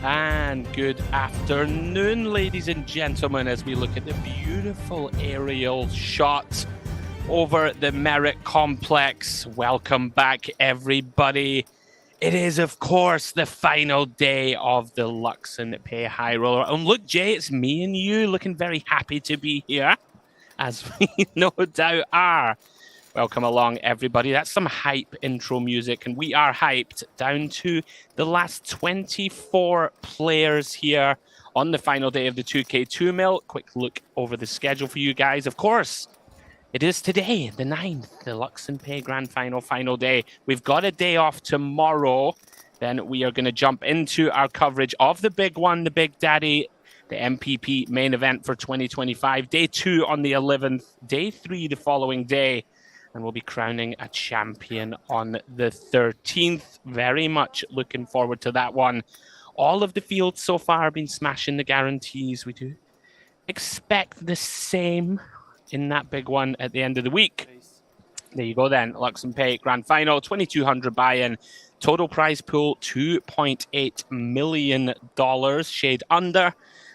And good afternoon, ladies and gentlemen, as we look at the beautiful aerial shot over the Merritt Complex. Welcome back, everybody. It is, of course, the final day of the Luxon Pay High Roller. And look, Jay, it's me and you looking very happy to be here, as we no doubt are. Welcome along, everybody. That's some hype intro music, and we are hyped down to the last 24 players here on the final day of the 2K2 Mil. Quick look over the schedule for you guys. Of course, it is today, the 9th, the Luxon Pay Grand Final, final day. We've got a day off tomorrow. Then we are going to jump into our coverage of the big one, the Big Daddy, the MPP main event for 2025. Day 2 on the 11th, day 3 the following day. And we'll be crowning a champion on the 13th. Very much looking forward to that one. All of the fields so far have been smashing the guarantees. We do expect the same in that big one at the end of the week. There you go then. Luxon Pay Grand Final, 2,200 buy-in. Total prize pool, $2.8 million. Shade under.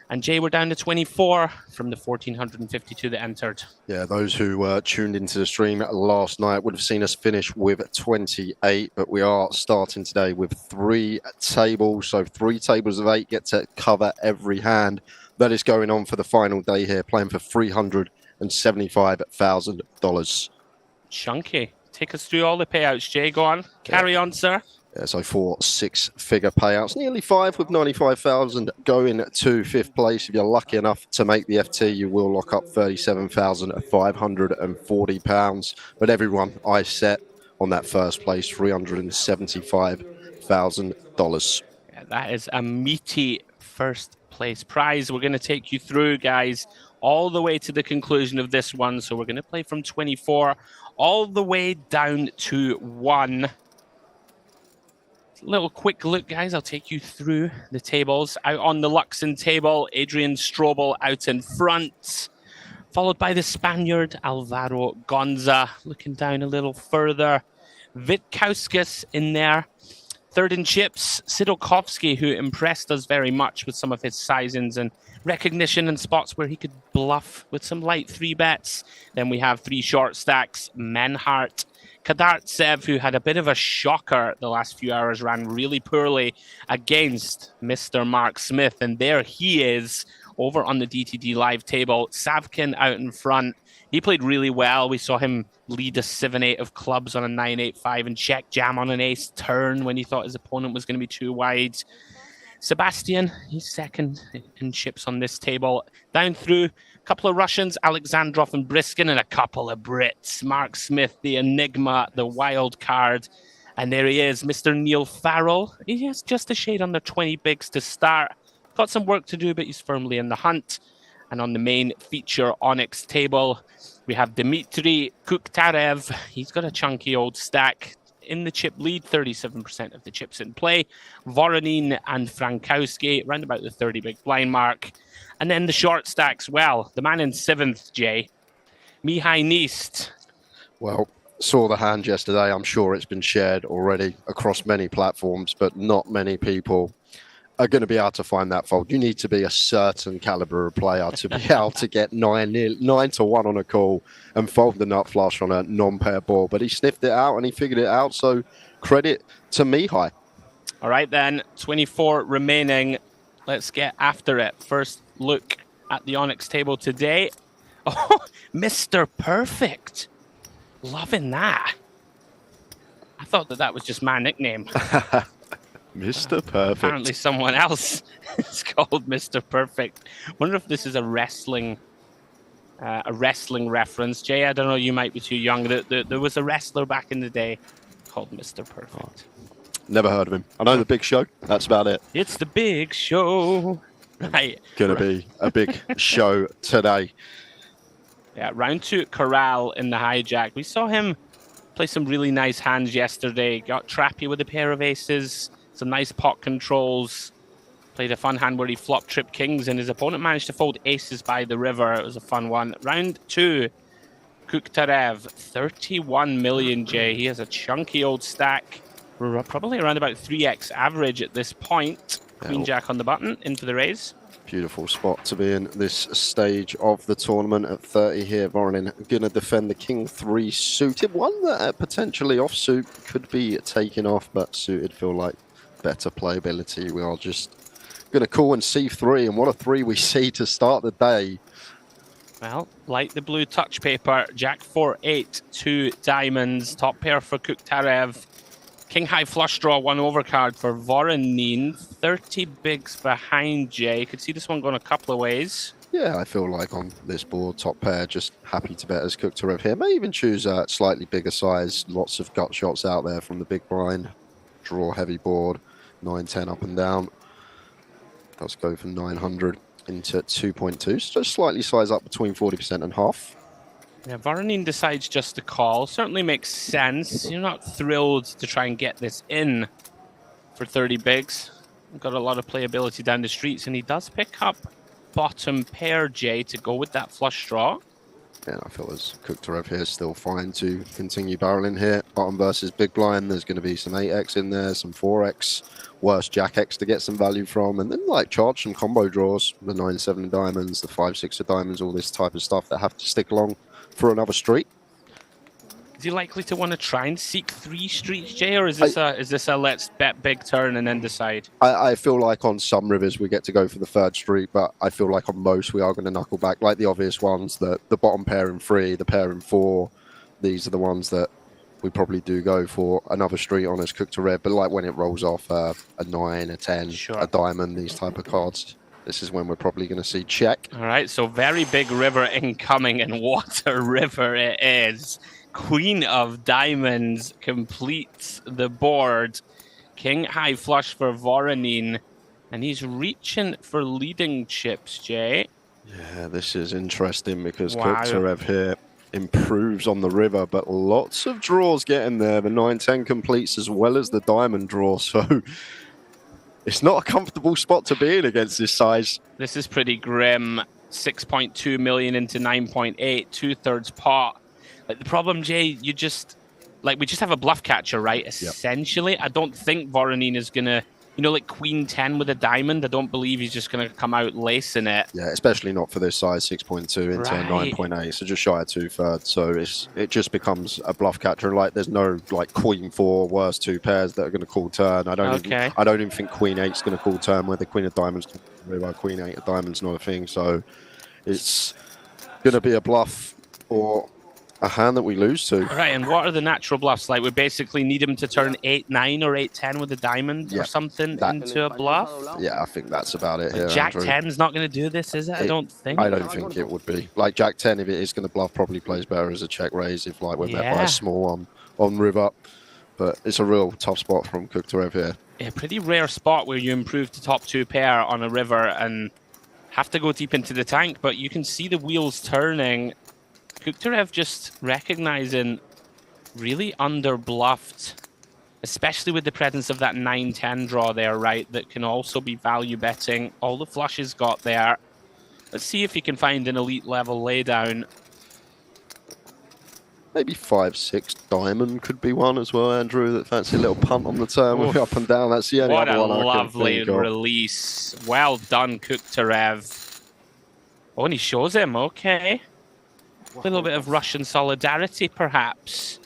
And Jay, we're down to 24 from the 1,452 that entered. Yeah, those who tuned into the stream last night would have seen us finish with 28, but we are starting today with 3 tables. So 3 tables of 8 get to cover every hand that is going on for the final day here, playing for $375,000. Chunky. Take us through all the payouts, Jay. Go on. Carry on, sir. Yeah, so 4 6-figure payouts, nearly 5 with 95,000 going to 5th place. If you're lucky enough to make the FT, you will lock up £37,540. But everyone I set on that first place, $375,000. Yeah, that is a meaty first place prize. We're going to take you through, guys, all the way to the conclusion of this one. So we're going to play from 24 all the way down to 1. Little quick look, guys. I'll take you through the tables. Out on the Luxon table, Adrian Strobel out in front, followed by the Spaniard Alvaro Gonza. Looking down a little further, Witkowskis in there. Third in chips, Sidolkowski, who impressed us very much with some of his sizings and recognition and spots where he could bluff with some light 3 bets. Then we have 3 short stacks, Menhart, Kadartsev, who had a bit of a shocker the last few hours, ran really poorly against Mr. Mark Smith. And there he is over on the DTD live table. Savkin out in front. He played really well. We saw him lead a 7-8 of clubs on a 9-8-5 and check jam on an ace turn when he thought his opponent was going to be too wide. Sebastian, he's second in chips on this table. Down through a couple of Russians, Alexandrov and Briskin, and a couple of Brits. Mark Smith, the enigma, the wild card. And there he is, Mr. Neil Farrell. He has just a shade under 20 bigs to start. Got some work to do, but he's firmly in the hunt. And on the main feature Onyx table, we have Dmitry Kuktarev. He's got a chunky old stack. In the chip lead, 37% of the chips in play. Voronin and Frankowski, round about the 30 big blind mark. And then the short stacks, well, the man in 7th, Jay, Mihai Nist. Well, saw the hand yesterday. I'm sure it's been shared already across many platforms, but not many people are going to be able to find that fold. You need to be a certain caliber of player to be able to get 9 to 1 on a call and fold the nut flush on a non-pair board. But he sniffed it out and he figured it out. So credit to Mihai. All right, then, 24 remaining. Let's get after it. First look at the Onyx table today. Oh, Mr. Perfect. Loving that. I thought that was just my nickname. Mr. Perfect. Apparently someone else is called Mr. Perfect. Wonder if this is a wrestling reference. Jay, I don't know, you might be too young. There was a wrestler back in the day called Mr. Perfect. Never heard of him. I know the Big Show. That's about it. It's the Big Show. Right. Gonna be a big show today. Yeah, round 2 Corral in the hijack. We saw him play some really nice hands yesterday. Got trappy with a pair of aces. Some nice pot controls. Played a fun hand where he flopped trip kings and his opponent managed to fold aces by the river. It was a fun one. Round 2, Kuktarev, 31 million, Jay. He has a chunky old stack. We're probably around about 3x average at this point. Queen Jack on the button, in for the raise. Beautiful spot to be in this stage of the tournament at 30 here. Voronin going to defend the King 3 suited. One that potentially offsuit could be taken off, but suited feel like better playability. We are just going to call in C3, and what a 3 we see to start the day. Well, like the blue touch paper, Jack 4-8, 2 diamonds, top pair for Kuktarev. King high flush draw, 1 overcard for Voronin. 30 bigs behind Jay. Could see this one going a couple of ways. Yeah, I feel like on this board, top pair, just happy to bet as Kuktarev here. May even choose a slightly bigger size. Lots of gut shots out there from the big blind. Draw heavy board, 9-10 up and down. Let's go for 900 into 2.2. So just slightly size up between 40% and half. Yeah, Voronin decides just to call. Certainly makes sense. You're not thrilled to try and get this in for 30 bigs. Got a lot of playability down the streets, and he does pick up bottom pair, Jay, to go with that flush draw. Yeah, I feel as Kuktarev here is still fine to continue barreling here. Bottom versus big blind. There's going to be some 8x in there, some 4x, worse Jack X to get some value from, and then like charge some combo draws, the 9-7 of diamonds, the 5-6 of diamonds, all this type of stuff that have to stick along for another street. Is he likely to want to try and seek 3 streets, Jay, or is this a let's bet big turn and then decide? I feel like on some rivers we get to go for the 3rd street, but I feel like on most we are going to knuckle back. Like the obvious ones, the bottom pair in 3, the pair in 4, these are the ones that we probably do go for another street on as Kuktarev. But like when it rolls off a 9, a 10, sure, a diamond, these type of cards, this is when we're probably going to see check. All right, so very big river incoming, and what a river it is. Queen of diamonds completes the board. King high flush for Voronin, and he's reaching for leading chips, Jay. Yeah, this is interesting because Kuktarev here improves on the river, but lots of draws getting there. The 9-10 completes as well as the diamond draw, so it's not a comfortable spot to be in against this size. This is pretty grim. 6.2 million into 9.8, 2/3 pot. Like the problem, Jay, we just have a bluff catcher, right? Essentially, yep. I don't think Voronin is gonna, like Queen 10 with a diamond. I don't believe he's just gonna come out lacing it. Yeah, especially not for this size, 6.2 into 9.8, so just shy of 2/3. So it just becomes a bluff catcher. Like there's no like Queen 4 worst 2 pairs that are going to call turn. I don't even think Queen 8's going to call turn. Where the Queen of Diamonds, Queen 8 of Diamonds, not a thing. So it's going to be a bluff or a hand that we lose to. Right, and what are the natural bluffs? Like we basically need him to turn 8-9 or 8-10 with a diamond or something into a bluff? Yeah, I think that's about it here, Jack Andrew. 10's not going to do this, is it? I don't think it would be. Like Jack 10, if it is going to bluff, probably plays better as a check raise if like we're met by a small one on river. But it's a real tough spot from Kuktarev here. Yeah, pretty rare spot where you improve to top 2 pair on a river and have to go deep into the tank, but you can see the wheels turning. Kuktarev just recognizing really under-bluffed, especially with the presence of that 9-10 draw there, right? That can also be value betting. All the flushes got there. Let's see if he can find an elite level laydown. Maybe 5-6 diamond could be one as well, Andrew. That fancy little punt on the turn with up and down. That's the only other one I can think of. What a lovely release. Well done, Kuktarev. Oh, and he shows him. Okay. A little bit of Russian solidarity, perhaps.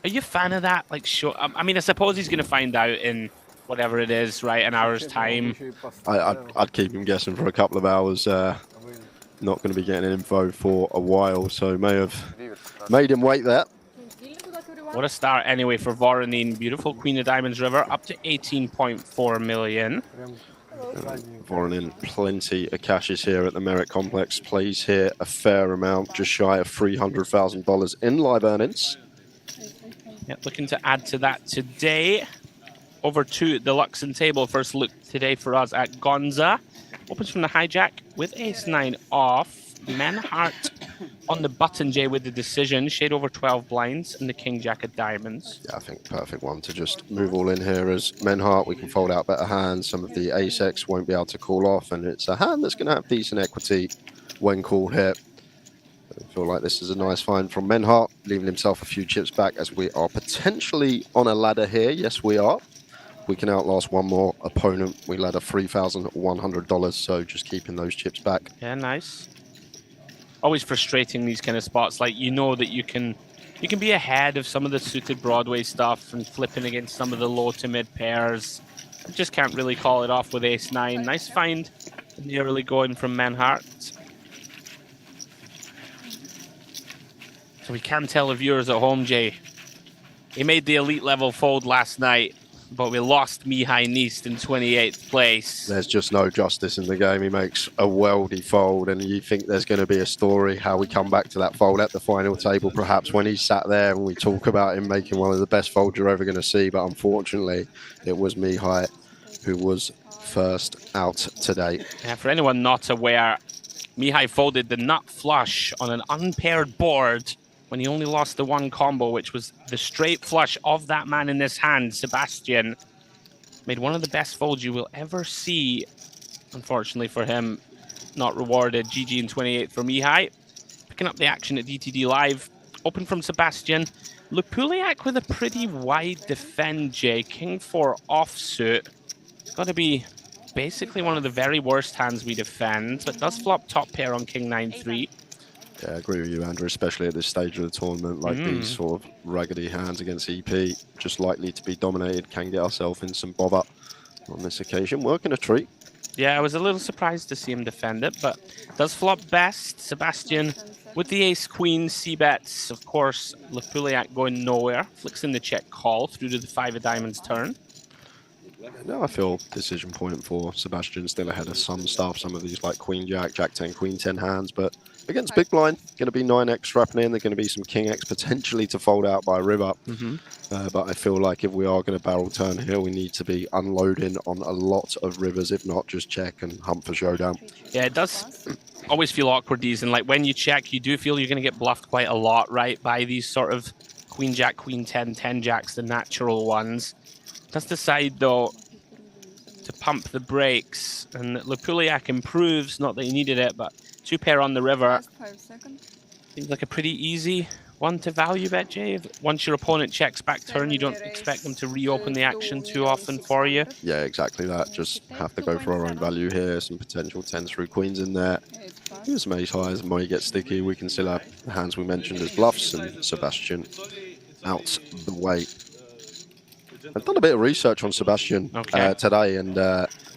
Are you a fan of that? Like, I mean, I suppose he's going to find out in whatever it is, right, an hour's time. I'd keep him guessing for a couple of hours. Not going to be getting info for a while, so may have made him wait there. What a start anyway for Voronin. Beautiful Queen of Diamonds River, up to 18.4 million. Voronin, plenty of cashes here at the Merit Complex. Plays here a fair amount, just shy of $300,000 in live earnings. Yep, looking to add to that today. Over to the Luxon table. First look today for us at Gonza. Opens from the hijack with ace-9 off. Menhart on the button, Jay, with the decision. Shade over 12 blinds and the king jack of diamonds. Yeah, I think perfect one to just move all in here as Menhart. We can fold out better hands. Some of the ace-x won't be able to call off, and it's a hand that's going to have decent equity when called here. I feel like this is a nice find from Menhart, leaving himself a few chips back as we are potentially on a ladder here. Yes, we are. we can outlast one more opponent. We led a $3,100, so just keeping those chips back. Yeah, nice. Always frustrating, these kind of spots. Like, you know that you can be ahead of some of the suited Broadway stuff and flipping against some of the low to mid pairs. You just can't really call it off with ace-9. Nice find in the early going from Menhart. So we can tell the viewers at home, Jay, he made the elite level fold last night, but we lost Mihai Nist in 28th place. There's just no justice in the game. He makes a worldy fold, and you think there's going to be a story how we come back to that fold at the final table, perhaps when he's sat there and we talk about him making one of the best folds you're ever going to see. But unfortunately, it was Mihai who was first out today. Yeah, for anyone not aware, Mihai folded the nut flush on an unpaired board when he only lost the one combo, which was the straight flush of that man in this hand, Sebastian. Made one of the best folds you will ever see. Unfortunately for him, not rewarded. GG in 28th for Mihai. Picking up the action at DTD Live. Open from Sebastian. Lupuliak with a pretty wide defend, Jay. King 4 offsuit. Got to be basically one of the very worst hands we defend, but does flop top pair on King 9-3. Yeah, I agree with you, Andrew, especially at this stage of the tournament. Like these sort of raggedy hands against EP, just likely to be dominated, can get ourselves in some bother on this occasion. Working a treat. Yeah, I was a little surprised to see him defend it, but does flop best. Sebastian with the ace-queen, c-bets. Of course, Lupuliak going nowhere. Flicks in the check call through to the 5 of diamonds turn. No, I feel decision point for Sebastian, still ahead of some stuff. Some of these like Queen Jack, Jack 10, Queen 10 hands, but against big blind, going to be 9x strapping in. There's going to be some King X potentially to fold out by river. But I feel like if we are going to barrel turn here, we need to be unloading on a lot of rivers. If not, just check and hunt for showdown. Yeah, it does always feel awkward, these. And like when you check, you do feel you're going to get bluffed quite a lot, right? By these sort of Queen Jack, Queen 10, 10 Jacks, the natural ones. Does decide, though, to pump the brakes. And Lupuliak improves, not that he needed it, but 2 pair on the river. Seems like a pretty easy one to value bet, Jay. Once your opponent checks back turn, you don't expect them to reopen the action too often for you. Yeah, exactly that. Just have to go for our own value here. Some potential 10 through queens in there. Here's some ace highs, and when we get sticky, we can still have the hands we mentioned as bluffs, and Sebastian out the way. I've done a bit of research on Sebastian today, and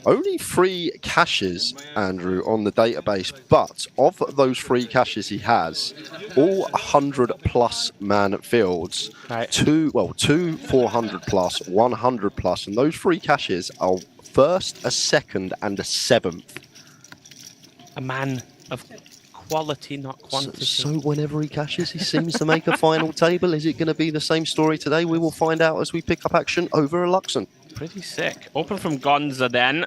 only 3 caches, Andrew, on the database. But of those 3 caches he has, all 100+ man fields, Right. two 400+, 100+, and those 3 caches are first, a second, and a 7th. A man of quality, not quantity. So whenever he cashes, he seems to make a final table. Is it going to be the same story today? We will find out as we pick up action over a Luxon. Pretty sick. Open from Gonza then.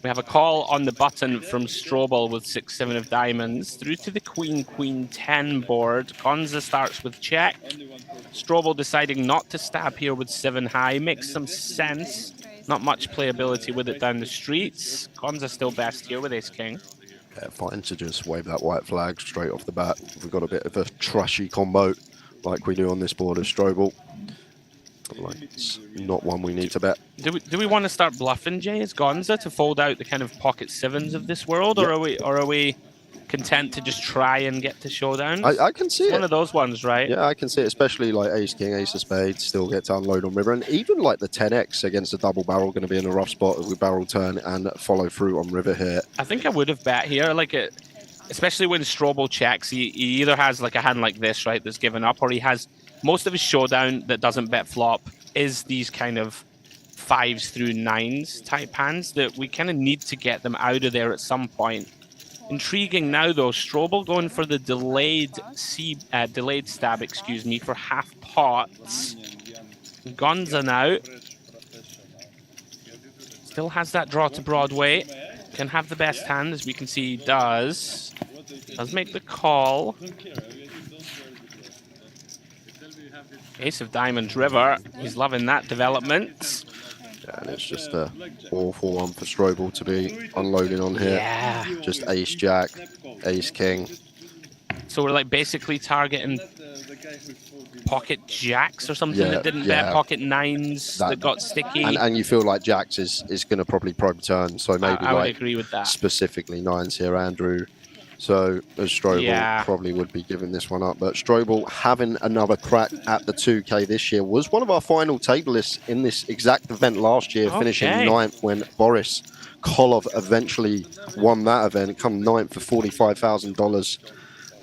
We have a call on the button from Strobel with 6, 7 of diamonds. Through to the Queen, Queen 10 board. Gonza starts with check. Strobel deciding not to stab here with 7 high. Makes some sense. Not much playability with it down the streets. Gonza still best here with ace-king. Yeah, fine to just wave that white flag straight off the bat. We've got a bit of a trashy combo like we do on this board as Strobel. Like, it's not one we need to bet. Do we want to start bluffing, Jay, as Gonza to fold out the kind of pocket 7s of this world, or are we content to just try and get to showdown? I can see it. One of those ones, right? Yeah, I can see it, especially like ace king, ace of spades, still get to unload on river, and even like the 10x against a double barrel going to be in a rough spot if we barrel turn and follow through on river here. I think I would have bet here, like especially when Strobel checks, he either has like a hand like this, right, that's given up, or he has most of his showdown that doesn't bet flop is these kind of 5s through 9s type hands that we kind of need to get them out of there at some point. Intriguing now, though. Strobel going for the delayed stab, excuse me, for half pots. Gonza now. Still has that draw to Broadway. Can have the best hand, as we can see he does. Does make the call. Ace of diamonds river. He's loving that development. Yeah, and it's just a awful one for Strobel to be unloading on here. Yeah. Just ace jack, ace king. So we're like basically targeting pocket jacks or something Yeah, that didn't yeah. bet, pocket nines that got sticky. And you feel like jacks is going to probably probe turn, so maybe I would like agree with that. specifically nines here, Andrew. So as Strobel probably would be giving this one up. But Strobel having another crack at the 2K this year, was one of our final tablists in this exact event last year, finishing 9th when Boris Kolov eventually won that event, come 9th for $45,000.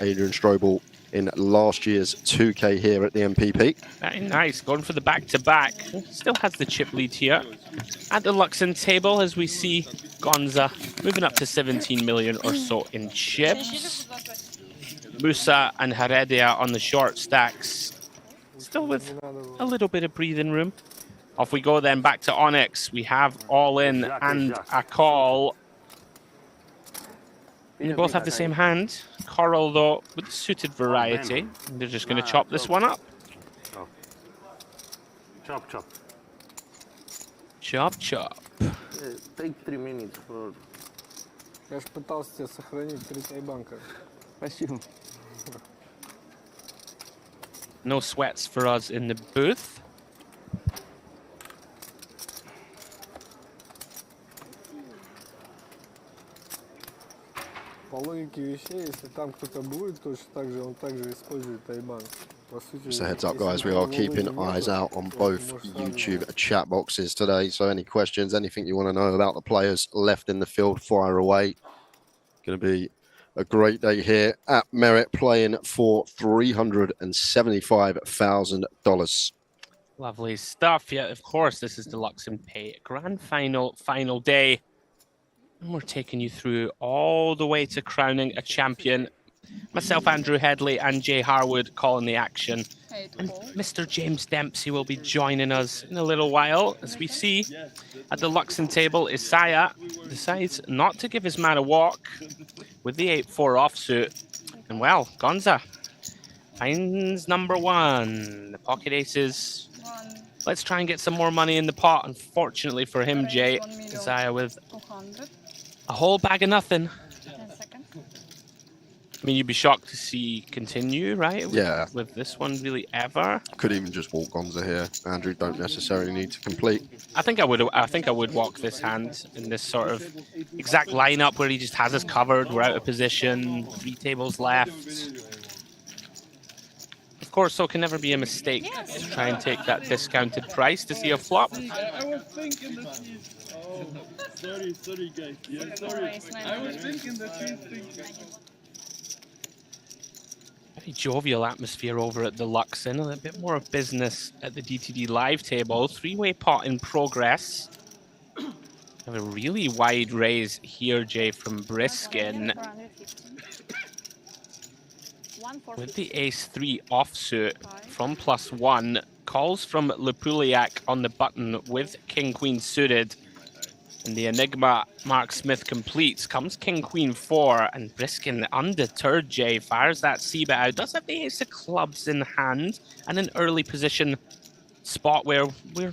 Adrian Strobel in last year's 2K here at the MPP. Very nice, going for the back-to-back. Still has the chip lead here. At the Luxon table, as we see Gonza moving up to 17 million or so in chips. Musa and Heredia on the short stacks. Still with a little bit of breathing room. Off we go then, back to Onyx. We have all in and a call. They both have the same hand. Coral, though, with suited variety. They're just going to chop this one up. Chop, chop. Chop, chop. Take 3 minutes for... Я ж пытался тебя сохранить 3 тайбанка. Спасибо. No sweats for us in the booth. По логике вещей, если там кто-то будет, точно так же он также использует тайбан. Just a heads up, guys, we are keeping eyes out on both YouTube chat boxes today. So any questions, anything you want to know about the players left in the field, fire away. Going to be a great day here at Merit, playing for $375,000. Lovely stuff. Yeah, of course, this is the Luxon Pay Grand Final, final day. And we're taking you through all the way to crowning a champion. Myself, Andrew Hedley, and Jay Harwood calling the action. And Mr. James Dempsey will be joining us in a little while. As we see at the Luxon table, Isaiah decides not to give his man a walk with the 8-4 offsuit. And well, Gonza finds number 1. The pocket aces. Let's try and get some more money in the pot. Unfortunately for him, Jay, Isaiah with a whole bag of nothing. I mean, you'd be shocked to see continue, right? Yeah. With this one really ever. Could even just walk Gonza here. Andrew, don't necessarily need to complete. I think I would walk this hand in this sort of exact lineup where he just has us covered. We're out of position. 3 tables left. Of course, so it can never be a mistake to try and take that discounted price to see a flop. I was thinking that he's... Oh, sorry guys. Yeah, sorry. I was thinking that he's thinking... Very jovial atmosphere over at the Luxon. A little bit more of business at the DTD live table. 3-way pot in progress. Have a really wide raise here, Jay, from Briskin. With the ace-3 offsuit from +1. Calls from Lepuliak on the button with king-queen suited. And the Enigma Mark Smith completes. Comes King-Queen 4, and Briskin, undeterred, Jay, fires that c-bet out. Does have the ace of clubs in hand, and an early position spot where we're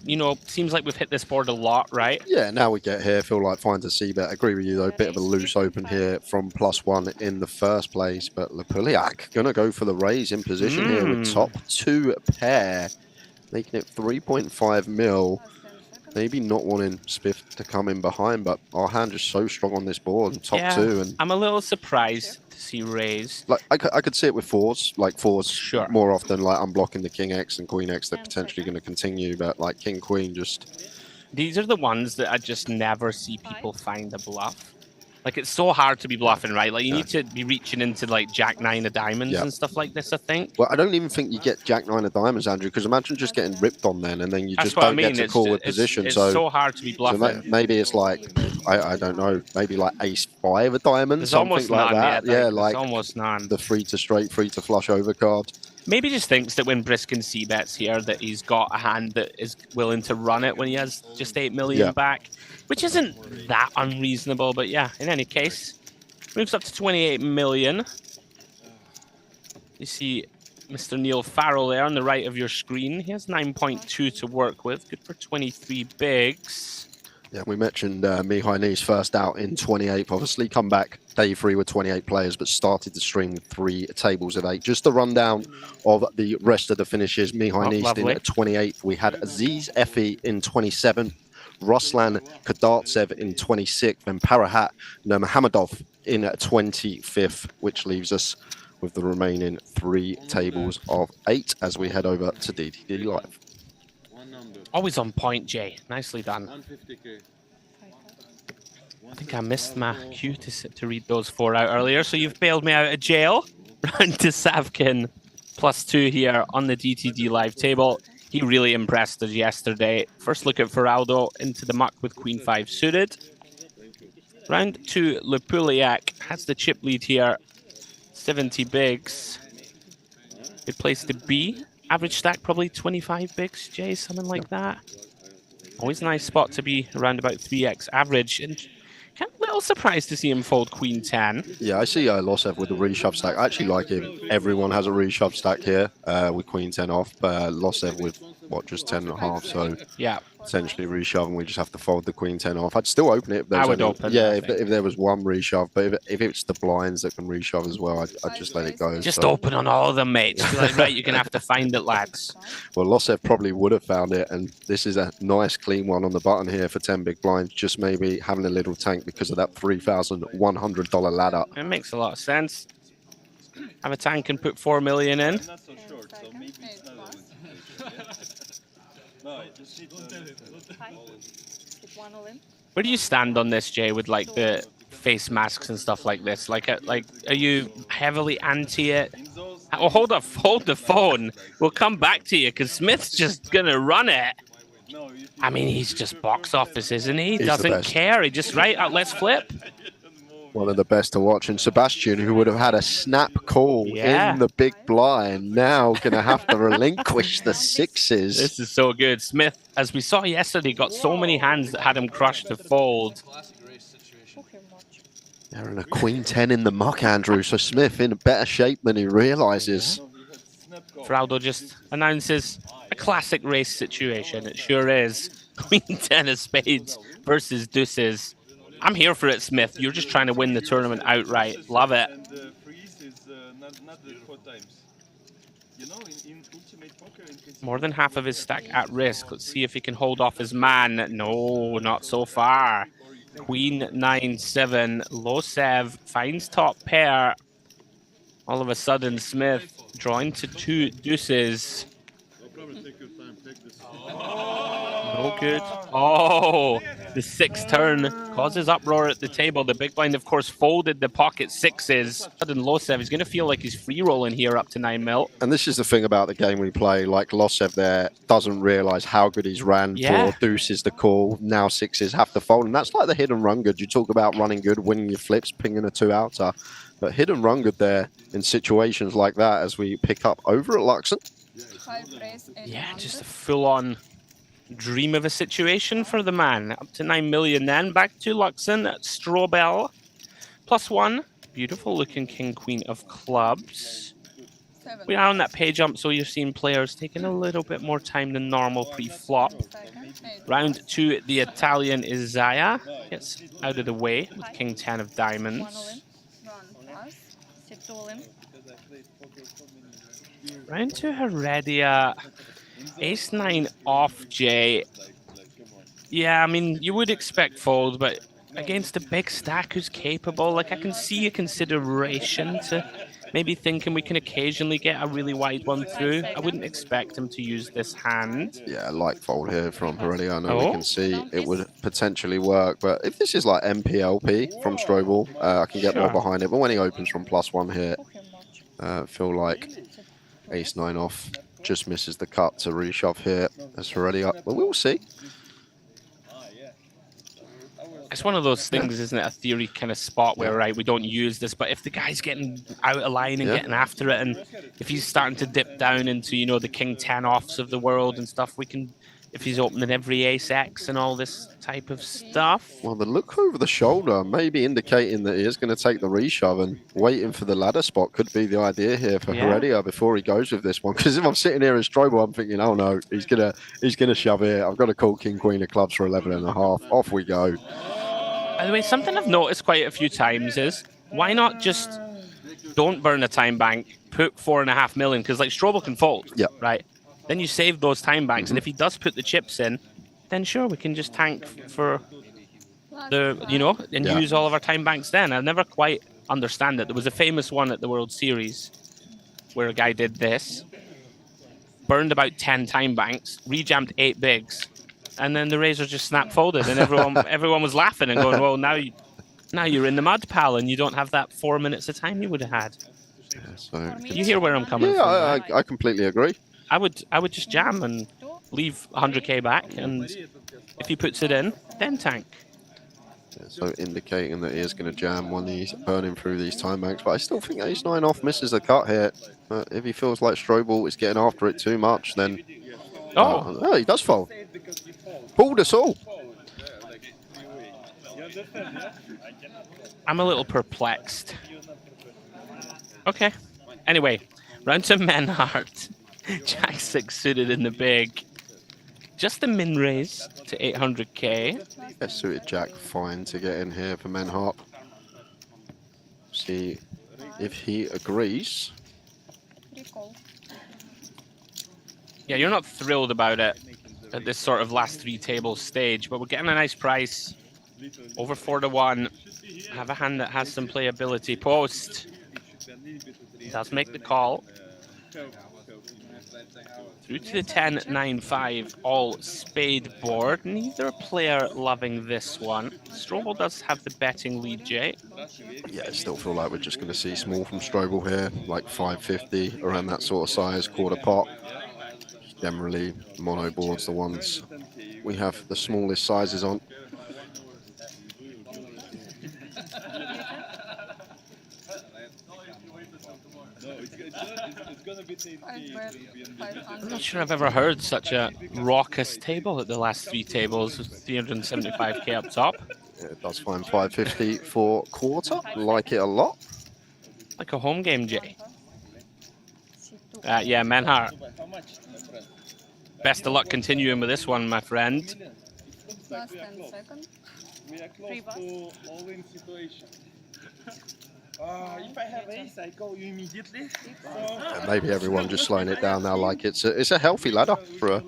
you know, seems like we've hit this board a lot, right? Yeah, now we get here, feel like finds a c-bet. Agree with you, though. Bit of a loose open here from +1 in the first place, but Lepuliak gonna go for the raise in position here with top 2 pair, making it 3.5 mil. Maybe not wanting Spiff to come in behind, but our hand is so strong on this board, top 2. And I'm a little surprised to see raise. Like I could see it with 4s, like 4s more often, like unblocking the King X and Queen X. They're potentially going to continue, but like King Queen just... These are the ones that I just never see people find a bluff. Like, it's so hard to be bluffing, right? Like, you need to be reaching into, like, Jack-9 of diamonds and stuff like this, I think. Well, I don't even think you get Jack-9 of diamonds, Andrew, because imagine just getting ripped on then, and then you just don't get to call with position. It's so hard to be bluffing. So maybe it's like, I don't know, maybe like ace-5 of diamonds, There's something almost like none, that. yeah, like almost none. The free to straight, free to flush over card. Maybe just thinks that when Briskin c-bets here that he's got a hand that is willing to run it when he has just 8 million back, which isn't that unreasonable, but yeah, in any case, moves up to 28 million. You see Mr. Neil Farrell there on the right of your screen. He has 9.2 to work with, good for 23 bigs. Yeah, we mentioned Mihai Ni's first out in 28th. Obviously, come back day 3 with 28 players, but started the stream with 3 tables of 8. Just a rundown of the rest of the finishes. Mihai Ni in at 28th. We had Aziz Efi in 27th, Ruslan Kadartsev in 26th, and Parahat Nurmagomedov in 25th, which leaves us with the remaining 3 tables of 8 as we head over to DTD Live. Always on point, Jay. Nicely done. I think I missed my cue to read those 4 out earlier, so you've bailed me out of jail. Round to Savkin, +2 here on the DTD Live table. He really impressed us yesterday. First look at Farrell into the muck with Queen 5 suited. Round to Lepuliak has the chip lead here. 70 bigs. Good place to be. Average stack probably 25 bigs, Jay, something like that. Always a nice spot to be, around about 3x average. And kind of a little surprised to see him fold Queen 10. Yeah, I see Losev with the reshove stack. I actually like him. Everyone has a reshove stack here with Queen 10 off. But Losev with, what, just 10.5. So yeah, essentially reshove, and we just have to fold the Queen 10 off. I'd still open it. If I would open. Yeah, if there was one reshove. But if it's the blinds that can reshove as well, I'd just let it go. Just open on all of them, mate. Just be like, right, you're going to have to find it, lads. Well, Losev probably would have found it, and this is a nice clean one on the button here for 10 big blinds. Just maybe having a little tank because of that $3,100 ladder. It makes a lot of sense. Have a tank and put 4 million in. Not so short, so maybe it's not no, I just need Where do you stand on this, Jay, with like the face masks and stuff like this? Like, are you heavily anti it? Oh, hold the phone. We'll come back to you because Smith's just gonna run it. I mean, he's just box office, isn't he? He doesn't care. He just let's flip. One of the best to watch. And Sebastian, who would have had a snap call in the big blind, now going to have to relinquish the 6s. This is so good. Smith, as we saw yesterday, got so many hands that had him crushed to fold. They're in a Queen 10 in the muck, Andrew. So Smith in better shape than he realizes. Farrell just announces a classic race situation. It sure is. Queen 10 of spades versus deuces. I'm here for it, Smith. You're just trying to win the tournament outright. Love it. And the freeze is not the 4 times. You know, in Ultimate Poker... More than half of his stack at risk. Let's see if he can hold off his man. No, not so far. Queen 9-7. Losev finds top pair. All of a sudden, Smith drawing to 2 deuces. No good. Oh, the 6th turn causes uproar at the table. The big blind, of course, folded the pocket 6s. Sudden Losev is going to feel like he's free rolling here up to 9 mil. And this is the thing about the game we play. Like Losev there doesn't realize how good he's ran for deuces the call. Now 6s have to fold. And that's like the hidden run good. You talk about running good, winning your flips, pinging a 2-outer. But hidden run good there in situations like that as we pick up over at Luxon. Yeah, just a full-on dream of a situation for the man. Up to 9 million then. Back to Luxon. Strobel. +1. Beautiful looking king, queen of clubs. We are on that pay jump, so you're seeing players taking a little bit more time than normal pre-flop. Round 2, the Italian Isaiah gets out of the way with king 10 of diamonds. Round 2, Heredia. Ace 9 off, Jay. Yeah, I mean, you would expect fold, but against a big stack who's capable, like, I can see a consideration to maybe thinking we can occasionally get a really wide one through. I wouldn't expect him to use this hand. Yeah, like fold here from Heredia. I know we can see it would potentially work, but if this is like MPLP from Strobel, I can get more behind it. But when he opens from +1 here, feel like Ace 9 off just misses the cut to reshove here as Heredia. But we'll see. It's one of those things, isn't it? A theory kind of spot where, right, we don't use this, but if the guy's getting out of line and getting after it, and if he's starting to dip down into, you know, the king 10 offs of the world and stuff, we can if he's opening every ace X and all this type of stuff. Well, the look over the shoulder, maybe indicating that he is going to take the reshove, and waiting for the ladder spot could be the idea here for Heredia before he goes with this one. Because if I'm sitting here as Strobel, I'm thinking, oh no, he's gonna shove it. I've got to call King Queen of Clubs for 11.5. Off we go. By the way, something I've noticed quite a few times is why not just don't burn a time bank, put 4.5 million, because like Strobel can fold, right? Then you save those time banks, and if he does put the chips in, then sure, we can just tank for the, and use all of our time banks then. I never quite understand it. There was a famous one at the World Series where a guy did this, burned about 10 time banks, rejammed 8 bigs, and then the razor just snap folded, and everyone was laughing and going, well, now you're in the mud, pal, and you don't have that 4 minutes of time you would have had. Yeah, so You hear where I'm coming from? Yeah, I completely agree. I would just jam and leave 100k back, and if he puts it in, then tank. Yeah, so indicating that he is going to jam when he's burning through these time banks, but I still think ace 9 off misses the cut here. But if he feels like Strobel is getting after it too much, then he does fold. Pulled us all. I'm a little perplexed. Okay. Anyway, round to Menhart. Jack 6 suited in the big. Just a min raise to 800k. Yeah, suited Jack fine to get in here for Menhart. See if he agrees. Yeah, you're not thrilled about it at this sort of last 3 tables stage, but we're getting a nice price. Over 4-1. Have a hand that has some playability. Post. Does make the call. Through to the 10-9-5, all spade board. Neither player loving this one. Strobel does have the betting lead, Jay. Yeah, I still feel like we're just going to see small from Strobel here, like 550, around that sort of size, quarter pot. Generally, mono boards, the ones we have the smallest sizes on. I'm not sure I've ever heard such a raucous table at the last 3 tables with 375k up top. Yeah, it does find 550 for quarter. Like it a lot. Like a home game, Jay. Yeah, Menhart. Best of luck continuing with this one, my friend. Last 10 seconds. We are close to all-in situation. If I have ace, I call you immediately. And maybe everyone just slowing it down now, like it's a healthy ladder for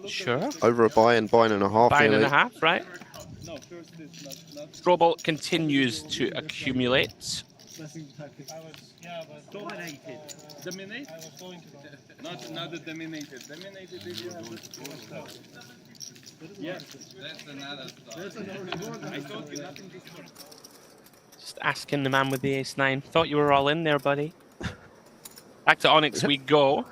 over a buy and and a half. Buy and a half, right? No, first is not. Strobel continues to accumulate. Dominated. Dominate? I was going to not the dominated. Dominated if you have this. Yes. That's another story. I told you nothing before. Just asking the man with the ace-9. Thought you were all in there, buddy. Back to Onyx we go.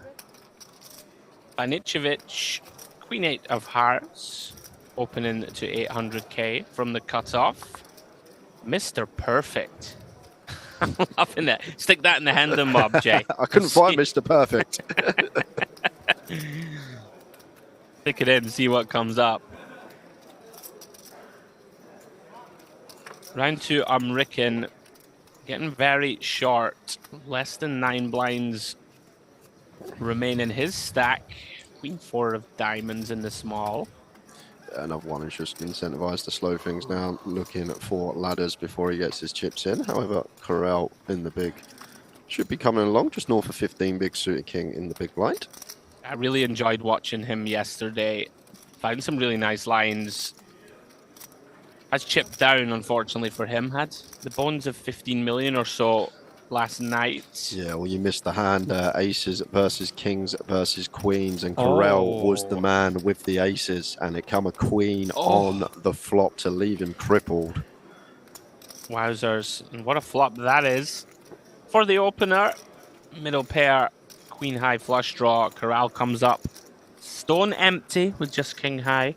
Banicevic, Queen-8 of Hearts. Opening to 800k from the cutoff. Mr. Perfect. I'm loving it. Stick that in the hand and mob, Jay. I couldn't find Mr. Perfect. Stick it in and see what comes up. Round 2, Ricken. Getting very short. Less than 9 blinds remain in his stack. Queen 4 of diamonds in the small. Another one is just incentivized to slow things down, looking for ladders before he gets his chips in. However, Farrell in the big should be coming along, just north of 15 big suited king in the big blind. I really enjoyed watching him yesterday. Found some really nice lines. Has chipped down, unfortunately for him. Had the bones of 15 million or so last night. Yeah, well, you missed the hand. Aces versus kings versus queens, and Farrell was the man with the aces, and it come a queen on the flop to leave him crippled. Wowzers, and what a flop that is. For the opener, middle pair, queen high flush draw. Corral comes up. Stone empty with just king high.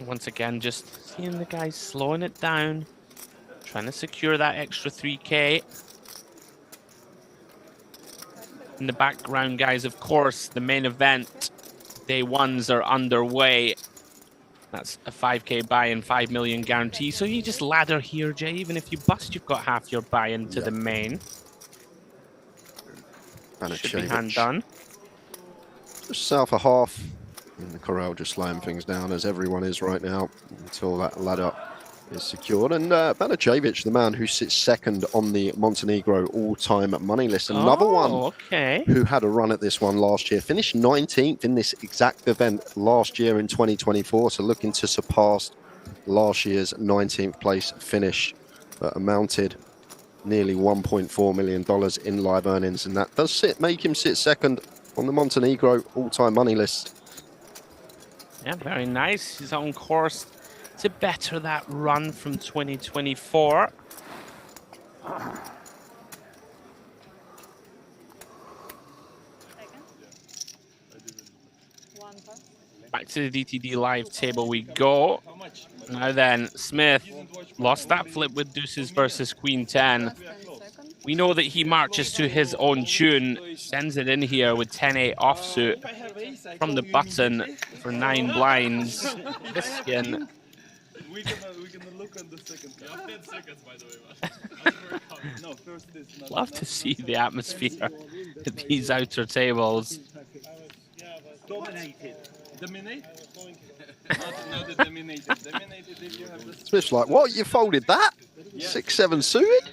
Once again, just seeing the guys slowing it down, trying to secure that extra 3k. In the background, guys, of course, the main event, day ones are underway. That's a 5k buy-in, 5 million guarantee. So you just ladder here, Jay. Even if you bust, you've got half your buy-in to the main. Should be hand done. Just south of half. And the corral just slowing things down, as everyone is right now, until that ladder is secured. And Banacevic, the man who sits second on the Montenegro all-time money list. Another one who had a run at this one last year. Finished 19th in this exact event last year in 2024. So looking to surpass last year's 19th place finish. But amounted nearly $1.4 million in live earnings. And that does make him sit second on the Montenegro all-time money list. Yeah, very nice. He's on course to better that run from 2024. Back to the DTD live table we go. Now then, Smith lost that flip with deuces versus queen 10. We know that he marches to his own tune, sends it in here with 10-8 offsuit from the button for 9 blinds. Biskin. We're gonna look on the second card. 10 seconds, by the way. No, first is not. Love to see the atmosphere at these outer tables. Dominated. Dominate? not the dominated. Dominated if you have the... Smith's like, what? You folded that? Yes. 6-7 suited?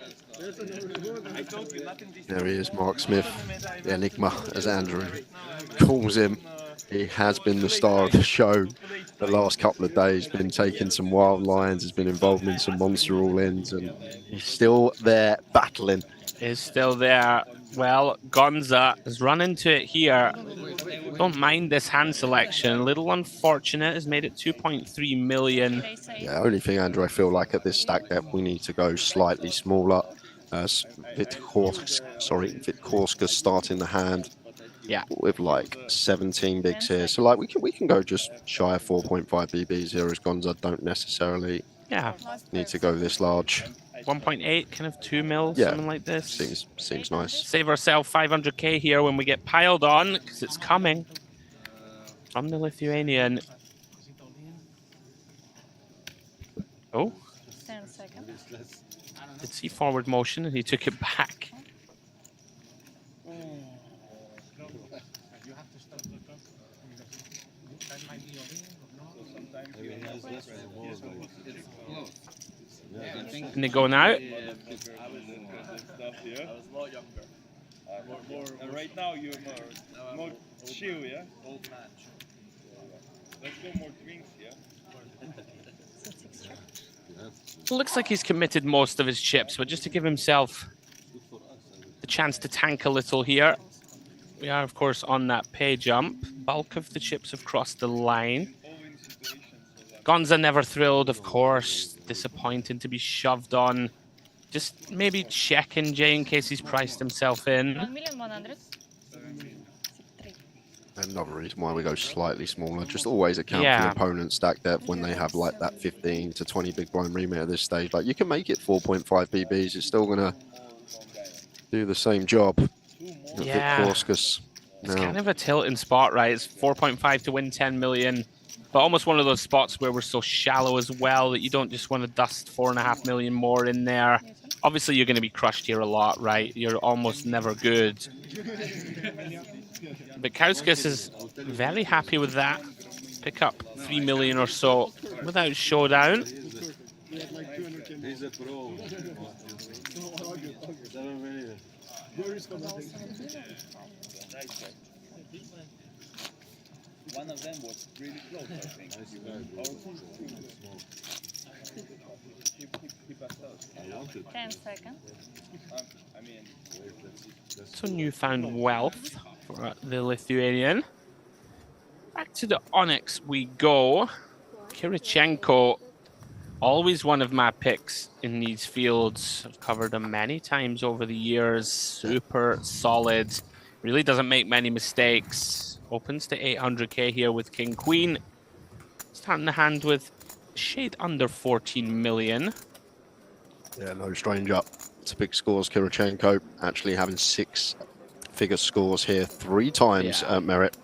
I told you nothing. There he is, Mark Smith, the enigma, as Andrew calls him. He has been the star of the show the last couple of days, been taking some wild lines, has been involved in some monster all-ins, and he's still there battling. Is still there. Well, Gonza has run into it here. Don't mind this hand selection. A little unfortunate. Has made it 2.3 million. Yeah, only thing, Andrew, I feel like at this stack depth, we need to go slightly smaller. Vitkorska starting the hand. Yeah, with like 17 bigs here, so like we can go just shy of 4.5 BBs here, as Gonza don't necessarily need to go this large. 1.8, kind of 2 mil, Yeah, something like this. Seems nice. Save ourselves 500k here when we get piled on, because it's coming from the Lithuanian. Oh, 10 seconds. did see forward motion and he took it back. And they go now. I was a lot younger. Right now you're more chill, yeah? Old man. Let's go more drinks, yeah? It looks like he's committed most of his chips, but just to give himself the chance to tank a little here. We are, of course, on that pay jump. Bulk of the chips have crossed the line. Gonza never thrilled, of course. Disappointing to be shoved on. Just maybe checking Jay in case he's priced himself in. 1,100,000. Another reason why we go slightly smaller. Just always account for the opponent's stack depth when they have like that 15 to 20 big blind remit at this stage. Like you can make it 4.5 BBs. It's still gonna do the same job. Yeah. It's kind of a tilting spot, right? It's 4.5 to win 10 million. But almost one of those spots where we're so shallow as well that you don't just want to dust 4.5 million more in there. Obviously, you're going to be crushed here a lot, right? You're almost never good. But Kauskas is very happy with that. Pick up 3 million or so without showdown. He's a pro. One of them was really close, I think. 10 seconds. So newfound wealth for the Lithuanian. Back to the Onyx we go. Kirichenko, always one of my picks in these fields. I've covered him many times over the years. Super solid. Really doesn't make many mistakes. Opens to 800k here with King Queen. Starting the hand with shade under 14 million. Yeah, no stranger to big scores. Kirichenko actually having 6 figure scores here 3 times Yeah. at Merit.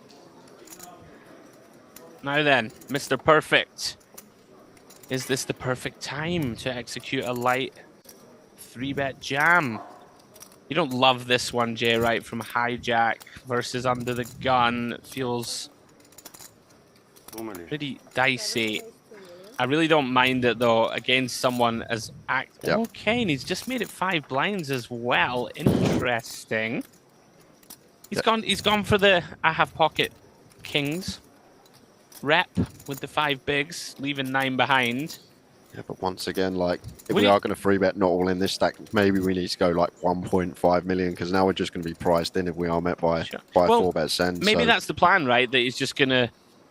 Now then, Mr. Perfect. Is this the perfect time to execute a light 3-bet jam? You don't love this one, Jay, right? From hijack versus under the gun. It feels pretty dicey. I really don't mind it, though, against someone as Yep. Okay, and he's just made it 5 blinds as well. Interesting. He's gone for the I have pocket kings rep with the 5 bigs, leaving 9 behind. Yeah, but once again, like, if we are going to 3-bet not all in this stack, maybe we need to go like 1.5 million, because now we're just going to be priced in if we are met by Well, 4-bet send. Maybe so. that's the plan, right? That he's just going to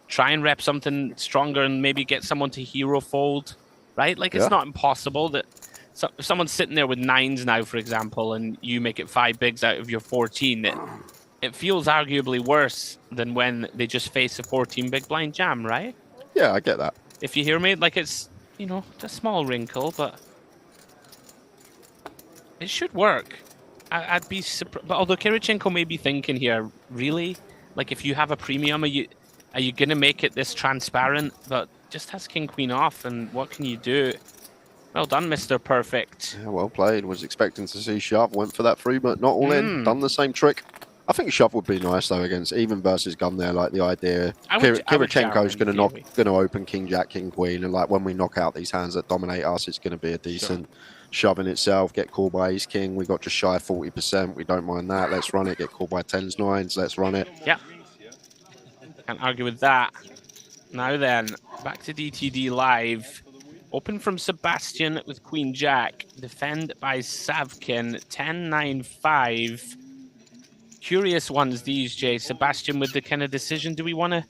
try and rep something stronger and maybe get someone to hero fold, right? Like, it's not impossible that if someone's sitting there with 9s now, for example, and you make it 5 bigs out of your 14, it feels arguably worse than when they just face a 14 big blind jam, right? Yeah, I get that. If you hear me, like, it's, you know, a small wrinkle, but it should work. I'd be surprised. But although Kirichenko may be thinking here, really? Like, if you have a premium, are you going to make it this transparent? But just has King Queen off, and what can you do? Well done, Mr. Perfect. Yeah, well played. Was expecting to see shove. Went for that 3, but not all in. Done the same trick. I think shove would be nice, though, against even versus gun there. Like, the idea. Kirichenko's going to open King Jack, King Queen. And, like, when we knock out these hands that dominate us, it's going to be a decent shove in itself. Get called by Ace King. We got just shy of 40%. We don't mind that. Let's run it. Get called by 10s, 9s. Let's run it. Yeah. Can't argue with that. Now then, back to DTD Live. Open from Sebastian with Queen Jack. Defend by Savkin. 10-9-5. Curious ones, these, Jay. Sebastian with the kind of decision. Do we want to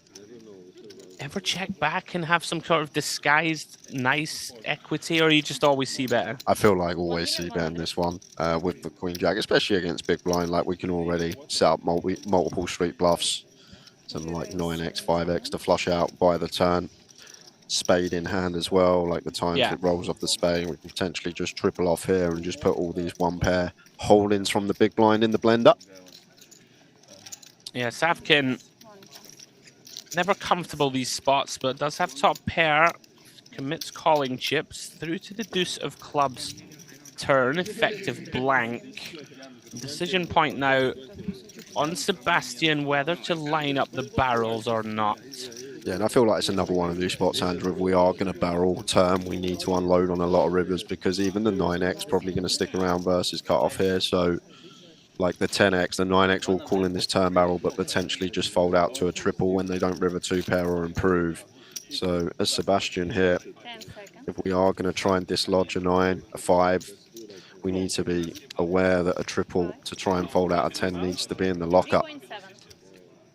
ever check back and have some sort of disguised nice equity, or you just always see better? I feel like always see better in this one with the Queen Jack, especially against big blind. Like, we can already set up multiple street bluffs. Something like 9x, 5x to flush out by the turn. Spade in hand as well. Like, the times it rolls off the spade, we can potentially just triple off here and just put all these 1-pair holdings from the big blind in the blender. Yeah, Savkin, never comfortable these spots, but does have top pair. Commits calling chips through to the deuce of clubs turn. Effective blank. Decision point now on Sebastian whether to line up the barrels or not. Yeah, and I feel like it's another one of these spots, Andrew. If we are going to barrel turn, we need to unload on a lot of rivers, because even the 9x probably going to stick around versus cut off here. So, like, the 10x, the 9x will call in this turn barrel, but potentially just fold out to a triple when they don't river 2-pair or improve. So, as Sebastian here, if we are going to try and dislodge a 9, a 5, we need to be aware that a triple to try and fold out a 10 needs to be in the lockup.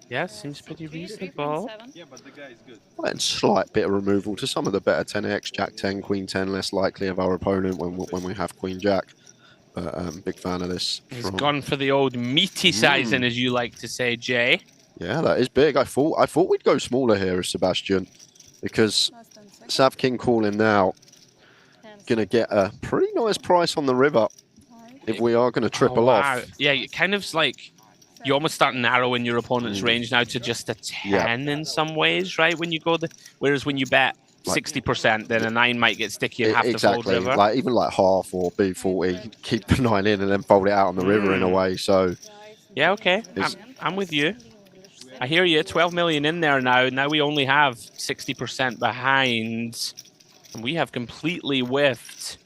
Yeah, seems pretty reasonable. Yeah, but the guy is good. And slight bit of removal to some of the better 10x, Jack 10, Queen 10, less likely of our opponent when we have Queen Jack. But big fan of this. He's gone for the old meaty sizing, as you like to say, Jay. Yeah, that is big. I thought we'd go smaller here as Sebastian, because Sav King calling now, going to get a pretty nice price on the river if we are going to triple off. Yeah, it kind of like you almost start narrowing your opponent's range now to just a 10 in some ways, right? When you go whereas when you bet 60%, then a 9 might get sticky and have to fold river. Like, even like half or B40, keep the 9 in and then fold it out on the river in a way. So yeah, okay, I'm with you. I hear you. 12 million in there now. Now we only have 60% behind, and we have completely whiffed.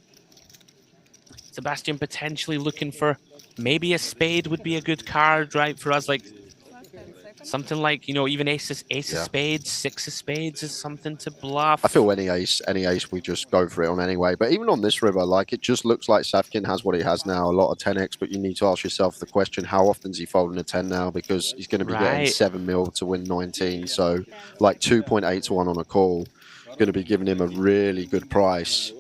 Sebastian potentially looking for maybe a spade would be a good card, right, for us. Like something like, you know, even ace of spades, 6 of spades is something to bluff. I feel any ace we just go for it on anyway. But even on this river, like, it just looks like Savkin has what he has now, a lot of 10x, but you need to ask yourself the question, how often is he folding a 10 now? Because he's going to be getting 7 mil to win 19. So, like, 2.8 to 1 on a call, going to be giving him a really good price.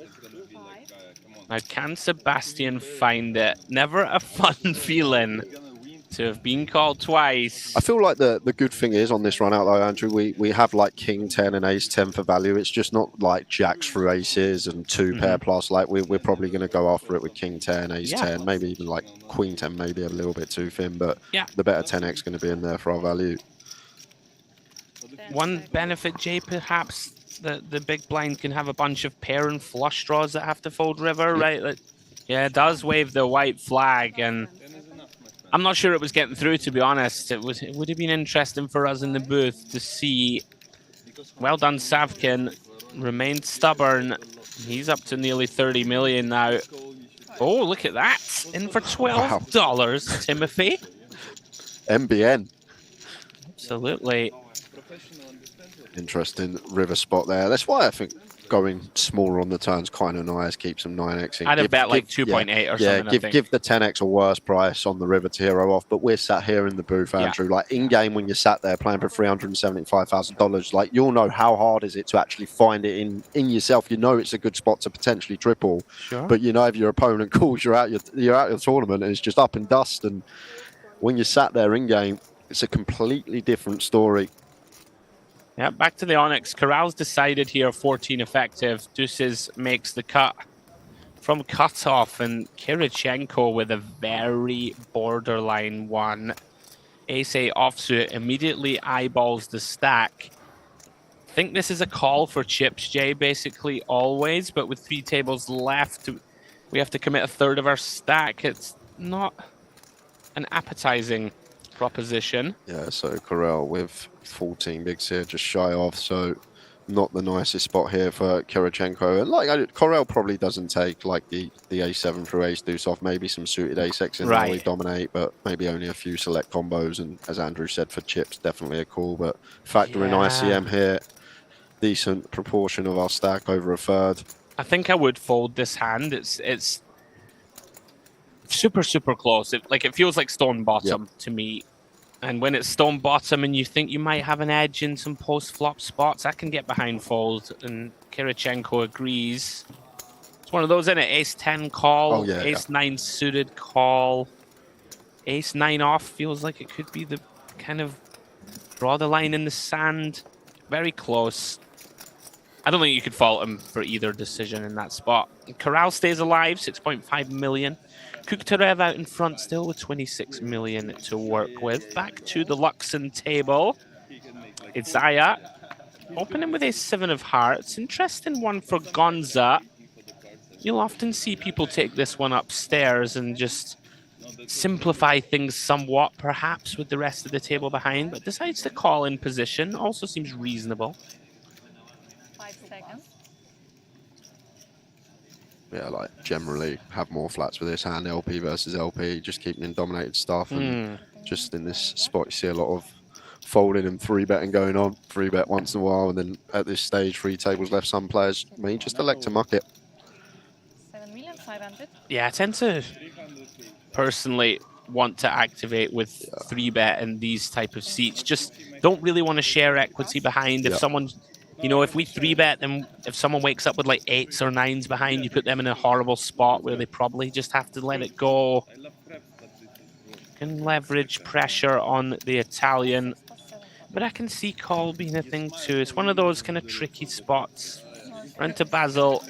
Now, can Sebastian find it? Never a fun feeling to have been called twice. I feel like the good thing is on this run out though, Andrew, we have like King 10 and Ace 10 for value. It's just not like Jacks through Aces and 2 pair plus. Like we're probably going to go after it with King 10, Ace 10, maybe even like Queen 10, maybe a little bit too thin, but the better 10x going to be in there for our value. One benefit, Jay, perhaps the big blind can have a bunch of pair and flush draws that have to fold river, right? Like, yeah, it does wave the white flag, and I'm not sure it was getting through, to be honest. It would have been interesting for us in the booth to see. Well done, Savkin. Remained stubborn. He's up to nearly 30 million now. Oh, look at that. In for $12, Timothy. MBN. Absolutely. Interesting river spot there. That's why I think going smaller on the turns kind of nice. Keep some 9x in. I'd have bet like 2.8 or something. Give the 10x a worse price on the river to hero off. But we're sat here in the booth, Andrew. Like in game, when you're sat there playing for $375,000, like you'll know how hard is it to actually find it in yourself. You know it's a good spot to potentially triple. Sure. But you know if your opponent calls, you're out your tournament and it's just up in dust. And when you're sat there in game, it's a completely different story. Yeah, back to the Onyx. Corral's decided here, 14 effective. Deuces makes the cut from cutoff, and Kirichenko with a very borderline one. Ace-8 offsuit immediately eyeballs the stack. I think this is a call for chips, Jay, basically always, but with 3 tables left, we have to commit a third of our stack. It's not an appetizing proposition. Yeah, so Corral with 14 bigs here, just shy off, so not the nicest spot here for Kirichenko. And like Corral probably doesn't take like the A7 through Ace Deuce off, maybe some suited Ace-X in there we dominate, but maybe only a few select combos. And as Andrew said, for chips, definitely a call. But factor in ICM here, decent proportion of our stack, over a third. I think I would fold this hand. It's super, super close. It feels like stone bottom to me. And when it's stone bottom and you think you might have an edge in some post-flop spots, I can get behind fold. And Kirichenko agrees. It's one of those, isn't it? Ace-10 call, Ace-9 suited call. Ace-9 off feels like it could be the kind of draw the line in the sand. Very close. I don't think you could fault him for either decision in that spot. Corral stays alive, 6.5 million. Kuktarev out in front still with 26 million to work with. Back to the Luxon table. It's Aya. Opening with a 7 of hearts. Interesting one for Gonza. You'll often see people take this one upstairs and just simplify things somewhat, perhaps, with the rest of the table behind, but decides to call in position. Also seems reasonable. 5 seconds. Yeah, like generally have more flats with this hand, LP versus LP, just keeping in dominated stuff. And just in this spot, you see a lot of folding and 3-betting going on. 3-bet once in a while, and then at this stage, 3 tables left, some players may just elect to muck it. 7,500,000. Yeah, I tend to personally want to activate with 3-bet and these type of seats. Just don't really want to share equity behind. If someone, you know, if we 3-bet them, if someone wakes up with like 8s or 9s behind, you put them in a horrible spot where they probably just have to let it go. Can leverage pressure on the Italian, but I can see call being a thing too. It's one of those kind of tricky spots. Run to Basil,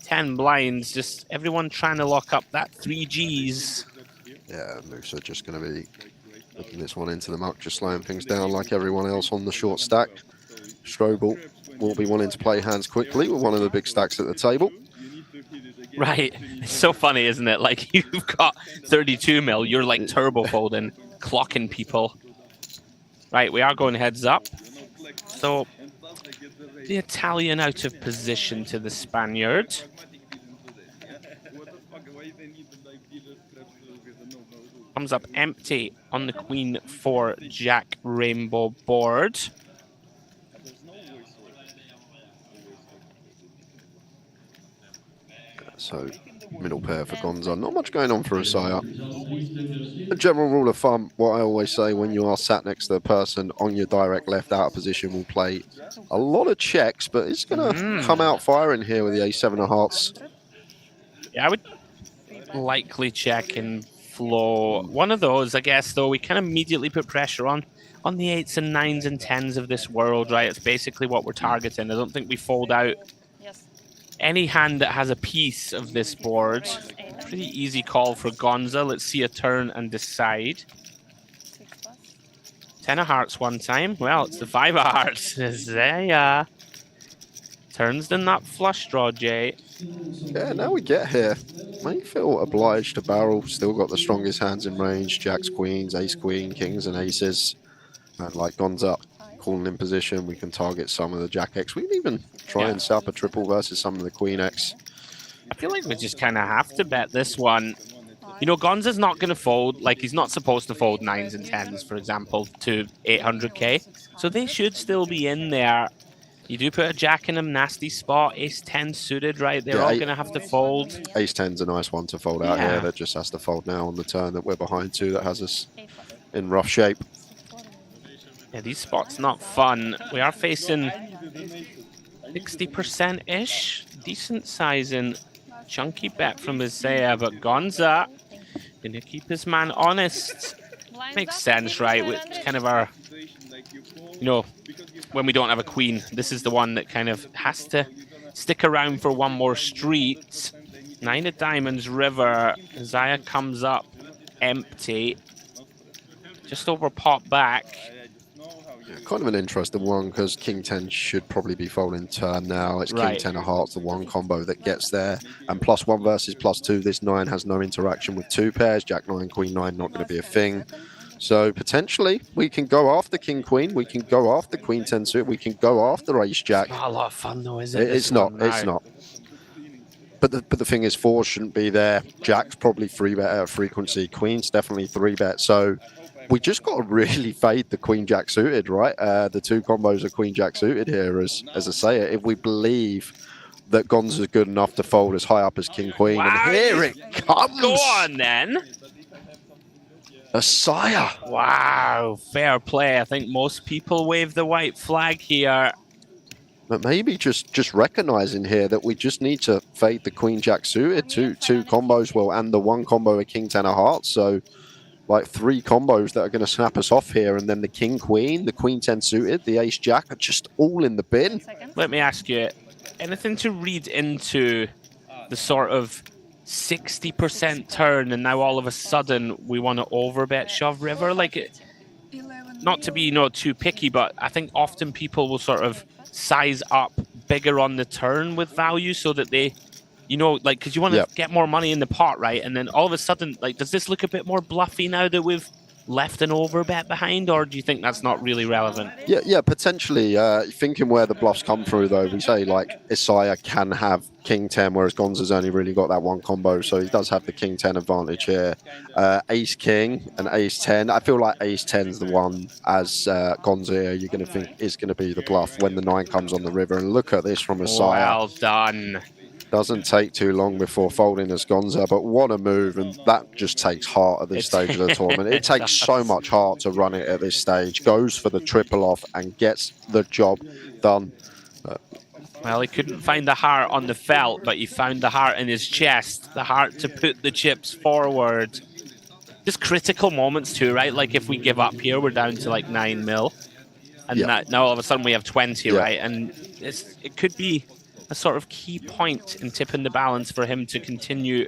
10 blinds, just everyone trying to lock up that 3 Gs. Yeah, Moose are just going to be looking this one into the muck, just slowing things down like everyone else on the short stack. Strobel will be wanting to play hands quickly with one of the big stacks at the table. Right. It's so funny, isn't it? Like, you've got 32 mil, you're like turbo folding, clocking people. Right, we are going heads up. So, the Italian out of position to the Spaniard. Comes up empty on the Queen 4 Jack Rainbow board. So, middle pair for Gonza. Not much going on for Asaya. A general rule of thumb, what I always say when you are sat next to the person on your direct left out of position will play a lot of checks, but it's going to come out firing here with the A7 of hearts. Yeah, I would likely check and flow. One of those, I guess, though, we can immediately put pressure on the 8s and 9s and 10s of this world, right? It's basically what we're targeting. I don't think we fold out Yes. any hand that has a piece of this board. Pretty easy call for Gonza. Let's see a turn and decide. 6 plus. 10 of hearts one time. Well, it's the 5 of hearts. There. Turns the nut flush draw, Jay. Yeah, now we get here. May feel obliged to barrel. Still got the strongest hands in range. Jacks, queens, ace, queen, kings, and aces. And like Gonza calling in position, we can target some of the Jack X. We can even try and set up a triple versus some of the Queen X. I feel like we just kind of have to bet this one. You know, Gonza's not going to fold. Like, he's not supposed to fold 9s and 10s, for example, to 800k. So they should still be in there. You do put a Jack in a nasty spot. Ace 10 suited, right? They're all going to have to fold. Ace 10's a nice one to fold out here. That just has to fold now on the turn that we're behind to. That has us in rough shape. Yeah, these spots not fun. We are facing 60%-ish. Decent sizing. Chunky bet from Isaiah, but Gonza gonna keep his man honest. Makes sense, right? It's kind of our, you know, when we don't have a queen, this is the one that kind of has to stick around for one more street. 9 of diamonds, river. Isaiah comes up empty. Just over pot back. Kind of an interesting one because King 10 should probably be folding turn now. It's King 10 of hearts, the one combo that gets there. And +1 versus +2. This 9 has no interaction with 2 pairs. Jack 9, Queen 9, not going to be a thing. So potentially we can go after King Queen. We can go after Queen 10 suit. We can go after Ace Jack. Not a lot of fun though, is it? It's not. It's not. But the thing is, 4 shouldn't be there. Jack's probably 3-bet at frequency. Queen's definitely 3-bet. So we just got to really fade the Queen Jack suited, right? The 2 combos of Queen Jack suited here, as I say it. If we believe that Gonza's good enough to fold as high up as King Queen, wow, and here it comes. Go on then. A sire. Wow, fair play. I think most people wave the white flag here. But maybe just recognizing here that we just need to fade the Queen Jack suited. Two combos, well, and the 1 combo of King 10 of hearts. So like 3 combos that are going to snap us off here, and then the King Queen, the Queen 10 suited, the Ace Jack are just all in the bin. Let me ask you, anything to read into the sort of 60% turn and now all of a sudden we want to overbet shove river? Like, not to be, you know, too picky, but I think often people will sort of size up bigger on the turn with value so that they, you know, like, because you want to get more money in the pot, right? And then all of a sudden, like, does this look a bit more bluffy now that we've left an overbet behind, or do you think that's not really relevant? Yeah, potentially. Thinking where the bluffs come through, though, we say, like, Isaiah can have King 10, whereas Gonza's only really got that 1 combo, so he does have the King 10 advantage here. Ace King and Ace 10. I feel like Ace 10's the one, as Gonza here, you're going to think is going to be the bluff when the 9 comes on the river. And look at this from Isaiah. Well done. Doesn't take too long before folding as Gonza, but what a move, and that just takes heart at this stage of the tournament. It takes so much heart to run it at this stage. Goes for the triple off and gets the job done. Well, he couldn't find the heart on the felt, but he found the heart in his chest, the heart to put the chips forward. Just critical moments too, right? Like if we give up here, we're down to like 9 mil. And now all of a sudden we have 20, right? And it could be a sort of key point in tipping the balance for him to continue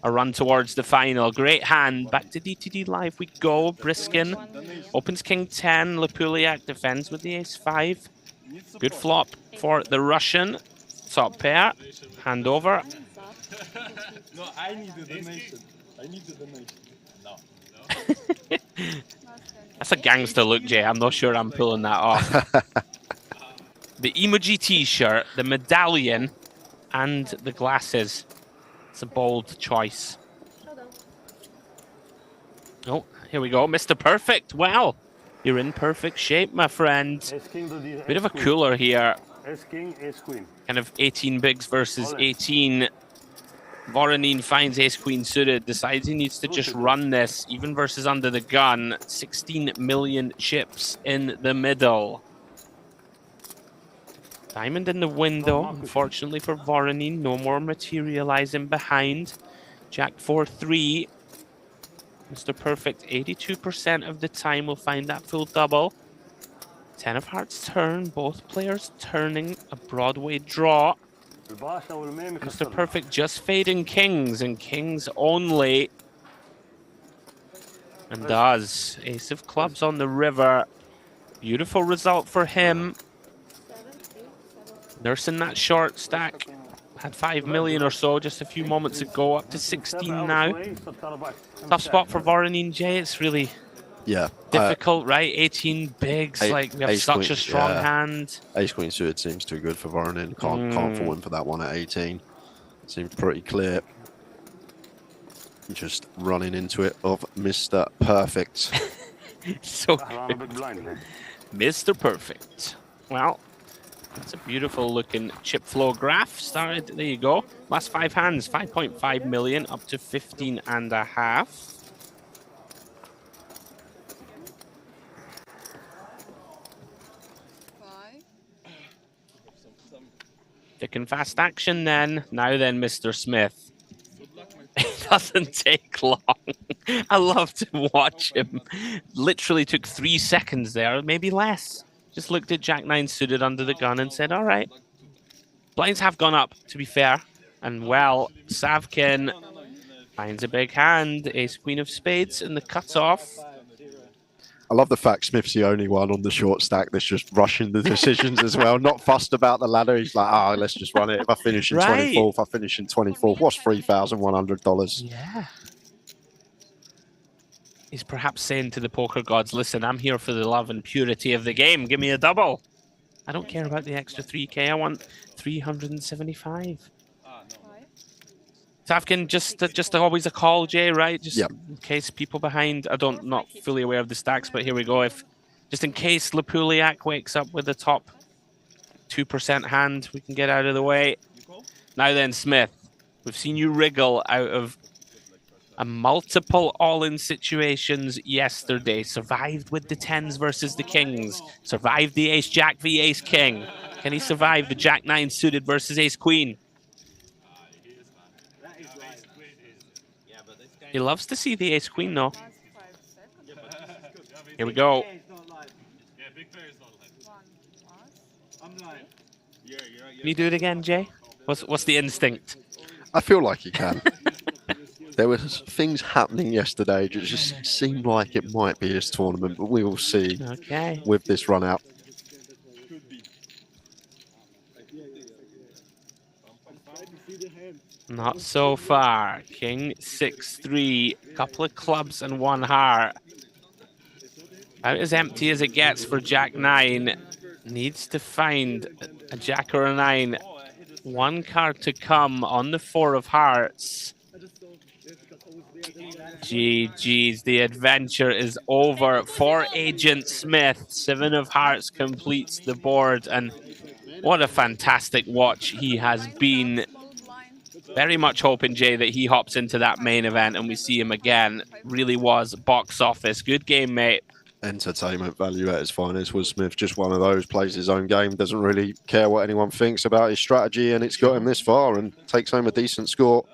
a run towards the final. Great hand. Back to DTD Live we go. Briskin opens King 10. Lapuliak defends with the Ace 5. Good flop for the Russian. Top pair. Hand over. No, I need a donation. I need a donation. No. That's a gangster look, Jay. I'm not sure I'm pulling that off. The emoji t-shirt, the medallion, and the glasses. It's a bold choice. Oh, here we go. Mr. Perfect. Well, you're in perfect shape, my friend. Bit of a cooler here. Ace-King, Ace-Queen. Kind of 18 bigs versus 18. Voronin finds Ace-Queen suited, decides he needs to just run this, even versus under the gun. 16 million chips in the middle. Diamond in the window, unfortunately for Voronin. No more materializing behind. Jack 4-3. Mr. Perfect, 82% of the time will find that full double. 10 of hearts turn, both players turning a Broadway draw. Mr. Perfect just fading kings and kings only. And does. Ace of clubs on the river. Beautiful result for him. Nursing that short stack. Had 5 million or so just a few moments ago, up to 16 now. Tough spot for Voronin J. It's really difficult, right? 18 bigs, like we have such a strong hand. Ace Queen suited seems too good for Voronin. Can't fall in for that one at 18. Seems pretty clear. Just running into it of Mr. Perfect. So good. Mr. Perfect. Well, that's a beautiful looking chip flow graph. Started, there you go. Last 5 hands, 5.5 million up to 15.5. Thick and fast action then. Now then, Mr. Smith. It doesn't take long. I love to watch him. Literally took 3 seconds there, maybe less. Just looked at Jack 9 suited under the gun and said, all right. Blinds have gone up, to be fair. And well, Savkin finds a big hand. Ace Queen of Spades in the cutoff. I love the fact Smith's the only one on the short stack that's just rushing the decisions as well. Not fussed about the ladder. He's like, let's just run it. If I finish in 24th, I finish in 24th. What's $3,100? Yeah. He's perhaps saying to the poker gods, listen, I'm here for the love and purity of the game. Give me a double. I don't care about the extra 3K. I want 375. Savkin, just always a call, Jay, right? Just in case people behind. Not fully aware of the stacks, but here we go. Just in case Lapuliak wakes up with the top 2% hand, we can get out of the way. Now then, Smith, we've seen you wriggle out of a multiple all-in situations yesterday. Survived with the 10s versus the kings. Survived the ace-jack v ace-king. Can he survive the jack-9 suited versus ace-queen? He loves to see the ace-queen, though. Here we go. Can you do it again, Jay? What's the instinct? I feel like he can. There was things happening yesterday that just seemed like it might be his tournament, but we will see with this run out. Not so far. King 6-3, couple of clubs and 1 heart. About as empty as it gets for Jack 9. Needs to find a Jack or a 9. 1 card to come on the 4 of hearts. GG's, the adventure is over for Agent Smith. 7 of hearts completes the board, and what a fantastic watch he has been. Very much hoping, Jay, that he hops into that main event and we see him again. Really was box office. Good game, mate. Entertainment value at its finest. Was Smith just one of those, plays his own game, doesn't really care what anyone thinks about his strategy, and it's got him this far and takes home a decent score.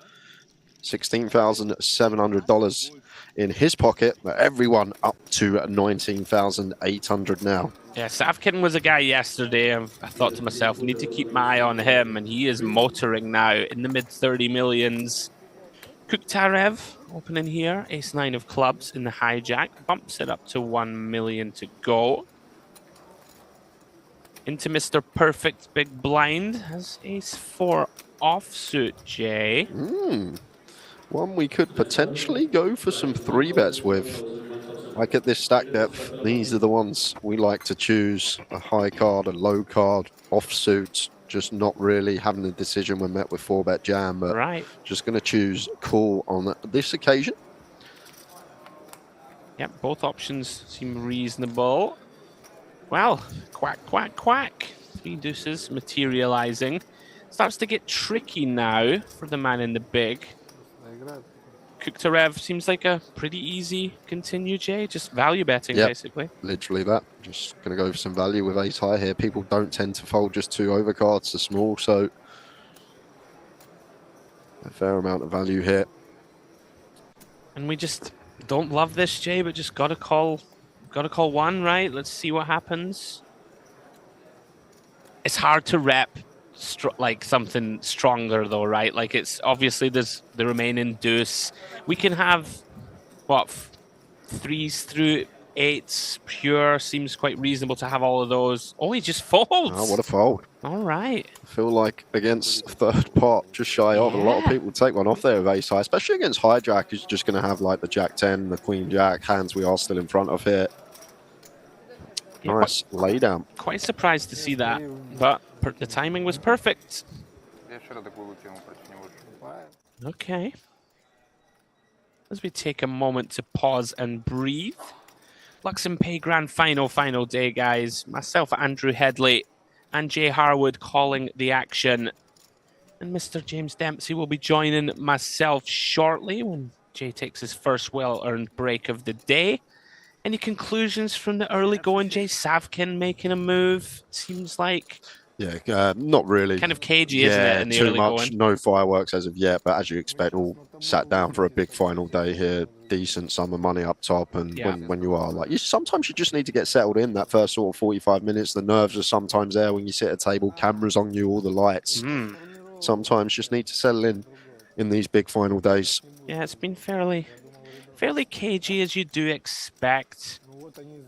$16,700 in his pocket, but everyone up to $19,800 now. Yeah, Savkin was a guy yesterday. I thought to myself, I need to keep my eye on him, and he is motoring now in the mid-30 millions. Kuktarev opening here, ace-9 of clubs in the hijack, bumps it up to 1 million to go. Into Mr. Perfect big blind, has ace-4 offsuit, Jay. One we could potentially go for some 3-bets with. Like at this stack depth, these are the ones we like to choose. A high card, a low card, offsuit. Just not really having a decision when met with 4-bet jam, but just going to choose call on this occasion. Yep, both options seem reasonable. Well, quack, quack, quack. 3 deuces materializing. Starts to get tricky now for the man in the big. Kuktarev seems like a pretty easy continue, Jay. Just value betting, basically. Literally that. Just going to go for some value with ace high here. People don't tend to fold just 2 overcards to small, so a fair amount of value here. And we just Don't love this, Jay, but just gotta call one, right? Let's see what happens. It's hard to rep like something stronger though, right? Like it's obviously there's the remaining deuce. We can have what 3s through 8s pure. Seems quite reasonable to have all of those. Oh, he just folds. Oh, what a fold. All right. I feel like against third pot, just shy of, a lot of people take one off there with ace high, especially against hijack, who's just going to have like the jack 10, the queen jack, hands we are still in front of here. Yeah, Nice lay down. Quite surprised to see that, but the timing was perfect. Okay. As we take a moment to pause and breathe. Luxon Pay Grand Final day, guys. Myself, Andrew Hedley, and Jay Harwood calling the action. And Mr. James Dempsey will be joining myself shortly when Jay takes his first well-earned break of the day. Any conclusions from the early going? Jay Savkin making a move, seems like. Yeah, not really. Kind of cagey, isn't it, in the too early much. going? No fireworks as of yet, but as you expect, all sat down for a big final day here. Decent sum of money up top, and when you are like, sometimes you just need to get settled in that first sort of 45 minutes. The nerves are sometimes there when you sit at a table, cameras on you, all the lights. Sometimes just need to settle in these big final days. Yeah, it's been fairly cagey, as you do expect.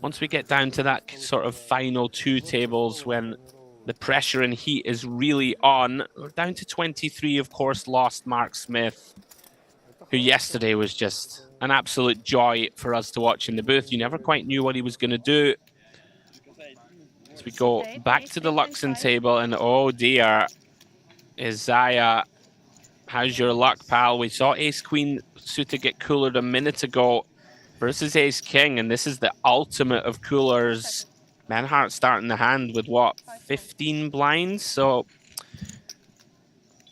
Once we get down to that sort of final 2 tables when the pressure and heat is really on. We're down to 23, of course, lost Mark Smith, who yesterday was just an absolute joy for us to watch in the booth. You never quite knew what he was going to do. As we go back to the Luxon table, and oh dear, Isaiah, how's your luck, pal? We saw Ace-Queen suited get coolered a minute ago versus Ace-King, and this is the ultimate of coolers. Menhart starting the hand with, what, 15 blinds? So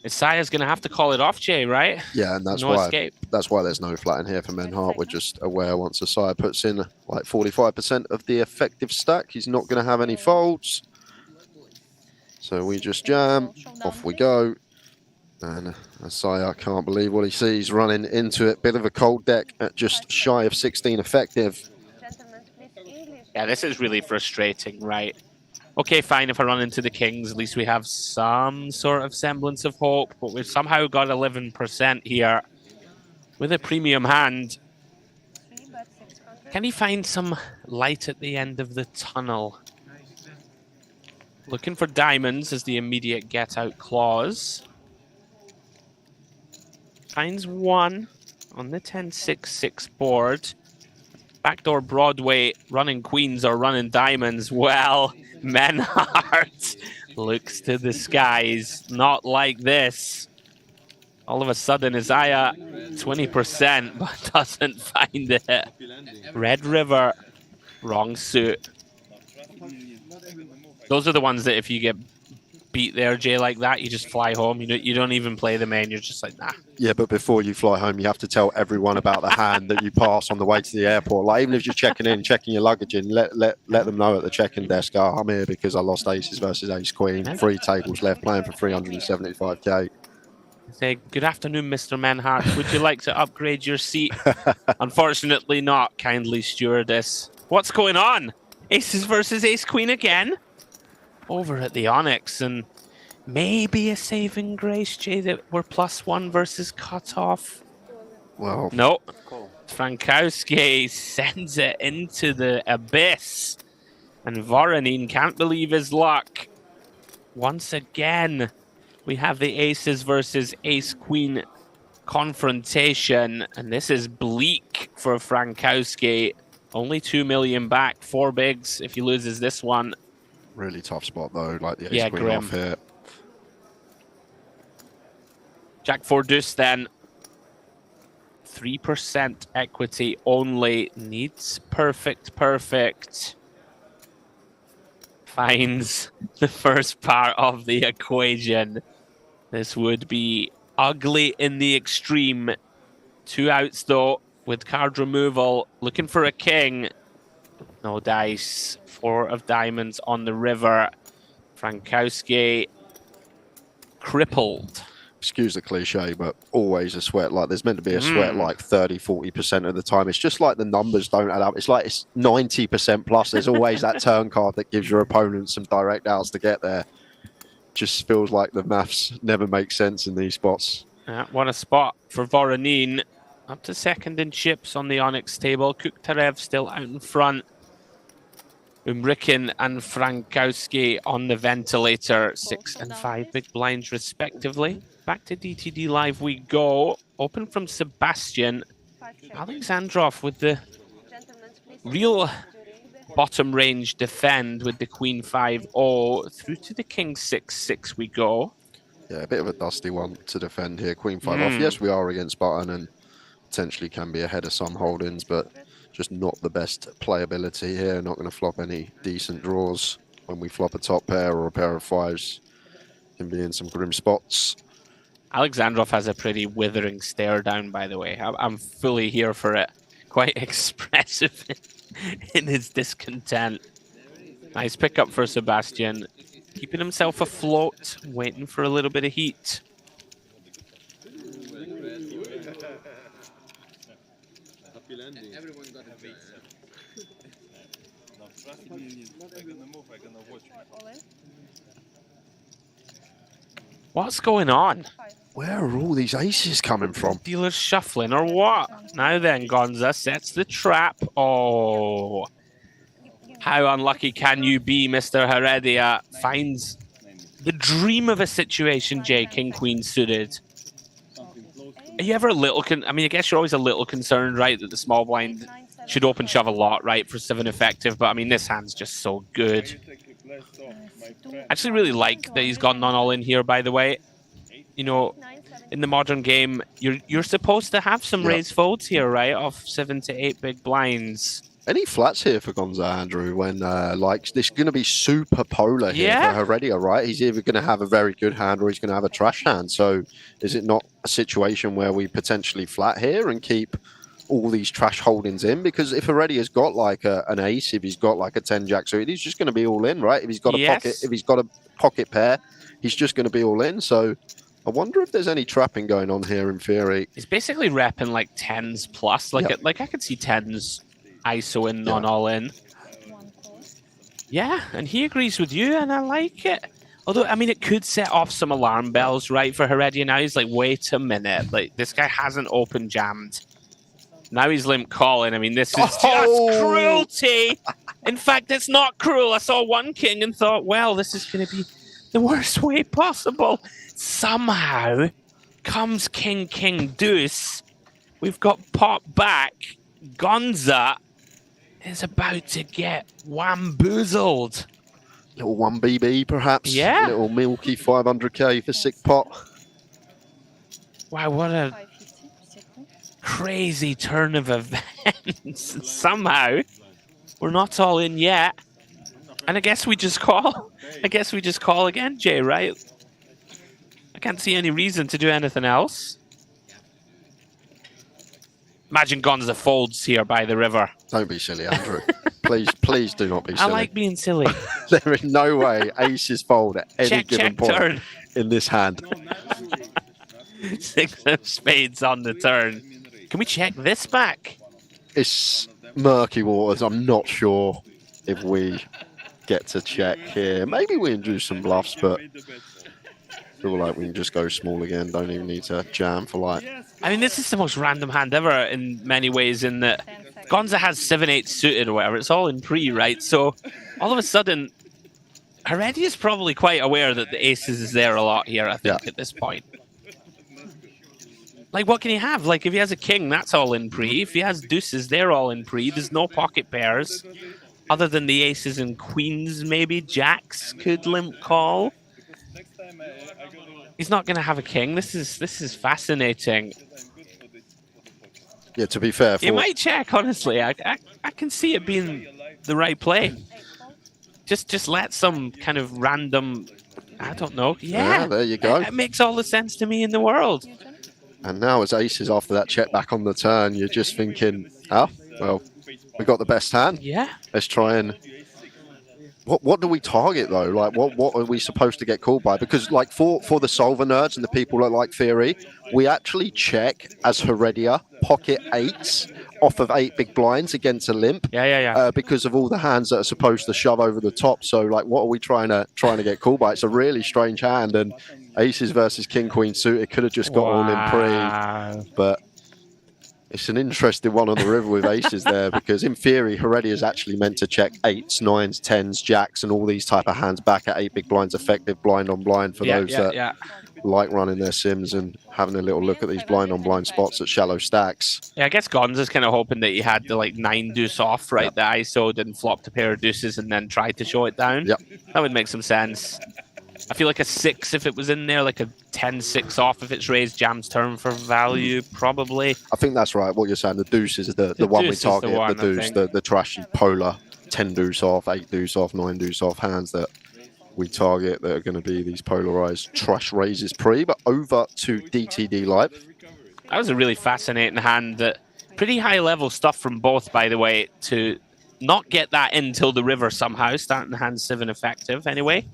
Isaiah's going to have to call it off, Jay, right? Yeah, and that's why there's no flat in here for Menhart. We're just aware once Isaiah puts in like 45% of the effective stack, he's not going to have any folds. So we just jam, off we go. And Isaiah can't believe what he sees running into it. Bit of a cold deck at just shy of 16 effective. Yeah, this is really frustrating, right? Okay, fine, if I run into the kings, at least we have some sort of semblance of hope, but we've somehow got 11% here with a premium hand. Can he find some light at the end of the tunnel? Looking for diamonds as the immediate get-out clause. Finds one on the 10-6-6 board. Backdoor Broadway, running queens or running diamonds. Well, Menhart looks to the skies. Not like this. All of a sudden, Isaiah 20%, but doesn't find it. Red River, wrong suit. Those are the ones that if you get beat there, Jay, like that, you just fly home. You don't even play the main. You're just like, nah. Yeah, but before you fly home, you have to tell everyone about the hand that you pass on the way to the airport. Like, even if you're checking in, checking your luggage in, let them know at the check-in desk, oh, I'm here because I lost aces versus ace-queen. 3 tables left, playing for 375k. Say, good afternoon, Mr. Menhart. Would you like to upgrade your seat? Unfortunately not, kindly stewardess. What's going on? Aces versus ace-queen again? Over at the Onyx, and maybe a saving grace, Jay, that we're +1 versus cutoff. Well, no. Frankowski sends it into the abyss, and Voronin can't believe his luck. Once again, we have the aces versus ace-queen confrontation, and this is bleak for Frankowski. Only 2 million back, 4 bigs if he loses this one. Really tough spot though, like the ace-queen off here. Jack 4 deuce then. 3% equity only. Needs perfect. Finds the first part of the equation. This would be ugly in the extreme. 2 outs though, with card removal. Looking for a king. No dice. 4 of diamonds on the river. Frankowski crippled. excuse the cliche, but always a sweat. Like there's meant to be a sweat like 30-40% of the time. It's just like the numbers don't add up. It's like it's 90% plus. There's always that turn card that gives your opponent some direct outs to get there. Just feels like the maths never make sense in these spots. What a spot for Voronin. Up to second in chips on the Onyx table. Kuktarev still out in front. Umrikin and Frankowski on the ventilator. 6 and 5 big blinds respectively. Back to DTD Live we go. Open from Sebastian. Alexandrov with the real bottom range defend with the Queen 5-0. Through to the King 6-6 we go. Yeah, a bit of a dusty one to defend here. Queen 5 off. Yes, we are against button and potentially can be ahead of some holdings, but just not the best playability here. Not going to flop any decent draws. When we flop a top pair or a pair of fives, can be in some grim spots. Alexandrov has a pretty withering stare down, by the way. I'm fully here for it. Quite expressive in his discontent. Nice pickup for Sebastian. Keeping himself afloat, waiting for a little bit of heat. Everyone got a face. No, trust me, I'm gonna move, I'm gonna watch. What's going on? Where are all these aces coming from? Dealer's shuffling or what? Now then, Gonza sets the trap. Oh, how unlucky can you be, Mr. Heredia? Finds the dream of a situation, Jay, King, Queen suited. Are you ever a little, I mean, I guess you're always a little concerned, right, that the small blind should open shove a lot, right, for 7 effective, but I mean, this hand's just so good. I actually really like that he's gone non-all in here, by the way. You know, in the modern game, you're supposed to have some raised folds here, right, off 7 to 8 big blinds. Any flats here for Gonza, Andrew, when like this is going to be super polar here for Heredia, right? He's either going to have a very good hand or he's going to have a trash hand. So is it not a situation where we potentially flat here and keep all these trash holdings in? Because if Heredia's got like an ace, if he's got like a 10-jack suited, he's just going to be all in, right? If he's got a pocket, if he's got a pocket pair, he's just going to be all in. So I wonder if there's any trapping going on here in theory. He's basically repping like 10s plus. Like, like I could see 10s ISO in, non-all in. Yeah, and he agrees with you, and I like it. Although, I mean, it could set off some alarm bells, right, for Heredia now. He's like, wait a minute. Like, this guy hasn't open jammed. Now he's limp calling. I mean, this is just cruelty. In fact, it's not cruel. I saw one king and thought, well, this is going to be the worst way possible. Somehow comes king, king, deuce. We've got pop back. Gonza is about to get wamboozled. Little 1BB, perhaps. Yeah. Little milky 500k for sick pot. Wow, what a crazy turn of events. Somehow, we're not all in yet. And I guess we just call. I guess we just call again, Jay, right? I can't see any reason to do anything else. Imagine Gonza folds here by the river. Don't be silly, Andrew. Please do not be silly. I like being silly. There is no way aces fold at any given point turn. in this hand. 6 of spades on the turn. Can we check this back? It's murky waters. I'm not sure if we get to check here. Maybe we can do some bluffs, but I feel like we can just go small again. Don't even need to jam for like. I mean, this is the most random hand ever in many ways in that Gonza has 7-8 suited or whatever. It's all in pre, right? So all of a sudden, Heredia is probably quite aware that the aces is there a lot here, I think, at this point. Like, what can he have? Like, if he has a king, that's all in pre. If he has deuces, they're all in pre. There's no pocket pairs. Other than the aces and queens, maybe. Jacks could limp call. He's not going to have a king. This is fascinating. Yeah, to be fair. He might check, honestly. I can see it being the right play. Just let some kind of random, I don't know. Yeah, there you go. It makes all the sense to me in the world. And now as aces after that check back on the turn, you're just thinking, oh, well, we got the best hand. Yeah. Let's try and What do we target though? Like what are we supposed to get called by? Because like for the solver nerds and the people that like theory, we actually check as Heredia pocket eights off of 8 big blinds against a limp. Yeah. Because of all the hands that are supposed to shove over the top. So like, what are we trying to get called by? It's a really strange hand, and aces versus king queen suited could have just got all in pre, but. It's an interesting one on the river with aces there, because in theory, Heredia is actually meant to check 8s, 9s, 10s, jacks, and all these type of hands back at 8 big blinds, effective blind on blind for those that like running their sims and having a little look at these blind on blind spots at shallow stacks. Yeah, I guess Gonza's kind of hoping that he had the like 9 deuce off, right? The ISO didn't flop a pair of deuces and then tried to show it down. Yep. That would make some sense. I feel like a 6 if it was in there, like a 10-6 off if it's raised jams turn for value, probably. I think that's right. What you're saying, the deuce is the one we target. The deuce, the trashy polar 10 deuce off, 8 deuce off, 9 deuce off hands that we target that are going to be these polarized trash raises pre. But over to DTD Live. That was a really fascinating hand. Pretty high level stuff from both, by the way, to not get that in till the river somehow, starting hand 7 effective anyway.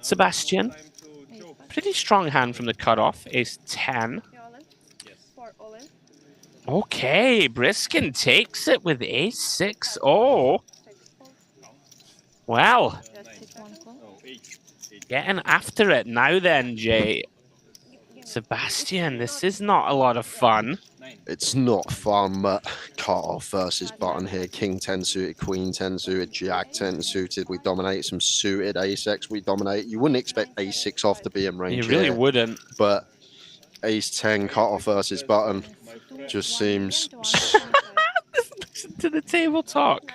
Sebastian, pretty strong hand from the cutoff, ace 10. Okay, Briskin takes it with ace 6. Oh, well, getting after it now then, Jay. Sebastian, this is not a lot of fun. It's not fun, but cut off versus button here. King 10 suited, Queen 10 suited, Jack 10 suited. We dominate some suited ace-x. We dominate. You wouldn't expect ace 6 off to be in range. You really here, wouldn't. But ace 10 cut off versus button just seems. Listen to the table talk.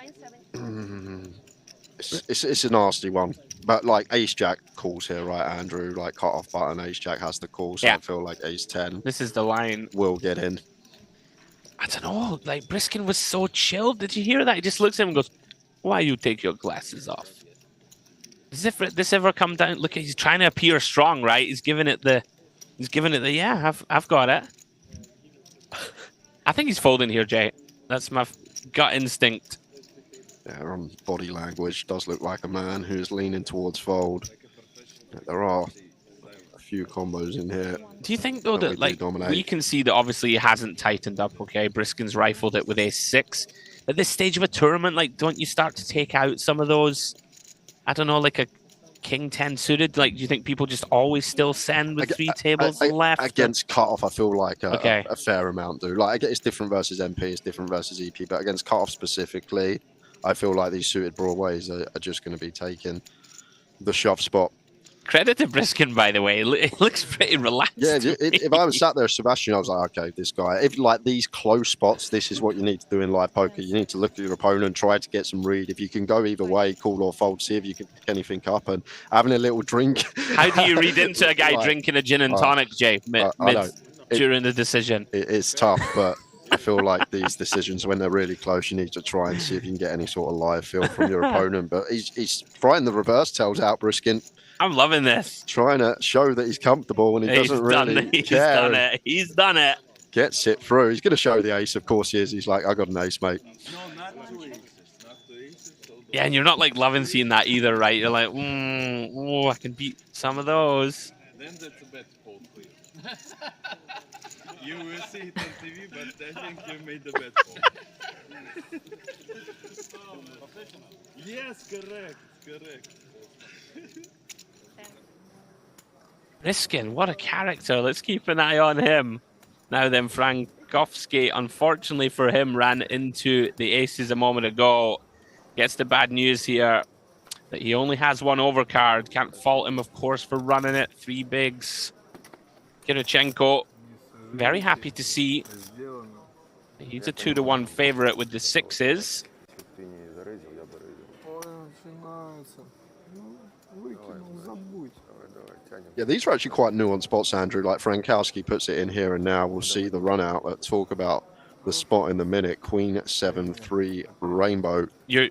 It's a nasty one. But like ace jack calls here, right, Andrew? Like cut off button, ace jack has the call. So I feel like ace 10. This is the line. Will get in. I don't know. Like Briskin was so chilled. Did you hear that? He just looks at him and goes, "Why you take your glasses off?" As if this ever come down. Look, he's trying to appear strong, right? He's giving it the. Yeah, I've got it. I think he's folding here, Jay. That's my gut instinct. Yeah, on body language, does look like a man who's leaning towards fold. There are a few combos in here. Do you think, though, that like we can see that obviously he hasn't tightened up, okay? Briskin's rifled it with ace 6. At this stage of a tournament, like, don't you start to take out some of those, I don't know, like a king 10 suited? Like, do you think people just always still send with 3 tables left? Against cutoff, I feel like a fair amount do. Like, it's different versus MP, it's different versus EP, but against cutoff specifically, I feel like these suited broadways are just going to be taking the shove spot. Credit to Briskin, by the way. It looks pretty relaxed. Yeah, if I was sat there as Sebastian, I was like, okay, this guy. If like these close spots, this is what you need to do in live poker. You need to look at your opponent, try to get some read. If you can go either way, call or fold, see if you can pick anything up, and having a little drink. How do you read into a guy like, drinking a gin and tonic, Jay, during the decision? It's tough, but I feel like these decisions, when they're really close, you need to try and see if you can get any sort of live feel from your opponent. But he's trying the reverse tells out Briskin. I'm loving this. Trying to show that he's comfortable and he doesn't really care. He's done it. Gets it through. He's going to show the ace. Of course he is. He's like, I got an ace, mate. No, not 2 aces. Not 2 aces. Yeah, and you're not like loving seeing that either, right? You're like, oh, I can beat some of those. Then that's a bad fold for you. You will see it on TV, but I think you made the bad fold. Yes, correct. Briskin, what a character. Let's keep an eye on him. Now then, Frankowski, unfortunately for him, ran into the aces a moment ago. Gets the bad news here that he only has 1 overcard. Can't fault him, of course, for running it. 3 bigs. Kirichenko, very happy to see. He's a 2-1 favorite with the 6s. Yeah, these are actually quite nuanced spots, Andrew. Like Frankowski puts it in here and now. We'll see the run out. Let's talk about the spot in the minute. Queen 7-3 rainbow. You're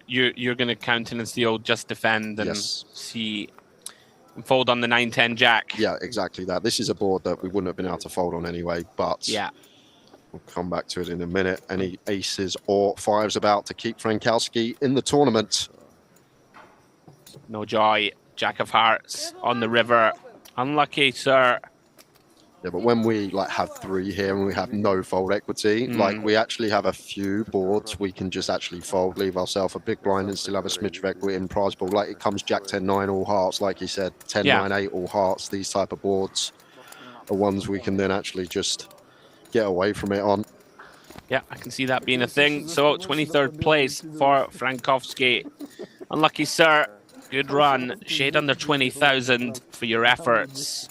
going to countenance the old just defend and see and fold on the 9-10 jack. Yeah, exactly that. This is a board that we wouldn't have been able to fold on anyway, but yeah, we'll come back to it in a minute. Any aces or 5s about to keep Frankowski in the tournament? No joy. Jack of hearts on the river. Unlucky, sir. Yeah, but when we like have 3 here and we have no fold equity, like we actually have a few boards we can just actually fold, leave ourselves a big blind and still have a smidge of equity in prize pool. Like it comes Jack 10-9 all hearts, like you said, 10-9-8 all hearts. These type of boards are ones we can then actually just get away from it on. Yeah, I can see that being a thing. So 23rd place for Frankowski. Unlucky, sir. Good run. Shade under 20,000 for your efforts.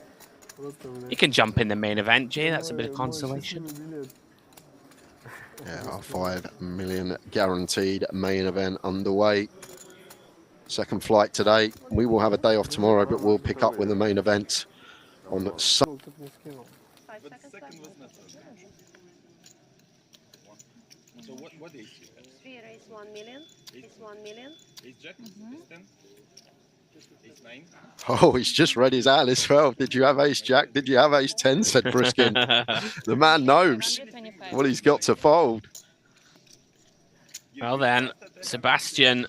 You can jump in the main event, Jay. That's a bit of consolation. Yeah, our 5 million guaranteed main event underway. Second flight today. We will have a day off tomorrow, but we'll pick up with the main event on Sunday. 5 seconds left. So what is 3 raise 1 million. It's 1 million. Ace Jack? Ace 10? Ace 9? Oh, he's just read his out as well. Did you have Ace Jack? Did you have Ace 10? Said Briskin. The man knows 125. what he's got to fold. Well then, Sebastian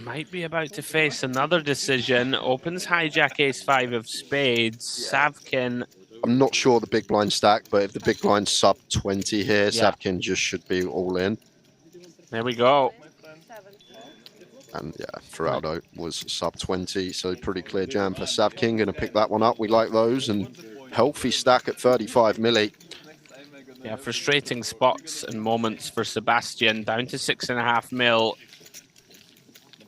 might be about to face another decision. Opens hijack ace 5 of spades. Savkin. I'm not sure the big blind stack, but if the big blind sub 20 here, Yeah. Savkin just should be all in. There we go. 7. And yeah, Farrell was sub 20, so pretty clear jam for Savkin. Going to pick that one up. We like those. And healthy stack at 35 milli. Yeah, frustrating spots and moments for Sebastian. Down to 6.5 mil.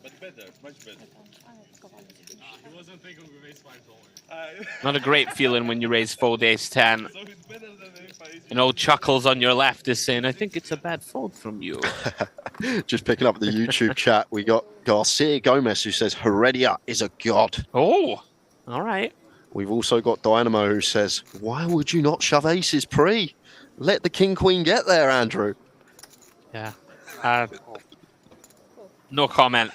But better, much better. Not a great feeling when you raise fold ace 10. So it's better than if I... And old Chuckles on your left is saying, I think it's a bad fold from you. Just picking up the YouTube chat, we got Garcia Gomez who says Heredia is a god. Oh, all right. We've also got Dynamo who says, why would you not shove aces pre? Let the king queen get there, Andrew. Yeah. No comment.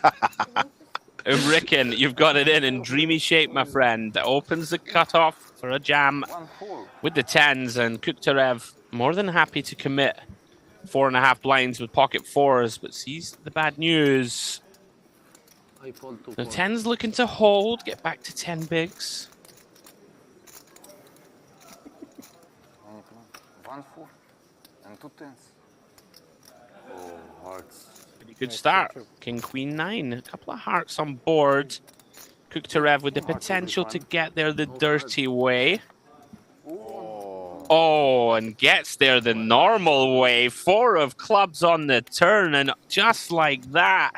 Ricken, you've got it in dreamy shape, my friend. Opens the cutoff for a jam with the 10s, and Kuktarev more than happy to commit 4.5 blinds with pocket 4s, but sees the bad news. I fold 2 The fold. 10s looking to hold, get back to 10 bigs. 1 4 and 2 10s. Oh, hearts. Pretty good start. King, Queen, 9. A couple of hearts on board. Kuktarev with the potential to get there the dirty way. Oh, and gets there the normal way. 4 of clubs on the turn, and just like that,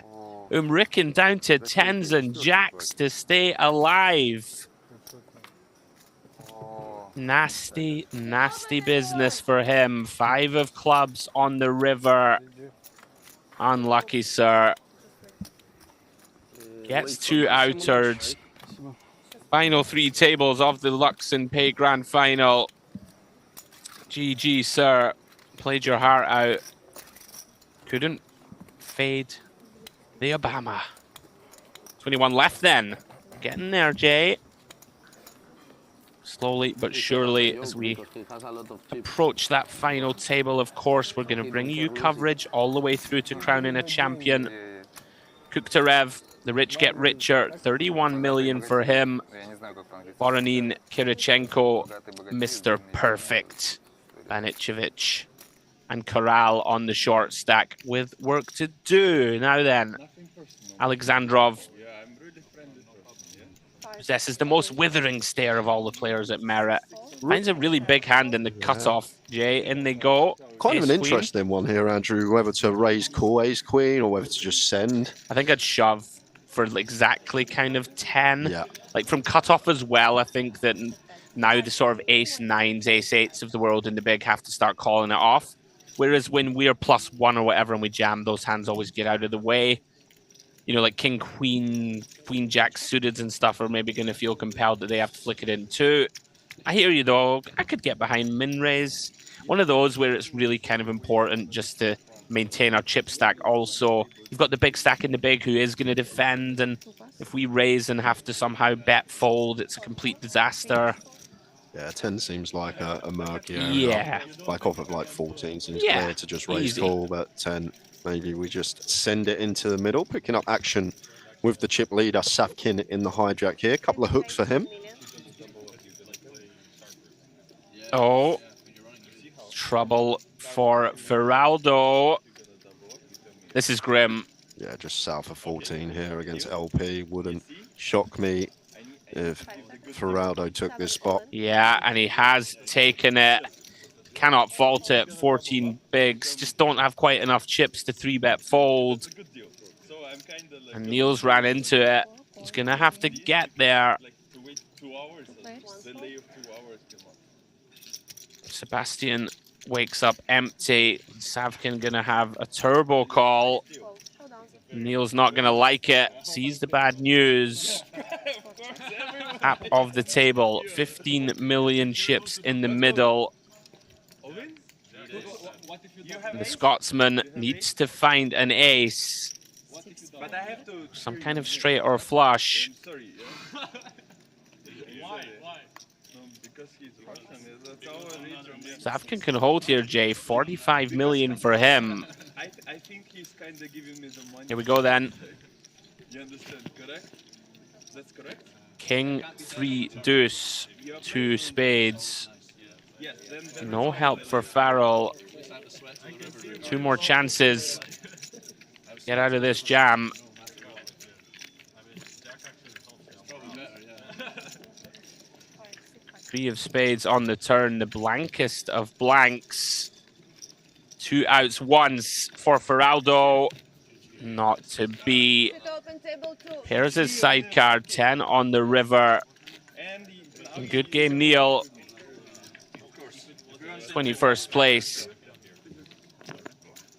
Ricken down to 10s and jacks to stay alive. Nasty, nasty business for him. 5 of clubs on the river. Unlucky, sir. Gets 2 outered. Final 3 tables of the Luxon Pay Grand Final. GG, sir. Played your heart out. Couldn't fade the Obama. 21 left then. Getting there, Jay. Slowly but surely as we Because he has a lot of chips. approach that final table, of course, we're going to bring you coverage all the way through to crowning a champion. Kuktarev, the rich get richer, 31 million for him. Я не знаю, как по-английски. Voronin, Kirichenko, Mr. Perfect, Banicevic, and Corral on the short stack with work to do. Now then, Nothing personal. Alexandrov Yeah, I'm really friendly person, yeah? possesses the most withering stare of all the players at Merit. Finds a really big hand in the cutoff, Jay. In they go. Kind of an Ace-queen. interesting one here, Andrew, whether to raise call ace queen or whether to just send. I think I'd shove for exactly kind of 10. Yeah. Like from cutoff as well, I think that now the sort of ace 9s, ace 8s of the world in the big have to start calling it off. Whereas when we're +1 or whatever and we jam, those hands always get out of the way. You know, like king, queen, queen, jack suited and stuff are maybe going to feel compelled that they have to flick it in too. I hear you though. I could get behind min raise. One of those where it's really kind of important just to maintain our chip stack. Also, you've got the big stack in the big who is going to defend, and if we raise and have to somehow bet fold, it's a complete disaster. Yeah, 10 seems like a murky area. Yeah. Like off of like 14 seems Yeah, clear to just raise easy. call, but 10, maybe we just send it into the middle, picking up action with the chip leader, Savkin in the hijack here. A couple of hooks for him. Oh, trouble for Farrell. This is grim. Yeah, just south of 14 here against LP. Wouldn't shock me if Farrell took this spot. Yeah, and he has taken it. Cannot fault it. 14 bigs. Just don't have quite enough chips to 3-bet fold. And Niall's ran into it. He's going to have to get there. Sebastian wakes up empty. Savkin going to have a turbo call. Niall's not going to like it. Sees the bad news. App of the table. 15 million chips in the middle. The Scotsman needs to find an ace. Some kind of straight or flush. Savkin can hold here, Jay. 45 million for him. I think he's kind of giving me the money. Here we go then. You understand, correct? That's correct? King, 3, deuce, 2 spades. Yes, then No help for Farrell. 2 more chances. Get out of this jam. Three of spades on the turn, the blankest of blanks. 2 outs once for Farrell. Not to be. Here's his sidecar, 10 on the river. Good game, Niall. 21st place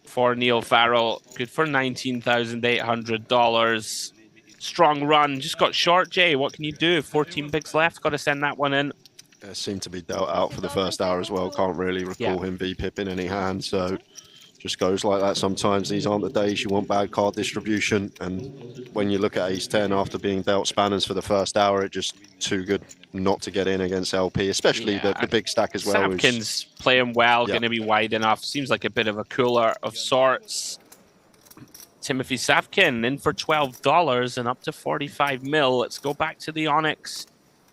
for Niall Farrell. Good for $19,800. Strong run. Just got short, Jay. What can you do? 14 bigs left. Got to send that one in. Seemed to be dealt out for the first hour as well. Can't really recall him V-pipping any hand, so just goes like that sometimes. These aren't the days you want bad card distribution, and when you look at ace-10 after being dealt spanners for the first hour, it's just too good not to get in against LP, especially the big stack as well. Savkin's playing well, going to be wide enough. Seems like a bit of a cooler of sorts. Timothy Savkin in for $12 and up to 45 mil. Let's go back to the Onyx.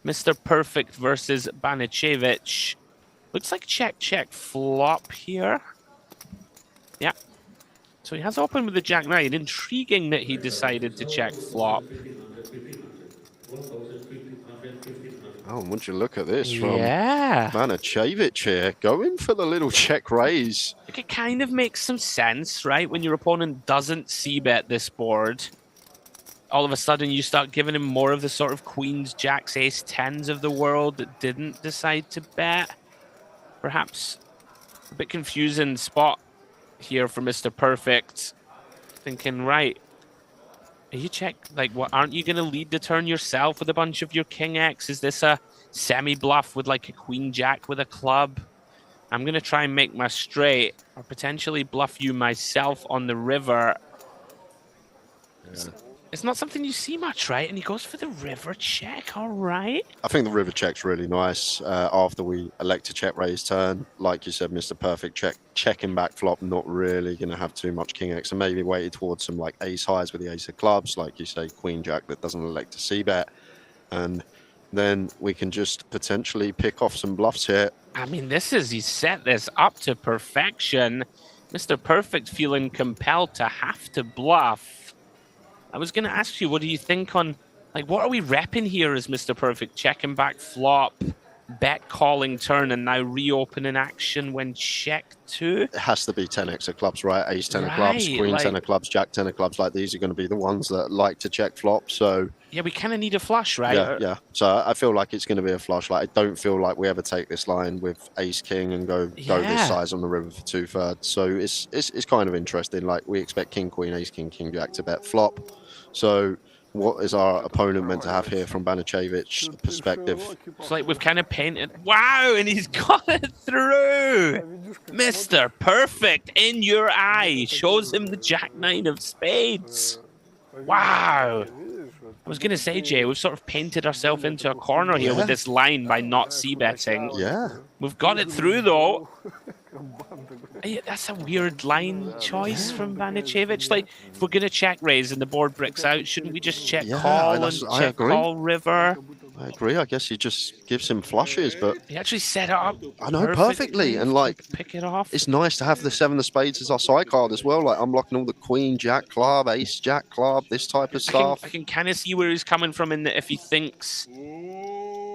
Mr. Perfect versus Banicevic. Looks like check flop here. Yeah. So he has opened with the Jack 9. Intriguing that he decided to check flop. Oh, would you look at this from Yeah. Banicevic here, going for the little check raise. It kind of makes some sense, right? When your opponent doesn't c-bet this board, all of a sudden you start giving him more of the sort of queens, jacks, ace, tens of the world that didn't decide to bet. Perhaps a bit confusing spot here for Mr. Perfect. Thinking, right, are you like, what? Aren't you going to lead the turn yourself with a bunch of your king X? Is this a semi-bluff with like a queen jack with a club? I'm going to try and make my straight or potentially bluff you myself on the river. Yeah. It's not something you see much, right? And he goes for the river check, all right. I think the river check's really nice. After we elect to check raise turn, like you said, Mr. Perfect checking back flop, not really going to have too much king X, and maybe weighted towards some like ace highs with the ace of clubs, like you say, queen jack that doesn't elect to c-bet. And then we can just potentially pick off some bluffs here. I mean, he set this up to perfection. Mr. Perfect feeling compelled to have to bluff. I was going to ask you, what do you think on, like, what are we repping here as Mr. Perfect? Checking back flop, bet calling turn, and now reopening action when check 2? It has to be 10x of clubs, right? Ace 10 of clubs, queen 10 of clubs, jack 10 of clubs. Like, these are going to be the ones that like to check flop, so... Yeah, we kind of need a flush, right? Yeah. So I feel like it's going to be a flush. Like, I don't feel like we ever take this line with ace king and go this size on the river for 2/3. So it's kind of interesting. Like, we expect king queen, ace king, king jack to bet flop. So what is our opponent meant to have here from Banicevic's perspective? It's like we've kind of painted. Wow, and he's got it through. Mr. Perfect in your eye shows him the jack 9 of spades. Wow. I was going to say, Jay, we've sort of painted ourselves into a corner here with this line by not c-betting. Yeah. We've got it through, though. Yeah, that's a weird line choice from Vanicevic. Like, if we're going to check raise and the board bricks out, shouldn't we just check Yeah, call and I check agree. call river? I agree. I guess he just gives him flushes, but He actually set it up. I know perfectly. And like, pick it off. it's nice to have the 7 of spades as our side card as well. Like unlocking all the queen, jack, club, ace, jack, club, this type of stuff. I can kind of see where he's coming from in that if he thinks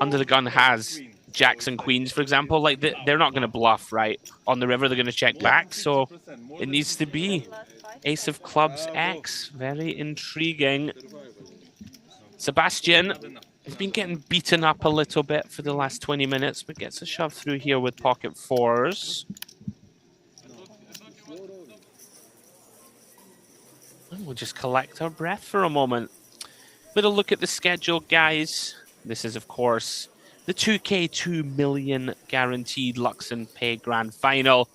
under the gun has jacks and queens, for example, like they're not going to bluff, right? On the river, they're going to check back. So it needs to be ace of clubs X. Very intriguing. Sebastian has been getting beaten up a little bit for the last 20 minutes, but gets a shove through here with pocket fours. And we'll just collect our breath for a moment. Little look at the schedule, guys. This is, of course, the 2K 2 million guaranteed Luxon Pay Grand Final.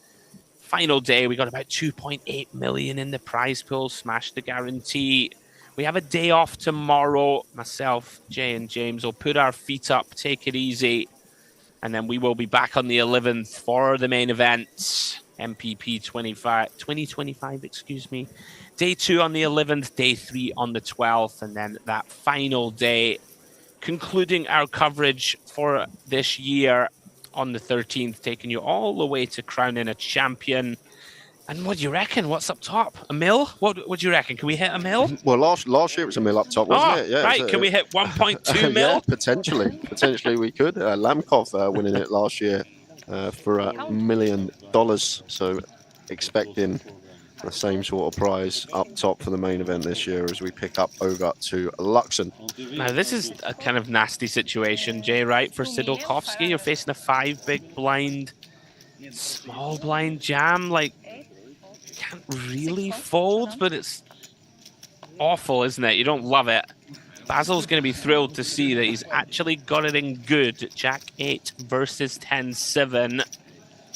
Final day, we got about 2.8 million in the prize pool. Smash the guarantee. We have a day off tomorrow. Myself, Jay, and James will put our feet up, take it easy, and then we will be back on the 11th for the main event, MPP 2025, excuse me. Day 2 on the 11th, day 3 on the 12th, and then that final day, concluding our coverage for this year on the 13th, taking you all the way to crowning a champion. And what do you reckon? What's up top? A mil? What do you reckon? Can we hit a mil? Well, last year it was a mil up top, wasn't it? Yeah. Right. Can we hit 1.2 mil? Yeah, potentially. Potentially we could. Lamkov winning it last year for $1 million. So expecting the same sort of prize up top for the main event this year as we pick up over to Luxon. Now, this is a kind of nasty situation, Jay, right? For Sidolkovsky, you're facing a 5 big blind, small blind jam. Like, can't really fold, but it's awful, isn't it? You don't love it. Basil's going to be thrilled to see that he's actually got it in good. Jack 8 versus 10-7.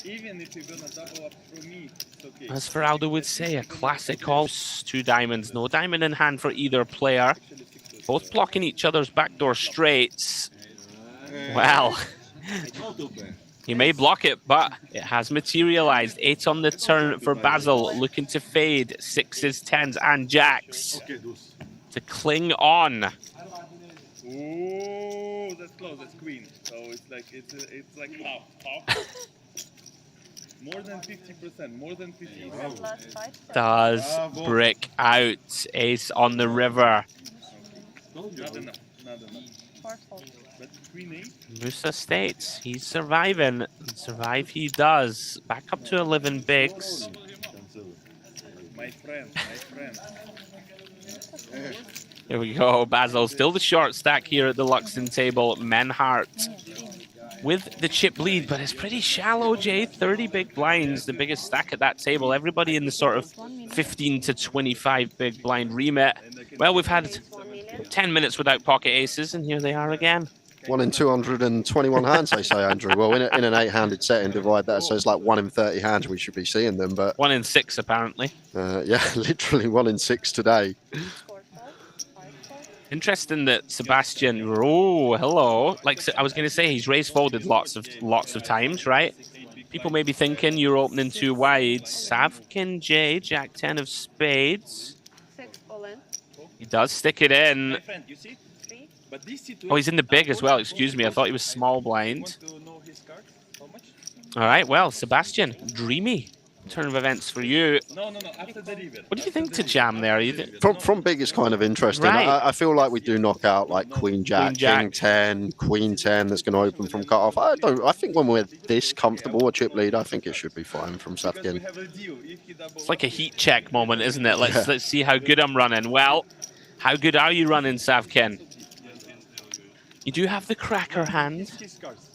Even if you're gonna double up for me, it's okay. As Farrell would say, a classic call. 2 diamonds, no diamond in hand for either player. Both blocking each other's backdoor straights. Well, he may block it, but it has materialized. 8 on the turn for Basil, looking to fade 6s, 10s, and jacks to cling on. Oh, that's close. That's queen. So it's like half. More than 50%. More than 50%. Does brick out. Ace on the river. Not enough. Not enough. But queen 8. Musa states he's surviving. Survive he does. Back up to 11 bigs. My friend. My friend. Here we go. Basil still the short stack here at the Luxon table. Menhart with the chip lead, but it's pretty shallow, Jay. 30 big blinds, the biggest stack at that table. Everybody in the sort of 15 to 25 big blind remit. Well, we've had 10 minutes without pocket aces, and here they are again. 1 in 221 hands, they say, Andrew. Well, in an 8-handed setting, divide that, so it's like 1 in 30 hands we should be seeing them. But 1 in 6, apparently. Yeah, literally 1 in 6 today. Interesting that Sebastian, oh, hello. Like I was going to say, he's raised folded lots of times, right? People may be thinking you're opening 2 wide. Savkin J, Jack 10 of spades. 6 all in. He does stick it in. My friend, you see? 3. But this situation, Oh, he's in the big as well. Excuse me. I thought he was small blind. Want to know his cards? How much? All right. Well, Sebastian, dreamy turn of events for you. No. After the river. What do you think to jam there? From big is kind of interesting. Right. I feel like we do knock out like Queen Jack, King 10, Queen 10 that's going to open from cutoff. I think when we're this comfortable a chip lead, I think it should be fine from Because we Savkin. have a deal. If he double It's like a heat check moment, isn't it? Let's see how good I'm running. Well, how good are you running, Savkin? You do have the cracker hand. his cards.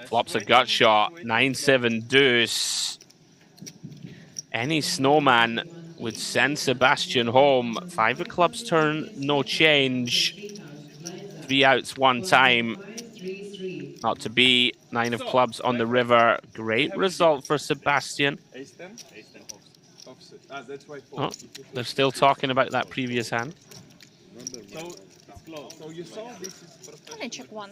Flops a gut shot. 9-7 deuce. Any snowman would send Sebastian home. 5 of clubs turn, no change. 3 outs, 1 time. Not to be. 9 of clubs on the river. Great result for Sebastian. Ace 10? Ace 10 offset. That's why Oh, they're still talking about that previous hand. So it's close. So you saw this is perfect. Can I check 1?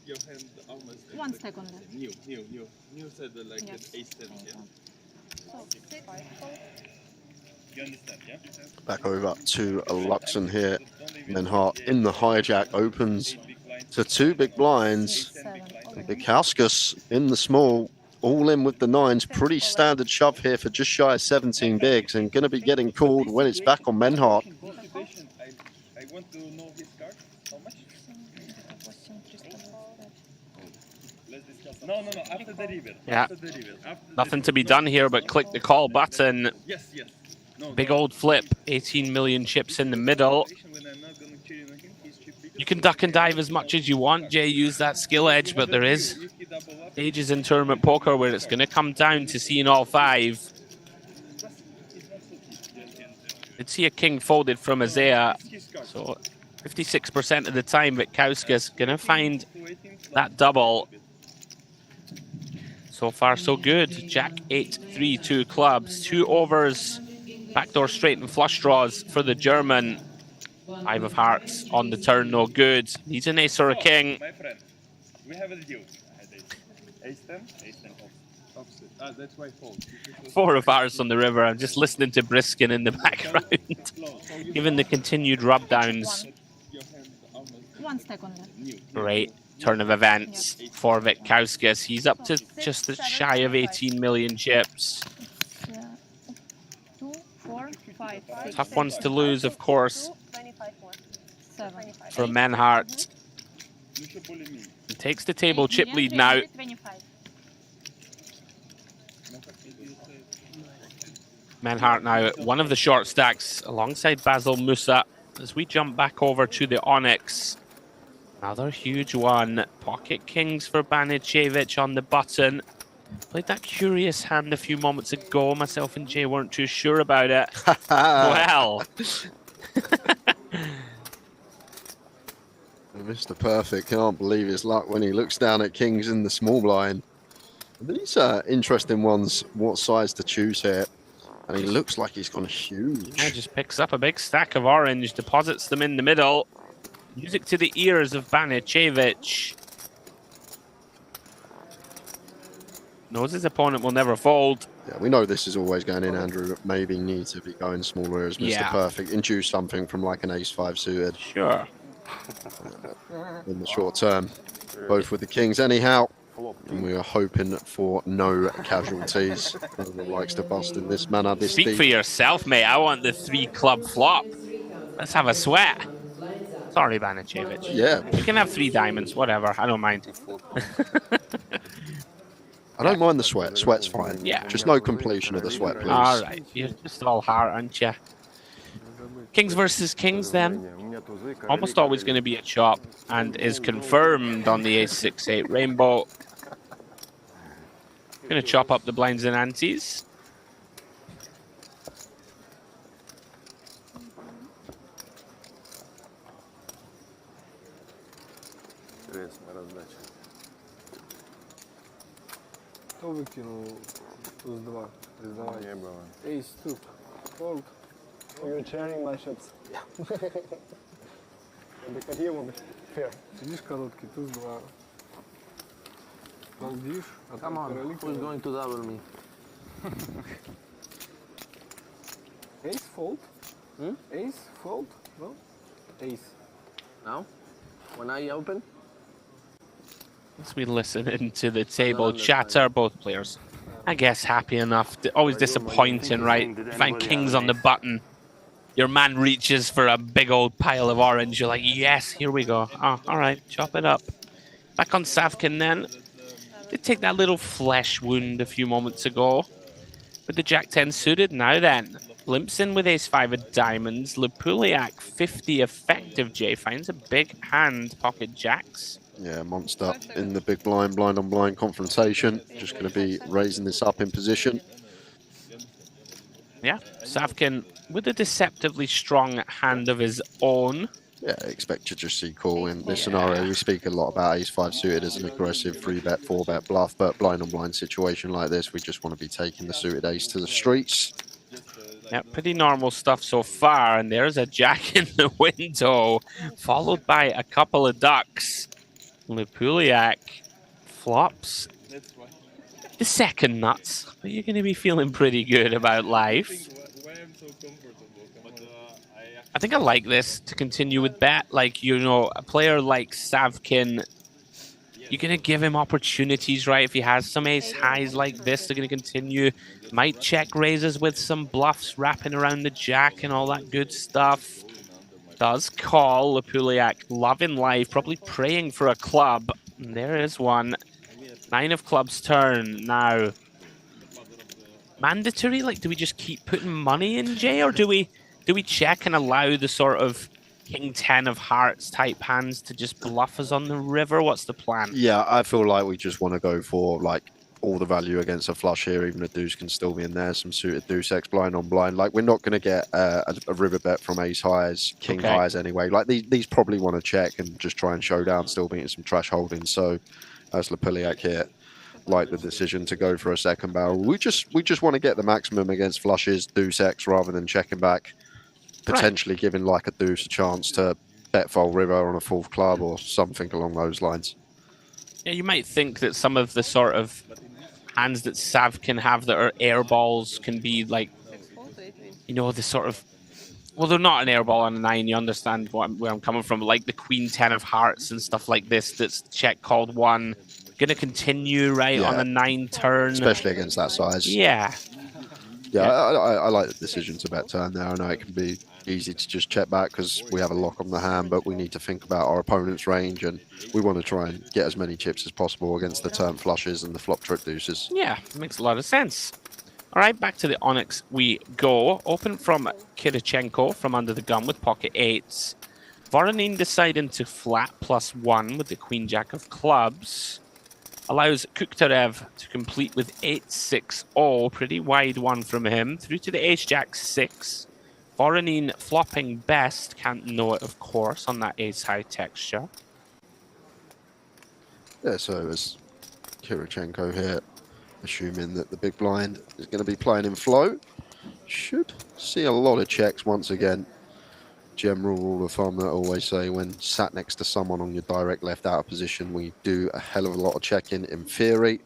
your hand almost. 1 second. New said like Yes. an ace 10, yeah? So 6, 5, fold. You understand, yeah? Back over to a Luxon here. Menhart in the hijack opens to 2 big blinds. 7. Okay. Bikauskas in the small, all in with the 9s. Pretty standard shove here for just shy of 17 bigs, and going to be getting called when it's back on Menhart. Consultation, I want to know his card. How much? Let's discuss. No, after the river. Yeah. After the river. After Nothing to be done here but click the call button. Yes. No, Big old flip, 18 million chips in the middle. when I'm not gonna cheer on him, he's chip bigger. You can duck and dive as much as you want, Jay. Use that skill edge, but there is stages in tournament poker where it's going to come down to seeing all 5. Did see a king folded from Isaiah, so 56% of the time Bikauskas going to find that double. So far, so good. Jack 8, 3, 2 clubs, 2 overs, backdoor straight and flush draws for the German. 5 of hearts on the turn, no good. Needs an ace or a king. My friend, we have a deal. Ace 10? Ace 10 offset. That's why fold. 4 of hearts on the river. I'm just listening to Briskin in the background. Given the continued rub downs. 1 second. Great turn of events for Bikauskas. He's up to just shy of 18 million chips. 2, 4, 5, 6. Tough ones to lose, of course, 25 more. 7. for Menhart. He takes the table chip lead now. 25. Menhart now at one of the short stacks alongside Basil Musa as we jump back over to the Onyx. Another huge one. Pocket kings for Banicevic on the button. Played that curious hand a few moments ago. Myself and Jay weren't too sure about it. Well. Mr. Perfect can't believe his luck when he looks down at kings in the small blind. These are interesting ones, what size to choose here. And he looks like he's gone huge. Yeah, just picks up a big stack of orange, deposits them in the middle. Music to the ears of Banicevic. Knows his opponent will never fold. Yeah, we know this is always going in, Andrew. Maybe need to be going smaller as Mr. Yeah. Perfect. Induce something from like an ace-5 suited Sure. in the short term. Both with the kings anyhow. And we are hoping for no casualties. No one likes to bust in this manner. This Speak for deep. yourself, mate. I want the 3 club flop. Let's have a sweat. Sorry, Banicevic. Yeah, We can have 3 diamonds, whatever. I don't mind. I don't mind the sweat. Sweat's fine. Yeah. Just no completion of the sweat, please. All right. You're just all heart, aren't you? Kings versus kings, then. Almost always going to be a chop and is confirmed on the ace-6-8 rainbow. Going to chop up the blinds and antes. To wykinął plus 2. Priznawaj. Ace 2. Fold. You're sharing my shots. Because here will be fair. Widzisz karotki, plus 2. Foldisz, a tam Come on, koralik. who's going to double me? Ace fold? Ace fold? No? Ace. Now? When I open? As we listen into the table chatter, both players, I guess, happy enough. Always disappointing, right? Find kings on the button. Your man reaches for a big old pile of orange. You're like, yes, here we go. Oh, all right, chop it up. Back on Savkin then. Did take that little flesh wound a few moments ago. With the Jack-10 suited now then. Limps in with ace-5 of diamonds. Lepuliak, 50 effective, Jay. Finds a big hand, pocket jacks. Yeah, monster in the big blind, blind on blind confrontation. Just going to be raising this up in position. Yeah, Savkin with a deceptively strong hand of his own. Yeah, expect to just see call in this scenario. We speak a lot about ace-5 suited as an aggressive 3-bet, 4-bet bluff, but blind on blind situation like this, we just want to be taking the suited ace to the streets. Yeah, pretty normal stuff so far. And there's a jack in the window, followed by a couple of ducks. Lupuliak flops the second nuts, but you're going to be feeling pretty good about life. Why I'm so comfortable. I think I like this to continue with bet. Like, you know, a player like Savkin, you're going to give him opportunities, right? If he has some ace highs like this, they're going to continue. Might check raises with some bluffs wrapping around the jack and all that good stuff. Does call. Lupuliak loving life, probably praying for a club. And there is one. 9 of clubs turn now. Mandatory? Like, do we just keep putting money in, Jay, or do we check and allow the sort of King 10 of hearts type hands to just bluff us on the river? What's the plan? Yeah, I feel like we just want to go for like all the value against a flush here. Even a deuce can still be in there. Some suited deuce X blind on blind. Like, we're not going to get a river bet from ace highs, king highs anyway. Like, these probably want to check and just try and show down, still beating some trash holdings. So as Lupuliak here, like the decision to go for a second barrel. We just want to get the maximum against flushes, deuce X, rather than checking back, potentially giving like a deuce a chance to bet fold river on a fourth club or something along those lines. Yeah, you might think that some of the sort of hands that Sav can have that are air balls can be like, you know, the sort of, well, they're not an air ball on a 9, you understand where I'm coming from, like the Queen 10 of hearts and stuff like this that's check called 1. Going to continue, right, on a 9 turn. Especially against that size. Yeah. Yeah, I like the decision to bet turn there. I know it can be easy to just check back because we have a lock on the hand, but we need to think about our opponent's range and we want to try and get as many chips as possible against the turn flushes and the flop trick deuces. Yeah, makes a lot of sense. All right, back to the Onyx we go. Open from Kirichenko from under the gun with pocket 8s. Voronin deciding to flat +1 with the Queen Jack of clubs. Allows Kukhtarev to complete with 8-6-0. Pretty wide one from him. Through to the Ace-Jack 6. Voronin flopping best. Can't know it, of course, on that ace-high texture. Yeah, so as Kirichenko here, assuming that the big blind is going to be playing in flow, should see a lot of checks once again. General rule of thumb that I always say, when sat next to someone on your direct left out of position, we do a hell of a lot of checking in theory.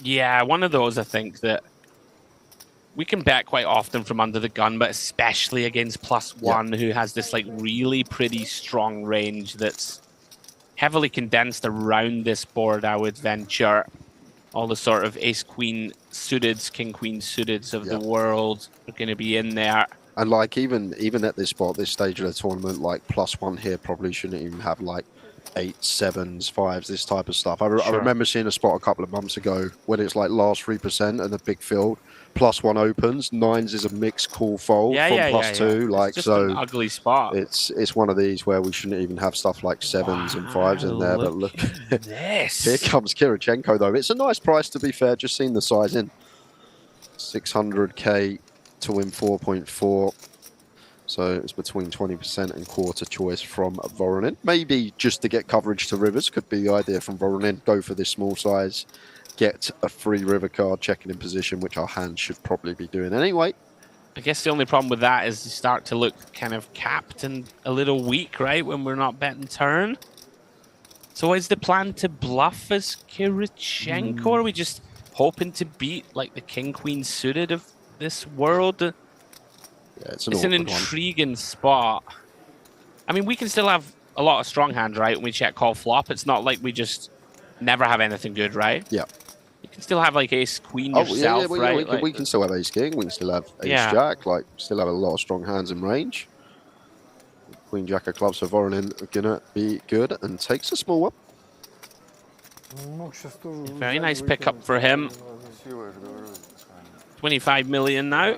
Yeah, one of those I think that we can bet quite often from under the gun, but especially against +1 who has this like really pretty strong range that's heavily condensed around this board, I would venture. All the sort of ace-queen suiteds, king-queen suiteds of the world are going to be in there. And like even at this spot, this stage of the tournament, like +1 here probably shouldn't even have like 8s, 7s, 5s, this type of stuff. I remember seeing a spot a couple of months ago when it's like last 3% and a big field. +1 opens, 9s is a mixed call fold from +2. Like, it's just so an ugly spot. It's one of these where we shouldn't even have stuff like 7s and 5s in there. But look, this. Here comes Kirichenko though. It's a nice price, to be fair. Just seen the size in 600k. To win 4.4, so it's between 20% and quarter choice from Voronin. Maybe just to get coverage to rivers could be the idea from Voronin. Go for this small size, get a free river card, checking in position, which our hand should probably be doing anyway. I guess the only problem with that is you start to look kind of capped and a little weak, right, when we're not betting turn. So is the plan to bluff as Kirichenko, or are we just hoping to beat like the king-queen suited of this world? Yeah, it's an intriguing spot. I mean, we can still have a lot of strong hands, right, when we check call flop. It's not like we just never have anything good, right? Yeah. You can still have like ace queen yourself, right? We can still have ace king. We can still have ace jack. Like, still have a lot of strong hands in range. Queen jack of clubs for Voronin are gonna be good and takes a small one. Very nice pickup for him. 25 million now.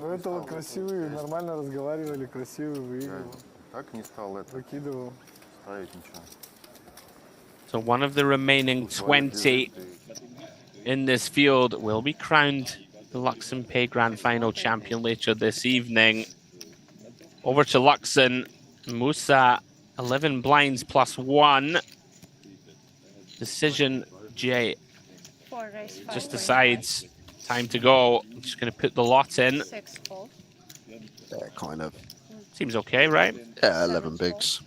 So one of the remaining 20 in this field will be crowned the Luxon Pay Grand Final champion later this evening. Over to Luxon. Musa, 11 blinds +1. Decision, Jay just decides time to go. I'm just going to put the lot in. Yeah, kind of. Seems okay, right? Yeah, 11 bigs.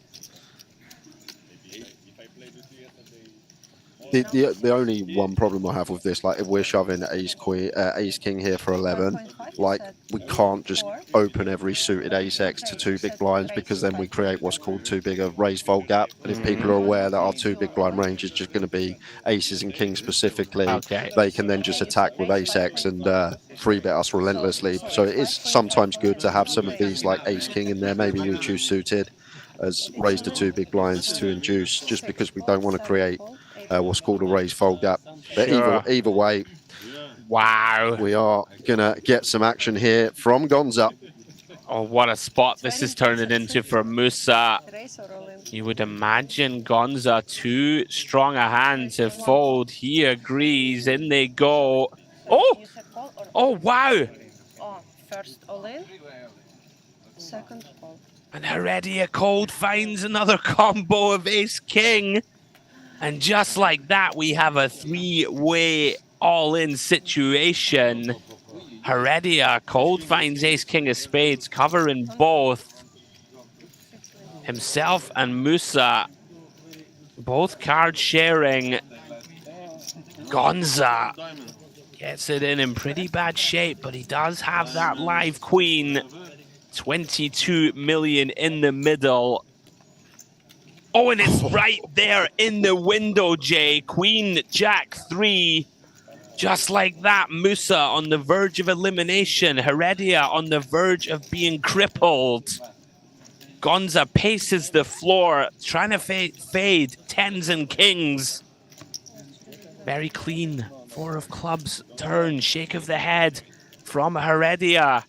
The only one problem I have with this, like if we're shoving ace queen, ace king here for 11, like we can't just open every suited ace x to 2 big blinds, because then we create what's called too big a raise fold gap. And if people are aware that our 2 big blind range is just going to be aces and kings specifically, they can then just attack with ace x and 3-bet us relentlessly. So it is sometimes good to have some of these like ace king in there. Maybe we choose suited as raise to 2 big blinds to induce, just because we don't want to create what's called a raise fold gap. But either way, wow, we are gonna get some action here from Gonza. Oh, what a spot this is turning into for Musa. You would imagine Gonza too strong a hand to fold. He agrees. In they go. Oh, oh wow. First all in, second fold. And Heredia Cold finds another combo of ace king. And just like that, we have a 3-way all-in situation. Heredia Cold finds ace king of spades, covering both. Himself and Musa, both card sharing. Gonza gets it in pretty bad shape, but he does have that live queen. 22 million in the middle. Oh, and it's right there in the window, Jay. Queen, Jack 3. Just like that, Musa on the verge of elimination. Heredia on the verge of being crippled. Gonza paces the floor, trying to fade tens and kings. Very clean. 4 of clubs turn. Shake of the head from Heredia.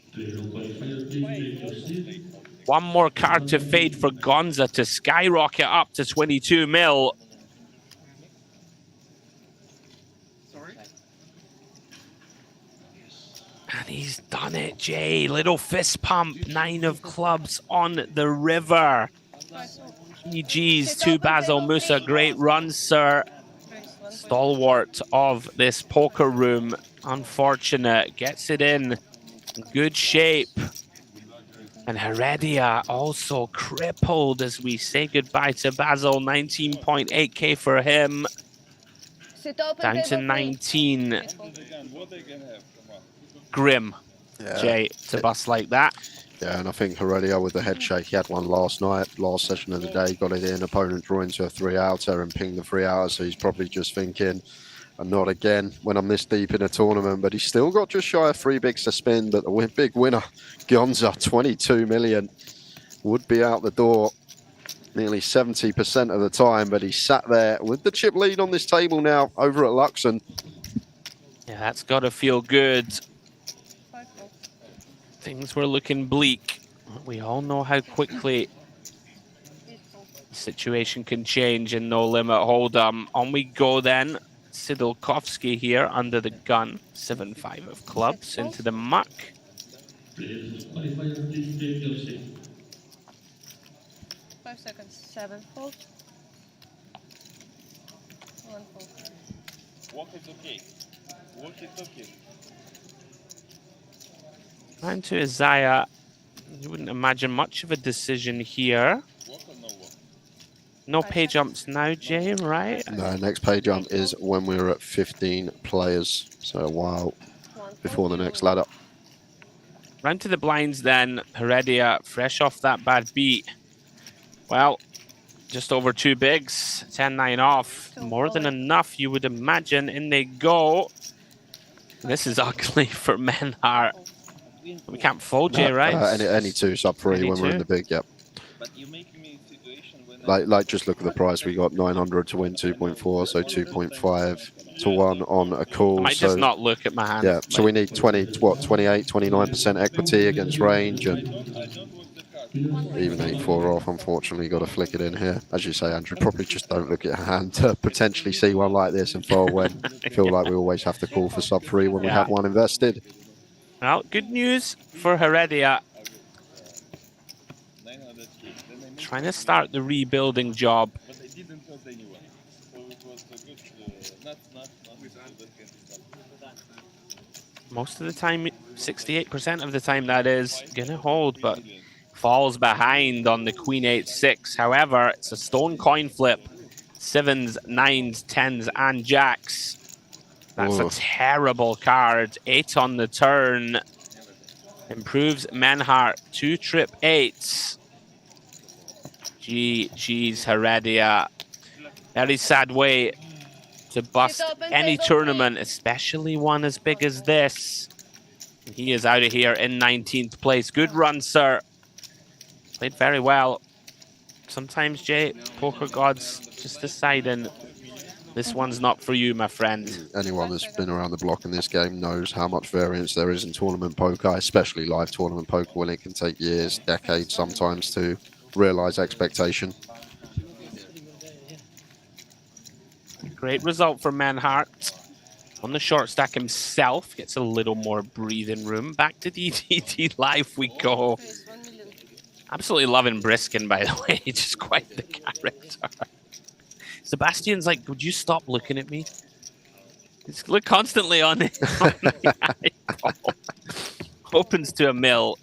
One more card to fade for Gonza to skyrocket up to 22 mil. And he's done it, Jay. Little fist pump. 9 of clubs on the river. GG's to Basil Musa. Great run, sir. Stalwart of this poker room. Unfortunate. Gets it in. Good shape. And Heredia also crippled as we say goodbye to Basil. 19.8k for him. Down to 19. Grim, yeah. Jay, to bust like that. Yeah, and I think Heredia with the head shake, he had one last night, last session of the day, got it in, opponent drew into a 3-outer and pinged the 3-outer, so he's probably just thinking, and not again when I'm this deep in a tournament, but he's still got just shy of 3 bigs to spin, but the big winner, Gonza, 22 million, would be out the door nearly 70% of the time, but he sat there with the chip lead on this table now over at Luxon. Yeah, that's got to feel good. Things were looking bleak. We all know how quickly the situation can change in No Limit Hold'em. On we go then. Sidolkovsky here under the gun. 7-5 of clubs into the muck. 5 seconds. 7 fold. 1 fold. Walk is okay. Walk is okay. Time to Isaiah. You wouldn't imagine much of a decision here. No pay jumps now, Jay, right? No, next pay jump is when we're at 15 players. So a while before the next ladder. Round to the blinds then. Heredia, fresh off that bad beat. Well, just over 2 bigs. 10-9 off. More than enough, you would imagine. In they go. This is ugly for Menhart. We can't fold, Jay, right? Any 2 sub 3 when we're in the big, yep. But you make me situation when like just look at the price. We got 900 to win 2.4, so 2.5 to 1 on a call. I might just not look at my hand. Yeah, so we need 28, 29% equity against range, and even 8-4 off. Unfortunately, got to flick it in here. As you say, Andrew, probably just don't look at a hand to potentially see one like this and fold when feel like we always have to call for sub 3 when we have one invested. Well, good news for Heredia. Trying to start the rebuilding job. But I didn't tell anyone. So it was a good, not Most of the time, 68% of the time that is gonna hold, but falls behind on the Queen 8-6. However, it's a stone coin flip. sevens, nines, tens, and jacks. That's a terrible card. 8 on the turn. Improves Menhart. 2 trip 8s. GG's Heredia. Very sad way to bust any tournament, especially one as big as this. He is out of here in 19th place. Good run, sir. Played very well. Sometimes, Jay, poker gods just deciding this one's not for you, my friend. Anyone that's been around the block in this game knows how much variance there is in tournament poker, especially live tournament poker, when it can take years, decades sometimes to realise expectation. Great result for Menhart. On the short stack himself, gets a little more breathing room. Back to DTD Live we go. Absolutely loving Briskin, by the way. Just quite the character. Sebastian's like, would you stop looking at me? He's constantly on the eyeball. Opens to a mill.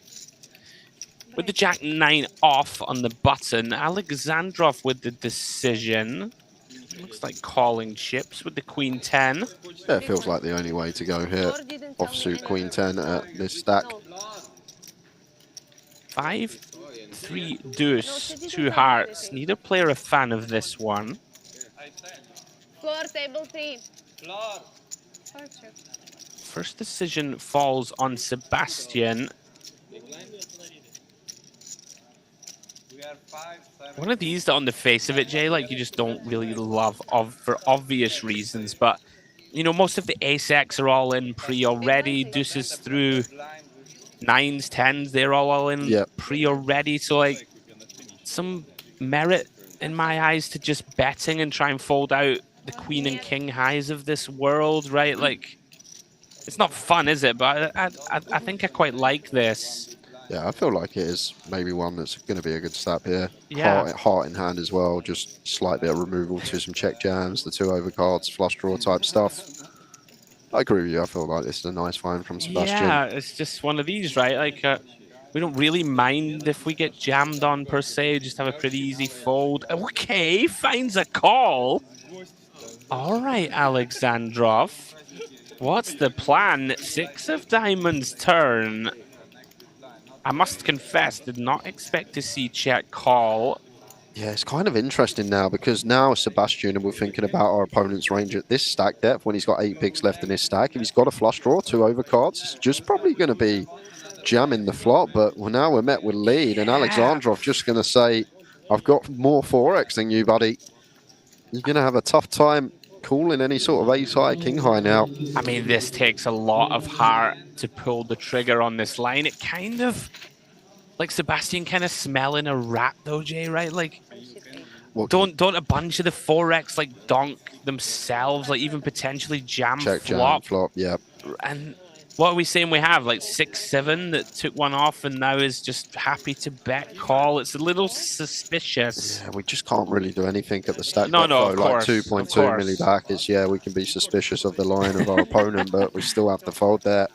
With the Jack 9 off on the button. Alexandrov with the decision. Looks like calling chips with the Queen 10. Yeah, it feels like the only way to go here. Offsuit Queen 10 at this stack. 5, 3 deuce, 2 hearts. Need a player a fan of this one. Floor, table 3. First decision falls on Sebastian. One of these that on the face of it, Jay, like you just don't really love for obvious reasons. But, you know, most of the ace-X are all in pre already. Deuces through 9s, 10s, they're all in pre already. So, like, some merit in my eyes to just betting and try and fold out the Queen and King highs of this world, right? Like, it's not fun, is it? But I think I quite like this. Yeah, I feel like it is maybe one that's going to be a good step here. Yeah. Heart in hand as well, just slight bit of removal to some check jams, the 2 overcards, flush draw type stuff. I agree with you. I feel like this is a nice find from Sebastian. Yeah, it's just one of these, right? Like, we don't really mind if we get jammed on per se. Just have a pretty easy fold. Okay, finds a call. All right, Alexandrov. What's the plan? 6 of diamonds turn. I must confess, did not expect to see check call. Yeah, it's kind of interesting now because now Sebastian and we're thinking about our opponent's range at this stack depth when he's got 8 bigs left in his stack. If he's got a flush draw, 2 overcards, it's just probably going to be jamming the flop. But now we're met with lead and Alexandrov just going to say, I've got more 4x than you, buddy. You're going to have a tough time calling any sort of ace high, king high now. I mean, this takes a lot of heart to pull the trigger on this line. It kind of, like Sebastian kind of smelling a rat though, Jay, right? Like, don't a bunch of the 4x like donk themselves, like even potentially jam check flop. Jam flop, yeah. And what are we saying we have? Like 6-7 that took one off and now is just happy to bet call. It's a little suspicious. Yeah, we just can't really do anything at the stack. No, of course. Like 2.2 milli back is, yeah, we can be suspicious of the line of our opponent, but we still have to fold there.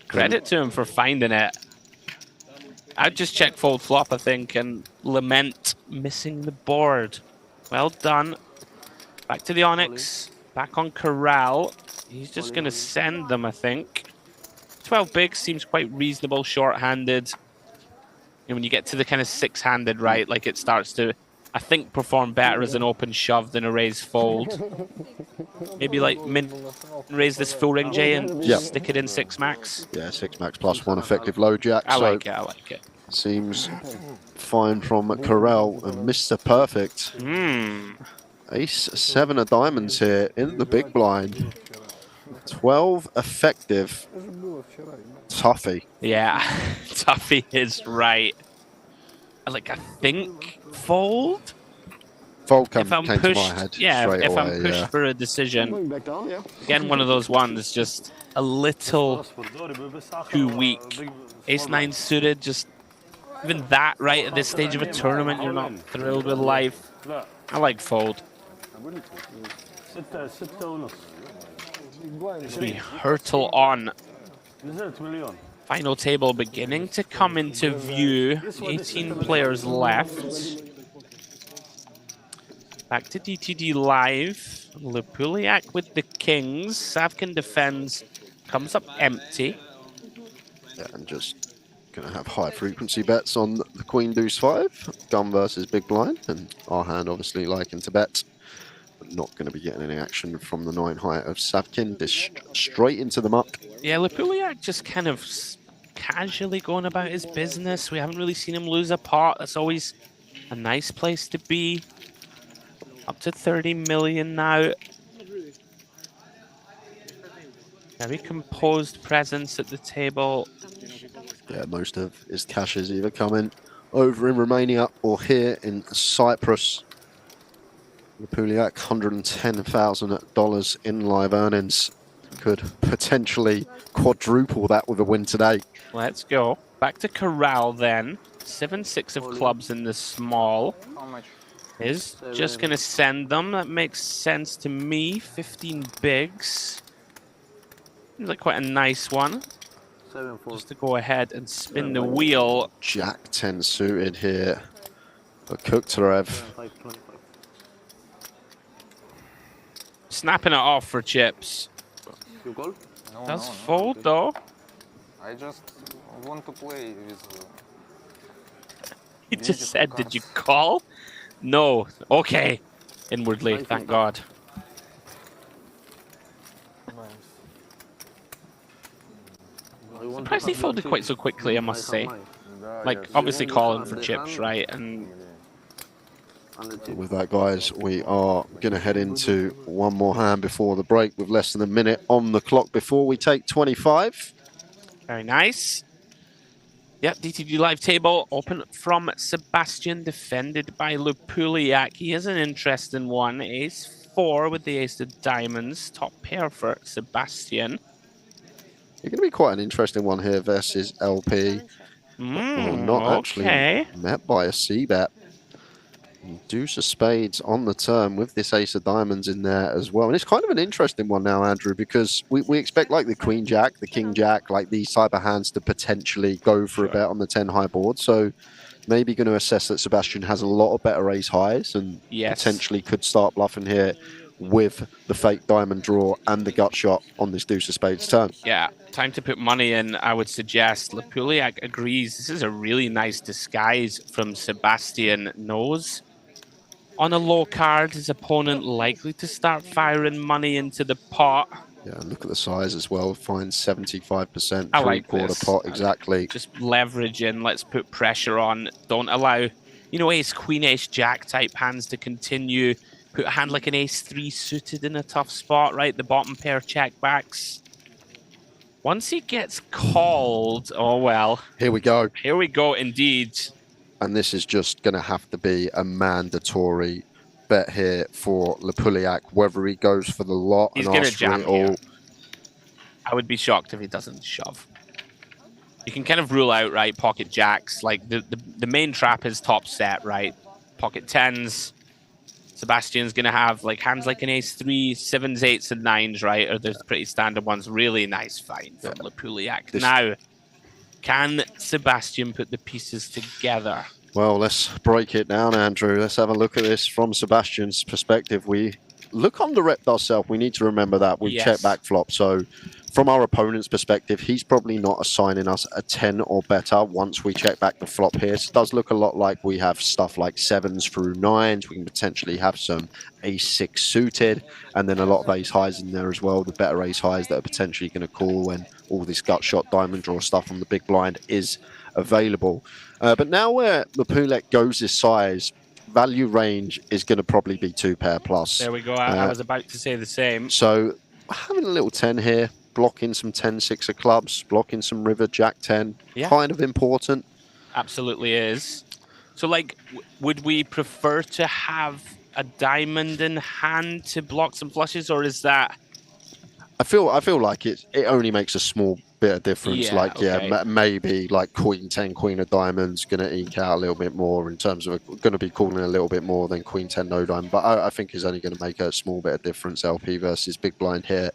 Credit to him for finding it. I'd just check fold flop, I think, and lament missing the board. Well done. Back to the Onyx. Back on Corral. He's just going to send them, I think. 12 bigs seems quite reasonable, short-handed. And when you get to the kind of 6-handed, right, like it starts to, I think, perform better as an open shove than a raise fold. Maybe like raise this full ring, Jay, and stick it in 6 max. Yeah, 6 max plus 1 effective low jack. I like it. Seems fine from Corral and Mr. Perfect. Ace 7 of diamonds here in the big blind. 12 effective. Tuffy. Yeah, Tuffy is right. Like, I think fold? Fold came to my head straight if away, I'm pushed for a decision. Again, one of those ones just a little too weak. Ace-9 suited, just even that right at this stage of a tournament, you're not thrilled with life. I like fold. As we hurtle on. Final table beginning to come into view. 18 players left. Back to DTD Live. Lupuliak with the kings. Savkin defends. Comes up empty. Yeah, and just going to have high frequency bets on the Queen Deuce 5. Gun versus Big Blind. And our hand obviously liking to bet. But not going to be getting any action from the 9 high of Savkin. Dish straight into the muck. Yeah, Lupuliak just kind of casually going about his business. We haven't really seen him lose a pot. That's always a nice place to be. Up to 30 million now. Very composed presence at the table. Yeah, most of his cash is either coming over in Romania or here in Cyprus. Lupuliak, $110,000 in live earnings. Could potentially quadruple that with a win today. Let's go. Back to Corral then. 7-6 of clubs in the small. How much? Is just going to send them. That makes sense to me. 15 bigs. Seems like quite a nice one. 7-4. Just to go ahead and spin the wheel. Jack 10 suited here for Kuktarev. 25. Snapping it off for chips. You call? No, Does no, fold no. though. I just want to play with... He just said, did you call? No. Okay. Inwardly, thank God. Surprised he folded quite so quickly, I must say. Like, obviously calling for chips, right? And with that, guys, we are going to head into one more hand before the break with less than a minute on the clock before we take 25. very nice. Yep, DTD live table open from Sebastian, defended by Lupuliak. He is an interesting one. Ace 4 with the ace of diamonds. Top pair for Sebastian. It's going to be quite an interesting one here versus LP. Not actually met by a C-bet. Deuce of spades on the turn with this ace of diamonds in there as well. And it's kind of an interesting one now, Andrew, because we expect like the queen jack, the king jack, like these type of hands to potentially go for a bet on the 10 high board. So maybe going to assess that Sebastian has a lot of better ace highs and potentially could start bluffing here with the fake diamond draw and the gut shot on this deuce of spades turn. Yeah, time to put money in, I would suggest. Lupuliak agrees. This is a really nice disguise from Sebastian. Knows on a low card, his opponent likely to start firing money into the pot. Yeah, look at the size as well. Find 75%, I like three-quarter this. pot, exactly. Just leverage in. Let's put pressure on. Don't allow, you know, ace, queen, ace, jack type hands to continue. Put a hand like an ace 3 suited in a tough spot, right? The bottom pair check backs. Once he gets called, oh well. Here we go. Here we go, indeed. And this is just going to have to be a mandatory bet here for Lupuliak, whether he goes for the lot He's and gonna asks for jam it all. here. I would be shocked if he doesn't shove. You can kind of rule out, right, pocket jacks. Like, the main trap is top set, right? Pocket 10s. Sebastian's going to have, like, hands like an ace 3, 7s, 8s, and 9s, right? Or the pretty standard ones. Really nice find from Lupuliak. Now, can Sebastian put the pieces together? Well, let's break it down, Andrew. Let's have a look at this from Sebastian's perspective. We look under-repped ourselves. We need to remember that. We check back flop. So from our opponent's perspective, he's probably not assigning us a 10 or better once we check back the flop here. So it does look a lot like we have stuff like 7s through 9s. We can potentially have some ace 6 suited, and then a lot of ace highs in there as well. The better ace highs that are potentially going to call when all this gut shot diamond draw stuff on the big blind is available. But now where Lupuliak goes this size, value range is going to probably be 2 pair plus. There we go. I was about to say the same. So having a little 10 here, blocking some 10-6 of clubs, blocking some river jack 10, kind of important. Absolutely is. So, like, would we prefer to have a diamond in hand to block some flushes, or is that... I feel like it only makes a small bit of difference. Maybe like queen 10, queen of diamonds going to eke out a little bit more in terms of going to be calling a little bit more than queen 10 no diamond. But I think it's only going to make a small bit of difference, LP versus big blind here.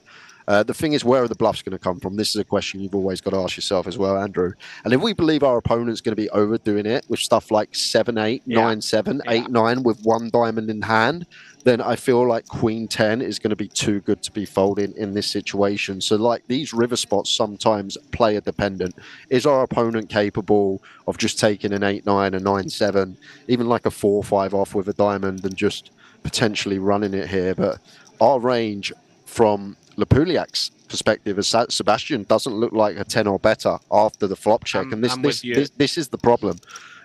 The thing is, where are the bluffs going to come from? This is a question you've always got to ask yourself as well, Andrew. And if we believe our opponent's going to be overdoing it with stuff like 7-8, 9-7, 8-9 with one diamond in hand, then I feel like Queen 10 is going to be too good to be folding in this situation. So like these river spots sometimes player dependent. Is our opponent capable of just taking an 8-9, a 9-7, even like a 4-5 off with a diamond and just potentially running it here? But our range from Lepuliak's perspective as Sebastian doesn't look like a 10 or better after the flop check. And this is the problem.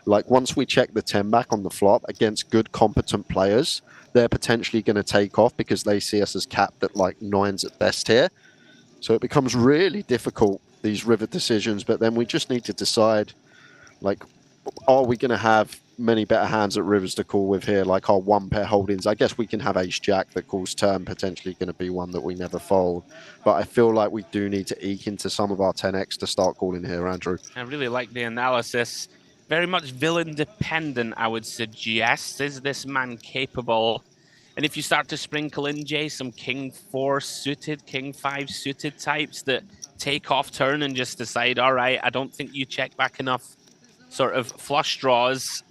Like once we check the 10 back on the flop against good competent players, they're potentially going to take off because they see us as capped at like 9s at best here. So it becomes really difficult, these river decisions. But then we just need to decide, like, are we going to have many better hands at rivers to call with here, like our one pair holdings? I guess we can have ace jack that calls turn, potentially going to be one that we never fold. But I feel like we do need to eke into some of our 10x to start calling here, Andrew. I really like the analysis. Very much villain dependent, I would suggest. Is this man capable? And if you start to sprinkle in, Jay, some king 4 suited, king 5 suited types that take off turn and just decide, all right, I don't think you check back enough sort of flush draws.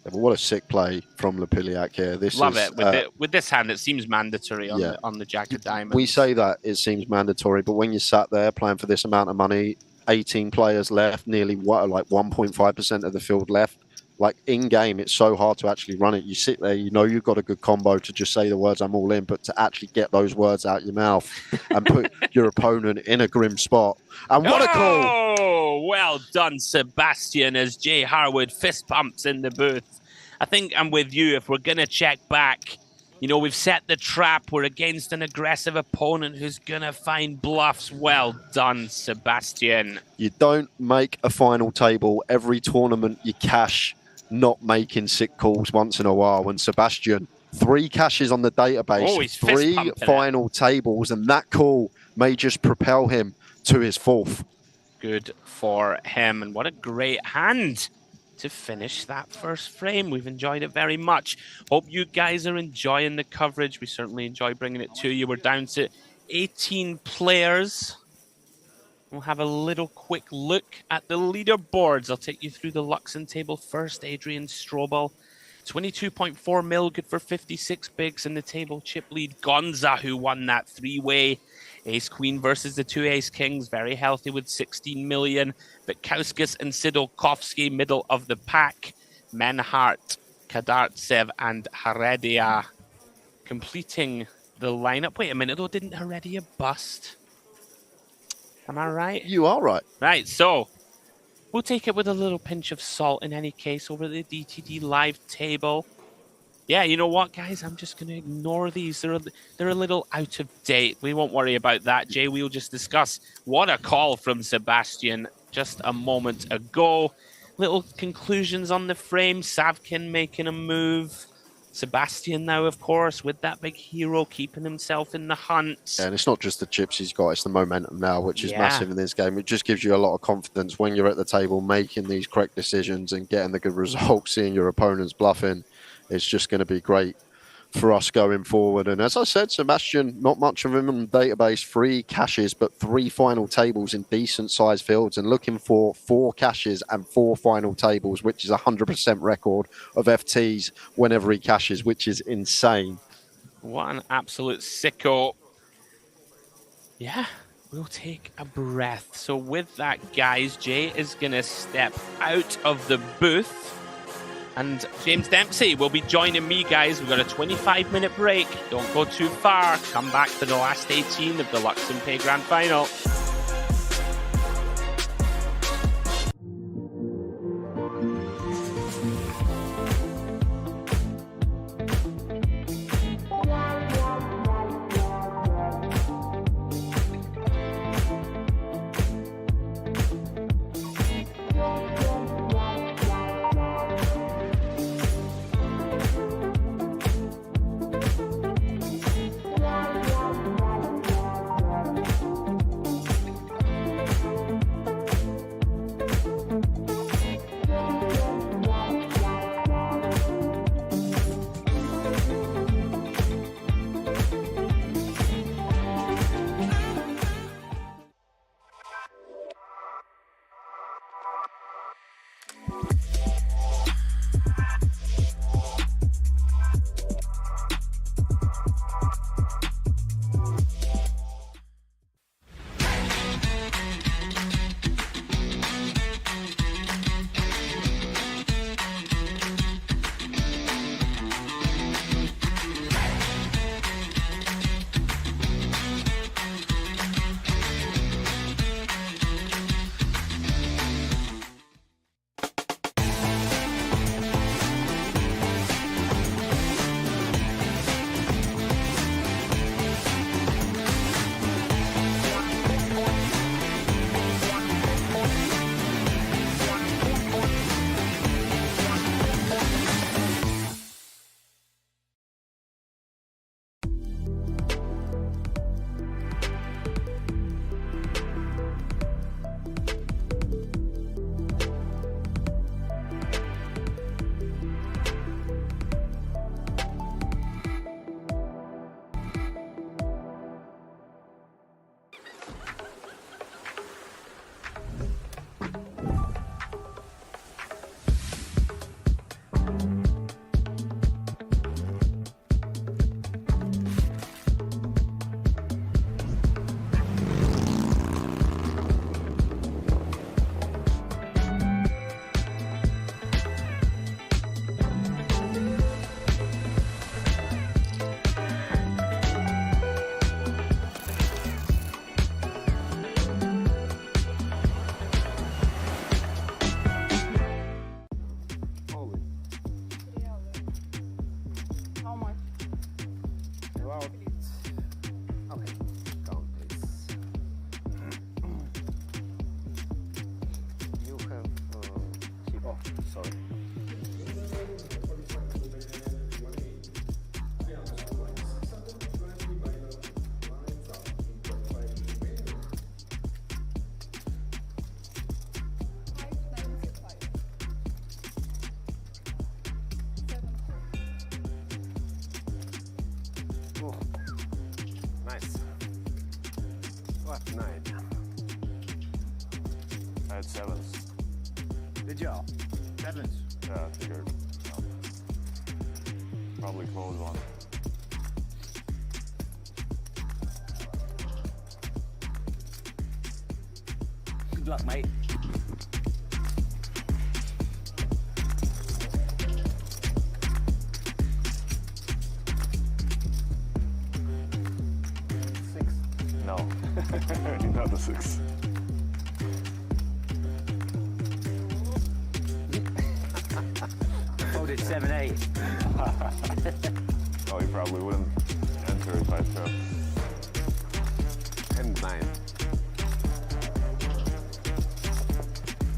Yeah, but what a sick play from Lepuliak here. Love it. With this hand, it seems mandatory on the jack of diamonds. We say that it seems mandatory, but when you sat there playing for this amount of money, 18 players left, nearly like 1.5% of the field left. Like in game, it's so hard to actually run it. You sit there, you know you've got a good combo to just say the words "I'm all in," but to actually get those words out your mouth and put your opponent in a grim spot. And what a call! Oh, well done, Sebastian, as Jay Harwood fist pumps in the booth. I think I'm with you. If we're gonna check back, you know, we've set the trap. We're against an aggressive opponent who's going to find bluffs. Well done, Sebastian. You don't make a final table. Every tournament you cash not making sick calls once in a while. And Sebastian, 3 cashes on the database, 3 final tables, and that call may just propel him to his 4th. Good for him. And what a great hand to finish that first frame. We've enjoyed it very much. Hope you guys are enjoying the coverage. We certainly enjoy bringing it to you. We're down to 18 players. We'll have a little quick look at the leaderboards. I'll take you through the Luxon table first. Adrian Strobel, 22.4 mil, good for 56 bigs in the table. Chip lead Gonza, who won that 3-way. Ace Queen versus the 2 Ace Kings, very healthy with 16 million. Vitkauskas and Sidolkovsky, middle of the pack. Menhart, Kadartsev, and Heredia completing the lineup. Wait a minute, though, didn't Heredia bust? Am I right? You are right. Right, so we'll take it with a little pinch of salt in any case over the DTD live table. Yeah, you know what, guys? I'm just going to ignore these. They're a little out of date. We won't worry about that. Jay, we'll just discuss. What a call from Sebastian just a moment ago. Little conclusions on the frame. Savkin making a move. Sebastian now, of course, with that big hero keeping himself in the hunt. Yeah, and it's not just the chips he's got, it's the momentum now, which is massive in this game. It just gives you a lot of confidence when you're at the table making these correct decisions and getting the good results, seeing your opponent's bluffing. It's just going to be great for us going forward. And as I said, Sebastian, not much of him on the database, 3 cashes, but 3 final tables in decent sized fields, and looking for 4 cashes and 4 final tables, which is a 100% record of FTs whenever he cashes, which is insane. What an absolute sicko. Yeah, we'll take a breath. So with that, guys, Jay is going to step out of the booth. And James Dempsey will be joining me, guys. We've got a 25-minute break. Don't go too far. Come back for the last 18 of the Luxon Pay Grand Final. Sorry. Oh, nice. What night? I had sevens. Did y'all? Sevens. Yeah, I figured. Probably close one. Good luck, mate. Six? No. Not a six. Folded 7-8. Oh, he probably wouldn't enter if I fell. And nine.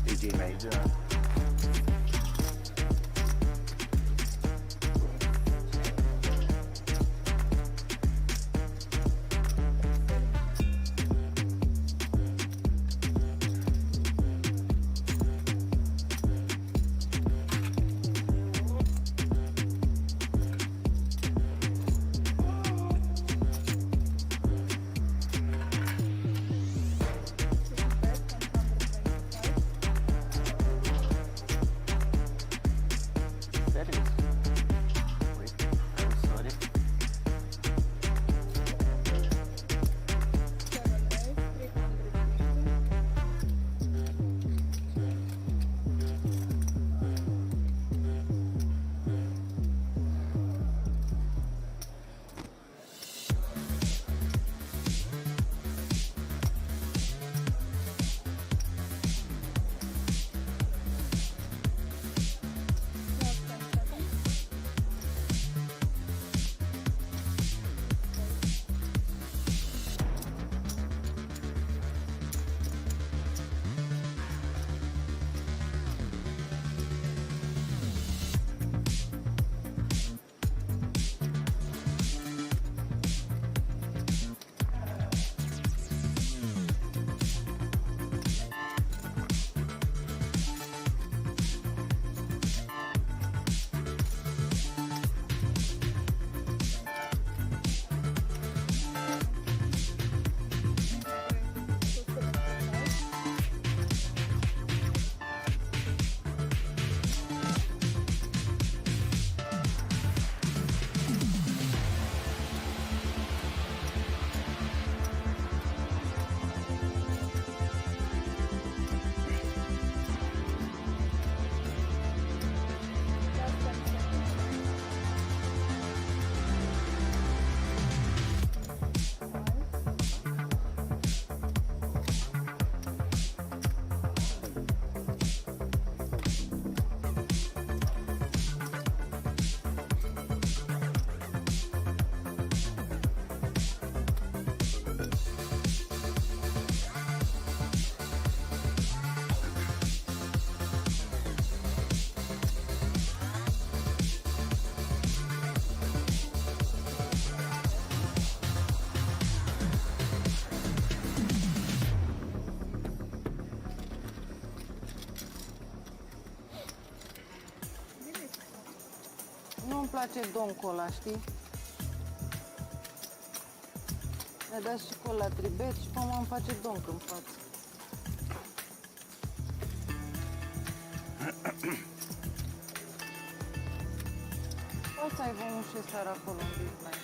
GG, mate. Nu-mi place doncul ăla, știi? Mi-a dat și col la tribet și mama îmi face donc în față. O să aibă un șesar acolo în business.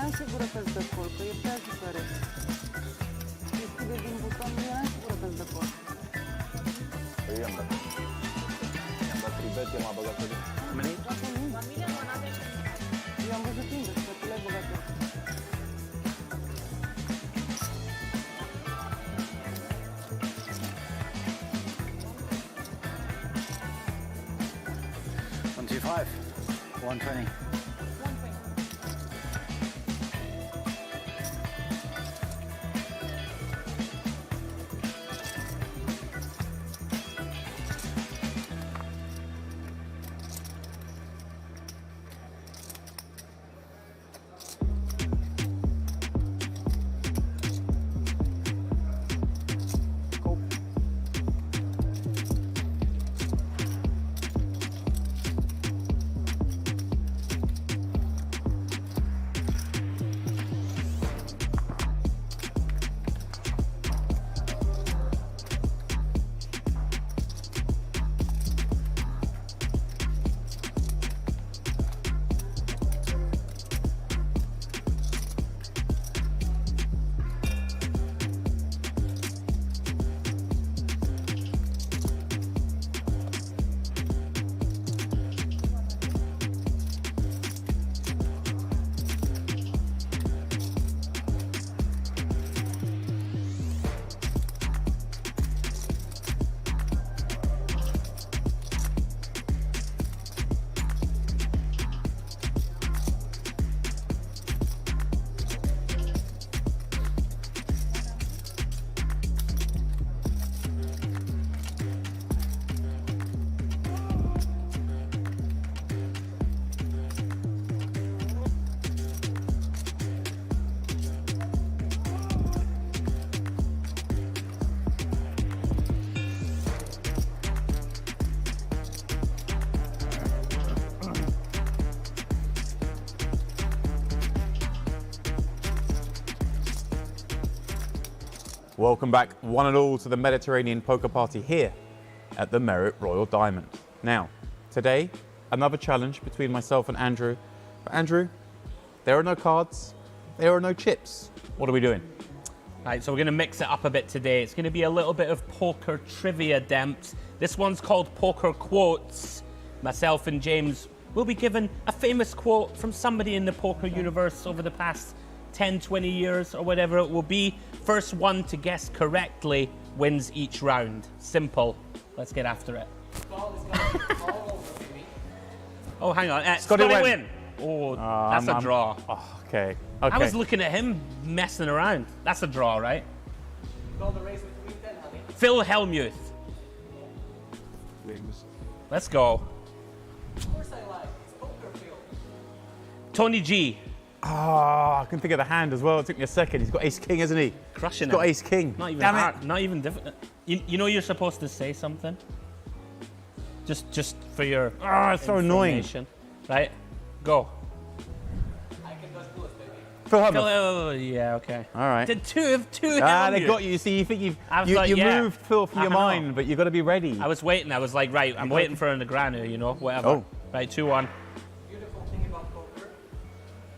eram sigură că îți dă col, că e prea diferit. Deschide din buton, nu eram sigură că îți dă col. Păi i-am dat. I-am dat tribet, el m-a băgat pe din. Eu am văzut invers, că tu le-ai băgat eu. $125. 120. Welcome back, one and all, to the Mediterranean poker party here at the Merit Royal Diamond. Now, today, another challenge between myself and Andrew. But Andrew, there are no cards, there are no chips. What are we doing? Right, so we're going to mix it up a bit today. It's going to be a little bit of poker trivia, Demps. This one's called Poker Quotes. Myself and James will be given a famous quote from somebody in the poker universe over the past 10, 20 years or whatever it will be. First one to guess correctly wins each round. Simple. Let's get after it. Oh, hang on. Scotty win. Oh, that's a draw. Oh, okay. I was looking at him messing around. That's a draw, right? Phil Hellmuth. Let's go. Of course I like. It's poker, Phil. Tony G. Oh, I can think of the hand as well. It took me a second. He's got ace king, hasn't he? Crushing He's got him. ace king. Not even Damn hard. it. Not even difficult. You know you're supposed to say something. Just for your. Oh, it's so annoying. Right, go. I can just do it, baby. Phil Hellmuth. Oh, yeah, okay. All right. Did two of two. Ah, they got you. You see, you think you moved Phil from your mind, but you've got to be ready. I was waiting. I was like, right, I'm waiting for an Negranu, you know, whatever. Oh. Right, 2-1. Beautiful thing about poker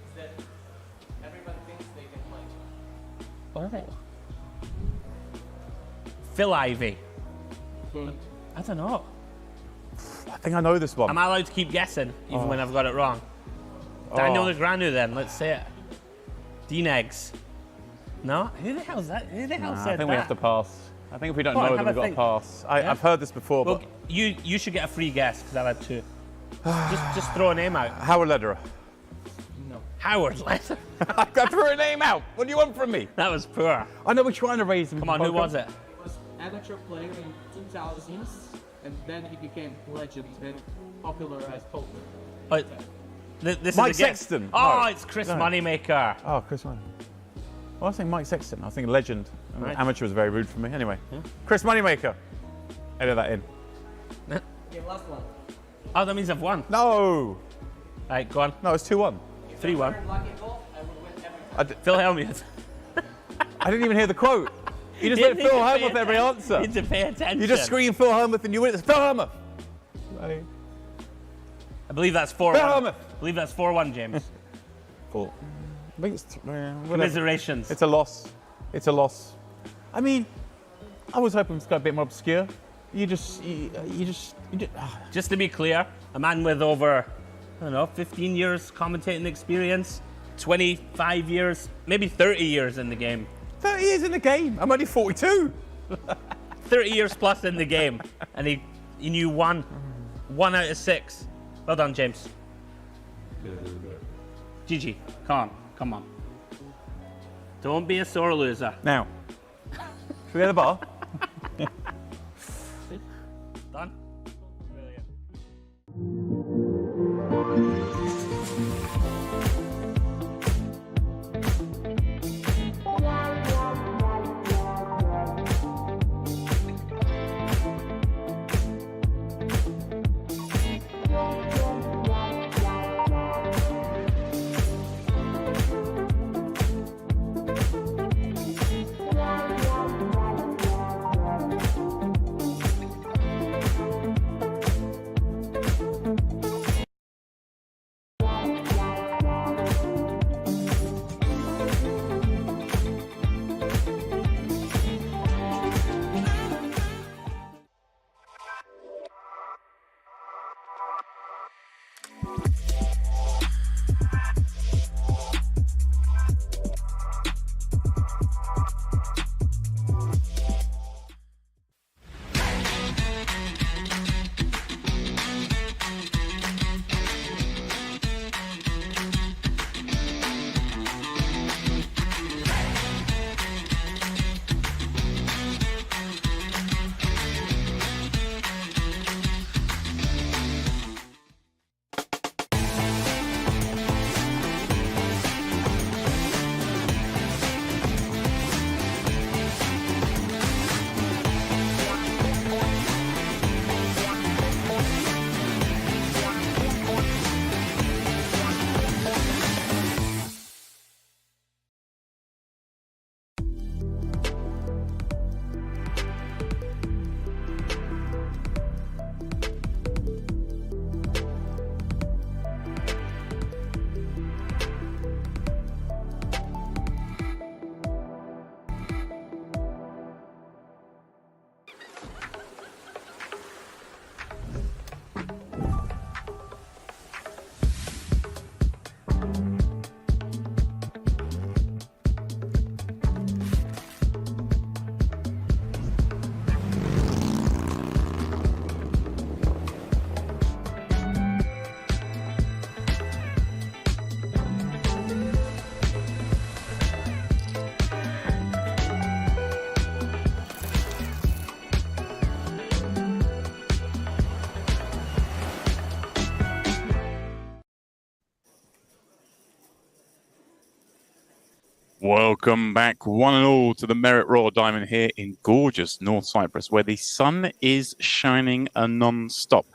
is that everyone thinks they can play. What are they? Phil Ivey. I don't know. I think I know this one. Am I allowed to keep guessing, even when I've got it wrong? Daniel Negranu, then. Let's say it. Dean Eggs. No? Who the hell's that? Who the hell said that? I think we have to pass. I think if we don't know, then we've got to pass. Yeah? I've heard this before, Well, but... you should get a free guess, because I've had two. just throw a name out. Howard Lederer. No. Howard Lederer. I threw a name out. What do you want from me? That was poor. I know we're trying to raise him. Come on, who was it? He was amateur player in 2000s, and then he became legend and popularized poker. Oh, this Mike is a guess. Sexton. Oh, No. it's Chris No. Moneymaker. Oh, Chris Moneymaker. Well, I was thinking Mike Sexton. I was thinking legend. Right. Amateur was very rude for me. Anyway, Chris Moneymaker. Edit that in. Okay, last one. Oh, that means I've won. No. Right, go on. No, it's 2-1. 3-1. Lucky golf, I would win every time. Phil Hellmuth. I didn't even hear the quote. You just let Phil Hellmuth every answer. You need to pay attention. You just scream Phil Hellmuth and you win. It's Phil Hellmuth. I believe that's 4-1. Phil Hellmuth. I believe that's 4-1, James. 4. I think it's Commiserations. It's a loss. It's a loss. I mean, I was hoping it's got a bit more obscure. Just to be clear, a man with over, I don't know, 15 years commentating experience, 25 years, maybe 30 years in the game. 30 years in the game? I'm only 42. 30 years plus in the game, and he knew one out of 6. Well done, James. GG, come on. Don't be a sore loser. Now, should we go to the bar? Done? Welcome back, one and all, to the Merit Royal Diamond here in gorgeous North Cyprus, where the sun is shining non-stop.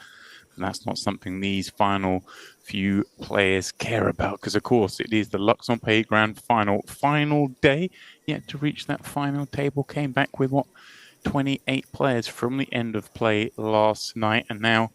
And that's not something these final few players care about, because, of course, it is the Luxon Pay Grand Final day. Yet to reach that final table, came back with, 28 players from the end of play last night. And now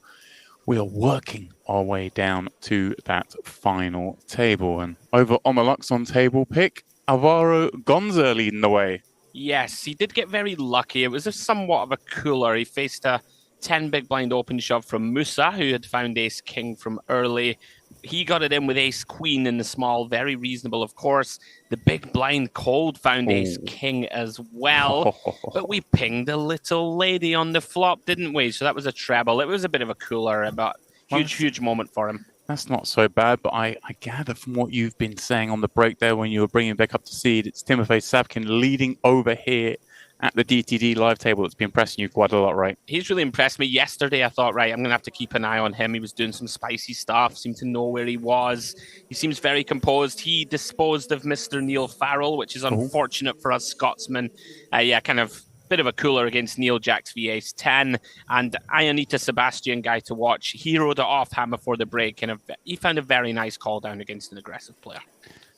we are working our way down to that final table. And over on the Luxon table pick, Alvaro Gonza leading the way. Yes, he did get very lucky. It was somewhat of a cooler. He faced a 10 big blind open shove from Musa, who had found ace king from early. He got it in with ace queen in the small, very reasonable, of course. The big blind cold found ace king as well. But we pinged a little lady on the flop, didn't we? So that was a treble. It was a bit of a cooler, but huge moment for him. That's not so bad, but I gather from what you've been saying on the break there when you were bringing back up to seed, it's Timofey Savkin leading over here at the DTD live table. That's been impressing you quite a lot, right? He's really impressed me. Yesterday, I thought, right, I'm going to have to keep an eye on him. He was doing some spicy stuff, seemed to know where he was. He seems very composed. He disposed of Mr. Neil Farrell, which is unfortunate for us Scotsmen. Kind of bit of a cooler against Neil Jacks v Ace 10, and Ionita Sebastian guy to watch. He rode it off hammer for the break, and he found a very nice call down against an aggressive player.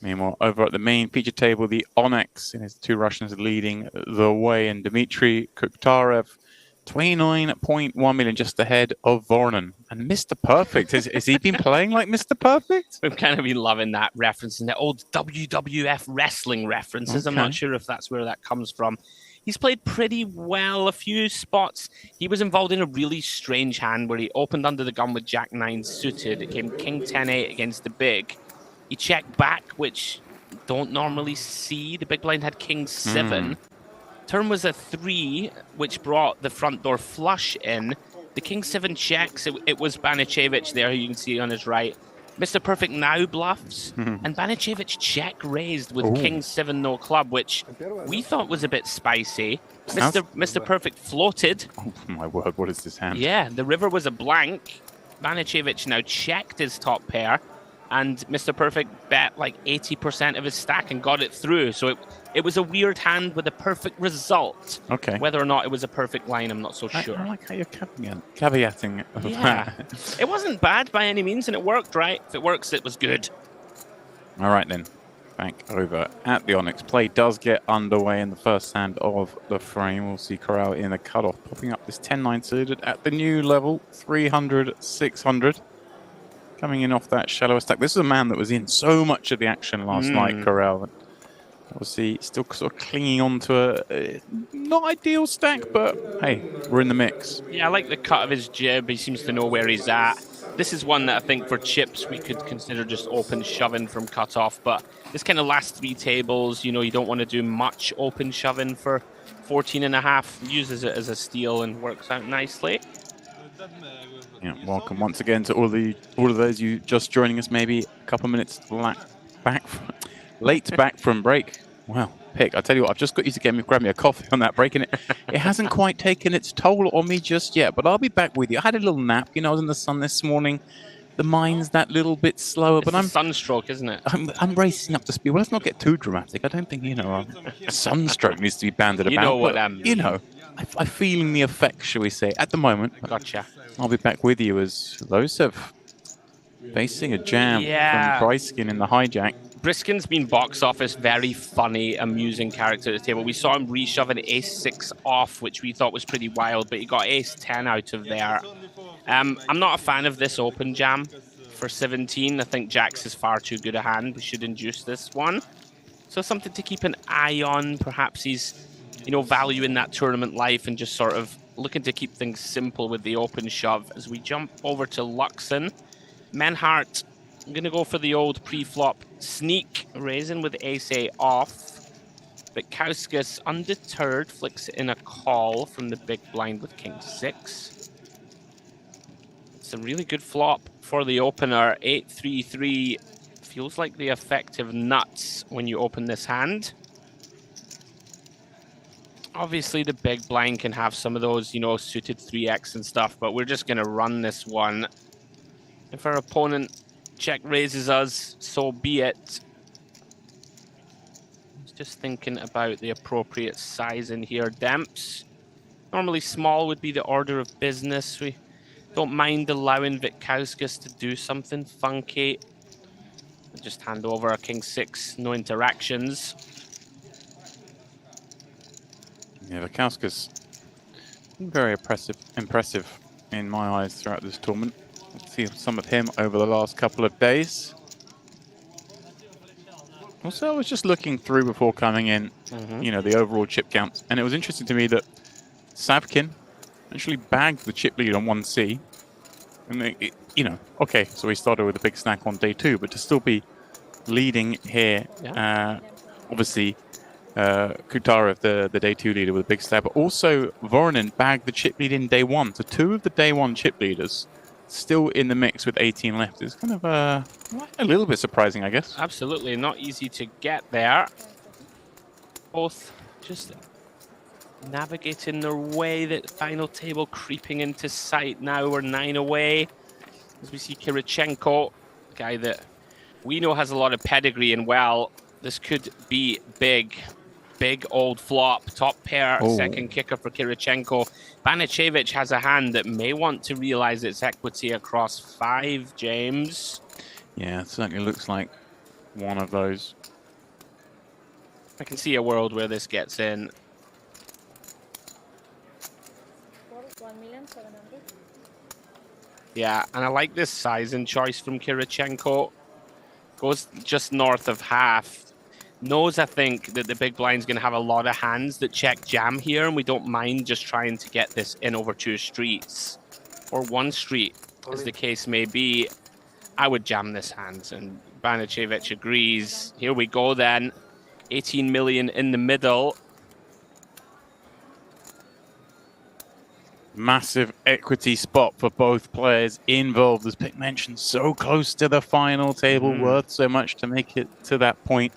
Meanwhile, over at the main feature table, the Onyx and his two Russians leading the way, and Dmitry Kukhtarev 29.1 million, just ahead of Vornen. And Mr. Perfect, has he been playing like Mr. Perfect? We've kind of been loving that reference and the old WWF wrestling references. I'm not sure if that's where that comes from. He's played pretty well a few spots. He was involved in a really strange hand where he opened under the gun with Jack 9 suited. It came King 10-8 against the big. He checked back, which don't normally see. The big blind had King 7. Turn was a 3, which brought the front door flush in. The King 7 checks. It was Banicevic there, who you can see on his right. Mr. Perfect now bluffs, and Banicevic check raised with King 7 no club, which we thought was a bit spicy. Mr. Perfect floated. Oh my word, what is this hand? Yeah, the river was a blank. Banicevic now checked his top pair, and Mr. Perfect bet like 80% of his stack and got it through. So it was a weird hand with a perfect result. Okay. Whether or not it was a perfect line, I'm not so sure. I like how you're caveating. Yeah. It wasn't bad by any means, and it worked, right? If it works, it was good. All right, then. Back over at the Onyx. Play does get underway in the first hand of the frame. We'll see Corral in the cutoff, popping up this 10-9 suited at the new level, 300-600. Coming in off that shallower stack. This is a man that was in so much of the action last night, Corral. Obviously, still sort of clinging on to a not ideal stack, but hey, we're in the mix. Yeah, I like the cut of his jib. He seems to know where he's at. This is one that I think for chips we could consider just open shoving from cutoff, but this kind of last 3 tables, you know, you don't want to do much open shoving for 14.5. Uses it as a steal and works out nicely. Yeah, welcome once again to all of those you just joining us. Maybe a couple of minutes late back from break. Wow, Pick, I tell you what, I've just got you to grab me a coffee on that break, and it hasn't quite taken its toll on me just yet. But I'll be back with you. I had a little nap. You know, I was in the sun this morning. The mind's that little bit slower, but I'm sunstroke, isn't it? I'm racing up the speed. Well, let's not get too dramatic. I don't think a sunstroke needs to be banded about. You know what? You know, I'm feeling the effect, shall we say, at the moment. Gotcha. I'll be back with you as Losev facing a jam from Bryskin in the hijack. Briskin's been box office, very funny, amusing character at the table. We saw him reshove an ace-6 off, which we thought was pretty wild, but he got ace-10 out of there. I'm not a fan of this open jam for 17. I think Jack's is far too good a hand. We should induce this one. So something to keep an eye on. Perhaps he's, you know, valuing that tournament life and just sort of looking to keep things simple with the open shove. As we jump over to Luxon, Menhart, I'm going to go for the old pre-flop sneak, raising with ace-8 off. But Kauskas, undeterred, flicks in a call from the big blind with king-6. It's a really good flop for the opener. 8-3-3 feels like the effective nuts when you open this hand. Obviously, the big blind can have some of those, you know, suited 3x and stuff, but we're just going to run this one. If our opponent check raises us, so be it. I was just thinking about the appropriate size in here. Demps. Normally small would be the order of business. We don't mind allowing Vitkauskas to do something funky. We'll just hand over a king-6, no interactions. Yeah, Vitkauskas, very impressive in my eyes throughout this tournament. Let's see some of him over the last couple of days. Also, I was just looking through before coming in, you know, the overall chip count, and it was interesting to me that Savkin actually bagged the chip lead on 1C. And you know, okay, so he started with a big stack on day 2, but to still be leading here, obviously, Kutarev, the day 2 leader with a big stack, but also Voronin bagged the chip lead in day 1. So 2 of the day 1 chip leaders still in the mix with 18 left. It's kind of a little bit surprising, I guess. Absolutely, not easy to get there. Both just navigating their way, the final table creeping into sight now. We're 9 away. As we see Kirichenko, a guy that we know has a lot of pedigree, and well, this could be big. Big old flop, top pair, second kicker for Kirichenko. Banicevic has a hand that may want to realize its equity across 5, James. Yeah, it certainly looks like one of those. I can see a world where this gets in. Yeah, and I like this sizing choice from Kirichenko. Goes just north of half. Knows, I think, that the big blind's going to have a lot of hands that check jam here, and we don't mind just trying to get this in over 2 streets. Or 1 street, as the case may be. I would jam this hand, and Banicevic agrees. Here we go then. 18 million in the middle. Massive equity spot for both players involved. As Pick mentioned, so close to the final table, worth so much to make it to that point.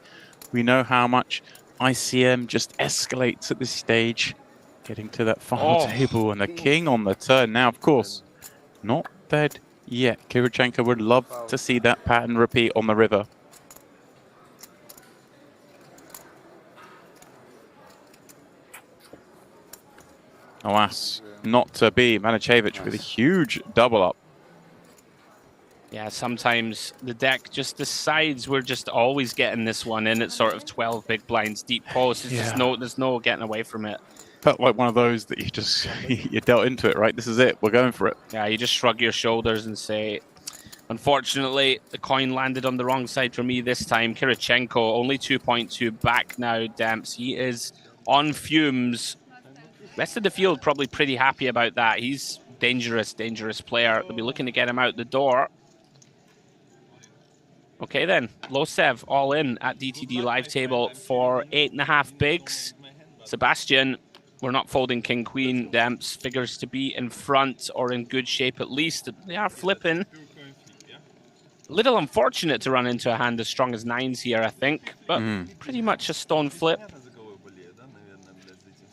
We know how much ICM just escalates at this stage, getting to that final table, and the king on the turn. Now, of course, not dead yet. Kirichenko would love to see that pattern repeat on the river. Alas, not to be. Banicevic with a huge double up. Yeah, sometimes the deck just decides we're just always getting this one in at sort of 12 big blinds deep post. It's just there's no getting away from it. Felt like one of those that you just you dealt into it, right? This is it. We're going for it. Yeah, you just shrug your shoulders and say, unfortunately, the coin landed on the wrong side for me this time. Kirichenko only 2.2 back now, Demps. He is on fumes. Rest of the field probably pretty happy about that. He's dangerous player. They'll be looking to get him out the door. Okay then, Losev all in at DTD live table for 8.5 bigs. Sebastian, we're not folding king queen. Demps figures to be in front or in good shape at least. They are flipping. A little unfortunate to run into a hand as strong as 9s here, I think, but pretty much a stone flip.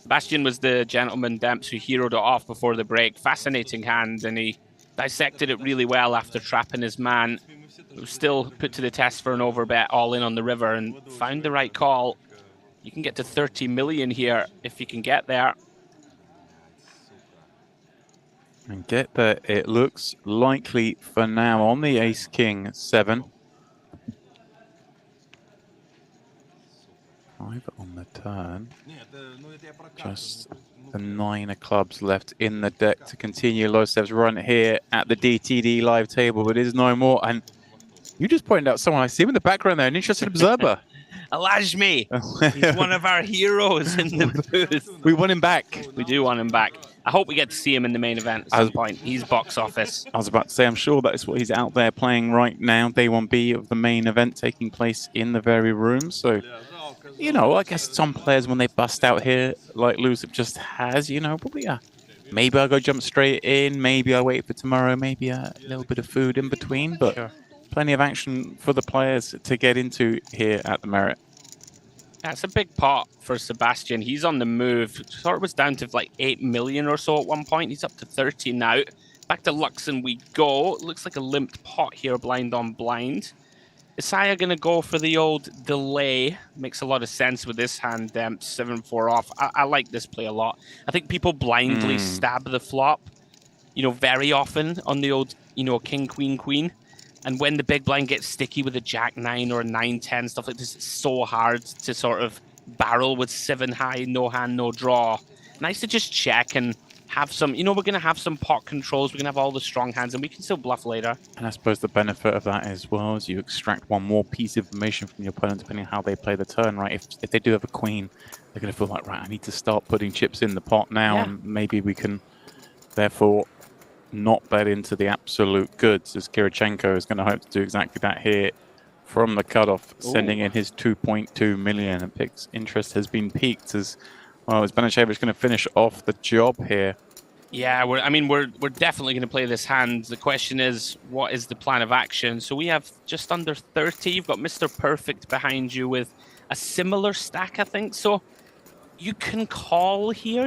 Sebastian was the gentleman, Demps, who heroed it off before the break. Fascinating hand, and he dissected it really well after trapping his man. It was still put to the test for an overbet all in on the river and found the right call. You can get to 30 million here if you can get there. And get there, it looks likely for now on the ace-king 7. 5 on the turn. Just the 9 of clubs left in the deck to continue Losev's run here at the DTD live table, but it is no more. And you just pointed out someone I see him in the background there, an interested observer. Alajmi. He's one of our heroes in the booth. We want him back. We do want him back. I hope we get to see him in the main event at some point. He's box office. I was about to say, I'm sure that is what he's out there playing right now. Day 1B of the main event taking place in the very room. So, you know, I guess some players, when they bust out here, like Lucic just has, you know, probably maybe I'll go jump straight in. Maybe I'll wait for tomorrow. Maybe a little bit of food in between. But plenty of action for the players to get into here at the Merit. That's a big pot for Sebastian. He's on the move. Sort of was down to like 8 million or so at one point. He's up to 30 now. Back to Luxon we go. Looks like a limped pot here, blind on blind. Isaiah going to go for the old delay. Makes a lot of sense with this hand, 7-4 off. I like this play a lot. I think people blindly stab the flop, you know, very often on the old, you know, king, queen, queen. And when the big blind gets sticky with a jack-9 or a 9-10, stuff like this, it's so hard to sort of barrel with 7 high, no hand, no draw. Nice to just check and have some, you know, we're going to have some pot controls. We're going to have all the strong hands, and we can still bluff later. And I suppose the benefit of that as well is you extract one more piece of information from your opponent, depending on how they play the turn, right? If they do have a queen, they're going to feel like, right, I need to start putting chips in the pot now, and maybe we can, therefore, not bet into the absolute goods, as Kirichenko is going to hope to do exactly that here from the cutoff, sending in his 2.2 million. And Pick's interest has been piqued as well. As Banicevic going to finish off the job here. Yeah, we're definitely going to play this hand. The question is, what is the plan of action? So we have just under 30. You've got Mr. Perfect behind you with a similar stack, I think. So you can call here.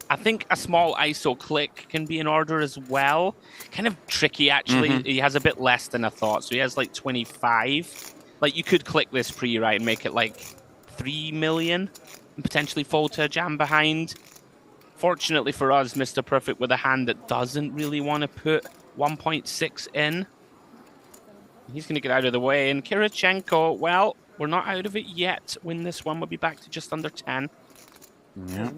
I think a small ISO click can be in order as well. Kind of tricky, actually. He has a bit less than I thought. So he has like 25. Like, you could click this pre, right, and make it like 3 million and potentially fold to a jam behind. Fortunately for us, Mr. Perfect with a hand that doesn't really want to put 1.6 in. He's going to get out of the way. And Kirichenko, well, we're not out of it yet. Win this one, we'll be back to just under 10. Yeah.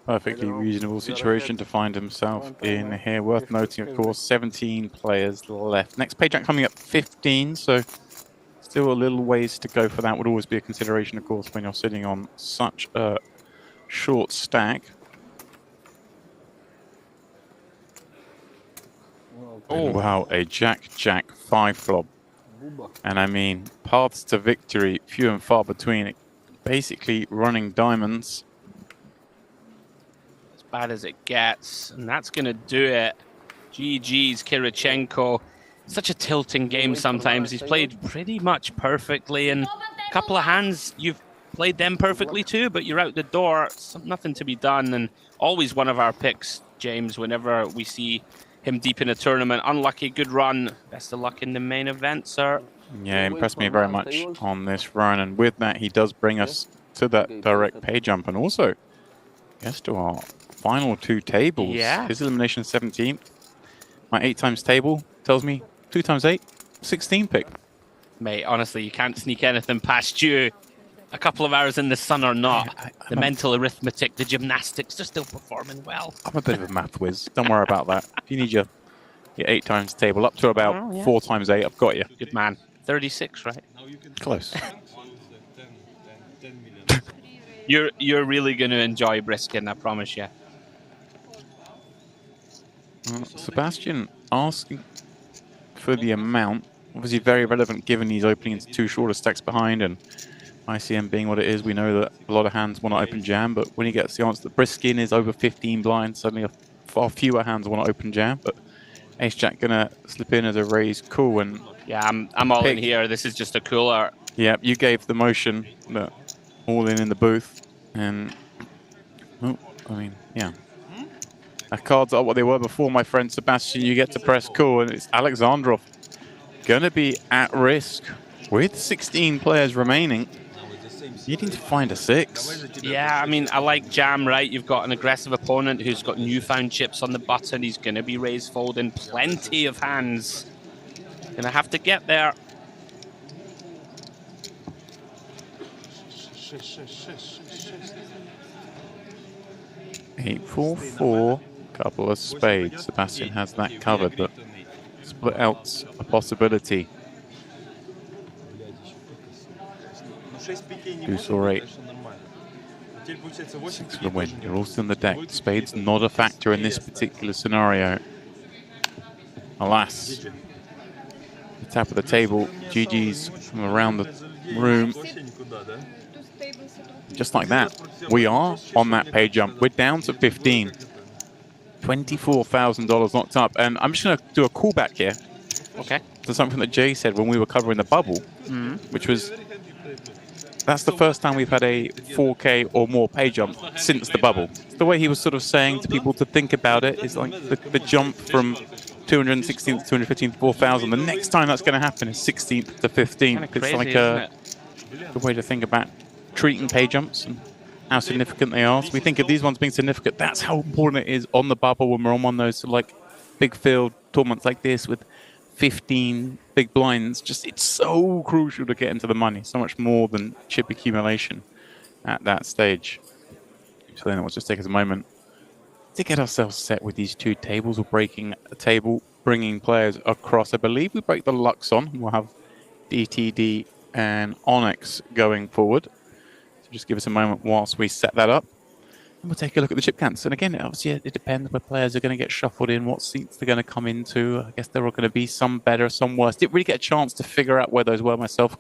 Perfectly reasonable situation to find himself in here. Worth noting, of course, 17 players left. Next page rank coming up 15, so still a little ways to go for that. Would always be a consideration, of course, when you're sitting on such a short stack. Oh wow, a Jack 5 flop. And I mean, paths to victory, few and far between. Basically running diamonds. As bad as it gets, and that's going to do it. GG's Kirichenko. Such a tilting game sometimes. He's played pretty much perfectly, and a couple of hands, you've played them perfectly too, but you're out the door. Nothing to be done, and always one of our picks, James, whenever we see him deep in a tournament. Unlucky, good run. Best of luck in the main event, sir. Yeah, impressed me very much on this run, and with that, he does bring us to that direct pay jump, and also gets to our final 2 tables. Yeah. His elimination 17th. My 8 times table tells me 2 times 8, 16 pick. Mate, honestly, you can't sneak anything past you. A couple of hours in the sun or not, the mental arithmetic, the gymnastics, they're still performing well. I'm a bit of a math whiz. Don't worry about that. If you need your 8 times table up to about 4 times 8, I've got you. Good man. 36, right? Close. You're really going to enjoy Briskin, I promise you. Sebastian asking for the amount. Obviously very relevant given he's opening into 2 shorter stacks behind, and ICM being what it is, we know that a lot of hands want to open jam, but when he gets the answer that Briskin is over 15 blinds, suddenly far fewer hands want to open jam, but Ace-Jack gonna slip in as a raise cool, and yeah, I'm all in here. This is just a cooler. Yeah, you gave the motion that all in the booth, and oh, I mean, yeah. Our cards are what they were before, my friend Sebastian. You get to press cool, and it's Alexandrov gonna be at risk with 16 players remaining. You need to find a 6. Yeah, I mean, I like jam, right? You've got an aggressive opponent who's got newfound chips on the button. He's going to be raise folding plenty of hands. Gonna have to get there. Eight, 4, 4, couple of spades. Sebastian has that covered, but split out's a possibility. Deuce or 8. 6 for the win. You're also in the deck. Spade's not a factor in this particular scenario. Alas. The top of the table. GG's from around the room. Just like that. We are on that pay jump. We're down to 15. $24,000 knocked up. And I'm just going to do a callback here. Okay. To something that Jay said when we were covering the bubble, which was, that's the first time we've had a 4K or more pay jump since the bubble. The way he was sort of saying to people to think about it is like the jump from 216th to 215th to 4,000. The next time that's going to happen is 16th to 15th. Crazy, it's like a way to think about treating pay jumps and how significant they are. So we think of these ones being significant. That's how important it is on the bubble when we're on one of those like big field tournaments like this with 15 big blinds. Just, it's so crucial to get into the money. So much more than chip accumulation at that stage. So then let's just take us a moment to get ourselves set with these 2 tables. We're breaking a table, bringing players across. I believe we break the Luxon. We'll have DTD and Onyx going forward. So just give us a moment whilst we set that up. And we'll take a look at the chip counts. And again, obviously, it depends where players are going to get shuffled in, what seats they're going to come into. I guess there are going to be some better, some worse. Didn't really get a chance to figure out where those were myself,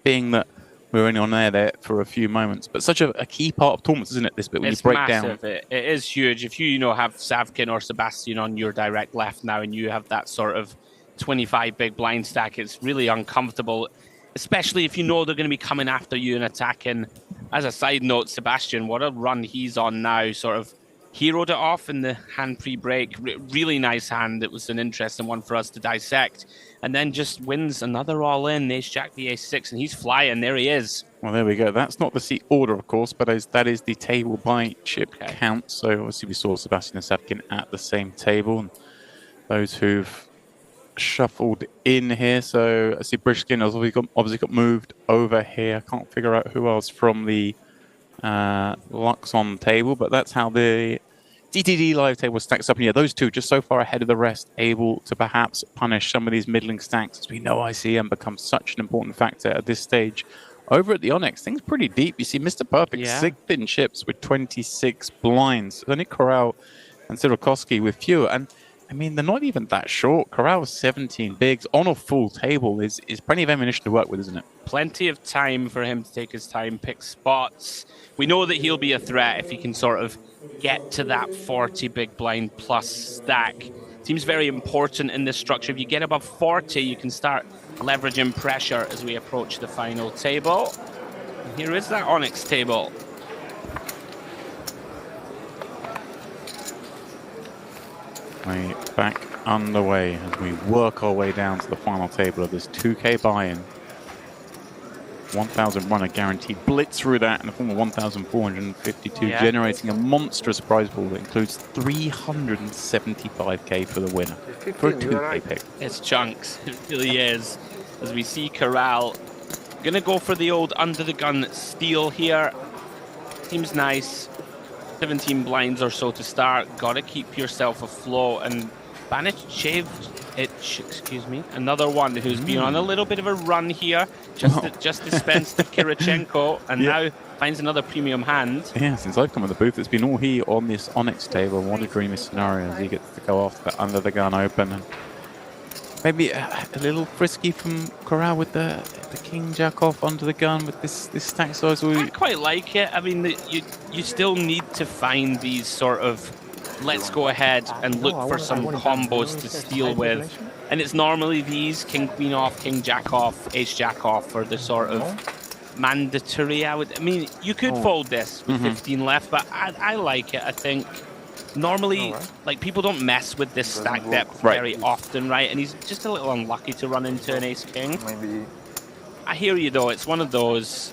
being that we were only on there for a few moments. But such a key part of tournaments, isn't it, this bit, when you break massive. down? It is huge. If you have Savkin or Sebastian on your direct left now and you have that sort of 25 big blind stack, it's really uncomfortable, especially if you know they're going to be coming after you and attacking. As a side note, Sebastian, what a run he's on now. Sort of heroed it off in the hand pre-break. Really nice hand. It was an interesting one for us to dissect. And then just wins another all-in, Ace-Jack the Ace-6, and he's flying. There he is. Well, there we go. That's not the seat order, of course, but that is the table by chip count. So obviously we saw Sebastian and Savkin at the same table. And those who've shuffled in here. So I see Brishkin has obviously got moved over here. I can't figure out who else from the Luxon table, but that's how the DTD live table stacks up. And yeah, those two just so far ahead of the rest, able to perhaps punish some of these middling stacks. As we know, ICM becomes such an important factor at this stage. Over at the Onyx, things pretty deep. You see Mr. Perfect, 6th in chips with 26 blinds. Only Corral and Sirokowski with fewer. And I mean, they're not even that short. Corral's 17 bigs on a full table is plenty of ammunition to work with, isn't it? Plenty of time for him to take his time, pick spots. We know that he'll be a threat if he can sort of get to that 40 big blind plus stack. Seems very important in this structure. If you get above 40, you can start leveraging pressure as we approach the final table. And here is that Onyx table. Way back underway as we work our way down to the final table of this 2K buy-in. 1,000 runner guaranteed blitz through that in the form of 1,452, generating a monstrous prize pool that includes 375k for the winner for a 2K pick. It's chunks, it really is. As we see Corral gonna go for the old under the gun steal here. Seems nice. 17 blinds or so to start. Gotta keep yourself afloat. And Banich excuse me, another one who's been on a little bit of a run here. Just dispensed to Kirichenko and now finds another premium hand. Yeah, since I've come in the booth, it's been all he on this Onyx table. What a dreamy scenario as he gets to go off the under the gun open. And maybe a little frisky from Corral with the King Jack off under the gun with this stack size. I quite like it. I mean, you still need to find these sort of let's go ahead and look for some combos to steal with. And it's normally these King Queen off, King Jack off, Ace Jack off are the sort of mandatory. I mean, you could fold this with 15 left, but I like it. I think normally, like, people don't mess with this stack depth very often, right? And he's just a little unlucky to run into an Ace King. I hear you though. It's one of those,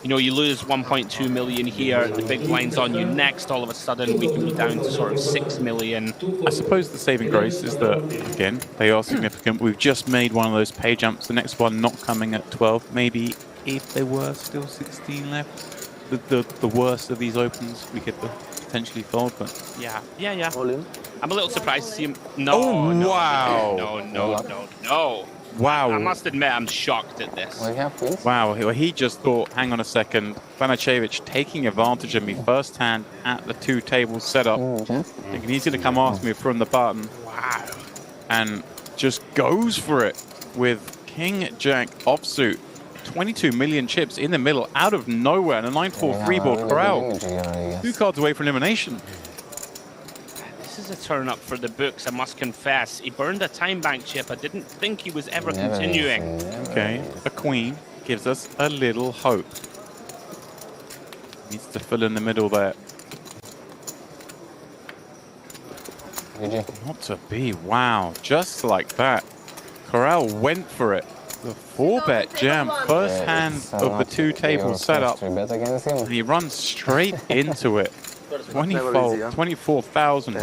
you know, you lose 1.2 million here, the big blind's on you next, all of a sudden we can be down to sort of 6 million. I suppose the saving grace is that, again, they are significant. We've just made one of those pay jumps, the next one not coming at 12. Maybe if there were still 16 left, the worst of these opens, we could potentially fold, but... Yeah. All in. I'm a little surprised to see him... No, oh, no, wow. No. Wow. I must admit, I'm shocked at this. Wow, he just thought, hang on a second, Banachevich taking advantage of me firsthand at the two tables setup. Thinking he's going to come after me from the button. Wow. And just goes for it with King Jack offsuit. 22 million chips in the middle, out of nowhere, and a 9-4 board Corral. 2 cards away from elimination. This is a turn up for the books, I must confess. He burned a time bank chip. I didn't think he was ever continuing. Okay, a queen gives us a little hope. Needs to fill in the middle there. Not to be. Wow, just like that. Corral went for it. The 4-bet jam, first hand of the two tables set up. And he runs straight into it. 24,000.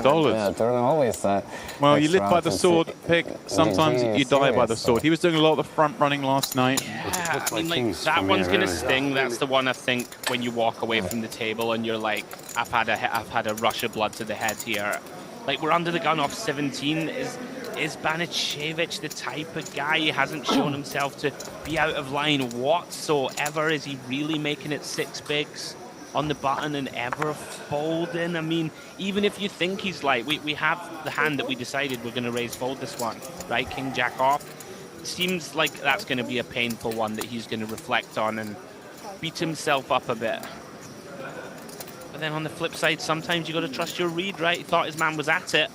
Well, you live by the sword, pick. Sometimes you die by the sword. He was doing a lot of the front running last night. Yeah, I mean, like, that one's gonna sting. That's the one I think when you walk away from the table and you're like, I've had a rush of blood to the head here. Like, we're under the gun off 17. Is Banachevich the type of guy? He hasn't shown himself to be out of line whatsoever. Is he really making it 6 bigs on the button and ever folding? I mean, even if you think he's like, we have the hand that we decided we're going to raise fold this one, right? King Jack off. Seems like that's going to be a painful one that he's going to reflect on and beat himself up a bit. But then on the flip side, sometimes you got to trust your read, right? He thought his man was at it.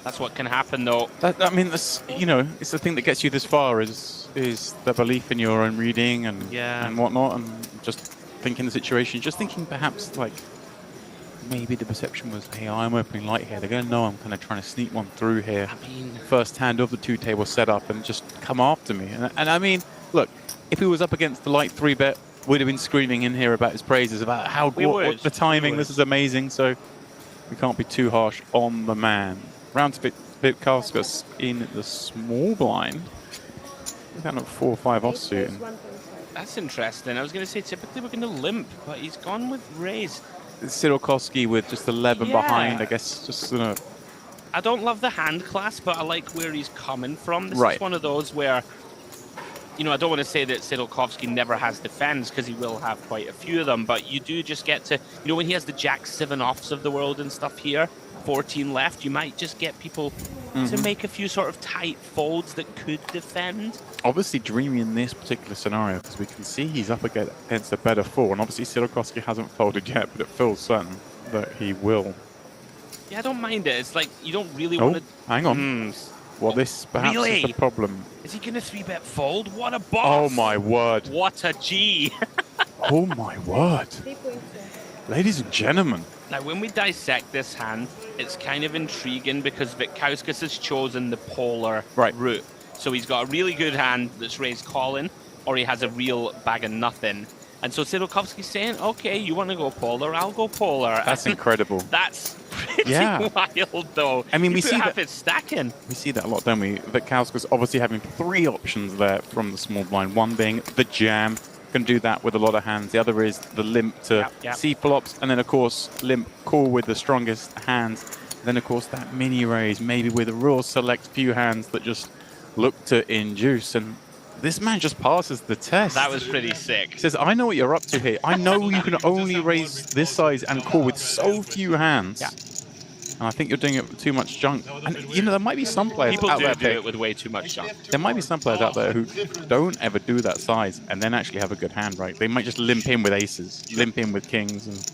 That's what can happen, though. I mean, this, you know, it's the thing that gets you this far is the belief in your own reading and whatnot, and just thinking the situation, just thinking perhaps like maybe the perception was, hey, I'm opening light here. They're going to know I'm kind of trying to sneak one through here. I mean, first hand of the two table setup and just come after me. And I mean, look, if he was up against the light 3-bet, we'd have been screaming in here about his praises, about how what the timing, this is amazing. So we can't be too harsh on the man. Round to Bitkauskas in the small blind. Down at 4-5 offsuit. That's interesting. I was going to say typically we're going to limp, but he's gone with raise. Sirokovsky with just 11 Yeah. behind, I guess, just I don't love the hand class, but I like where he's coming from. This Right. is one of those where, you know, I don't want to say that Sirokovsky never has defends, because he will have quite a few of them, but you do just get to, you know, when he has the Jack 7 offs of the world and stuff here, 14 left, you might just get people to make a few sort of tight folds that could defend. obviously dreamy in this particular scenario because we can see he's up against a better 4, and obviously Sirokovsky hasn't folded yet, but it feels certain that he will. Yeah, I don't mind it. It's like you don't really Oh, want to... hang on. Well, this perhaps Really? is the problem. Is he going to 3-bet fold? What a boss! Oh my word. What a G! Oh my word. Ladies and gentlemen. Now, when we dissect this hand, it's kind of intriguing because Vitkauskas has chosen the polar route. So he's got a really good hand that's raised calling, or he has a real bag of nothing. And so Sirokovsky's saying, okay, you want to go polar, I'll go polar. That's incredible. That's pretty Yeah. wild, though. I mean, You we put see half that- his stack in. We see that a lot, don't we? Vitkauskas obviously having 3 options there from the small blind. One being the jam. Can do that with a lot of hands. The other is the limp to C flops. And then, of course, limp call with the strongest hands. Then, of course, that mini raise, maybe with a real select few hands that just look to induce. And this man just passes the test. That was pretty sick. He says, I know what you're up to here. I know you can only raise this size and call with so few hands. Yeah. And I think you're doing it with too much junk. And, you know, there might be some players People out do there, do it with way too much junk. there might be some players out there who don't ever do that size and then actually have a good hand, right? They might just limp in with aces, limp in with kings, and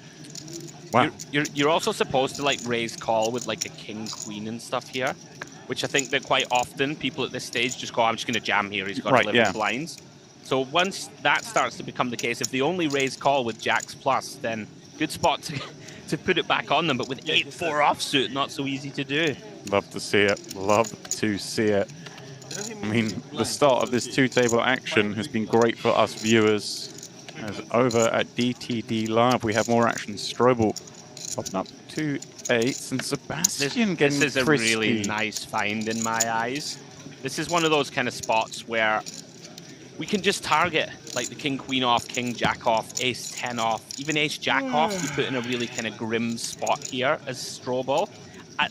wow. You're also supposed to like raise call with like a king queen and stuff here, which I think that quite often people at this stage just go, I'm just going to jam here. He's got 11 blinds. So once that starts to become the case, if they only raise call with jacks plus, then good spot to put it back on them. But with 8-4 offsuit, not so easy to do. Love to see it. Love to see it. I mean, the start of this 2-table action has been great for us viewers. As over at DTD Live, we have more action. Strobel popping up 2 8s, and Sebastian getting This is a crispy. really nice find in my eyes. This is one of those kind of spots where we can just target like the king queen off, king jack off, ace 10 off, even ace jack off. You put in a really kind of grim spot here as Strobel.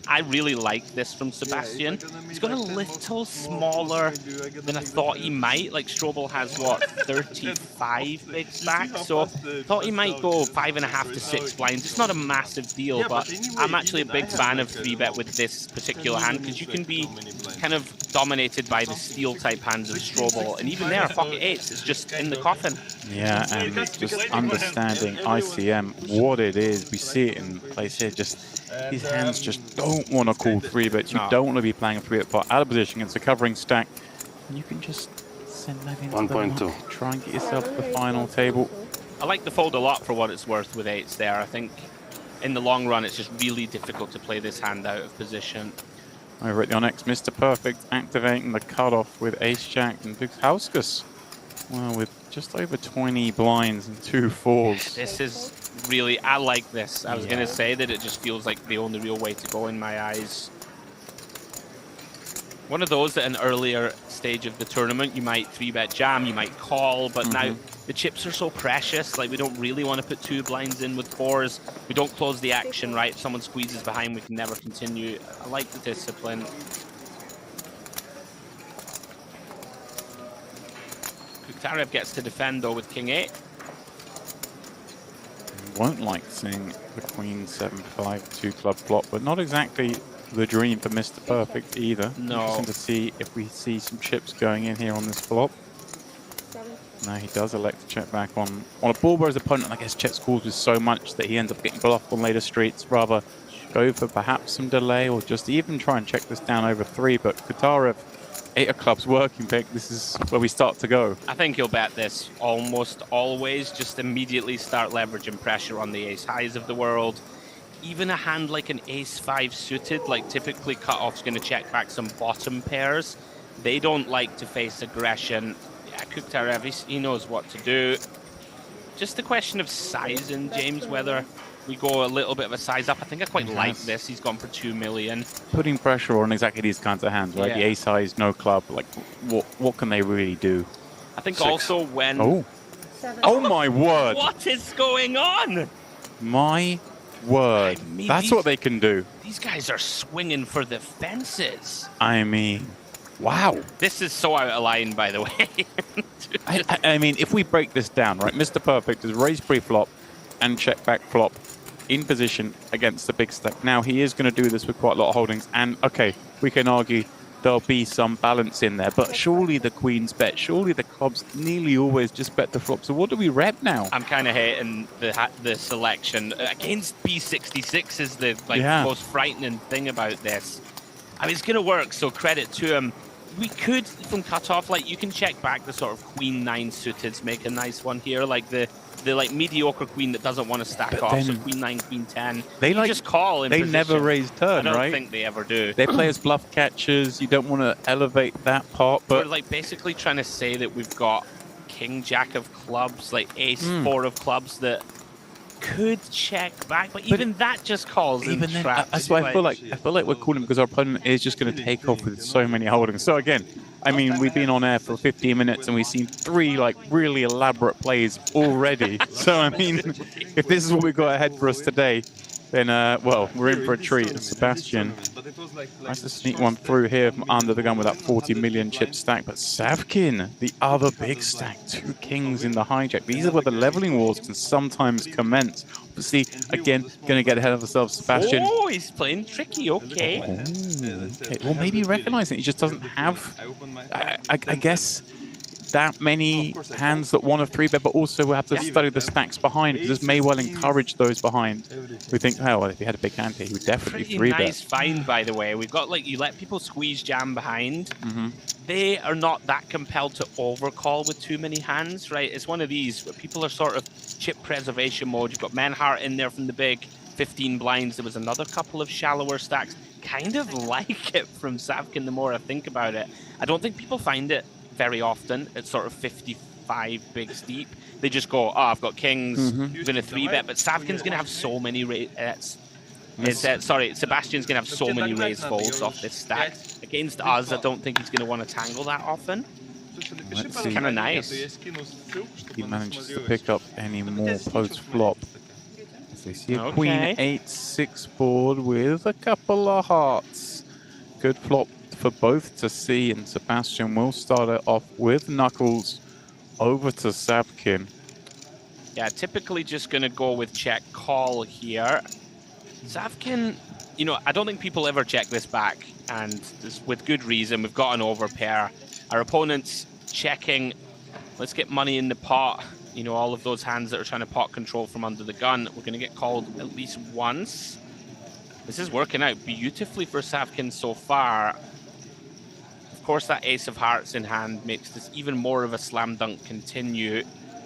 I really like this from Sebastian. He's got a little smaller than I thought he might. Like Strobel has what, 35 big stacks, so thought he might go 5.5 to 6 blinds. It's not a massive deal, but I'm actually a big fan of 3-bet with this particular hand because you can be kind of dominated by the steel type hands of Strobel, and even there, pocket 8s, it's just in the coffin. Yeah, and just understanding ICM, what it is. We see it in place here. Just these hands just don't want to call 3-bets. You don't want to be playing a 3-bet pot out of position against a covering stack. And you can just send that into 1.2. Try and get yourself to the final table. I like the fold a lot for what it's worth with 8s there. I think in the long run, it's just really difficult to play this hand out of position. Over at the Onyx, Mr. Perfect activating the cutoff with ace-jack and Vitkauskas. Well, with just over 20 blinds and 2 4s. This is really, I like this. I was going to say that it just feels like the only real way to go in my eyes. One of those at an earlier stage of the tournament, you might 3-bet jam, you might call, but now the chips are so precious. Like, we don't really want to put 2 blinds in with 4s. We don't close the action, right? If someone squeezes behind, we can never continue. I like the discipline. Kuktarev gets to defend, though, with king 8. Won't like seeing the queen 7-5 2-club flop, but not exactly the dream for Mr. Perfect either. No. Interesting to see if we see some chips going in here on this flop. No, he does elect to check back on a board where his opponent, I guess, checks calls with so much that he ends up getting bluffed on later streets. Rather go for perhaps some delay or just even try and check this down over 3. But Kuktarev, 8 of clubs working pick. This is where we start to go. I think he'll bet this almost always. Just immediately start leveraging pressure on the ace highs of the world. Even a hand like an ace 5 suited, like typically cutoff's going to check back some bottom pairs. They don't like to face aggression. Yeah, Kuktarev, he knows what to do. Just a question of sizing, James, whether we go a little bit of a size up. I think I quite like this. He's gone for 2 million. Putting pressure on exactly these kinds of hands, right? Yeah. The ace highs, no club. Like, what can they really do? I think 6. also when Oh my word! What is going on? My word. I mean, That's what they can do. These guys are swinging for the fences. I mean, wow. This is so out of line, by the way. I mean, if we break this down, right, Mr. Perfect is raised pre-flop and check back flop in position against the big stack. Now, he is going to do this with quite a lot of holdings. And, okay, we can argue there'll be some balance in there. But surely the queens bet. Surely the clubs nearly always just bet the flop. So what do we rep now? I'm kind of hating the selection. Against B66 is the most frightening thing about this. I mean, it's going to work, so credit to him. We could, from cutoff, like, you can check back the sort of queen 9 suited, make a nice one here, like the like mediocre queen that doesn't want to stack off, so queen 9, queen 10. They you just call in They position. never raise turn, I right? don't think they ever do. They play as bluff catchers. You don't want to elevate that part, but we're like basically trying to say that we've got king jack of clubs, like ace 4 of clubs that could check back, but even that just calls in traps. That's why I feel like we're calling because our opponent is just going to take off with so many holdings. So again, I mean, we've been on air for 15 minutes and we've seen 3 like really elaborate plays already. So I mean, if this is what we've got ahead for us today, then well, we're in for a treat. Sebastian tries to sneak one through here from under the gun with that 40 million chip stack, but Savkin, the other big stack, 2 kings in the hijack. These are where the leveling wars can sometimes commence. Obviously, again, going to get ahead of ourselves, Sebastian. Oh, he's playing tricky, okay. Okay. Well, maybe recognizing he just doesn't have, I guess, that many hands that want a 3-bet, but also we have to study the stacks behind, because this may well encourage those behind. We think, oh, well, if he had a big hand here, he would definitely 3-bet. Nice find, by the way. We've got, like, you let people squeeze jam behind. They are not that compelled to overcall with too many hands, right? It's one of these where people are sort of chip preservation mode. You've got Menhart in there from the big 15 blinds. There was another couple of shallower stacks. Kind of like it from Savkin the more I think about it. I don't think people find it very often. It's sort of 55 bigs deep. They just go, oh, I've got kings, I'm going to 3-bet, but Savkin's going to have so many Sebastian's going to have so many raise folds off this stack. Against us, I don't think he's going to want to tangle that often. Let's see. Kind of nice. He manages to pick up any more post-flop. So you see a queen 8-6 board with a couple of hearts. Good flop for both to see, and Sebastian will start it off with knuckles over to Savkin. Yeah, typically just going to go with check call here. Savkin, you know, I don't think people ever check this back, and this, with good reason. We've got an overpair. Our opponent's checking. Let's get money in the pot. You know, all of those hands that are trying to pot control from under the gun. We're going to get called at least once. This is working out beautifully for Savkin so far. Of course, that ace of hearts in hand makes this even more of a slam dunk continue.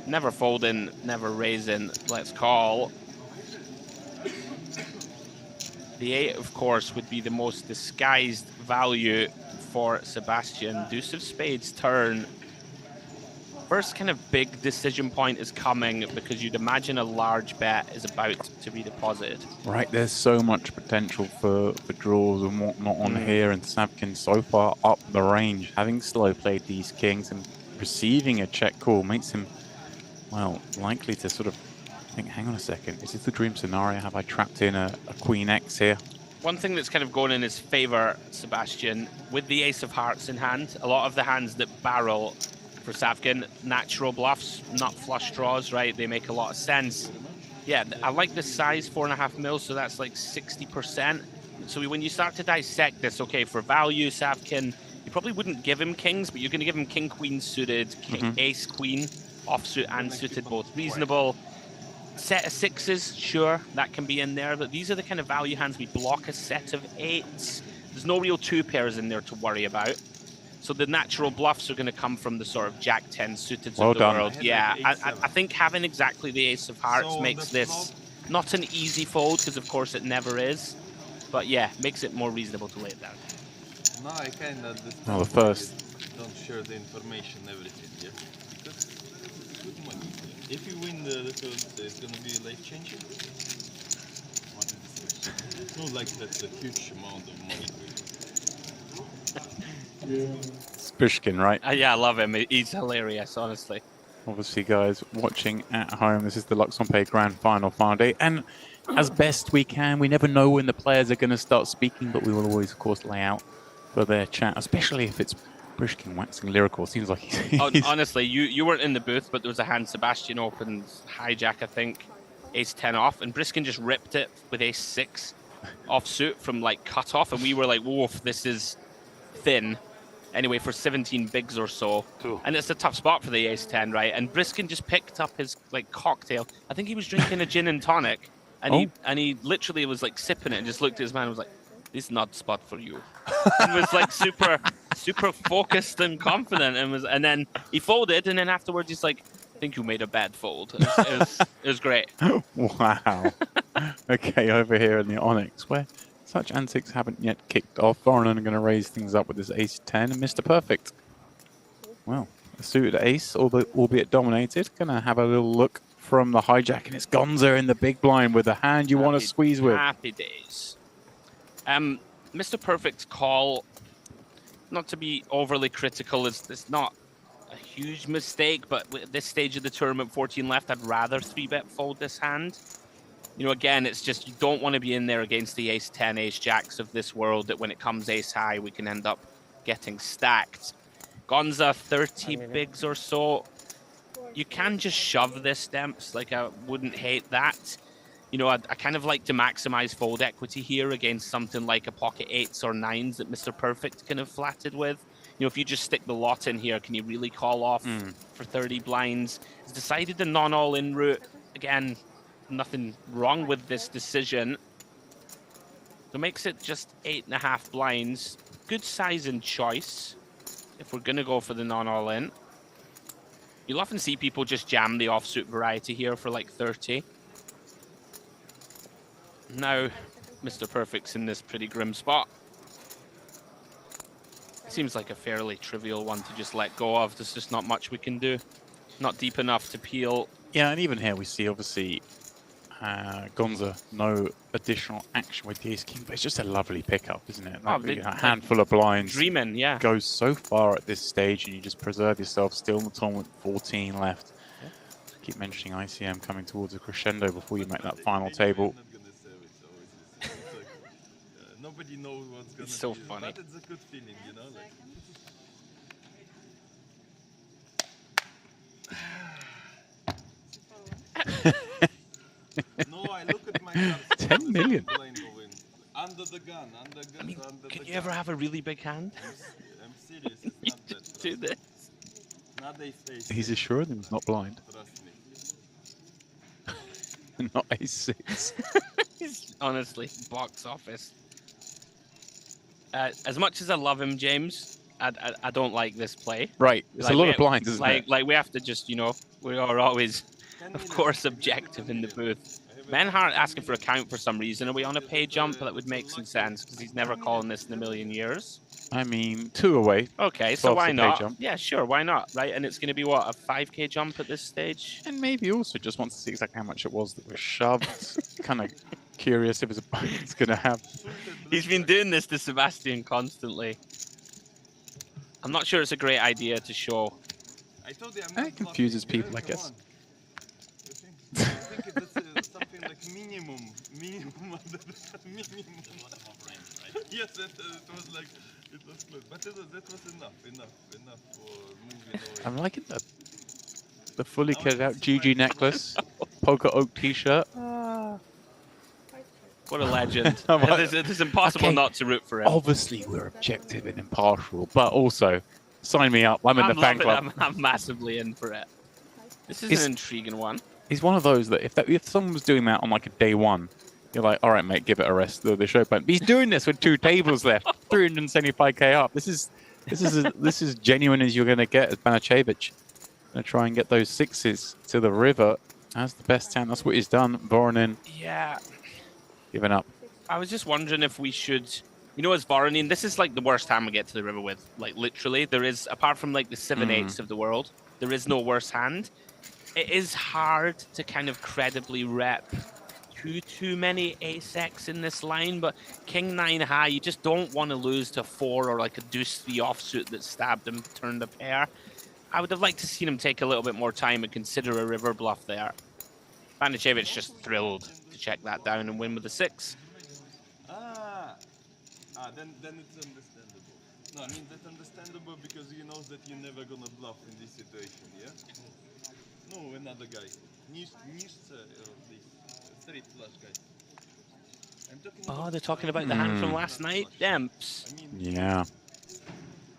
Never folding, never raising. Let's call. The 8, of course, would be the most disguised value for Sebastian. Deuce of spades turn. First kind of big decision point is coming, because you'd imagine a large bet is about to be deposited. Right, there's so much potential for draws and whatnot on here, and Savkin so far up the range, having slow played these kings and receiving a check call makes him, well, likely to sort of think, hang on a second, is this the dream scenario? Have I trapped in a Queen X here? One thing that's kind of going in his favor, Sebastian, with the ace of hearts in hand, a lot of the hands that barrel for Savkin, natural bluffs, not flush draws, right? They make a lot of sense. Yeah, I like the size, 4.5 mil, so that's like 60%. So when you start to dissect this, okay, for value, Savkin, you probably wouldn't give him kings, but you're going to give him king, queen suited, king, ace, queen, offsuit and suited, both reasonable. Set of 6s, sure, that can be in there, but these are the kind of value hands. We block a set of 8s. There's no real 2 pairs in there to worry about. So the natural bluffs are going to come from the sort of Jack 10 suited of the world. Yeah, I think having exactly the ace of hearts makes this not an easy fold, because of course it never is. But yeah, makes it more reasonable to lay it down. No, I kind of the first. Don't share the information, everything, yeah? Because it's good money. If you win the first, it's going to be life-changing. It's not like that's a huge amount of money. Spishkin, right? Yeah, I love him. He's hilarious, honestly. Obviously, guys, watching at home, this is the Luxon Pay Grand Final day. And as best we can, we never know when the players are going to start speaking, but we will always, of course, lay out for their chat, especially if it's Brishkin waxing lyrical. Seems like he's... Honestly, you weren't in the booth, but there was a hand Sebastian opened hijack, I think, ace-10 off, and Briskin just ripped it with ace-6 offsuit from, like, cut-off, and we were like, woof, this is thin. Anyway, for 17 bigs or so. And it's a tough spot for the ace-10, right? And Briskin just picked up his, like, cocktail. I think he was drinking a gin and tonic, and he literally was, like, sipping it and just looked at his man and was like, this is not the spot for you. And was, like, super focused and confident, and then he folded, and then afterwards he's like, I think you made a bad fold. It was great. Wow. Okay, over here in the Onyx, where such antics haven't yet kicked off. Voronin are going to raise things up with this ace-10 and Mr. Perfect. Well, a suited ace, albeit dominated. Going to have a little look from the hijack, and it's Gonza in the big blind with a hand you want to squeeze with. Happy days. Mr. Perfect's call, not to be overly critical, it's not a huge mistake, but at this stage of the tournament, 14 left, I'd rather 3-bet fold this hand. You know, again, it's just you don't want to be in there against the ace-10, ace-jacks of this world, that when it comes ace-high, we can end up getting stacked. Gonza, 30 bigs or so. You can just shove this, Demps. Like, I wouldn't hate that. You know, I kind of like to maximize fold equity here against something like a pocket 8s or 9s that Mr. Perfect can have flatted with. You know, if you just stick the lot in here, can you really call off for 30 blinds? He's decided the non-all-in route. Again, nothing wrong with this decision. So makes it just 8.5 blinds. Good size and choice if we're going to go for the non-all-in. You'll often see people just jam the offsuit variety here for like 30. Now, Mr. Perfect's in this pretty grim spot. Seems like a fairly trivial one to just let go of. There's just not much we can do. Not deep enough to peel. Yeah, and even here we see, obviously, Gonza, no additional action with the ace-king, but it's just a lovely pickup, isn't it? Like, a handful of blinds. Dreaming, yeah. Goes so far at this stage, and you just preserve yourself still in the tournament, 14 left. Yeah. Keep mentioning ICM coming towards a crescendo before you make that final table. Nobody knows what's going to be. So funny. But it's a good feeling, you know? Like... No, I look at my cards. 10 million. Under the gun, I mean, could you ever have a really big hand? I'm serious. It's not that. Do this. Not ace-8. He's assured him he's not blind. Trust me. Not ace-6. He's honestly box office. As much as I love him, James, I don't like this play. Right, it's like, a lot of blinds, isn't it? Like we have to just, you know, we are always, of course, objective in the booth. Menhart asking for a count for some reason. Are we on a pay jump? That would make some sense because he's never calling this in a million years. I mean, 2 away. Okay, so why not? Jump. Yeah, sure, why not? Right, and it's going to be what, a 5k jump at this stage? And maybe also just wants to see exactly how much it was that was shoved. Kind of curious if his opponent's going to have. He's been doing this to Sebastian constantly. I'm not sure it's a great idea to show. It confuses people, I guess. I think it's something like minimum under the minimum. Yes, it was like, it was close, but that was enough for moving away. I'm liking the fully kitted out GG necklace, polka oak t-shirt. What a legend. It's impossible not to root for him. Obviously, we're objective and impartial, but also, sign me up. I'm in the fan club. I'm massively in for it. This is an intriguing one. He's one of those that if someone was doing that on like a day one, you're like, all right, mate, give it a rest. The show point. But he's doing this with 2 tables left, 375k up. This is as genuine as you're going to get as Banacevic. Going to try and get those 6s to the river as the best hand. That's what he's done. Voronin. Yeah. Giving up. I was just wondering if we should, you know, as Voronin, this is like the worst hand we get to the river with. Like literally, there is, apart from like the 7/8s of the world, there is no worse hand. It is hard to kind of credibly rep too many ace-X in this line, but King 9 high, you just don't want to lose to 4 or like a deuce 3 offsuit that stabbed him, turned a pair. I would have liked to see him take a little bit more time and consider a river bluff there. Banicevic just thrilled to check that down and win with a 6. Then it's understandable. No, I mean that's understandable because he knows that you're never gonna bluff in this situation, yeah? No, another guy. This straight flush guy. I'm talking Oh, they're talking about the hand from last night, Demps. I mean, Yeah.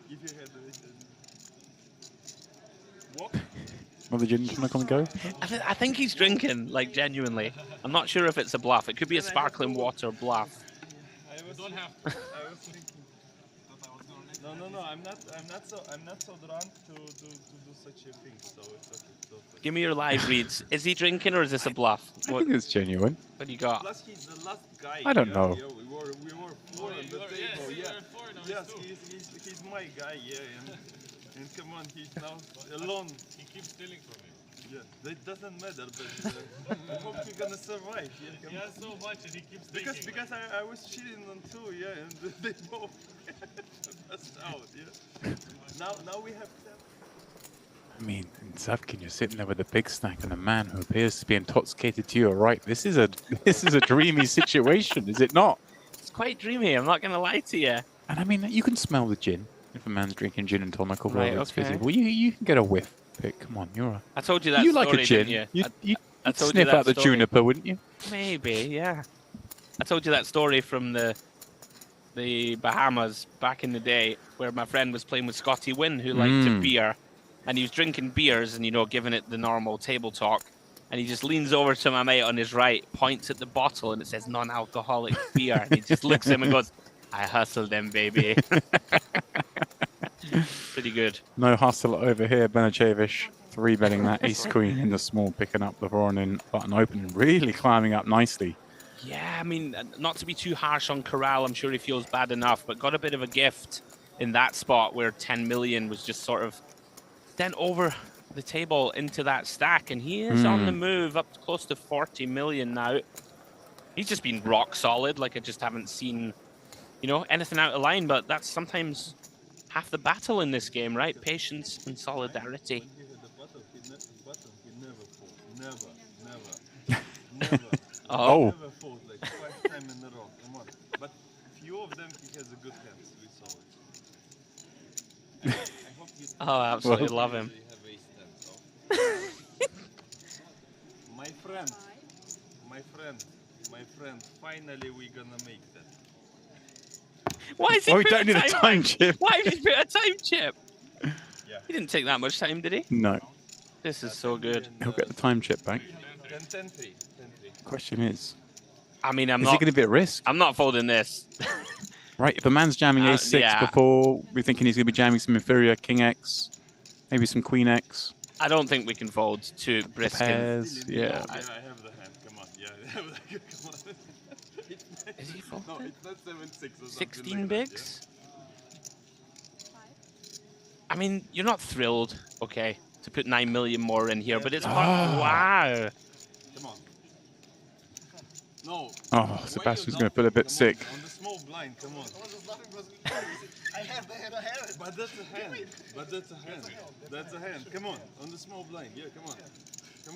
if you had what? Well, the gin's gonna come and go. I think he's drinking, like genuinely. I'm not sure if it's a bluff. It could be a sparkling water bluff. Don't have to. I was thinking. No. I'm not so drunk to do such a thing. So it's okay. Give me your live reads. Is he drinking or is this a bluff? I think it's genuine. What do you got? Plus, he's the last guy. I don't know. Yeah, we were 4 on the table. Yes, he's my guy. Yeah, and come on, he's now alone. He keeps stealing from me. Yeah, that doesn't matter, but I hope you're gonna survive. Yeah, he has so much and he keeps taking. Because I was cheating on 2, yeah, and they both passed out, yeah. Now we have 10. I mean, in Zavkin, you're sitting there with a big stack and a man who appears to be intoxicated to your right. This is a dreamy situation, is it not? It's quite dreamy. I'm not gonna lie to you. And I mean, you can smell the gin if a man's drinking gin and tonic or whatever it's okay. fizzy. Well, you can get a whiff. Pick. Come on, you're a... I told you that you story, like a gin. didn't you? You'd I told sniff you that out the story. juniper, wouldn't you? Maybe, yeah. I told you that story from the Bahamas back in the day where my friend was playing with Scotty Wynn, who liked a beer, and he was drinking beers and, you know, giving it the normal table talk. And he just leans over to my mate on his right, points at the bottle, and it says non-alcoholic beer. And he just looks at him and goes, I hustle them, baby. Pretty good. No hustle over here. Banicevic 3-betting that ace-queen in the small, picking up the on-in button open and really climbing up nicely. Yeah, I mean, not to be too harsh on Corral, I'm sure he feels bad enough, but got a bit of a gift in that spot where 10 million was just sort of sent over the table into that stack, and he is on the move up close to 40 million now. He's just been rock solid, like I just haven't seen, you know, anything out of line, but that's sometimes half the battle in this game, right? Patience and solidarity. Never. Oh. Never fought like 5 times in a row. Come on. But few of them he has a good hand. We saw it. I hope you Oh, I absolutely love him. My friend, finally we're gonna make that. Why is he we don't need a time chip. Why did he put a time chip? Yeah. He didn't take that much time, did he? No. This is so good. He'll get the time chip back. 10-3. Question is, I mean, is he going to be at risk? I'm not folding this. Right, if a man's jamming ace-6 yeah. before, we're thinking he's going to be jamming some inferior king-x, maybe some queen-x. I don't think we can fold to Briskin. Pairs, yeah. I have the hand. Come on. Yeah, I have the hand. Come on. Is he folding? No, it's not 7-6 or 16 something like bigs? That, I mean, you're not thrilled, okay, to put 9 million more in here, but it's hard. Wow. Come on. No. Oh, Sebastian's going to feel a bit sick. On the small blind, come on. I have the hand, I have it. But that's a hand. That's a hand. Come on the small blind. Yeah, come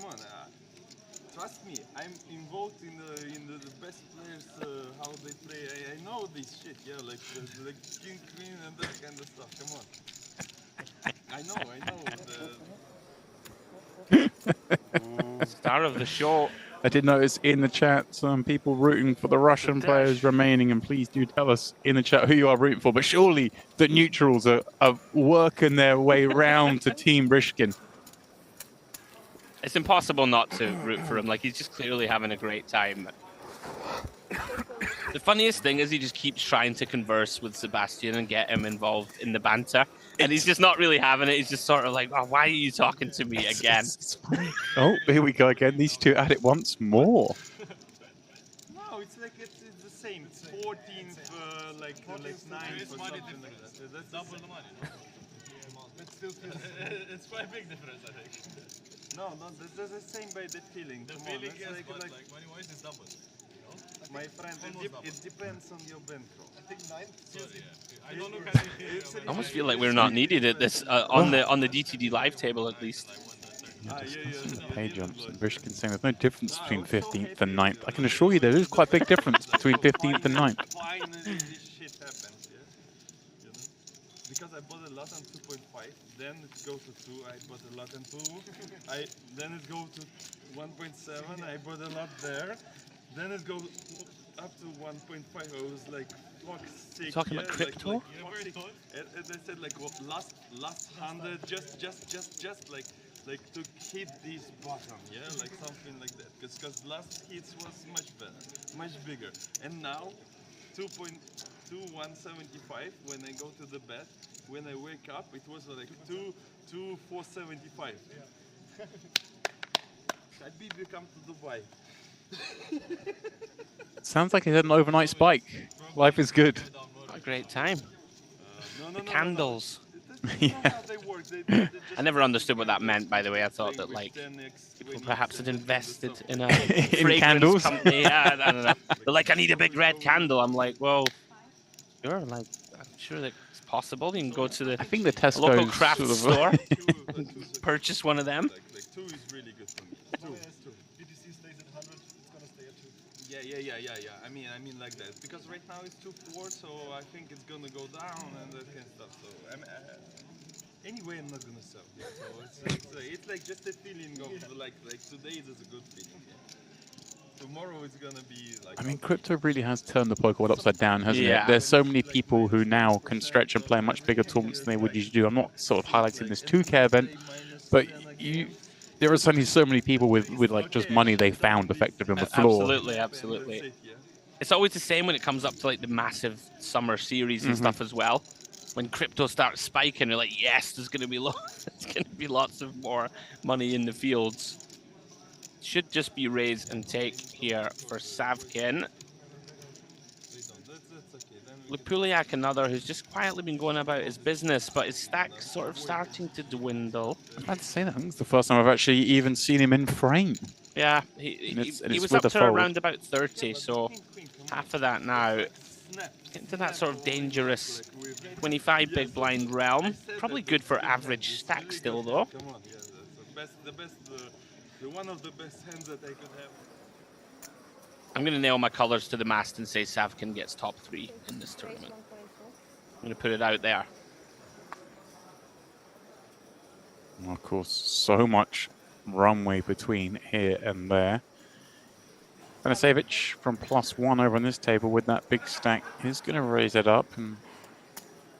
on. Trust me, I'm involved in the best players, how they play. I know this shit, yeah, like king, queen, and that kind of stuff. Come on. I know. Star of the show. I did notice in the chat some people rooting for the Russian players remaining, and please do tell us in the chat who you are rooting for. But surely the neutrals are working their way round to Team Brishkin. It's impossible not to root for him. Like, he's just clearly having a great time. The funniest thing is he just keeps trying to converse with Sebastian and get him involved in the banter. And he's just not really having it. He's just sort of like, oh, why are you talking to me again? It's funny. Oh, here we go again. These two at it once more. No, it's like it's the same. It's 14th, like 9th or something like that. That's double the money. It's quite a big difference, I think. No, that's the same by the feeling. The feeling is like money-wise is double. My friend, it depends on your bankroll. I almost feel like we're not needed at this on the DTD live table at least. Pay jumps. And Vishkin saying there's no difference between 15th and 9th. I can assure you there is quite a big difference between 15th and 9th. Because I bought a lot on 2.5, then it goes to 2, I bought a lot on 2, then it goes to 1.7, I bought a lot there, then it goes up to 1.5, I was like, fuck sake. Talking about crypto? And I said like, well, last 100, just like to hit this bottom, yeah, like something like that, because last hits was much better, much bigger, and now 2.175 when I go to the bed. When I wake up, it was like 2.475. I'd become to Dubai. Sounds like he had an overnight spike. Life is good. What a great time. The candles. Yeah. I never understood what that meant, by the way. I thought that like people perhaps had invested in a fragrance candles? company. Yeah, I don't know. They're like, I need a big red candle. I'm like, well, sure. Like, I'm sure that it's possible. You can go to the I think the Tesco's local craft sort of store and purchase one of them. Like 2 is really good for me. 2. BTC stays at 100, it's gonna stay at 2. Yeah. I mean like that, because right now it's 2.4, so I think it's gonna go down and that kind of stuff. So anyway, I'm not gonna sell. Yeah, so it's like just a feeling of like today is a good feeling. Yeah. Tomorrow it's gonna be like. I mean, crypto really has turned the poker world upside down, hasn't Yeah. it? There's so many people who now can stretch and play much bigger tournaments than they would usually do. I'm not sort of highlighting this 2K event, but there are suddenly so many people with like just money they found effectively on the floor. Absolutely. It's always the same when it comes up to like the massive summer series and stuff as well. When crypto starts spiking, you're like, yes, there's going to be lots of more money in the fields. Should just be raise and take here for Savkin. Lupuliak, another who's just quietly been going about his business, but his stack's sort of starting to dwindle. I was about to say that. I think it's the first time I've actually even seen him in frame. Yeah, he was up to around about 30, so half of that now. Into that sort of dangerous 25 big blind realm. Probably good for average stack still, though. Come on, yeah, one of the best hands that I could have. I'm going to nail my colors to the mast and say Savkin gets top 3 in this tournament. I'm going to put it out there. Well, of course, so much runway between here and there. Vanasevich from +1 over on this table with that big stack is going to raise it up. And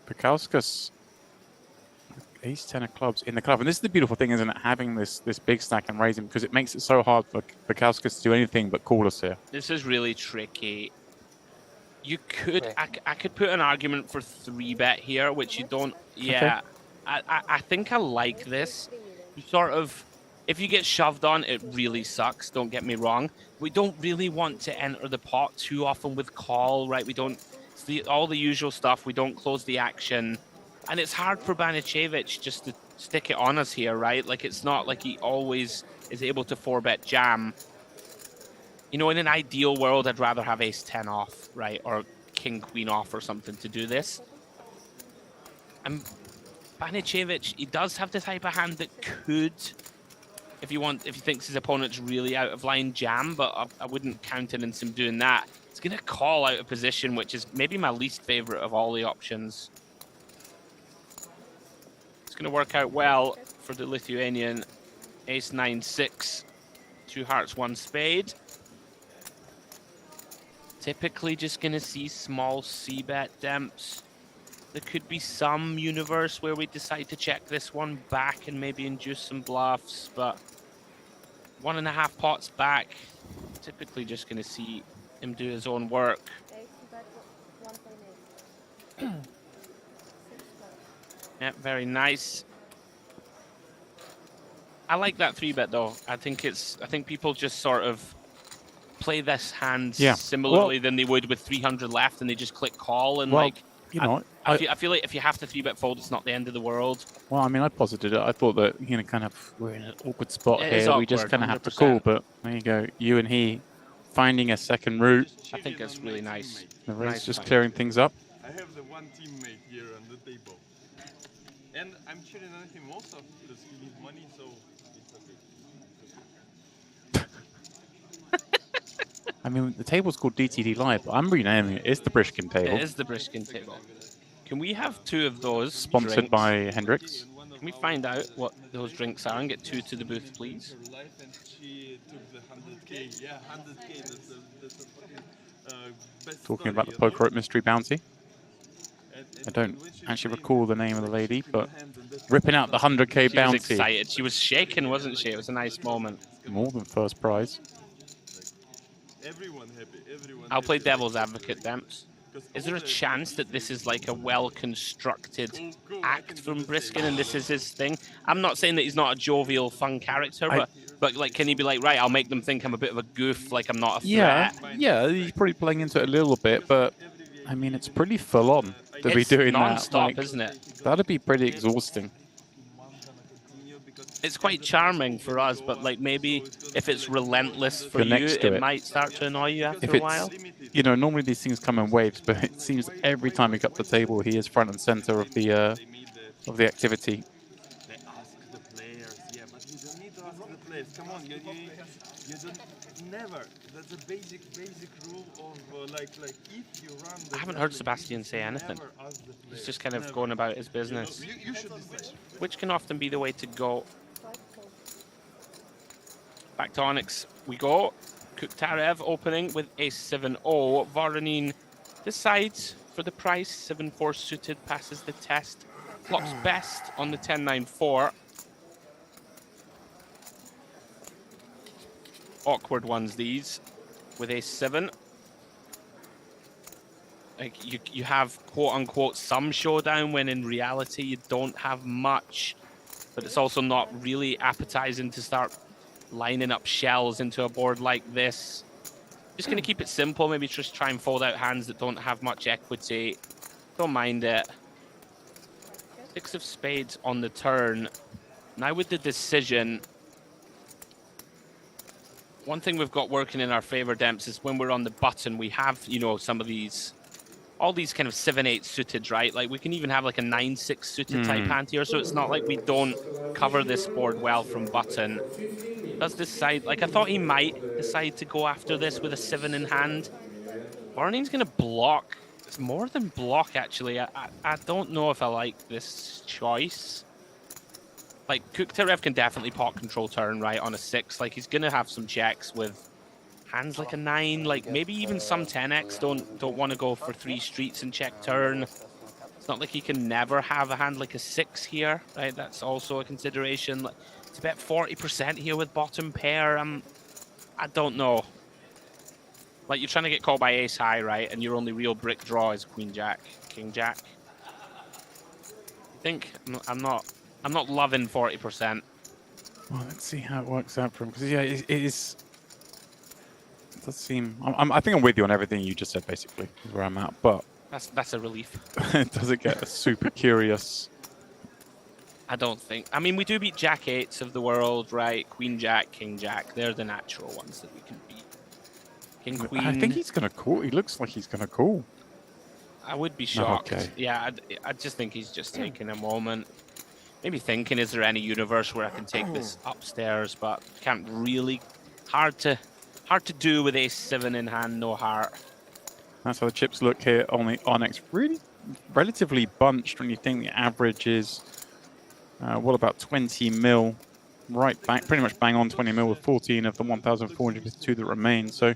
Pekauskas, ace-10 of clubs in the club. And this is the beautiful thing, isn't it? Having this big stack and raising, because it makes it so hard for Pekauskas to do anything but call us here. This is really tricky. You could, I could put an argument for 3-bet here, which you don't. Yeah, okay. I think I like this. You sort of, if you get shoved on, it really sucks. Don't get me wrong. We don't really want to enter the pot too often with call, right? We don't. It's all the usual stuff. We don't close the action, and it's hard for Banichevich just to stick it on us here, right? Like it's not like he always is able to 4-bet jam. You know, in an ideal world, I'd rather have ace-10 off, right, or king-queen off or something to do this. And Banichevich, he does have the type of hand that could, if he thinks his opponent's really out of line, jam, but I wouldn't countenance him doing that. It's going to call out of position, which is maybe my least favorite of all the options. It's going to work out well for the Lithuanian. Ace-9-6, 2 hearts, 1 spade. Typically just going to see small c-bet demps. There could be some universe where we decide to check this one back and maybe induce some bluffs, but 1.5 pots back. Typically just going to see him do his own work. Yeah, very nice. I like that 3-bet though. I think people just sort of play this hand similarly than they would with 300 left, and they just click call and you know, I feel like if you have to 3-bet fold, it's not the end of the world. Well, I mean, I posited it. I thought that, kind of we're in an awkward spot here. Awkward, we just kind of have to 100%. call, but there you go. You and he finding a second route. I think it's really nice. Naray's just find. clearing things up. I have the one teammate here on the table. And I'm cheating on him also because he needs money, so it's okay. I mean, the table's called DTD Live, but I'm renaming it. It's the Brishkin table. It is the Brishkin table. Can we have 2 of those? Sponsored drinks? by Hendrix. Can we find out what those drinks are and get 2 to the booth, please? And she took the 100K. Yeah, 100K. That's a fucking best Talking about the Poker Rope Mystery Bounty. I don't actually recall the name of the lady, but ripping out the 100K bounty. She was excited. She was shaking, wasn't she? It was a nice moment. More than first prize. Everyone happy. Everyone I'll play happy. devil's advocate, Demps. Is there a chance that this is like a well-constructed act from Briskin and this is his thing? I'm not saying that he's not a jovial, fun character, but like, can he be like, right, I'll make them think I'm a bit of a goof, like I'm not a threat? Yeah, he's probably playing into it a little bit, but I mean, it's pretty full-on to be doing that. Non-stop, isn't it? That'd be pretty exhausting. It's quite charming for us, but like maybe if it's relentless for You're you, next to it it. might start to annoy you after If a it's, while. you know, normally these things come in waves, but it seems every time we cut the table, he is front and center of the activity. They ask the players, yeah, but you don't need to ask the players. Come on, you don't never. That's a basic rule of like if you run. I haven't heard Sebastian say anything. He's just kind of going about his business, You should decide. which can often be the way to go. Back to Onyx we go. Kuktarev opening with ace-7-0. Voronin decides for the price. 7-4 suited passes the test. Blocks best on the 10-9-4. Awkward ones these with ace-7. Like you have quote-unquote some showdown when in reality you don't have much. But it's also not really appetizing to start lining up shells into a board like this. Just going to keep it simple, maybe just try and fold out hands that don't have much equity. Don't mind it. 6 of spades on the turn. Now with the decision, one thing we've got working in our favor, Demps, is when we're on the button, we have, you know, some of these, all these kind of 7-8 suited, right? Like we can even have like a 9-6 suited type hand here, so it's not like we don't cover this board well from button. Does this side, like I thought he might decide to go after this with a 7 in hand. Voronin's going to block. It's more than block, actually. I don't know if I like this choice. Like, Kuktarev can definitely pot control turn, right, on a 6. Like, he's going to have some checks with hands like a 9. Like, maybe even some 10x don't want to go for 3 streets and check turn. It's not like he can never have a hand like a 6 here, right? That's also a consideration. Like, it's about 40% here with bottom pair. I don't know. Like, you're trying to get called by ace high, right? And your only real brick draw is queen jack, king jack. I think I'm not loving 40%. Well, let's see how it works out for him. Because yeah, it is. It does seem. I think I'm with you on everything you just said. Basically, is where I'm at. But That's a relief. does it get super curious? I don't think. I mean, we do beat jack 8s of the world, right? Queen jack, king jack. They're the natural ones that we can beat. King queen. I think he's gonna call. He looks like he's gonna call. I would be shocked. Okay. Yeah, I just think he's just taking a moment. Maybe thinking, is there any universe where I can take this upstairs? But can't really. Hard to do with ace-7 in hand, no heart. That's how the chips look here on the Onyx. Really, relatively bunched when you think the average is. What about 20 mil? Right back, pretty much bang on 20 mil with 14 of the 1,452 that remain. So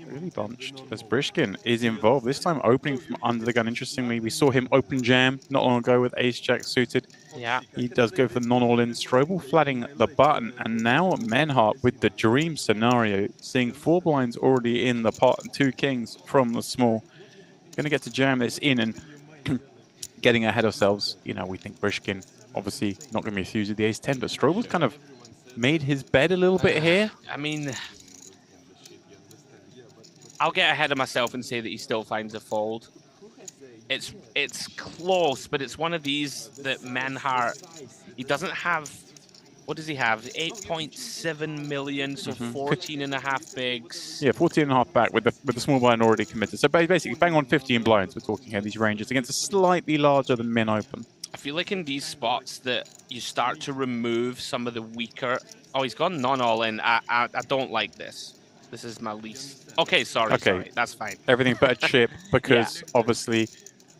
really bunched as Brishkin is involved. This time opening from under the gun. Interestingly, we saw him open jam not long ago with ace jack suited. Yeah. He does go for the non-all-in. Strobel flatting the button. And now Menhart with the dream scenario, seeing 4 blinds already in the pot and 2 kings from the small. Going to get to jam this in and getting ahead of ourselves. You know, we think Brishkin obviously not going to be fused with the ace-10, but Strobel's kind of made his bed a little bit here. I mean, I'll get ahead of myself and say that he still finds a fold. It's close, but it's one of these that Menhart, he doesn't have What does he have? 8.7 million, so 14 and a half bigs. Yeah, 14 and a half back with the small blind already committed. So basically, bang on 15 blinds. We're talking here, these ranges against a slightly larger than min open. I feel like in these spots that you start to remove some of the weaker. Oh, he's gone non-all in. I don't like this. This is my least. Okay, sorry, that's fine. Everything but a chip, because obviously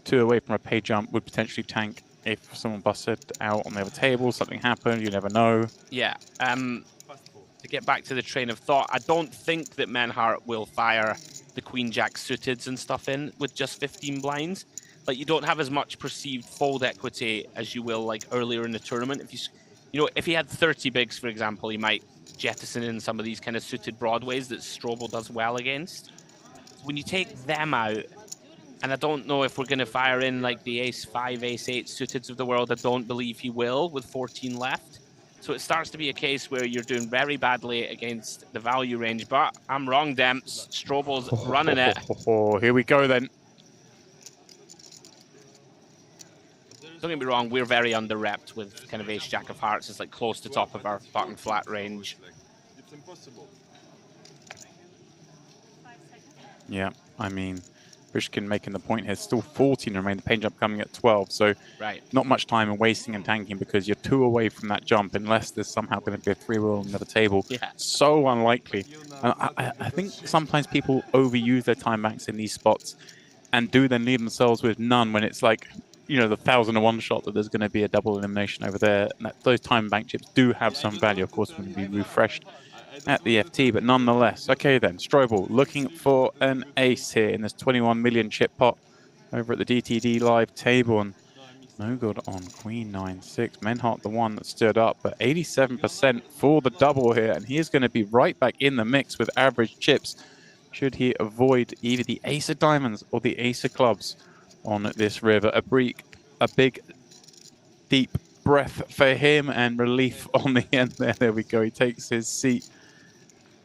2 away from a pay jump would potentially tank if someone busted out on the other table, something happened, you never know. Yeah. To get back to the train of thought, I don't think that Menhart will fire the Queen Jack suiteds and stuff in with just 15 blinds. Like, you don't have as much perceived fold equity as you will like earlier in the tournament. If if he had 30 bigs, for example, he might jettison in some of these kind of suited broadways that Strobel does well against. When you take them out, and I don't know if we're going to fire in like the ace-5, ace-8 suiteds of the world. I don't believe he will with 14 left. So it starts to be a case where you're doing very badly against the value range. But I'm wrong, Demps. Strobel's running it. Here we go then. Don't get me wrong, we're very under-repped with kind of ace-jack of hearts. It's like close to top of our button flat range. It's impossible. Yeah, I mean, Pushkin making the point here. Still 14 remain, the pain jump coming at 12. So not much time in wasting and tanking because you're 2 away from that jump unless there's somehow going to be a 3-wheel on another table. Yeah. So unlikely. And I think sometimes people overuse their time banks in these spots and do then leave themselves with none when it's like, you know, the 1,001 shot that there's going to be a double elimination over there. And those time bank chips do have some value, of course, when they be refreshed at the FT, but nonetheless. Okay then, Strobel looking for an ace here in this 21 million chip pot over at the DTD live table, and no good on Queen 9-6. Menhart the one that stood up, but 87% for the double here, and he is going to be right back in the mix with average chips should he avoid either the ace of diamonds or the ace of clubs on this river. A big deep breath for him and relief on the end there. There we go, he takes his seat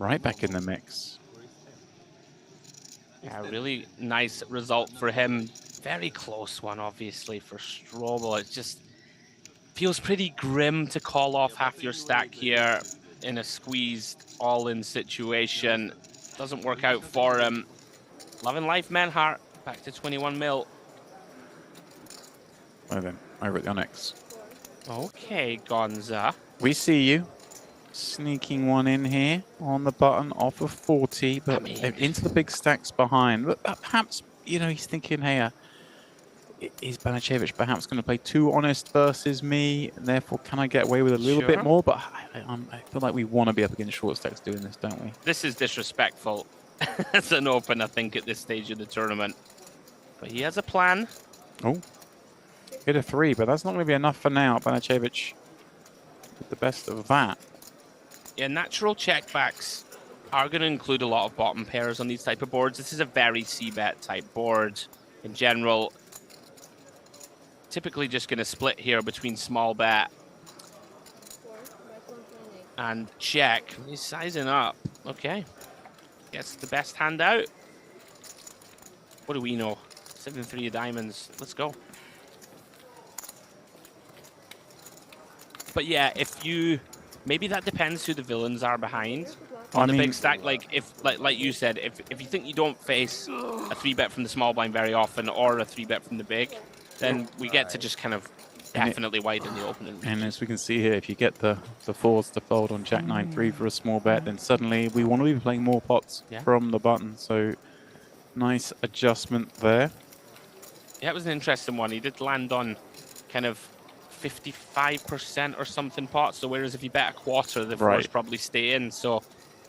right back in the mix. Yeah, really nice result for him. Very close one, obviously, for Strobel. It just feels pretty grim to call off half your stack here in a squeezed all-in situation. Doesn't work out for him. Loving life, Menhart. Back to 21 mil. Well then, over at the Onyx. Okay, Gonza. We see you. Sneaking one in here on the button off of 40, but into the big stacks behind. But perhaps, you know, he's thinking, hey, is Banicevic perhaps going to play too honest versus me? And therefore, can I get away with a little bit more? But I feel like we want to be up against short stacks doing this, don't we? This is disrespectful as an open, I think, at this stage of the tournament. But he has a plan. Oh, hit a 3, but that's not going to be enough for now. Banicevic with the best of that. Yeah, natural checkbacks are going to include a lot of bottom pairs on these type of boards. This is a very c-bet type board in general. Typically just going to split here between small bet and check. He's sizing up. Okay. Gets the best hand out. What do we know? 7-3 of diamonds. Let's go. But yeah, if you... Maybe that depends who the villains are behind on the big stack. Like if, like you said, if you think you don't face a 3-bet from the small blind very often or a 3-bet from the big, then we get to just kind of definitely widen the opening. And as we can see here, if you get the fours to fold on Jack 9-3 for a small bet, then suddenly we want to be playing more pots from the button. So nice adjustment there. Yeah, it was an interesting one. He did land on kind of 55% or something pots. So whereas if you bet a quarter, the fours probably stay in. So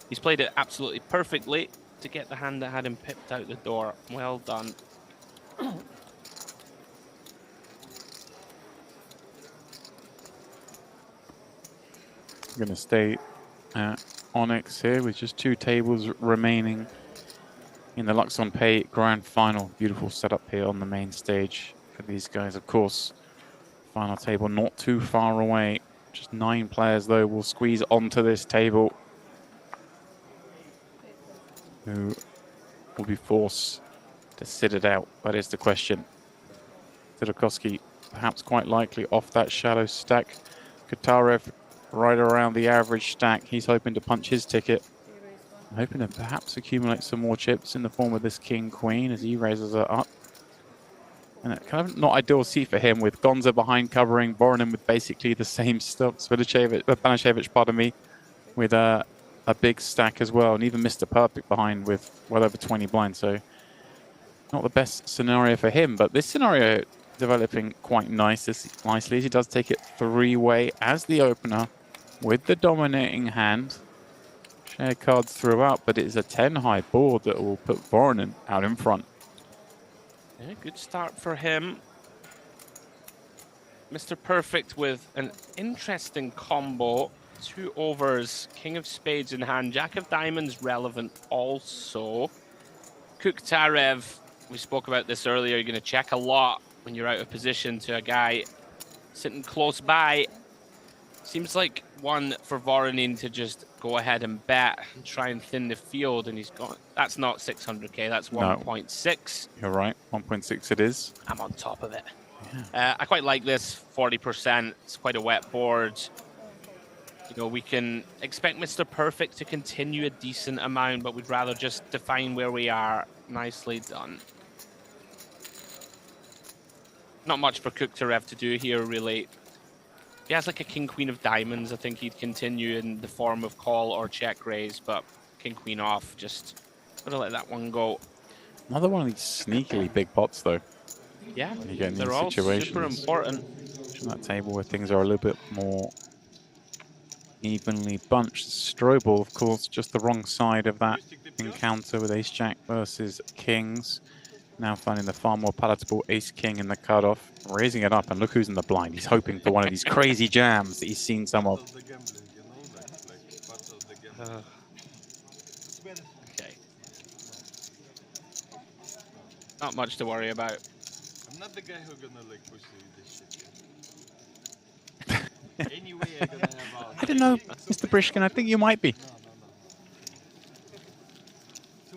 he's played it absolutely perfectly to get the hand that had him pipped out the door. Well done. We're going to stay at Onyx here with just 2 tables remaining in the Luxon Pay Grand Final. Beautiful setup here on the main stage for these guys, of course. Final table not too far away. Just 9 players, though, will squeeze onto this table, who will be forced to sit it out. That is the question. Zidokovsky perhaps quite likely off that shallow stack. Katarev right around the average stack. He's hoping to punch his ticket. Hoping to perhaps accumulate some more chips in the form of this king-queen as he raises her up. And a kind of not ideal seat for him with Gonza behind covering, Voronin with basically the same stuff, Banashevich, pardon me, with a big stack as well, and even Mr. Perfect behind with well over 20 blinds. So not the best scenario for him, but this scenario developing quite nicely as he does take it three-way as the opener with the dominating hand. Share cards throughout, but it is a 10-high board that will put Voronin out in front. Yeah, good start for him. Mr. Perfect with an interesting combo. 2 overs, King of Spades in hand, Jack of Diamonds relevant also. Kuktarev, we spoke about this earlier, you're going to check a lot when you're out of position to a guy sitting close by. Seems like one for Voronin to just go ahead and bet and try and thin the field, and he's got, that's not 600k, that's 1.6. No, you're right, 1.6 it is. I'm on top of it. Yeah. I quite like this 40%. It's quite a wet board. You know, we can expect Mr. Perfect to continue a decent amount, but we'd rather just define where we are. Nicely done. Not much for Kuktarev to do here, really. If he has like a king-queen of diamonds, I think he'd continue in the form of call or check raise, but king-queen off, just gotta let that one go. Another one of these sneakily big pots, though. Yeah, when you get in they're these all situations. super important. On that table where things are a little bit more evenly bunched. Strobel, of course, just the wrong side of that encounter with ace-jack versus kings. Now finding the far more palatable ace-king in the cutoff, raising it up, and look who's in the blind. He's hoping for one of these crazy jams that he's seen some of. Okay. Not much to worry about. I'm not the guy who's gonna like push this shit. Anyway, I'm gonna have out. I don't know, Mr. Brishkin, I think you might be. Too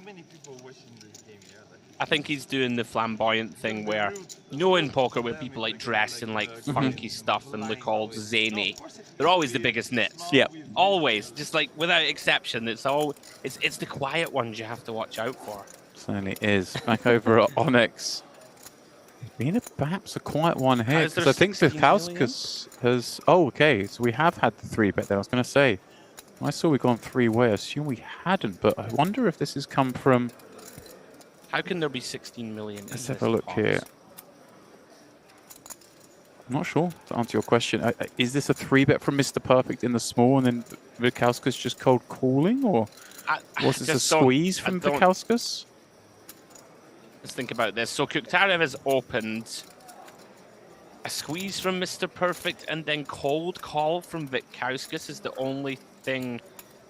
many people watching this game, yeah. I think he's doing the flamboyant thing where, you know, in poker where people like dress in like funky stuff and look all zany, they're always the biggest nits. Yeah, always, just like without exception. It's the quiet ones you have to watch out for. Certainly is. Back over at Onyx. Been perhaps a quiet one here, because I think Vivkauskas has... Oh, okay, so we have had the 3-bet there. I was going to say, I saw we'd gone 3-way. I assume we hadn't, but I wonder if this has come from... How can there be 16 million? Let's have a look here. I'm not sure, to answer your question. Is this a 3-bet from Mr. Perfect in the small, and then Vivkauskas just cold calling, or was this a squeeze from Vivkauskas? Let's think about this. So Kuktarev has opened a squeeze from Mr. Perfect, and then cold call from Vivkauskas is the only thing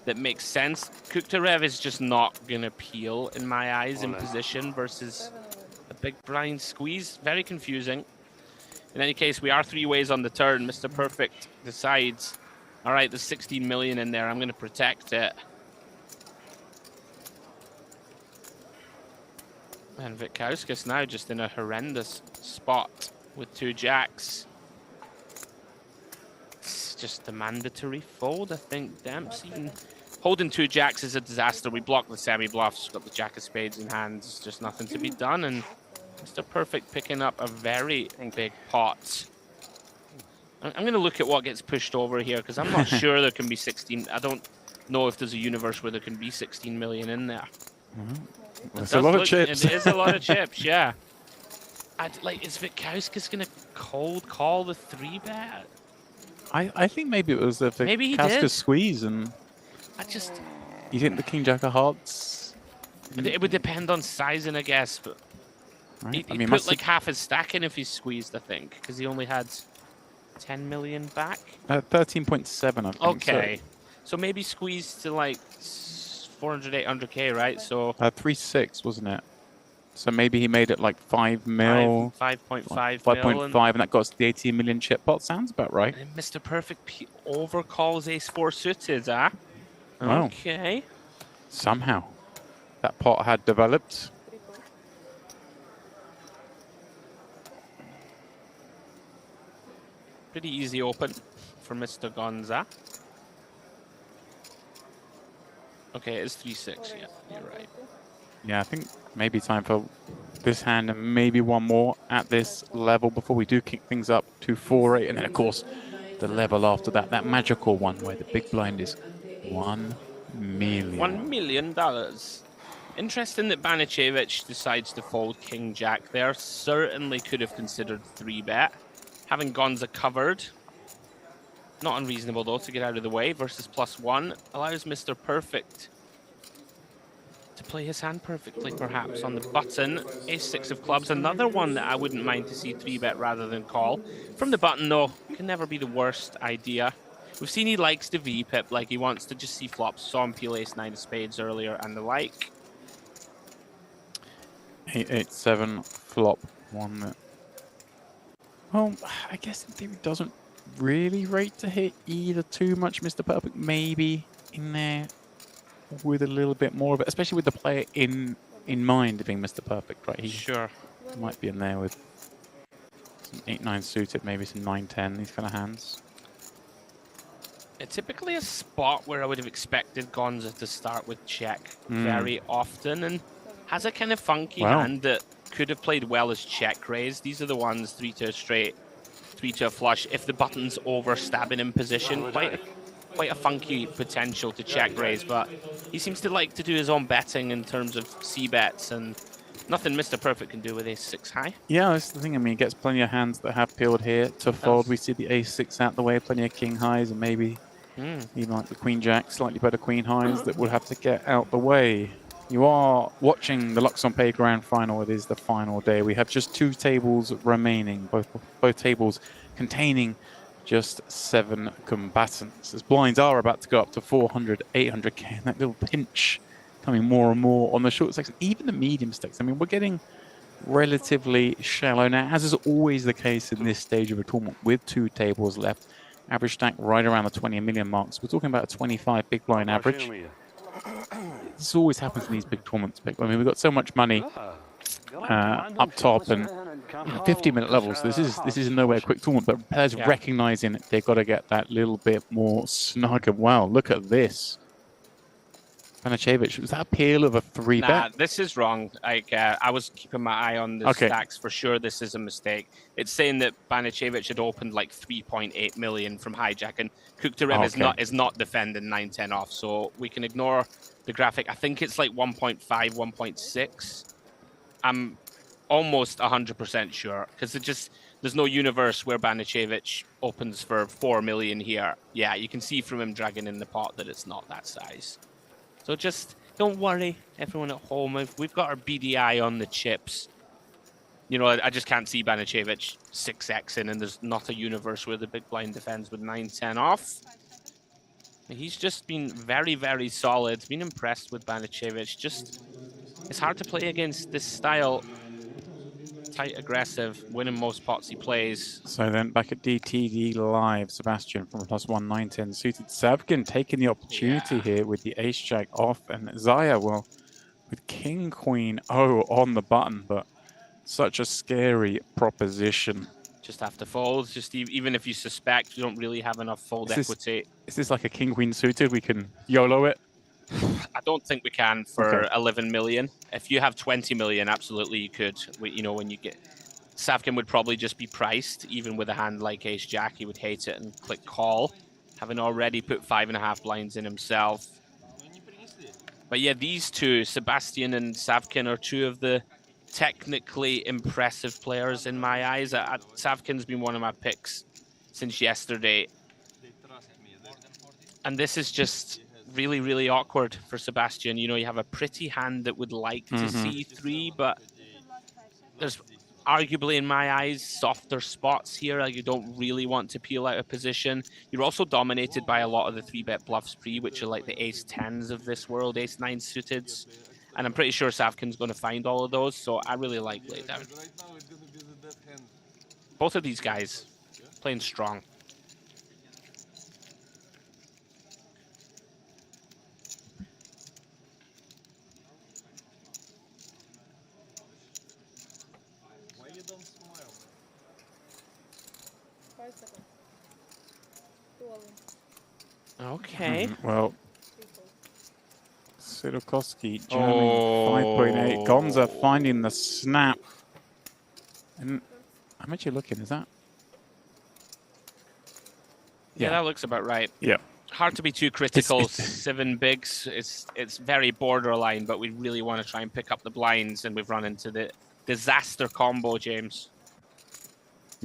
that makes sense. Kuktarev is just not going to peel, in my eyes, in position versus a big blind squeeze. Very confusing. In any case, we are 3 ways on the turn. Mr. Perfect decides, all right, there's 16 million in there. I'm going to protect it. And Vivkauskas now just in a horrendous spot with 2 jacks. It's just a mandatory fold, I think. Dempsey. Holding 2 jacks is a disaster. We block the semi-bluffs, got the jack of spades in hand. There's just nothing to be done. And Mr. Perfect picking up a very big pot. I'm going to look at what gets pushed over here, because I'm not sure there can be 16. I don't know if there's a universe where there can be 16 million in there. There's a lot of chips. It is a lot of chips, yeah. Is Vivkauskas going to cold call the 3-bet? I think maybe it was a Vivkauskas squeeze, and you think the King Jack of Hearts? It would depend on sizing, I guess, but right. he'd put like half his stack in if he squeezed, I think, because he only had 10 million back. 13.7, I think. Okay, so maybe squeezed to like 400, 800k, right? So 3.6, wasn't it? So maybe he made it like 5 mil. 5.5 5.5, and that got us the 18 million chip pot. Sounds about right. And Mr. Perfect overcalls ace-4 suited, huh? Wow. Okay. Somehow that pot had developed. Pretty easy open for Mr. Gonza. Okay, it is 3-6. Yeah, you're right. Yeah, I think maybe time for this hand and maybe one more at this level before we do kick things up to 4-8. And then, of course, the level after that, that magical one where the big blind is 1 million. $1 million. Interesting that Banicevic decides to fold King Jack there. Certainly could have considered 3-bet. Having Gonza covered. Not unreasonable, though, to get out of the way. Versus +1 allows Mr. Perfect to play his hand perfectly, perhaps, on the button. Ace-6 of clubs, another one that I wouldn't mind to see 3-bet rather than call. From the button, though, can never be the worst idea. We've seen he likes to V-pip, like he wants to just see flops. Saw him peel Ace-9 of spades earlier and the like. 8-8-7 flop 1. Well, I guess in theory doesn't really rate to hit either too much. Mr. Perfect maybe in there with a little bit more of it, especially with the player in mind being Mr. Perfect, right? He sure might be in there with some 8-9 suited, maybe some 9-10, these kind of hands. It's typically a spot where I would have expected Gonza to start with check very often, and has a kind of funky hand that could have played well as check raise. These are the ones 3 to a straight, 3 to a flush. If the button's over stabbing in position, quite a funky potential to check raise, but he seems to like to do his own betting in terms of C-bets, and nothing Mr. Perfect can do with Ace-6 high. Yeah, that's the thing. I mean, he gets plenty of hands that have peeled here to fold. We see the Ace-6 out the way, plenty of King highs, and maybe even like the Queen Jack, slightly better Queen highs that will have to get out the way. You are watching the Luxon Pay Grand Final. It is the final day. We have just 2 tables remaining, both tables containing just 7 combatants. As blinds are about to go up to 400, 800k, and that little pinch coming more and more on the short stacks, even the medium stacks. I mean, we're getting relatively shallow now, as is always the case in this stage of a tournament with 2 tables left. Average stack right around the 20 million marks. We're talking about a 25 big blind average. This always happens in these big tournaments. I mean, we've got so much money up top, and 50-minute levels. This is nowhere a quick tournament, but players recognizing that they've got to get that little bit more snug. And wow, look at this. Banicevic, was that a peel of a 3-bet? Nah, this is wrong. Like, I was keeping my eye on the stacks for sure. This is a mistake. It's saying that Banicevic had opened like 3.8 million from hijack, and Kuktarev is not defending 9-10 off, so we can ignore the graphic. I think it's like 1.5, 1.6. I'm almost 100% sure, because there's no universe where Banicevic opens for 4 million here. Yeah, you can see from him dragging in the pot that it's not that size. So just don't worry, everyone at home. We've got our BDI on the chips. You know, I just can't see Banicevic 6xing, and there's not a universe where the big blind defends with 9-10 off. He's just been very, very solid. Been impressed with Banicevic. Just, it's hard to play against this style. Tight, aggressive, winning most pots he plays. So then back at DTD Live, Sebastian from +1 9-10 suited. Savkin taking the opportunity here with the Ace-Jack off, and Zaya, well, with King Queen on the button, but such a scary proposition. Just have to fold. Just even if you suspect you don't really have enough fold equity. Is this like a King Queen suited? We can YOLO it? I don't think we can for 11 million. If you have 20 million, absolutely you could. You know, when you get... Savkin would probably just be priced, even with a hand like Ace-Jack. He would hate it and click call, having already put 5.5 blinds in himself. But yeah, these two, Sebastian and Savkin, are 2 of the technically impressive players in my eyes. Savkin's been one of my picks since yesterday. And this is just really, really awkward for Sebastian. You know, you have a pretty hand that would like to see 3, but there's arguably, in my eyes, softer spots here. Like, you don't really want to peel out of position. You're also dominated by a lot of the 3-bet bluffs pre, which are like the Ace-10s of this world, Ace-9 suiteds. And I'm pretty sure Savkin's going to find all of those, so I really like laydown. Both of these guys playing strong. Why you don't smile? 5 seconds. Okay. Well, Sidorkowski jamming 5.8. Gonza finding the snap. And how much you looking? Is that? Yeah, that looks about right. Yeah. Hard to be too critical. 7 bigs. It's very borderline, but we really want to try and pick up the blinds, and we've run into the disaster combo, James.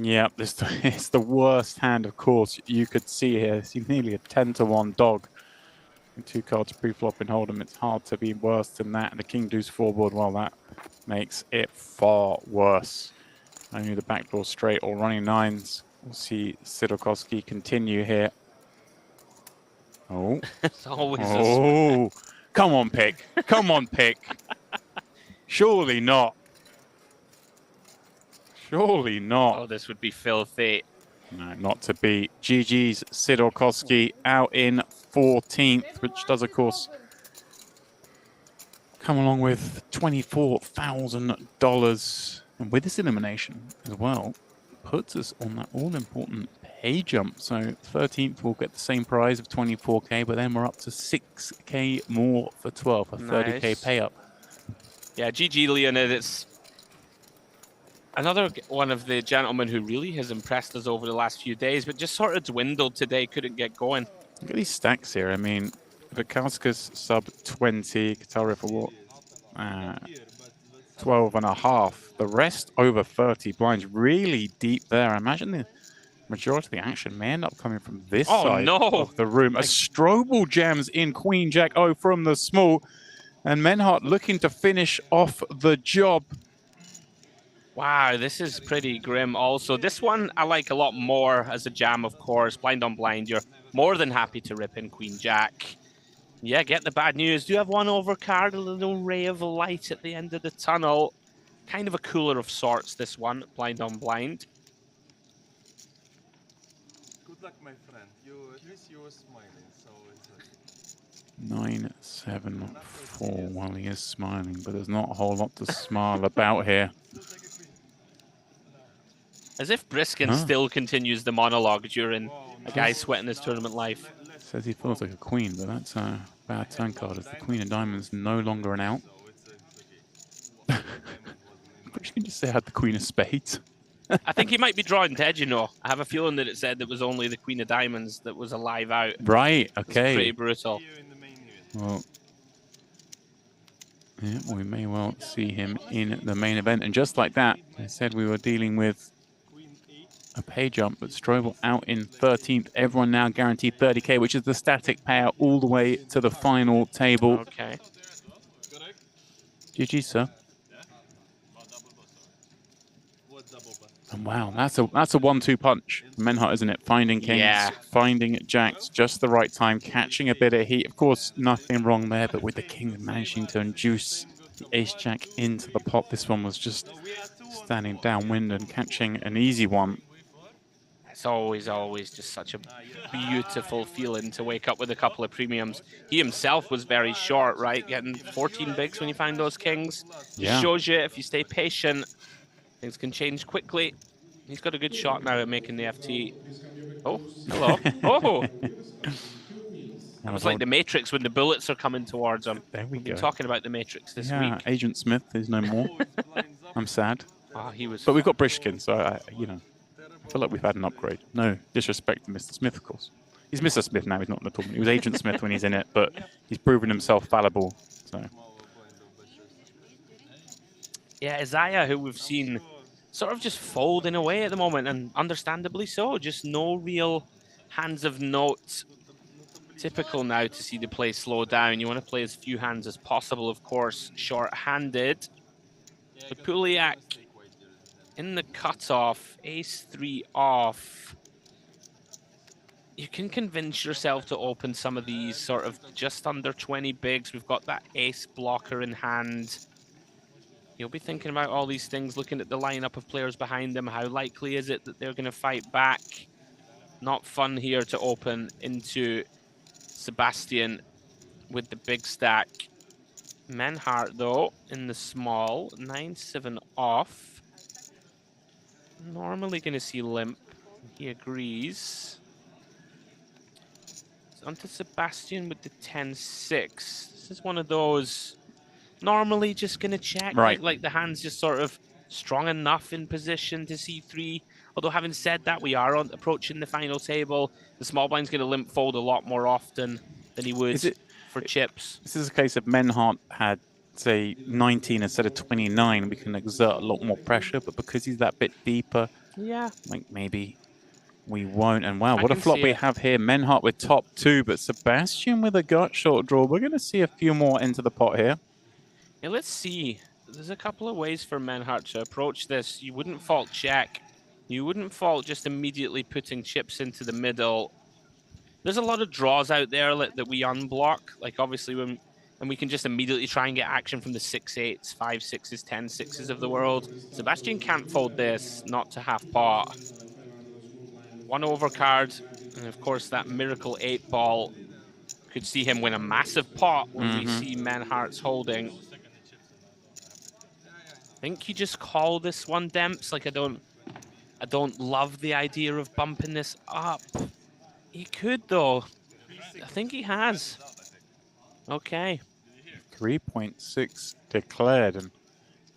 Yeah, it's the worst hand, of course, you could see here. It's nearly a 10-to-1 dog. And 2 cards pre-flop and hold 'em. It's hard to be worse than that. And the king deuce 4 board, well, that makes it far worse. Only the backdoor straight or running 9s. We'll see Sidorkowski continue here. Oh. It's always oh. Come on, pick. Come on, pick. Surely not. Surely not. Oh, this would be filthy. No, not to be. GG's Sidorkowski out in 14th, which does, of course, come along with $24,000. And with this elimination as well, puts us on that all-important pay jump. So 13th will get the same prize of 24K, but then we're up to 6K more for 12, a 30K pay up. Yeah, GG Leonid. It's another one of the gentlemen who really has impressed us over the last few days, but just sort of dwindled today, couldn't get going. Look at these stacks here. I mean, Bukowski's sub 20, Katara for what? 12.5. The rest over 30 blinds. Really deep there. I imagine the majority of the action may end up coming from this side of the room. A Strobel jams in Queen Jack O from the small. And Menhart looking to finish off the job. Wow, this is pretty grim also. This one I like a lot more as a jam, of course. Blind on blind, you're more than happy to rip in Queen Jack. Yeah, get the bad news. Do you have one overcard, a little ray of light at the end of the tunnel. Kind of a cooler of sorts, this one, blind on blind. Good luck, my friend. At least you were smiling, so it's okay. 974. Well, he is smiling, but there's not a whole lot to smile about here. As if Briskin still continues the monologue during a guy sweating his tournament life. Says he feels like a queen, but that's a bad turn card as the Queen of Diamonds no longer an out. You can just say I had the Queen of Spades. I think he might be drawing dead, you know. I have a feeling that it said it was only the Queen of Diamonds that was alive out. Right, okay. It's pretty brutal. Well, yeah, we may well see him in the main event. And just like that, I said we were dealing with a pay jump, but Strobel out in 13th. Everyone now guaranteed 30K, which is the static payout all the way to the final table. Okay. GG, sir. And wow, that's a 1-2 punch. Menhart, isn't it? Finding kings, finding jacks, just the right time, catching a bit of heat. Of course, nothing wrong there, but with the king managing to induce the ace-jack into the pot, this one was just standing downwind and catching an easy one. It's always just such a beautiful feeling to wake up with a couple of premiums. He himself was very short, right? Getting 14 bigs when you find those kings. Yeah. Shows you if you stay patient, things can change quickly. He's got a good shot now at making the FT. Oh, hello. Oh! That was like the Matrix when the bullets are coming towards him. There we We've go. been talking about the Matrix this week. Agent Smith is no more. I'm sad. Oh, he was. But we've got Brishkin, so I feel like we've had an upgrade. No disrespect to Mr. Smith, of course. He's Mr. Smith now. He's not in the tournament. He was Agent Smith when he's in it, but he's proven himself fallible. So. Yeah, Isaiah, who we've seen sort of just folding away at the moment, and understandably so. Just no real hands of note. Typical now to see the play slow down. You want to play as few hands as possible, of course, short-handed. But Puliak in the cutoff, ace-3 off. You can convince yourself to open some of these sort of just under 20 bigs. We've got that ace blocker in hand. You'll be thinking about all these things, looking at the lineup of players behind them. How likely is it that they're going to fight back? Not fun here to open into Sebastian with the big stack. Menhart, though, in the small, 9-7 off. Normally going to see limp. He agrees. Onto Sebastian with the 10-6. This is one of those normally just going to check. Right. Like the hand's just sort of strong enough in position to C3. Although having said that, we are approaching the final table. The small blind's going to limp fold a lot more often than he would for chips. This is a case of Menhart had, say, 19 instead of 29. We can exert a lot more pressure, but because he's that bit deeper, yeah, like maybe we won't. And wow, I what a can flop see we it. have here. Menhart with top 2, but Sebastian with a gut short draw. We're going to see a few more into the pot here. Yeah, let's see. There's a couple of ways for Menhart to approach this. You wouldn't fault check. You wouldn't fault just immediately putting chips into the middle. There's a lot of draws out there that we unblock. Like obviously and we can just immediately try and get action from the 6-8s, 5-6s, 10-6s of the world. Sebastian can't fold this not to half pot. One overcard, and of course that miracle 8-ball could see him win a massive pot when we see Menhart's holding. I think you just call this one, Demps. Like I don't love the idea of bumping this up. He could though. I think he has. Okay. 3.6 declared, and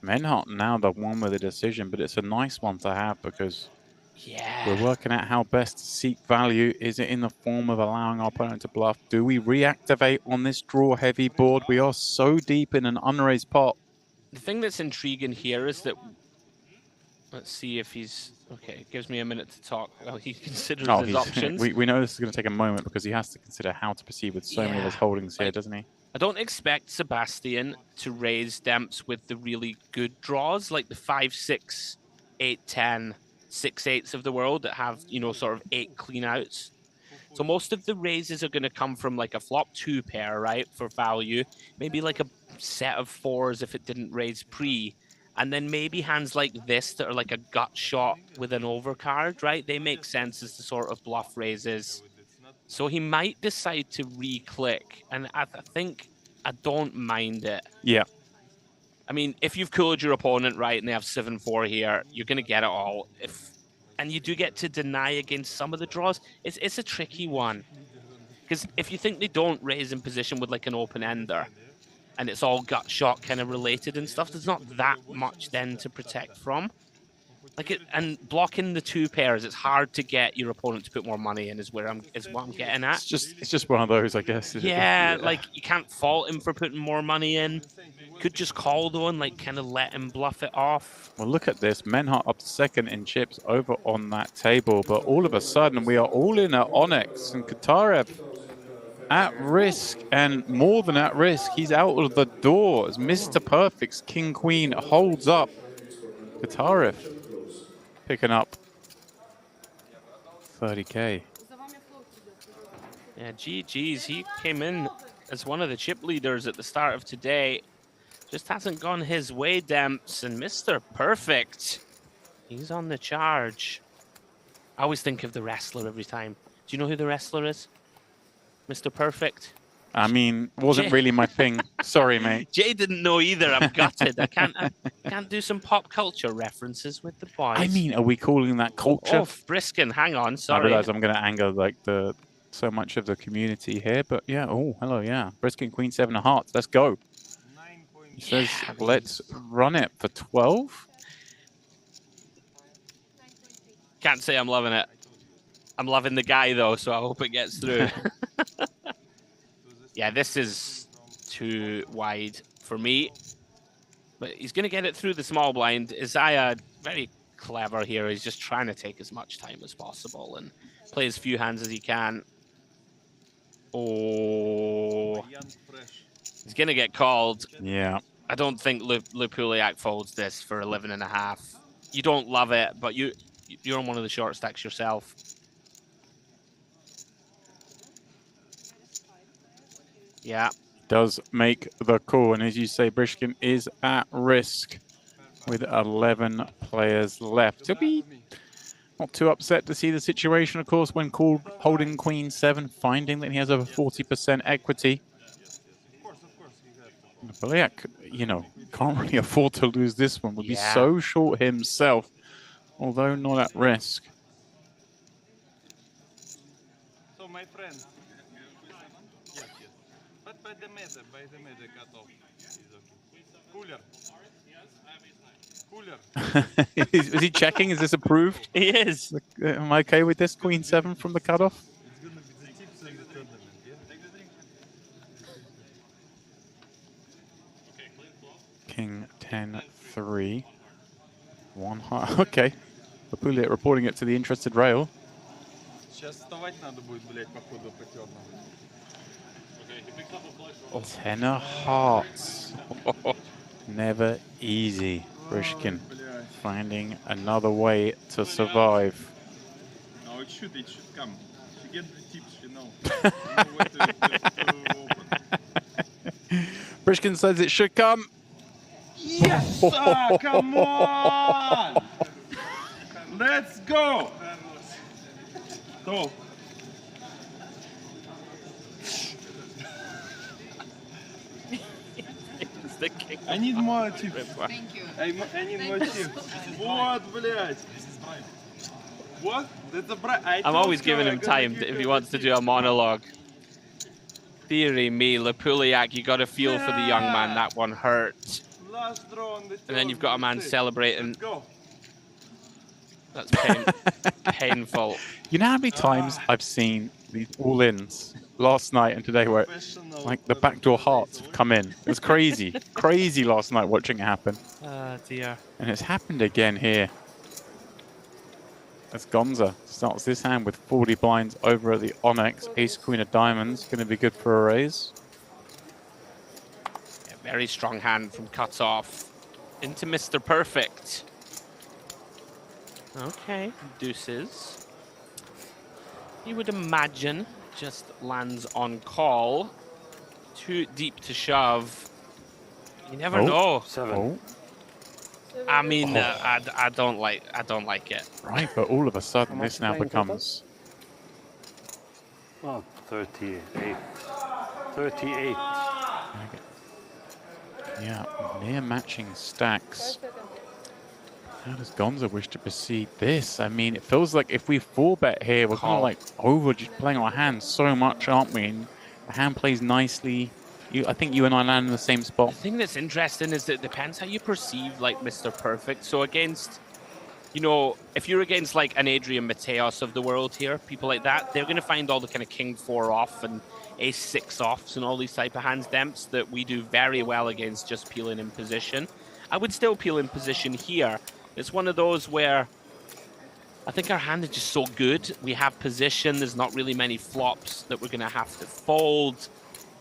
Menhart now the one with a decision, but it's a nice one to have because we're working out how best to seek value. Is it in the form of allowing our opponent to bluff? Do we reactivate on this draw-heavy board? We are so deep in an unraised pot. The thing that's intriguing here is that, let's see if he's, okay, it gives me a minute to talk. Well, he considers his options. We know this is going to take a moment because he has to consider how to proceed with so many of his holdings here, doesn't he? I don't expect Sebastian to raise Demps with the really good draws, like the 5-6, 8-10, 6-8s of the world that have, you know, sort of 8 clean outs. So most of the raises are going to come from like a flop 2 pair, right, for value. Maybe like a set of 4s if it didn't raise pre. And then maybe hands like this that are like a gut shot with an overcard, right? They make sense as the sort of bluff raises. So he might decide to re-click. And I think I don't mind it. Yeah. I mean, if you've cooled your opponent, right, and they have 7-4 here, you're going to get it all. And you do get to deny against some of the draws. It's a tricky one. Because if you think they don't raise in position with like an open-ender, and it's all gut shot kind of related and stuff, there's not that much then to protect from. And blocking the 2 pairs, it's hard to get your opponent to put more money in is what I'm getting at. It's just one of those, I guess. Yeah, like you can't fault him for putting more money in. Could just call though and like kind of let him bluff it off. Well, look at this. Menhart up second in chips over on that table, but all of a sudden we are all in at Onyx, and Katarev at risk, and more than at risk. He's out of the door as Mr. Perfect's King Queen holds up. Katarev picking up 30K. Yeah, GG's. He came in as one of the chip leaders at the start of today. Just hasn't gone his way, Demps. And Mr. Perfect, he's on the charge. I always think of the wrestler every time. Do you know who the wrestler is? Mr. Perfect? I mean, wasn't really my thing. Sorry, mate. Jay didn't know either. I'm gutted. I can't do some pop culture references with the boys. I mean, are we calling that culture? Oh, Briskin, hang on. Sorry. I realize I'm going to anger like so much of the community here, but yeah. Oh, hello, yeah. Briskin, Queen, 7 of hearts. Let's go. He says, let's run it for 12. Can't say I'm loving it. I'm loving the guy though, so I hope it gets through. Yeah, this is too wide for me. But he's going to get it through the small blind. Isaiah, very clever here. He's just trying to take as much time as possible and play as few hands as he can. Oh. He's going to get called. Yeah. I don't think Lupuliak folds this for 11.5. You don't love it, but you're on one of the short stacks yourself. Yeah. Does make the call. And as you say, Briskin is at risk with 11 players left. He'll be not too upset to see the situation, of course, when called holding Queen 7, finding that he has over 40% equity. Lupuliak, you know, can't really afford to lose this one. Would be so short himself, although not at risk. So, my friend, Yes, yes. But by the matter cut off. Is okay. Cooler. Cooler. Is he checking? Is this approved? He is. Am I okay with this Queen 7 from the cutoff? It's gonna be the tips in the tournament, yeah? King 10 3. 1 high. Okay. Apuliat reporting it to the interested rail. Сейчас вставать надо будет, блядь, походу по черному. 10 of hearts. Never easy. Brishkin finding another way to survive. No, it should come. You get the tips, you know. You know where to open. Brishkin says it should come. Yes! Come on! Let's go! Go. I need more chips. Thank you. I need more chips. Вот, блядь. What? That's a I'm always giving him time if he wants to do a monologue. Deary me, Lapuliak, you got a feel for the young man. That one hurt. Last draw on the And then you've got a man celebrating. Let's go. That's painful. You know how many times I've seen these all-ins last night and today where like the backdoor hearts have come in. It was crazy. Crazy last night watching it happen. Oh dear. And it's happened again here. As Gonza starts this hand with 40 blinds over at the Onyx. Ace Queen of Diamonds going to be good for a raise. Yeah, very strong hand from cutoff into Mr. Perfect. Okay, deuces. You would imagine just lands on call. Too deep to shove. You never know. 7. I mean, I don't like it. Right, but all of a sudden this now becomes... Oh, 38. 38. Yeah, near matching stacks. How does Gonza wish to proceed this? I mean, it feels like if we 4-bet here, we're kind of like over just playing our hands so much, aren't we? And the hand plays nicely. I think you and I land in the same spot. The thing that's interesting is that it depends how you perceive like Mr. Perfect. So against, you know, if you're against like an Adrian Mateos of the world here, people like that, they're going to find all the kind of king 4 off and ace 6 offs and all these type of hands, Demps, that we do very well against just peeling in position. I would still peel in position here. It's one of those where I think our hand is just so good. We have position. There's not really many flops that we're going to have to fold.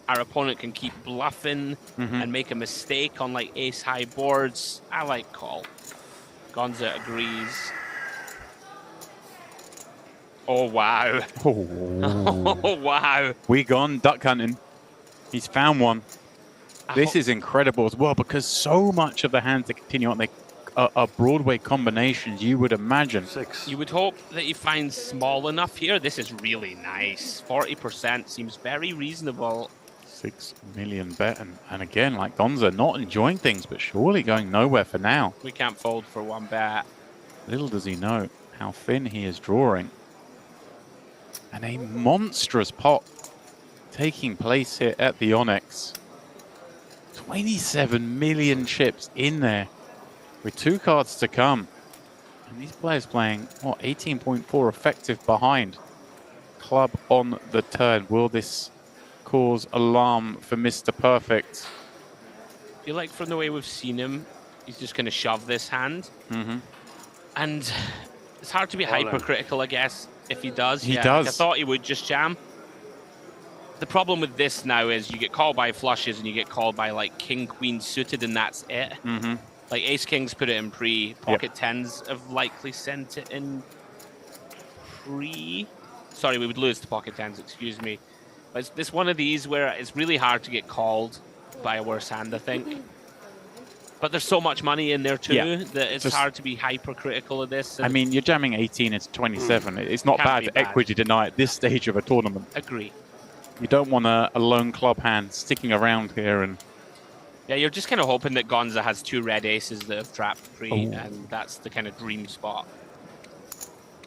Our opponent can keep bluffing and make a mistake on like ace high boards. I like call. Gonza agrees. Oh, wow. Oh, wow. We gone duck hunting. He's found one. This is incredible as well because so much of the hands that continue on, they are Broadway combinations, you would imagine. 6. You would hope that he finds small enough here. This is really nice. 40% seems very reasonable. 6 million bet. And again, like Gonza, not enjoying things, but surely going nowhere for now. We can't fold for 1 bet. Little does he know how thin he is drawing. And a monstrous pot taking place here at the Onyx. 27 million chips in there with 2 cards to come. And these players playing, what, 18.4 effective behind. Club on the turn. Will this cause alarm for Mr. Perfect? I feel like from the way we've seen him, he's just going to shove this hand. And it's hard to be hypercritical, I guess, if he does. He does. Like I thought he would just jam. The problem with this now is you get called by flushes and you get called by like king, queen suited, and that's it. Like ace kings put it in pre, pocket tens have likely sent it in pre. Sorry, we would lose to pocket tens, excuse me. But it's this one of these where it's really hard to get called by a worse hand, I think. But there's so much money in there too that it's hard to be hypercritical of this. I mean, you're jamming 18 into 27. It's not bad to equity deny at this stage of a tournament. Agree. You don't want a lone club hand sticking around here and... Yeah, you're just kind of hoping that Gonza has 2 red aces that have trapped pre, and that's the kind of dream spot.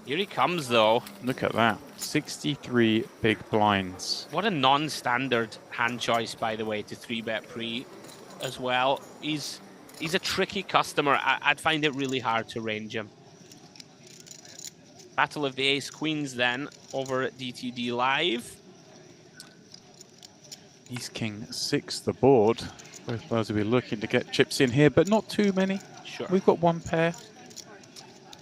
Here he comes, though. Look at that. 63 big blinds. What a non-standard hand choice, by the way, to 3-bet pre as well. He's a tricky customer. I'd find it really hard to range him. Battle of the Ace Queens then over at DTD Live. He's king 6 the board. Both players will be looking to get chips in here, but not too many. Sure. We've got one pair.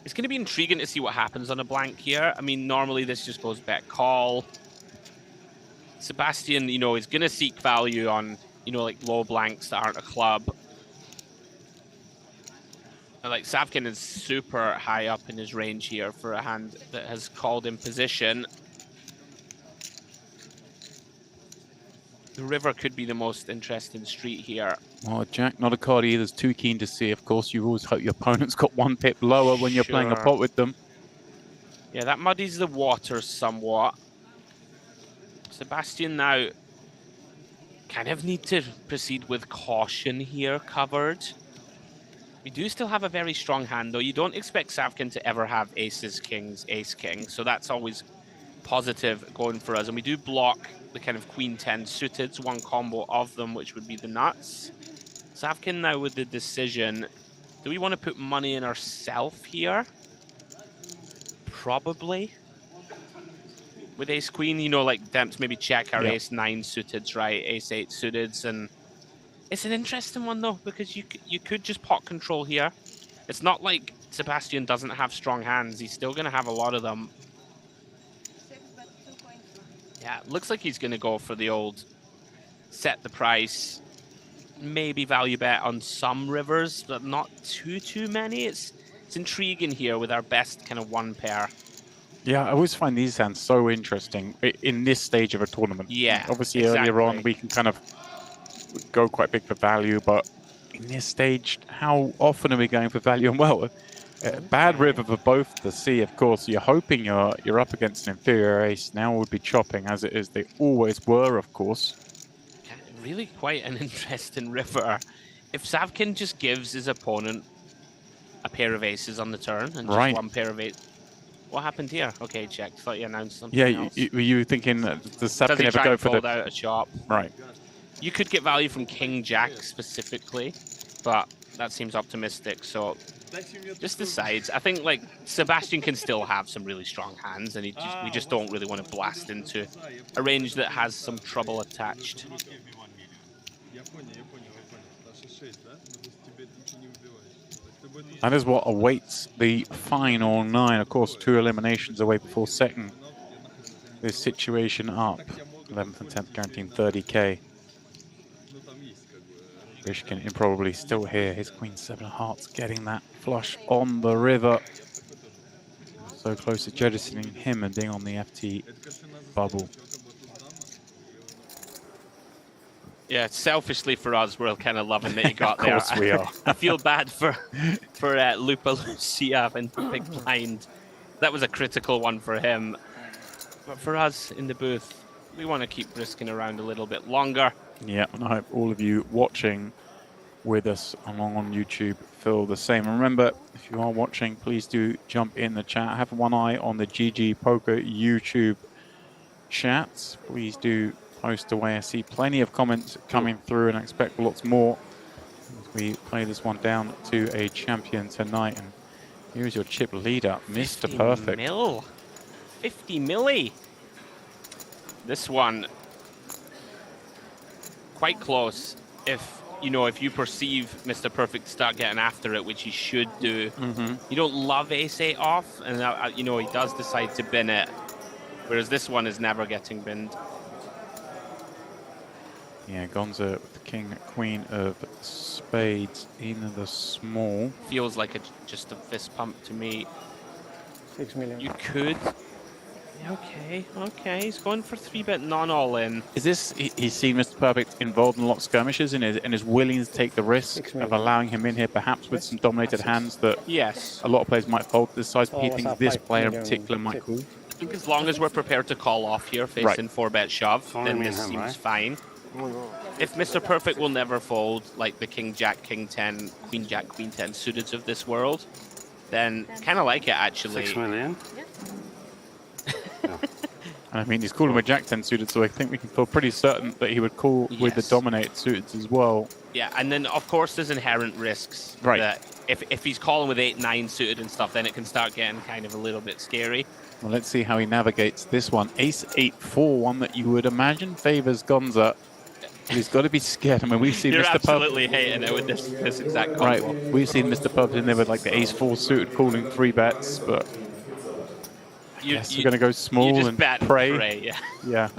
It's going to be intriguing to see what happens on a blank here. I mean, normally this just goes bet call. Sebastian, you know, is going to seek value on, you know, like low blanks that aren't a club. Like Savkin is super high up in his range here for a hand that has called in position. The river could be the most interesting street here. Well, Jack, not a card either. Is too keen to see. Of course, you always hope your opponent's got 1 pip lower when you're playing a pot with them. Yeah, that muddies the water somewhat. Sebastian now kind of need to proceed with caution here, covered. We do still have a very strong hand, though. You don't expect Savkin to ever have aces, kings, ace, king. So that's always positive going for us. And we do block the kind of queen 10 suited, one combo of them, which would be the nuts. Savkin now with the decision. Do we want to put money in ourselves here? Probably. With ace queen, you know, like Demps maybe check our ace 9 suited, right? Ace 8 suited, and it's an interesting one though, because you could just pot control here. It's not like Sebastian doesn't have strong hands. He's still going to have a lot of them. Yeah, looks like he's going to go for the old set the price, maybe value bet on some rivers, but not too many. It's intriguing here with our best kind of 1 pair. Yeah, I always find these hands so interesting in this stage of a tournament. Yeah, obviously earlier on we can kind of go quite big for value, but in this stage, how often are we going for value? And well, bad river for both the sea, of course. You're hoping you're up against an inferior ace. Now would be chopping as it is. They always were, of course. Yeah, really quite an interesting river. If Savkin just gives his opponent a pair of aces on the turn and just 1 pair of aces. What happened here? Okay, checked. Thought you announced something else. Were you thinking, does Savkin ever go for fold out a chop? Right. You could get value from King Jack specifically, but that seems optimistic. So just decides. I think like Sebastian can still have some really strong hands, and we just don't really want to blast into a range that has some trouble attached. That is what awaits the final 9. Of course, 2 eliminations away before setting this situation up. 11th and 10th guaranteeing 30k. Rishkin improbably still here. His queen 7 of hearts getting that flush on the river. So close to jettisoning him and being on the FT bubble. Yeah, selfishly for us, we're kind of loving that he got there. Of course we are. I feel bad for Lupa Lucia and Big Blind. That was a critical one for him. But for us in the booth, we want to keep risking around a little bit longer. Yeah, and I hope all of you watching with us along on YouTube feel the same. And remember, if you are watching, please do jump in the chat. Have one eye on the GG Poker YouTube chats. Please do post away. I see plenty of comments coming through, and I expect lots more as we play this one down to a champion tonight. And here's your chip leader, Mr. Perfect. 50 milli. This one quite close. If you perceive Mr. Perfect to start getting after it, which he should do. You don't love ace 8 off, and he does decide to bin it, whereas this one is never getting binned. Yeah, Gonza with the king, queen of spades in the small. Feels like just a fist pump to me. 6 million. You could. Okay. He's going for 3-bet non-all in. Is this, he's seen Mr. Perfect involved in a lot of skirmishes and is willing to take the risk of allowing him in here, perhaps with some dominated hands that a lot of players might fold to this size, but he thinks this player in particular might call. I think as long as we're prepared to call off here, facing 4-bet shove, then this seems fine. If Mr. Perfect will never fold like the King Jack, King 10, Queen Jack, Queen 10 suited of this world, then kind of like it actually. 6 million? And I mean, he's calling with Jack-10 suited, so I think we can feel pretty certain that he would call with the dominate suited as well. Yeah, and then of course there's inherent risks. Right. That if he's calling with 8-9 suited and stuff, then it can start getting kind of a little bit scary. Well, let's see how he navigates this one. Ace-8-4, one that you would imagine favors Gonza. But he's got to be scared. I mean, we've seen You're Mr. absolutely hating it with this exact combo. Right, we've seen Mr. Pub in there with like the Ace-4 suited calling 3 bets, but I guess we're going to go small and pray. Yeah. Yeah.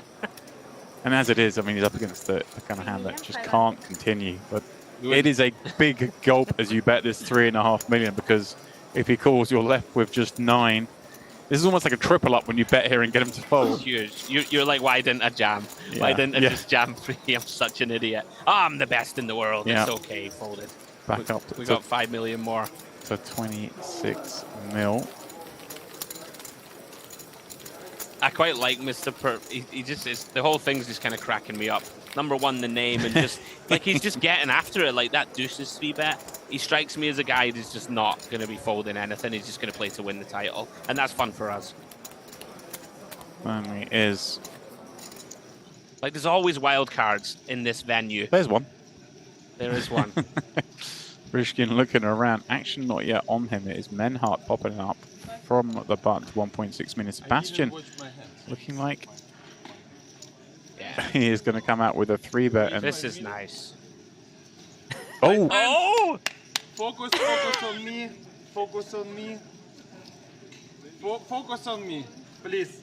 And as it is, I mean, he's up against the kind of hand that just can't continue. But it is a big gulp as you bet this 3.5 million, because if he calls, you're left with just 9. This is almost like a triple up when you bet here and get him to fold. Huge. You're like, why didn't I jam? Yeah. Why didn't I just jam 3? I'm such an idiot. Oh, I'm the best in the world. Yeah. It's okay, folded. Back up. We got 5 million more. So 26 mil. I quite like Mr. Perp. He just is, the whole thing's just kind of cracking me up. Number one, the name, and just like he's just getting after it. Like that deuces 3 bet. He strikes me as a guy who's just not going to be folding anything. He's just going to play to win the title, and that's fun for us. And he is. Like there's always wild cards in this venue. There's one. There is one. Rishkin looking around. Action not yet on him. It is Menhart popping up from the button to 1.6 minutes. Sebastian looking like he is going to come out with a 3 bet. And this is nice. Oh! Oh! Focus on me. Focus on me. Focus on me, please.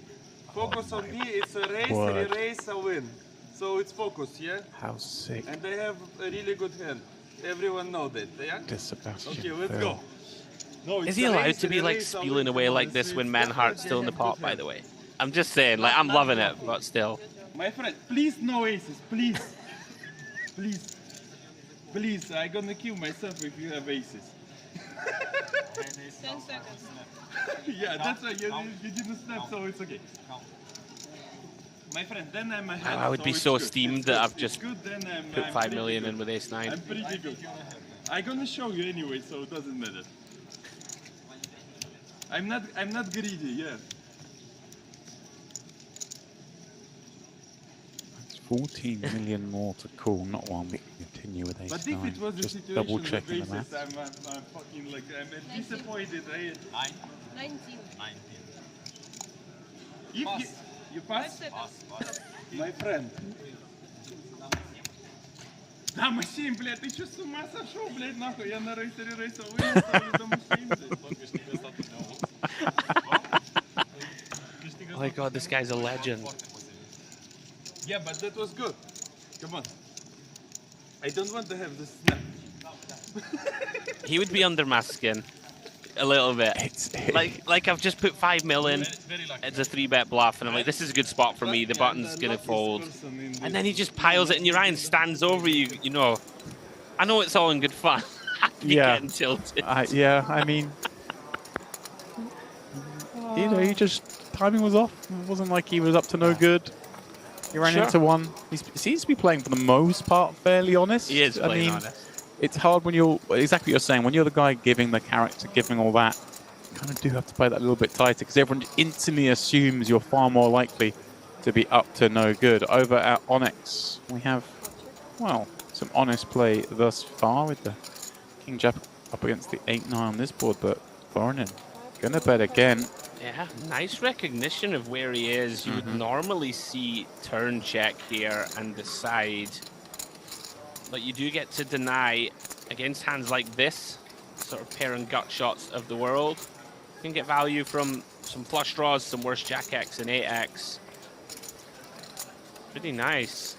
Focus on me. It's a race, re-race, a win. So it's focus, yeah? How sick. And they have a really good hand. Everyone know that, yeah? This Sebastian. Okay, let's go. No, is he allowed to be like spieling away like this when Manhart's still in the pot, by the way? I'm just saying, like, I'm loving it, but still. My friend, please no aces, please. Please. Please, I'm gonna kill myself if you have aces. 10 seconds. Yeah, that's why you didn't snap, so it's okay. My friend, then I'm ahead. I would be so steamed that I've just put 5 million in with ace-9. I'm pretty good. I'm gonna show you anyway, so it doesn't matter. I'm not greedy, yeah. It's 14 million more to call, not one. We can continue with ace-9. But if it was just a situation double checking the basis, math. I'm fucking like, I'm disappointed. 19. You pass? My friend. Да, machine, блядь, ты что, с ума сошел, блядь, нахуй? Я на рейсере рейсовый ставлю до machine, блядь. Oh my god, this guy's a legend. Yeah, but that was good. Come on. I don't want to have this snap. He would be under my skin. A little bit. Like I've just put 5 million. It's a 3-bet bluff, and I'm like, this is a good spot for me. The button's gonna fold, and then he just piles it in your eye and stands over you. You know, I know it's all in good fun. Yeah. Getting tilted. Yeah, I mean, you know, he just timing was off. It wasn't like he was up to no good. He ran into one. He seems to be playing for the most part fairly honest. He is playing honest. It's hard when you're, exactly what you're saying, when you're the guy giving the character, giving all that, you kind of do have to play that a little bit tighter, because everyone instantly assumes you're far more likely to be up to no good. Over at Onyx, we have, well, some honest play thus far with the King Jack up against the 8-9 on this board, but Voronin gonna bet again. Yeah, nice recognition of where he is. You would normally see turn check here and decide. But you do get to deny against hands like this, sort of pair and gut shots of the world. You can get value from some flush draws, some worse Jack X and 8X. Pretty nice.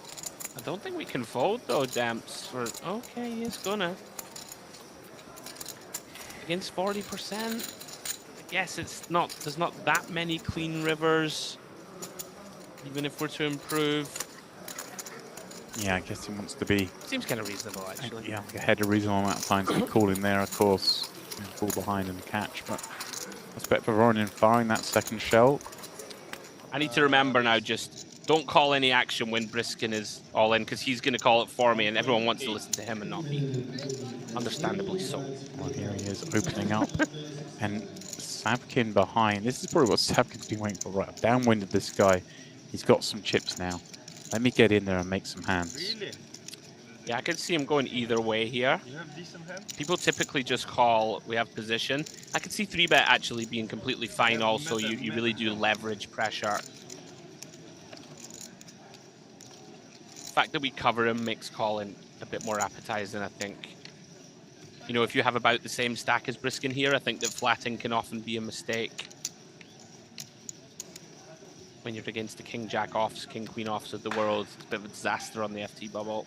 I don't think we can fold though, Demps. For okay, he is gonna. Against 40%. I guess it's not. There's not that many clean rivers. Even if we're to improve. Yeah, I guess he wants to be. Seems kind of reasonable, actually. Yeah, ahead a reasonable amount of time to be calling there, of course. And fall behind and catch, but let's bet for Voronin firing that second shell. I need to remember now, just don't call any action when Briskin is all in, because he's going to call it for me, and everyone wants to listen to him and not me. Understandably so. Well, here he is opening up. And Savkin behind. This is probably what Savkin's been waiting for. Right, I've downwinded this guy. He's got some chips now. Let me get in there and make some hands. Really? Yeah, I could see him going either way here. You have decent hand? People typically just call, we have position. I could see 3-bet actually being completely fine also. You really do leverage pressure. The fact that we cover him makes calling a bit more appetizing, I think. You know, if you have about the same stack as Briskin here, I think that flatting can often be a mistake. When you're against the king-jack offs, king-queen offs of the world, it's a bit of a disaster on the FT bubble.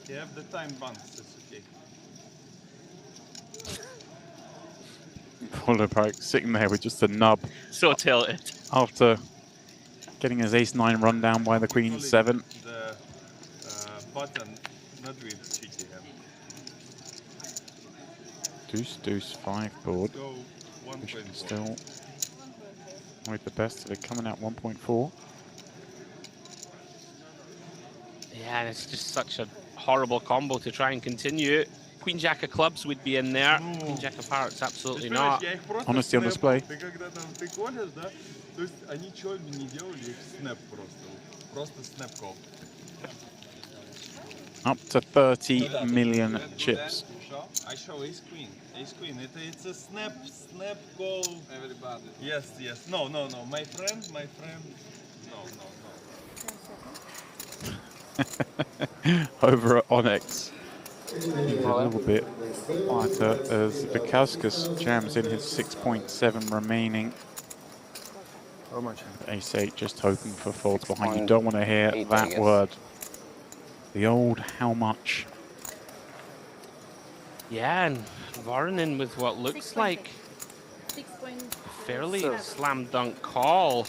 You have the time bounce, it's okay. Holderpike sitting there with just a nub. So tilted. After getting his ace-9 run down by the queen 7. The button, not with cheeky hand. Deuce, deuce, 5 board. Go Which 1.4. still with the best of it, coming out 1.4. Yeah, and it's just such a horrible combo to try and continue. Queen Jack of clubs would be in there. Queen Jack of hearts, absolutely not. Honesty on display. Ты когда там ты колешь, да? То есть они чё не делали, их снэп просто. Просто снэп call. Up to 30 million chips. I show ace queen. Ace queen. It's a snap call. Everybody. Yes, yes. No. My friend. No. Over at Onyx. A little bit quieter as Bukowskis jams in his 6.7 remaining. How much? Ace-8 just hoping for folds behind. You don't want to hear that word. The old how much. Yeah, and Voronin with what looks like a fairly slam dunk call.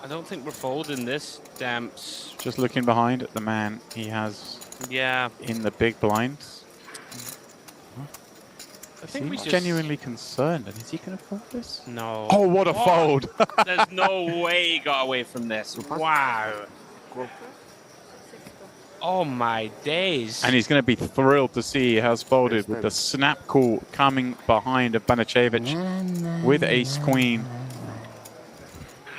I don't think we're folding this, Demps. Just looking behind at the man he has in the big blinds. I think He's genuinely concerned, and is he going to fold this? No. Oh, what a fold! There's no way he got away from this. Wow. Oh my days. And he's going to be thrilled to see he has folded with the snap call coming behind of Banicevic with ace-queen.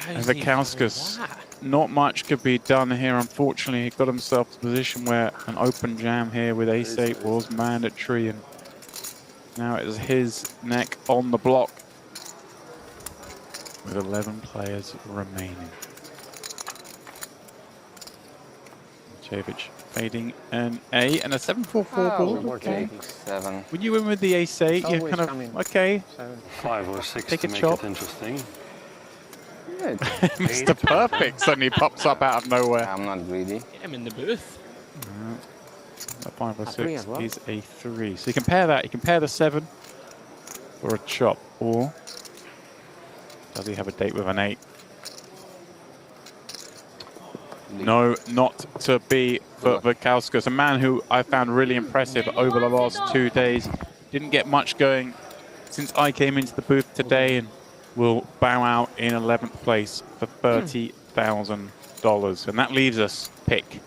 And Vikauskas, not much could be done here. Unfortunately, he got himself to a position where an open jam here with ace-8 was mandatory. And now it is his neck on the block with 11 players remaining. Banicevic fading an A and a 7-4-4 board. Okay. 7. When you win with the ace-8, you're kind of, okay. 5 or 6 Take to a make chop. it interesting. Mr. Perfect suddenly pops up out of nowhere. I'm not greedy. Get him in the booth. A 5 or 3 6 as well. is a 3. So you compare that. You compare the 7 for a chop, or does he have a date with an 8? No, not to be for Vikauskas, a man who I found really impressive over the last 2 days. Didn't get much going since I came into the booth today, and will bow out in 11th place for $30,000. And that leaves us pick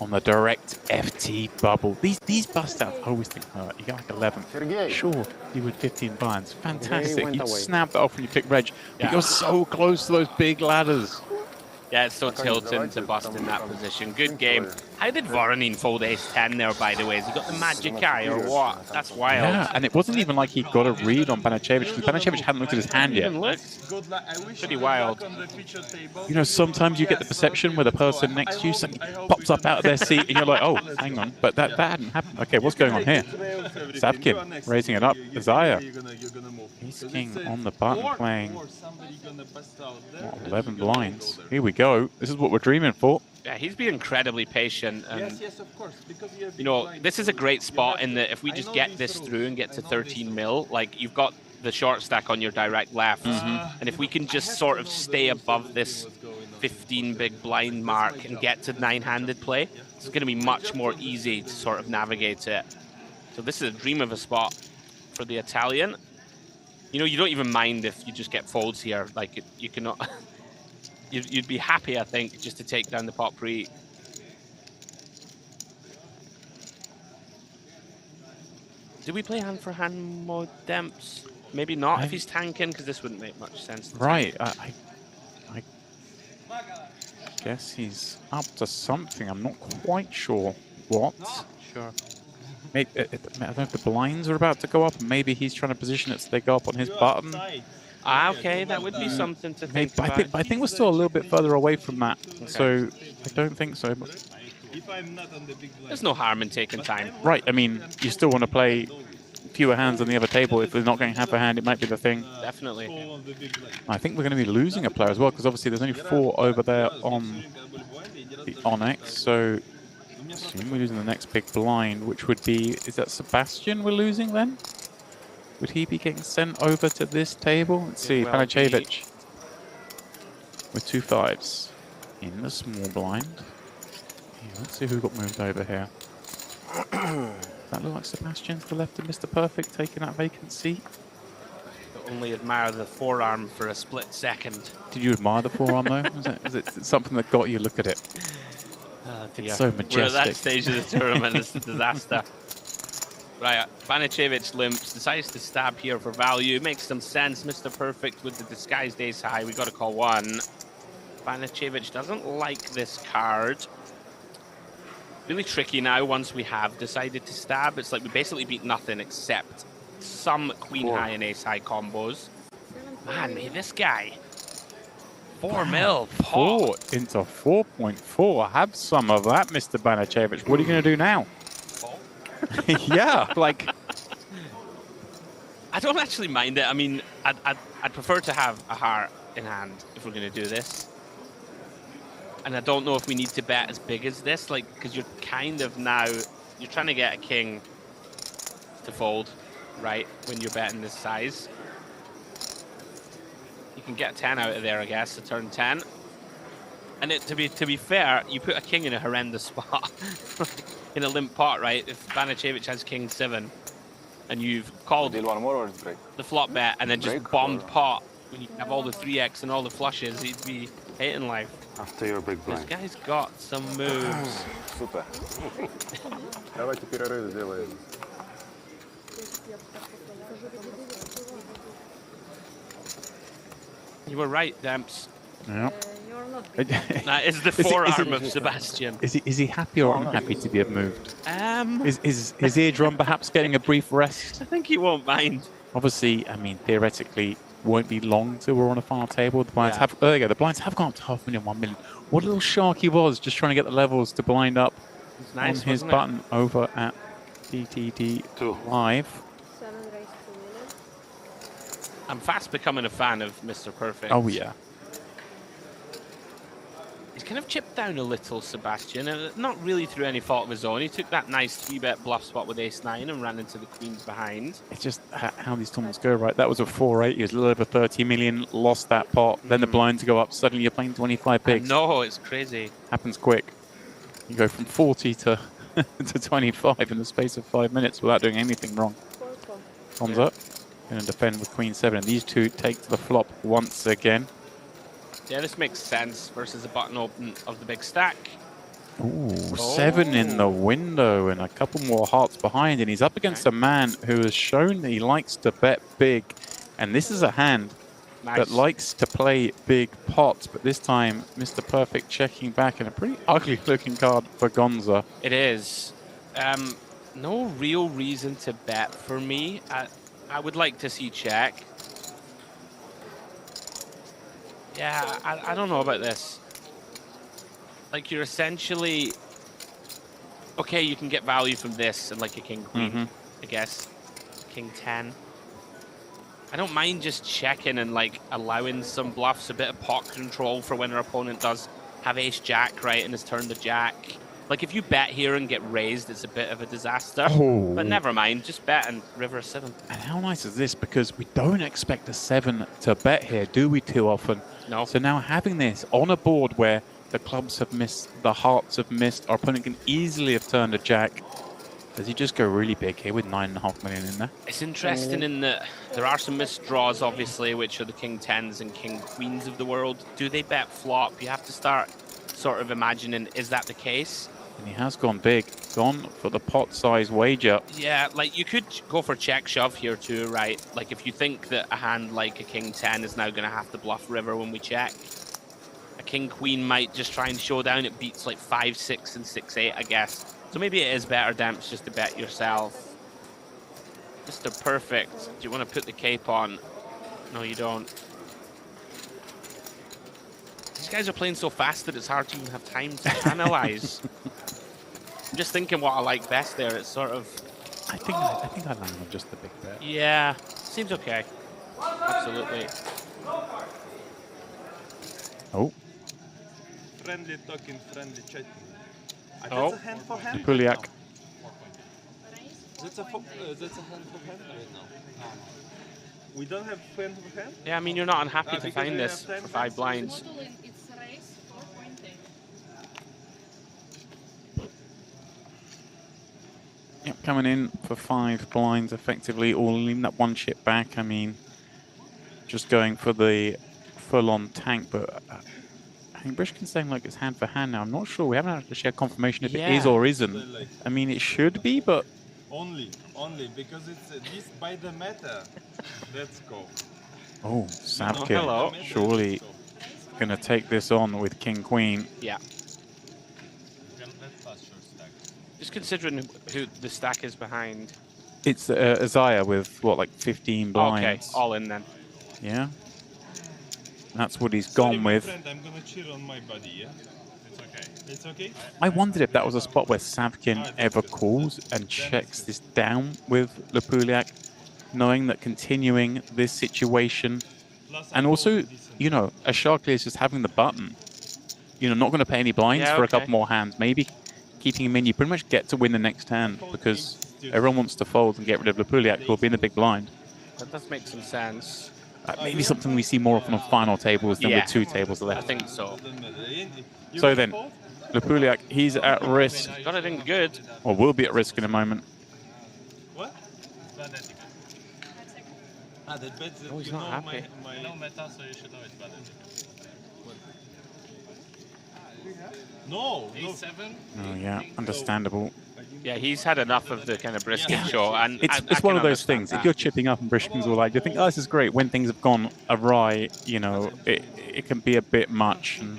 on the direct FT bubble. These bust outs I always think hurt. You get like 11th. Sure, you would 15 blinds. Fantastic. You snap that off when you pick reg. But you're so close to those big ladders. Yeah, it's so tilting to bust in that position. Good game. How did Voronin fold ace-10 there, by the way? Has he got the magic eye or what? That's wild. Yeah, and it wasn't even like he got a read on Banicevic, because Banicevic hadn't looked at his hand yet. Pretty wild. You know, sometimes you get the perception where the person next to you suddenly pops up out of their seat and you're like, oh, hang on, but that hadn't happened. Okay, what's going on here? Savkin raising it up. Isaiah. He's king on the button playing 11 blinds. Here we go. This is what we're dreaming for. Yeah, he's been incredibly patient. And, Yes, of course. Because you know, this is a great spot in that if we just get this through and get to 13 mil, like you've got the short stack on your direct left. And if we can just sort of stay above this 15 big blind mark and get to 9-handed play, it's going to be much more easy to sort of navigate it. So this is a dream of a spot for the Italian. You know, you don't even mind if you just get folds here. Like, you cannot... You'd be happy, I think, just to take down the pot pre. Do we play hand for hand mode, Demps? Maybe not if he's tanking, because this wouldn't make much sense. To Right. tank. I guess he's up to something. I'm not quite sure what. Sure. Maybe, I don't know if the blinds are about to go up. Maybe he's trying to position it so they go up on his button. Ah, okay, that would be something to think about. I think we're still a little bit further away from that, so I don't think so. But If I'm not on the big blind. there's no harm in taking time. right, I mean, you still want to play fewer hands on the other table. If they're not going half a hand, it might be the thing. Definitely. I think we're going to be losing a player as well, because obviously there's only 4 over there on the Onyx, so I assume we're losing the next big blind, which would be, is that Sebastian we're losing then? Would he be getting sent over to this table? Let's see, Panacevic with 2 5s in the small blind. Yeah, let's see who got moved over here. That look like Sebastian to the left of Mr. Perfect taking that vacant seat. Only admire the forearm for a split second. Did you admire the forearm though? Was it something that got you? Look at it. Oh, dear. It's so majestic. We're at that stage of the tournament. It's a disaster. Right, Banicevic limps, decides to stab here for value. Makes some sense. Mr. Perfect with the disguised ace high. We got to call one. Banicevic doesn't like this card. Really tricky now once we have decided to stab. It's like we basically beat nothing except some queen high and ace high combos. Man, this guy. 4 mil. 4 into 4.4. Have some of that, Mr. Banicevic. What are you going to do now? Yeah, like... I don't actually mind it. I mean, I'd prefer to have a heart in hand if we're going to do this. And I don't know if we need to bet as big as this, like, because you're kind of now, you're trying to get a king to fold, right, when you're betting this size. You can get 10 out of there, I guess, to turn 10. And to be fair, you put a king in a horrendous spot, in a limp pot, right? If Banicevic has king 7, and you've called Deal one more or it's break? the flop bet, and then just bombed pot, when you have all the 3x and all the flushes, he'd be hating life. After your big blind. This guy's got some moves. Супер. Давайте перерыв сделаем. You were right, Demps. Yeah. That is the forearm of Sebastian. Is he happy or unhappy to be moved? Is his eardrum perhaps getting a brief rest? I think he won't mind. Obviously, I mean, theoretically, won't be long till we're on a final table. The blinds have, there you go, the blinds have gone up to 500,000, 1 million. What a little shark he was, just trying to get the levels to blind up nice, on his button over at DTD Live. I'm fast becoming a fan of Mr. Perfect. Oh, yeah. He's kind of chipped down a little, Sebastian, not really through any fault of his own. He took that nice 3-bet bluff spot with ace-9 and ran into the queens behind. It's just how these tournaments go, right? That was a 4-8. He was a little over 30 million, lost that pot. Then the blinds go up. Suddenly you're playing 25 bigs. No, it's crazy. Happens quick. You go from 40 to, to 25 in the space of 5 minutes without doing anything wrong. Thumbs up. Going to defend with queen 7. And these two take to the flop once again. Yeah, this makes sense versus a button open of the big stack. Ooh, 7 in the window and a couple more hearts behind. And he's up against a man who has shown that he likes to bet big. And this is a hand that likes to play big pots. But this time, Mr. Perfect checking back in a pretty ugly looking card for Gonza. It is. No real reason to bet for me. I would like to see check. Yeah, I don't know about this. Like, you're essentially... Okay, you can get value from this and like a king-queen, I guess. King-10. I don't mind just checking and like allowing some bluffs, a bit of pot control for when our opponent does have ace-jack, right, and has turned the jack. Like, if you bet here and get raised, it's a bit of a disaster. Oh. But never mind, just bet and river 7. And how nice is this? Because we don't expect a 7 to bet here, do we, too often? No. So now having this on a board where the clubs have missed, the hearts have missed, our opponent can easily have turned a jack. Does he just go really big here with 9.5 million in there? It's interesting in that there are some missed draws, obviously, which are the king-10s and king-queens of the world. Do they bet flop? You have to start sort of imagining, is that the case? And he has gone big, gone for the pot size wager. Yeah, like you could go for check shove here too, right? Like if you think that a hand like a king 10 is now going to have to bluff river when we check, a king queen might just try and show down. It beats like 5-6 and 6-8, I guess. So maybe it is better, Demps, just to bet yourself. Mr. Perfect, do you want to put the cape on? No, you don't. These guys are playing so fast that it's hard to even have time to analyze. I'm just thinking what I like best there. It's sort of... I think I land on just the big bet. Yeah, seems okay. Absolutely. Oh. Friendly talking, friendly chatting. Oh. That's a hand for hand? Puliak. That's a hand for hand right now. We don't have hand for hand? Yeah, I mean, you're not unhappy to find this for 5 blinds. Yep, coming in for 5 blinds effectively, all leaving that 1 chip back. I mean, just going for the full-on tank, but I think Brishkin's saying like it's hand for hand now. I'm not sure. We haven't actually had confirmation if it is or isn't. I mean, it should be, but... Only, because it's this by the meta. Let's go. Oh, Savkin, surely going to take this on with King Queen. Yeah. Just considering who the stack is behind. It's Isaiah with, what, like 15 blinds? Okay, all in then. Yeah. That's what he's gone with. Friend, I'm gonna cheer on my buddy, yeah? It's okay. It's okay? I wondered if that was a spot where Savkin ever calls and checks this down with Lupuliak, knowing that continuing this situation, and also, you know, as Sharkly is just having the button, you know, not going to pay any blinds for a couple more hands, maybe keeping him in, you pretty much get to win the next hand because everyone wants to fold and get rid of Lupuliak, who will be in the big blind. That does make some sense. Maybe something we see more often on final tables than with 2 tables left. I think so. So then, Lupuliak, he's at risk. Got it in good. Or will be at risk in a moment. What? Oh, he's not happy. No meta, so you should know it's bad ending. No, A7. Oh yeah, understandable. Yeah, he's had enough of the kind of Briskin show, and It's one of those things. If you're chipping up and Brishkin's all like, you think, oh, this is great. When things have gone awry, you know, it can be a bit much. And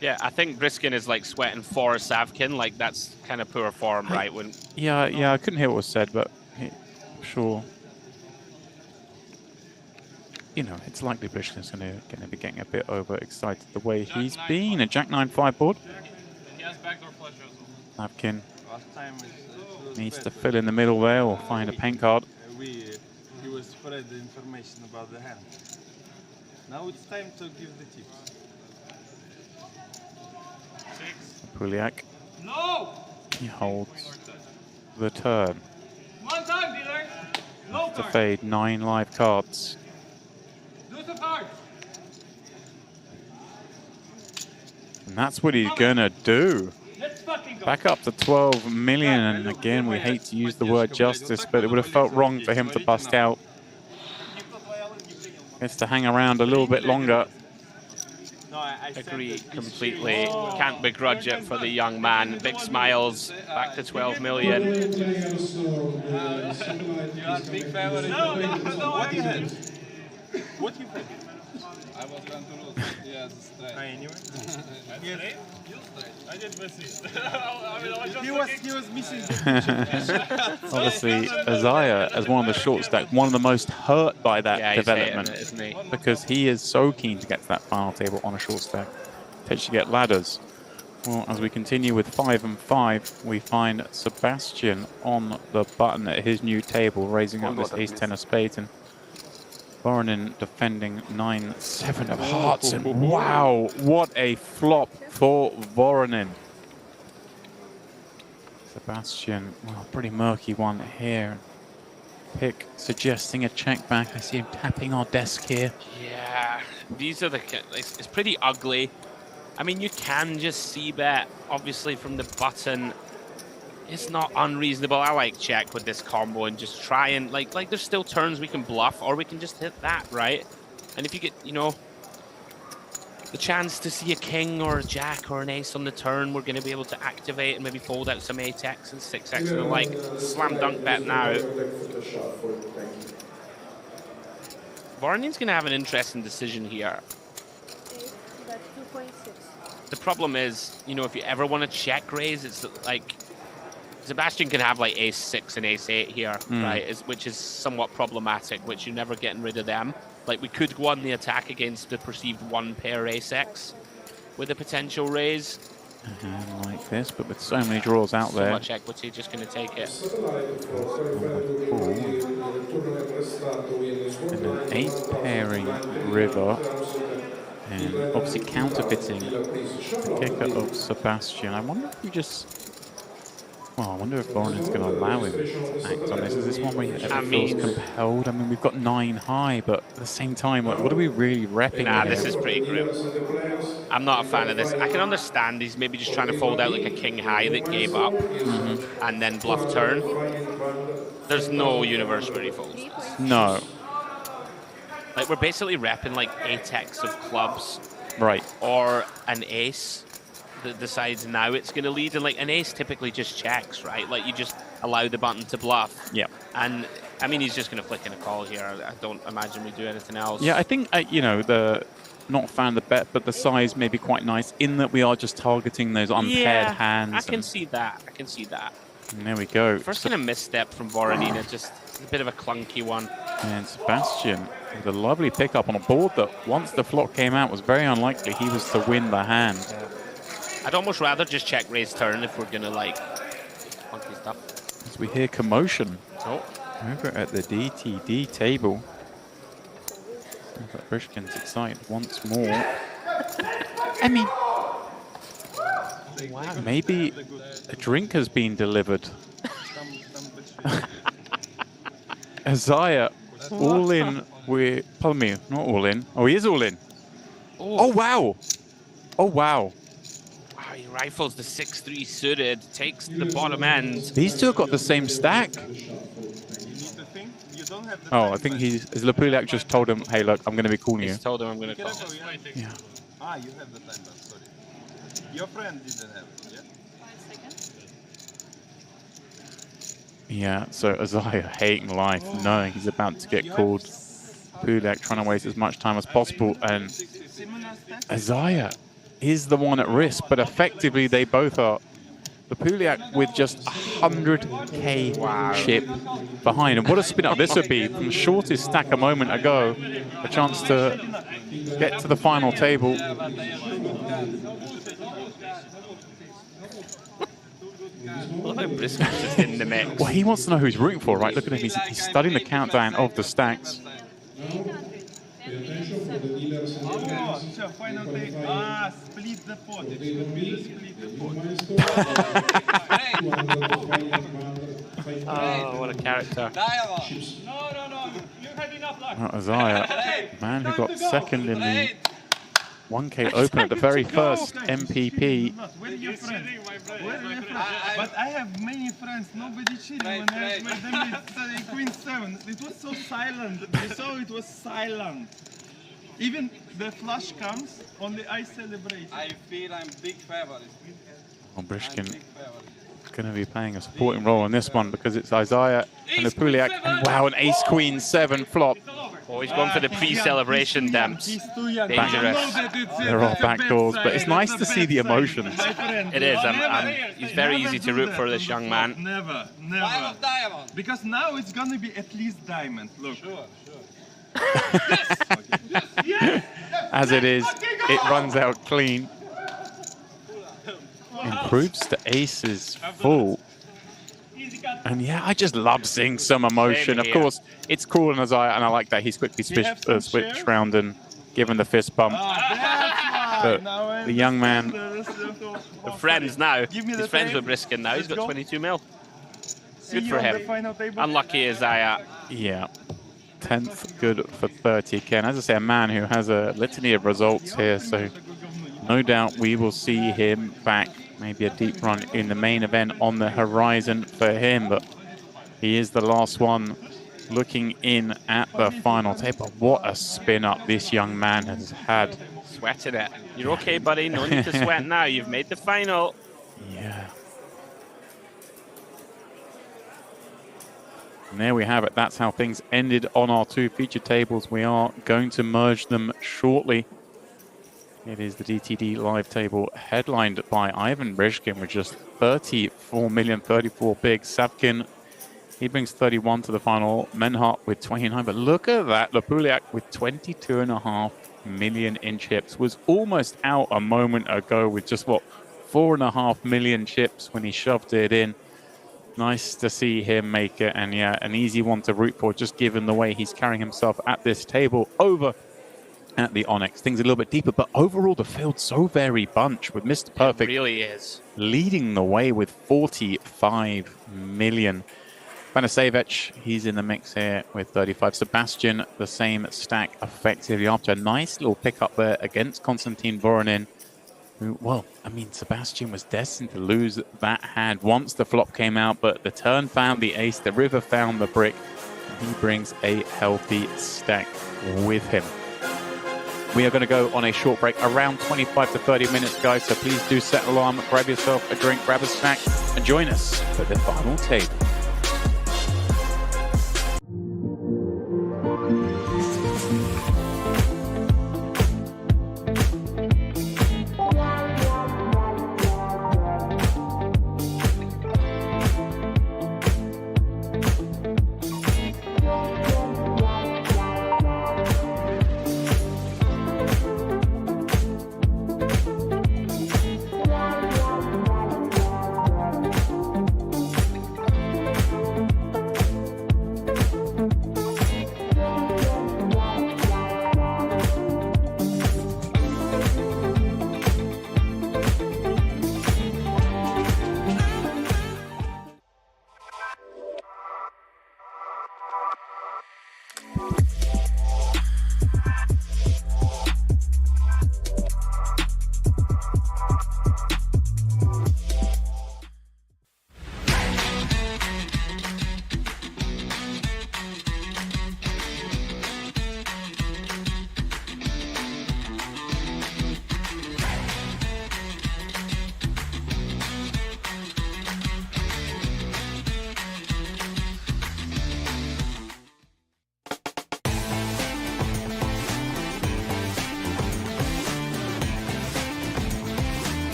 yeah, I think Briskin is like sweating for Savkin. Like that's kind of poor form, right? When yeah, I couldn't hear what was said, but sure. You know, it's likely Brishkin's going to be getting a bit overexcited the way he's been. A Jack 9-5 board. He has backdoor flush also. Savkin needs to fill in the middle there or find a pen card. He will spread the information about the hand. Now it's time to give the tips. 6. Puliak. No! He holds the turn. One time, dealer. No To card. fade 9 live cards. Lose the card. And that's what he's gonna do. Let's fucking go. Back up to 12 million, and again, we hate to use the word justice, but it would have felt wrong for him to bust out. Gets to hang around a little bit longer. agree completely. Can't begrudge it for the young man. Big smiles. Back to 12 million. You are big favorite. No, what you had? What you had? I was going to lose. Yeah, straight. Anyway. Yes. I did miss it. I mean, I was just he was missing. Obviously, Isaiah, as one of the short stack, one of the most hurt by that development, it, isn't he? because he is so keen to get to that final table on a short stack, potentially get ladders. Well, as we continue with 5 and 5, we find Sebastian on the button at his new table, raising up this ace-10 of spades, and Voronin defending 9-7 of hearts, and wow, what a flop for Voronin. Sebastian, well, pretty murky one here. Pick suggesting a check back. I see him tapping our desk here. Yeah, these are the. It's pretty ugly. I mean, you can just c-bet, obviously, from the button. It's not unreasonable. I like check with this combo and just try and, like there's still turns we can bluff, or we can just hit that, right? And if you get, you know, the chance to see a king or a jack or an ace on the turn, we're going to be able to activate and maybe fold out some 8x and 6x and the like. Slam dunk bet now. Voronin's going to have an interesting decision here. That's 2.6. The problem is, you know, if you ever want to check raise, it's like Sebastian can have like ace-6 and ace-8 here, right? Which is somewhat problematic, which you're never getting rid of them. Like, we could go on the attack against the perceived one pair ace-x with a potential raise. Like this, but with so many draws out there. So much equity, just going to take it. And an 8-pairing river. And obviously counterfeiting the kicker of Sebastian. I wonder if you just... Well, I wonder if Voronin's going to allow him to act on this. Is this one where he ever feels compelled? I mean, we've got 9 high, but at the same time, what are we really repping? Nah, this is pretty grim. I'm not a fan of this. I can understand he's maybe just trying to fold out like a king high that gave up and then bluff turn. There's no universe where he folds. No. Like, we're basically repping like 8x of clubs. Right. Or an ace that decides now it's going to lead. And like an ace typically just checks, right? Like you just allow the button to bluff. Yeah. And I mean, he's just going to flick in a call here. I don't imagine we do anything else. Yeah, I think, you know, not a fan of the bet, but the size may be quite nice in that we are just targeting those unpaired hands. I can see that. I can see that. And there we go. First kind of misstep from Voronina, just a bit of a clunky one. And Sebastian with a lovely pickup on a board that once the flop came out was very unlikely he was to win the hand. I'd almost rather just check raise turn if we're going to like funky stuff. As we hear commotion over at the DTD table. But Brishkin's excited once more. I mean, maybe a drink has been delivered. Isaiah, all in with, pardon me, not all in. Oh, he is all in. Oh, wow. Oh, wow. Wow, he rifles the 6-3 suited, takes the bottom end. These two have got the same stack. Oh, I think Lepuliak just told him, hey, look, I'm going to be calling you. He's told him I'm going to call. Yeah. Ah, you have the time, sorry. Your friend didn't have it, yeah? 5 seconds. Yeah, so Isaiah hating life, knowing he's about to get called. Lepuliak trying to waste as much time as possible, and Isaiah is the one at risk, but effectively they both are. Lepuliak with just 100k chip behind. And what a spin up this would be from the shortest stack a moment ago. A chance to get to the final table. Briskin's just in the mix. Well, he wants to know who he's rooting for, right? Look at him, he's studying the countdown of the stacks. Split the pot. Oh, what a character. Isaiah, man who got second in the 1K Open at the very first MPP. Where are your friends? But I have many friends. Nobody cheating when I made them with Queen 7. It was so silent. You saw it was silent. Even the flush comes, only I celebrate. I feel I'm big favorite. Well, Brishkin going to be playing a supporting role in this one because it's Isaiah and Lepuliak. And wow, an ace-queen 7 flop. Oh, he's going for the pre-celebration dance. Dangerous. There are backdoors, but it's nice to see the emotions. It is. He's very easy to root for, this young man. Never, never. Because now it's going to be at least diamond. Look. Sure. As it is, it runs out clean. Improves to aces full. And yeah, I just love seeing some emotion. Of course, it's cool in Isaiah, and I like that he's quickly switched round and given the fist bump. But the young man... The friends now. He's friends with Briskin now. He's got 22 mil. Good for him. Unlucky Isaiah. Yeah. 10th good for 30k. And as I say, a man who has a litany of results here, so no doubt we will see him back. Maybe a deep run in the main event on the horizon for him, but he is the last one looking in at the final table. What a spin up this young man has had. Sweating it. You're okay, buddy. No need to sweat now. You've made the final. Yeah. And there we have it. That's how things ended on our 2 feature tables. We are going to merge them shortly. It is the DTD live table headlined by Ivan Brishkin with just 34 million, 34 big. Savkin, he brings 31 to the final. Menhart with 29. But look at that. Lapuliak with 22.5 million in chips. Was almost out a moment ago with just, what, 4.5 million chips when he shoved it in. Nice to see him make it. And yeah, an easy one to root for, just given the way he's carrying himself at this table. Over at the Onyx, things a little bit deeper, but overall the field's so very bunch with Mr. Perfect. It really is. Leading the way with 45 million. Vanasevich, he's in the mix here with 35. Sebastian, the same stack effectively after a nice little pickup there against Konstantin Voronin. Who, well, I mean, Sebastian was destined to lose that hand once the flop came out, but the turn found the ace, the river found the brick, and he brings a healthy stack with him. We are going to go on a short break, around 25 to 30 minutes, guys, so please do set an alarm, grab yourself a drink, grab a snack, and join us for the final table.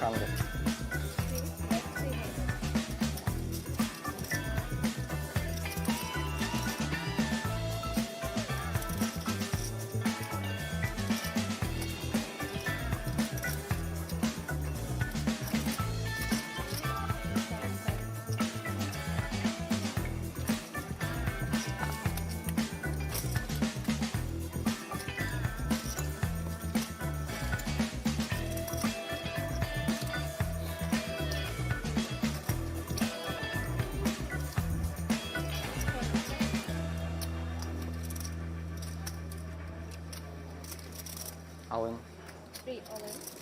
300. All in. 3 all in.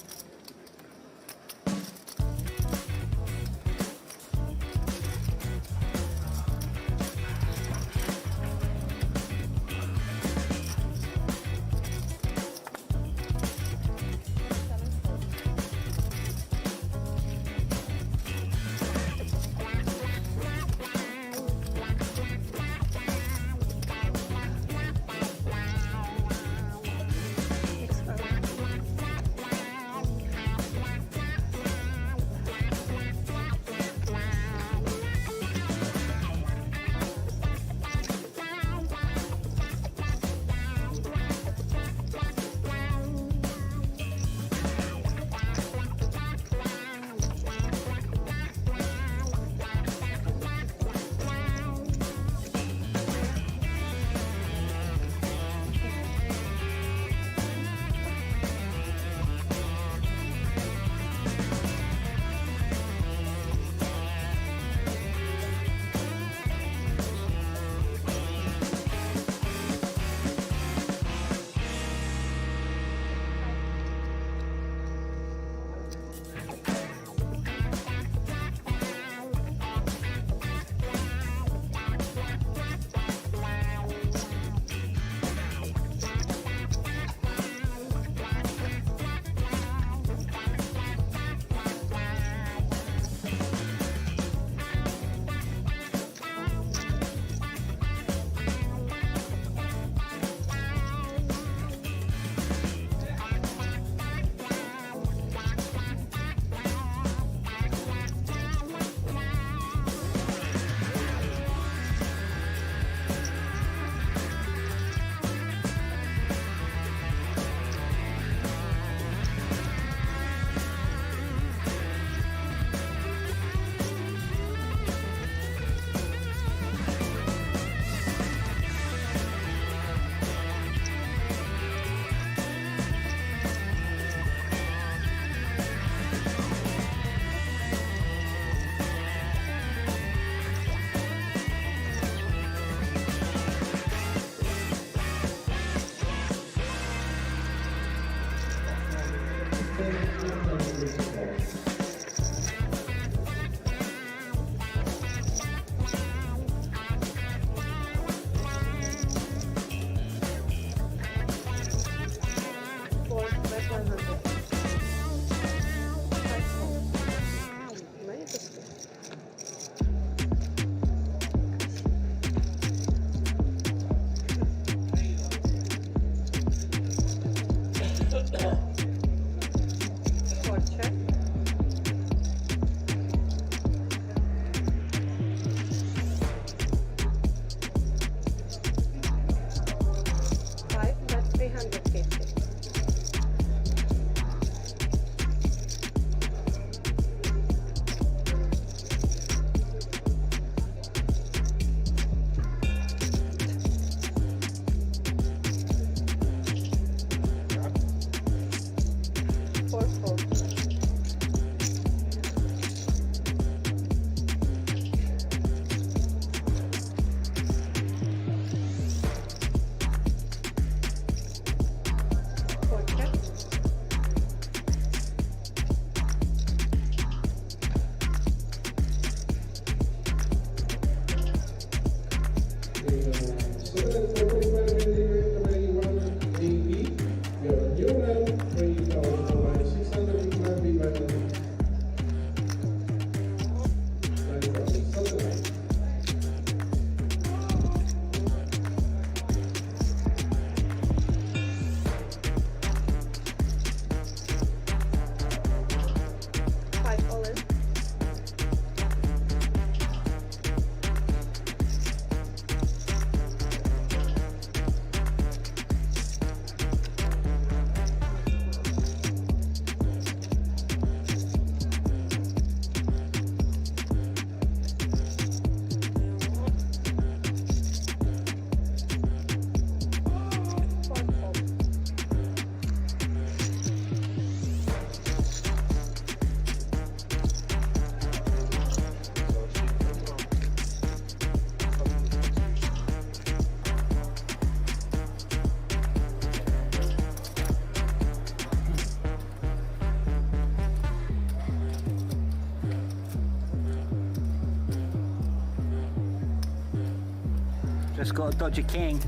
just got to dodge a king.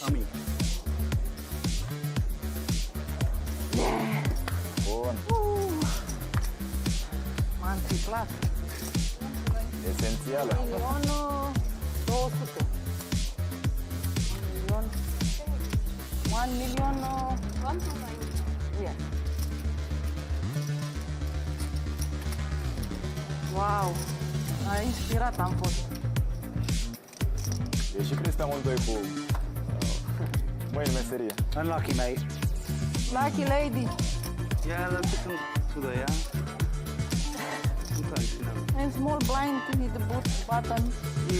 Coming. Yeah. Bun. M-a înțiplat. Esențială. 1.200.000. 1.000.000. Yeah. Wow. A inspirat am fost. E și Cristi amândoi cu mâini în meserie. Unlucky, mate. Lucky lady. Yeah, let's put some to the, yeah. Sometimes, you know. And small blind to hit the button.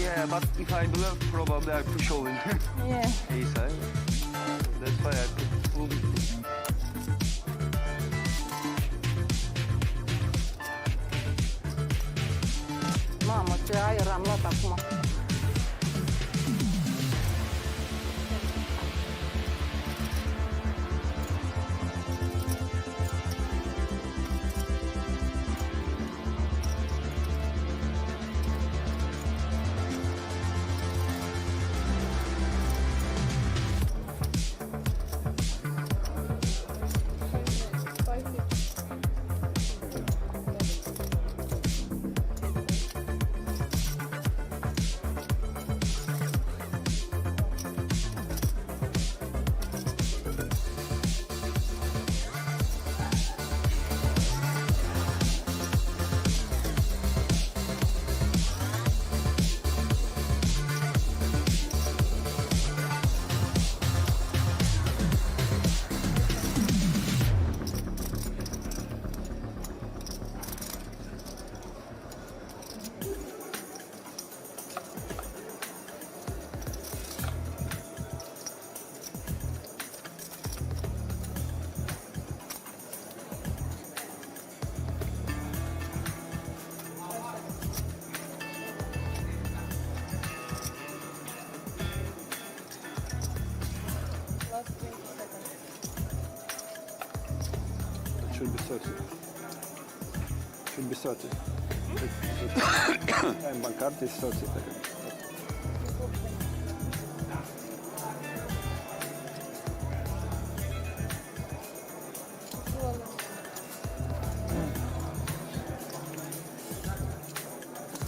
Yeah, but if I bluff, probably I push all in. Yeah. Ace high. That's why I put full. Mamă, ce aer am luat acum. Should be 30. Should be 30. Time bank card is 30 seconds.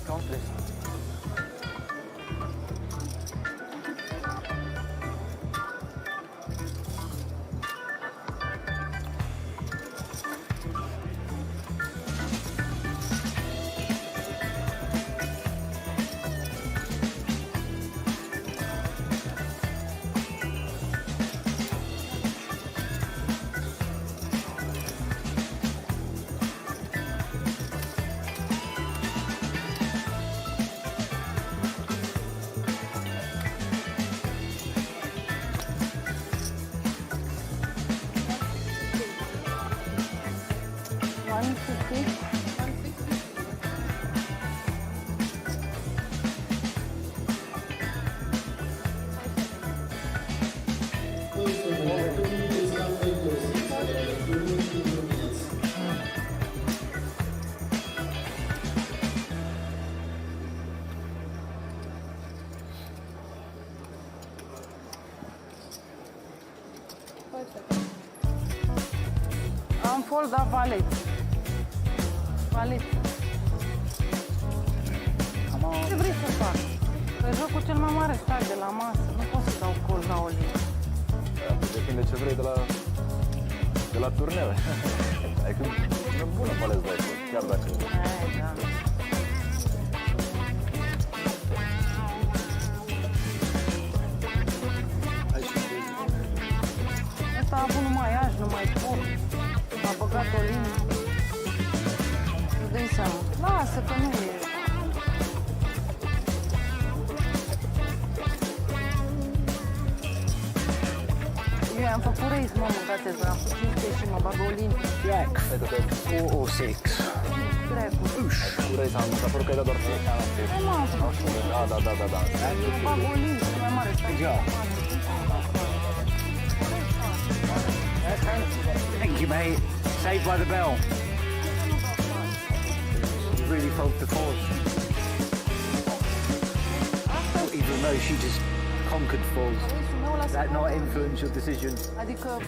Count, please. Am foldat valet. Valet. Ce vrei să fac? Că jocul cel mai mare stai de la masă. Nu pot să dau col la o linie. Depinde ce vrei de la turneu. Adică e bună palez de asta, chiar dacă... Da. Ăsta a avut numai aș, numai pur. M-a băgat o linie. Îți dai seama. Lasă că nu e. Eu am făcut race, mă, mâncați-ți, am făcut 5 și mă bag o linie. Jack. 4 or 6. Dracu. Cu race am părut că ai dat doar 5. Hai, mă, am făcut. Da. Mă bag o linie, cel mai mare stai. Thank you, mate. Saved by the bell. You really felt the force. 49 even though she just conquered falls, that not influence your decision? Adică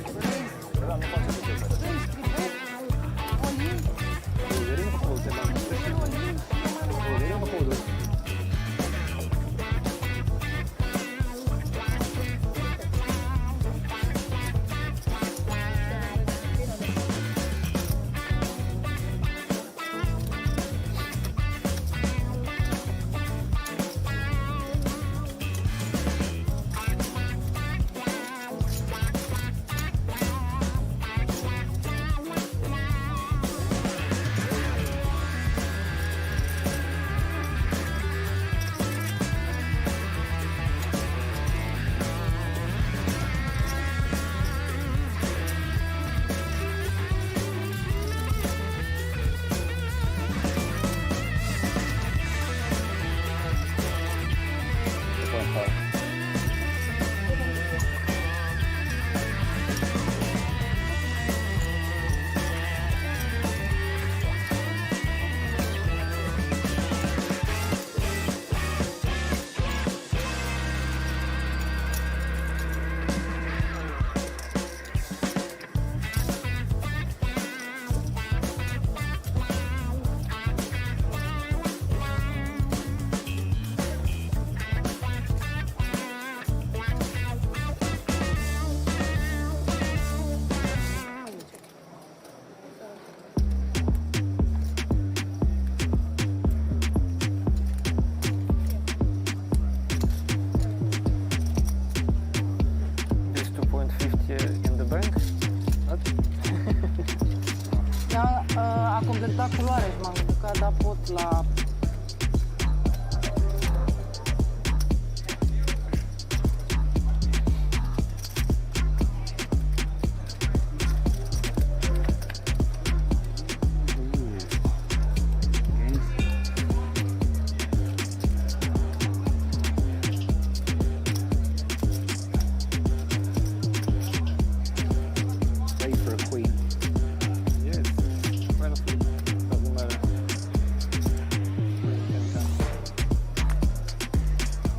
a completat culoarea și m-am gândit că da pot la...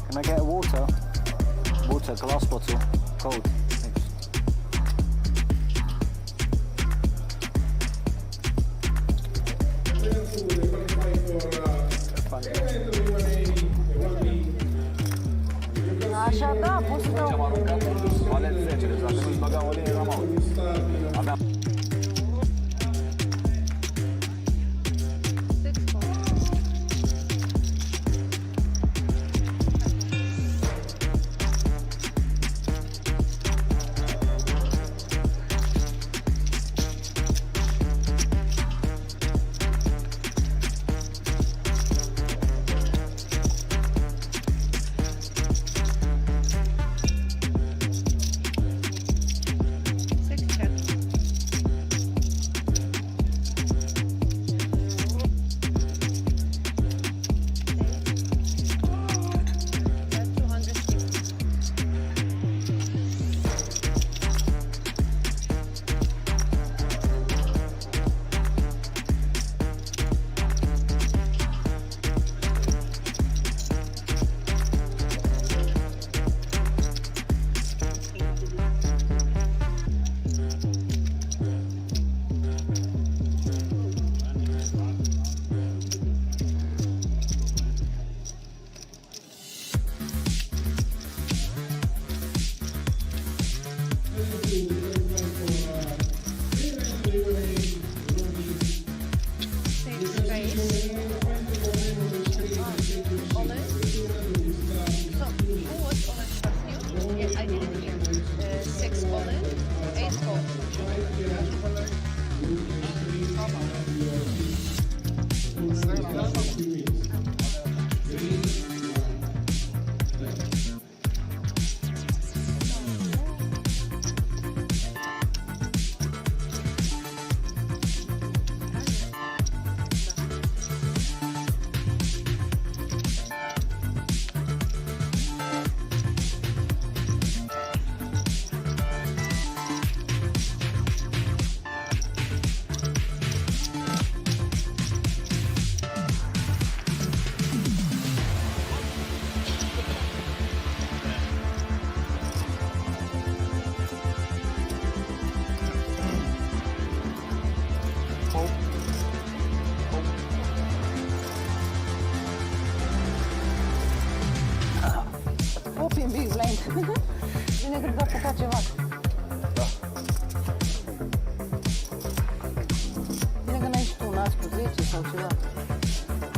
Can I get a water? Water, glass bottle, cold. Thanks. Așa, da, pot să dau... Bine că te-a apucat ceva. Bine că n-ai și tu un as cu 10 sau ceva.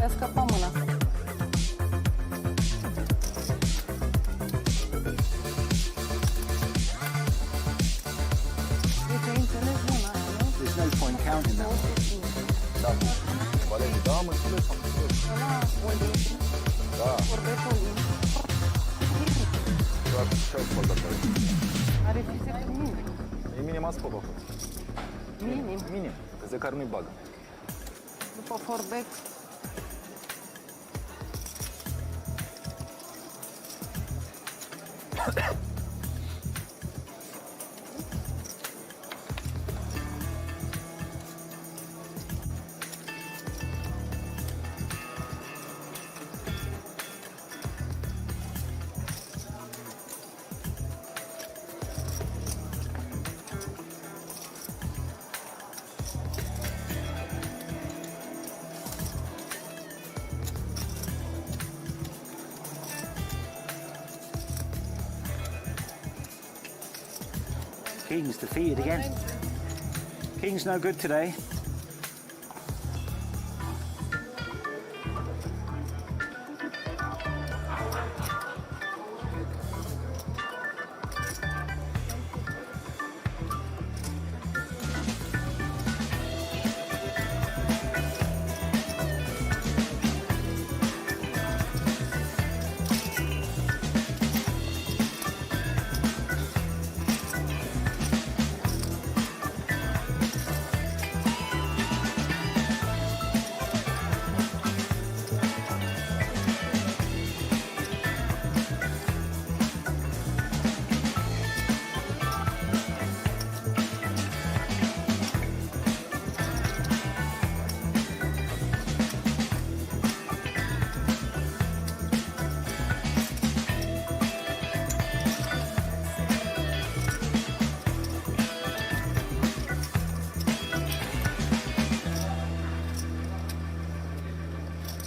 I-a scăpat mâna. Deci ai înțeles mâna aia, nu? There's no point counting that. Da, Valentin, da, am înțeles, am înțeles. Ăla, Olin. Da. Vorbești Olin. Ce-ai făcut acolo? Are fizic minim. E minim ați făcut. Minim. Minim, că de care nu-i bagă. După Forbeck. King's defeated again. King's no good today.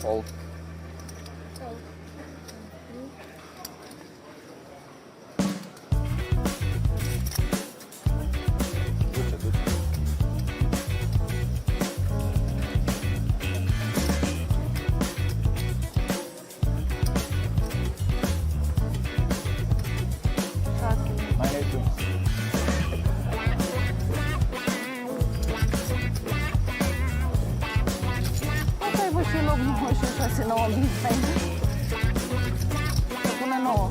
Hold. Asta ai văzut și loc 9 și 6, 9 bine. Să pune 9.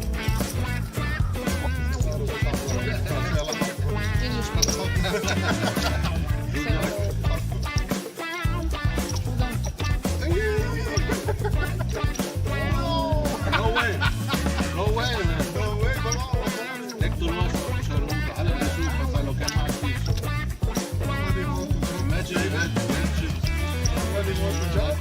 No way! No way, man! No way, Hector nostru, așa lungă, ale de sus, asta e local mai activ. Merge, merge. Somebody wants to jump?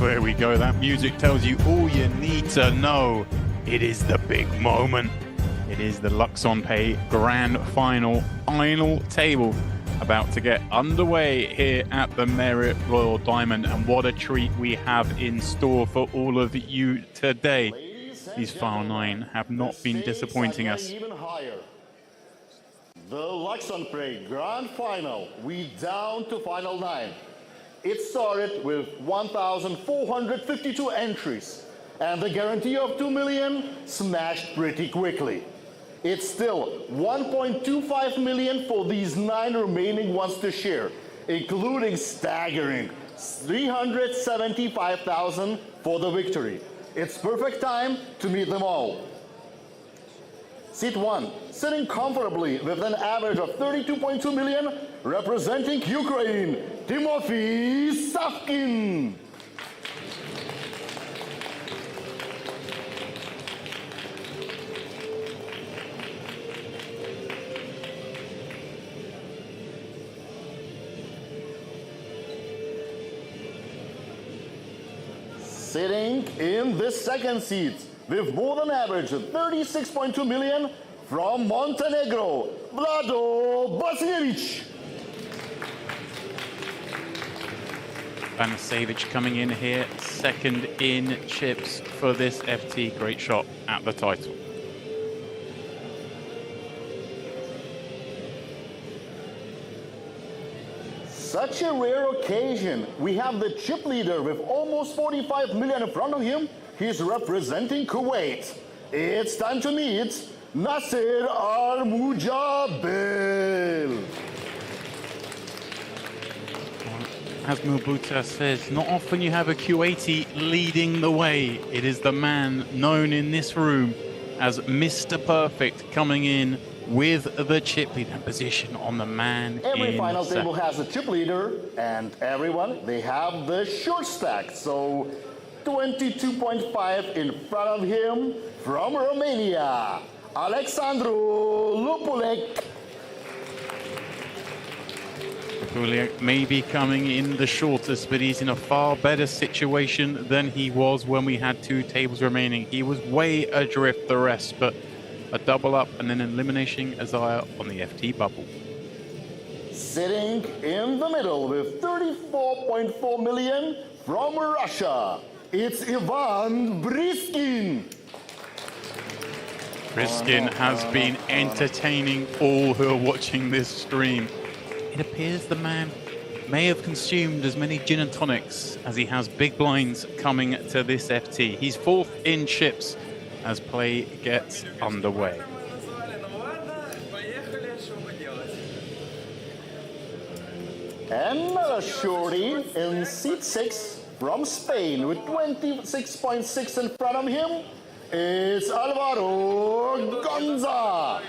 There we go. That music tells you all you need to know. It is the big moment. It is the Luxon Pay Grand Final table about to get underway here at the Merit Royal Diamond. And what a treat we have in store for all of you today. These final 9 have not been disappointing us. Even higher. The Luxon Pay Grand Final. We down to final 9. It started with 1,452 entries, and the guarantee of 2 million smashed pretty quickly. It's still 1.25 million for these 9 remaining ones to share, including staggering 375,000 for the victory. It's perfect time to meet them all. Seat 1, sitting comfortably with an average of 32.2 million, representing Ukraine, Timothy Savkin. Sitting in this second seat with more than average 36.2 million from Montenegro, Vlado Basijevic. Banisevic coming in here, second in chips for this FT. Great shot at the title. Such a rare occasion. We have the chip leader with almost 45 million in front of him. He's representing Kuwait. It's time to meet Nasser Al-Mujabel. As Milbuta says, not often you have a Kuwaiti leading the way. It is the man known in this room as Mr. Perfect coming in with the chip leader position on the man. Every final table has a chip leader, and everyone, they have the short stack. So 22.5 in front of him from Romania, Alexandru Lupulec. Lupulec may be coming in the shortest, but he's in a far better situation than he was when we had 2 tables remaining. He was way adrift the rest, but a double up and then elimination Isaiah on the FT bubble. Sitting in the middle with 34.4 million from Russia, it's Ivan Briskin. Briskin has been entertaining all who are watching this stream. It appears the man may have consumed as many gin and tonics as he has big blinds coming to this FT. He's 4th in chips as play gets underway. Another shorty in seat 6 from Spain with 26.6 in front of him. It's Alvaro Gonza.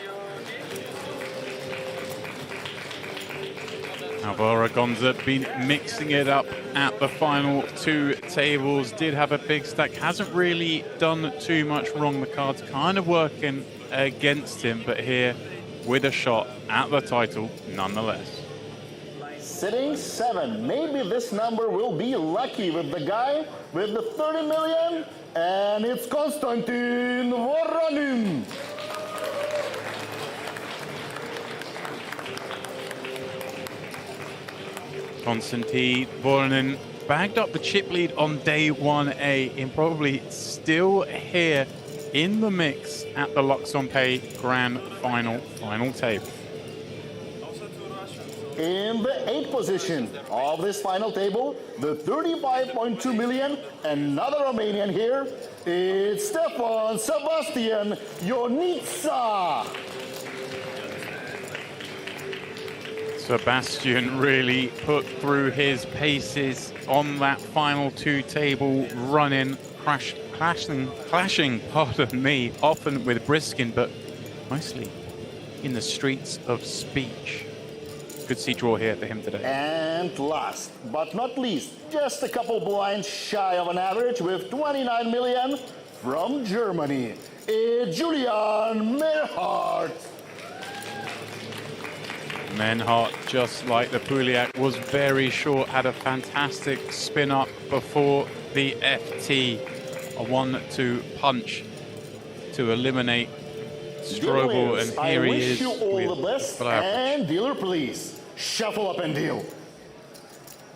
Alvaro Gonza been mixing it up at the final 2 tables. Did have a big stack. Hasn't really done too much wrong. The cards kind of working against him, but here with a shot at the title nonetheless. Sitting 7. Maybe this number will be lucky with the guy with the 30 million, and it's Konstantin Voronin. Konstantin Voronin bagged up the chip lead on day 1A and probably still here in the mix at the Luxon Pay Grand Final table. In the 8th position of this final table, the 35.2 million, another Romanian here, it's Stefan Sebastian Ionita. Sebastian really put through his paces on that final 2 table run-in, clashing, pardon me, often with Briskin, but mostly in the streets of speech. Good seat draw here for him today. And last but not least, just a couple blinds shy of an average with 29 million from Germany, it's Julian Merhardt. Menhart, just like the Pouliac, was very short, had a fantastic spin up before the FT. A 1-2 punch to eliminate Strobel, and here he is. I wish you all the best. And dealer, please shuffle up and deal.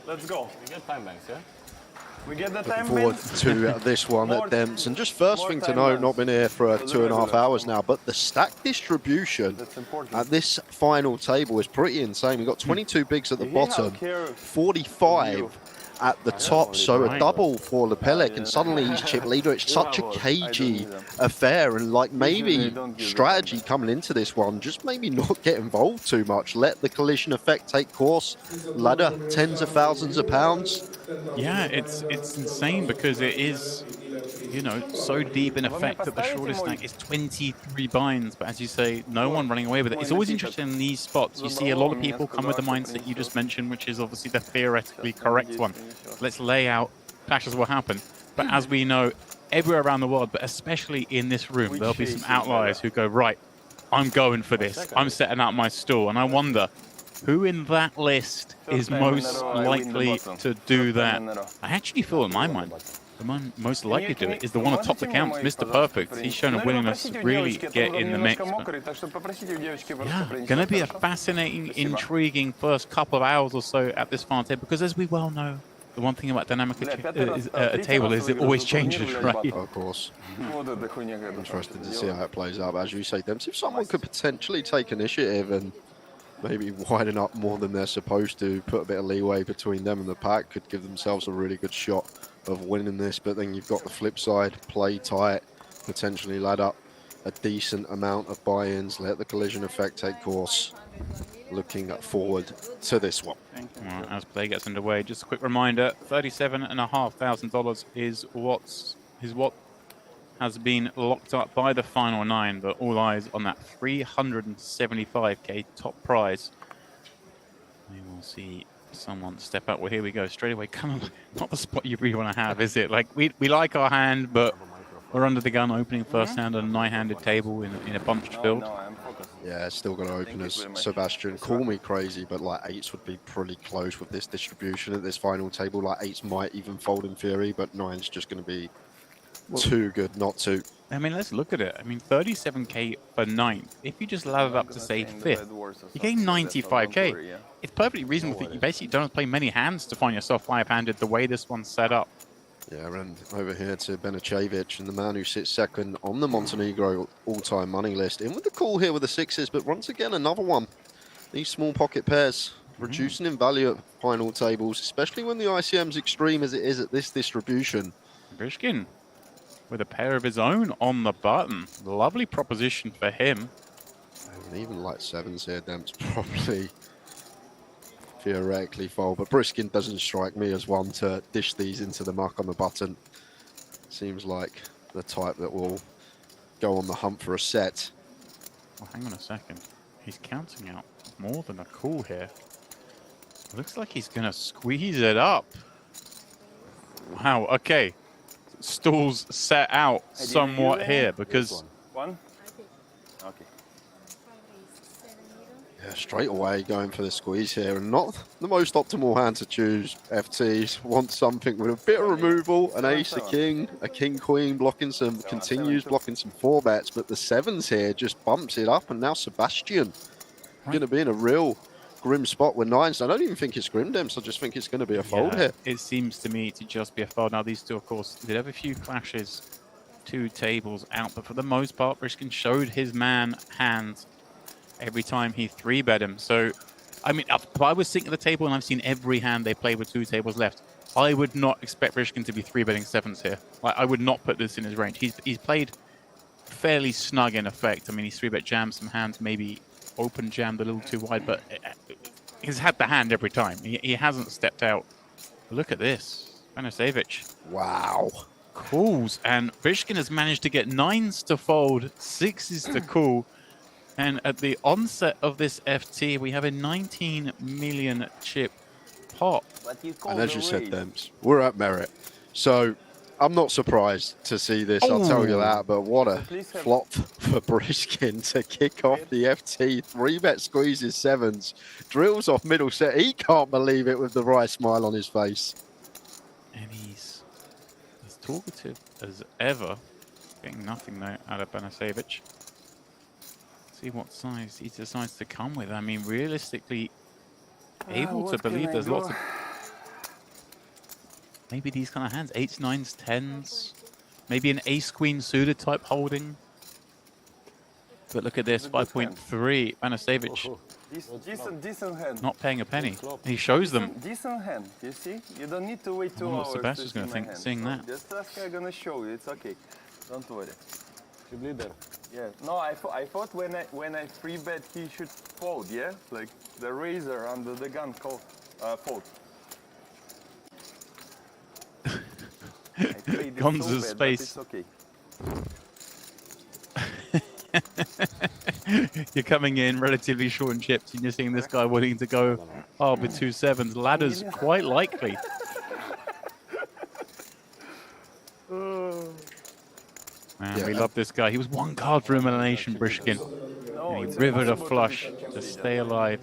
Let's go. We get time banks, yeah? We get the Looking time forward banks. to this one at Dempsey. And just first thing to note, not been here for 2.5 hours now, but the stack distribution at this final table is pretty insane. We've got 22 bigs at the bottom, 45 at the top, so a double for Lepelec, and suddenly he's chip leader. It's such a cagey affair, and like maybe strategy coming into this one, just maybe not get involved too much. Let the collision effect take course. Ladder, tens of thousands of pounds. Yeah, it's insane because it is, you know, so deep in effect that the shortest stack is 23 binds. But as you say, no one running away with it. It's always interesting in these spots. You see a lot of people come with the mindset you just mentioned, which is obviously the theoretically correct one. Let's lay out, clashes will happen. But as we know, everywhere around the world, but especially in this room, there'll be some outliers who go, right, I'm going for this. I'm setting out my stall. And I wonder, who in that list is most likely to do that? I actually feel in my mind, the one most likely to do it is the one atop the counts, Mr. Perfect. He's shown a willingness to really get in the mix. Yeah, going to be a fascinating, intriguing first couple of hours or so at this final table, because as we well know, the one thing about dynamic a table is it always changes, right? Of course. Interested to see how it plays out. But as you say, Dempsey, if someone could potentially take initiative and maybe widen up more than they're supposed to, put a bit of leeway between them and the pack, could give themselves a really good shot of winning this. But then you've got the flip side, play tight, potentially lad up a decent amount of buy-ins, let the collision effect take course. Looking forward to this one. Well, as play gets underway, just a quick reminder, $37,500 is what has been locked up by the final 9, but all eyes on that 375k top prize. We will see someone step up. Well, here we go, straight away. Come on, not the spot you really want to have, is it? Like, we like our hand, but we're under the gun opening first hand on a 9-handed table in a bunched build. Yeah, still going to open as Sebastian. Call me crazy, but like 8s would be pretty close with this distribution at this final table. Like 8s might even fold in theory, but 9's just going to be too good not to. I mean, let's look at it. I mean, 37k for 9th. If you just laddered up to, say, 5th, you gain 95k. It's perfectly reasonable that you basically don't play many hands to find yourself 5-handed the way this one's set up. Yeah, and over here to Benacevic, and the man who sits second on the Montenegro all-time money list. In with the call here with the 6s, but once again, another one. These small pocket pairs reducing in value at final tables, especially when the ICM's extreme as it is at this distribution. Brishkin with a pair of his own on the button. Lovely proposition for him. And even like 7s here, Demp's probably theoretically fold, but Briskin doesn't strike me as one to dish these into the muck on the button. Seems like the type that will go on the hunt for a set. Well, hang on a second. He's counting out more than a call here. Looks like he's going to squeeze it up. Wow, okay. Stalls set out somewhat here because... One? Okay. Yeah, straight away going for the squeeze here, and not the most optimal hand to choose. FTs want something with a bit of removal, an ace, a king queen, blocking some, continues blocking some 4-bets, but the 7s here just bumps it up, and now Sebastian going to be in a real grim spot with 9s. I don't even think it's grim, Dems. I just think it's going to be a fold here. It seems to me to just be a fold. Now, these two, of course, did have a few clashes, 2 tables out, but for the most part, Brishkin showed his man hand every time he 3-bet him. So, I mean, if I was sitting at the table and I've seen every hand they play with 2 tables left, I would not expect Brishkin to be 3-betting 7s here. Like, I would not put this in his range. He's played fairly snug in effect. I mean, he's 3-bet jammed some hands, maybe open jammed a little too wide, but he's had the hand every time. He hasn't stepped out. But look at this. Benacevic. Wow. Calls. And Brishkin has managed to get 9s to fold, 6s to call. And at the onset of this FT, we have a 19 million chip pot. And as you said, Dems, we're at Merit. So I'm not surprised to see this, I'll tell you that, but what a flop for Brishkin to kick off the FT. 3-bet squeezes sevens, drills off middle set. He can't believe it with the right smile on his face. And he's as talkative as ever. Getting nothing though out of Banasevich. See what size he decides to come with. I mean, realistically, able to believe there's lots of... Maybe these kind of hands, 8s, 9s, 10s. Maybe an ace-queen suited type holding. But look at this, 5.3. Banasevich decent hand. not paying a penny. He shows them. Decent hand, you see? You don't need to wait 2 I wonder hours. what Sebastian's going to think seeing that. Just I'm gonna show you. It's okay. Don't worry. Leader. Yeah. No, I thought when I 3-bet he should fold. Yeah, like the razor under the gun fold. Gonza's so space. It's okay. You're coming in relatively short and chipped, and you're seeing this guy willing to go hard with 2 7s. Ladder's quite likely. Man, we love this guy. He was 1 card for elimination, Brishkin. And he rivered a flush to stay alive.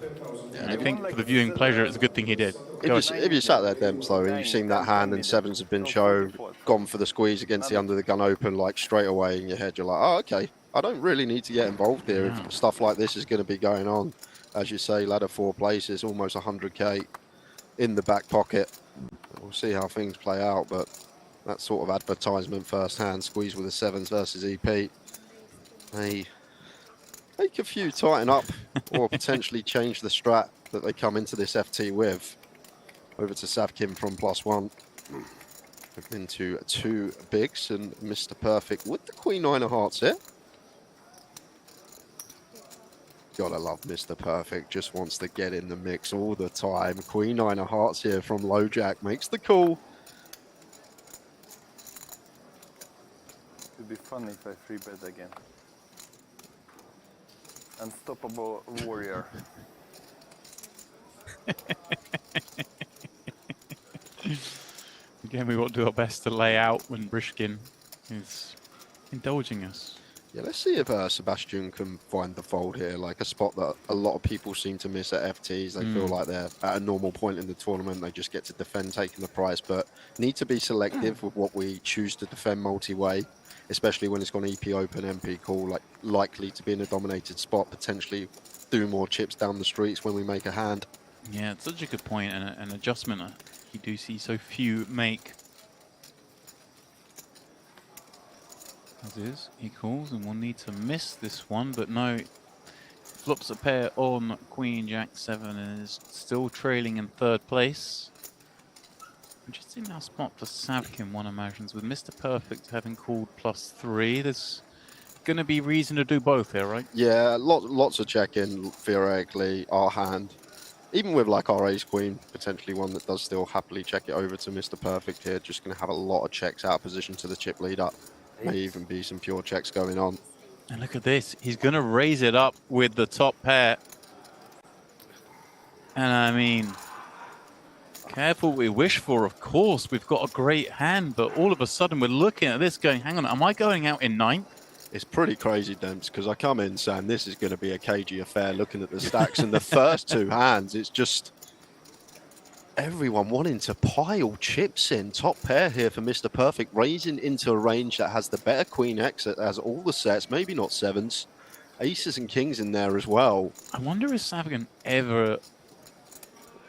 And I think for the viewing pleasure, it's a good thing he did. If you sat there, Demps, though, and you've seen that hand and sevens have been shown, gone for the squeeze against the under the gun open, like straight away in your head, you're like, oh, okay, I don't really need to get involved here if stuff like this is going to be going on. As you say, ladder 4 places, almost 100k in the back pocket. We'll see how things play out, but that sort of advertisement firsthand, squeeze with the sevens versus EP. They make a few tighten up or potentially change the strat that they come into this FT with. Over to Savkin from +1. We've been to 2 bigs and Mr. Perfect with the Queen 9 of hearts here. Gotta love Mr. Perfect, just wants to get in the mix all the time. Queen 9 of hearts here from low jack, makes the call. It'd be fun if I 3-bet again. Unstoppable warrior. Again, we will do our best to lay out when Brishkin is indulging us. Yeah, let's see if Sebastian can find the fold here, like a spot that a lot of people seem to miss at FTs. They feel like they're at a normal point in the tournament. They just get to defend taking the prize, but need to be selective with what we choose to defend multi-way, especially when it's gone EP open, MP call, like likely to be in a dominated spot, potentially do more chips down the streets when we make a hand. Yeah, it's such a good point, and an adjustment that you do see so few make. As is, he calls, and we'll need to miss this one, but no. Flops a pair on Queen Jack 7 and is still trailing in 3rd place. Interesting now spot for Savkin, one imagines, with Mr. Perfect having called +3. There's going to be reason to do both here, right? Yeah, lots of check-in, theoretically, our hand. Even with like our ace queen, potentially one that does still happily check it over to Mr. Perfect here, just going to have a lot of checks out of position to the chip lead up. May even be some pure checks going on. And look at this, he's going to raise it up with the top pair. And I mean, careful what we wish for, of course. We've got a great hand, but all of a sudden we're looking at this going, hang on, am I going out in 9th? It's pretty crazy, Demps, because I come in saying this is going to be a cagey affair, looking at the stacks and the first 2 hands, it's just everyone wanting to pile chips in. Top pair here for Mr. Perfect, raising into a range that has the better Queen X, that has all the sets, maybe not sevens. Aces and kings in there as well. I wonder if Savkin ever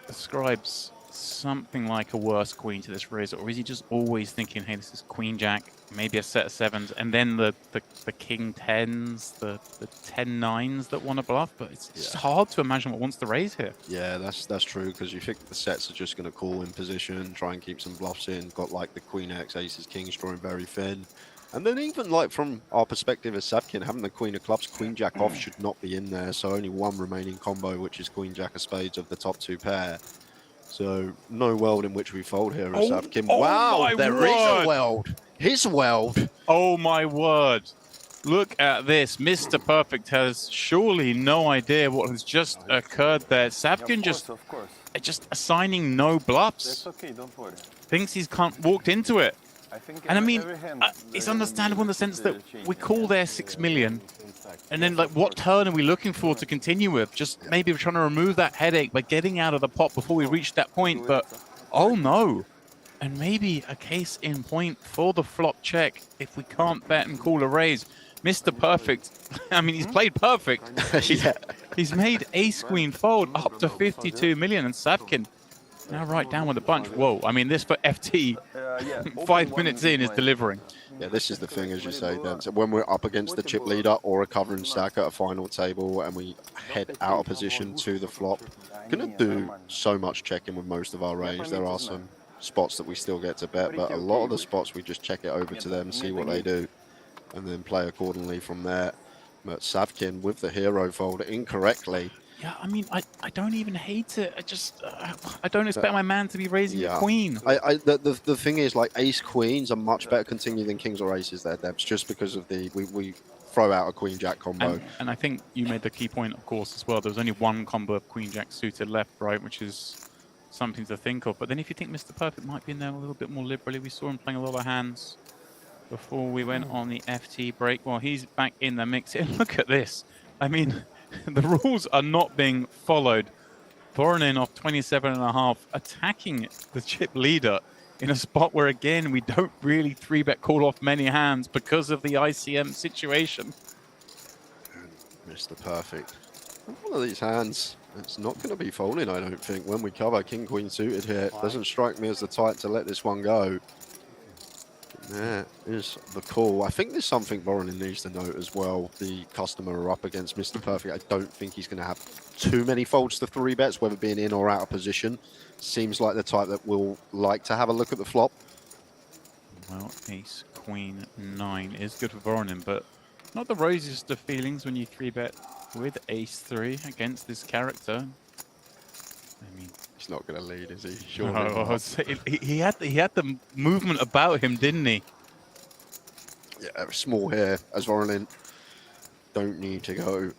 ascribes something like a worse queen to this raise, or is he just always thinking, hey, this is Queen Jack, maybe a set of 7s, and then the King 10s, the 10 9s that want to bluff, but it's hard to imagine what wants to raise here. Yeah, that's true, because you think the sets are just going to call in position, try and keep some bluffs in, got like the Queen X, Aces, Kings drawing very thin. And then even like from our perspective as Savkin, having the Queen of Clubs, Queen Jack off should not be in there, so only one remaining combo, which is Queen Jack of Spades of the top 2 pair. So no world in which we fold here as Savkin. Wow, there is a world. His world. Oh my word. Look at this. Mr. Perfect has surely no idea what has just occurred there. Savkin Of course. just assigning no bluffs. That's okay, don't worry. Thinks he's walked into it. And I mean, it's understandable in the sense that we call there 6 million. And then, like, what turn are we looking for to continue with? Just maybe we're trying to remove that headache by getting out of the pot before we reach that point. But, oh no. And maybe a case in point for the flop check if we can't bet and call a raise. Mr. Perfect, I mean, he's played perfect. He's made ace-queen fold up to 52 million. And Savkin now right down with a bunch. Whoa, I mean, this for FT, 5 minutes in, is delivering. Yeah, this is the thing, as you say, Dan. So when we're up against the chip leader or a covering stack at a final table and we head out of position to the flop, going to do so much checking with most of our range. There are some spots that we still get to bet, but a lot of the spots we just check it over to them, see what they do, and then play accordingly from there. But Savkin with the hero fold incorrectly. Yeah, I mean, I don't even hate it. I don't expect my man to be raising a queen. The thing is, like, ace queens are much better continue than kings or aces there, Debs, just because of the we throw out a queen jack combo. And I think you made the key point, of course, as well. There was only one combo of queen jack suited left, right, which is something to think of. But then if you think Mr. Perfect might be in there a little bit more liberally, we saw him playing a lot of hands before we went on the FT break. Well, he's back in the mix. And look at this. I mean, the rules are not being followed. Voronin off 27.5, attacking the chip leader in a spot where, again, we don't really 3-bet call off many hands because of the ICM situation. Mr. Perfect. One of these hands, it's not going to be folding, I don't think, when we cover king-queen suited here. It doesn't strike me as the type to let this one go. There is the call. I think there's something Voronin needs to note as well. The customer are up against Mr. Perfect. I don't think he's going to have too many folds to 3-bets, whether being in or out of position. Seems like the type that will like to have a look at the flop. Well, ace, queen, 9 is good for Voronin, but not the rosiest of feelings when you 3-bet with ace 3 against this character. I mean, he's not going to lead, is he? Sure. No, he had the movement about him, didn't he? Yeah, small here as Voronin. Don't need to go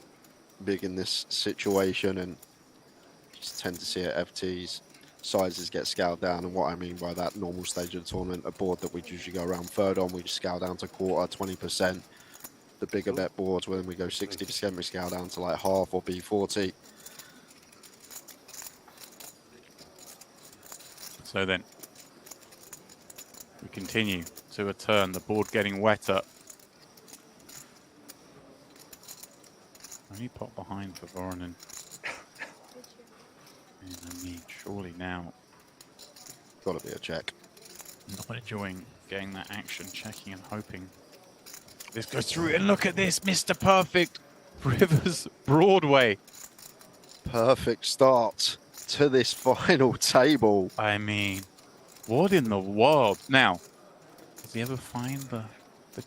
big in this situation, and just tend to see at FTs sizes get scaled down. And what I mean by that, normal stage of the tournament, a board that we usually go around third on, we just scale down to quarter, 20%. The bigger bet boards, when we go 60%, we scale down to like half or B40. So then, we continue to a turn, the board getting wetter. Only pot behind for Voronin. And I mean, surely now. Got to be a check. Not enjoying getting that action, checking and hoping. This goes through, and look at this, Mr. Perfect. Rivers Broadway. Perfect start to this final table. I mean, what in the world? Now, does he ever find the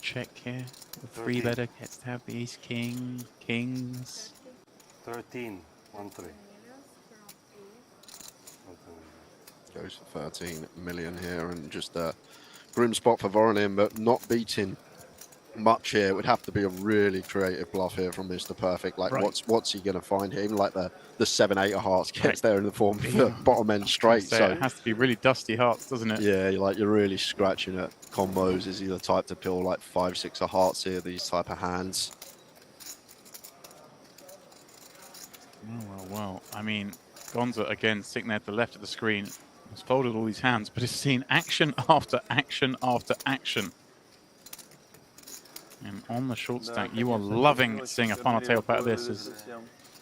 check here? The 3-better gets to have the ace king, kings. 13, 1-3. Goes for 13 million here, and just a grim spot for Voronin, but not beating much here. It would have to be a really creative bluff here from Mr. Perfect. Like, what's he going to find here? Even like the 7-8 of hearts gets there in the form of the bottom end straight. So it has to be really dusty hearts, doesn't it? Yeah, you're really scratching at combos. Is he the type to pill like 5-6 of hearts here? These type of hands. Well. I mean, Gonza again sitting there at the left of the screen has folded all these hands, but has seen action after action after action. And on the short stack, you are loving seeing a final table out of this. As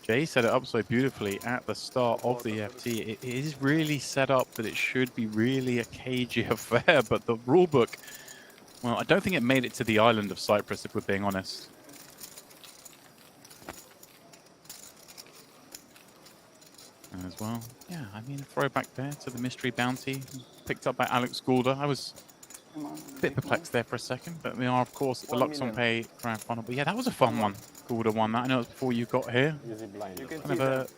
Jay set it up so beautifully at the start of the FT. It is really set up that it should be really a cagey affair, but the rulebook, well, I don't think it made it to the island of Cyprus, if we're being honest. And as well, yeah, I mean, a throwback there to the mystery bounty picked up by Alex Goulder. I was a bit perplexed there for a second, but we are, of course, at the Luxon Pay Grand Final. But yeah, that was a fun one. Goulder won that. I know it was before you got here. Kind of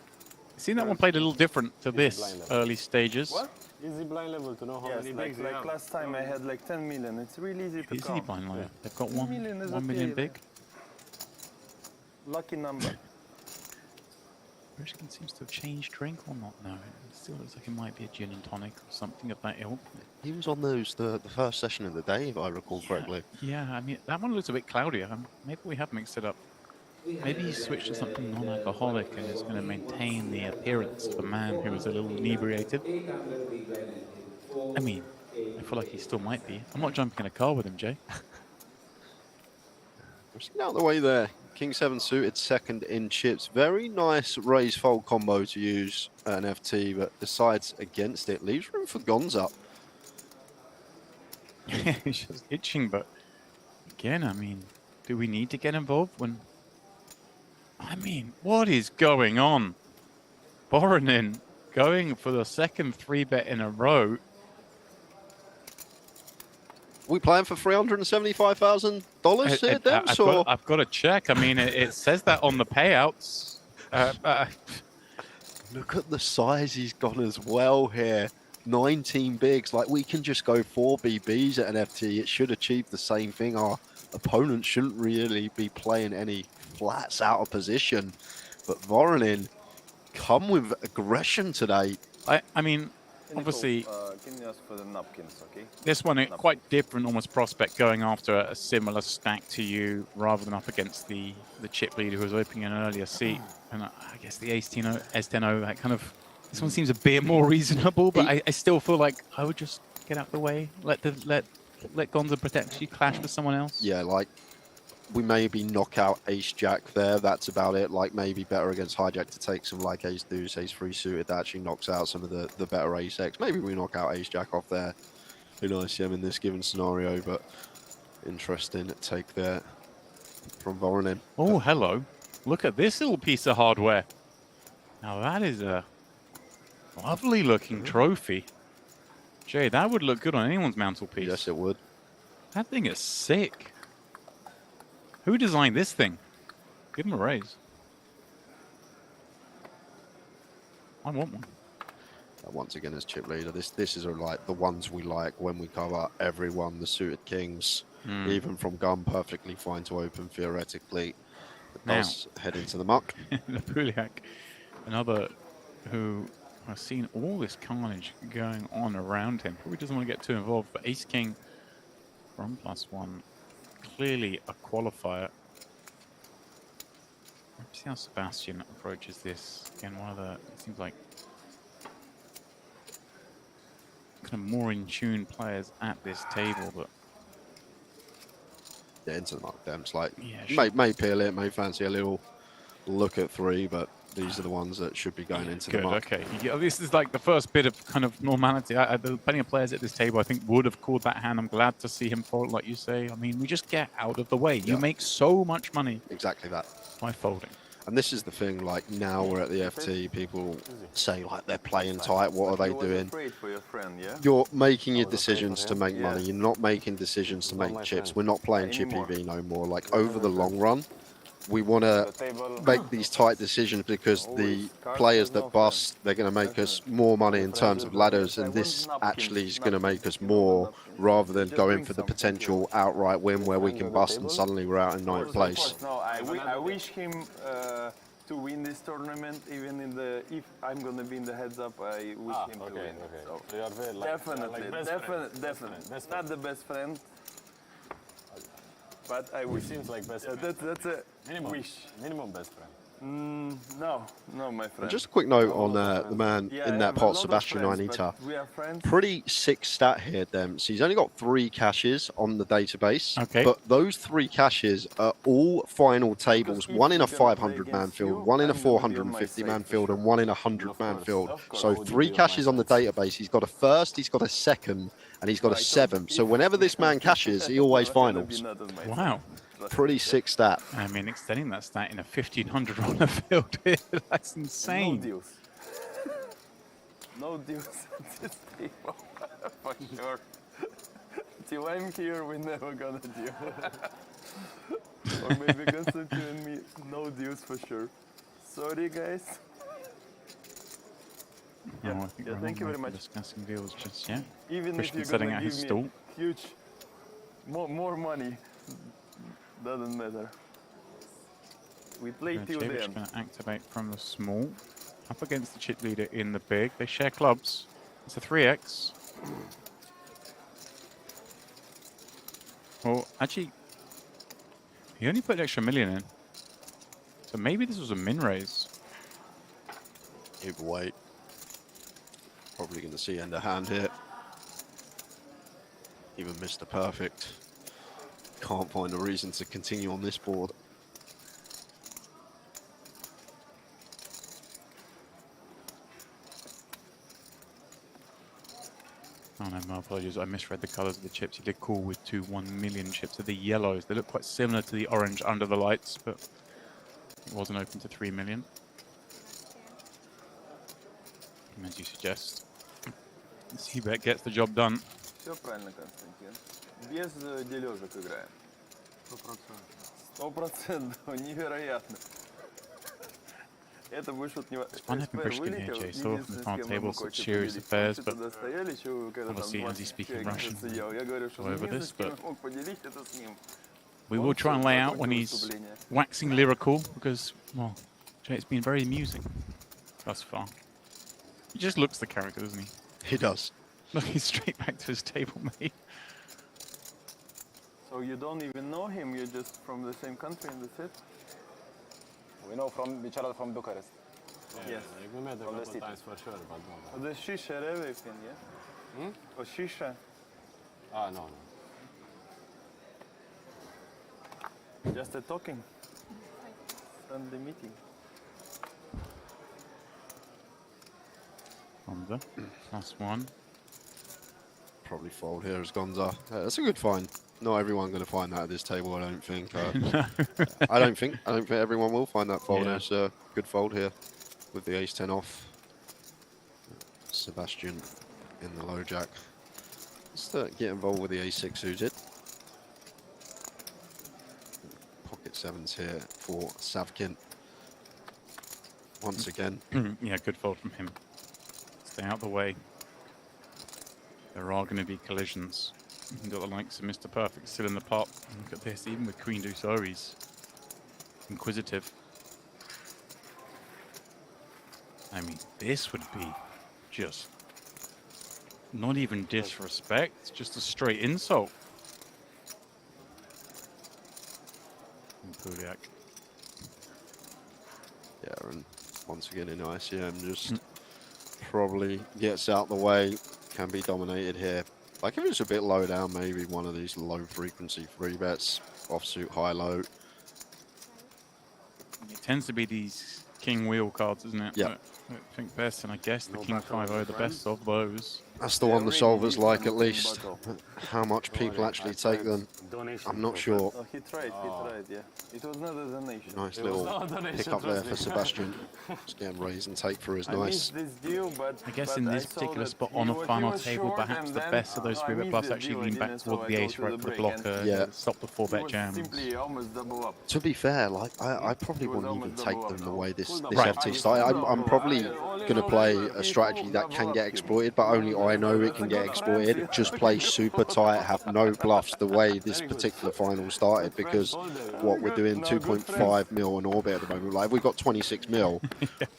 seen that one played a little different to this early stages. What? Easy blind level to know how many bigs you have. Like last time I had like 10 million. It's really easy to Easy blind level. They've got 1 million big. Lucky number. Briskin seems to have changed drink or not now. It still looks like it might be a gin and tonic or something of that ilk. He was on those the first session of the day, if I recall correctly. Yeah, I mean, that one looks a bit cloudier. Maybe we have mixed it up. Maybe he switched to something non-alcoholic and is going to maintain the appearance of a man who is a little inebriated. I mean, I feel like he still might be. I'm not jumping in a car with him, Jay. Just out of the way there. King 7 suited, second in chips. Very nice raise fold combo to use an FT, but decides against it. Leaves room for Gonza. He's just itching, but again, I mean, do we need to get involved when... I mean, what is going on? Voronin going for the second 3-bet in a row. We playing for $375,000 here, Dems? I've got to check. I mean, it says that on the payouts. Look at the size he's got as well here. 19 bigs. Like, we can just go 4 BBs at an FT. It should achieve the same thing. Our opponent shouldn't really be playing any flats out of position. But Voronin come with aggression today. I mean, obviously, Can you ask for the napkins, okay? this one, quite different, almost prospect going after a similar stack to you rather than up against the chip leader who was opening an earlier seat. And I guess the S10O, that kind of, this one seems a bit more reasonable, but I still feel like I would just get out of the way, let Gonza potentially clash with someone else. Yeah, like, we maybe knock out ace-jack there. That's about it. Like, maybe better against hijack to take some, like, ace-deuce, ace-3 suited. That actually knocks out some of the better ace-x. Maybe we knock out ace-jack off there in ICM in this given scenario, but interesting take there from Voronin. Oh, hello. Look at this little piece of hardware. Now, that is a lovely-looking trophy. Jay, that would look good on anyone's mantelpiece. Yes, it would. That thing is sick. Who designed this thing? Give him a raise. I want one. Once again, as chip leader, this is like the ones we like when we cover everyone. The suited kings, even from gun, perfectly fine to open theoretically. It does head into the muck. Napuliak, another who has seen all this carnage going on around him. Probably doesn't want to get too involved, but ace king from +1. Clearly a qualifier. Let's see how Sebastian approaches this. Again, it seems like kind of more in tune players at this table, but yeah, into the muck. Dems like sure. may peel it, may fancy a little look at 3, but these are the ones that should be going into the muck. Okay. Yeah, this is like the first bit of kind of normality. Plenty of players at this table, I think, would have called that hand. I'm glad to see him fold, like you say. I mean, we just get out of the way. You make so much money. Exactly that. By folding. And this is the thing, like, now we're at the FT, people say, like, they're playing tight, what are they doing? You're making your decisions to make money. You're not making decisions to make chips. We're not playing chip EV no more. Like, over the long run, we want to make these tight decisions because the players that bust, they're going to make us more money in terms of ladders, and this actually is going to make us more rather than going for the potential outright win where we can bust and suddenly we're out in 9th place. No, I wish him to win this tournament, even if I'm going to be in the heads up, I wish him to win. So you are very definitely. Not the best friend. But I wish. Seems like best friend. That's a wish. Minimum best friend. No, my friend. And just a quick note on the man in that pot, Sebastian Anita. Pretty sick stat here, Dems. He's only got 3 caches on the database. Okay. But those 3 caches are all final tables. 1 in a 500-man field, 1 in a 450-man field, and 1 in a 100-man field. So 3 caches on the database. He's got a first, he's got a second, and he's got a 7th. So whenever this man caches, he always finals. Wow. Pretty sick stat. I mean, extending that stat in a 1500 runner field, that's insane. No deals. No deals at this table, for sure. Till I'm here, we're never gonna deal. Or maybe Constantine and me, no deals for sure. Sorry, guys. No, I think thank you very much. Discussing deals just yet. Even Christian if you're setting gonna out give his me stall. huge, more money, doesn't matter. We play till the Javic end. going to activate from the small. Up against the chip leader in the big. They share clubs. It's a 3x. Well, actually, he only put an extra million in. So maybe this was a min raise. Either way, probably going to see end of hand here. Even Mr. Perfect can't find a reason to continue on this board. Oh no, my apologies. I misread the colours of the chips. He did call with 2 1 million chips. So the yellows, they look quite similar to the orange under the lights, but it wasn't open to 3 million. And as you suggest, C-Bet gets the job done. Все правильно, Константин. Без дележек играем. 100%. Невероятно. Это будет что-то It's fun having Brishkin here, Jay. So often the farm tables such serious affairs, but obviously, as he's speaking Russian, go over this, but we will try and lay out when he's waxing lyrical, because, well, Jay's been very amusing thus far. He just looks the character, doesn't he? He does. Looking straight back to his table mate. So you don't even know him, you're just from the same country and that's it? We know from each other from Bucharest. Yes. We met a couple times for sure, but no. The shisha everything, yeah? Or shisha? Ah, no. Just a talking. Sunday meeting. Gonza, +1. Probably fold here as Gonza. That's a good find. Not everyone going to find that at this table, I don't think. No. I don't think everyone will find that fold. Yeah. It's a good fold here with the ace-10 off. Sebastian in the low jack. Let's get involved with the ace-6 suited. Pocket sevens here for Savkin. Once again. Yeah, good fold from him. Stay out the way. There are going to be collisions. You've got the likes of Mr. Perfect still in the pot. Look at this, even with Queen Deuce O, he's inquisitive. I mean, this would be just not even disrespect, just a straight insult. And Puliak. Yeah, and once again in ICM, just probably gets out the way, can be dominated here. Like if it's a bit low down, maybe one of these low frequency free bets, offsuit, high low. It tends to be these king wheel cards, isn't it? Yeah. I think best, and I guess the king 5-0, the best of those. That's the one the solvers like at least. How much people actually take them, I'm not sure. Oh, he tried, yeah. It was not a donation. Nice little pick up there for Sebastian. Just getting raise and take for his nice. I guess in this particular spot on a final table, perhaps the best of those 3-bet bluffs actually lean back toward the ace right for the blocker. Yeah. Stop the 4-bet jams. To be fair, like I probably wouldn't even take them the way this Right. FT started. I'm probably going to play a strategy that can get exploited, but only I know it can get exploited. Just play super tight, have no bluffs the way this particular final started, because what we're doing 2.5 mil in orbit at the moment. Like, we've got 26 mil.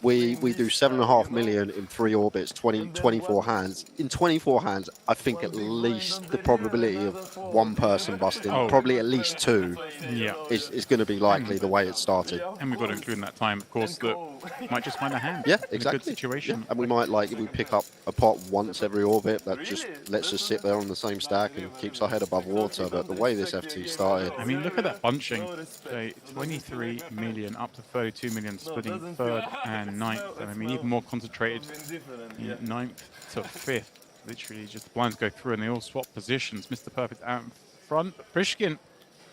We do 7.5 million in 3 orbits, 24 hands. In 24 hands, I think at least the probability of one person busting, probably at least 2, is going to be likely the way it started. And we've got to include in that time, of course, that might just find a hand. Yeah, in exactly. a good situation. Yeah. And we might, like, if we pick up a pot once every orbit, that just lets us sit there on the same stack and keeps our head above water. But the way this FT started, I mean, look at that bunching. So 23 million up to 32 million, splitting 3rd and 9th. And I mean, even more concentrated in 9th to 5th. Literally, just the blinds go through and they all swap positions. Mr. Perfect out in front. Brishkin,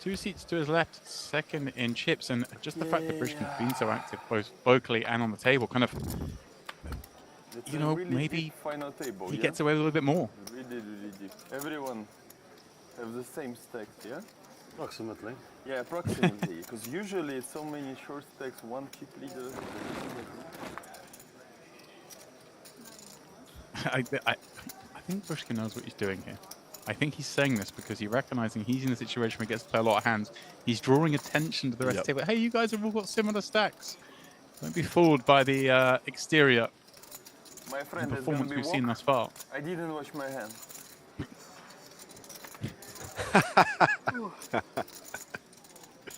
2 seats to his left, 2nd in chips. And just the fact that Brishkin's been so active, both vocally and on the table, kind of, you know, maybe he gets away with a little bit more. Really deep. Everyone have the same stacks, yeah? Approximately. Yeah, approximately. Because usually it's so many short stacks, one chip leader. I think Brishkin knows what he's doing here. I think he's saying this because he's recognizing he's in a situation where he gets to play a lot of hands. He's drawing attention to the rest of the table. Hey, you guys have all got similar stacks. Don't be fooled by the exterior My friend is performance gonna be we've seen thus far. I didn't wash my hand.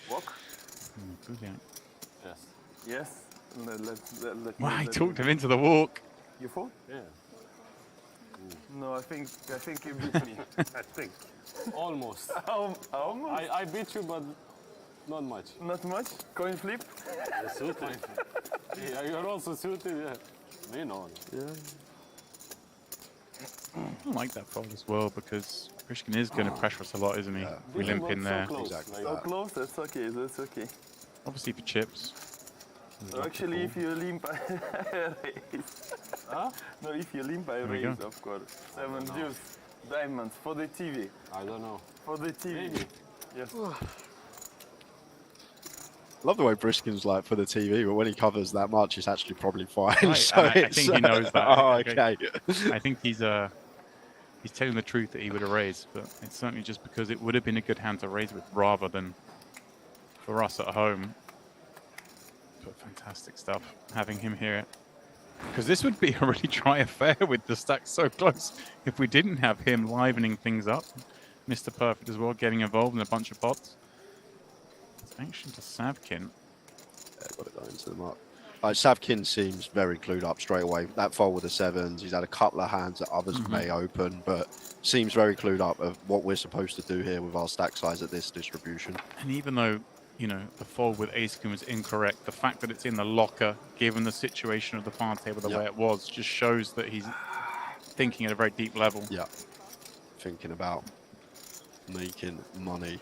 Walk? Brilliant. Yes. Yes. Let Wow, he talked him into the walk. You fall? Yeah. No, I think you beat me. I think. Almost. Almost? I beat you, but not much. Not much? Coin flip? Suited. Yeah, you're also suited, yeah. We know. Yeah. I like that fold as well because Prishkin is going to pressure us a lot, isn't he? We limp in there. So close, that's okay, that's okay. Obviously for chips. So actually, if you limp, I raise. Huh? No, if you limp, I There we raise, go. of course. 7 deuce, diamonds, for the TV. I don't know. For the TV. Maybe. Yes. Love the way Briskin's like for the TV, but when he covers that much, it's actually probably fine. Right, So and I think he knows that. Oh, okay. I think he's telling the truth that he would have raised, but it's certainly just because it would have been a good hand to raise with rather than for us at home. But fantastic stuff having him here. Because this would be a really dry affair with the stacks so close if we didn't have him livening things up. Mr. Perfect as well, getting involved in a bunch of pots. It's action to Savkin. Got it going into the mark. Savkin seems very clued up straight away. That fold with the sevens, he's had a couple of hands that others may open, but seems very clued up of what we're supposed to do here with our stack size at this distribution. And even though, you know, the fold with ace queen was incorrect, the fact that it's in the locker, given the situation of the farm table the way it was, just shows that he's thinking at a very deep level. Yeah, thinking about making money.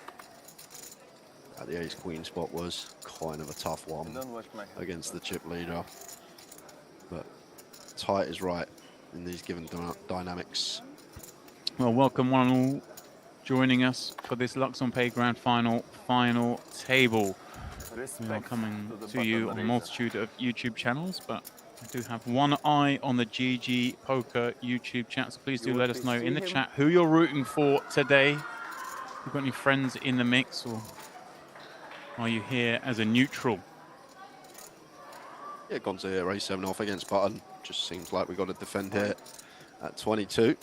At the ace queen spot was kind of a tough one against the chip leader, but tight is right in these given dynamics. Well, welcome one and all joining us for this Luxon Pay Grand Final table. We are coming to you on a multitude of YouTube channels, but I do have one eye on the GG Poker YouTube chat, so please do let us know in the chat who you're rooting for today. If you've got any friends in the mix, or are you here as a neutral? Yeah, Gonza here, a7 off against button. Just seems like we got to defend here at 22.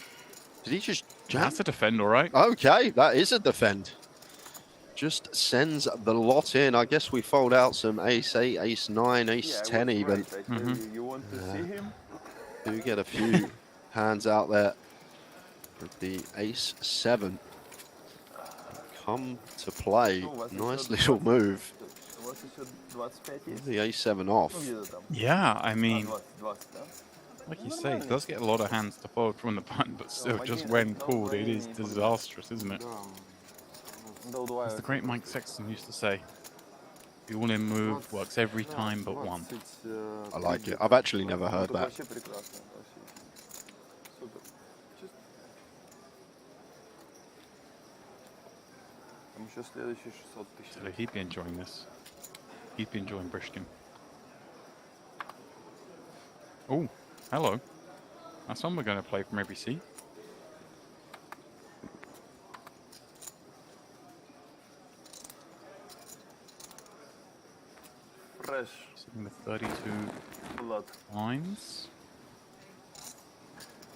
Did he just jam? That's a defend, all right. Okay, that is a defend. Just sends the lot in. I guess we fold out some ace 8, ace 9, ace 10 even. You want to see him? Do get a few hands out there with the ace 7. Come to play. Nice little move. The a7 off. Yeah, I mean, like you say, it does get a lot of hands to fold from the button, but still, just when called, it is disastrous, isn't it? As the great Mike Sexton used to say, the all-in move works every time but one. I like it. I've actually never heard that. So he'd be enjoying this. He'd be enjoying Brishkin. Oh, hello. That's one we're going to play from every seat. Fresh. Sitting with 32 lines.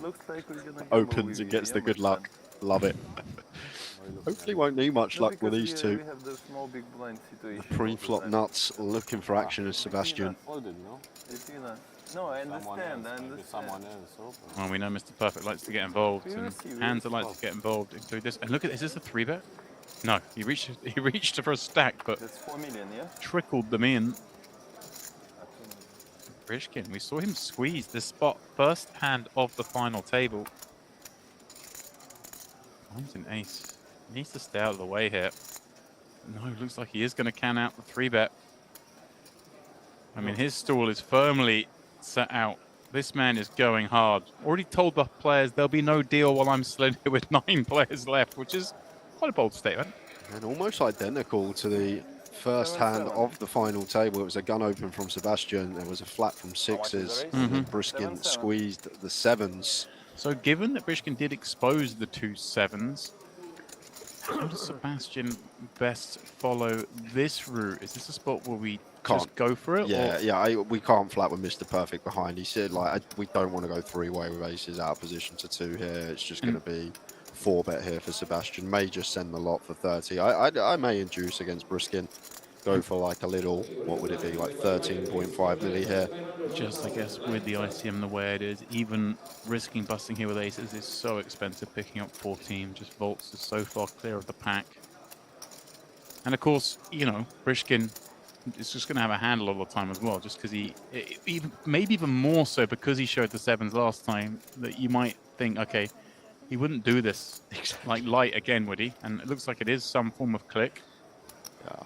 Looks like we're gonna Opens and gets the good luck. Love it. Hopefully won't need much luck with these two. We have the small big blind situation. Pre-flop nuts looking for action as Sebastian. No, I understand. Well, we know Mr. Perfect likes to get involved, and hands that like to get involved include this. And look at this. Is this a 3-bet? No, he reached for a stack, but that's 4 million, yeah? Trickled them in. Brishkin, we saw him squeeze this spot first hand of the final table. Finds an ace. He needs to stay out of the way here. No, looks like he is going to can out the 3-bet. I mean, his stall is firmly set out. This man is going hard. Already told the players there'll be no deal while I'm still in here with 9 players left, which is quite a bold statement. And almost identical to the first hand of the final table. It was a gun open from Sebastian. There was a flat from 6s. And then Briskin squeezed the 7s. So given that Brishkin did expose the 2 7s, how does Sebastian best follow this route? Is this a spot where we just go for it? Yeah, we can't flat with Mr. Perfect behind. He said, like, we don't want to go 3-way with aces out of position to 2 here. It's just going to be 4-bet here for Sebastian. May just send the lot for 30. I may induce against Brishkin. Go for like a little, what would it be, like 13.5 milli here. Just, I guess, with the ICM the way it is, even risking busting here with aces is so expensive. Picking up 14 just vaults is so far clear of the pack. And of course, you know, Brishkin is just going to have a handle all the time as well, just because maybe even more so because he showed the 7s last time, that you might think, okay, he wouldn't do this like light again, would he? And it looks like it is some form of click. Yeah.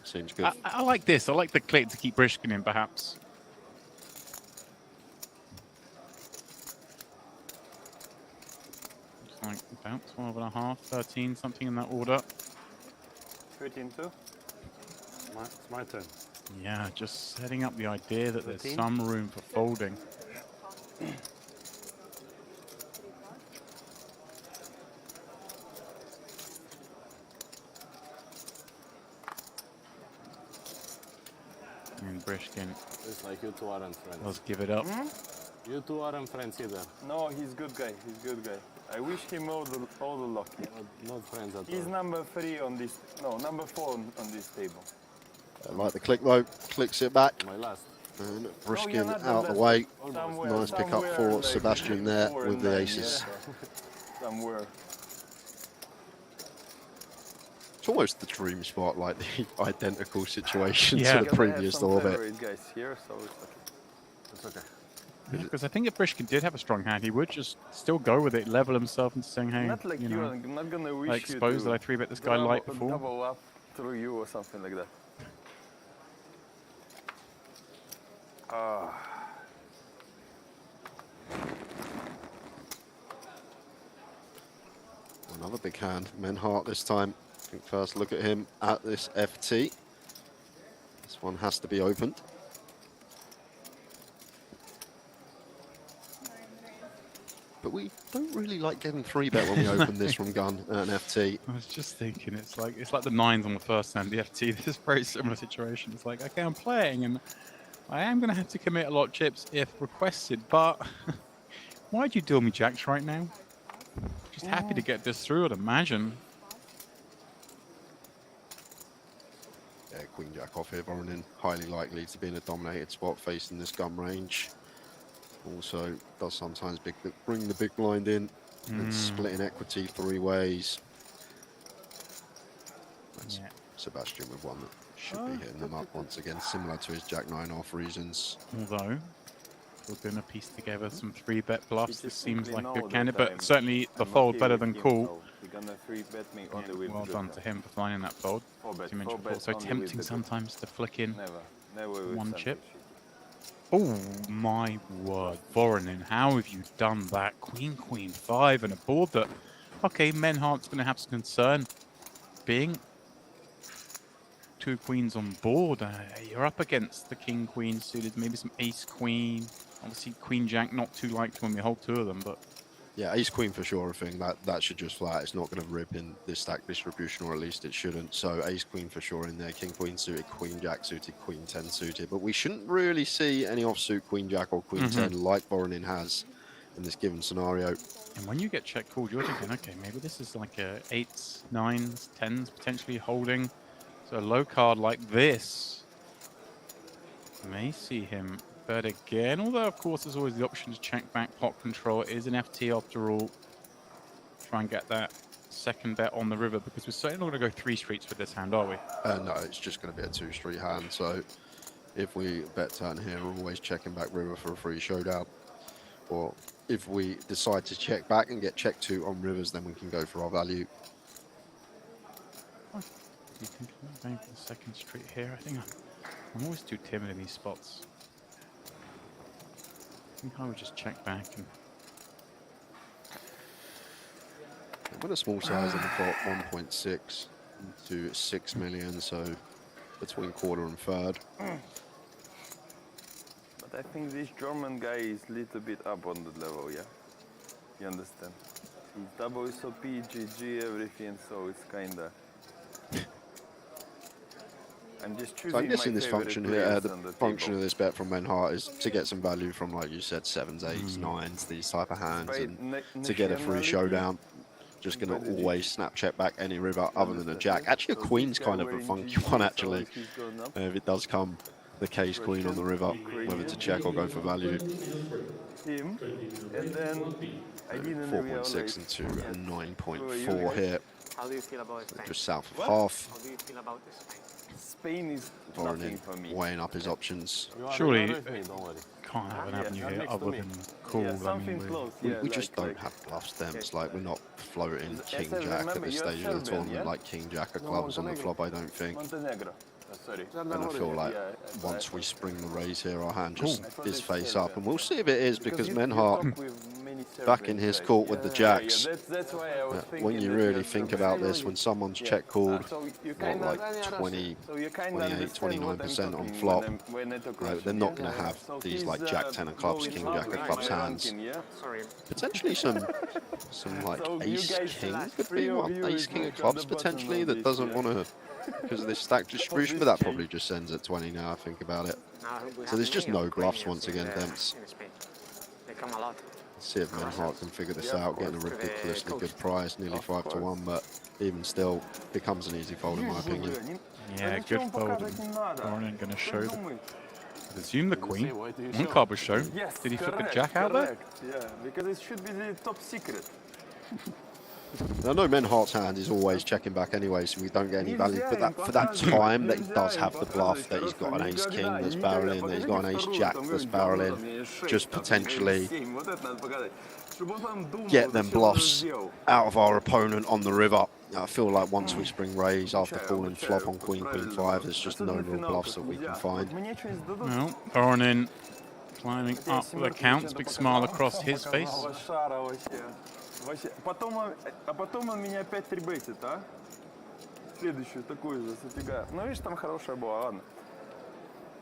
Seems good. I like this. I like the click to keep Brishkin in, perhaps. It's like about 12.5, 13, something in that order. 13-2. It's my turn. Yeah, just setting up the idea that there's 13. some room for folding. And Brishkin. It's like you two aren't friends. Let's give it up. You two aren't friends either. No, he's good guy. He's good guy. I wish him all the luck. Not friends at all. He's number 3 on this. No, number 4 on this table. I like the click though. Clicks it back. My last. And Brishkin out the way. Nice pick up for like Sebastian there 4 with and the 9, aces. yeah. Somewhere. It's almost the dream spot, like the identical situation Yeah. to the previous orbit. Guys here, so it's okay. Because I think if Brishkin did have a strong hand, he would just still go with it, level himself into saying, hey, not like you know, I'm not gonna wish I you exposed to that I 3-bet this guy light before. double up through you or something like that. Another big hand, Menhart this time. I think first look at him at this FT. This one has to be opened. But we don't really like getting 3-bet when we open this from gun at an FT. I was just thinking, it's like the 9s on the first hand, the FT. This is a very similar situation. It's like, okay, I'm playing, and I am going to have to commit a lot of chips if requested, but why'd you deal me jacks right now? Just happy to get this through, I'd imagine. Yeah, Queen Jack off here, Voronin. Highly likely to be in a dominated spot facing this gun range. Also, does sometimes bring the big blind in and splitting equity 3 ways. That's Sebastian with one that should be hitting them up once again, similar to his Jack-9 off reasons. Although, we're going to piece together some 3-bet bluffs. This seems like a good candidate, but certainly the fold better than call. Well done to him for finding that fold. As you mentioned before, so tempting sometimes to flick in one chip. Oh my word, Voronin, how have you done that? Queen, Queen 5 and a board that, okay, Menhart's going to have some concern being 2 queens on board. You're up against the King, Queen suited, maybe some Ace, Queen. Obviously, Queen, Jack, not too liked when we hold 2 of them, but yeah, Ace Queen for sure. I think that should just flat. It's not going to rip in this stack distribution, or at least it shouldn't. So Ace Queen for sure in there. King Queen suited, Queen Jack suited, Queen 10 suited. But we shouldn't really see any offsuit Queen Jack or Queen 10 like Voronin has in this given scenario. And when you get check called, you're thinking, okay, maybe this is like a 8s, 9s, 10s potentially holding. So a low card like this may see him bet again, although of course there's always the option to check back pot control. It is an FT after all. Try and get that second bet on the river, because we're certainly not going to go 3 streets with this hand, are we? No, it's just going to be a 2-street hand. So if we bet turn here, we're always checking back river for a free showdown. Or if we decide to check back and get check 2 on rivers, then we can go for our value. You think I'm going for the second street here? I think I'm always too timid in these spots. I think I would just check back and... With a small size on the pot, 1.6 to 6 million, so between quarter and third. But I think this German guy is a little bit up on the level, yeah? You understand? It's WSOP, GG, everything, so it's kinda. I'm just choosing So I'm guessing my this favorite function here, players the on the function table. of this bet from Menhart is to get some value from, like you said, 7s, 8s, 9s, these type of hands, and to get a free showdown. Just going to always snap check back any river other than a jack. Actually, a queen's kind of a funky one, actually. If it does come the case queen on the river, whether to check or go for value. Him, and then I didn't 4.6 and 2 and 9.4 here. How do you feel about Spain? Just south of half. How do you feel about Spain? Spain is nothing for me. Weighing up his options. Surely can't have an avenue here other than call. I mean, we just don't have bluffs then. It's like we're not floating king jack at this stage of the tournament like king jack of clubs on the flop, I don't think. And I feel like once we spring the raise here, our hand just is face up. And we'll see if it is, because Menhart, back in his court with the jacks, when you really think about this, when someone's check called, what, like 20, 28, 29% on flop, they're not going to have these like jack 10 of clubs, king jack of clubs hands. Potentially some like ace king could be one, ace king of clubs potentially, that doesn't want to, because of this stack distribution, but that probably just sends at 20 now I think about it. So there's just no bluffs once again, Demps. They come a lot. Let's see if Menhart can figure this out, getting a ridiculously good price, nearly 5 to 1, but even still becomes an easy fold in my opinion. Yeah, good fold. Warren ain't going to show them. I assume the queen. One card was shown. Did he flip the jack out there? Yeah, because it should be the top secret. I know Menhart's hand is always checking back anyway, so we don't get any value, but for that time that he does have the bluff, that he's got an ace king that's barreling, that he's got an ace jack that's barreling, just potentially get them bluffs out of our opponent on the river. I feel like once we spring raise after calling flop on queen, queen 5, there's just no real bluffs that we can find. Well, Voronin climbing up the counts, big smile across his face. А потом он меня опять трибейтит, а? Следующую такую же затягаю. Ну, видишь, там хорошая была, ладно.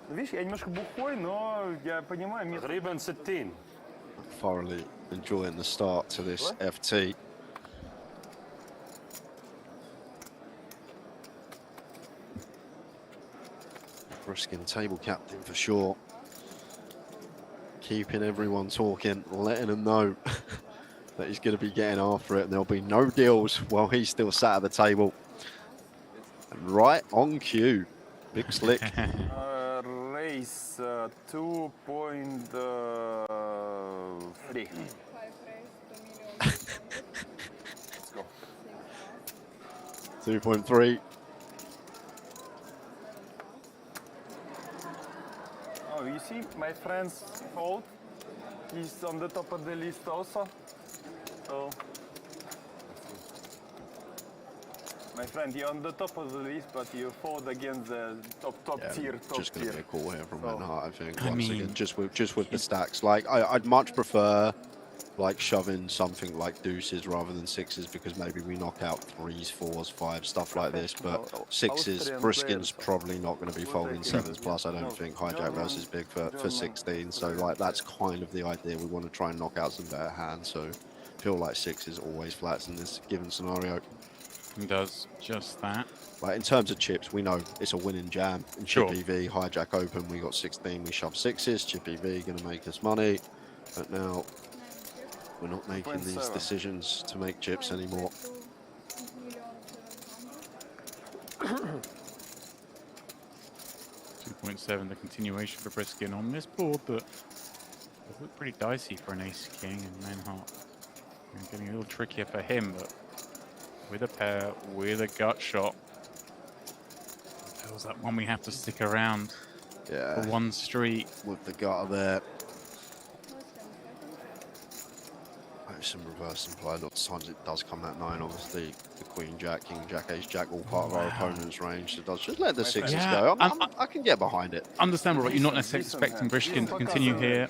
Видишь, я немножко бухой, но я понимаю... Thoroughly enjoying the start to this FT. Briskin table captain for sure. Keeping everyone talking, letting them know that he's going to be getting after it, and there'll be no deals while he's still sat at the table. And right on cue, big slick. Race 2.3. Let's go. 2.3. Oh, you see my friend's fold? He's on the top of the list also. So, my friend, you're on the top of the list, but you fold against the top tier. Just going to be a call here from Menhart, I think. I Once mean, again, just with the stacks. Like I'd much prefer like shoving something like deuces rather than sixes, because maybe we knock out 3s, 4s, 5s, stuff like this. But sixes, Briskin's probably not going to be folding 7s plus. I don't think hijack versus big for 16. So like that's kind of the idea. We want to try and knock out some better hands. So I feel like 6 is always flats in this given scenario. He does just that. Like in terms of chips, we know it's a winning jam. In Sure. chip EV, hijack open, we got 16, we shove 6s. Chip EV going to make us money, but now we're not making these decisions to make chips anymore. 2.7, the continuation for Briskin on this board that does look pretty dicey for an ace king, and Menhart getting a little trickier for him, but with a pair, with a gut shot, feels like one we have to stick around for one street. With the gutter there. Some reverse implied. A lot of times it does come at 9. Obviously, the queen jack, king jack, ace jack, all part of our opponent's range. So it does just let the 6s go. I can get behind it. Understandable, but you're not necessarily expecting Briskin to continue here.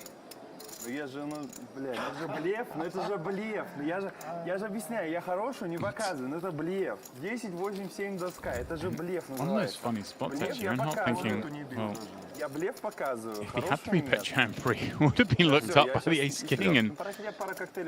Я же, ну, блядь, это же блеф, ну это же блеф. Я же объясняю, я хорошую не показываю, но это блеф. 10, 8, 7 доска, это же блеф One of those называется. funny spots, Блеф actually. я I'm not показываю. thinking, well, Я блеф показываю, if he had хорошую three-bet нет. jam pre, would have been looked up by the ace king and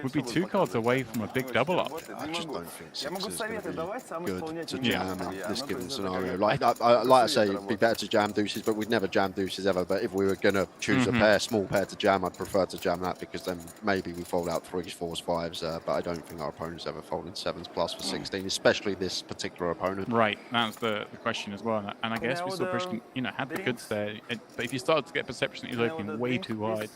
would be 2 cards away from a big double up. I just don't think Я могу six is going советы to давать, сам be good исполнять to не jam буду. in Я, this ну, то given есть это scenario. как- Like I say, it'd be better to jam deuces, but we'd never jam deuces ever. But if we were going to choose a pair, small pair to jam, I'd prefer to jam that because then maybe we fold out 3s, 4s, 5s. But I don't think our opponents ever folded 7s plus for 16, especially this particular opponent. Right, that's the question as well. And I guess we saw Brishkin, you know, had the goods there. But if you started to get perception that he was opening way too wide,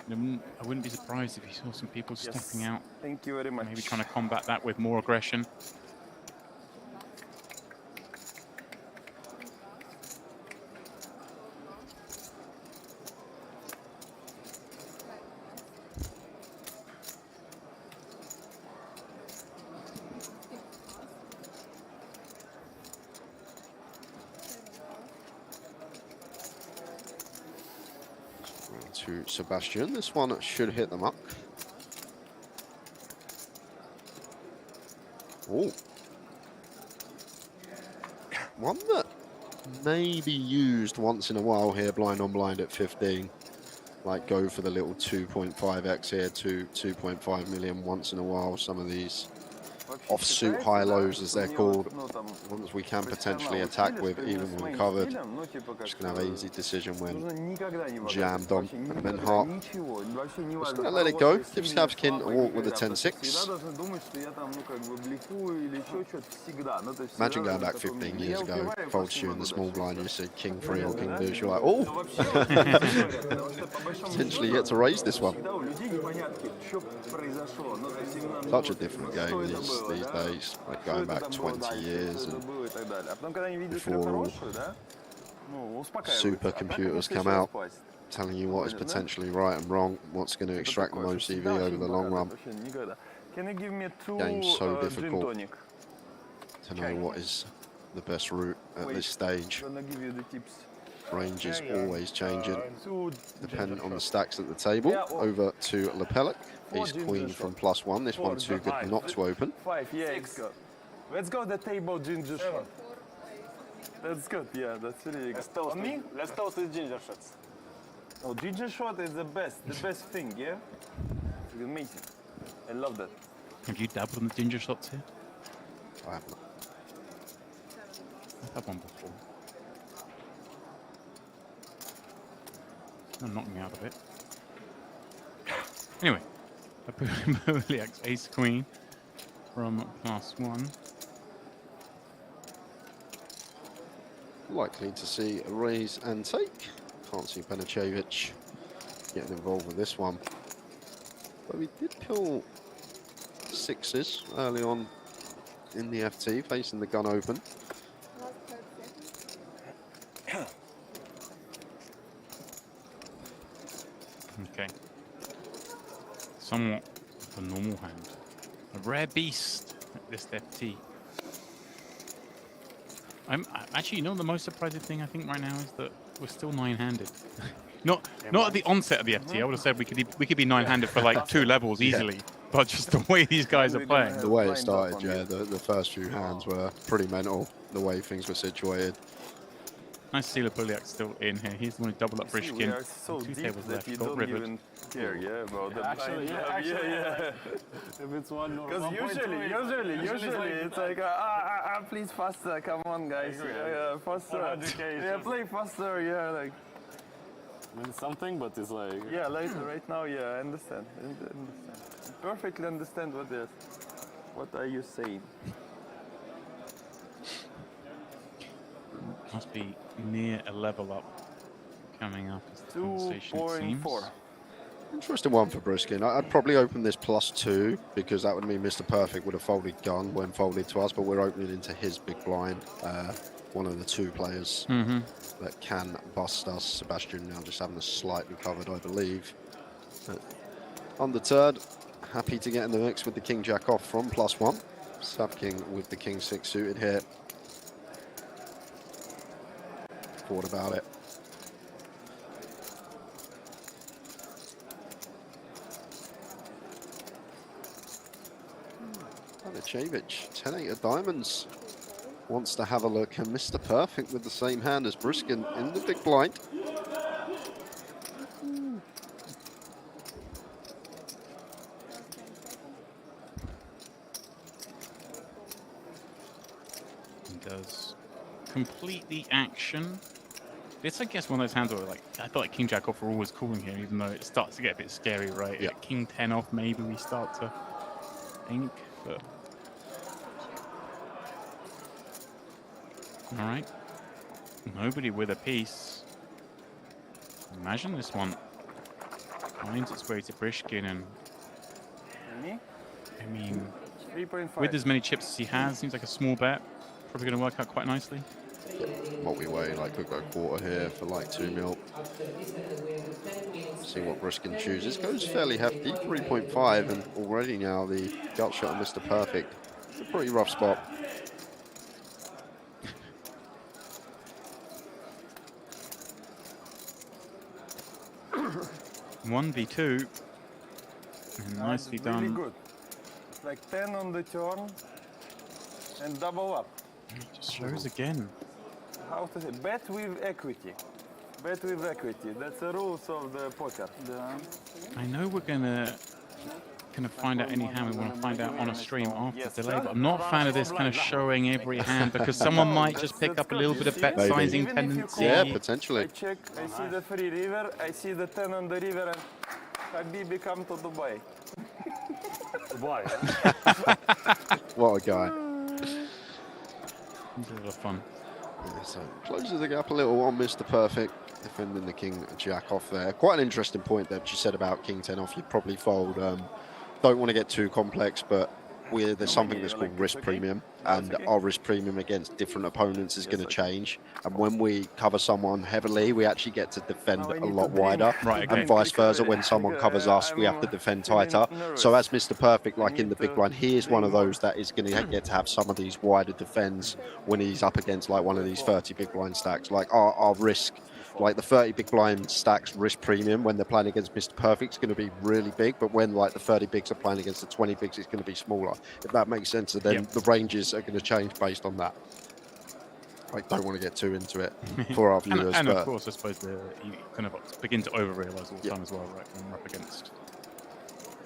then I wouldn't be surprised if you saw some people stepping out. Thank you very much. Maybe trying to combat that with more aggression. To Sebastian, this one should hit the muck. Oh, one that may be used once in a while here, blind on blind at 15. Like go for the little 2.5x here to 2.5 million once in a while. Some of these offsuit high-lows, as they're called, ones we can potentially attack with even when covered. Just going to have an easy decision when jammed on. And then Hart just going to let it go. Gives Savkin a walk with a 10-6. Imagine going back 15 years ago, folds you in the small blind, you see king 3 or king deuce, you're like, oh! Potentially get to raise this one. Such a different game these days, like going back 20 years and before all supercomputers come out telling you what is potentially right and wrong, what's going to extract the most EV over the long run. Game's so difficult to know what is the best route at this stage. Range is always changing, dependent on the stacks at the table. Over to Lepelek. Ace queen from +1. This one too good not to open. 5, yeah, let's go the table ginger shot. That's good, yeah, that's really good. On me? Let's toast with ginger shots. Oh, ginger shot is the best thing, yeah? It's amazing. I love that. Have you dabbled in the ginger shots here? I have not. I've had one before. Don't knock me out of it. Anyway, Poliak's ace queen from +1. Likely to see a raise and take. Can't see Benacevic getting involved with this one. But we did pull 6s early on in the FT, facing the gun open. Okay. Somewhat of a normal hand. A rare beast at this FT. Actually, you know, the most surprising thing I think right now is that we're still 9-handed. not at the onset of the FT. I would have said we could be 9-handed for like 2 levels easily. But just the way these guys are playing. The way it started, yeah, the first few hands were pretty mental. The way things were situated. Nice to see Poliak still in here. He's the one who doubled up Brishkin. We are so 2 deep tables that left. you Got don't rivered. even care, yeah, about the Actually, yeah. If it's one or Because usually it's like, please faster, come on, guys. Yeah, faster. Yeah, play faster, yeah, like. I mean, something, but it's like. Yeah, right now, yeah, I understand. Perfectly understand what are you saying. Must be near a level up coming up as the conversation seems. 2.4. Interesting one for Brishkin. I'd probably open this +2 because that would mean Mr. Perfect would have folded gun when folded to us, but we're opening into his big blind. One of the 2 players that can bust us. Sebastian now just having a slightly covered, I believe. Undeterred, happy to get in the mix with the King Jack off from +1. Savking with the King 6 suited here. Thought about it. Kovacevic, 10-8 of diamonds, wants to have a look, and Mr. Perfect with the same hand as Briskin in the big blind. He does complete the action. It's, I guess, one of those hands where, like, I feel like King Jack off are always calling here, even though it starts to get a bit scary, right? Yeah. King 10 off, maybe we start to think, but. All right. Nobody with a piece. Imagine this one finds its way to Brishkin, and I mean, 3.5. with as many chips as he has, seems like a small bet. Probably going to work out quite nicely. Multi-way, like could go quarter here for like 2 mil. See what Briskin chooses. Goes fairly hefty, 3.5, and already now the gut shot of Mr. Perfect. It's a pretty rough spot. One v2. Nicely done. Really good. It's like 10 on the turn and double up. Just shows again. How to say? Bet with equity. Bet with equity. That's the rules of the poker. I know we're gonna find out any hand we want to find out on a stream after delay, but I'm not a fan of this kind of showing every hand, because someone might just pick up a little bit of bet sizing tendency. Yeah, potentially. I check, I see the free river, I see the 10 on the river, and Habibi come to Dubai. Dubai, What a guy. It's a lot of fun. Yeah, so closes the gap a little on Mr. Perfect, defending the King Jack off there. Quite an interesting point that you said about King 10 off. You'd probably fold. Don't want to get too complex, but there's something that's called risk premium, and our risk premium against different opponents is going to change. And when we cover someone heavily, we actually get to defend a lot wider, and vice versa. When someone covers us, we have to defend tighter. So as Mr. Perfect, like in the big blind, he is one of those that is going to get to have some of these wider defends when he's up against like one of these 30 big blind stacks. Like our risk, like the 30 big blind stacks risk premium when they're playing against Mr. Perfect is going to be really big, but when like the 30 bigs are playing against the 20 bigs, it's going to be smaller, if that makes sense. And then the ranges are going to change based on that. I don't want to get too into it for our viewers. and of course, I suppose you kind of begin to over-realize all the time as well, right, when we're up against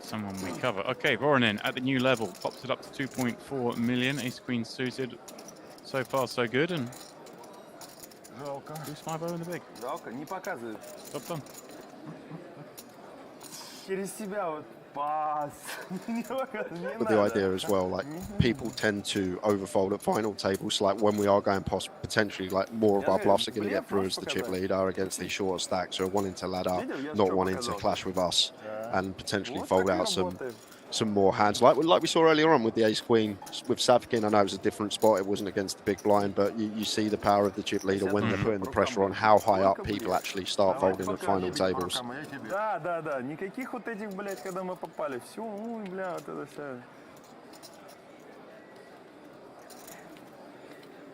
someone we cover. Okay, Voronin at the new level, pops it up to 2.4 million, ace-queen suited. So far, so good, and Жалко. who's 5-0 in the big? Жалко, не показывает. Job done. Через себя вот пас. But the idea as well, like people tend to overfold at final tables. Like when we are going past, potentially like more of our bluffs are going to get through as the chip leader against these shorter stacks who are wanting to ladder, not wanting to clash with us, and potentially fold out some more hands, like we saw earlier on with the ace queen with Savkin. I know it was a different spot, it wasn't against the big blind, but you see the power of the chip leader when they're putting the pressure on, how high up people actually start folding at final tables. Да, да, да, никаких вот этих, блядь, когда мы попали, все, ой, бля, вот это все.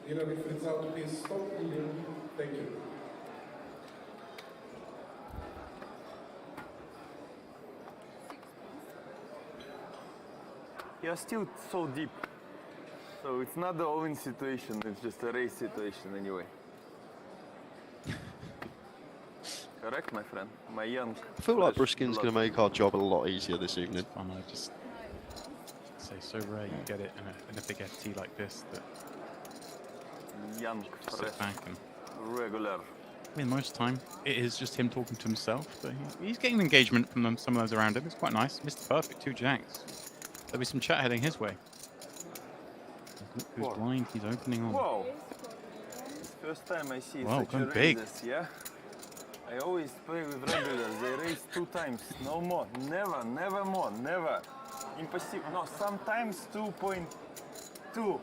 If it's out to be stopped, thank you. You're still so deep. So it's not the all-in situation, it's just a race situation anyway. Correct, my friend? My young... I feel like Briskin's going to make our job a lot easier this evening. Fun, I just say so rare you get it in a big FT like this. That young, fresh, sit back and regular. I mean, most time it is just him talking to himself, but he's getting engagement from some of those around him. It's quite nice. Mr. Perfect, 2 jacks. There'll be some chat heading his way. Who's blind? He's opening on. Whoa! First time I see Wow, such going a big. raises, yeah? I always play with regulars. They raise 2 times, no more. Never, never more, never. Impossible. No, sometimes 2.2.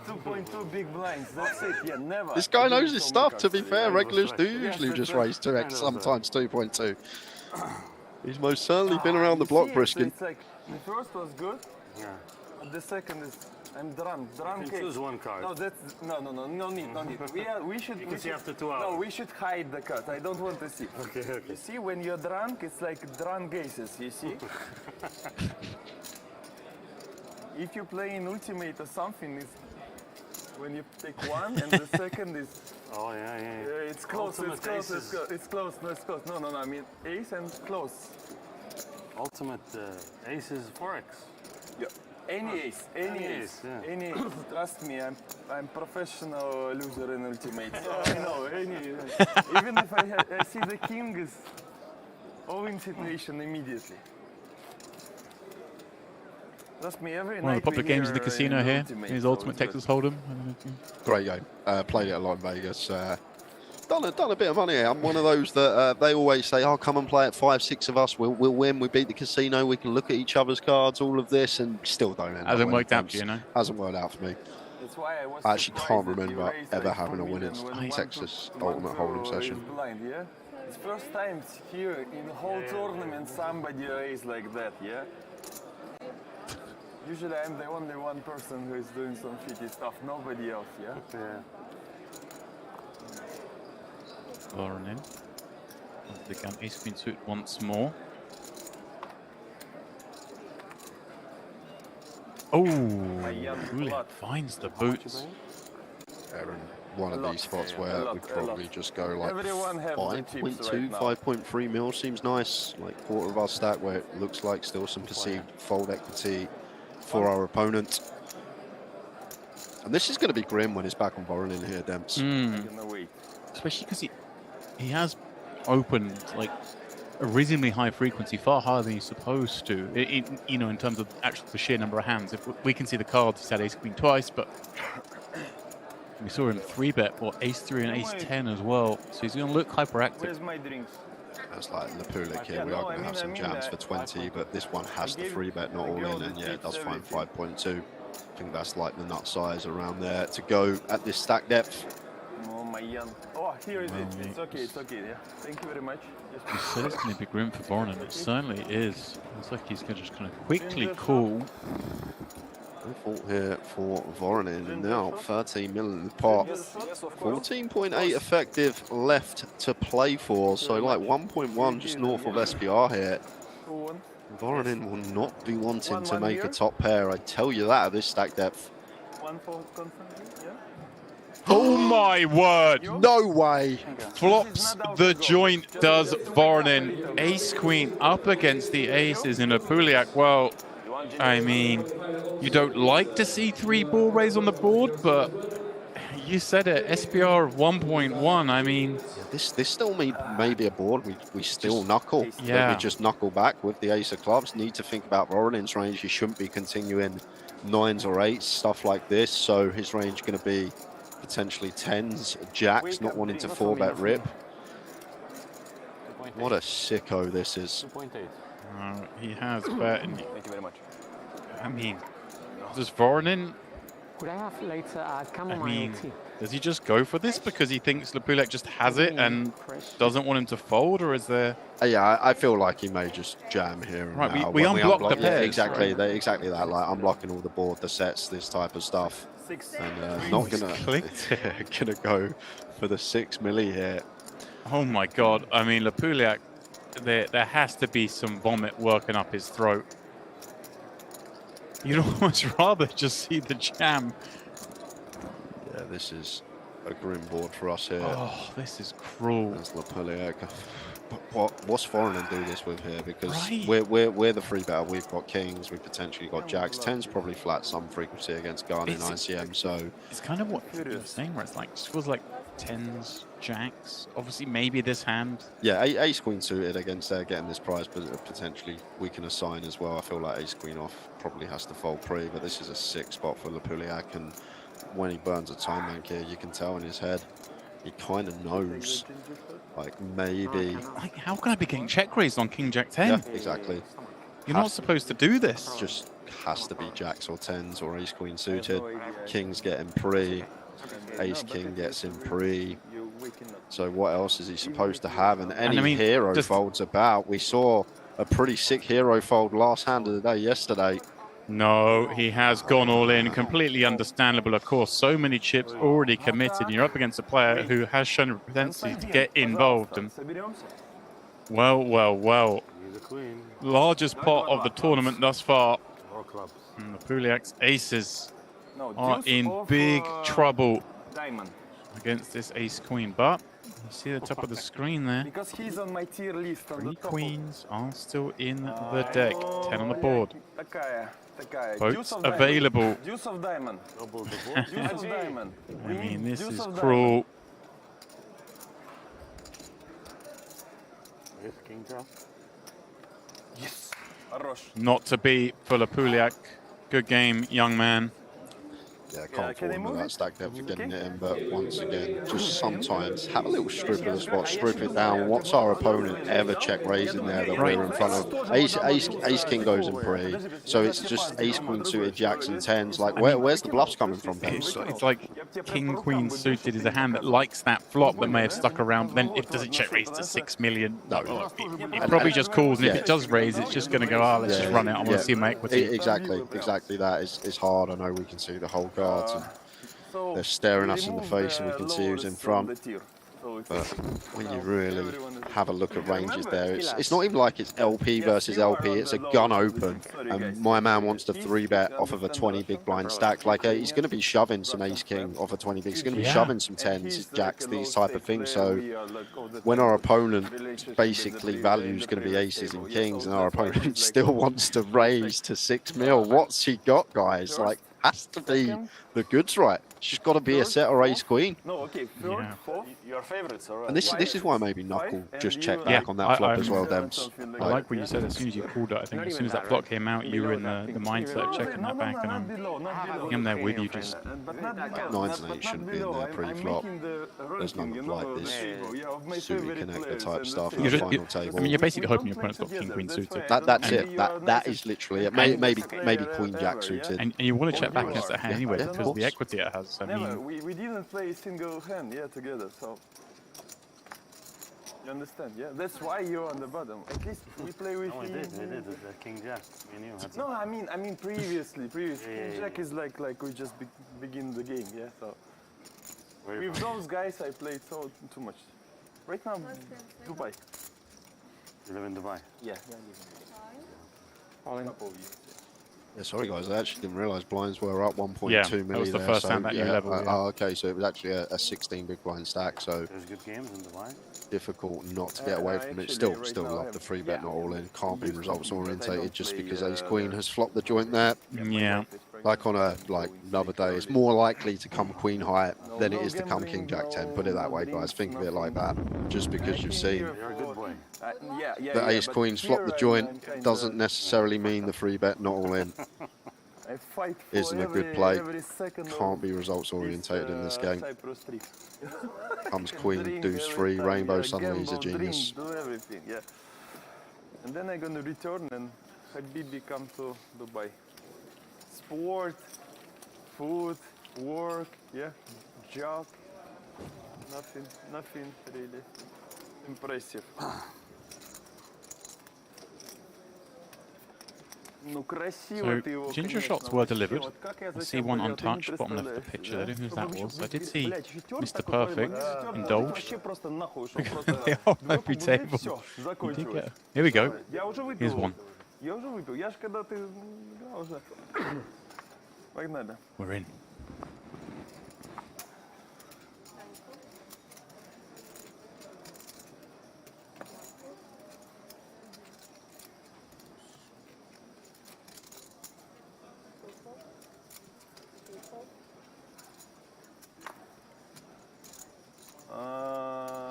2.2 big blinds. That's it. Yeah, never. This guy knows his stuff, to be fair. Regulars do usually just raise 2x, sometimes 2.2. He's most certainly been around the block, Briskin. It's like, the first was good. Yeah. But the second is, I'm drunk. You can choose one card. No, that's, no need. We should... You can see after 2 hours. No, we should hide the cut. I don't want to see. Okay. You see, when you're drunk, it's like drunk aces, you see? if you play in ultimate or something, is when you take one and the second is. Oh yeah. It's close. Ultimate It's close. aces. It's close. No, it's close. No. I mean ace and close. Ultimate aces 4x. Yeah. Any ace. Any ace. Yeah. Any ace. Trust me, I'm professional loser in ultimate. So I know any. Even if I see the king is all-in situation immediately. Trust me, every One of the night popular we games in the hear casino in here. Ultimate, His so Ultimate it's good. Texas Hold'em. Great game. Played it a lot in Vegas. Done a bit of money here. I'm one of those that they always say, "Oh, come and play it. 5-6 of us. We'll win. We beat the casino. We can look at each other's cards. All of this, and still don't end up Hasn't winning worked out games. for you, no? Hasn't worked out for me. That's why I was I actually surprised can't that you remember raised ever like having 4 a winning million when Texas one Ultimate pro Hold'em is session. blind, yeah? It's first time here in the whole tournament somebody raised like that, yeah? Usually I'm the only one person who is doing some shitty stuff, nobody else, yeah? Voronin. Onto the gun. Ace Queen suit once more. Oh, Julian finds the boots. Aaron, one of these spots where we probably just go like Everyone have the chips 5.2, right now. 5.3 mil seems nice. Like quarter of our stack where it looks like still some perceived fold equity for our opponent. And this is going to be grim when it's back on Voronin here, Demps. Especially because he has opened like a reasonably high frequency, far higher than he's supposed to. You know, in terms of actual the sheer number of hands. If we can see the cards, he's had Ace Queen twice, but we saw him 3-bet or Ace 3 and Ace 10 as well. So he's going to look hyperactive. Where's my drinks? That's like Lapulik here. We are going to have some jams for 20, but this one has the 3-bet, not all in, and yeah, it does find 5.2. I think that's like the nut size around there to go at this stack depth. Oh my young. Oh, here is it. It's okay, yeah. Thank you very much. He said it's going to be grim for Voronin. It certainly is. Looks like he's going to just kind of quickly call. Good fault here for Voronin, and now 13 million in the pot. 14.8 effective left to play for, so like 1.1 just north of SPR here. Voronin will not be wanting to make a top pair, I tell you that, at this stack depth. One for constantly, yeah? Oh my word! No way! Flops the joint, does Voronin. Ace Queen up against the aces in a Puliak. Well, I mean, you don't like to see 3 ball raise on the board, but you said it, SPR of 1.1, I mean... This still may be a board we still knuckle. Yeah. But we just knuckle back with the ace of clubs. Need to think about Voronin's range. He shouldn't be continuing 9s or 8s, stuff like this. So his range going to be potentially 10s, jacks, not wanting to 4-bet rip. What a sicko this is. 2.8. He has bet. Thank you very much. I mean, does Voronin... Could I have later I chamomile mean, tea? does he just go for this because he thinks Lapulek just has it and doesn't want him to fold, or is there... Yeah, I feel like he may just jam here. And Right, now. we When unblock the yeah, pairs, exactly, right? exactly that. Like unblocking all the board, the sets, this type of stuff, and not gonna go for the 6 milli here. Oh my god! I mean, Lapulek, there has to be some vomit working up his throat. You'd almost rather just see the jam. Yeah, this is a grim board for us here. Oh, this is cruel. There's Lapulek. What's Voronin do this with here? Because Right. we're the 3-better. We've got kings. We've potentially got jacks. 10's probably flat some frequency against Ghana in ICM. So it's kind of what you're saying, where it's like just feels like 10s, jacks. Obviously, maybe this hand. yeah, ace queen suited against there getting this prize, but potentially we can assign as well. I feel like ace queen off probably has to fold pre, but this is a 6 spot for Lapulek, and when he burns a time bank here, you can tell in his head he kind of knows, like maybe. Like, how can I be getting check raised on King Jack 10? Yeah, exactly. You're not supposed to do this. Just has to be jacks or 10s or ace queen suited. King's getting pre. Ace king gets in pre. So what else is he supposed to have? And any I mean, hero just- folds about. We saw a pretty sick hero fold last hand of the day yesterday. No, he has gone all in. Completely understandable, of course. So many chips already committed. And you're up against a player who has shown a propensity to get involved. And well. He's a queen. Largest pot of the tournament thus far. More clubs. And the Puliak's aces No, are deuce in of, big trouble diamond. against this ace-queen. But you see the top of the screen there. Because he's on my tier list. On the Three top queens are still in the deck. 10 on the board. Такая. Boats Deuce of available. Diamond. Deuce of diamond. Deuce of diamond. I mean, this Deuce is of cruel. King drop. Yes. Хорош. Not to beat for Puliak. Good game, young man. Yeah, can't fault him with that stack depth for getting it in, but once again, just sometimes have a little strip of the spot, strip it down. Once our opponent ever check raising there that we're in front of, ace king goes in pre, so it's just ace queen suited jacks and tens. Like, where's the bluffs coming from? It's like king queen suited is a hand that likes that flop that may have stuck around. Then if does it check raise to 6 million? No, it probably just calls, and if it does raise, it's just going to go, let's just run it. I want to see my equity. Exactly that is hard. I know we can see the whole cards. And they're staring us in the face and we can see who's in front. But when you really have a look at ranges there, it's not even like it's LP versus LP, it's a gun open. And my man wants to 3-bet off of a 20 big blind stack. Like, he's going to be shoving some ace king off a 20 big. He's going to be shoving some tens, jacks, these type of things. So when our opponent basically value is going to be aces and kings, and our opponent still wants to raise to 6 mil, what's he got, guys? Like, has to be the goods right. She's got to be a set or ace queen. No, okay. Third, fourth. Your favorites, alright. And this is why maybe Knuckle just checked back on that flop as well, Dems. I like what you said as soon as you called it. I think as soon as that flop came out, you were in the mindset of checking that back, and I'm there with you. Just 9s and 8s shouldn't be in there pre-flop. There's none of like this suited connector type stuff at the final table. I mean, you're basically hoping your opponent's got king queen suited. That's it. That is literally it. Maybe queen jack suited. And you want to check back against that hand anyway because of the equity it has. I mean, we didn't play a single hand together, so you understand? Yeah, that's why you're on the bottom. At least we play with. No, we did. The king jack. No, I mean previously. King jack is like we just begin the game. Yeah, so with those guys I played so too much. Right now, Dubai. You live in Dubai? Yeah. Yeah, sorry guys, I actually didn't realise blinds were up 1.2 million. That was the first hand that you leveled. Oh, okay, so it was actually a 16 big blind stack, so there's good games in Dubai. Difficult not to get away from it. Still love the 3-bet not all in. Can't be results orientated just because ace queen has flopped the joint there. Yeah. Like on another day, it's more likely to come queen high than it is to come king jack 10. Put it that way, guys. Think of it like that. Just because you've seen the ace queens flop the joint doesn't necessarily mean the 3-bet not all in isn't a good play. Can't be results orientated in this game. Comes queen, deuce 3, rainbow, suddenly he's a genius. And then I'm gonna return and Habibi come to Dubai. Sport, food, work, job. Nothing really impressive. So, ginger shots were delivered. I see one untouched, bottom left of the picture. I don't know who that was. I did see Mr. Perfect indulged. They are on every table. Here we go. Here's one. We're in.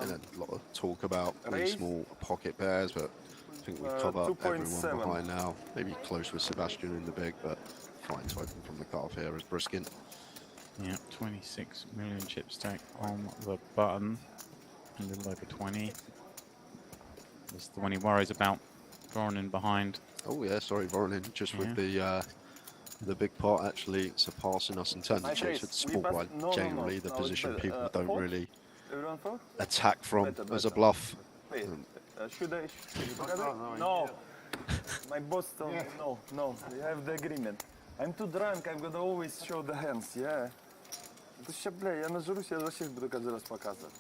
And a lot of talk about these small pocket pairs, but I think we've covered everyone behind now. Maybe close with Sebastian in the big, but fine to open from the cutoff here is Briskin. Yeah, 26 million chip stack on the button. A little over 20. This is the one he worries about. Voronin behind. Oh yeah, sorry, Voronin, just with the big pot actually surpassing us in terms of chips with small blind. Generally, the position people don't really attack from as a bluff. Should I? No. My boss told me no. We have the agreement. I'm too drunk. I'm gonna always show the hands. Yeah. To się, bля, я нажрусь, я вообще буду каждый раз показывать.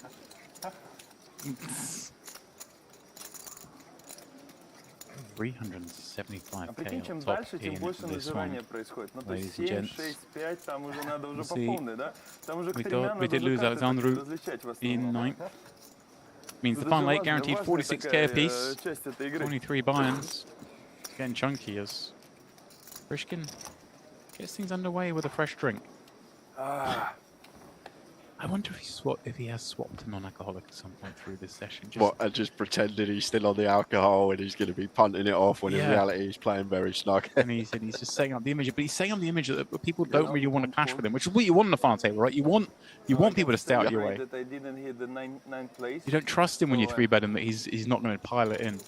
375k Прикинь, чем on top дальше, тем in больше this нажирания one. происходит. Ну, то Ladies есть and 7, gents. 6, 5, там уже надо уже по See, полной, да? Там уже к 3 we did lose Alexandru in 9th. Means the final 8 guaranteed 46k apiece. Часть этой игры. 23 buy-ins. It's getting chunky as Brishkin gets things underway with a fresh drink. I wonder if he has swapped to non-alcoholic at some point through this session. What, and just pretended he's still on the alcohol and he's going to be punting it off when in Yeah. reality he's playing very snug. And he's just setting up the image, but he's setting up the image that people don't really want to clash with him, which is what you want on the final table, right? You want people to stay out your way. That I didn't hit the ninth place. You don't trust him when you 3-bet him that he's not going to pile it in.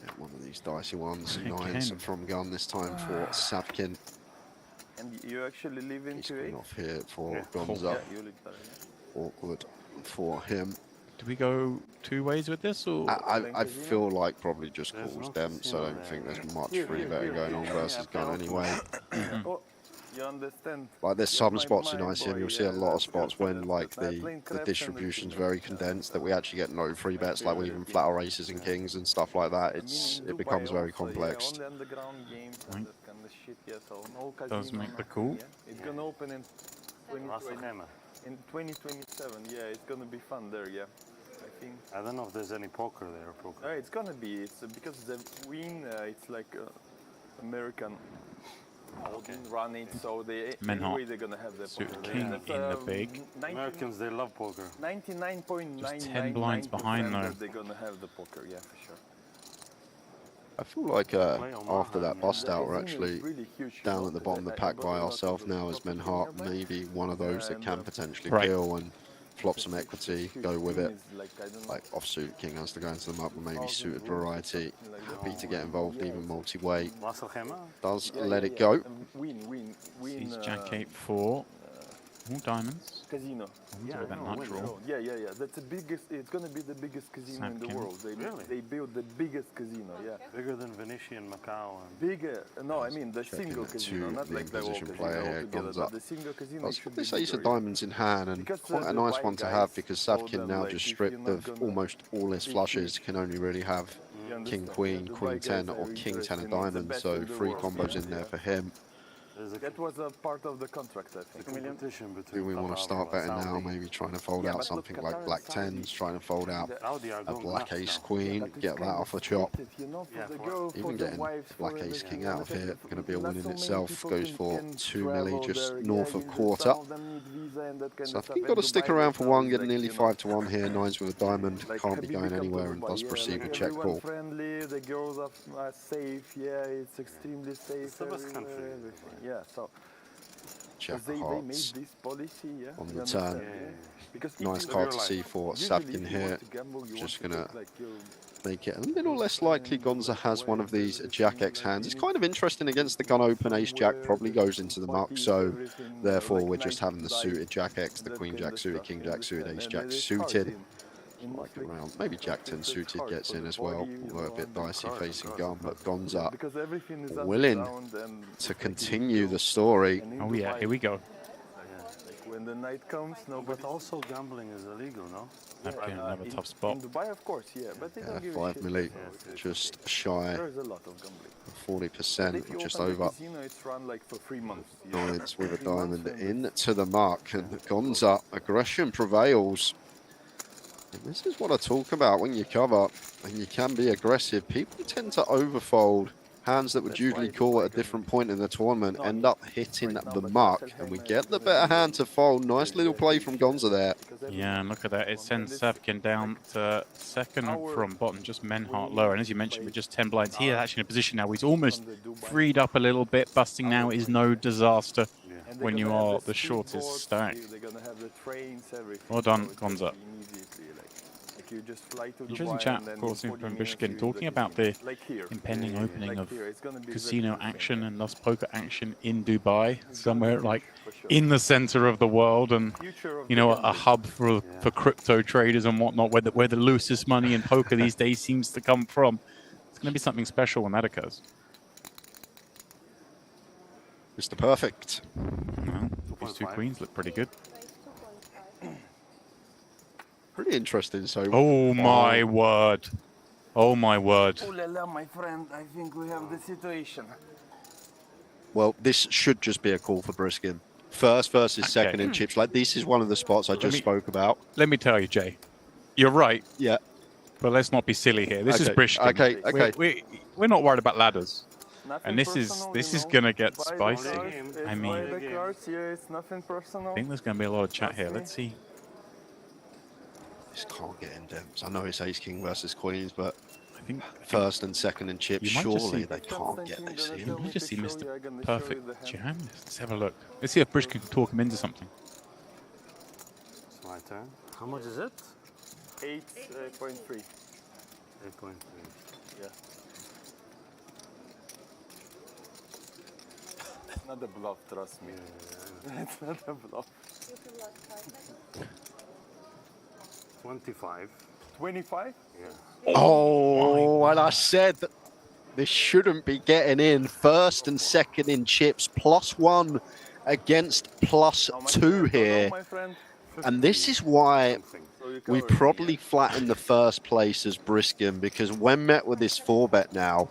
Yeah, one of these dicey ones, 9s from gun this time for Savkin. And you actually live into it? Off here for Gonza. Awkward for him. Do we go 2 ways with this, or? I feel like probably just calls Dempsey. I don't think there's much free betting going on versus gun anyway. Oh, you understand? Like there's some spots in ICM, you'll see a lot of spots when like the distribution's very condensed that we actually get no free bets, like with even flat or aces and kings and stuff like that. It becomes very complex. Does make the call. It's gonna open in 2027. Yeah, it's gonna be fun there. Yeah, I think. I don't know if there's any poker there. It's gonna be. It's because the win. It's like American. Run it, so anyway they're gonna have the poker. King in the big. Americans, they love poker. 99.99%. 10 blinds behind though. They're gonna have the poker. Yeah, for sure. I feel like after that bust out, we're actually down at the bottom of the pack by ourselves now as Menhart, maybe one of those that can potentially kill and flop some equity, go with it. Like offsuit king has to go into them up, but maybe suited variety. Happy to get involved, even multi-weight. Does let it go. Sees Jack 8-4. All diamonds. Casino. Yeah, yeah. That's the biggest. It's gonna be the biggest casino in the world. They build the biggest casino. Yeah. Bigger than Venetian, Macau. Bigger. No, I mean the single casino, not like the whole casino altogether. But the single casino. This ace of diamonds in hand, and quite a nice one to have because Savkin now just stripped of almost all his flushes, can only really have king queen, queen 10, or king 10 of diamonds. So 3 combos in there for him. That was a part of the contract, I think. Do we want to start betting now? Maybe trying to fold out something like black 10s, trying to fold out a black ace queen, get that off a chop. Even getting black ace king out of here, going to be a win in itself. Goes for 2 milli, just north of quarter. So I think you've got to stick around for one, get nearly 5-1 here. 9s with a diamond, can't be going anywhere and does proceed with check call. The girls are safe, yeah, it's extremely safe. Yeah, so check they hearts made this policy, yeah, on the turn. Nice card to see for Savkin here. Just gonna make it a little less likely Gonza has one of these Jack X hands. It's kind of interesting against the gun open. Ace Jack probably goes into the muck, so therefore we're just having the suited Jack X, the Queen Jack suited, King Jack suited, Ace Jack suited. Like around, maybe Jack 10 suited gets in as well, although a bit dicey facing gun, but Gonza willing to continue the story. Oh yeah, here we go. When the night comes, no. But also gambling is illegal, no? Okay, another tough spot. In Dubai, of course, yeah, but they don't give 5 milli, just shy There's a lot of gambling. 40%, just over. Casino, it's run like for 3 months. 9s with a diamond in to the mark, and Gonza, aggression prevails. And this is what I talk about when you cover and you can be aggressive. People tend to overfold hands that would usually call at a different point in the tournament, end up hitting the mark, and we get the better hand to fold. Nice little play from Gonza there. Yeah, and look at that. It sends Savkin down to second from bottom, just Menhart lower. And as you mentioned, with just 10 blinds, he is actually in a position now where he's almost freed up a little bit. Busting now is no disaster when you are the shortest stack. Well done, Gonza. Interesting chat, of course, from Bishkin, talking about the impending opening of casino action and thus poker action in Dubai, somewhere like in the center of the world, and you know, a hub for crypto traders and whatnot, where the loosest money in poker these days seems to come from. It's going to be something special when that occurs. Mr. Perfect. Well, these 2 queens look pretty good. Pretty interesting. So. Oh my word! Oh my word! Oh la la, my friend, I think we have the situation. Well, this should just be a call for Briskin. First versus second in chips. Like, this is one of the spots I just spoke about. Let me tell you, Jay. You're right. Yeah. But let's not be silly here. This is Briskin. Okay. We're not worried about ladders. Nothing And this is gonna get spicy. I mean, it's nothing personal. I think there's gonna be a lot of chat here. Let's see. This can't get in depth. I know it's ace king versus queens, but I think first and second in chips, surely they can't get this in. You might just see Mr. Perfect jam. Let's have a look. Let's see if Briskin can talk him into something. It's my turn. How much is it? 8.3. 8.3. Yeah. It's not a bluff, trust me. It's not a bluff. 25. 25? Yeah. Oh, and I said that this shouldn't be getting in. First and second in chips, +1 against +2 here. And this is why we probably flattened the first place as Briskin, because when met with this 4-bet now,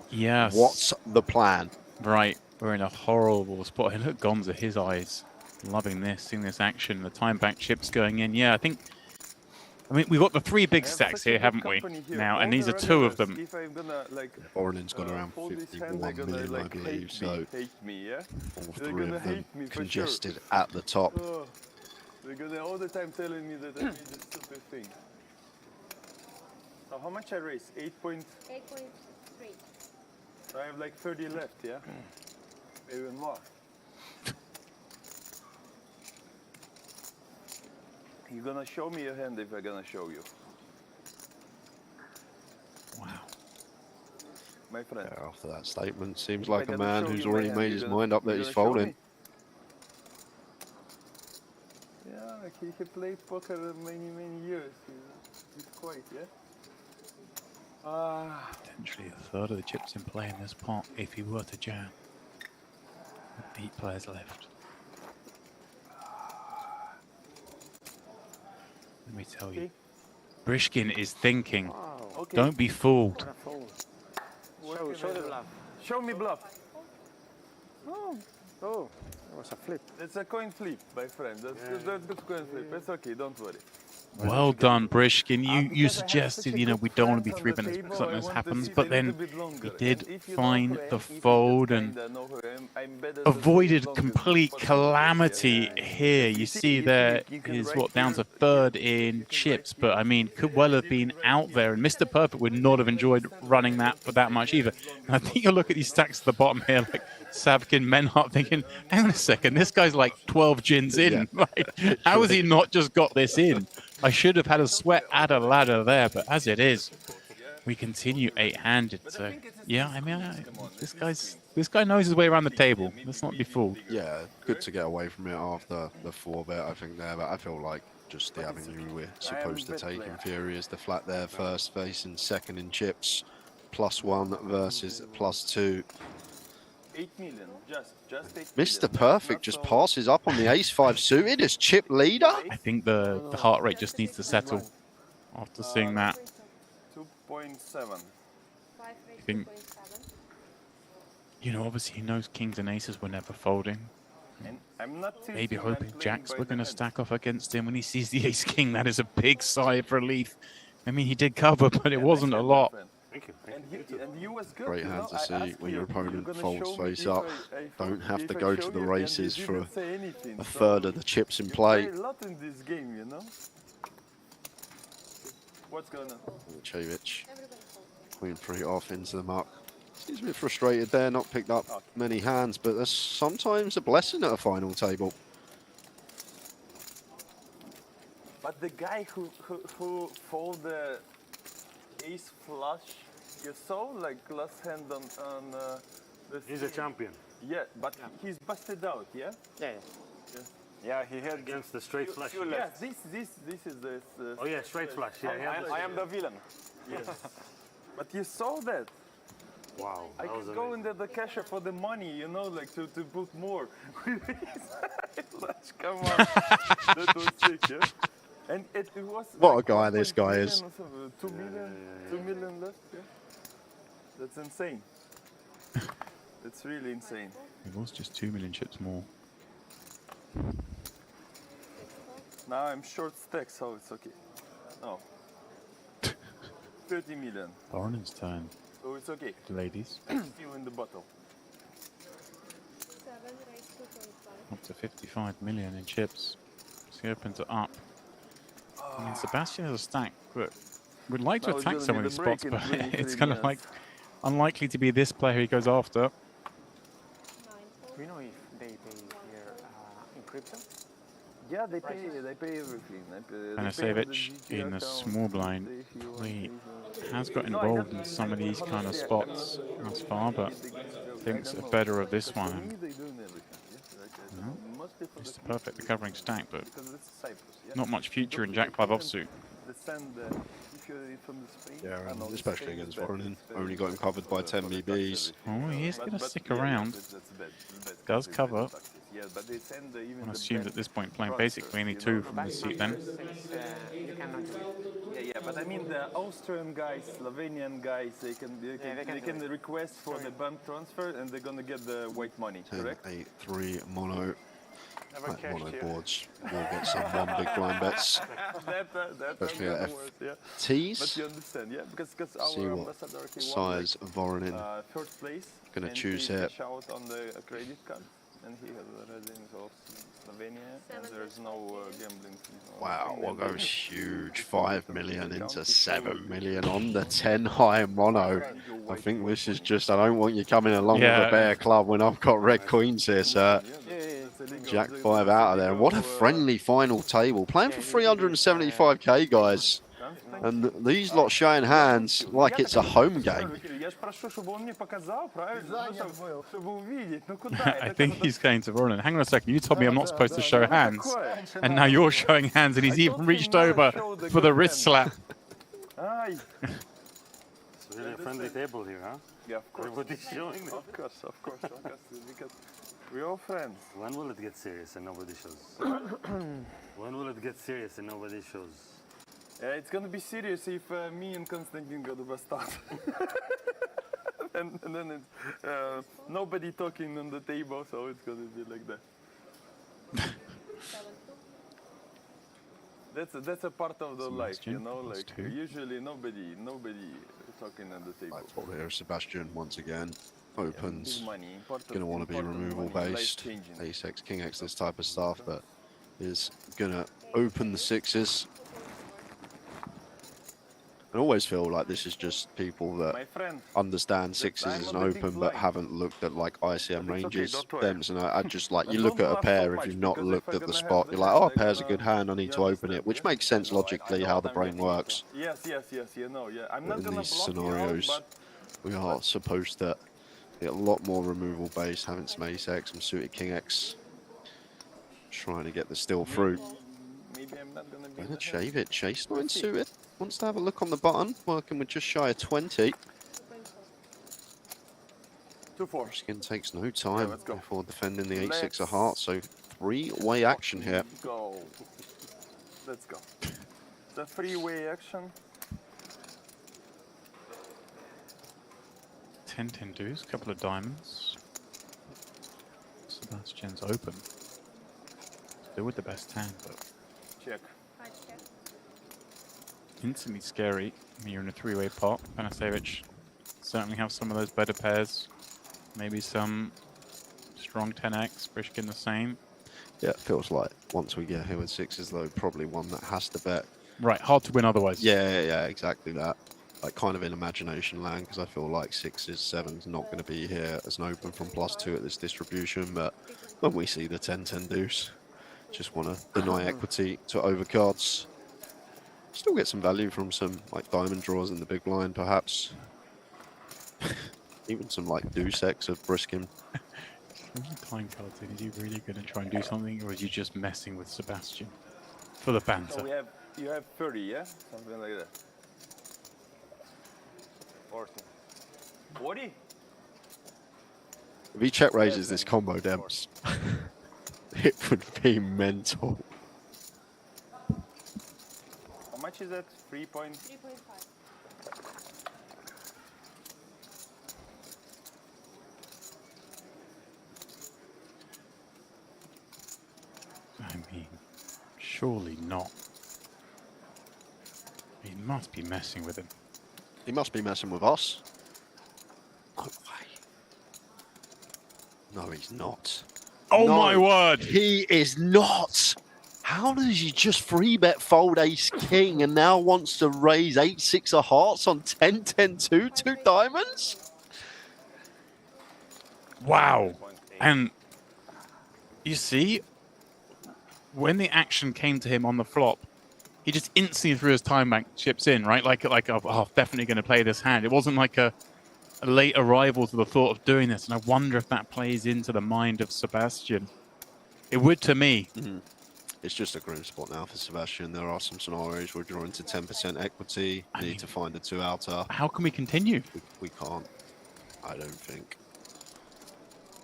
what's the plan? Right, we're in a horrible spot. Hey, look, Gonza, his eyes. Loving this, seeing this action. The time back chips going in. Yeah, I mean, we've got the 3 big stacks here, haven't we? Now, and these are 2 of them. Oren's got around 51 million, I believe, so all 3 of them congested at the top. They're gonna all the time telling me that I need this stupid thing. So how much I raised? 8.3. So I have like 30 left, yeah? Even more. You're gonna show me your hand if I'm gonna show you. Wow. My friend. Yeah, after that statement, seems like a man who's already made his mind up that he's folding. Yeah, he played poker many years. He's quite, yeah? Potentially a third of the chips in play in this pot if he were to jam. 8 players left. Let me tell you. Briskin is thinking. Okay. Don't be fooled. Show the bluff. Show me bluff. Oh, it was a flip. It's a coin flip, my friend. That's good coin flip. It's okay, don't worry. Well done, Briskin. You suggested, we don't want to be 3 minutes because something else happens, but then he did find the fold and avoided complete calamity here. You see there is down to 3rd in chips, but I mean, could well have been out there, and Mr. Perfect would not have enjoyed running that for that much either. And I think you'll look at these stacks at the bottom here, like Sabkin, Menhart, thinking, hang on a second, this guy's like 12 gins in. Like, how has he not just got this in? I should have had a sweat at a ladder there, but as it is, we continue 8-handed. So, yeah, I mean, this guy knows his way around the table. Let's not be fooled. Yeah, good to get away from it after the 4-bet, I think, there. But I feel like just the avenue we're supposed to take in theory is the flat there, first face and second in chips, +1 versus +2. 8 million, just 8 Mr. Perfect just passes up on the ace-5 suited as chip leader. I think the heart rate just needs to settle after seeing that. 2.7. I think, obviously he knows kings and aces were never folding. I'm not maybe hoping jacks were going to stack off against him. When he sees the ace-king, that is a big sigh of relief. I mean, he did cover, but it wasn't a lot. Thank you. And you was good. Great hand to see when your opponent folds face up. Don't have to go to the races for a 1/3 of the chips in play. A lot in this game, What's going on? Chevich, Queen 3 off into the muck. Seems a bit frustrated there, not picked up many hands, but that's sometimes a blessing at a final table. But the guy who folded the ace flush, you saw like last hand on the He's a champion. Yeah, but he's busted out, yeah? Yeah, he had against the straight flush. Yeah, this is the... oh yeah, straight flush. Yeah, I am the villain. Yes. But you saw that. Wow. I could go into the cashier for the money, like to put more. Flush, come on. That was sick, yeah? And it was What like a guy this 1.2 guy million is. or something, 2 million, 2 million left. Yeah. That's insane. It's really insane. It was just 2 million chips more. Now I'm short stack, so it's okay. No. 30 million. Varnen's turn. So it's okay. Ladies. Still in the bottle. 7 raised to 2.5. Up to 55 million in chips. So he opens it up. I mean, Sebastian has a stack, but would like to Now it's attack gonna some be of the these spots, break in but 23 it's kind of like minutes. unlikely to be this player he goes after. Do you know if they pay here in crypto? Yeah, they pay everything. Panasevic in the small blind probably has got involved in some of these kind of spots thus far, but thinks better of this one. No, it's the perfect covering stack, but not much future in Jack 5 offsuit. Yeah, and especially against Varnen. Only got him covered by 10 BBs. Oh, he is going to stick around. Does cover. I assumed at this point playing basically only 2 from the seat then. Yeah, but I mean the Austrian guys, Slovenian guys, they can request for the bank transfer and they're gonna get the white money, 10, correct? 8, 3, mono. Like mono boards. We'll get some one big blind bets. Especially at FTs. But you understand, yeah? Because our See what ambassador, he size Varnen. first place. Gonna choose here. here. Out on the credit card, and he has the residence of Slovenia, and there's no gambling. Wow, what goes huge. 5 million into 7 million on the 10 high mono. I think this is just, I don't want you coming along with a bear club when I've got red queens here, sir. Jack 5 out of there. What a friendly final table. Playing for 375k, guys. And these lot showing hands like it's a home game. I think he's going to Varnen. Hang on a second, you told me I'm not supposed to show hands. And now you're showing hands and he's even reached over for the wrist slap. It's really a friendly table here, huh? Yeah, of course. Everybody's showing them. Of course, because we're all friends. When will it get serious and nobody shows? When will it get serious and nobody shows? It's gonna be serious if me and Konstantin got the start. and then it's nobody talking on the table, so it's gonna be like that. That's a part of the life, you know. Like usually nobody talking on the table. That's what here, Sebastian once again opens. Gonna want to be removal based, ace x, king x, this type of stuff, but is gonna open the sixes. I always feel like this is just people that understand sixes as an open but haven't looked at like ICM ranges. Dems, and I just like, you look at a pair, if you've not looked at the spot, you're like, oh, a pair's a good hand, I need to open it, which makes sense logically how the brain works. Yes, you know, yeah. I'm But not in gonna these block scenarios, you out, we are supposed to get a lot more removal base, having some ace x, some suited king x, trying to get the still through. Maybe I'm not gonna be. Gonna shave it, chase 9 suited. Wants to have a look on the button, working with just shy of 20. 2-4. Skin takes no time before defending the 8-6 of hearts, so 3-way action here. Go. Let's go. The 3-way action. 10-10 deuce, couple of diamonds. Sebastian's open. Still with the best hand, but check. Instantly scary when you're in a 3-way pot. Panasevic certainly have some of those better pairs. Maybe some strong 10x, Brishkin the same. Yeah, it feels like once we get here with sixes, though, probably one that has to bet. Right, hard to win otherwise. Yeah, exactly that. Like kind of in imagination land, because I feel like 6s, 7s not going to be here as an open from +2 at this distribution. But when we see the 10-10 deuce, just want to deny equity to overcards. Still get some value from some like diamond draws in the big blind, perhaps. Even some like deuce x of Briskin. Time cards in. Is he really going to try and do something, or is he just messing with Sebastian for the banter? So you have 30, yeah? Something like that. 40. 40? If he check raises this combo, Dems, it would be mental. much is that? 3 point? 3.5. I mean, surely not. He must be messing with him. He must be messing with us. No way. No, he's not. Oh No, my word! He is not. How does he just 3-bet fold ace king and now wants to raise 8-6 of hearts on 10-10-2, 2 diamonds? Wow. And you see, when the action came to him on the flop, he just instantly threw his time bank chips in, right? Like oh, definitely going to play this hand. It wasn't like a late arrival to the thought of doing this. And I wonder if that plays into the mind of Sebastian. It would to me. Mm-hmm. It's just a grim spot now for Sebastian. There are some scenarios where drawing to 10% equity. Need to find a 2-outer. How can we continue? We can't. I don't think.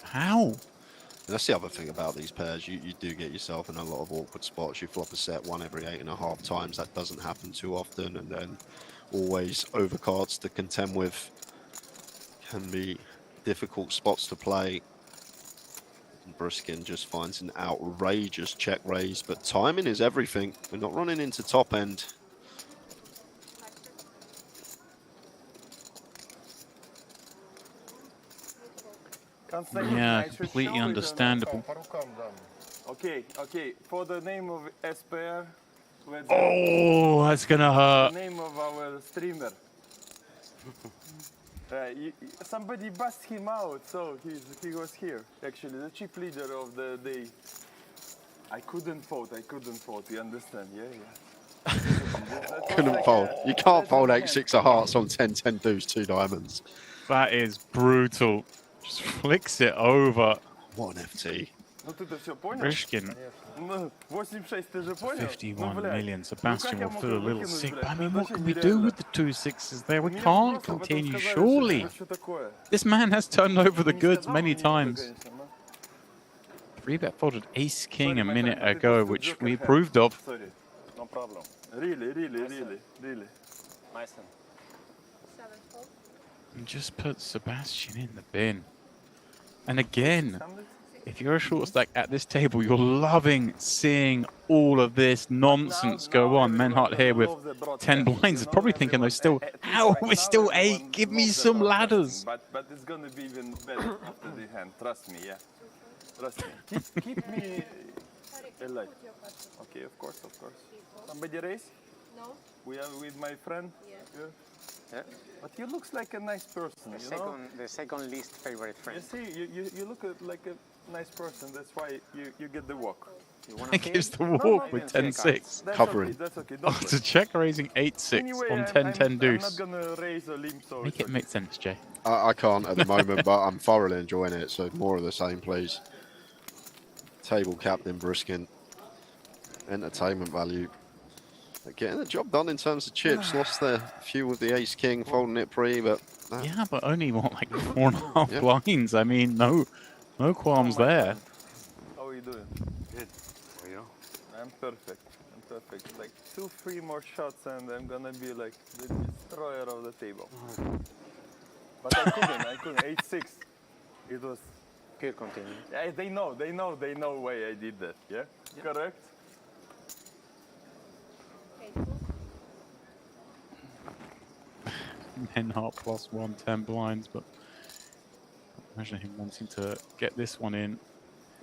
How? And that's the other thing about these pairs. You do get yourself in a lot of awkward spots. You flop a set one every 8.5 times. That doesn't happen too often. And then always overcards to contend with can be difficult spots to play. Briskin just finds an outrageous check raise, but timing is everything. We're not running into top end. Yeah, completely understandable. Okay, for the name of SPR. Oh, that's gonna hurt. The name of our streamer. Somebody bust him out, so he was here. Actually, the chip leader of the day. I couldn't vote. You understand? Yeah. Couldn't fold. You can't fold 8-6 of hearts on 10-10 deuce 2 diamonds. That is brutal. Just flicks it over. What an FT. Rishkin. 51 million. Sebastian will feel a little sick. But I mean, what can we do with the 2 6s there? We can't continue, surely. This man has turned over the goods many times. 3-bet folded ace king a minute ago, which we approved of. Sorry, no problem. Really. Nice one. And just put Sebastian in the bin. And again, if you're a short stack at this table, you're loving seeing all of this nonsense go on. Menhart here with 10 blinds is probably thinking they're still, how we're still 8, give me some ladders. But it's gonna be even better after the hand, trust me, yeah. Trust me. Keep me alive. Okay, of course. Somebody raise? No. We are with my friend? Yeah. But you look like a nice person, The second least favorite friend. You see, you look like a nice person. That's why you get the walk. It gives the walk with 10-6. Covering. That's okay. After check raising 8-6 on 10-10 deuce. I'm not gonna raise a limb, so Make it make sense, Jay. I can't at the moment, but I'm thoroughly enjoying it. So more of the same, please. Table captain Briskin. Entertainment value. Getting the job done in terms of chips. Lost their few with the ace king, folding it pre, but yeah, but only what, like 4.5 blinds. I mean, no qualms there. How are you doing? Good. How are you? I'm perfect. Like 2-3 more shots, and I'm gonna be like the destroyer of the table. But I couldn't. 8-6. It was. Good, continue. Yeah, they know why I did that. Yeah. Correct. Menhart +1, 10 blinds, but imagine him wanting to get this one in.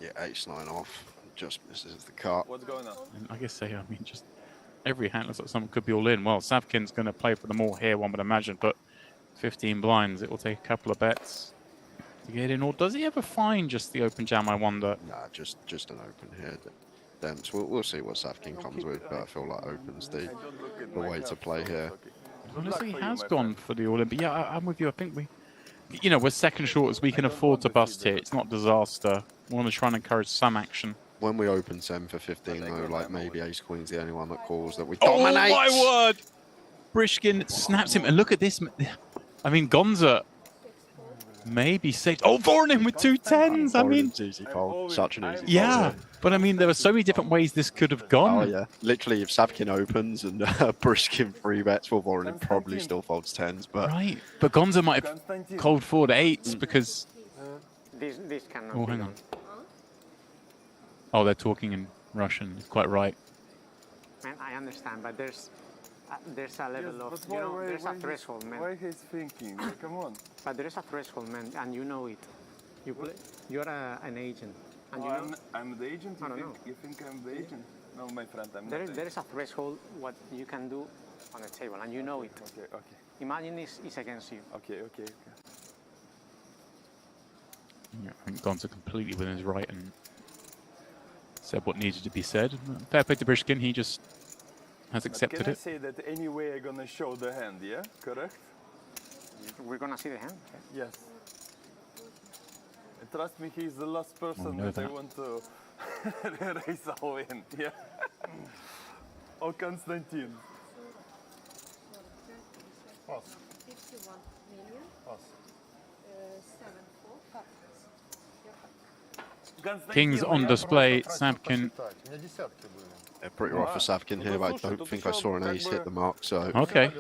yeah, ace-9 off. Just misses the cut. What's going on? And I guess I mean, just every hand looks like someone could be all in. Well, Savkin's going to play for the more here, one would imagine, but 15 blinds, it will take a couple of bets to get in. Or does he ever find just the open jam, I wonder? Nah, just an open here. Demps. We'll see what Savkin comes with, but I feel like open's the way to play here. Honestly, he has gone for the all-in, but yeah, I'm with you. I think we're second shorters. We can afford to bust here. It's not disaster. We want to try and encourage some action. When we open 10 for 15, though, like maybe ace queen's the only one that calls that we dominate. Oh my word! Brishkin snaps him, and look at this. I mean, Gonza maybe saved. Oh, 4 in him with 2 10s. I mean, easy fold. Such an easy fold. Yeah. But I mean, there are so many different ways this could have gone. Oh yeah, literally, if Savkin opens and Briskin 3-bets, well, Warren probably still folds 10s. But right, but Gonza might have cold forward 8s because. This cannot Oh, be hang done. on. Oh, they're talking in Russian. Quite right. Man, I understand, but there's a level Yes, of, but you know, why- there's why a threshold, man. Why he's thinking? Come on. But there is a threshold, man, and you know it. You're an agent, and Oh, you know. I'm the agent? I don't know. You think I'm the agent? No, my friend, I'm There not. is a threshold what you can do on the table, and you know it. Okay, okay. Imagine it's against you. Okay. Yeah, I think Gonza completely within his right and said what needed to be said. Fair play to Brishkin, he just has accepted Can I it. say that anyway I'm gonna show the hand, yeah? Correct? We're gonna see the hand. Yes. And trust me, he's the last person know that I that. want to raise a win, yeah? Oh, Konstantin. Pass. 51 million. Pass. 7-4. Kings on display, Savkin. they're pretty rough for Savkin here, but I don't think I saw an ace hit the mark. So Okay.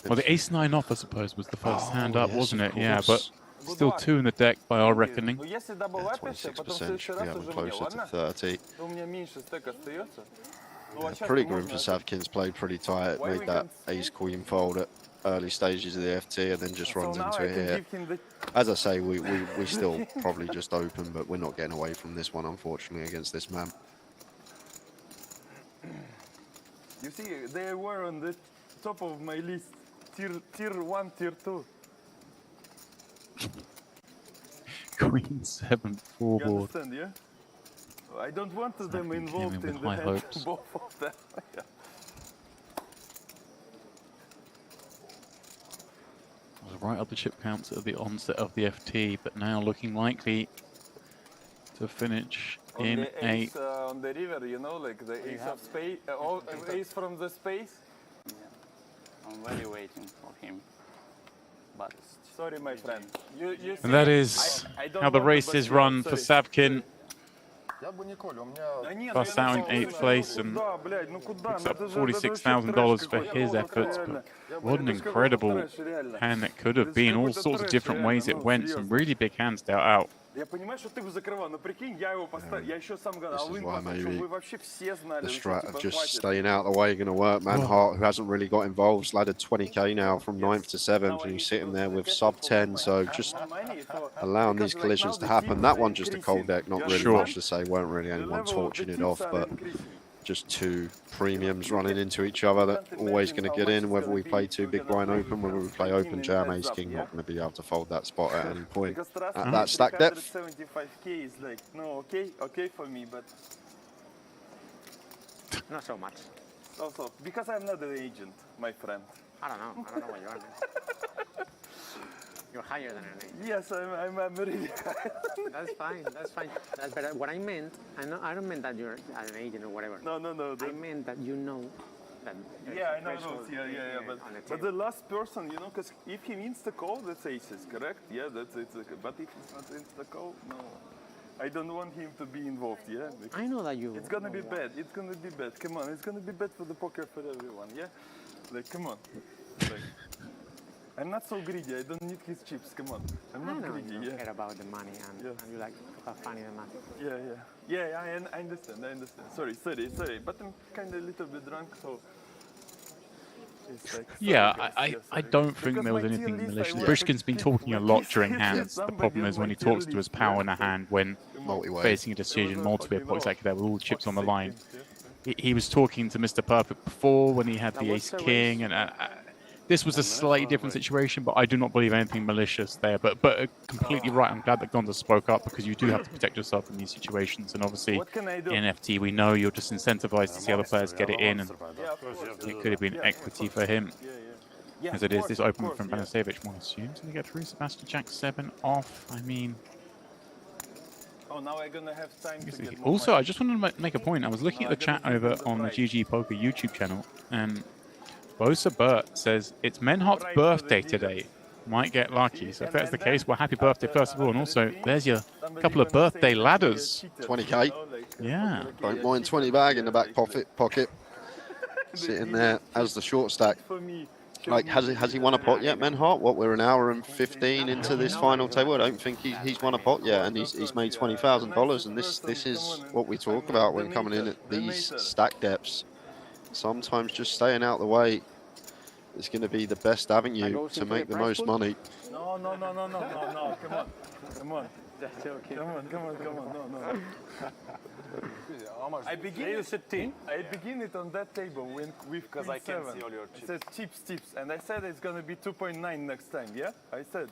Well, the ace-9 off, I suppose, was the first hand up, yes, wasn't of it? Yeah, course. but still 2 in the deck by our reckoning. 26% should be having closer to 30. У меня меньше стек остается. Yeah, pretty grim for Savkin's played pretty tight, made that ace-queen fold at early stages of the FT and then just runs into it here. As I say, we still probably just open, but we're not getting away from this one, unfortunately, against this man. You see, they were on the top of my list. Tier 1, tier 2. Queen 7 4 You board. understand, yeah? I don't want them involved with in the high hand, hopes. both of them. Yeah. Was right up the chip counts at the onset of the FT, but now looking likely to finish On in the a. ace on the river, you know, like the ace of space, ace from the space. I'm really waiting for him. But sorry, my friend. You And that is I don't how the want to race bust is you run out, for sorry. Savkin. Да нет, Bust я out in написал, 8th place and куда, блядь, ну куда? picks Ну up это же $46,000 for какой-то his трэш efforts. какой-то, But what an incredible hand that could have been. All sorts of different ways it went. Some really big hands dealt out. Я понимаю, что ты его закрывал, но прикинь, я его поставил, я еще сам говорил, а This is вы why maybe вы вообще все знали, the вы strat типа of just хватит. staying out of the way going to work. Manhart, who hasn't really got involved, slatted 20k now from 9th to 7th, and he's sitting there with sub 10. So just allowing these collisions to happen. That one just a cold deck, not really much to say. Weren't really anyone torching it off, but just two premiums running into each other that always going to get in. Whether we play 2 big blind open, whether we play open jam, ace king, not going to be able to fold that spot at any point at that stack depth. 375k is like, no, okay for me, but Not so much. also because I'm not an agent, my friend. I don't know what you are. Man. You're higher than an agent. Yes, I'm really high. That's fine. That's fine. That's better. What I meant, I don't mean that you're an agent or whatever. No. I meant that you know that. Yeah, I know those. Yeah. But the last person, you know, because if he means the call, that's aces, correct? Yeah, that's it. But if it's not insta call, no. I don't want him to be involved, yeah? I know that you. It's gonna be bad. It's gonna be bad. Come on, it's gonna be bad for the poker for everyone, yeah? Like, come on. Like, I'm not so greedy. I don't need his chips. Come on. I'm not greedy. You Yeah. care about the money and you like to have fun in the money. Yeah. I understand. Sorry. But I'm kind of a little bit drunk, so. It's like, Yeah, sorry, I don't think there was anything malicious. Brishkin's been talking a lot during hands. The problem is when he talks to his power in a hand when facing a decision, multi-way points like that with all chips on the line. He was talking to Mr. Perfect before when he had the ace king, and this was a slightly different situation, but I do not believe anything malicious there. But completely right. I'm glad that Gonza spoke up because you do have to protect yourself in these situations. And obviously, in NFT, we know you're just incentivized to see other players get it in, and it could have been equity for him. As it is, this open from Banasevich, one assumes, and they get through. Sebastian Jack 7 off. I mean. Oh, now I'm gonna have time to get more Also, money. I just wanted to make a point. I was looking at the chat over on the GG Poker YouTube channel, and Bosa Burt says it's Menhart's birthday today. might get lucky. So if that's the case, well, happy birthday first of all, and also there's your couple of birthday ladders. 20k. Yeah. Don't mind 20 bag in the back pocket. Sitting there as the short stack. Like, has he won a pot yet, Menhart? What, we're an hour and 15 into this final table. I don't think he's won a pot yet, and he's made $20,000. And this is what we talk about when coming in at these stack depths. Sometimes just staying out the way is going to be the best avenue to make the most money. No, come on. Come on, no. I begin it on that table with Because I can't see all your chips. It says chips, and I said it's gonna be 2.9 next time. Yeah, I said.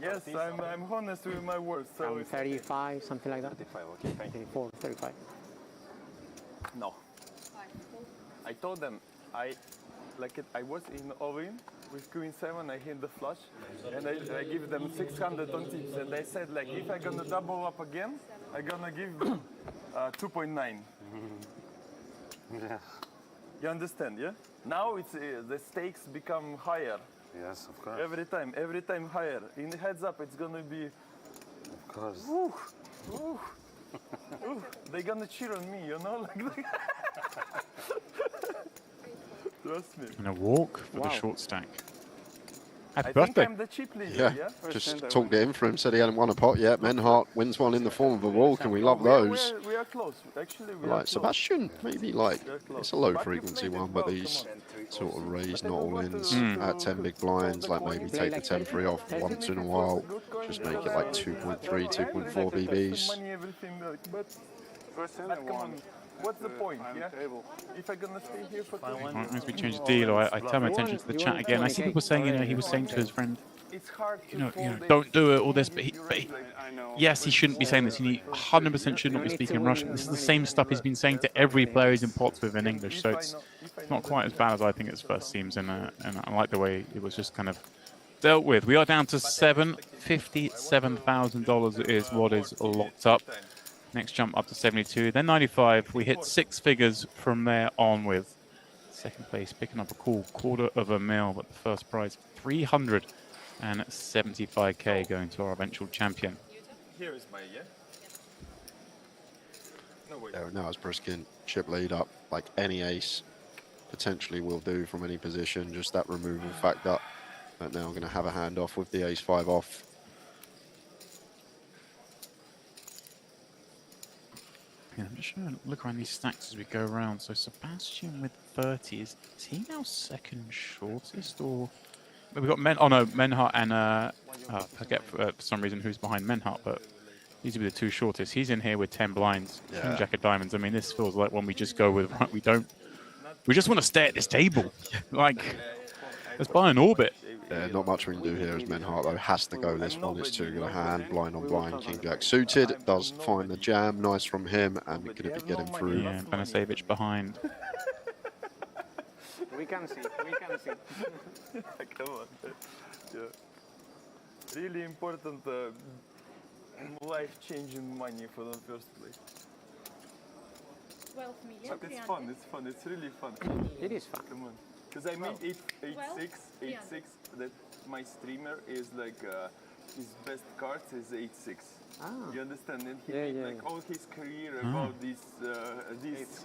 Yes, I'm honest with my words. So 35, something like that. 35, okay, fine. 34, 35. No. I told them I was in oven with Queen 7. I hit the flush, and I give them 600 on tips, and I said like if I'm gonna double up again, I'm gonna give 2.9. Yeah. You understand, yeah? Now it's the stakes become higher. Yes, of course. Every time higher. In the heads up, it's gonna be. Of course. They're gonna cheer on me, you know, like. Trust me. And a walk for the short stack. Happy I birthday. think I'm the chip leader, yeah? Just talked it in for him, said he hadn't won a pot yet. Menhart wins one in the form of a walk, and we love those. We are close. Actually, we are Like close. Sebastian, maybe like, it's a low frequency one, but these sort of raised not all ins at 10 big blinds, like maybe take the 10-3 off once in a while, just make it like 2.3, 2.4 BBs. But come on, what's the point, yeah? If I'm gonna stay here for 2 Right, as we change the deal, I turn my attention to the chat again. I see people saying, you know, he was saying to his friend, you know, don't do it, all this, but yes, he shouldn't be saying this. He 100% should not be speaking Russian. This is the same stuff he's been saying to every player he's in pots with in English, so it's not quite as bad as I think it first seems, and I like the way it was just kind of dealt with. We are down to $57,000 is what is locked up. Next jump up to 72, then 95. We hit 6 figures from there on with second place picking up a cool $250,000, but the first prize 375k going to our eventual champion. Here is my, yeah? No way. There, now it's Briskin, chip lead up, like any ace potentially will do from any position, just that removal factor. But now I'm going to have a handoff with the ace-5 off. I'm just trying to look around these stacks as we go around. So Sebastian with 30, is he now second shortest, or we've got Menhart and I forget for some reason who's behind Menhart, but these would be the two shortest. He's in here with 10 blinds, King Jack of Diamonds. I mean, this feels like one we just go with. Right, we just want to stay at this table. Like, let's buy an orbit. Yeah, not much we can do here as Menhart, though, has to go this one. It's 2 going to hand, blind on blind, King Jack suited, does find the jam, nice from him, and we're going to be getting through. Yeah, Benisevich behind. We can see. Come on. Yeah. Really important life-changing money for the first place. 12 million. But it's fun, it's really fun. It is fun. Come on. Because I made 8-6, that my streamer is like, his best cards is 8-6. You understand? And he made like all his career about these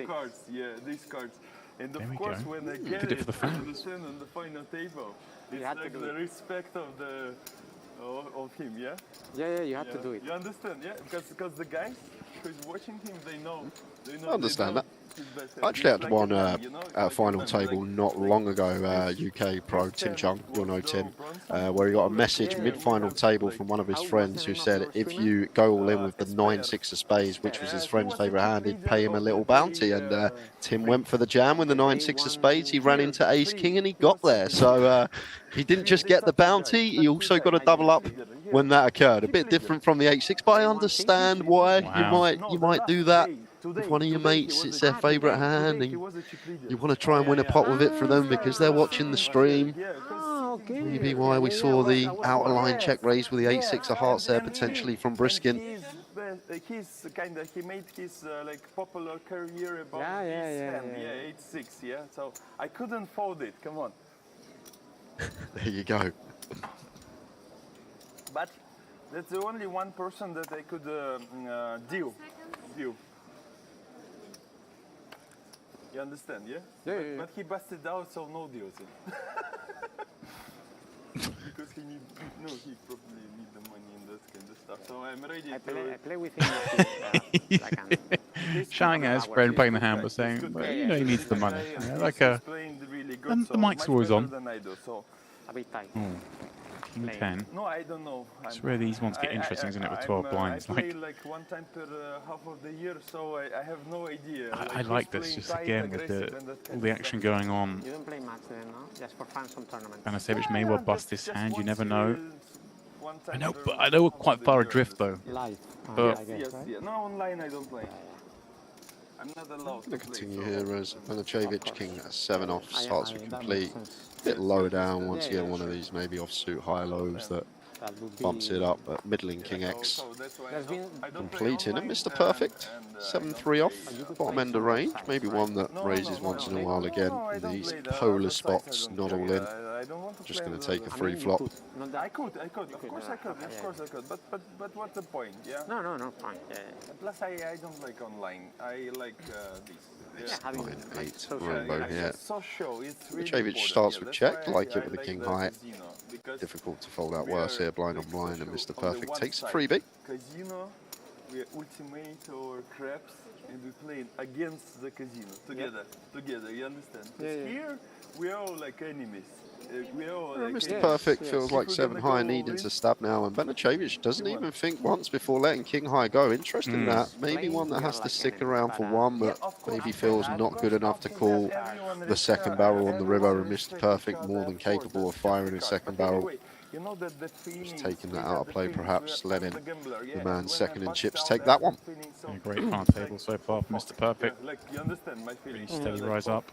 cards, these cards. And of course, when I get it, on the final table, it's like the respect of him, yeah? Yeah, you have to do it. You understand, yeah? Because the guys who's watching him, they know. I understand that. I actually had one at a final table not long ago, UK pro Tim Chung, you'll know Tim, where he got a message mid-final table from one of his friends who said if you go all in with the 9-6 of spades, which was his friend's favourite hand, he'd pay him a little bounty, and Tim went for the jam with the 9-6 of spades. He ran into ace-king and he got there, so he didn't just get the bounty, he also got a double up when that occurred. A bit different from the 8-6, but I understand why you might do that. If one of your mates, it's their favourite hand, and you want to try and win a pot with it for them because they're watching the stream. Maybe why we saw the outer line check raise with the 8-6 of hearts there potentially from Briskin. He made his like popular career about his hand, 8-6, yeah. So I couldn't fold it. Come on. There you go. But that's the only one person that I could deal. You understand, yeah? Yeah. But he busted out, so no deals. Because he probably need the money and that kind of stuff. So I'm ready I to play with him. Shouting at his friend playing the hand, but saying, well, you know, he needs the money. Yeah, like a. And the mic's always on. A bit tight. Oh, King 10. No, I don't know. It's where these ones get interesting, isn't it, with 12 blinds? I play like one time per half of the year, so I have no idea. I like this, just again, with all the action going on. You don't play much then, no? Just for fun, some tournaments. Banasevich may well bust this hand, you never know. I know, but I know we're quite far adrift though. Live. But Yes. No, online I don't play. I'm not allowed to Going to play. continue here as Banasevich, king 7 off, starts with complete. A bit low down, once again one of these maybe offsuit high-lows that bumps it up, but middling king X completing, and Mr. Perfect, 7-3 off, bottom end of range, maybe one that raises once in a while again. These polar spots, not all in. Just going to take a free flop. I could, of course I could, but what's the point, yeah? No, fine. Plus I don't like online, I like these. Yeah, having 9-8 rainbow here. Really Banasevich starts with check, like it with a king high. Difficult to fold out worse here, blind on blind, and Mr. Perfect takes a freebie. Casino, we ultimate our craps, and we play against the casino together, you understand? Here we are all like enemies. Mr. Perfect feels like 7 high needing to stab now, and Banasevich doesn't even think once before letting king high go. Interesting that. Maybe one that has to stick around for one, but maybe feels not good enough to call the second barrel on the river, and Mr. Perfect more than capable of firing his second barrel. Just taking that out of play, perhaps letting the man second in chips take that one. A great farm table so far for Mr. Perfect. Pretty steady rise up.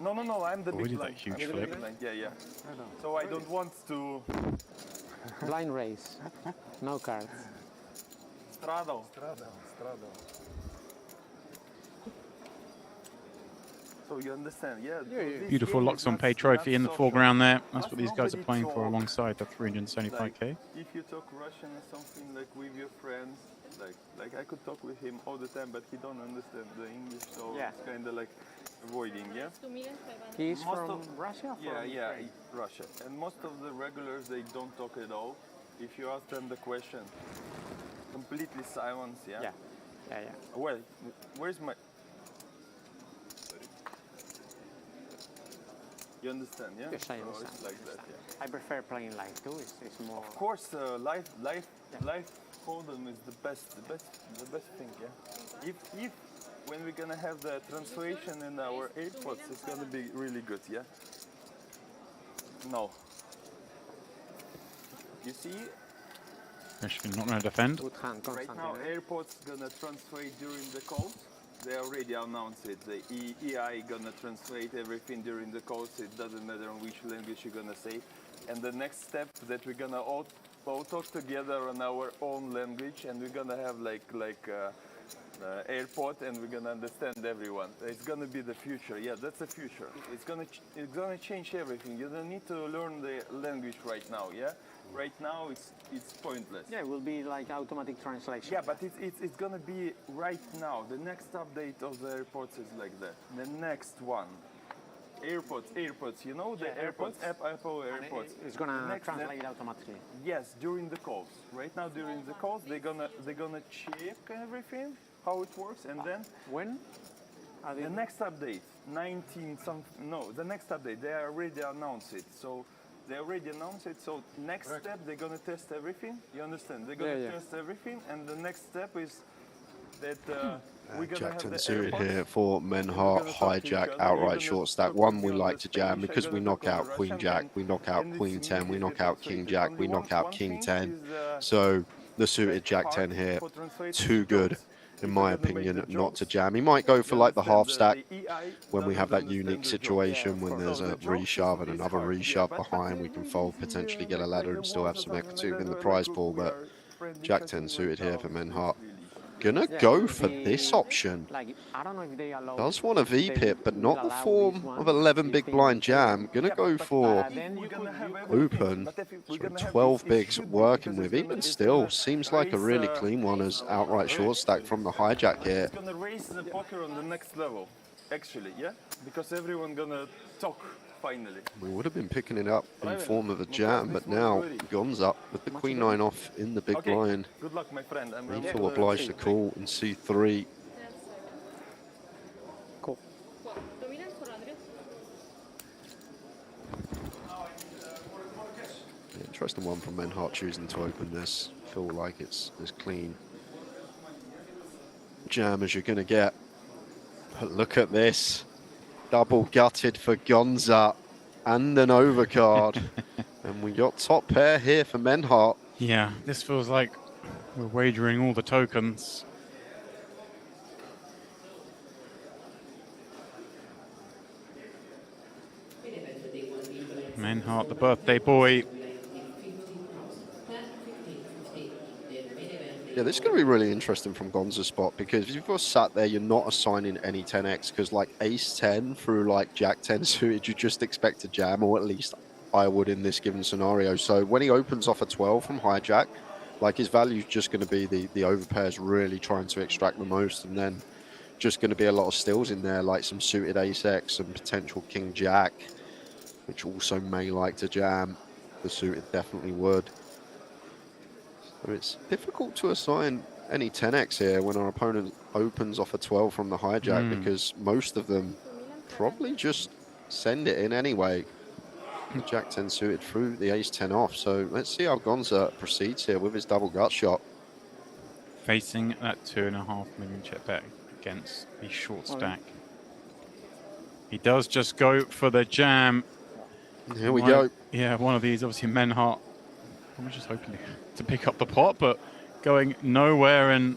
No, I'm the big did blind. that huge flip. Yeah. So I don't want to... Blind race. No cards. Straddle. So you understand, yeah. Beautiful Luxon Pay trophy in the foreground there. That's what these guys are playing for alongside the 375k. If you talk Russian or something like with your friends, like I could talk with him all the time, but he don't understand the English, so it's kind of like avoiding, yeah? He's from Russia? Yeah, Russia. And most of the regulars, they don't talk at all. If you ask them the question, completely silence, yeah? Yeah. Well, where's my... You understand, yeah? Yes, I understand. It's like that, yeah. I prefer playing live too. It's more. Of course, live hold'em is the best thing, yeah. If when we're gonna have the translation in our airports, it's gonna be really good, yeah. No. You see? Michigan not going to defend. Right now, airports gonna translate during the calls. They already announced it. The EI gonna translate everything during the calls. It doesn't matter on which language you're gonna say. And the next step that we're gonna all talk together on our own language, and we're gonna have like airport, and we're gonna understand everyone. It's gonna be the future. Yeah, that's the future. It's gonna change everything. You don't need to learn the language right now. Yeah. Right now it's pointless. Yeah, it will be like automatic translation. Yeah, but it's gonna be right now. The next update of the airports is like that. The next one, airports. You know the airports, Apple airports. It's gonna translate automatically. Yes, during the calls. Right now, during the calls, they're gonna check everything, how it works, and then when? The next update, 19 something. No, the next update. They already announced it. So. They already announced it, so next step, they're going to test everything. You understand? They're going to test everything, and the next step is that we're going to have Jack-10 the suited airports. here for Menhart, hijack, outright short stack. One we like to jam because we knock out Queen Jack, we knock out Queen 10, we knock out King Jack, we knock out King 10. So the suited Jack-10 here, too good, in my opinion, not to jam. He might go for like the half stack when we have that unique situation when there's a reshove and another reshove behind. We can fold, potentially get a ladder and still have some equity in the prize pool, but Jack-10 suited here for Menhart. gonna go for this option. Like, I don't know if they allow. Does want a V-pip, but not the form of 11 big blind jam. Gonna go for open. So 12 bigs working with. Even still, seems like a really clean one as outright short stack from the hijack here. It's gonna raise the poker on the next level, actually, yeah? Because everyone gonna talk finally. We would have been picking it up in form of a jam, but now Gon's up with the queen nine off in the big blind. Good luck, my friend. We feel obliged to call in C3. Cool. Dominant for Andrew. Interesting one from Menhart choosing to open this. Feel like it's as clean jam as you're going to get. But look at this. Double gutted for Gonza and an overcard. And we got top pair here for Menhart. Yeah, this feels like we're wagering all the tokens. Menhart, the birthday boy. Yeah, this is going to be really interesting from Gonza's spot, because if you've got sat there, you're not assigning any 10x, because like ace 10 through like jack 10 suited, you just expect to jam, or at least I would in this given scenario. So when he opens off a 12 from hijack, like his value is just going to be the overpairs really trying to extract the most, and then just going to be a lot of stills in there, like some suited ace x and potential king jack, which also may like to jam. The suited definitely would. So it's difficult to assign any 10x here when our opponent opens off a 12 from the hijack, because most of them probably just send it in anyway. The jack 10 suited through the ace 10 off. So let's see how Gonza proceeds here with his double gut shot. Facing that 2.5 million check bet against the short stack. He does just go for the jam. Here we go. Yeah, one of these, obviously Menhart. I'm just hoping to pick up the pot, but going nowhere. And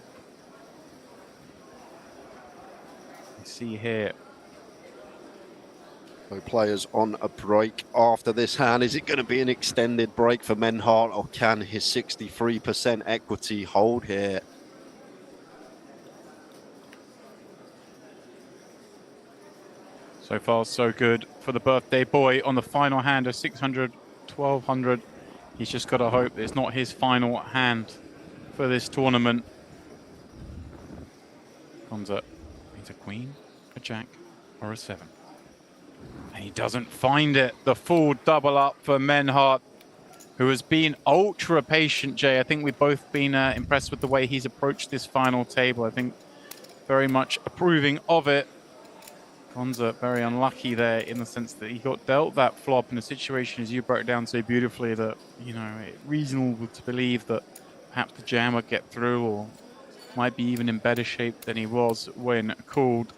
you see here. So players on a break after this hand. Is it going to be an extended break for Menhart, or can his 63% equity hold here? So far, so good for the birthday boy on the final hand of 600, 1200. He's just got to hope it's not his final hand for this tournament. Gonza needs a queen, a jack, or a 7. And he doesn't find it. The full double up for Menhart, who has been ultra patient, Jay. I think we've both been impressed with the way he's approached this final table. I think very much approving of it. Gonza very unlucky there in the sense that he got dealt that flop in a situation, as you broke down so beautifully, that, you know, it's reasonable to believe that perhaps the jam would get through, or might be even in better shape than he was when called.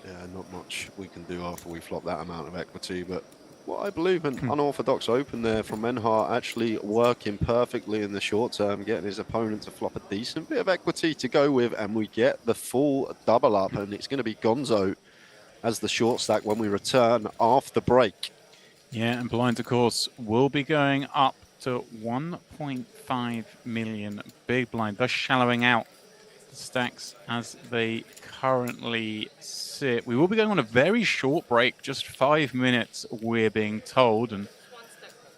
Yeah, not much we can do after we flop that amount of equity, but what I believe an unorthodox open there from Menhart, actually working perfectly in the short term, getting his opponent to flop a decent bit of equity to go with, and we get the full double up, and it's going to be Gonzo as the short stack when we return after break. Yeah, and blind, of course, will be going up to 1.5 million big blind, thus shallowing out the stacks as they currently sit. We will be going on a very short break, just 5 minutes, we're being told. And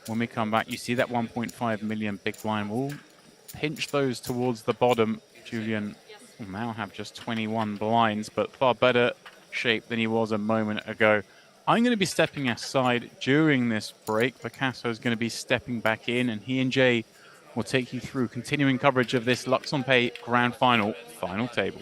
when we come back, you see that 1.5 million big blind. We'll pinch those towards the bottom. Julian will now have just 21 blinds, but far better shape than he was a moment ago. I'm going to be stepping aside during this break. Picasso is going to be stepping back in, and he and Jay will take you through continuing coverage of this Luxon Pay Grand Final table.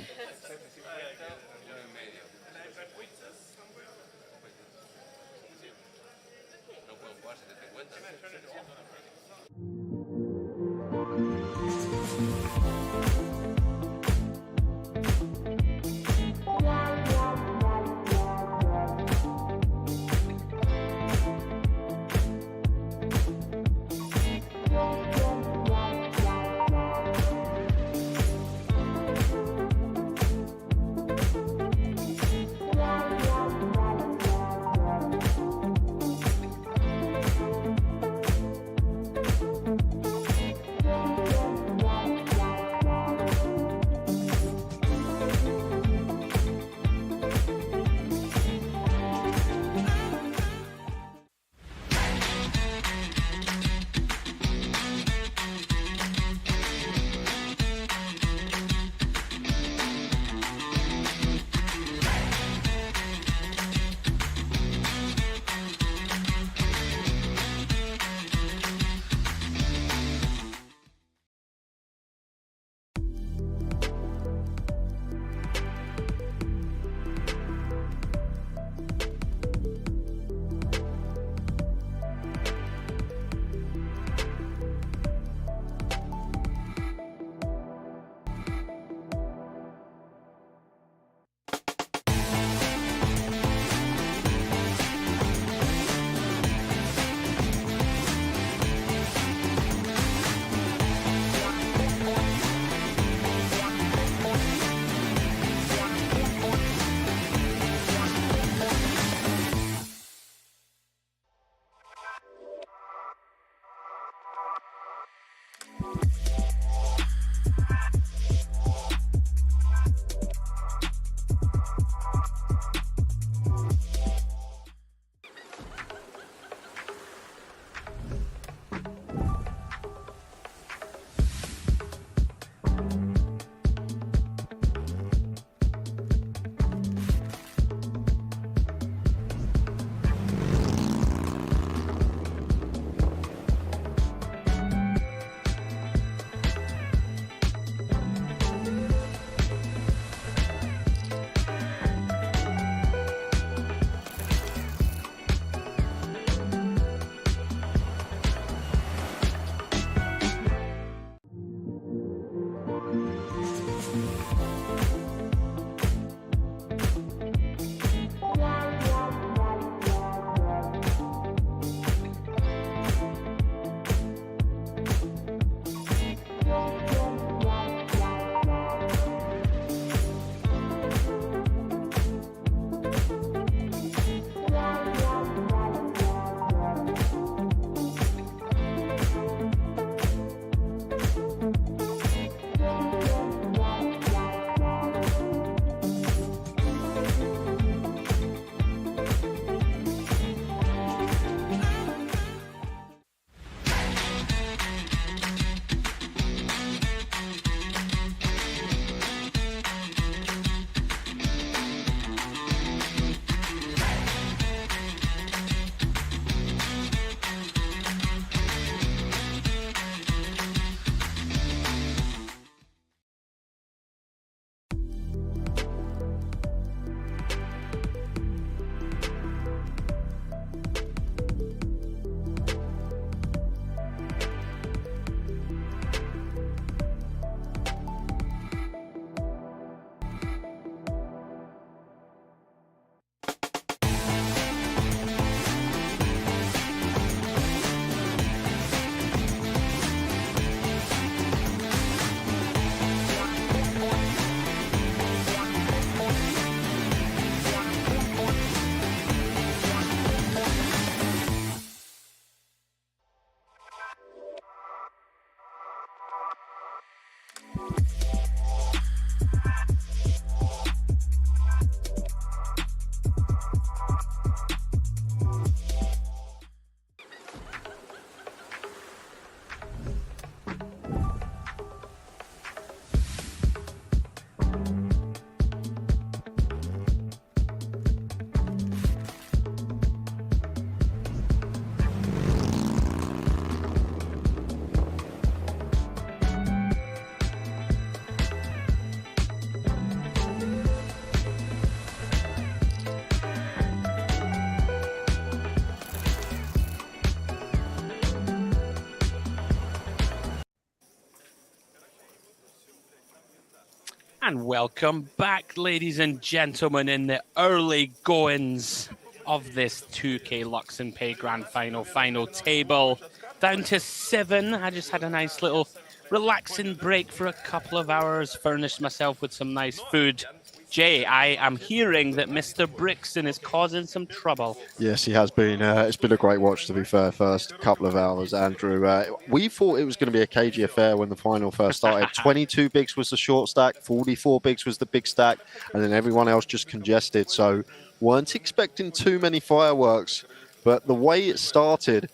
And welcome back, ladies and gentlemen, in the early goings of this 2K Luxon Pay Grand Final table. Down to 7. I just had a nice little relaxing break for a couple of hours, furnished myself with some nice food. Jay, I am hearing that Mr. Brixton is causing some trouble. Yes, he has been. It's been a great watch, to be fair, first couple of hours, Andrew. We thought it was going to be a cagey affair when the final first started. 22 bigs was the short stack, 44 bigs was the big stack, and then everyone else just congested. So weren't expecting too many fireworks, but the way it started,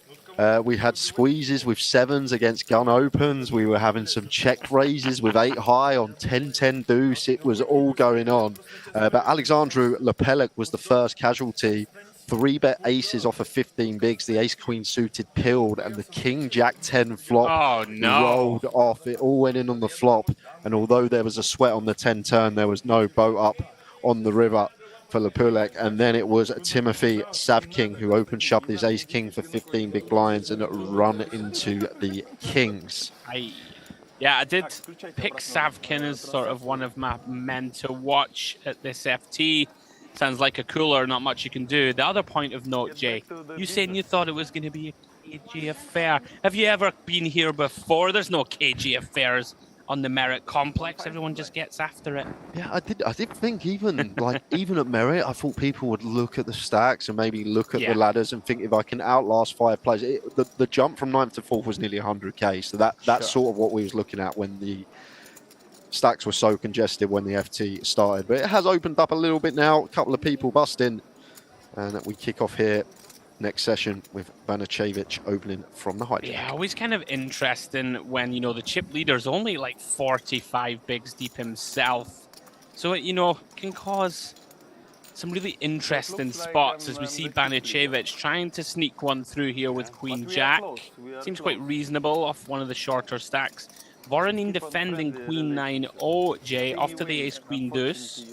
we had squeezes with 7s against gun opens. We were having some check raises with 8 high on 10-10 deuce. It was all going on. But Alexandru Lepelec was the first casualty. 3-bet aces off of 15 bigs. The ace-queen suited peeled, and the king-jack-10 flop rolled off. It all went in on the flop. And although there was a sweat on the 10 turn, there was no boat up on the river for Lepelec, and then it was Timothy Savking who open shoved his ace king for 15 big blinds and run into the kings. Yeah, I did pick Savkin as sort of one of my men to watch at this FT. Sounds like a cooler, not much you can do. The other point of note, Jay, you saying you thought it was going to be a cagey affair. Have you ever been here before? There's no cagey affairs on the Merit complex. Everyone just gets after it. Yeah, I did think even at Merit, I thought people would look at the stacks and maybe look at the ladders and think if I can outlast 5 players. The jump from 9th to 4th was nearly 100k, so that's sort of what we was looking at when the stacks were so congested when the FT started. But it has opened up a little bit now. A couple of people busting, and we kick off here next session with Banacevic opening from the hijack. Yeah, always kind of interesting when, you know, the chip leader's only like 45 bigs deep himself. So it, you know, can cause some really interesting spots as we see Banacevic trying to sneak one through here with Queen Jack. Seems quite reasonable off one of the shorter stacks. Voronin defending Queen 9 OJ off to the Ace Queen Deuce.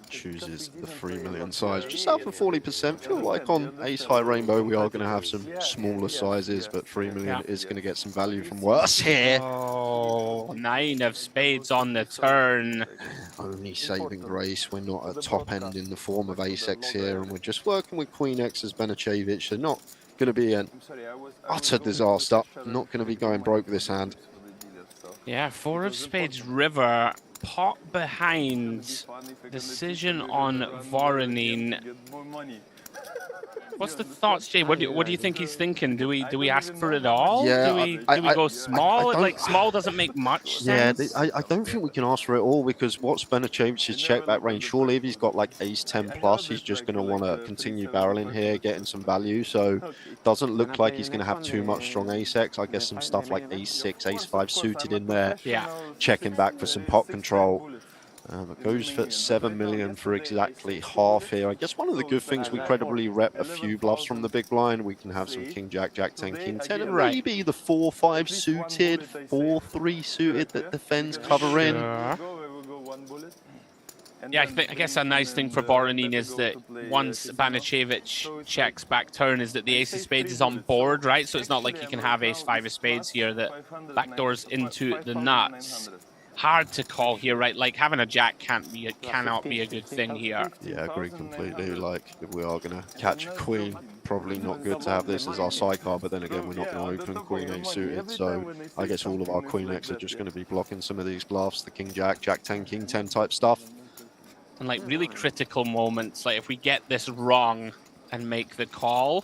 Chooses the 3 million size, just south of 40%. Feel like on Ace High Rainbow we are going to have some smaller sizes, but 3 million is going to get some value from worse here. Oh, 9 of spades on the turn. Only saving grace. We're not at top end in the form of Ace X here, and we're just working with Queen X as Banacevic. They're not going to be an utter disaster. Not going to be going broke this hand. Yeah, 4 of spades river. Pot behind. Decision on Voronin. What's the thoughts, Jay? What do you think he's thinking? Do we ask for it all? Yeah, do we go small? Like small doesn't make much sense. Yeah, I don't think we can ask for it all, because what's Banacevic's check back range? Surely if he's got like ace 10 plus, he's just going to want to continue barreling here, getting some value. So doesn't look like he's going to have too much strong ace X. I guess some stuff like ace 6, ace 5 suited in there. Yeah, checking back for some pot control. It goes for 7 million for exactly half here. I guess one of the good things, we credibly rep a few bluffs from the big blind. We can have some king jack, jack 10, king 10, and maybe the 4-5 suited, 4-3 suited that defends cover in. Yeah, I guess a nice thing for Voronin is that once Banacevic checks back turn is that the ace of spades is on board, right? So it's not like he can have ace 5 of spades here that backdoors into the nuts. Hard to call here, right? Like having a jack cannot be a good thing here. Yeah, I agree completely. Like if we are going to catch a queen, probably not good to have this as our sidecar, but then again, we're not going to open queen 8 suited. So I guess all of our queen X are just going to be blocking some of these bluffs, the king jack, jack 10, king 10 type stuff. And like really critical moments, like if we get this wrong and make the call,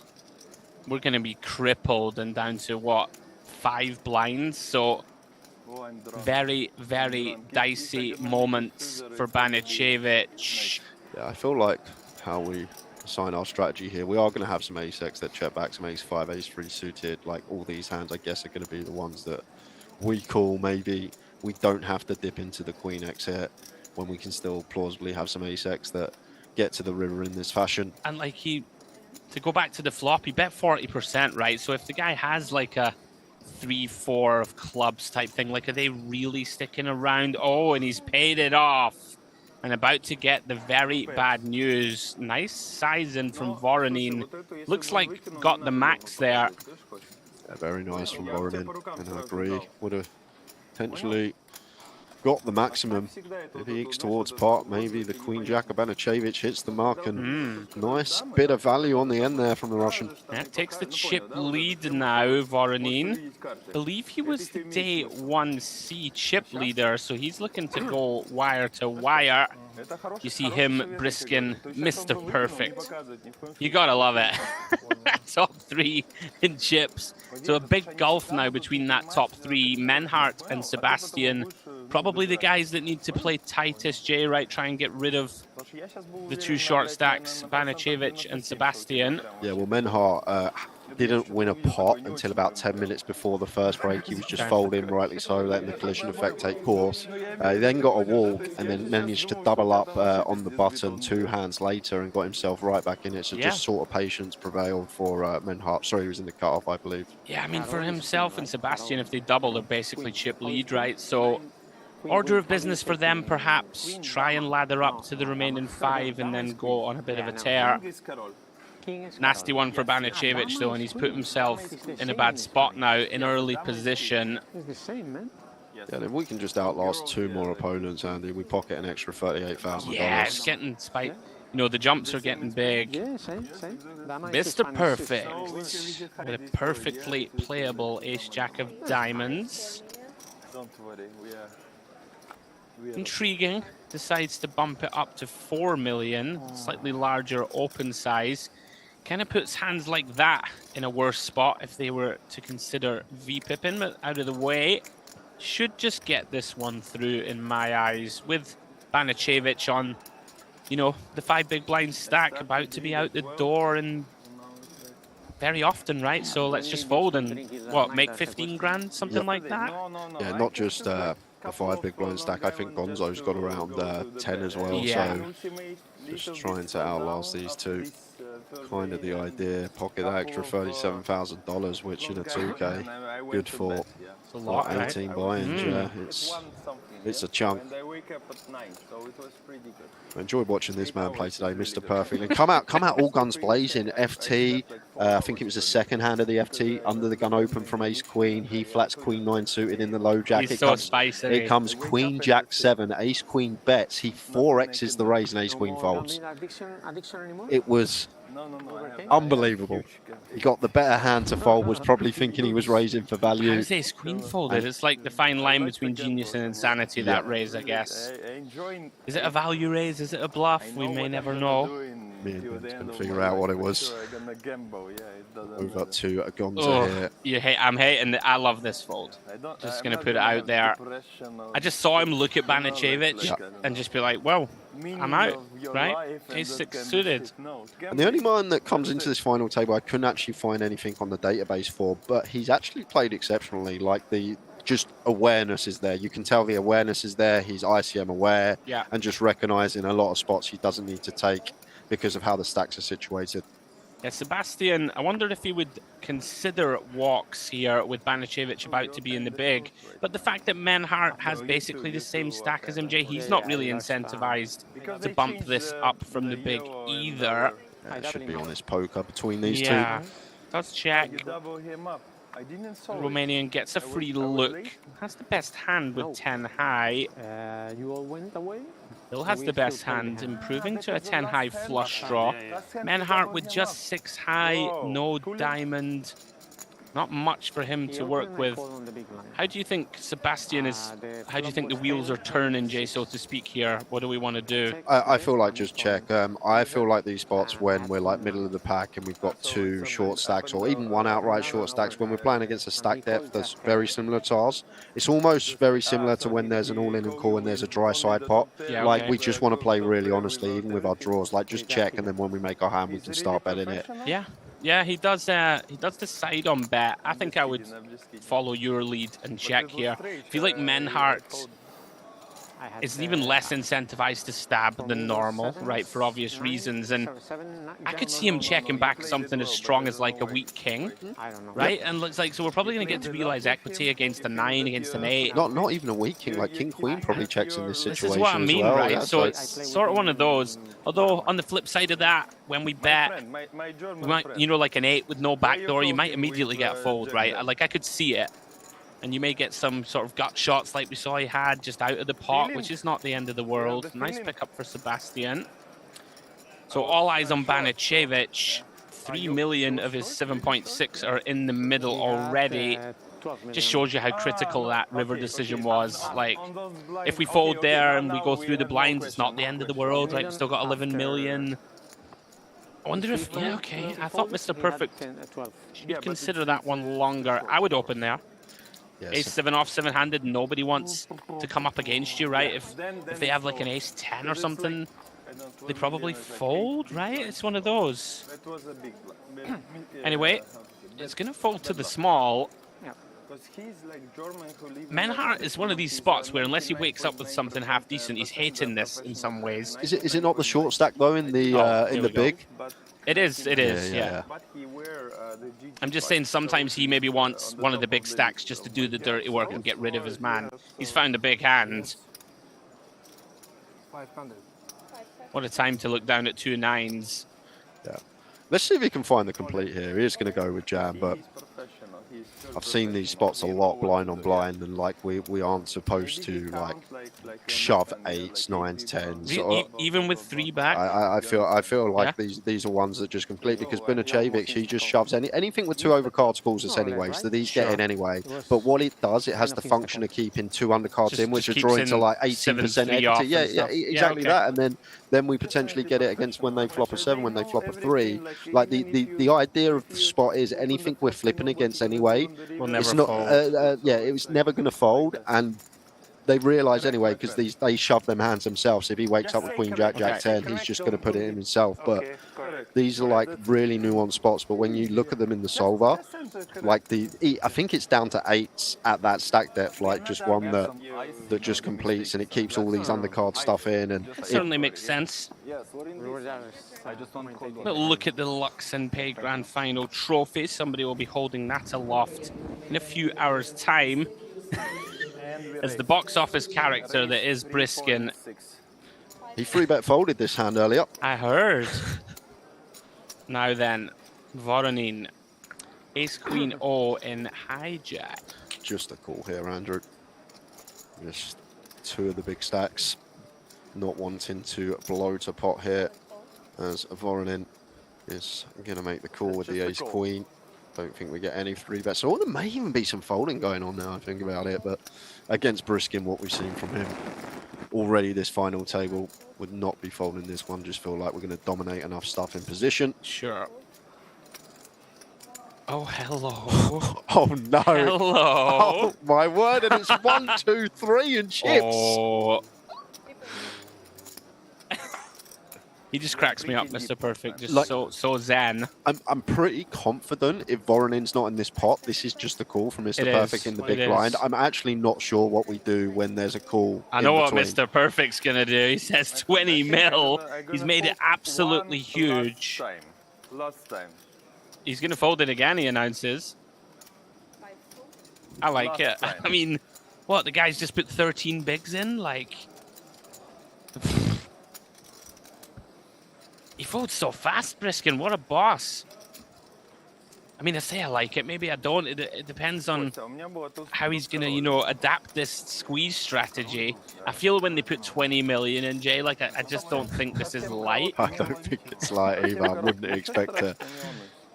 we're going to be crippled and down to what, 5 blinds. So very, very dicey moments for Banacevic. Yeah, I feel like how we assign our strategy here, we are going to have some ace X that check back, some ace 5, ace 3 suited. Like all these hands, I guess, are going to be the ones that we call. Maybe we don't have to dip into the queen X here when we can still plausibly have some ace X that get to the river in this fashion. And like to go back to the flop, he bet 40%, right? So if the guy has like a 3-4 of clubs type thing, like are they really sticking around? Oh, and he's paid it off. And about to get the very bad news. Nice sizing from Voronin. Looks like got the max there. Yeah, very nice from Voronin, and I agree. Would have potentially got the maximum. If he ekes towards pot, maybe the Queen Jack of Banacevic hits the mark, and nice bit of value on the end there from the Russian. That takes the chip lead now, Voronin. Believe he was the day 1C chip leader, so he's looking to go wire to wire. You see him brisking Mr. Perfect. You gotta love it. Top 3 in chips. So a big gulf now between that top 3. Menhart and Sebastian. Probably the guys that need to play tightest, Jay, right? Try and get rid of the 2 short stacks, Banacevic and Sebastian. Yeah, well, Menhart didn't win a pot until about 10 minutes before the first break. He was just folding, rightly so, letting the collision effect take course. He then got a walk and then managed to double up on the button 2 hands later and got himself right back in it. So just sort of patience prevailed for Menhart. Sorry, he was in the cutoff, I believe. Yeah, I mean, for himself and Sebastian, if they double, they're basically chip lead, right? So order of business for them, perhaps. Try and ladder up to the remaining 5 and then go on a bit of a tear. Nasty one for Banacevic, though, and he's put himself in a bad spot now, in early position. Yeah, if we can just outlast 2 more opponents, Andy, we pocket an extra $38,000. Yeah, it's getting spite. You know, the jumps are getting big. Mr. Perfect with a perfectly playable ace-jack of diamonds. Don't worry, Intriguing. Decides to bump it up to 4 million. Slightly larger open size. Kind of puts hands like that in a worse spot if they were to consider V-pipping, but out of the way. Should just get this one through in my eyes, with Banacevic on, you know, the 5 big blind stack about to be out the door, and very often, right? So let's just fold and, what, make 15 grand, something like that? Yeah, not just a 5 big blind stack. I think Gonzo's got around 10 as well. So just trying to outlast these 2. Kind of the idea. Pocket that extra $37,000, which in a 2K, good for a lot, 18 buy-ins. Yeah, it's a chunk. I enjoyed watching this man play today, Mr. Perfect. And come out all guns blazing. FT, I think it was the second hand of the FT, under the gun open from Ace Queen. He flats Queen 9 suited in the low jack. He's so spicy. It comes Queen Jack 7, Ace Queen bets. He 4x's the raise and Ace Queen folds. It was unbelievable. He got the better hand to fold, was probably thinking he was raising for value. How's Ace Queen folded? It's like the fine line between genius and insanity, that raise, I guess. Is it a value raise? Is it a bluff? We may never know. Me and Ben's going to figure out what it was. Over to a Gonzo here. I'm hating it. I love this fold. Just going to put it out there. I just saw him look at Banacevic and just be like, well, I'm out, right? Ace 6 suited. And the only man that comes into this final table I couldn't actually find anything on the database for, but he's actually played exceptionally. Like, the just awareness is there. You can tell the awareness is there. He's ICM aware, and just recognizing a lot of spots he doesn't need to take because of how the stacks are situated. Yeah, Sebastian, I wondered if he would consider walks here with Banacevic about to be in the big. But the fact that Menhart has basically the same stack as MJ, he's not really incentivized to bump this up from the big either. It should be honest poker between these 2. Yeah, does check. Romanian gets a free look. Has the best hand with 10 high. You all went away? Still has the best hand, improving to a 10 high flush draw. Menhart with just 6 high, no diamond. Not much for him to work with. How do you think Sebastian is, how do you think the wheels are turning, Jay, so to speak here? What do we want to do? I feel like just check. I feel like these spots when we're like middle of the pack and we've got 2 short stacks or even 1 outright short stacks, when we're playing against a stack depth that's very similar to ours, it's almost very similar to when there's an all-in and call and there's a dry side pot. Yeah, like, we just want to play really honestly, even with our draws. Like, just check, and then when we make our hand, we can start betting it. Yeah, he does the side on bet. I think I would follow your lead and check here. I feel like Menhart is even less incentivized to stab than normal, right, for obvious reasons. And I could see him checking back something as strong as like a weak king, right? And looks like, so we're probably going to get to realize equity against a 9, against an 8. Not even a weak king, like King Queen probably checks in this situation. This is what I mean, well. right? So it's sort of one of those. Although on the flip side of that, when we bet, we might, you know, like an 8 with no backdoor, you might immediately get a fold, right? Like, I could see it. And you may get some sort of gut shots like we saw he had just out of the pot, which is not the end of the world. Nice pickup for Sebastian. So all eyes on Banicevic. 3 million of his 7.6 are in the middle already. Just shows you how critical that river decision was. Like, if we fold there and we go through the blinds, it's not the end of the world, right? We've still got 11 million. I wonder if, yeah, okay. I thought Mr. Perfect should consider that one longer. I would open there. Yes. Ace-7 off, 7-handed. Nobody wants to come up against you, right? If they have like an ace-10 or something, they probably fold, right? It's one of those. Anyway, it's going to fold to the small. Menhart is one of these spots where unless he wakes up with something half decent, he's hating this in some ways. Is it not the short stack though in the big? It is, yeah. I'm just saying sometimes he maybe wants one of the big stacks just to do the dirty work and get rid of his man. He's found a big hand. 500. What a time to look down at 2 9s. Yeah. Let's see if he can find the complete here. He is going to go with jam, but I've seen these spots a lot blind on blind, and like we aren't supposed to like shove 8s, 9s, 10s. Even with 3 back. I feel like these are ones that just complete, because Banicevic, he just shoves anything with 2 overcards calls us anyway, so these get in anyway. But what it does, it has the function of keeping 2 undercards in, which are drawing to like 18% equity. Yeah, exactly that. And then we potentially get it against when they flop a 7, when they flop a 3. Like the idea of the spot is anything we're flipping against anyway. It's not, it was never going to fold, and they realise anyway, because they shove them hands themselves. If he wakes up with Queen Jack, Jack 10, he's just going to put it in himself. But these are like really nuanced spots. But when you look at them in the solver, like I think it's down to 8s at that stack depth, like just one that just completes and it keeps all these undercard stuff in. And it certainly makes sense. Little look at the Luxon Pay Grand Final trophy. Somebody will be holding that aloft in a few hours' time. As the box office character that is Briskin. He 3-bet folded this hand earlier. I heard. Now then, Voronin. Ace Queen O in hijack. Just a call here, Andrew. Just 2 of the big stacks. Not wanting to blow to pot here, as Voronin is going to make the call with the Ace Queen. Don't think we get any 3-bets. So there may even be some folding going on now, I think about it. But against Briskin, what we've seen from him already this final table, would not be folding this one. Just feel like we're going to dominate enough stuff in position. Sure. Oh, hello. Oh, no. Hello. Oh, my word. And it's 1, 2, 3 and chips. Oh. He just cracks me up, Mr. Perfect. Just like, so zen. I'm pretty confident if Voronin's not in this pot, this is just a call from Mr. Perfect in the big blind. I'm actually not sure what we do when there's a call. I know what Mr. Perfect's going to do. He says 20 mil. He's made it absolutely huge. Last time. He's going to fold it again, he announces. I like it. I mean, what? The guy's just put 13 bigs in? Like... He folds so fast, Briskin. What a boss. I mean, I say I like it. Maybe I don't. It depends on how he's going to, you know, adapt this squeeze strategy. I feel when they put 20 million in, Jay, like, I just don't think this is light. I don't think it's light either. I wouldn't expect to.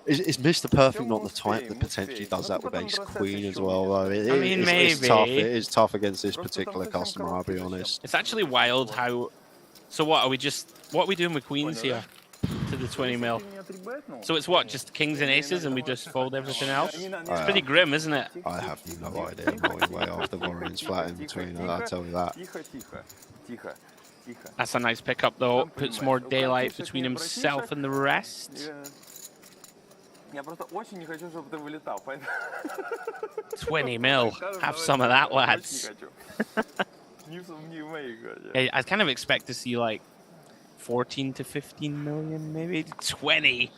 Is Mr. Perfect not the type that potentially does that with Ace Queen as well, though? I mean, maybe. It's tough. It is tough against this particular customer, I'll be honest. It's actually wild how... So what are we doing with queens here to the 20 mil? So it's what, just kings and aces and we just fold everything else? It's pretty grim, isn't it? I have no idea. I'm going way after Voronin's flat in between, I'll tell you that. That's a nice pickup though. Puts more daylight between himself and the rest. 20 mil. Have some of that, lads. Yeah, I kind of expect to see like 14 to 15 million, maybe 20.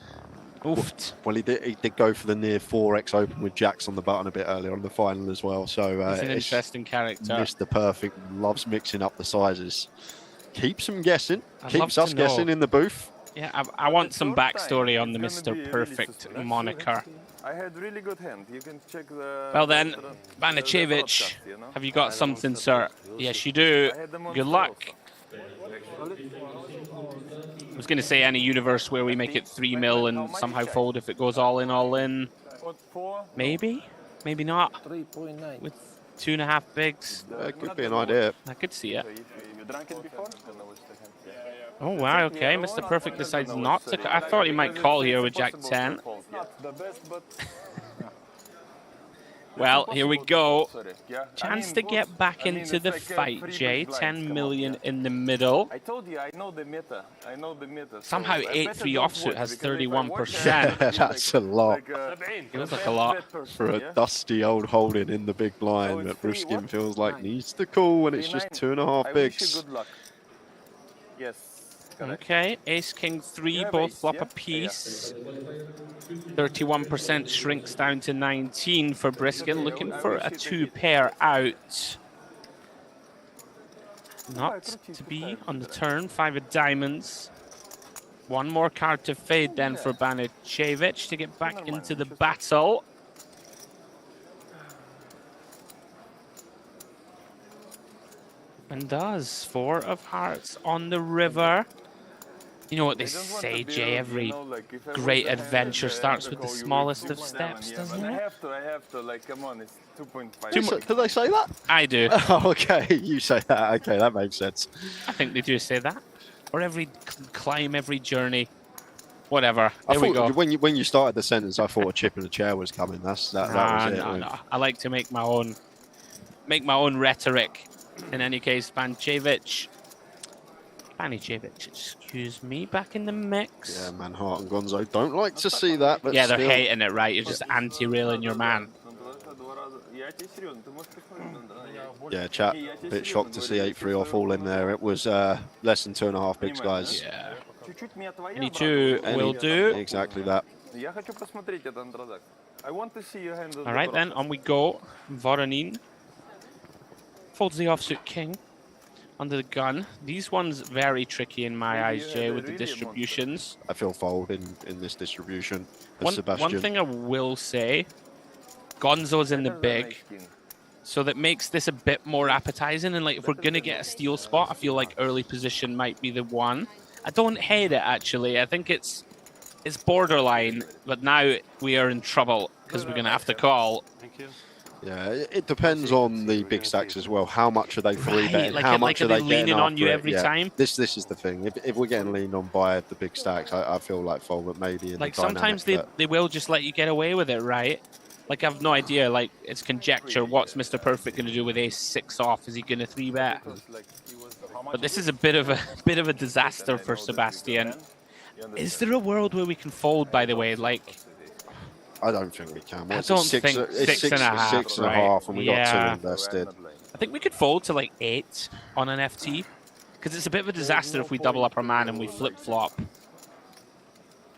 Oof. Well, he did go for the near 4x open with jacks on the button a bit earlier on the final as well. So he's an interesting character. Mr. Perfect loves mixing up the sizes. Keeps them guessing. Keeps us guessing in the booth. Yeah, I want some backstory on the Mr. Perfect moniker. I had really good hand. You can check the. Well then, the Banicevic, broadcast, you know? have you got something, sir? Yes, you do. Good luck. I was going to say any universe where we make it 3-0 and somehow fold if it goes all in. Maybe? Maybe not. 3.9. With 2.5 bigs. Could be an idea. I could see it. You drank it before? Oh wow, okay. Mr. Perfect decides not to. I thought he might call here with Jack 10. Not the best, but. Well, here we go. Chance to get back into the fight, Jay. 10 million in the middle. I told you, I know the meta. I know the meta. Somehow 8-3 offsuit has 31%. That's a lot. Feels like a lot. For a dusty old holding in the big blind that Briskin feels like needs to call when it's just 2.5 bigs. Good luck. Yes. Okay, Ace King 3, both flop a piece. 31% shrinks down to 19 for Briskin, looking for a 2-pair out. Not to be on the turn, 5 of diamonds. One more card to fade then for Banicevic to get back into the battle. And does. 4 of hearts on the river. You know what they say, Jay, every great adventure starts with the smallest of steps, doesn't it? I have to, like, come on, it's 2.5. Do they say that? I do. Oh, okay, you say that. Okay, that makes sense. I think they do say that. Or every climb, every journey. Whatever. I There we go. thought when you started the sentence, I thought a chip in a chair was coming. That was it. No. I like to make my own rhetoric. In any case, Banicevic, excuse me, back in the mix. Yeah, Manhart and Gonzo don't like to see that. But yeah, they're still. hating it, right? You're just anti-railing your man. Yeah, chat. Bit shocked to see 8-3 off all in there. It was less than 2.5 bigs, guys. Yeah. 22 will do. Exactly that. All right, then, on we go. Voronin folds the offsuit king under the gun. These ones very tricky in my eyes, Jay, with the distributions. I feel fold in this distribution. One thing I will say, Gonzo's in the big, so that makes this a bit more appetizing. And like, if we're gonna get a steal spot, I feel like early position might be the one. I don't hate it actually. I think it's borderline, but now we are in trouble because we're gonna have to call. Thank you. Yeah, it depends on the big stacks as well. How much are they free betting? Like How much are they getting leaning on you after it? every Yeah. time? This is the thing. If we're getting leaned on by the big stacks, I feel like fold, but maybe in Like the sometimes they will just let you get away with it, right? Like I've no idea. Like it's conjecture. What's Mr. Perfect going to do with ace-6 off? Is he going to 3-bet? But this is a bit of a disaster for Sebastian. Is there a world where we can fold? By the way, like. I don't think we can. I don't think it's 6.5, six and a half, and we got 2 invested. I think we could fold to like 8 on an FT, because it's a bit of a disaster if we double up our man and we flip-flop.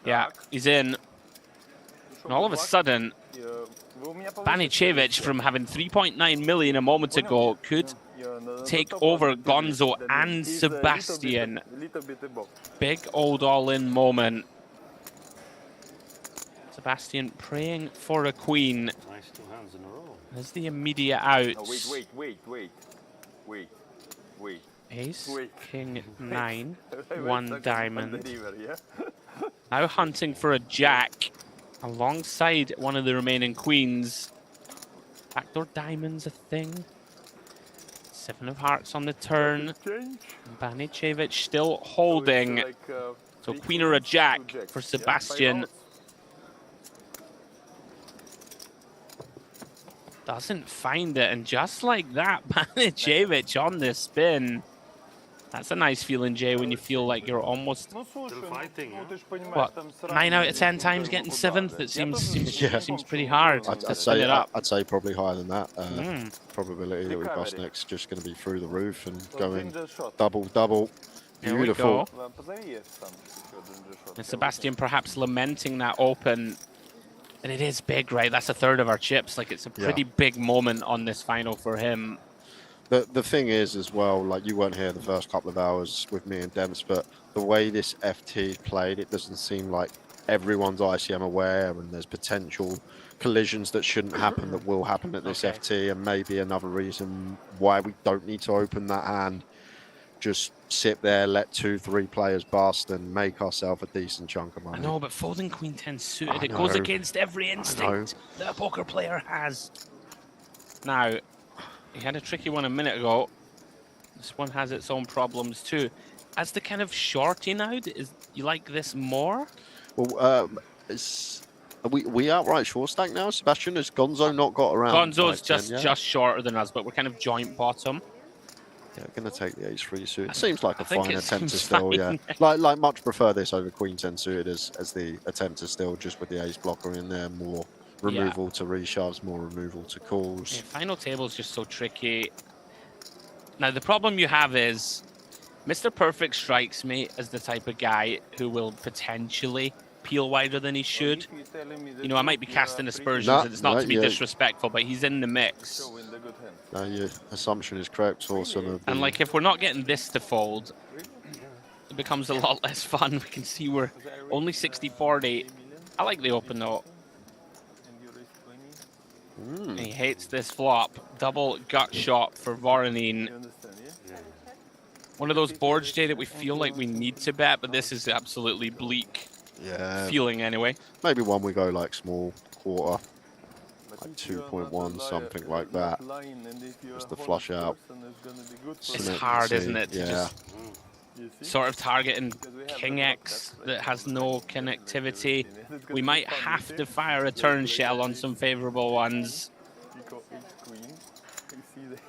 Yeah, he's in. And all of a sudden, Banicevic, from having 3.9 million a moment ago, could take over Gonzo and Sebastian. Big old all-in moment. Sebastian praying for a queen. Nice 2 hands in a row. There's the immediate out. Wait. Ace, king, 9, 1 diamond. Now hunting for a jack alongside one of the remaining queens. Backdoor diamond's a thing. 7 of hearts on the turn. Banicevic still holding. So queen or a jack for Sebastian. Doesn't find it, and just like that, Banicevic on the spin. That's a nice feeling, Jay, when you feel like you're almost, what, 9 out of 10 times getting 7th? It seems pretty hard to spin it up. I'd say probably higher than that. Probability that we bust next just going to be through the roof and going double. Beautiful. And Sebastian perhaps lamenting that open. And it is big, right? That's a third of our chips. Like, it's a pretty big moment on this final for him. The thing is, as well, like, you weren't here the first couple of hours with me and Demps, but the way this FT played, it doesn't seem like everyone's ICM aware, and there's potential collisions that shouldn't happen that will happen at this FT, and maybe another reason why we don't need to open that hand. Just sit there, let 2-3 players bust, and make ourselves a decent chunk of money. I know, but folding Queen 10 suited, it goes against every instinct that a poker player has. Now, he had a tricky one a minute ago. This one has its own problems too. As the kind of shorty now, you like this more? Well, we outright short stack now, Sebastian? Has Gonzo not got around? Gonzo's just shorter than us, but we're kind of joint bottom. Yeah, going to take the ace-3 suit. It seems like a fine attempt to still, yeah. Like much prefer this over Queen 10 suited as the attempt to still, just with the ace blocker in there, more removal to reshoves, more removal to calls. Yeah, final table is just so tricky. Now, the problem you have is Mr. Perfect strikes me as the type of guy who will potentially peel wider than he should. You know, I might be casting aspersions, and it's not to be disrespectful, but he's in the mix. No, your assumption is correct. And like, if we're not getting this to fold, it becomes a lot less fun. We can see we're only 60-40. I like the open though. He hates this flop. Double gut shot for Voronin. One of those boards, Jay, that we feel like we need to bet, but this is absolutely bleak. Yeah. Feeling anyway. Maybe one we go like small quarter, like 2.1, something like that. Just the flush out. It's hard, isn't it? To just sort of targeting King X that has no connectivity. We might have to fire a turn shell on some favorable ones.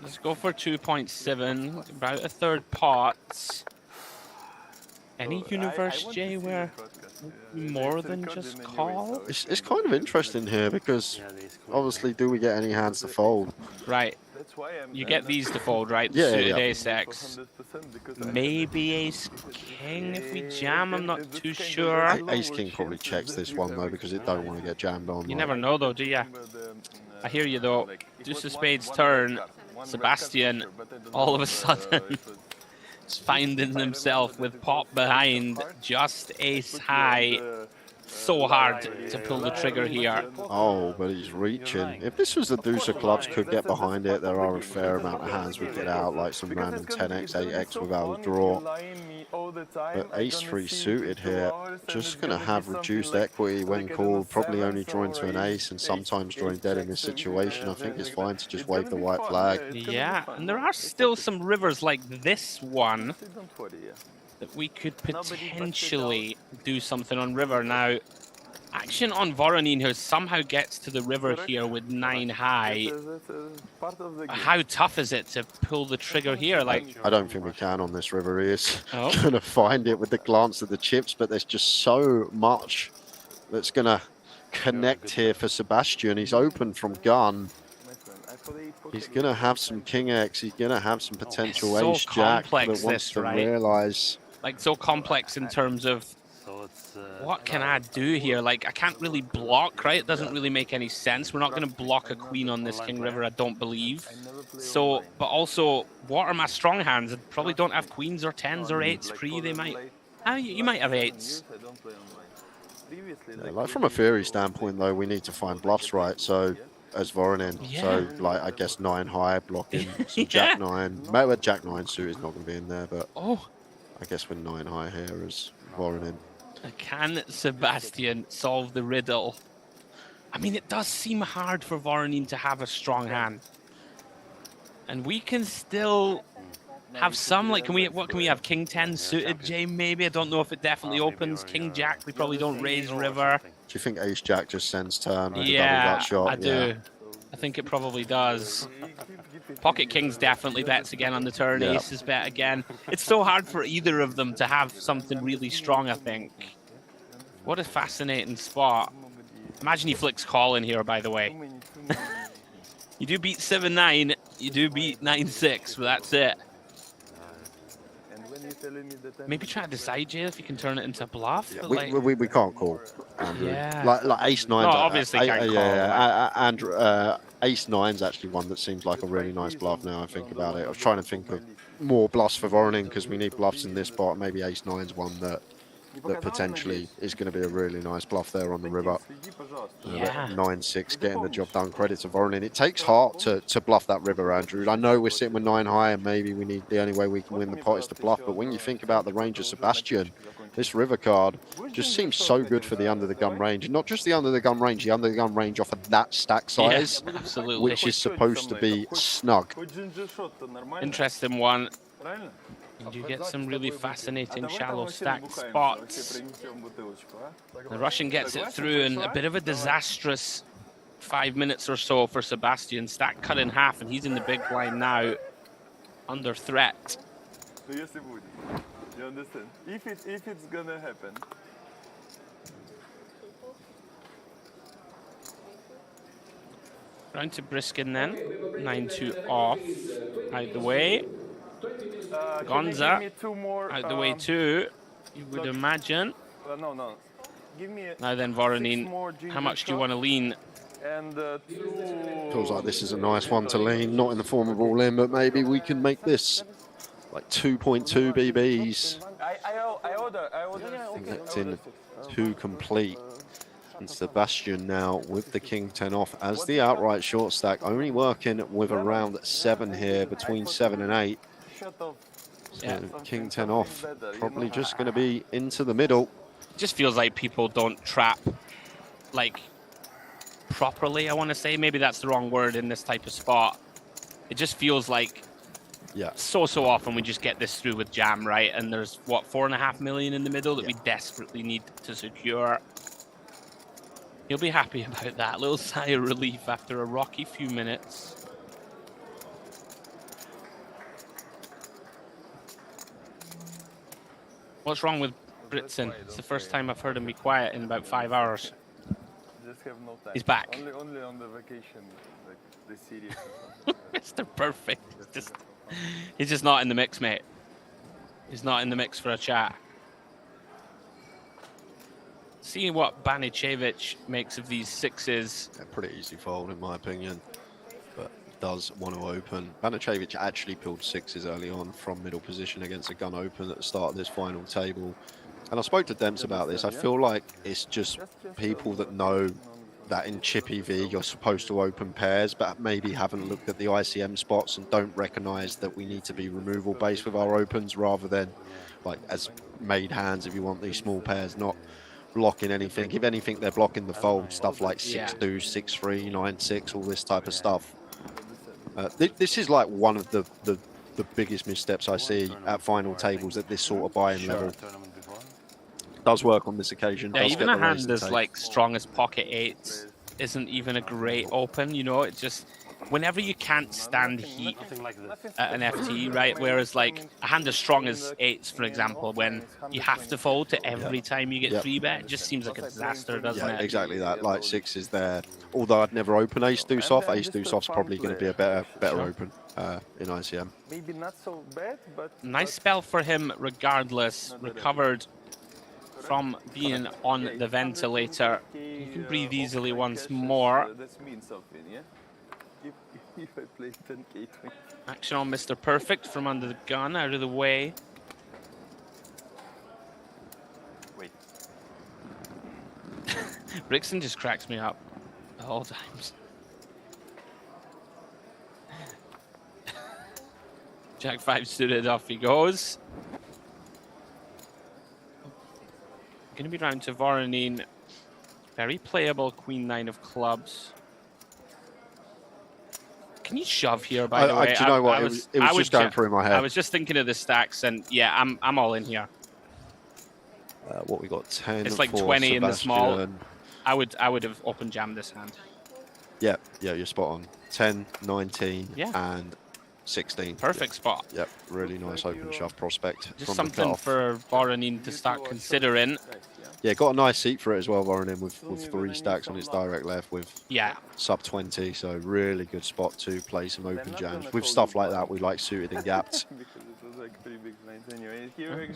Let's go for 2.7, about a third pot. Any universe, Jay, where more than just call? It's kind of interesting here because obviously, do we get any hands to fold? Right. You get these to fold, right? Yeah, Suited ace X. Maybe ace king if we jam, I'm not too sure. Ace king probably checks this one though because it don't want to get jammed on. You never know though, do ya? I hear you though. Deuce of spades turn. Sebastian, all of a sudden, is finding himself with pot behind, just ace high. So hard to pull the trigger here. Oh, but he's reaching. If this was the deuce of clubs, could get behind it. There are a fair amount of hands we get out, like some random 10x, 8x without a draw. But ace-3 suited here, just going to have reduced equity when called, probably only drawing to an ace and sometimes drawing dead in this situation. I think it's fine to just wave the white flag. Yeah, and there are still some rivers like this one that we could potentially do something on river. Now, action on Voronin, who somehow gets to the river here with 9 high. How tough is it to pull the trigger here? Like, I don't think we can on this river. He is going to find it with the glance of the chips, but there's just so much that's going to connect here for Sebastian. He's open from gun. He's going to have some King X. He's going to have some potential Ace Jack that wants to realize. Like, so complex in terms of what can I do here? Like, I can't really block, right? It doesn't really make any sense. We're not going to block a queen on this King River, I don't believe. So, but also, what are my strong hands? I probably don't have queens or 10s or 8s free. They might. You might have 8s. Yeah, like from a theory standpoint, though, we need to find bluffs, right? So, as Voronin, so like I guess 9 high blocking, some Jack 9. Maybe Jack 9 suit is not going to be in there, but I guess with 9 high here is Voronin. Can Sebastian solve the riddle? I mean, it does seem hard for Voronin to have a strong hand, and we can still have some. Like, what can we have? King 10 suited, Jay? Maybe. I don't know if it definitely opens. King Jack, we probably don't raise river. Do you think Ace Jack just sends turn with a double Yeah, gut shot? I do. I think it probably does. Pocket Kings definitely bets again on the turn. Aces bet again. It's so hard for either of them to have something really strong, I think. What a fascinating spot. Imagine he flicks call in here, by the way. You do beat 7-9. You do beat 9-6, but that's it. Maybe try to decide, Jay, if you can turn it into a bluff. Yeah, like... we can't call. Yeah. Like Ace 9. No, obviously can't call. Yeah, Ace 9's actually one that seems like a really nice bluff now I think about it. I was trying to think of more bluffs for Voronin because we need bluffs in this spot. Maybe Ace 9's one that that potentially is going to be a really nice bluff there on the river. Yeah. 9-6 getting the job done. Credit to Voronin. It takes heart to bluff that river, Andrew. I know we're sitting with 9 high and maybe we need the only way we can win the pot is to bluff, but when you think about the range of Sebastian, this river card just seems so good for the under the gun range. And not just the under the gun range off of that stack size, absolutely. which is supposed to be snug. Interesting one. And you get some really fascinating shallow stack spots. The Russian gets it through, and a bit of a disastrous 5 minutes or so for Sebastian. Stack cut in half, and he's in the big blind now, under threat. You understand? If it's gonna happen. Round to Briskin then. 9-2 off. Out the way. Gonza out the way too, you would imagine. No. Give me now then, Voronin, how much do you want to lean? And feels like this is a nice one to lean, not in the form of all in, but maybe we can make this like 2.2 BBs. I order. Connecting to complete. And Sebastian now with the King 10 off as the outright short stack, only working with around 7 here, between 7 and 8. So King 10 off, probably just going to be into the middle. Just feels like people don't trap like properly, I want to say. Maybe that's the wrong word in this type of spot. It just feels like so often we just get this through with jam, right? And there's, what, 4.5 million in the middle that we desperately need to secure. You'll be happy about that. Little sigh of relief after a rocky few minutes. What's wrong with Britson? It's the first time I've heard him be quiet in about 5 hours. Just have no time. He's back. Only on the vacation, like the series. Mr. Perfect. He's just not in the mix, mate. He's not in the mix for a chat. Seeing what Banicevic makes of these sixes. Pretty easy fold in my opinion, but does want to open. Banicevic actually pulled sixes early on from middle position against a gun open at the start of this final table. And I spoke to Demps about this. I feel like it's just people that know that in Chippy V you're supposed to open pairs, but maybe haven't looked at the ICM spots and don't recognize that we need to be removal based with our opens rather than like as made hands, if you want these small pairs, not blocking anything. If anything, they're blocking the fold, stuff like 6-2, 6-3, 9-6, all this type of stuff. This is like one of the biggest missteps I see at final tables at this sort of buy-in level. Does work on this occasion. Yeah, even a hand as like strong as pocket eights isn't even a great open, you know. It just, whenever you can't stand heat at an FT, right? Whereas like a hand as strong as eights, for example, when you have to fold to every time you get 3-bet, it just seems like a disaster, doesn't it? Exactly that. Like sixes there. Although I'd never open ace deuce off. Ace deuce off's probably going to be a better open in ICM. Maybe not so bad, but nice spell for him regardless. Recovered from being on the ventilator. You can breathe easily once more. That means something, yeah? If I play 10k. Action on Mr. Perfect from under the gun, out of the way. Wait. Brixton just cracks me up at all times. Jack 5 suited, off he goes. Going to be round to Voronin. Very playable Queen 9 of clubs. Can you shove here, by the way? Do you know what? It was just going through my head. I was just thinking of the stacks, and yeah, I'm all in here. What we got? 10. It's like 20 Sebastian. in the small. I would have open jammed this hand. Yeah, you're spot on. 10, 19, yeah, and 16. Perfect spot. Yep, really nice open shove prospect. Just something for Voronin to start considering. Yeah, got a nice seat for it as well, Voronin, with 3 stacks on its direct left with sub 20, so really good spot to play some open jams. With stuff like that, we like suited and gapped.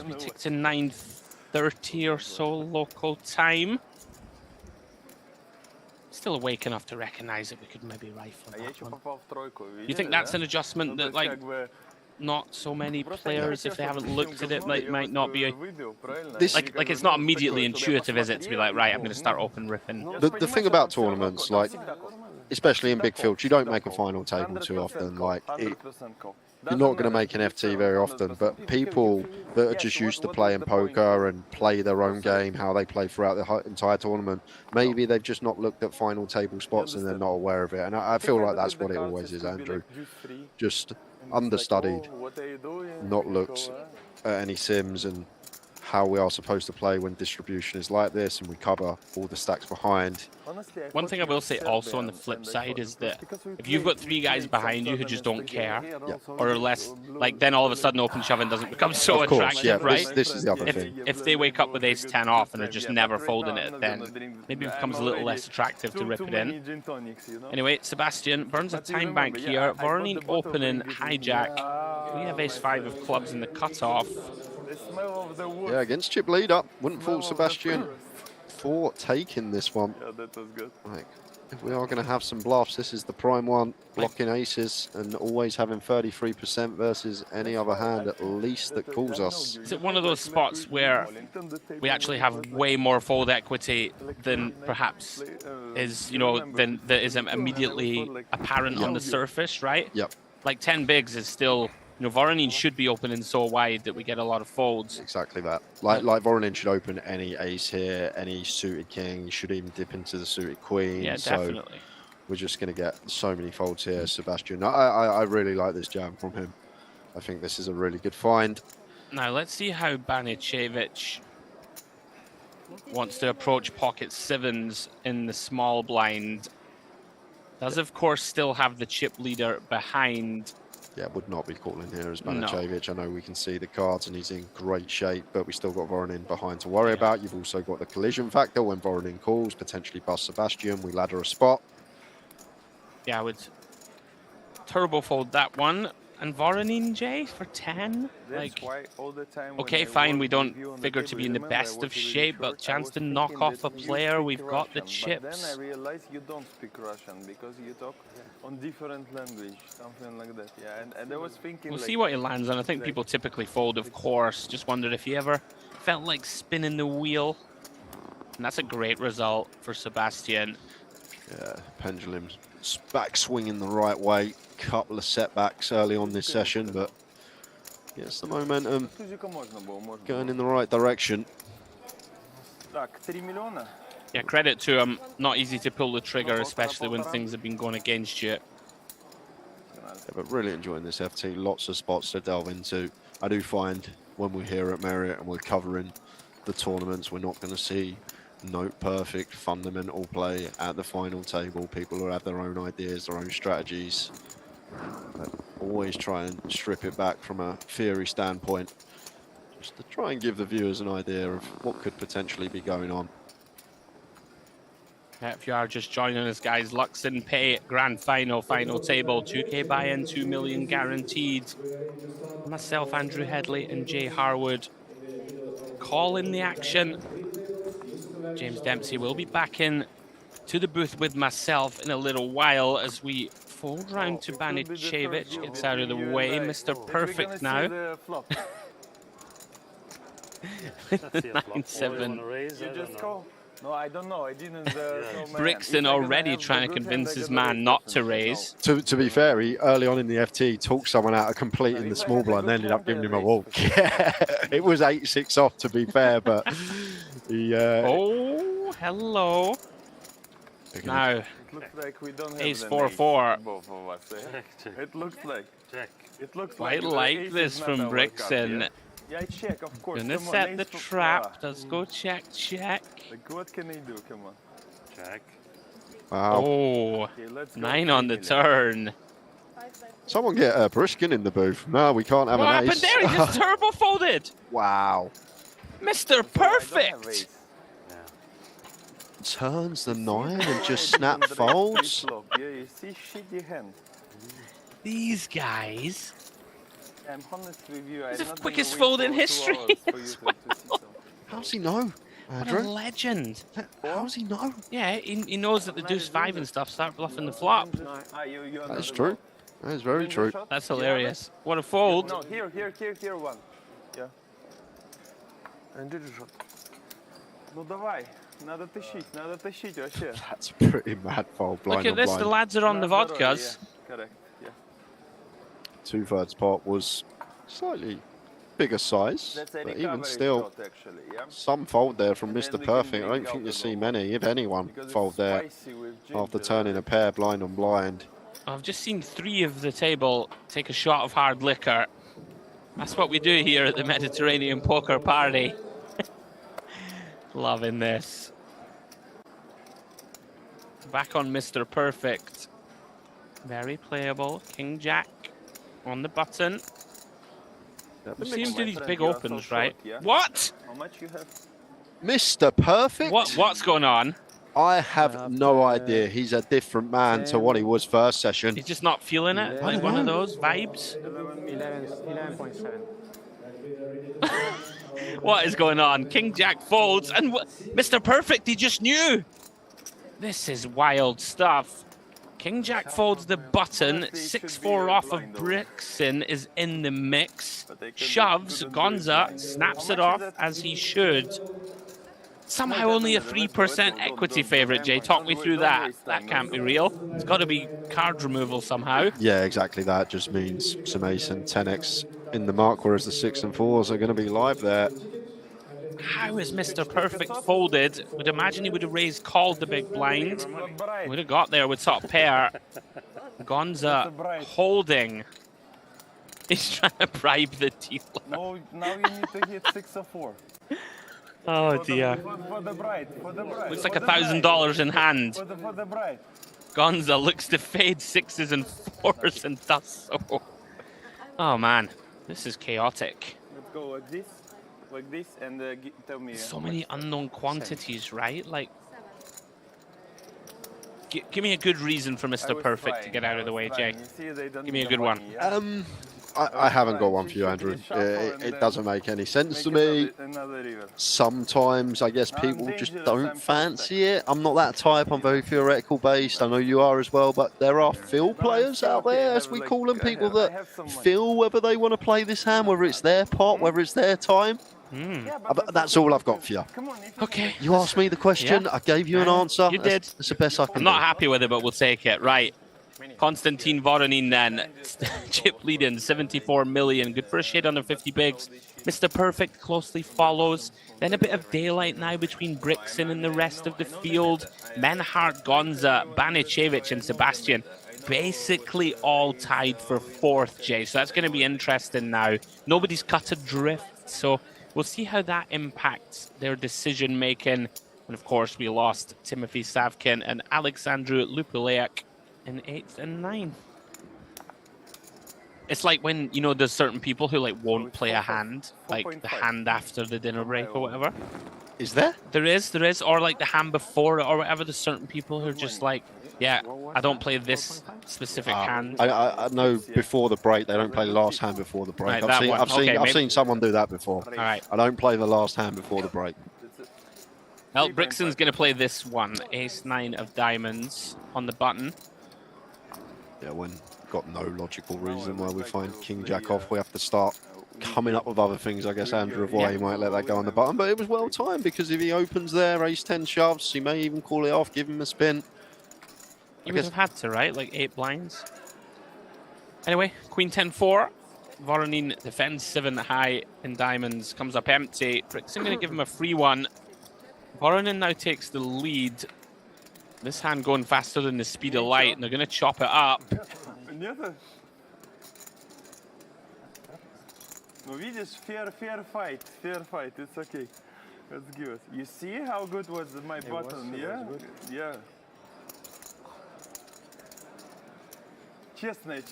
We tick to 9:30 or so local time. Still awake enough to recognize that we could maybe rifle that one. You think that's an adjustment that like not so many players, if they haven't looked at it, might not be This- like it's not immediately intuitive, is it, to be like, right, I'm going to start open ripping. The thing about tournaments, like, especially in big fields, you don't make a final table too often. Like, you're not going to make an FT very often, but people that are just used to playing poker and play their own game, how they play throughout the entire tournament, maybe they've just not looked at final table spots and they're not aware of it. And I feel like that's what it always is, Andrew. Just understudied, not looked at any sims and how we are supposed to play when distribution is like this and we cover all the stacks behind. One thing I will say also on the flip side is that if you've got 3 guys behind you who just don't care, or less, like then all of a sudden open shoving doesn't become so Of course, attractive, yeah, right? this is the other thing. If they wake up with ace-10 off and they're just never folding it, then maybe it becomes a little less attractive to rip it in. Anyway, Sebastian burns a time bank here. Voronin opening hijack. We have ace-5 of clubs in the cutoff. Yeah, against chip lead up. Wouldn't fault Sebastian for taking this one. Yeah, that was good. Like, if we are going to have some bluffs, this is the prime one. Blocking aces and always having 33% versus any other hand at least that calls us. Is it one of those spots where we actually have way more fold equity than perhaps is, you know, than that is immediately apparent on the surface, right? Yep. Like 10 bigs is still, you know, Voronin should be opening so wide that we get a lot of folds. Exactly that. Like Voronin should open any ace here, any suited king. He should even dip into the suited queen. Yeah, definitely. So we're just going to get so many folds here, Sebastian. I really like this jam from him. I think this is a really good find. Now let's see how Banicevic wants to approach pocket sevens in the small blind. Does of course still have the chip leader behind. Yeah, would not be calling here as Banicevic. I know we can see the cards and he's in great shape, but we still got Voronin behind to worry about. You've also got the collision factor when Voronin calls, potentially bust Sebastian. We ladder a spot. Yeah, I would turbo fold that one. And Voronin, Jay, for 10? Like, okay, fine, we don't figure to be in the best of shape, but chance to knock off a player, we've got the chips. Then I realized you don't speak Russian because you talk on different language, something like that. Yeah, and I was thinking. We'll like, see what he lands on. I think people typically fold, of course. Just wondered if you ever felt like spinning the wheel. And that's a great result for Sebastian. Yeah, pendulum's back swinging the right way. Couple of setbacks early on this session, but gets the momentum going in the right direction. Yeah, credit to him. Not easy to pull the trigger, especially when things have been going against you. Yeah, but really enjoying this FT. Lots of spots to delve into. I do find when we're here at Marriott and we're covering the tournaments, we're not going to see note perfect fundamental play at the final table. People who have their own ideas, their own strategies. But always try and strip it back from a theory standpoint, just to try and give the viewers an idea of what could potentially be going on. If you are just joining us, guys, Luxon Pay Grand Final, final table, 2K buy-in, 2 million guaranteed. Myself, Andrew Hedley, and Jay Harwood calling the action. James Dempsey will be back in to the booth with myself in a little while as we fold round to Banicevic. Gets out of the way, Mr. Perfect now. 9-7. No, I don't know. I didn't. Brixton already trying to convince his man not to raise. To be fair, he early on in the FT talked someone out of completing the small blind, ended up giving him a walk. Yeah, it was 8-6 off to be fair, but he. Oh, hello. Now, it looks like we don't have ace an 4-4. Both of us. It looks like. Check. It looks Quite like like this from Brixton. Yeah, I check, of course. Gonna set the trap. Let's go check. Like, what can I do? Come on. Check. Wow. Oh, Okay, let's go 9 on the turn. Someone get Brishkin in the booth. No, we can't have What an happened ace. there? He just turbo folded. Wow. Mr. Perfect. Turns the 9 and just snap folds. Yeah, you see shitty hand. These guys. I'm honest with you. He's the quickest fold in history as well. How's he know? What a legend. How's he know? Yeah, he knows that the deuce 5 and stuff start bluffing the flop. That's true. That is very true. That's hilarious. What a fold. No, here, one. Yeah. And did you shot? Ну давай, надо тащить вообще. That's a pretty mad fold. Blind Look at on this, blind. the lads are on the vodkas. Yeah, correct, yeah. 2/3 pot was slightly bigger size, That's a but even recovery still, shot, actually, yeah. some fold there from And Mr. then we can Perfect. I make don't out think you the see goal. many, if anyone, Because it's fold there spicy with after ginger, turning a pair blind on blind. I've just seen 3 of the table take a shot of hard liquor. That's what we do here at the Mediterranean Poker Party. Loving this. Back on Mr. Perfect. Very playable. King Jack on the button. We see him do these big opens, right? What? How much you have? Mr. Perfect? What's going on? I have no idea. He's a different man to what he was first session. He's just not feeling it? Like one of those vibes? 11.7. What is going on? King Jack folds, and Mr. Perfect, he just knew. This is wild stuff. King Jack folds the button. 6-4 off of Brixton is in the mix. Shoves. Gonza snaps it off as he should. Somehow only a 3% equity favorite, Jay. Talk me through that. That can't be real. It's got to be card removal somehow. Yeah, exactly. That just means some ace and 10x in the mark, whereas the 6 and 4s are going to be live there. How is Mr. Perfect folded? Would imagine he would have raised, called the big blind. Would have got there with top pair. Gonza holding. He's trying to bribe the dealer. No, now you need to hit 6 or 4. Oh dear. For the bride, for the bride. Looks like $1,000 in hand. For the bride. Gonza looks to fade 6s and 4s and does so. Oh man, this is chaotic. Let's go like this, and tell me. So many unknown quantities, right? Like, give me a good reason for Mr. Perfect to get out of the way, Jay. Give me a good one. I haven't got one for you, Andrew. It doesn't make any sense to me. Sometimes, I guess, people just don't fancy it. I'm not that type. I'm very theoretical based. I know you are as well, but there are feel players out there, as we call them, people that feel whether they want to play this hand, whether it's their pot, whether it's their time. That's all I've got for you. Okay. You asked me the question. Yeah. I gave you an answer. You did. That's the best I can I'm do. not happy with it, but we'll take it. Right. Konstantin Voronin then. Chip leading, 74 million. Good for a shade under 50 bigs. Mr. Perfect closely follows. Then a bit of daylight now between Brixton and the rest of the field. Menhart, Gonza, Banicevic and Sebastian. Basically all tied for 4th, Jay. So that's going to be interesting now. Nobody's cut adrift, so we'll see how that impacts their decision making. And of course, we lost Timothy Savkin and Alexandru Lupuleac in 8th and 9th. It's like when, you know, there's certain people who like won't play a hand, like the hand after the dinner break or whatever. Is there? There is, or like the hand before it or whatever. There's certain people who are just like, yeah, I don't play this specific hand. I know before the break, they don't play the last hand before the break. Right, I've seen someone do that before. All right. I don't play the last hand before the break. Well, Brixton's going to play this one. Ace-9 of diamonds on the button. Yeah, when got no logical reason why we find King Jack off, we have to start coming up with other things, I guess, Andrew, of why he might let that go on the button. But it was well timed, because if he opens there, ace-10 shoves, he may even call it off, give him a spin. You would have had to, right? Like 8 blinds. Anyway, Queen 10-4. Voronin defends 7 high in diamonds, comes up empty. Brixton going to give him a free one. Voronin now takes the lead. This hand going faster than the speed of light, and they're going to chop it up. No, видишь, fair fight, it's okay. That's good. You see how good was my button, yeah? Yeah. Честная.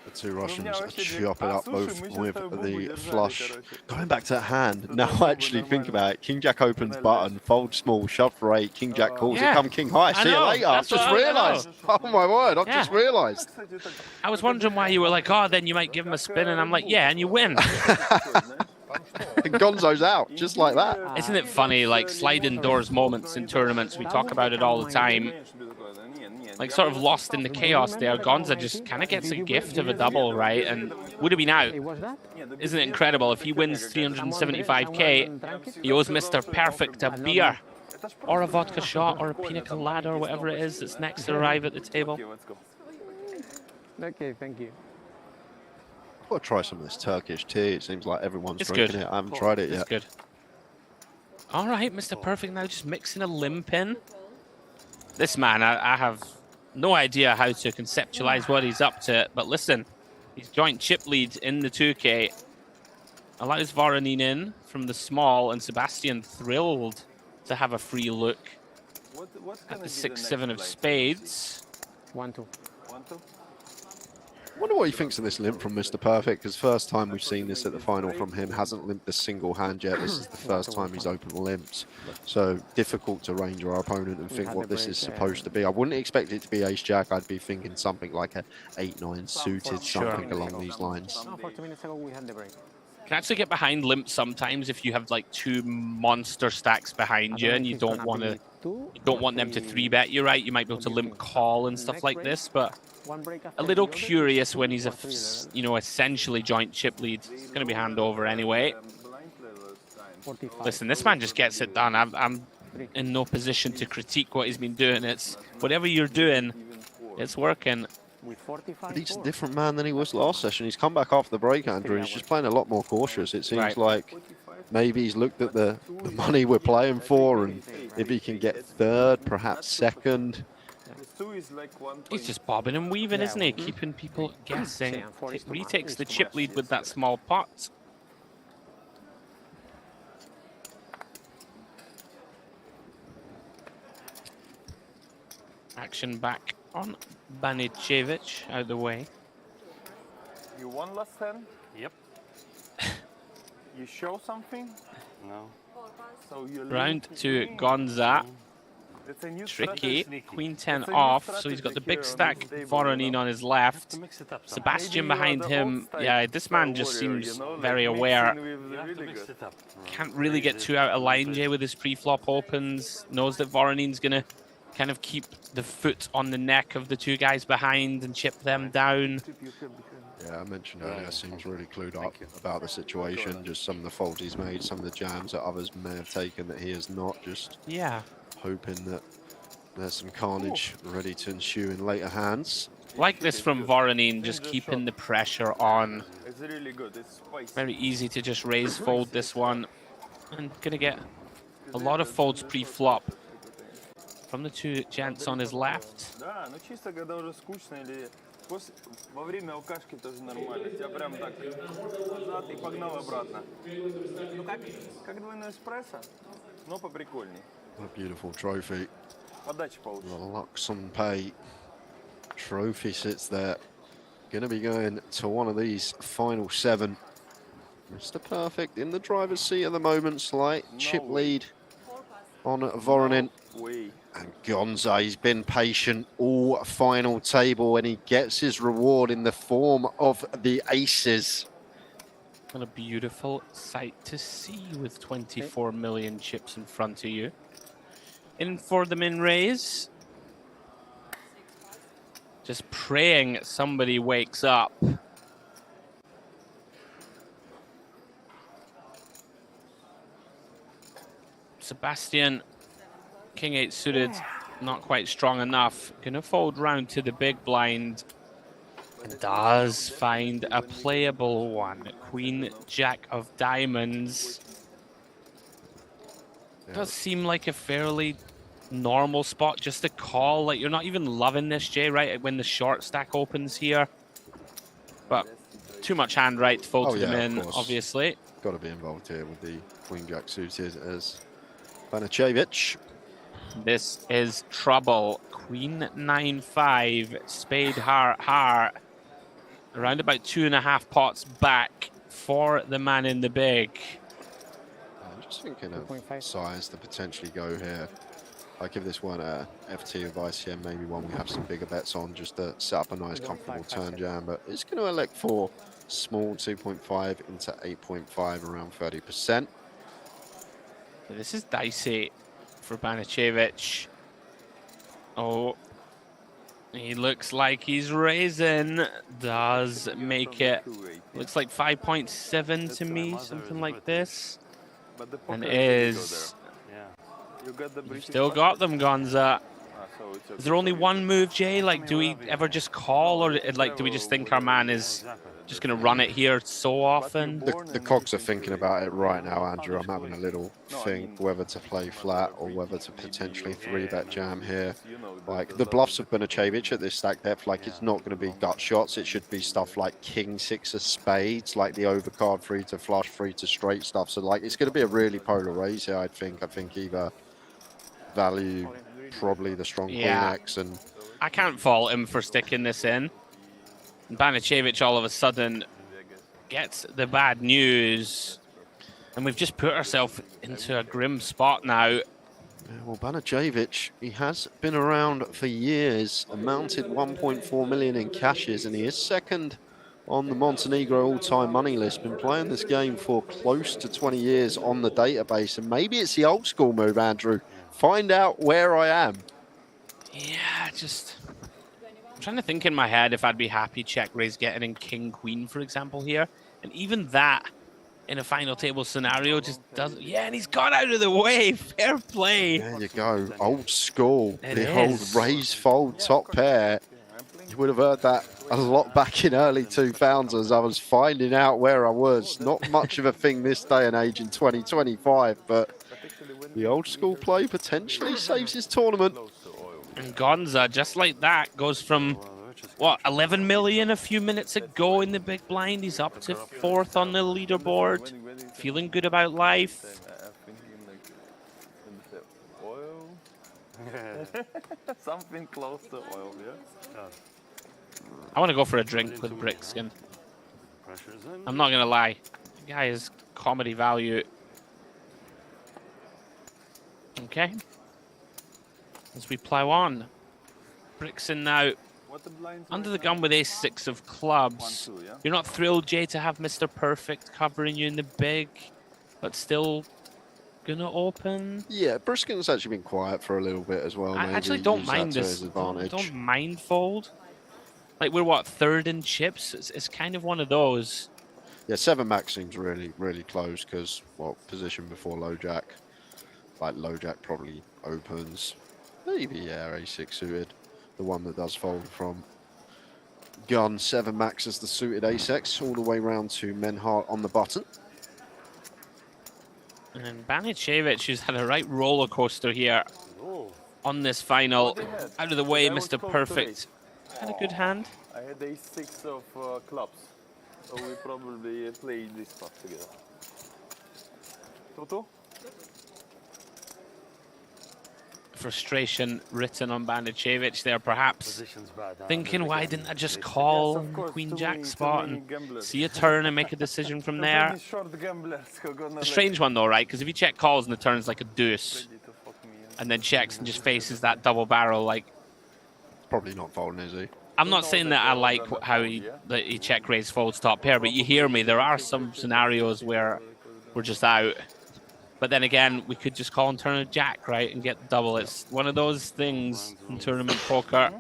The two Russians chop it up both with the flush. Going back to that hand, now I actually think about it. King Jack opens button, fold small, shove for 8. King Jack calls it, come King high. See you later. I've just realised. Oh my word, I've just realised. I was wondering why you were like, oh, then you might give him a spin, and I'm like, yeah, and you win. And Gonzo's out, just like that. Isn't it funny, like sliding doors moments in tournaments? We talk about it all the time. like sort of lost in the chaos there. Gonza just kind of gets a gift of a double, right? And would have been out. Isn't it incredible? If he wins 375k, he owes Mr. Perfect a beer, or a vodka shot, or a pina colada, or whatever it is that's next to arrive at the table. Okay, thank you. I've got to try some of this Turkish tea. It seems like everyone's It's drinking good. it. I haven't tried it yet. It's good. All right, Mr. Perfect now just mixing a limp in. This man, I have no idea how to conceptualize what he's up to. But listen, he's joint chip lead in the 2K. Allows Voronin in from the small, and Sebastian thrilled to have a free look at the 6-7 of spades. 1-2. 1-2. I wonder what he thinks of this limp from Mr. Perfect, because first time we've seen this at the final from him, hasn't limped a single hand yet. This is the first time he's opened limps. So difficult to range our opponent and think what this is supposed to be. I wouldn't expect it to be ace-jack. I'd be thinking something like a 8-9 suited, something along these lines. 40 minutes ago we had the break. Can actually get behind limp sometimes if you have like two monster stacks behind you and you don't want them to 3-bet you, right? You might be able to limp call and stuff like this, but a little curious when he's essentially joint chip lead. It's going to be hand over anyway. Listen, this man just gets it done. I'm in no position to critique what he's been doing. It's whatever you're doing, it's working. But he's a different man than he was last session. He's come back after the break, Andrew. He's just playing a lot more cautious. It seems like maybe he's looked at the money we're playing for, and if he can get third, perhaps second. He's just bobbing and weaving, isn't he? Keeping people guessing. Retakes the chip lead with that small pot. Action back on Banicevic, out of the way. You won last hand? Yep. You show something? No. So you Round to Gonza. Tricky. Queen 10 off, so he's got the big stack Voronin on his left. Sebastian behind him. Yeah, this man just seems very aware. Can't really get too out of line, Jay, with his pre-flop opens. Knows that Voronin's going to kind of keep the foot on the neck of the two guys behind and chip them down. Yeah, I mentioned earlier, seems really clued up about the situation. Just some of the folds he's made, some of the jams that others may have taken that he has not. Just hoping that there's some carnage ready to ensue in later hands. Like this from Voronin, just keeping the pressure on. It's really good. It's spicy. Very easy to just raise fold this one. And gonna get a lot of folds pre-flop from the two gents on his left. Да, но чисто когда уже скучно или во время алкашки тоже нормально. Тебя прям так назад и погнал обратно. Ну как двойной эспрессо, но поприкольней. What a beautiful trophy. Подача получше. The Luxon Pay trophy sits there. Going to be going to one of these final 7. Mr. Perfect in the driver's seat at the moment. Slight chip lead on Voronin. And Gonza, he's been patient all final table, and he gets his reward in the form of the aces. What a beautiful sight to see with 24 million chips in front of you. In for the min raise. Just praying somebody wakes up. Sebastian, King 8 suited, not quite strong enough. Gonna fold round to the big blind. And does find a playable one. Queen Jack of Diamonds. Does seem like a fairly normal spot just to call. Like, you're not even loving this, Jay, right? When the short stack opens here. But too much hand right to fold to them in, obviously. Got to be involved here with the Queen Jack suited as Banicevic. This is trouble. Queen 9-5, spade heart. Around about 2.5 pots back for the man in the big. I'm just thinking of size to potentially go here. Like if this weren't a FT of ICM, maybe one we have some bigger bets on just to set up a nice comfortable turn jam. But it's going to elect for small 2.5 into 8.5, around 30%. This is dicey for Banicevic. Oh, He looks like he's raising. Does make it. Looks like 5.7 to me, something like this. And is. You've still got them, Gonza. Is there only one move, Jay? Like, do we ever just call, or like, do we just think our man is just going to run it here so often? The cogs are thinking about it right now, Andrew. I'm having a little think whether to play flat or whether to potentially 3-bet jam here. Like, the bluffs of Banicevic at this stack depth, like, it's not going to be gut shots. It should be stuff like king 6 of spades, like the overcard free to flush, free to straight stuff. So, like, it's going to be a really polar raise here, I think. I think either value probably the strong queen X, and I can't fault him for sticking this in. Banicevic all of a sudden gets the bad news, and we've just put ourselves into a grim spot now. Yeah, well, Banicevic, he has been around for years, amounted 1.4 million in cashes, and he is second on the Montenegro all-time money list. Been playing this game for close to 20 years on the database, and maybe it's the old school move, Andrew. Find out where I am. Yeah, just I'm trying to think in my head if I'd be happy check raise getting in king queen, for example, here. And even that in a final table scenario just doesn't. Yeah, and he's got out of the way. Fair play. There you go. Old school. It the old is. raise fold top pair. You would have heard that a lot back in early 2000s. I was finding out where I was. Not much of a thing this day and age in 2025, but the old school play potentially saves his tournament. And Gonza, just like that, goes from, what, 11 million a few minutes ago in the big blind. He's up to 4th on the leaderboard. Feeling good about life. Something close to oil, yeah? I want to go for a drink with Brickskin. I'm not going to lie. The guy is comedy value. Okay. As we plow on. Brickson now under the gun with ace-6 of clubs. You're not thrilled, Jay, to have Mr. Perfect covering you in the big, but still gonna open? Yeah, Briskin's actually been quiet for a little bit as well. I Maybe actually don't use mind that to this. his advantage. Don't mind fold. Like, we're what, 3rd in chips? It's kind of one of those. Yeah, 7 max seems really, really close because, well, position before low jack. Like, low jack probably opens. Maybe, yeah, a6 suited. The one that does fold from gun. 7 max as the suited ace-x all the way round to Menhart on the button. And Banicevic, who's had a right roller coaster here on this final. Out of the way, Mr. Perfect. Had a good hand. I had ace-6 of clubs, so we probably played this spot together. Toto? Frustration written on Banicevic there, perhaps thinking, why didn't I just call Queen Jack spot and see a turn and make a decision from there? A strange one though, right? Because if you check calls and the turn's like a deuce, and then checks and just faces that double barrel, like, probably not folding, is he? I'm not saying that I like how he check raise folds top pair, but you hear me. There are some scenarios where we're just out. But then again, we could just call and turn a jack, right, and get double. It's one of those things in tournament poker.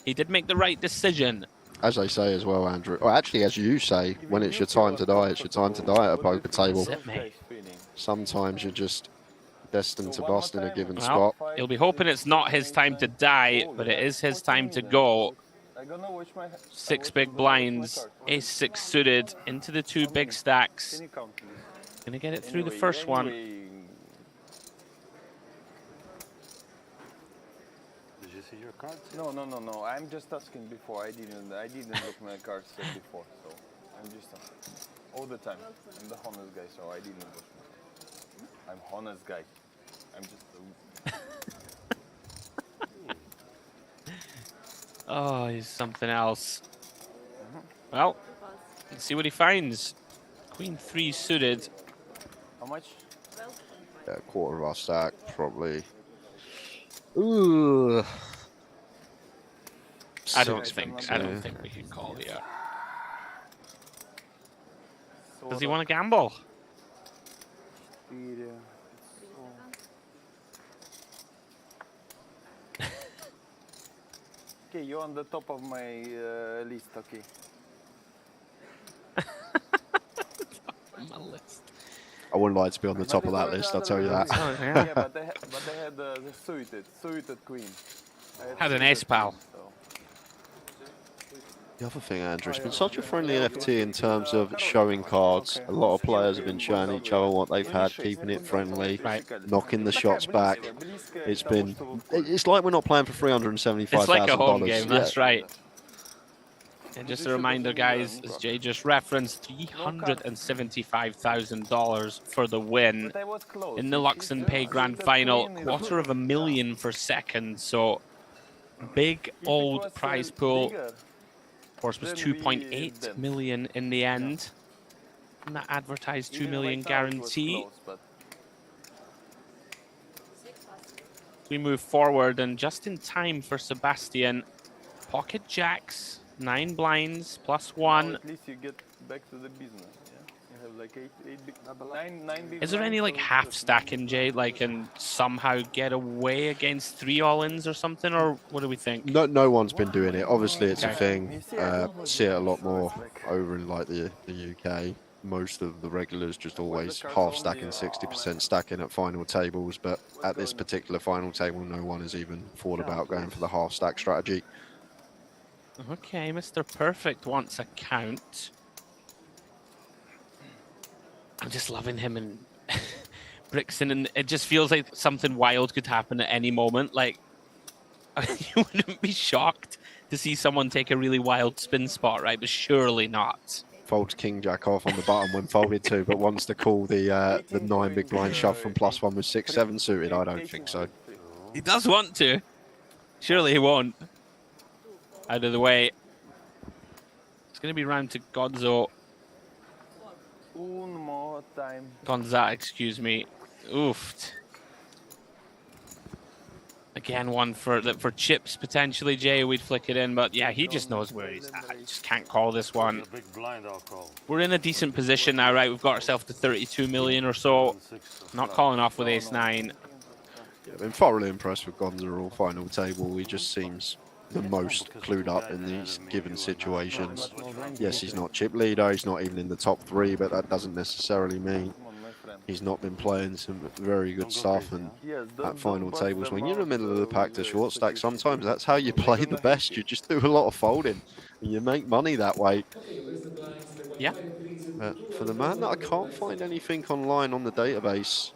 He did make the right decision. As they say as well, Andrew. Or actually, as you say, when it's your time to die, it's your time to die at a poker table. That's it, mate. Sometimes you're just destined to bust in a given Well, spot. he'll be hoping it's not his time to die, but it is his time to go. 6 big blinds, ace-6 suited into the 2 big stacks. Gonna get it through the first one. Did you see your cards? No. I'm just asking before. I didn't look my cards before, so I'm just asking. All the time. I'm the honest guy, so I didn't look. I'm honest guy. I'm just. Oh, he's something else. Well, let's see what he finds. Queen 3 suited. How much? Yeah, a quarter of our stack, probably. Ooh. I don't think we can call here. Does he want to gamble? Okay, you're on the top of my list, okay. My list. I wouldn't like to be on the top of that list, I'll tell you that. Oh, yeah. Yeah, but they had the suited queen. Had an ace pal. The other thing, Andrew, it's been such a friendly FT in terms of showing cards. A lot of players have been showing each other what they've had, keeping it friendly, knocking the shots back. It's like we're not playing for $375,000. It's like a home game, that's right. And just a reminder, guys, as Jay just referenced, $375,000 for the win in the Luxon Pay Grand Final. $250,000 for second, so big old prize pool. Of course, was 2.8 million in the end. And that advertised 2 million guarantee. We move forward, and just in time for Sebastian. Pocket jacks, 9 blinds, +1. At least you get back to the business. Yeah? You have like 9 big Is there any like half stacking, Jay, like, and somehow get away against 3 all-ins or something, or what do we think? No one's been doing it. Obviously, it's a thing. See it a lot more over in like the UK. Most of the regulars just always half stacking, 60% stacking at final tables. But at this particular final table, no one has even thought about going for the half stack strategy. Okay, Mr. Perfect wants a count. I'm just loving him and Brixton, and it just feels like something wild could happen at any moment. Like, you wouldn't be shocked to see someone take a really wild spin spot, right? But surely not. Folds king jack off on the button when folded to, but wants to call the 9 big blind shove from +1 with 6-7 suited. I don't think so. He does want to. Surely he won't. Out of the way. It's going to be round to Gonzo. One more time. Gonza, excuse me. Oofed. Again, one for chips potentially, Jay. We'd flick it in, but yeah, he just knows where he's at. I just can't call this one. Big blind I'll call. We're in a decent position now, right? We've got ourselves to 32 million or so. Not calling off with ace-9. Yeah, I've been thoroughly impressed with Gonza all final table. He just seems the most clued up in these given situations. Yes, he's not chip leader, he's not even in the top 3, but that doesn't necessarily mean he's not been playing some very good stuff. And at final tables, when you're in the middle of the pack to short stack, sometimes that's how you play the best. You just do a lot of folding and you make money that way. Yeah. For the man that I can't find anything online on the database,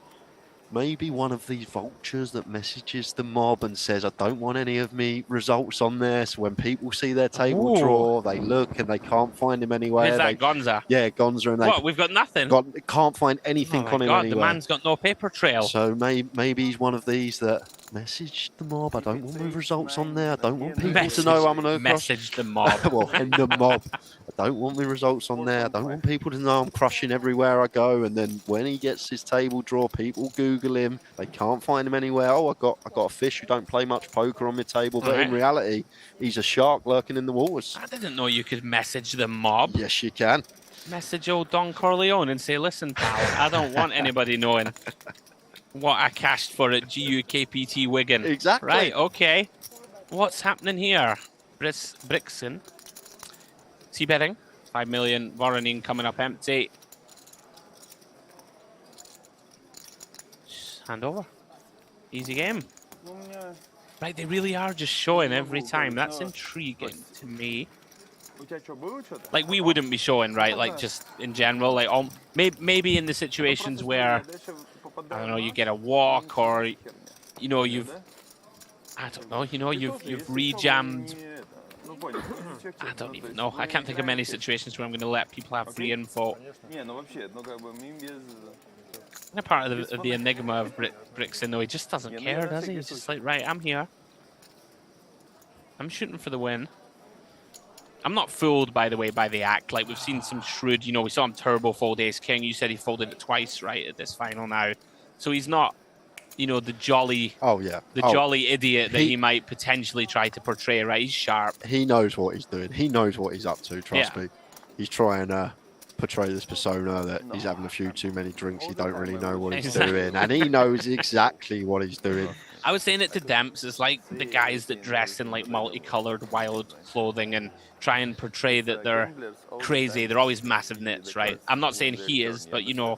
maybe one of these vultures that messages the mob and says, I don't want any of me results on there. So when people see their table draw, they look and they can't find him anywhere. Is that Gonza? Yeah, Gonza. And what, we've got nothing? Can't find anything on him anywhere. The man's got no paper trail. So maybe he's one of these that message the mob. I don't want my results on there. I don't want people to know I'm an Ocross. Message the mob. Well, in the mob. I don't want my results on there. I don't want people to know I'm crushing everywhere I go. And then when he gets his table draw, people Google him. They can't find him anywhere. Oh, I got a fish who don't play much poker on my table. But in reality, he's a shark lurking in the waters. I didn't know you could message the mob. Yes, you can. Message old Don Corleone and say, listen, pal, I don't want anybody knowing what I cashed for at GUKPT Wigan. Exactly. Right, okay. What's happening here? Brixton. C-betting. 5 million. Voronin coming up empty. Just hand over. Easy game. Right, they really are just showing every time. That's intriguing to me. Like, we wouldn't be showing, right? Like, just in general. Like, maybe in the situations where, I don't know, you get a walk or, you know, you've rejammed. I don't even know. I can't think of many situations where I'm going to let people have free info. A part of the enigma of Brixton, though, he just doesn't care, does he? He's just like, right, I'm here. I'm shooting for the win. I'm not fooled, by the way, by the act. Like, we've seen some shrewd, you know, we saw him turbo fold ace king. You said he folded it twice, right, at this final now. So he's not, you know, the jolly, jolly idiot that he might potentially try to portray, right? He's sharp. He knows what he's doing. He knows what he's up to, trust me. He's trying to portray this persona that he's having a few too many drinks. He don't really know what he's doing. And he knows exactly what he's doing. I was saying it to Demps, it's like the guys that dress in like multicolored wild clothing and try and portray that they're crazy. They're always massive nits, right? I'm not saying he is, but you know,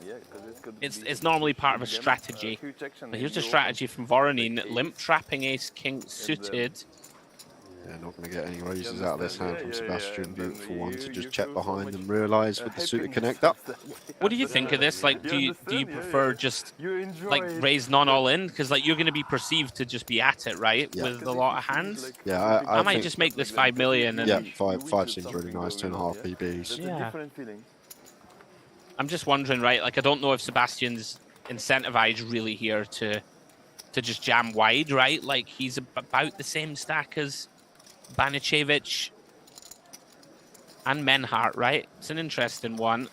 it's normally part of a strategy. But here's a strategy from Voronin, limp trapping ace-king suited. Yeah, not going to get any raises out of this hand from Sebastian. Beautiful one to just check behind and realise with the suited connect up. What do you think of this? Like, do you prefer just like raise non-all in? Because like you're going to be perceived to just be at it, right? Yeah. With a lot of hands. Yeah, I might just make this 5 million. And yeah, five seems really nice. 2.5 PBs. Yeah. I'm just wondering, right? Like, I don't know if Sebastian's incentivized really here to just jam wide, right? Like he's about the same stack as Banicevic and Menhart, right? It's an interesting one.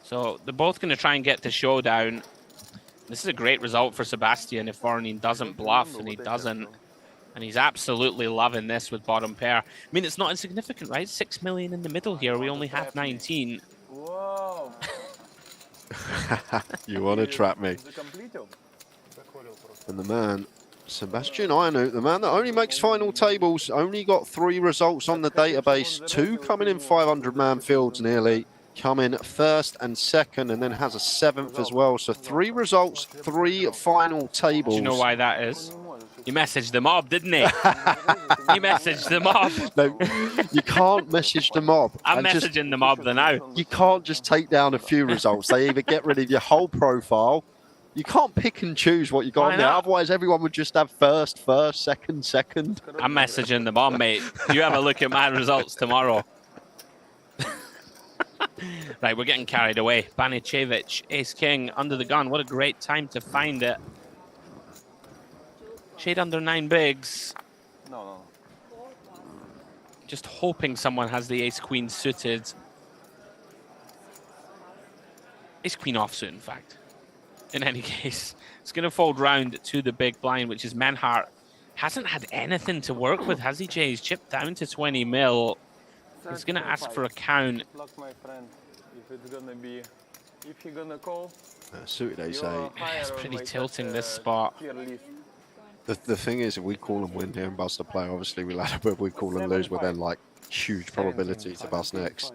So they're both going to try and get to showdown. This is a great result for Sebastian if Voronin doesn't bluff, and he doesn't. And he's absolutely loving this with bottom pair. I mean, it's not insignificant, right? 6 million in the middle here. We only have 19. Whoa. You want to trap me. And the man, Sebastian Ianu, the man that only makes final tables, only got 3 results on the database, 2 coming in 500-man fields nearly, coming first and second, and then has a 7th as well. So 3 results, 3 final tables. Do you know why that is? You messaged the mob, didn't he? You messaged the mob. No, you can't message the mob. I'm messaging the mob now. You can't just take down a few results. They either get rid of your whole profile. You can't pick and choose what you got on there. Otherwise, everyone would just have first, second. I'm messaging the mob, mate. You have a look at my results tomorrow. Right, we're getting carried away. Banicevic, ace-king, under the gun. What a great time to find it. Shade under 9 bigs. No. Just hoping someone has the ace-queen suited. Ace-queen offsuit, in fact. In any case, it's going to fold round to the big blind, which is Menhart. Hasn't had anything to work with, has he, Jay? He's chipped down to 20 mil. He's going to ask for a count. Luck, my friend. If it's going to be, if you're going to call, suited ace 8. It's pretty tilting this spot. The thing is, if we call and win here and bust a play, obviously we ladder, but if we call and lose, we're then like huge probability to bust next.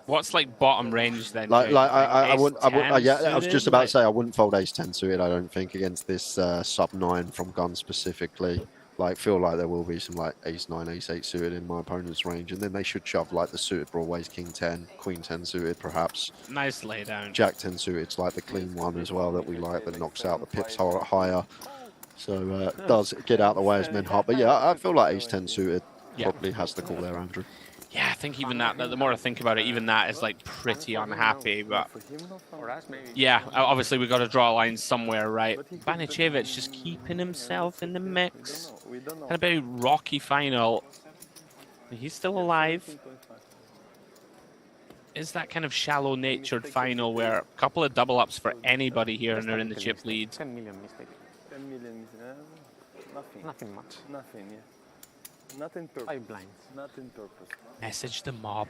What's like bottom range then? I wouldn't. Yeah, I was just about to say I wouldn't fold ace 10 suited. I don't think against this sub 9 from gun specifically. Like, feel like there will be some like ace 9, ace 8 suited in my opponent's range, and then they should shove like the suited broadways, king 10, queen 10 suited perhaps. Nice laydown. Jack 10 suited. It's like the clean one as well that we like that knocks out the pips higher. So does get out the way as Menhart. But yeah, I feel like ace 10 suited probably has the call there, Andrew. Yeah, I think even that, the more I think about it, even that is like pretty unhappy. But yeah, obviously we've got to draw a line somewhere, right? Banicevic just keeping himself in the mix. Had a very rocky final. He's still alive. Is that kind of shallow-natured final where a couple of double-ups for anybody here and they're in the chip lead? 10 million mistake. 10 million, nothing. Nothing much. Nothing, yeah. Nothing purpose. 5 blinds. Nothing purpose. Message the mob.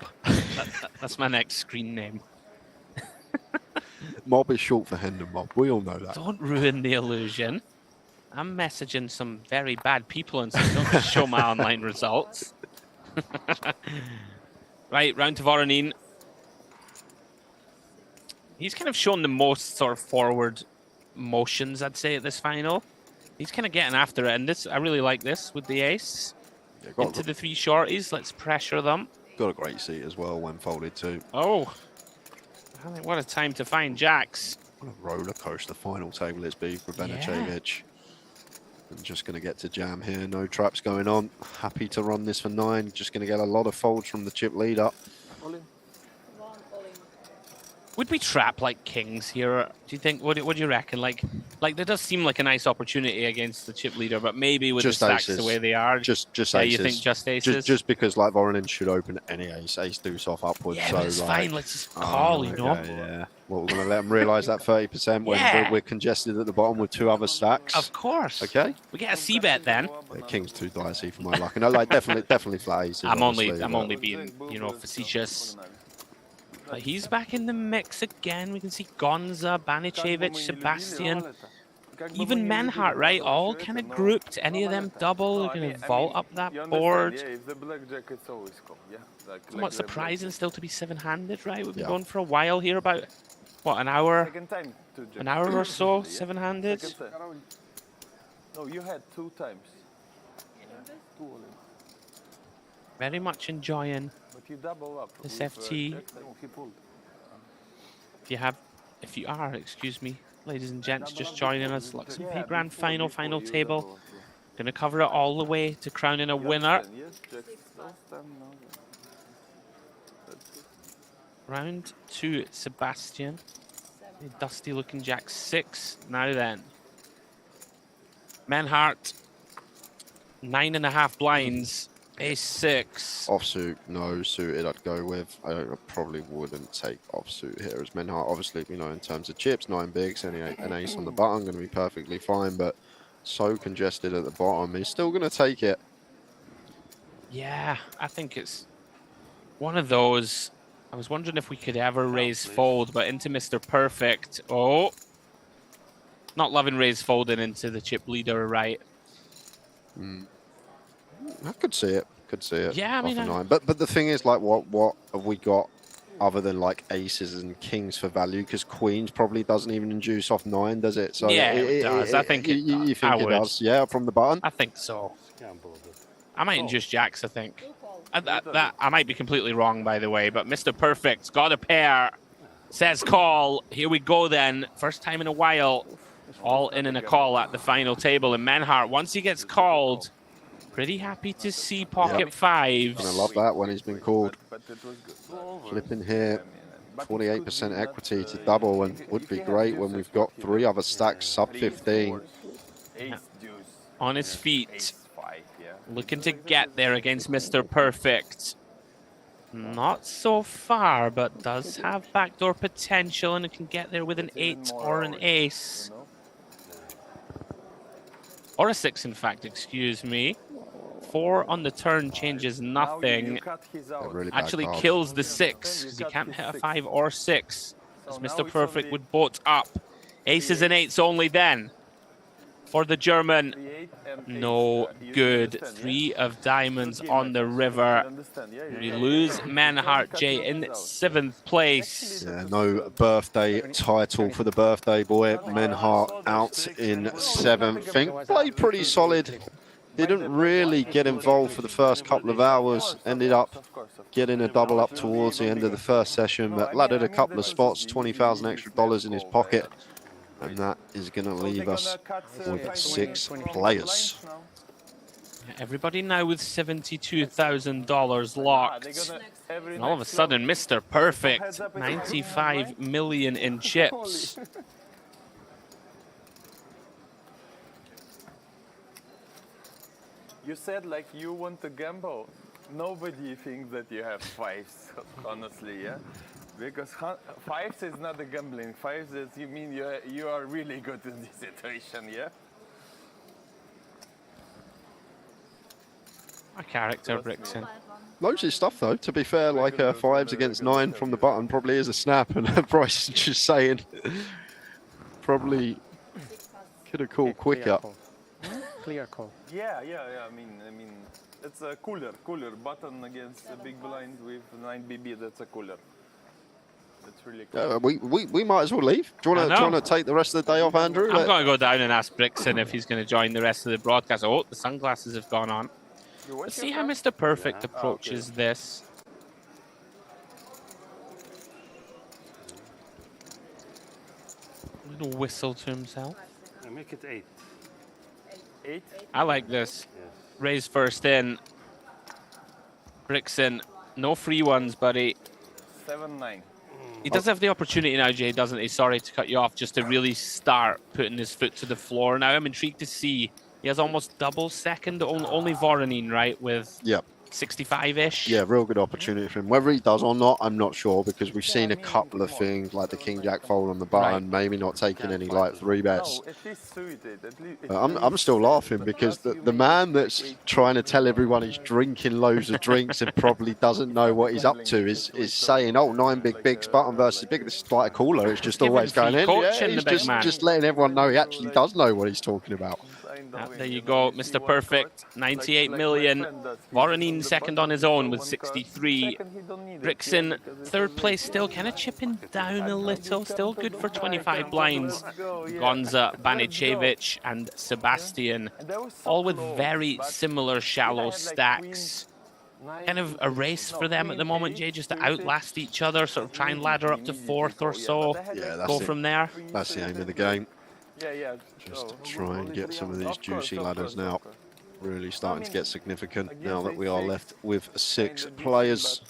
That's my next screen name. Mob is short for Hendon Mob. We all know that. Don't ruin the illusion. I'm messaging some very bad people and saying don't just show my online results. Right, round to Voronin. He's kind of shown the most sort of forward motions, I'd say, at this final. He's kind of getting after it, and this I really like this with the ace. Into the 3 shorties, let's pressure them. Got a great seat as well when folded too. Oh, I think what a time to find jacks. What a roller coaster final table it's been for Banicevic. I'm just going to get to jam here. No traps going on. Happy to run this for 9. Just going to get a lot of folds from the chip leader. Would we trap like kings here? Do you think? What do you reckon? Like there does seem like a nice opportunity against the chip leader, but maybe with just the stacks aces. the way they are, just yeah, aces. you think just aces? Just because like Voronin should open any ace deuce off upwards. Yeah, so but it's like, fine. Let's just call, you know. Yeah. Well, we're going to let them realise that 30% when we're congested at the bottom with 2 other stacks. Of course. Okay. We get a C bet then. Yeah, king's too dicey for my luck. And I like definitely flat aces. I'm only being, you know, facetious. But he's back in the mix again. We can see Gonza, Banicevic, Sebastian. even Menhart, right? All kind of grouped. Any of them double, they're going to vault up that board. Yeah, if the blackjack, it's always call. Yeah. Somewhat surprising still to be seven-handed, right? We've been Yeah. going for a while here, about, what, an hour? Second time to judge. An hour or so, Yeah. seven-handed? Second time. No, you had 2 times. 2 all in. Very much enjoying But you double up. this with, FT. jack, no, he pulled. If you are, excuse me, ladies and gents, just joining us, Luxon Pay Grand Final, final table. Gonna cover it all the way to crowning a winner. Yes, jack last time, no. Round 2, Sebastian. A dusty looking jack 6. Now then. Menhart, 9.5 blinds. Ace 6. Offsuit, no. Suited, I'd go with. I probably wouldn't take offsuit here as Menhart. Obviously, you know, in terms of chips, 9 bigs, an ace on the button, going to be perfectly fine. But so congested at the bottom, he's still going to take it. Yeah, I think it's one of those. I was wondering if we could ever raise fold, but into Mr. Perfect. Oh, not loving raise folding into the chip leader, right? I could see it. Could see it. Yeah, I mean, off a 9. But the thing is, like, what have we got other than like aces and kings for value? Because queens probably doesn't even induce off 9, does it? So yeah, it does. I think you think it does? Yeah, from the button. I think so. I might induce jacks. I think. That I might be completely wrong, by the way. But Mr. Perfect's got a pair. Says call. Here we go then. First time in a while. All in a call at the final table. And Menhart, once he gets called, pretty happy to see pocket fives. And I love that when he's been called. Flipping here, 48% equity to double, and would be great when we've got 3 other stacks sub 15. On his feet. Looking to get there against Mr. Perfect. Not so far, but does have backdoor potential, and it can get there with an 8 or an ace. Or a 6, in fact, excuse me. 4 on the turn changes nothing. Really Actually kills the 6, because he can't hit a 5 or 6. As Mr. Perfect would boat up. Aces and 8s only then. For the German, no good. 3 of diamonds on the river. We lose Menhart J in 7th place. Yeah, no birthday title for the birthday boy. Menhart out in 7th. Think played pretty solid. Didn't really get involved for the first couple of hours. Ended up getting a double up towards the end of the first session, but laddered a couple of spots, $20,000 extra in his pocket. And that is going to leave us with 6 players. Everybody now with $72,000 locked. And all of a sudden, Mr. Perfect, 95 million in chips. You said like you want to gamble. Nobody thinks that you have 5s, honestly, yeah? Because 5s is not a gambling. 5s is, you mean you are really good in this situation, yeah? A character, Brixton. Loads of stuff though, to be fair, like 5s against 9 from the button probably is a snap, and Bryce is just saying probably could have called quicker. Clear call. Yeah. I mean, it's a cooler button against a big blind with 9BB. That's a cooler. That's really cool. We might as well leave. Do you want to take the rest of the day off, Andrew? I'm going to go down and ask Brixton if he's going to join the rest of the broadcast. Oh, the sunglasses have gone on. Let's see how Mr. Perfect approaches this. A little whistle to himself. I make it 8. 8? I like this. Raise first in. Brixton, no free ones, buddy. 7-9. He does have the opportunity now, Jay, doesn't he? Sorry to cut you off, just to really start putting his foot to the floor. Now I'm intrigued to see. He has almost double second, only Voronine, right, with 65-ish. Yeah, real good opportunity for him. Whether he does or not, I'm not sure, because we've seen a couple of things like the King Jack fold on the button, maybe not taking any like 3-bets. I'm still laughing because the man that's trying to tell everyone he's drinking loads of drinks and probably doesn't know what he's up to is saying, oh, 9 big bigs, button versus big. This is quite a cooler. It's just always going in. Yeah, he's just letting everyone know he actually does know what he's talking about. There you go, Mr. Perfect, 98 million. Voronin second on his own with 63. Brixen third place, still kind of chipping down a little. Still good for 25 blinds. Gonza, Banicevic and Sebastian, all with very similar shallow stacks. Kind of a race for them at the moment, Jay, just to outlast each other, sort of try and ladder up to 4th or so. Yeah, go from there. That's the aim of the game. Just to try and get some of these juicy ladders now. Really starting to get significant now that we are left with 6 players.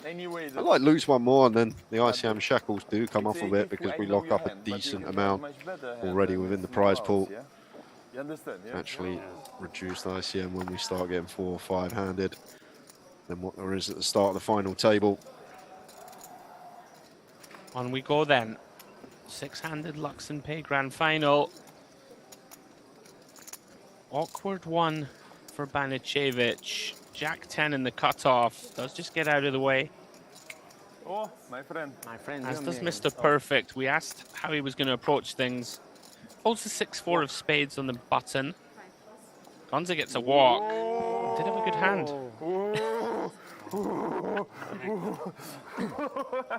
I might lose one more and then the ICM shackles do come off a bit because we lock up a decent amount already within the prize pool. Actually reduce the ICM when we start getting 4 or 5 handed than what there is at the start of the final table. On we go then. 6-handed Luxon Pay Grand Final. Awkward one for Banicevic. Jack 10 in the cutoff. Does just get out of the way. Oh, my friend. As does Mr. Perfect. We asked how he was going to approach things. Holds the 6-4 of spades on the button. Gonza gets a walk. Did have a good hand.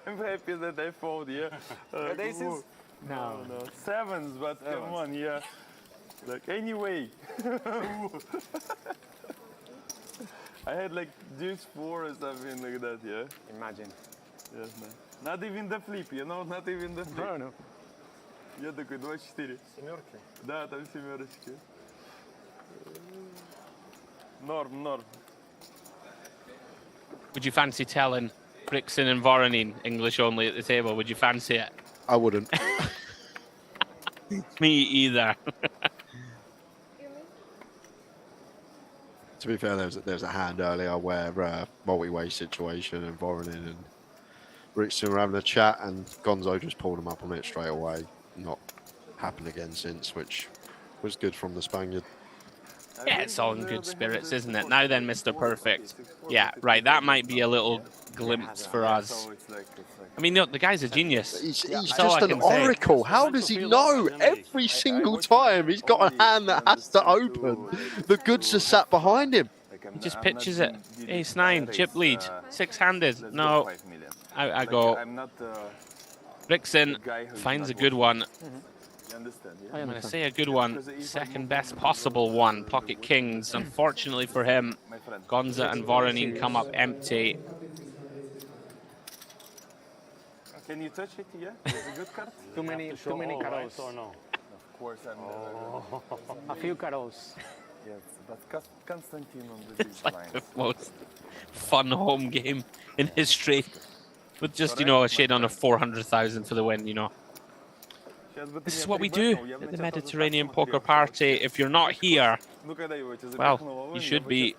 I'm happy that I fold, yeah. Aces? No. Sevens, but come on, yeah. Like, anyway. I had like deuce 4 or something like that, yeah. Imagine. Yes, man. Not even the flip, you know, not even the flip. No. Я такой 24. Семерки? Да, там семерочки. Norm. Would you fancy telling Brixen and Voronin English only at the table? Would you fancy it? I wouldn't. Me either. To be fair, there's a hand earlier where multi-way situation and Voronin and Brixen were having a chat and Gonzo just pulled him up on it straight away. Not happened again since, which was good from the Spaniard. Yeah, it's all in good spirits, isn't it? Now then, Mr. Perfect. Yeah, right, that might be a little glimpse for us. I mean, no, the guy's a genius. He's just an oracle. How does he know? Every single time he's got a hand that has to open. The goods are sat behind him. He just pitches it. Ace-9, chip lead, 6-handed. No, out I go. Brixen finds a good one. I'm going to say a good one. Second best possible one. Pocket kings. Unfortunately for him, Gonza and Voronin come up empty. Can you touch it? Yeah, it's a good card. Too many carols. Or no? Of course, I'm. A few carols. Yes, but Constantine on the big lines. The most fun home game in history, with just, you know, a shade under 400,000 for the win. You know. This is what we do at the Mediterranean Poker Party. If you're not here, well, you should be.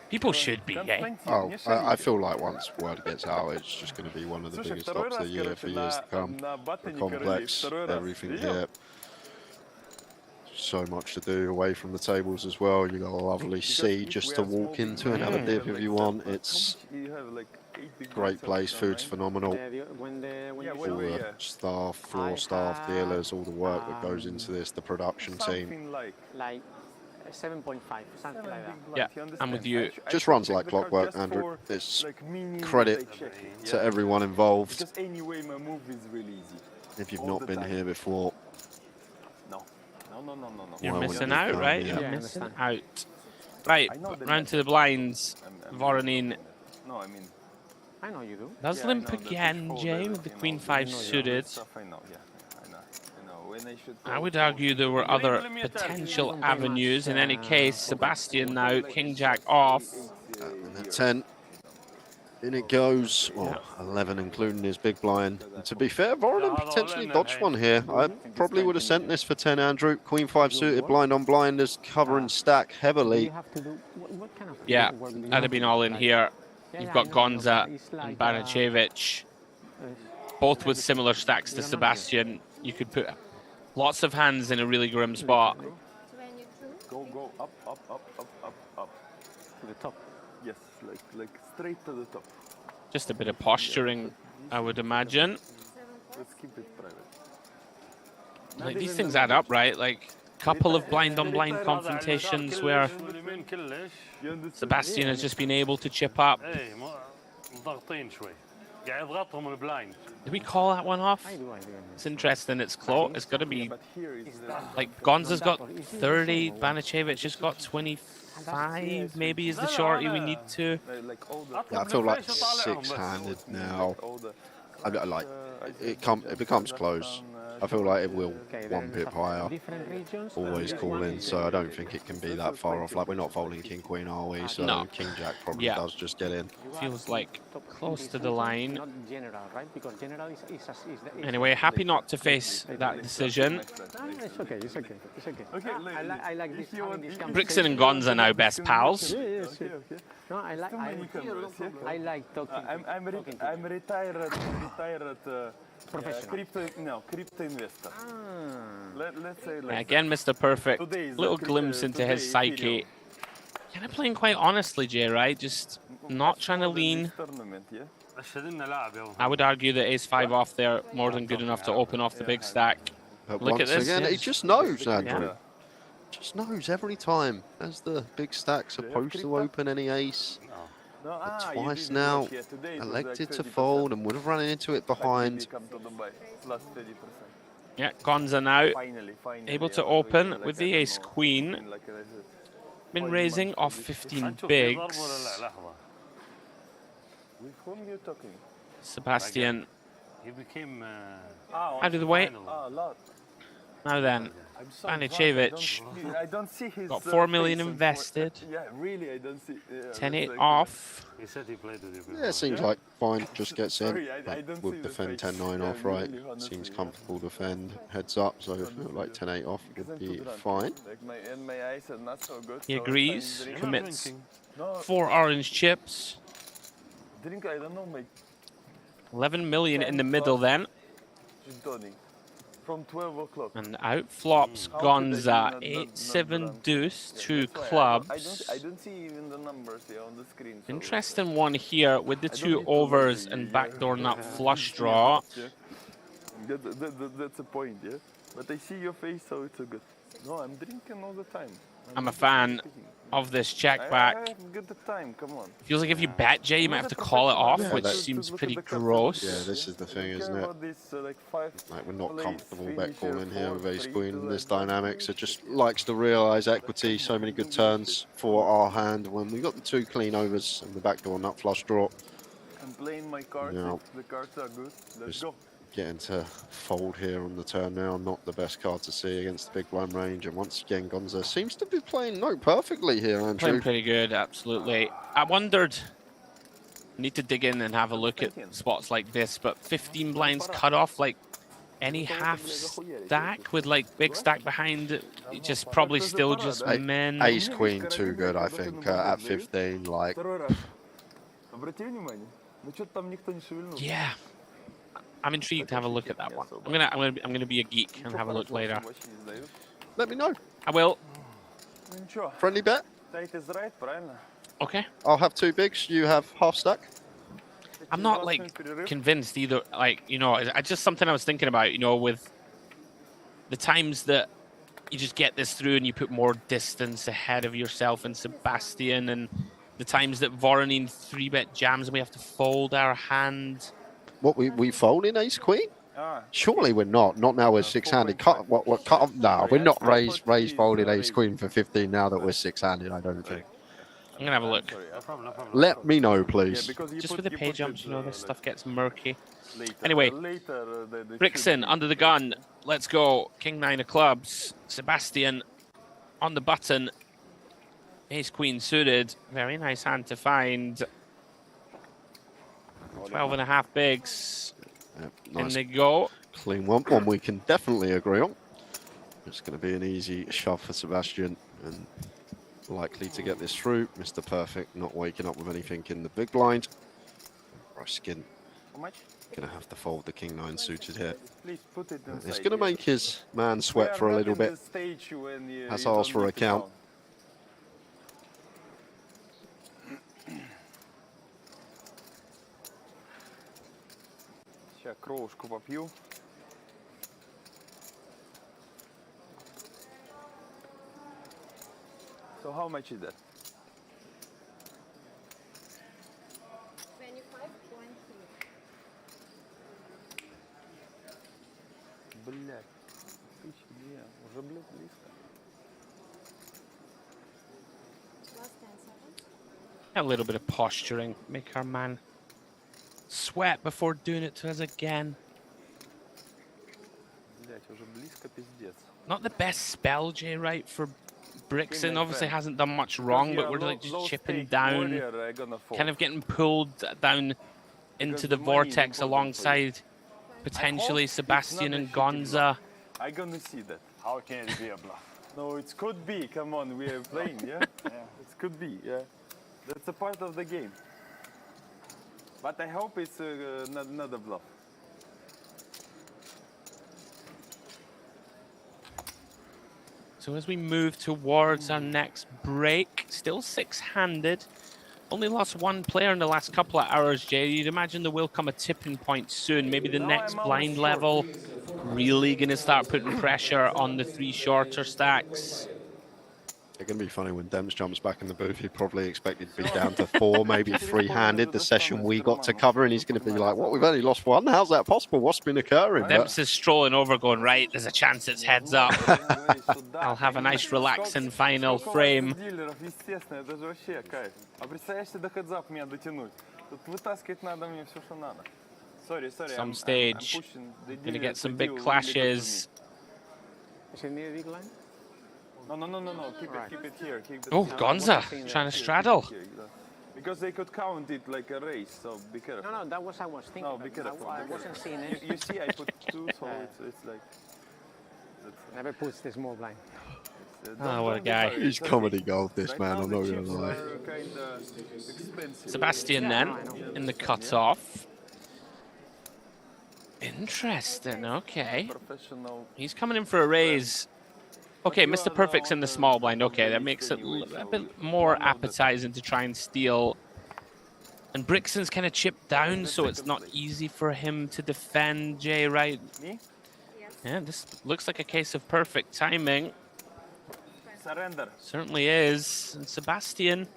People should be, eh? Oh, I feel like once word gets out, it's just going to be one of the biggest stops of the year for years to come. The complex, everything here. So much to do away from the tables as well. You've got a lovely sea just to walk into and have a dip if you want. It's great place, food's phenomenal. All the staff, floor staff, dealers, all the work that goes into this, the production team. Like 7.5, something like that. Yeah, I'm with you. Just runs like clockwork, Andrew. It's credit to everyone involved. Because anyway, my move is really easy. If you've not been here before. No. You're missing out, right? Yeah. You're missing out. Right, round to the blinds. Voronin. No, I mean. I know you do. Does limp again, Jay, with the Queen 5 suited. I would argue there were other potential avenues. In any case, Sebastian now, King Jack off. 10. In it goes. Well, 11 including his big blind. And to be fair, Voronin potentially dodged one here. I probably would have sent this for 10, Andrew. Queen 5 suited, blind on blind is covering stack heavily. Yeah, I'd have been all in here. You've got Gonza and Banacevic, both with similar stacks to Sebastian. You could put lots of hands in a really grim spot. Go up, up, up, up, up, up. To the top. Yes, like straight to the top. Just a bit of posturing, I would imagine. Let's keep it private. Like, these things add up, right? Like, couple of blind-on-blind confrontations where Sebastian has just been able to chip up. Did we call that one off? It's interesting. It's close. It's got to be like Gonza's got 30, Banacevic has got 25. Maybe is the shorty we need to. Yeah, I feel like 6-handed now. I like it becomes close. I feel like it will one pip higher. Always call in, so I don't think it can be that far off. Like, we're not folding King Queen, are we? So no. King Jack probably does just get in. Feels like close to the line. Anyway, happy not to face that decision. It's okay, it's okay, it's okay. I like this. Brixton and Gonza now best pals. No, I like talking. I'm retired crypto investor. Let's say like again, Mr. Perfect. Little glimpse into his psyche. Kind of playing quite honestly, Jay, right? Just not trying to lean. I would argue that ace-5 off there more than good enough to open off the big stack. But look at this. Again, he just knows, Andrew. Just knows every time. As the big stack supposed to open any ace. But twice now, elected to fold and would have run into it behind. Yeah, Gonza now able to open with the ace-queen. Been raising off 15 bigs. With whom you talking? Sebastian He became out of the way. Now then, Banacevic got 4 million invested. Yeah, really, I don't see. 10-8 off. He said he played with you. Yeah, it seems like fine, just gets in. Would defend 10-9 off, right? Seems comfortable defend, heads up, so like 10-8 off would be fine. He agrees, commits 4 orange chips. I don't know, 11 million in the middle then. From 12 o'clock. And out flops Gonza, 8-7 deuce, 2 clubs. I don't see even the numbers here on the screen. So Interesting one here with the 2 overs and backdoor nut flush draw. That's a point, yeah? But I see your face, so it's a good. No, I'm drinking all the time. I'm a fan of this check back. I get the time, come on. Feels like if you bet, Jay, you might have to call it off, which seems pretty gross. Yeah, this is the thing, isn't it? Like, we're not comfortable bet calling here with ace queen in this dynamics. It just likes to realise equity. So many good turns for our hand when we got the 2 clean overs and the backdoor nut flush draw. I'm playing my cards. Yeah. The cards are good. Let's go. Getting to fold here on the turn now, not the best card to see against the big blind range. And once again, Gonza seems to be playing perfectly here, Andrew. Playing pretty good, absolutely. I wondered, need to dig in and have a look at spots like this, but 15 blinds cut off, like any half stack with like big stack behind it, just probably still just men. Ace queen too good, I think, at 15. Like, yeah. I'm intrigued to have a look at that one. I'm gonna be a geek and have a look later. Let me know. I will. Friendly bet. Okay. I'll have 2 bigs. You have half stack. I'm not like convinced either. Like, you know, I just something I was thinking about. You know, with the times that you just get this through and you put more distance ahead of yourself and Sebastian, and the times that Voronin 3-bet jams and we have to fold our hand. What, we fold in ace queen? Surely we're not. Not now we're 6-handed. Cut off? No, we're not raise folded ace queen for 15 now that we're 6-handed, I don't think. I'm gonna have a look. Let me know, please. Just with the pay jumps, you know, this stuff gets murky. Anyway, Brixton under the gun. Let's go. King 9 of clubs. Sebastian on the button. Ace queen suited. Very nice hand to find. 12.5 bigs. Yep, And nice they go. clean one we can definitely agree on. It's going to be an easy shove for Sebastian and likely to get this through. Mr. Perfect not waking up with anything in the big blind. Ruskin going to have to fold the king nine suited here. Please put it inside. It's going to make his man sweat for a little bit. Has asked for a count. Сейчас кровушку попью. So how much is that? 25.3. Блять. Где? Уже, блядь, близко. Last 10 seconds. A little bit of posturing. Make our man sweat before doing it to us again. Блять, уже близко, пиздец. Not the best spell, Jay, right, for Brixton. Obviously hasn't done much wrong, but we're like just chipping down, kind of getting pulled down into the vortex alongside potentially Sebastian and Gonza. I'm gonna see that. How can it be a bluff? No, it could be. Come on, we are playing, yeah? It could be, yeah. That's a part of the game. But I hope it's not a bluff. So as we move towards our next break, still six-handed. Only lost one player in the last couple of hours, Jay. You'd imagine there will come a tipping point soon. Maybe the next blind level really going to start putting pressure on the three shorter stacks. It's going to be funny when Dems jumps back in the booth. He probably expected to be down to 4, maybe 3-handed, the session we got to cover, and he's going to be like, what, we've only lost 1? How's that possible? What's been occurring? Dems is strolling over going, right, there's a chance it's heads up. I'll have a nice relaxing final frame. Some stage, gonna get some big clashes. No. Keep it here. Oh, Gonza trying to straddle. Because they could count it like a race, so be careful. No, that was I was thinking. No, be careful. I wasn't seeing it. You see, I put 2, so it's like. Never puts the small blind. Oh, what a guy. He's comedy gold, this man, I'm not going to lie. Sebastian then, in the cutoff. Interesting, okay. He's coming in for a raise. Okay, Mr. Perfect's in the small blind. Okay, that makes it a bit more appetizing to try and steal. And Brixton's kind of chipped down, so it's not easy for him to defend, Jay, right? Yeah, this looks like a case of perfect timing. Surrender. Certainly is. And Sebastian,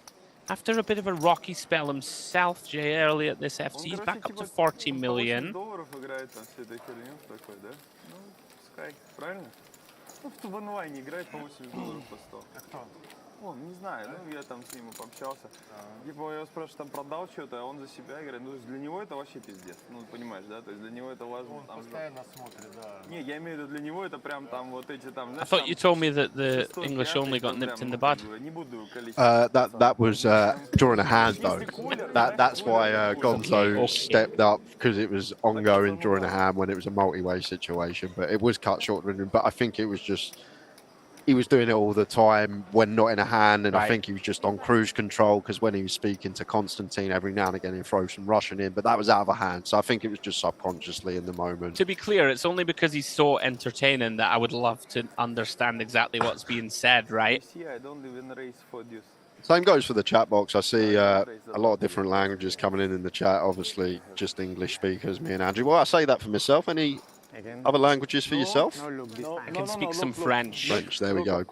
after a bit of a rocky spell himself, Jay, early at this FC, he's back up to 40 million. В онлайне играет по $80 по 100. А кто? Он, не знаю, ну я там с ним пообщался. Типа я его спрашиваю, там продал что-то, а он за себя играет. Ну, для него это вообще пиздец. Ну, понимаешь, да? То есть для него это важно. Он там постоянно смотрит, да. Не, я имею в виду, для него это прям там вот эти там... I thought you told me that the English only got nipped in the bud. That was during a hand, though. That's why Gonzo stepped up, because it was ongoing during a hand when it was a multi-way situation. But it was cut short. But I think it was just... He was doing it all the time when not in a hand, and I think he was just on cruise control, because when he was speaking to Constantine, every now and again he throws some Russian in, but that was out of a hand. So I think it was just subconsciously in the moment. To be clear, it's only because he's so entertaining that I would love to understand exactly what's being said, right? I don't even race for this. Same goes for the chat box. I see a lot of different languages coming in the chat. Obviously, just English speakers, me and Andrew. Well, I say that for myself. Any other languages for yourself? I can speak some French. French, there we go.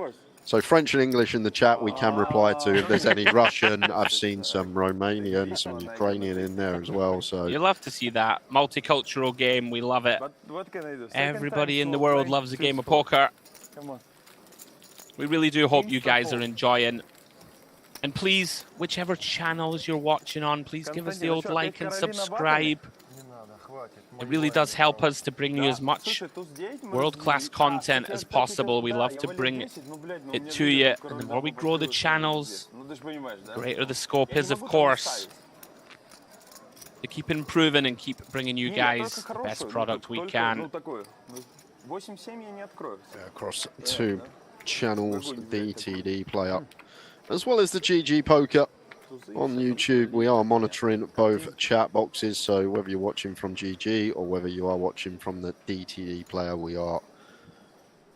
So French and English in the chat we can reply to. If there's any Russian, I've seen some Romanian, some Ukrainian in there as well. So you love to see that. Multicultural game, we love it. What can I do? Everybody in the world loves a game of poker. Come on. We really do hope you guys are enjoying. And please, whichever channels you're watching on, please give us the old like and subscribe. It really does help us to bring you as much world-class content as possible. We love to bring it to you. And the more we grow the channels, the greater the scope is, of course. to keep improving and keep bringing you guys the best product we can. Across two channels, dtdplayer, as well as the GG Poker on YouTube. We are monitoring both chat boxes, so whether you're watching from GG or whether you are watching from the dtdplayer, we are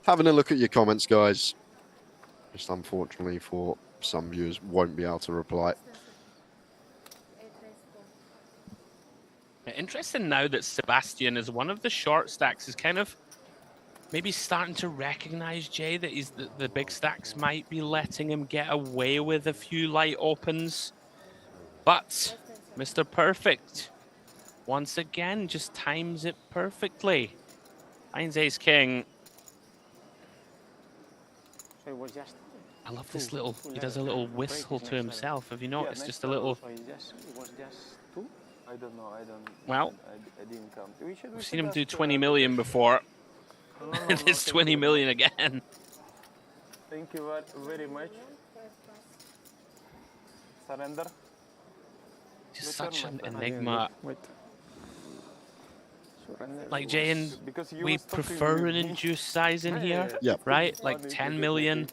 having a look at your comments, guys. Just unfortunately for some viewers, won't be able to reply. Interesting now that Sebastian is one of the short stacks is kind of maybe starting to recognize, Jay, that he's the big stacks might be letting him get away with a few light opens. But Mr. Perfect, once again, just times it perfectly. Finds ace king. So it was just I love this little, he does a little whistle to himself. Have you noticed? Just a little. so it was just 2. I don't know. I don't. Well, I didn't count. We've seen him do 20 million before. It's 20 million again. Thank you very much. Surrender. Just such an enigma. Like Jay, and we prefer an induced size in here, right? Like 10 million.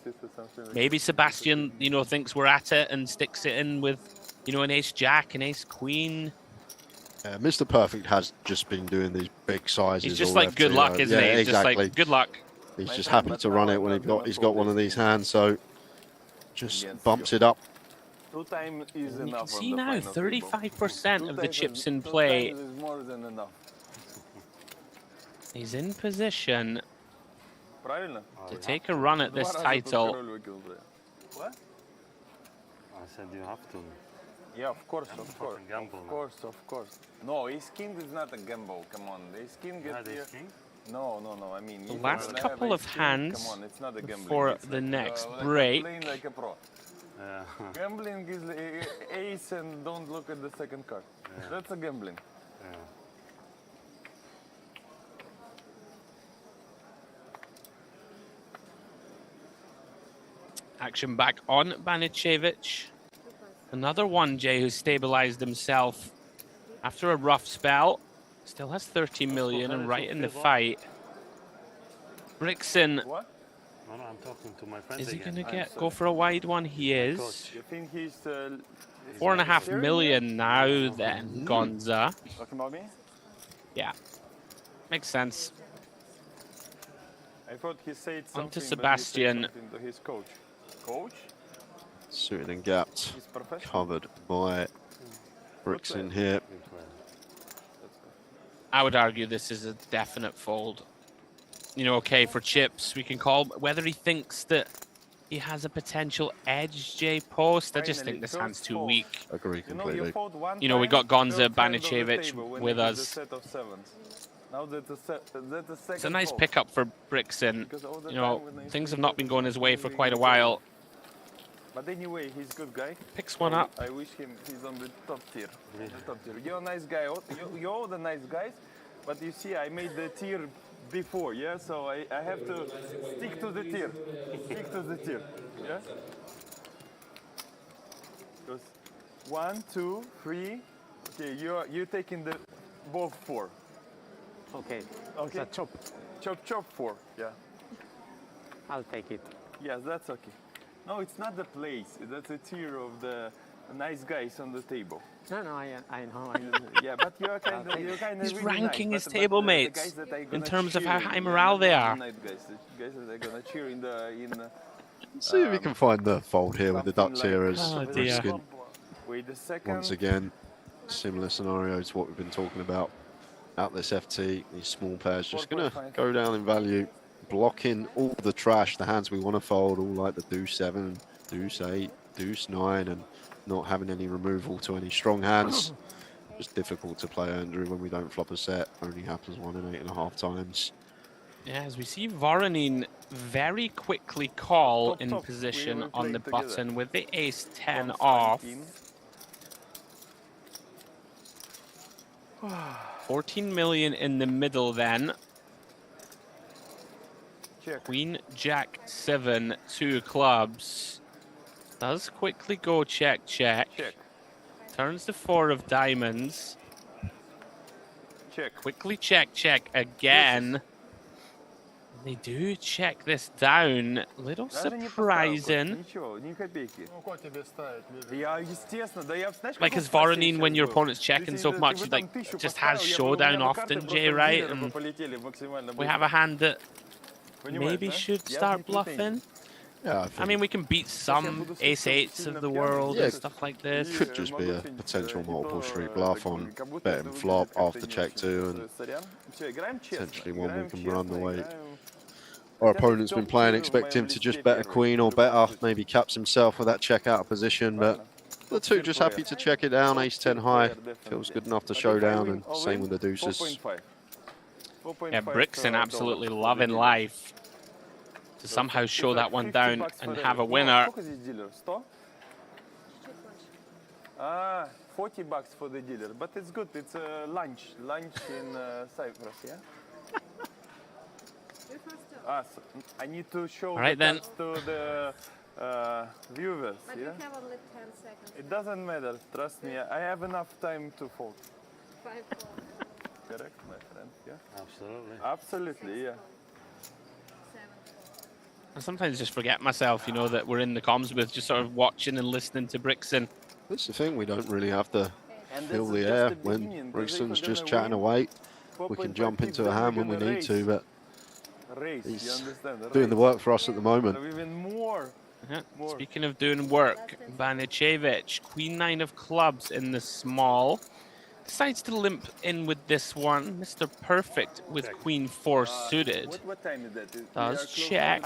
Maybe Sebastian, you know, thinks we're at it and sticks it in with, you know, an ace jack, an ace queen. Mr. Perfect has just been doing these big sizes. He's just like good luck, isn't he? He's Exactly. just like good luck. He's just happy to run it when he's got one of these hands, so just bumps it up. 2 times is You enough. can see now 35% of the chips in play. Is more than enough. He's in position Правильно? to take a run at this title. What? I said you have to. Yeah, of course, of course. Gamble. Of course. No, ace king is not a gamble. Come on, ace king gets here. No. I mean, The you last don't couple have of ace king. hands Come on, it's not a gambling. before It's the like, next like break. Playing like a pro. Gambling is ace and don't look at the second card. That's a gambling. Action back on Banicevic. Another one, Jay, who stabilized himself after a rough spell. Still has 30 million and right in the fight. Brixton. What? No, I'm talking to my friend. Is he going to go for a wide one? He is. You think he's 4.5 million now then, Gonza. Talking about me? Yeah. Makes sense. I thought he said something. On to Sebastian. But he said something to his coach. Coach? Suited and gapped, covered by Brixton here. I would argue this is a definite fold. You know, okay, for chips, we can call whether he thinks that he has a potential edge, Jay post. I just think this hand's too weak. Agree completely. You know, we got Gonza Banicevic with us. It's a nice pickup for Brixton. You know, things have not been going his way for quite a while. But anyway, he's a good guy. Picks one up. I wish he's on the top tier. You're a nice guy. You're all the nice guys. But you see, I made the tier before, yeah? So I have to stick to the tier. Stick to the tier, yeah? Because 1, 2, 3. Okay, you're taking the both 4. Okay. Okay. So Chop 4, yeah. I'll take it. Yes, that's okay. No, it's not the place. That's a tier of the nice guys on the table. No, I know. Yeah, but you're kind of. He's really ranking nice, his but table the mates guys that are in gonna terms of cheer how high morale they are. The guys that are gonna cheer in the. See if we can find the fold here with the duck tier as Oh, dear. Brixton. Wait a second. Once again, similar scenario to what we've been talking about. Out this FT, these small pairs just going to go down in value, blocking all the trash, the hands we want to fold, all like the deuce 7, deuce 8, deuce 9, and not having any removal to any strong hands. Just difficult to play, Andrew, when we don't flop a set. Only happens 1 in 8.5 times. Yeah, as we see Voronin very quickly call in position on the button with the ace 10 off. 14 million in the middle then. Check. Queen, Jack, 7, 2 clubs. Does quickly go check. Check. Turns the 4 of diamonds. check. Quickly check again. They do check this down. Little surprising. Like as Voronin, when your opponent's checking so much, he like just has showdown often, Jay, right? And we have a hand that maybe should start bluffing. Yeah, I mean, we can beat some ace-8s of the world and stuff like this. Could just be a potential multiple street bluff on betting flop after check 2 and potentially one we can run the way our opponent's been playing, expect him to just bet a queen or better, maybe caps himself with that check out position, but the two just happy to check it down, ace-10 high, feels good enough to show down, and same with the deuces. Yeah, Brixton absolutely loving life to somehow show that one down and have a winner. 40 bucks for the dealer, but it's good, it's lunch in Cyprus, yeah? So I need to show that to the viewers, but yeah? you have only 10 seconds. It doesn't matter, trust me, I have enough time to fold. 5-4. Correct, my friend, yeah? Absolutely. Absolutely, yeah. I sometimes just forget myself, you know, that we're in the comms booth, just sort of watching and listening to Brixton. That's the thing, we don't really have to fill the air when Brixton's just chatting away. We can jump into a hand when we need to, but he's doing the work for us at the moment. Speaking of doing work, Banicevic, Queen 9 of clubs in the small. Decides to limp in with this one. Mr. Perfect with Queen 4 suited. What time is that? Does check.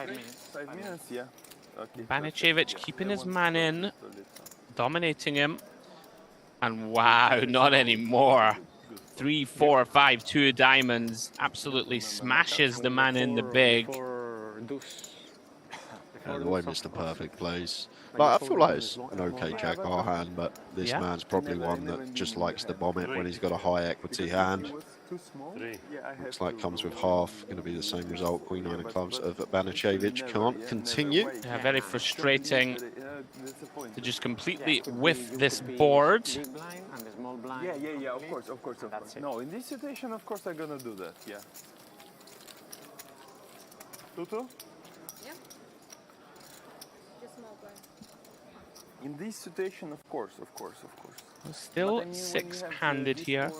5 minutes, yeah. Okay. Banicevic keeping his man in, dominating him. And wow, not anymore. 3, 4, 5, 2 diamonds. Absolutely smashes the man in the big. And the way Mr. Perfect plays. Like, I feel like it's an okay jack R hand, but this man's probably one that just likes to bomb it when he's got a high equity hand. Looks like comes with half, going to be the same result. Queen 9 of clubs of Banicevic can't continue. Yeah, very frustrating to just completely whiff this board. Yeah, of course. No, in this situation, of course, I'm gonna do that, yeah. 2-2? Yeah. Just small blind. In this situation, of course. Still six-handed here.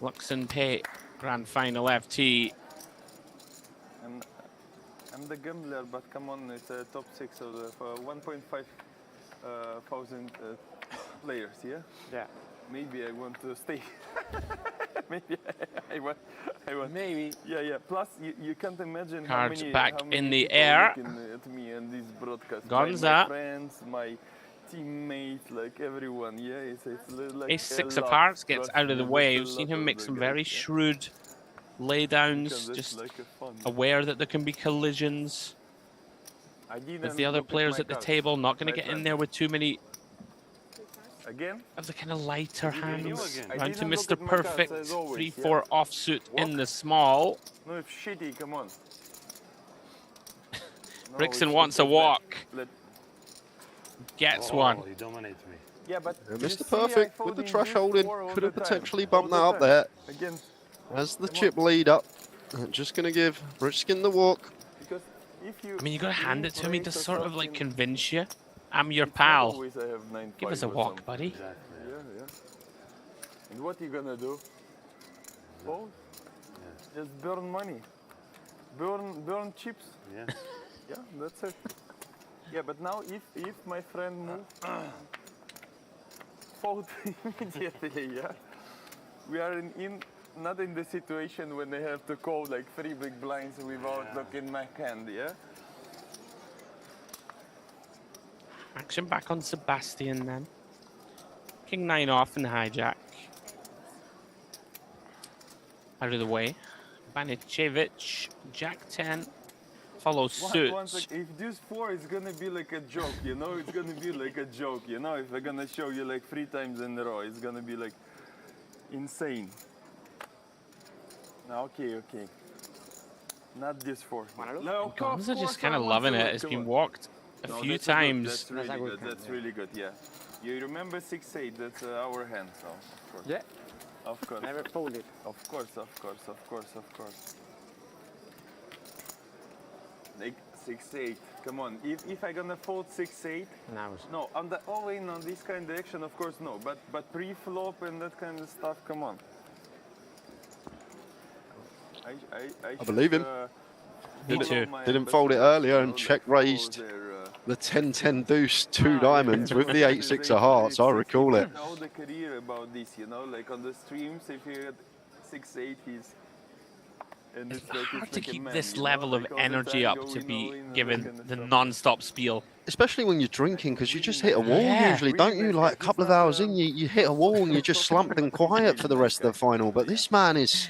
Luxon Pay Grand Final FT. I'm the gambler, but come on, it's a top 6 of the 1.5 thousand players, yeah? Yeah. Maybe I want to stay. Maybe I want. Maybe. Yeah. Plus, you can't imagine Cards how many back in the people air. looking at me and this broadcast. Gonza. My friends, my teammates, like everyone. Yeah, it's like Ace-6 of hearts gets out of the way. We've seen him make some very shrewd laydowns, just aware that there can be collisions with the other players at the table. Not going to get in there with too many of the kind of lighter hands. Round to Mr. Perfect, 3-4 offsuit in the small. No, it's shitty, come on. Brixton wants a walk. Gets one. He dominates me. Yeah, but Mr. Perfect with the trash holding could have potentially bumped that up there. As the chip lead up, just going to give Brixton the walk. I mean, you got to hand it to him. He does sort of like convince you. I'm your pal. Give us a walk, buddy. Yeah. And what are you gonna do? Fold? Just burn money. Burn chips. Yeah. Yeah, that's it. Yeah, but now if my friend moves, fold immediately. Yeah. We are not in the situation when they have to call like 3 big blinds without looking my hand. Yeah. Action back on Sebastian then. King 9 off and hijack. Out of the way. Banicevic, Jack 10. Follows suit. If this 4 is gonna be like a joke, you know, it's gonna be like a joke, you know, if they're gonna show you like 3 times in a row, it's gonna be like insane. Okay. Not this 4. No, Guns are just kind of loving it. It's been walked a few times. That's really good, yeah. You remember 6-8, that's our hand, so of course. Yeah. Of course. Never fold it. Of course. Like 6-8. Come on. If I gonna fold 6-8. No. On the all-in on this kind of action, of course no. But pre-flop and that kind of stuff. Come on. I believe him. Me too. Didn't fold it earlier and check raised the 10-10 deuce, 2 diamonds with the 8-6 of hearts. I recall it. Know the career about this, you know, like on the streams, if you had 6-8, he's. And It's like, hard to like a keep man, this you know, level of like all the energy time up to going be all in and given that kind of the stuff. non-stop spiel. Especially when you're drinking, because you just hit a wall Yeah. usually, don't you? Like a couple of hours in, you hit a wall and you're just slumped and quiet for the rest of the final. But this man is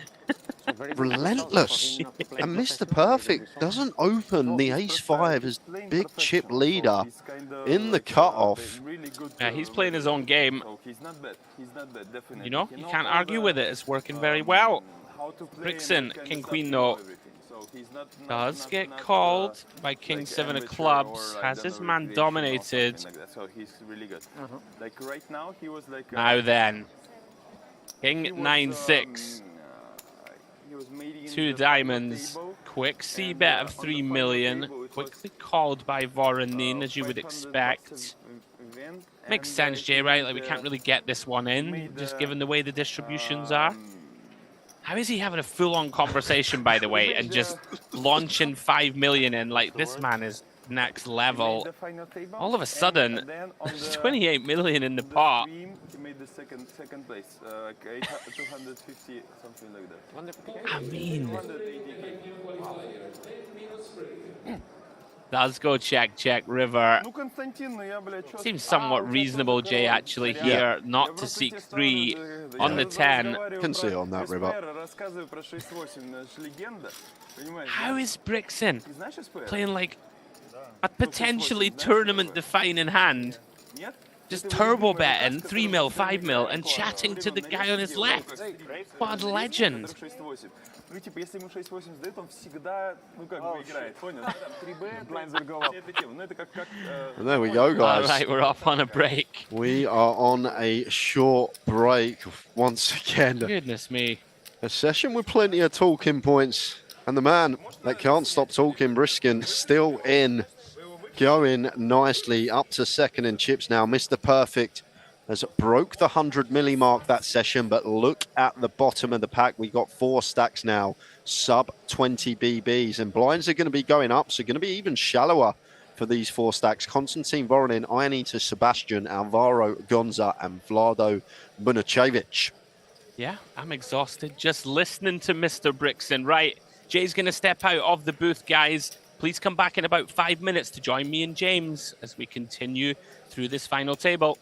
relentless. And Mr. Perfect doesn't open the ace-5 as big chip leader in the cutoff. Yeah, he's playing his own game. So he's not bad. He's not bad, definitely. You know, He you knows can't all argue the, with it. It's working very well. how to play and Brixton, that kind King of Queen stuff, though, everything. So he's not does get called by King like 7 of amateur clubs. or, I Has don't his know, man recreational or dominated. something like that. So he's really good. Like right now, he was like. Now then, he King was, 9-6. he was mating in 2 the diamonds. table, Quick C and, bet on of the 3 final million. table, it was, Quickly called by Voronin, as you would 500 expect. bucks event, Makes and, sense, Jay, right? Like, we made, can't really get this one in, made, just given the way the distributions are. How is he having a full-on conversation, by the way, and just launching 5 million in? Like, this man is next level. All of a sudden, there's 28 million in the pot. He made the second place, 250, something like that. I mean, does go check river. Seems somewhat reasonable, Jay, actually, here, not to seek 3 on the 10. Can see it on that river. How is Brixton playing like a potentially tournament-defining hand? Just turbo betting 3 mil, 5 mil, and chatting to the guy on his left. What a legend. Ну, типа, если ему 6-8 сдают, он всегда, ну, как бы играет, понял? 3B, blind will go up. Ну, это как... And there we go, guys. All right, we're off on a break. We are on a short break once again. Goodness me. A session with plenty of talking points. And the man that can't stop talking, Briskin, still in. Going nicely up to second in chips now. Mr. Perfect has broke the 100 milli mark that session, but look at the bottom of the pack. We got 4 stacks now, sub 20 BBs, and blinds are going to be going up, so going to be even shallower for these 4 stacks. Konstantin Voronin, Ionita Sebastian, Alvaro Gonza, and Vlado Bunacevic. Yeah, I'm exhausted just listening to Mr. Brixton. Right, Jay's going to step out of the booth, guys. Please come back in about 5 minutes to join me and James as we continue through this final table.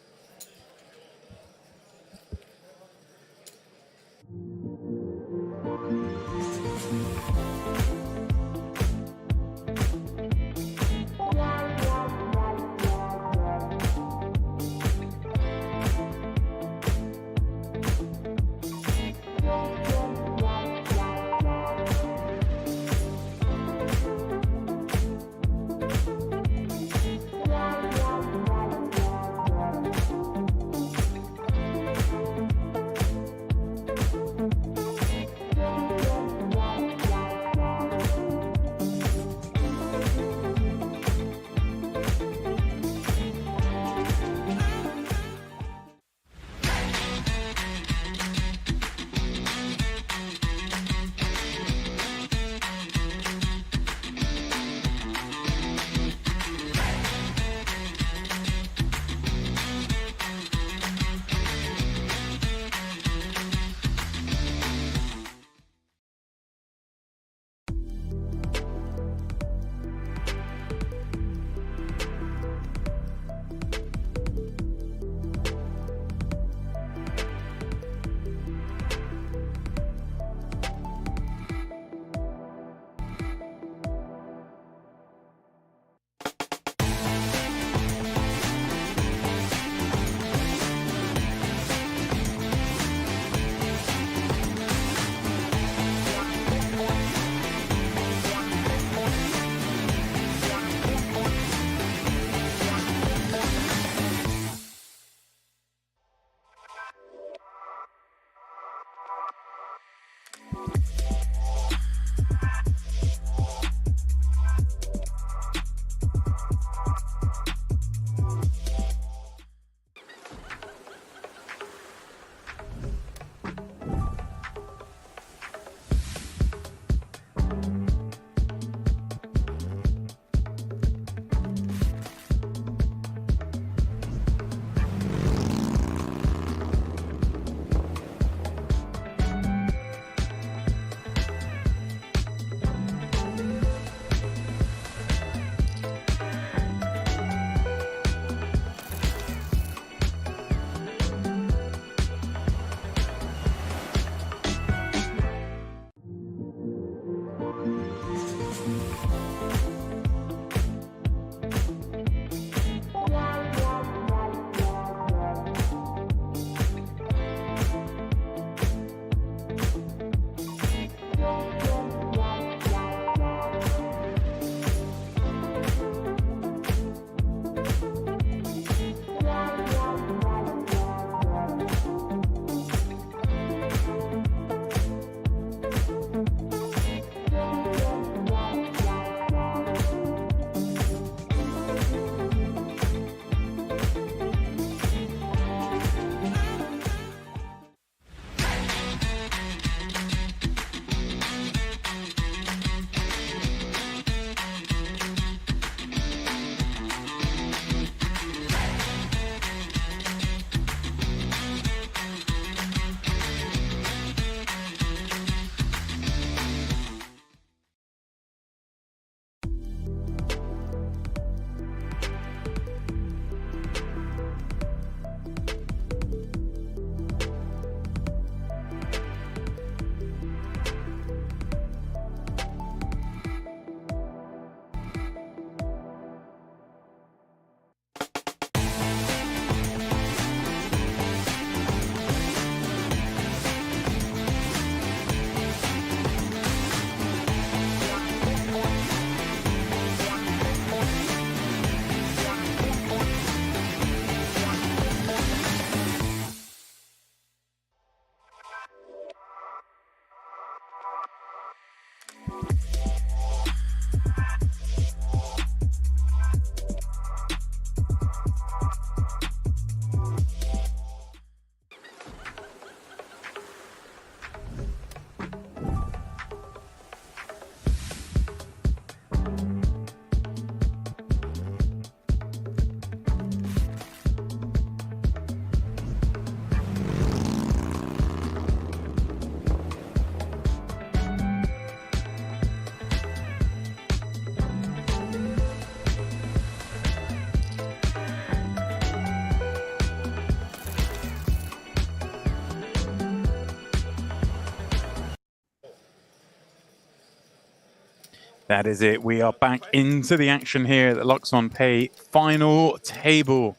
That is it. We are back into the action here at the Luxon Pay final table.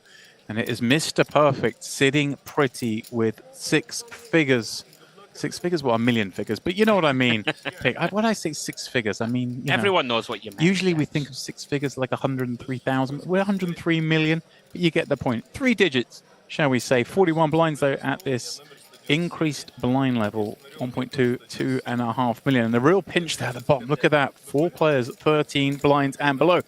And it is Mr. Perfect sitting pretty with 6 figures. 6 figures? Well, a million figures, but you know what I mean. When I say 6 figures, I mean, everyone knows what you mean. Usually we think of 6 figures like 103,000. We're 103 million, but you get the point. 3 digits, shall we say. 41 blinds, though, at this increased blind level, 1.2, 2.5 million. And the real pinch there at the bottom, look at that. 4 players, 13 blinds and below.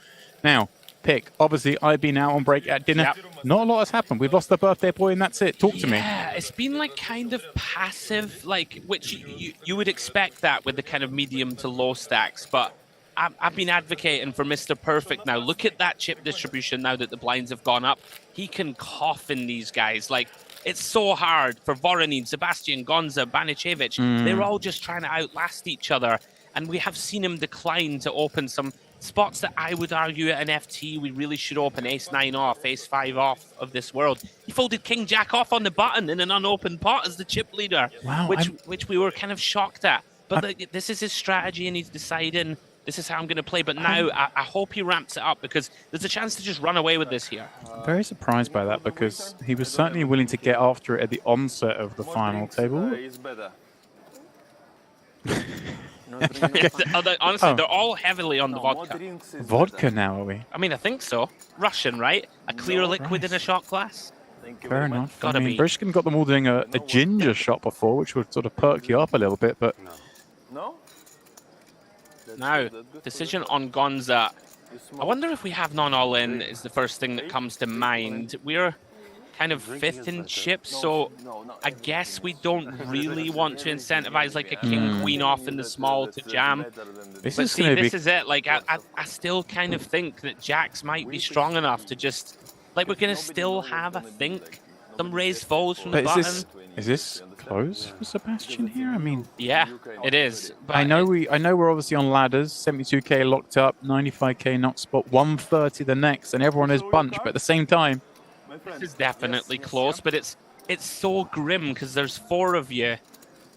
Now, pick. Obviously, I've been out on break at dinner. Yep. Not a lot has happened. We've lost the birthday boy and that's it. Talk to me. Yeah, it's been like kind of passive, like, which you would expect that with the kind of medium to low stacks, but I've been advocating for Mr. Perfect now. Look at that chip distribution now that the blinds have gone up. He can coffin these guys. Like, it's so hard for Voronin, Sebastian, Gonza, Banicevic. They're all just trying to outlast each other. And we have seen him decline to open some spots that I would argue at an FT we really should open ace-9 off, ace-5 off of this world. He folded king-jack off on the button in an unopened pot as the chip leader, wow, which we were kind of shocked at. But this is his strategy and he's deciding this is how I'm going to play. But now I hope he ramps it up because there's a chance to just run away with this here. I'm very surprised by that because he was certainly willing to get after it at the onset of the final table. Honestly, they're all heavily on the vodka. Vodka now, are we? I mean, I think so. Russian, right? A clear liquid in a shot glass? Fair enough. Gotta be. Brishkin got them all doing a ginger shot before, which would sort of perk you up a little bit, but... No? Now, decision on Gonza. I wonder if we have non-all-in is the first thing that comes to mind. We're kind of 5th in chips, so I guess we don't really want to incentivize like a king-queen off in the small to jam. This is it. Like, I still kind of think that jacks might be strong enough to just... Like, we're going to still have, I think, some raised folds from the button. Is this close for Sebastian here? I mean... Yeah, it is. But I know we're obviously on ladders, 72k locked up, 95k knock spot, 130 the next, and everyone is bunched, but at the same time... This is definitely close, but it's so grim because there's 4 of you,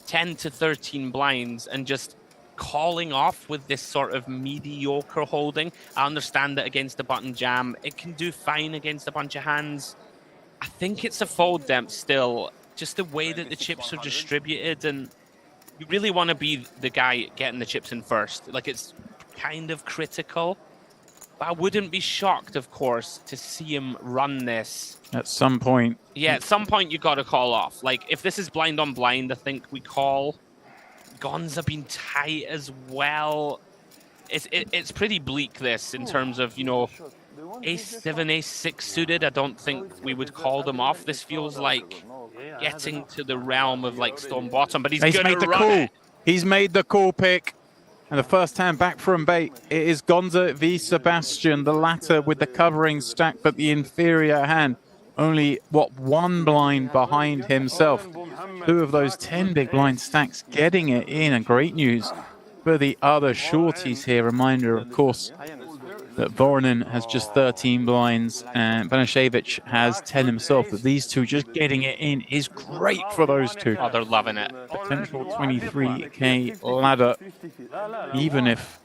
10 to 13 blinds, and just calling off with this sort of mediocre holding. I understand that against the button jam, it can do fine against a bunch of hands. I think it's a fold Demp still, just the way that the chips are distributed, and you really want to be the guy getting the chips in first. Like, it's kind of critical. But I wouldn't be shocked, of course, to see him run this. At some point. Yeah, at some point you got to call off. Like, if this is blind on blind, I think we call. Gonza been tight as well. It's pretty bleak, this, in terms of, you know, ace-7, ace-6 suited. I don't think we would call them off. This feels like getting to the realm of, like, stone bottom, but he's going made to the run call. it. He's made the call pick. And the first hand back from bait. It is Gonza v Sebastian, the latter with the covering stack, but the inferior hand. Only, what, 1 blind behind himself. 2 of those 10 big blind stacks getting it in, and great news for the other shorties here. Reminder, of course, that Voronin has just 13 blinds and Banashevich has 10 himself. That these two just getting it in is great for those two. Oh, they're loving it. Potential 23k ladder. Even if,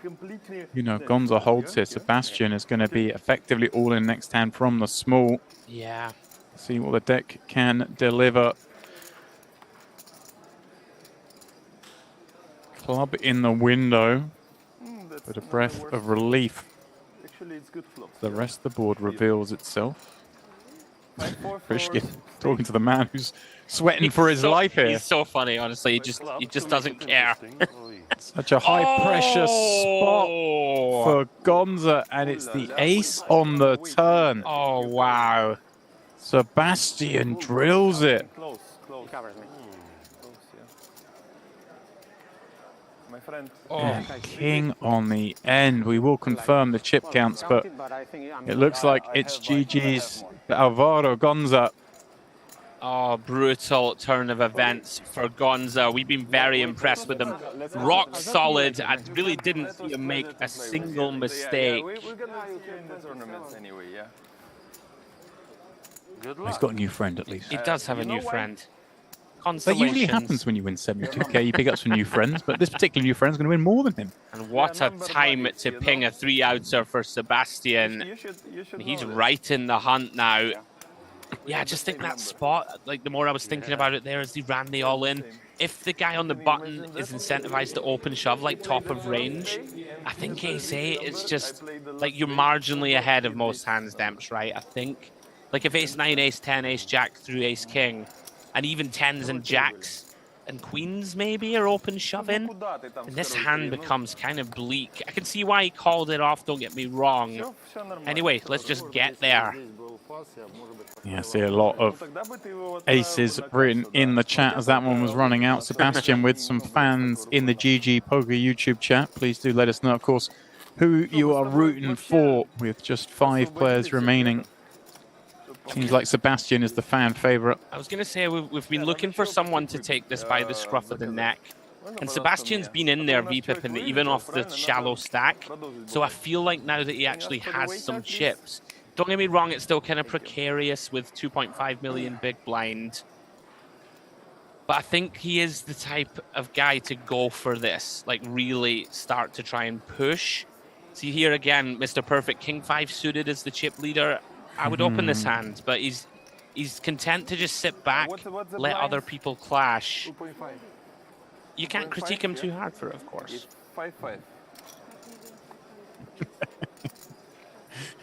you know, Gonza holds it, Sebastian is going to be effectively all in next hand from the small. Yeah. See what the deck can deliver. Club in the window. But a breath of relief. The rest of the board reveals itself. Frishkin talking to the man who's sweating for his life here. He's so funny, honestly. He just doesn't care. Such a high pressure spot for Gonza, and it's the ace on the turn. Oh, wow. Sebastian drills it. And king on the end. We will confirm the chip counts, but it looks like it's GG's Alvaro Gonza. Oh, brutal turn of events for Gonza. We've been very impressed with him. Rock solid. I really didn't see him make a single mistake. He's got a new friend, at least. He does have a new friend. That usually happens when you win 72k. You pick up some new friends, but this particular new friend's going to win more than him. And what a time to ping a 3-outer for Sebastian. He's right in the hunt now. Yeah, I just think that spot, like, the more I was thinking about it there as he ran the all-in, if the guy on the button is incentivized to open shove, like top of range, I think ace-8 is just, like, you're marginally ahead of most hands, Demps, right? I think. Like, if ace-9, ace-10, ace-jack through ace-king, and even 10s and jacks and queens maybe are open shoving, and this hand becomes kind of bleak. I can see why he called it off, don't get me wrong. Anyway, let's just get there. Yeah, I see a lot of aces written in the chat as that one was running out. Sebastian with some fans in the GG Poker YouTube chat. Please do let us know, of course, who you are rooting for with just 5 players remaining. Seems like Sebastian is the fan favorite. I was going to say we've been looking for someone to take this by the scruff of the neck. And Sebastian's been in there VPIP-ing even off the shallow stack. So I feel like now that he actually has some chips. Don't get me wrong, it's still kind of precarious with 2.5 million big blind. But I think he is the type of guy to go for this. Like, really start to try and push. See here again, Mr. Perfect, King 5 suited as the chip leader. I would open this hand, but he's content to just sit back, let other people clash. You can't critique him too hard for it, of course. 5-5.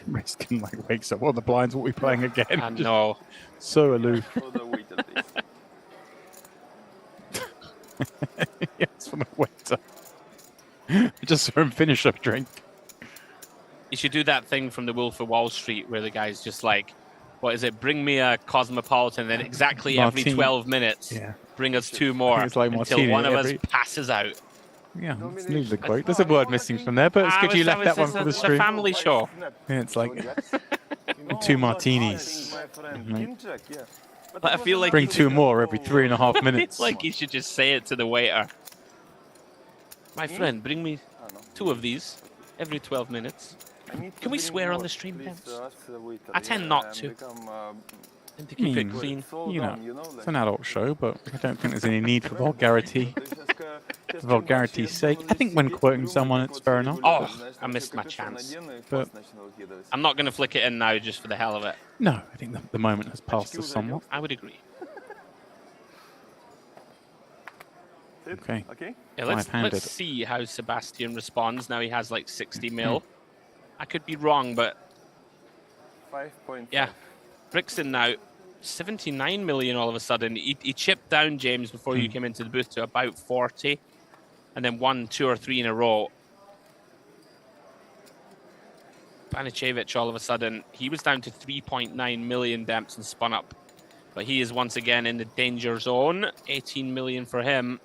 Riskin like wakes up. What are the blinds? What are we playing again? I know. So aloof. Yes, for the waiter. I just saw him finish a drink. You should do that thing from The Wolf of Wall Street where the guy's just like, what is it? Bring me a Cosmopolitan, then exactly every 12 minutes, bring us 2 more It's like until one of us every... passes out. Yeah, let's leave the quote. There's a word missing from there, but it's good you left that one for the stream. It's a family show. Yeah, it's like 2 martinis. But I feel like bring 2 more every 3.5 minutes. It's like you should just say it to the waiter. My friend, bring me 2 of these every 12 minutes. Can we swear on the stream, Demps? I tend not to. And to keep it clean. You know, it's an adult show, but I don't think there's any need for vulgarity. For vulgarity's sake. I think when quoting someone, it's fair enough. Oh, I missed my chance. But I'm not going to flick it in now just for the hell of it. No, I think the moment has passed us somewhat. I would agree. Okay. Yeah, let's see how Sebastian responds. Now he has like 60 mil. I could be wrong, but 5.5. Yeah. Brixton now, 79 million all of a sudden. He chipped down, James, before you came into the booth to about 40. and then 1, 2, or 3 in a row. Banicevic, all of a sudden, he was down to 3.9 million Demps and spun up. But he is once again in the danger zone. 18 million for him.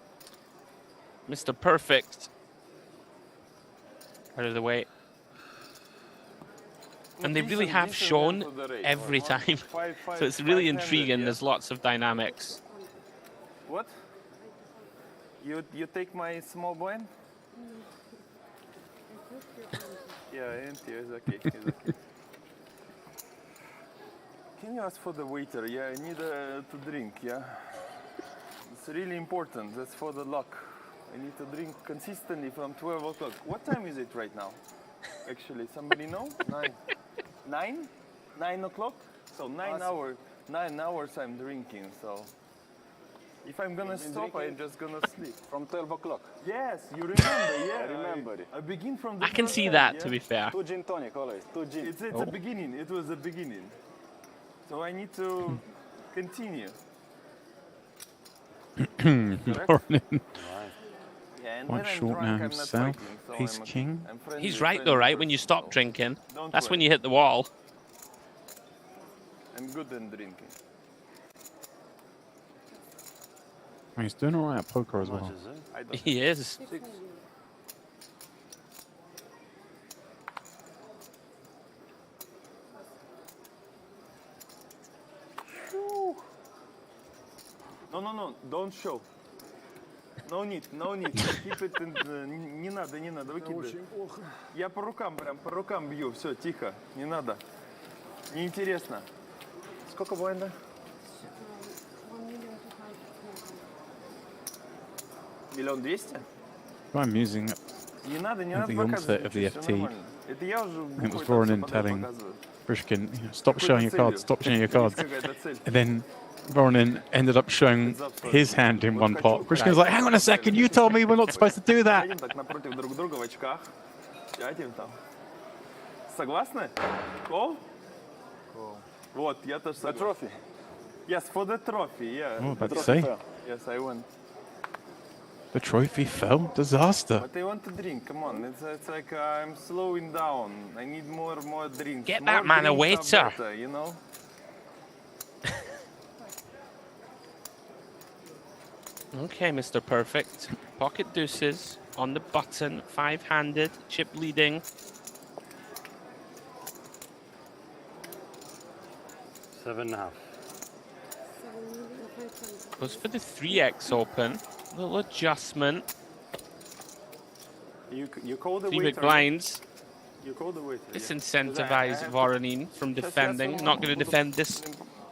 Mr. Perfect. Out of the way. And they really have shown every time. So it's really intriguing. There's lots of dynamics. What? You take my small blind? Yeah, empty. It's okay. It's okay. Can you ask for the waiter? Yeah, I need to drink. Yeah, it's really important. That's for the luck. I need to drink consistently from 12 o'clock. What time is it right now? Actually, somebody know? 9. 9 o'clock. So 9 hours. 9 hours I'm drinking. So if I'm gonna stop, I'm just gonna sleep. From 12 o'clock? Yes, you remember, yeah. I remember it. I begin from the I can first see time, that, yeah? to be fair. 2 gin tonic always, 2 gin. It's a beginning, it was a beginning. So I need to continue. Voronin. Yeah, and Quite when I'm short drunk, now I'm not himself. fighting, so Ace I'm king. I'm friendly, He's right friendly though, right? When person, you stop so drinking, don't that's when worry. you hit the wall. I'm good in drinking. He's doing all right at poker as well. I don't He is. 6. Phew. No, don't show. No need. Keep it in не надо, выкидывай. Я по рукам бью, все, тихо, не надо. Неинтересно. Сколько блайнда? 1,200,000? I'm using Не надо the показывать. onset of the всё FT. нормально. Это я уже It was бухой, Voronin так что telling потом показываю. Brishkin, stop Какой-то showing your целью. cards, stop showing your cards. Есть какая-то цель. And then Voronin ended up showing his hand in one pot. Brishkin was like, hang on a second, you told me we're not supposed to do that. Сядем так напротив друг друга в очках. Сядем там. Согласны? Call? Вот, я тоже согласен. The trophy? Yes, for the trophy, yeah. Oh, about to say. Yes, I won. The trophy fell. Disaster. But I want to drink, come on. It's like I'm slowing down. I need more drinks. Get More that man a drinks are waiter. better, you know? Okay, Mr. Perfect. Pocket deuces on the button. 5-handed. Chip leading. Seven and a half. Goes for the 3x open. Little adjustment. You call the 3 waiter. big blinds. You call the waiter. This yeah. incentivized Voronin from defending. Not going to defend this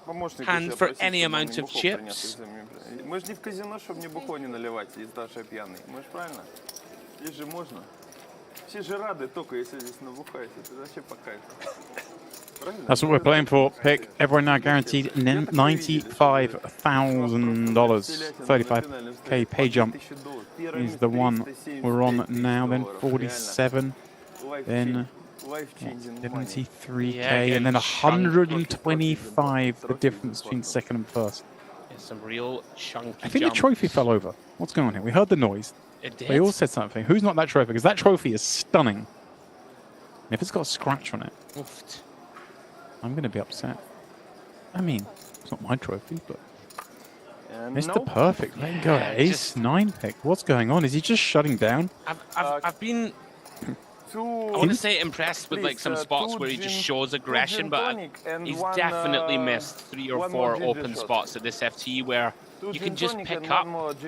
Помощника hand тебя for просить, any чтобы он amount мне of бухло chips. принес, если мне- Мы же не в казино, чтобы мне бухло не наливать из-за того, что я пьяный. Мы же правильно? Здесь же можно. Все же рады только, если здесь набухаешь. Это вообще по кайфу. Правильно? That's what we're playing for. Pick. Everyone now guaranteed $95,000. 35k pay jump is the one we're on now. Then 47. Then 73k, Yeah, and then getting 125. The difference between second and first. Yeah, some real chunky I think jumps. the trophy fell over. What's going on here? We heard the noise. It did. They all said something. Who's not that trophy? Because that trophy is stunning. And if it's got a scratch on it, Oofed. I'm going to be upset. I mean, it's not my trophy, but Mr. No. Perfect, letting go Yeah, at ace just- 9 pick. What's going on? Is he just shutting down? I've been, I want to say impressed with like some spots where he just shows aggression, but he's definitely missed 3 or 4 open spots at this FT where you can just pick up,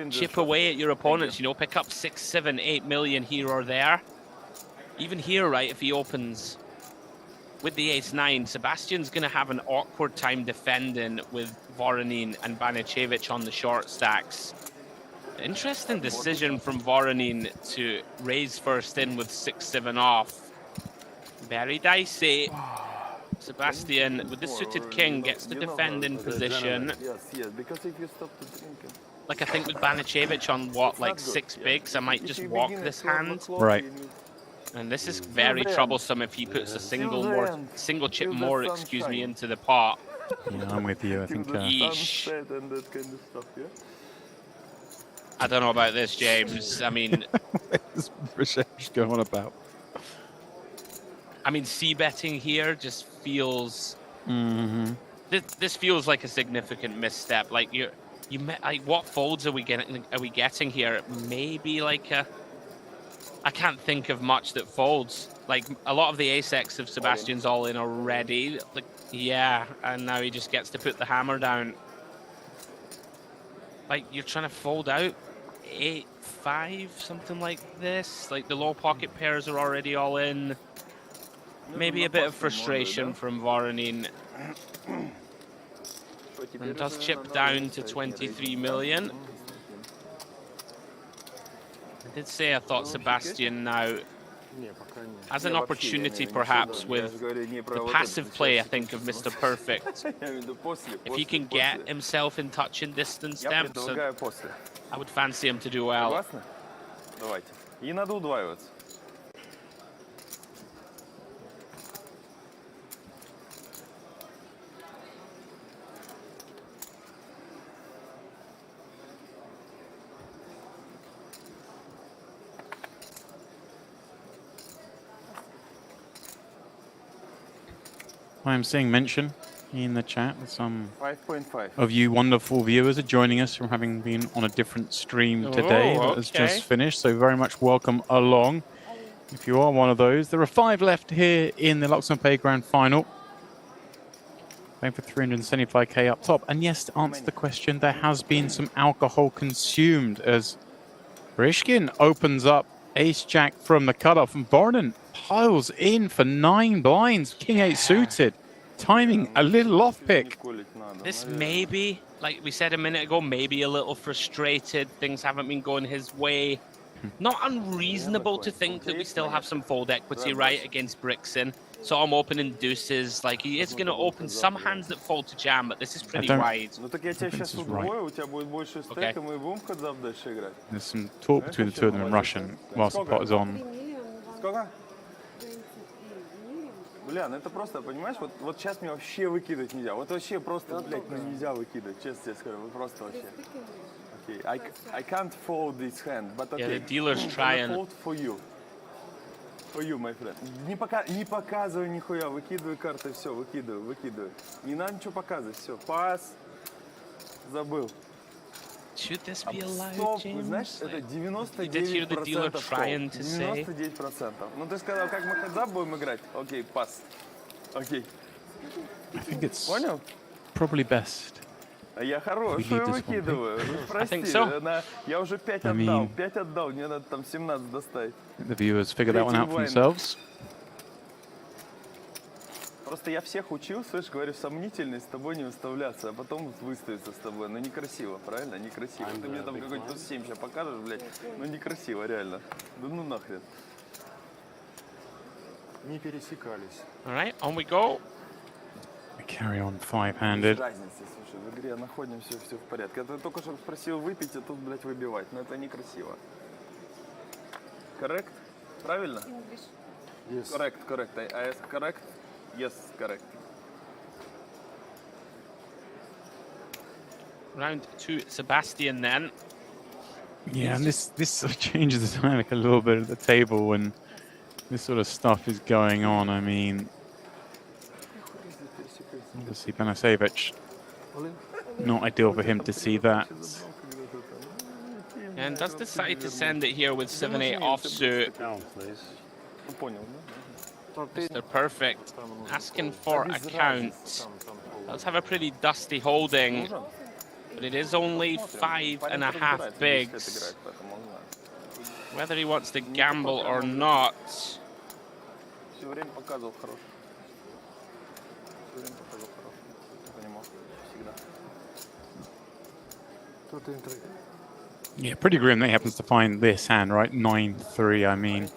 chip away at your opponents, you know, pick up 6, 7, 8 million here or there. Even here, right, if he opens with the ace-9, Sebastian's going to have an awkward time defending with Voronin and Banicevic on the short stacks. Interesting decision from Voronin to raise first in with 6-7 off. Very dicey. Sebastian, with the suited king, gets to defend in position. Yes, because if you stop to drink it. Like I think with Banicevic on what, like 6 bigs, I might just walk this hand. Right. And this is very troublesome if he puts a single chip more, excuse me, into the pot. Yeah, I'm with you. I think Yeesh. Sunset and that kind of stuff, yeah? I don't know about this, James. I mean, what's Brzezinski going on about? I mean, c-betting here just feels. Mm-hmm. This feels like a significant misstep. Like like what folds are we getting here? Maybe like a. I can't think of much that folds. Like a lot of the ace-X of Sebastian's all in already. Like yeah, and now he just gets to put the hammer down. Like you're trying to fold out 8-5, something like this. Like the low pocket pairs are already all in. Maybe a bit of frustration from Voronin. And does chip down to 23 million. I did say I thought Sebastian now has an opportunity perhaps with the passive play, I think, of Mr. Perfect. If he can get himself in touch and distance Dempsey, I would fancy him to do well. И надо удваиваться. I'm seeing mention in the chat that some 5.5 of you wonderful viewers are joining us from having been on a different stream today that has just finished. So very much welcome along. If you are one of those, there are 5 left here in the Luxon Pay Grand Final. Playing for 375k up top. And yes, to answer the question, there has been some alcohol consumed as Brishkin opens up ace-jack from the cutoff, and Voronin piles in for 9 blinds. King 8 suited. Timing a little off pick. This may be, like we said a minute ago, maybe a little frustrated. Things haven't been going his way. Not unreasonable to think that we still have some fold equity, right, against Brixton. So I'm opening deuces. Like, he is going to open some hands that fold to jam, but this is pretty wide. Okay. There's some talk between the two of them in Russian whilst the pot is on. Бля, ну это просто, понимаешь, вот сейчас мне вообще выкидывать нельзя. Вот вообще просто, блядь, ну нельзя выкидывать, честно тебе скажу, просто вообще. Okay, I can't fold this hand, but okay. Yeah, the dealer's trying. Fold for you. For you, my friend. Не показывай нихуя, выкидывай карты, все, выкидывай. Не надо ничего показывать, все, пас, забыл. Should this be allowed, James? Знаешь, это 99%. Did you hear the dealer trying to say? 99%. Ну ты сказал, как мы хедзап будем играть? Окей, пас. Окей. I think it's probably best. Я хорошую выкидываю. Прости, я уже 5 отдал. 5 отдал, мне надо там 17 достать. The viewers figure that one out for themselves. Просто я всех учил, слышь, говорю, сомнительный с тобой не выставляться, а потом выставиться с тобой. Ну некрасиво, правильно? Некрасиво. Ты мне там какой-то плюс 7 сейчас покажешь, блядь. Ну некрасиво, реально. Да ну нахрен. Не пересекались. Alright, on we go. We carry on 5-handed. Разница, слушай, в игре находимся, все в порядке. Ты только что спросил выпить, а тут, блядь, выбивать. Но это некрасиво. Correct? Правильно? Yes. Correct. I ask correct? Yes, correct. Round 2, Sebastian then. Yeah, and this sort of changes the dynamic a little bit at the table when this sort of stuff is going on. I mean, obviously Banasevic, not ideal for him to see that. And does decide to send it here with 7-8 offsuit. Mr. Perfect asking for a count. Does have a pretty dusty holding, but it is only 5.5 bigs. Whether he wants to gamble or not. Yeah, pretty grim that he happens to find this hand, right? 9-3, I mean.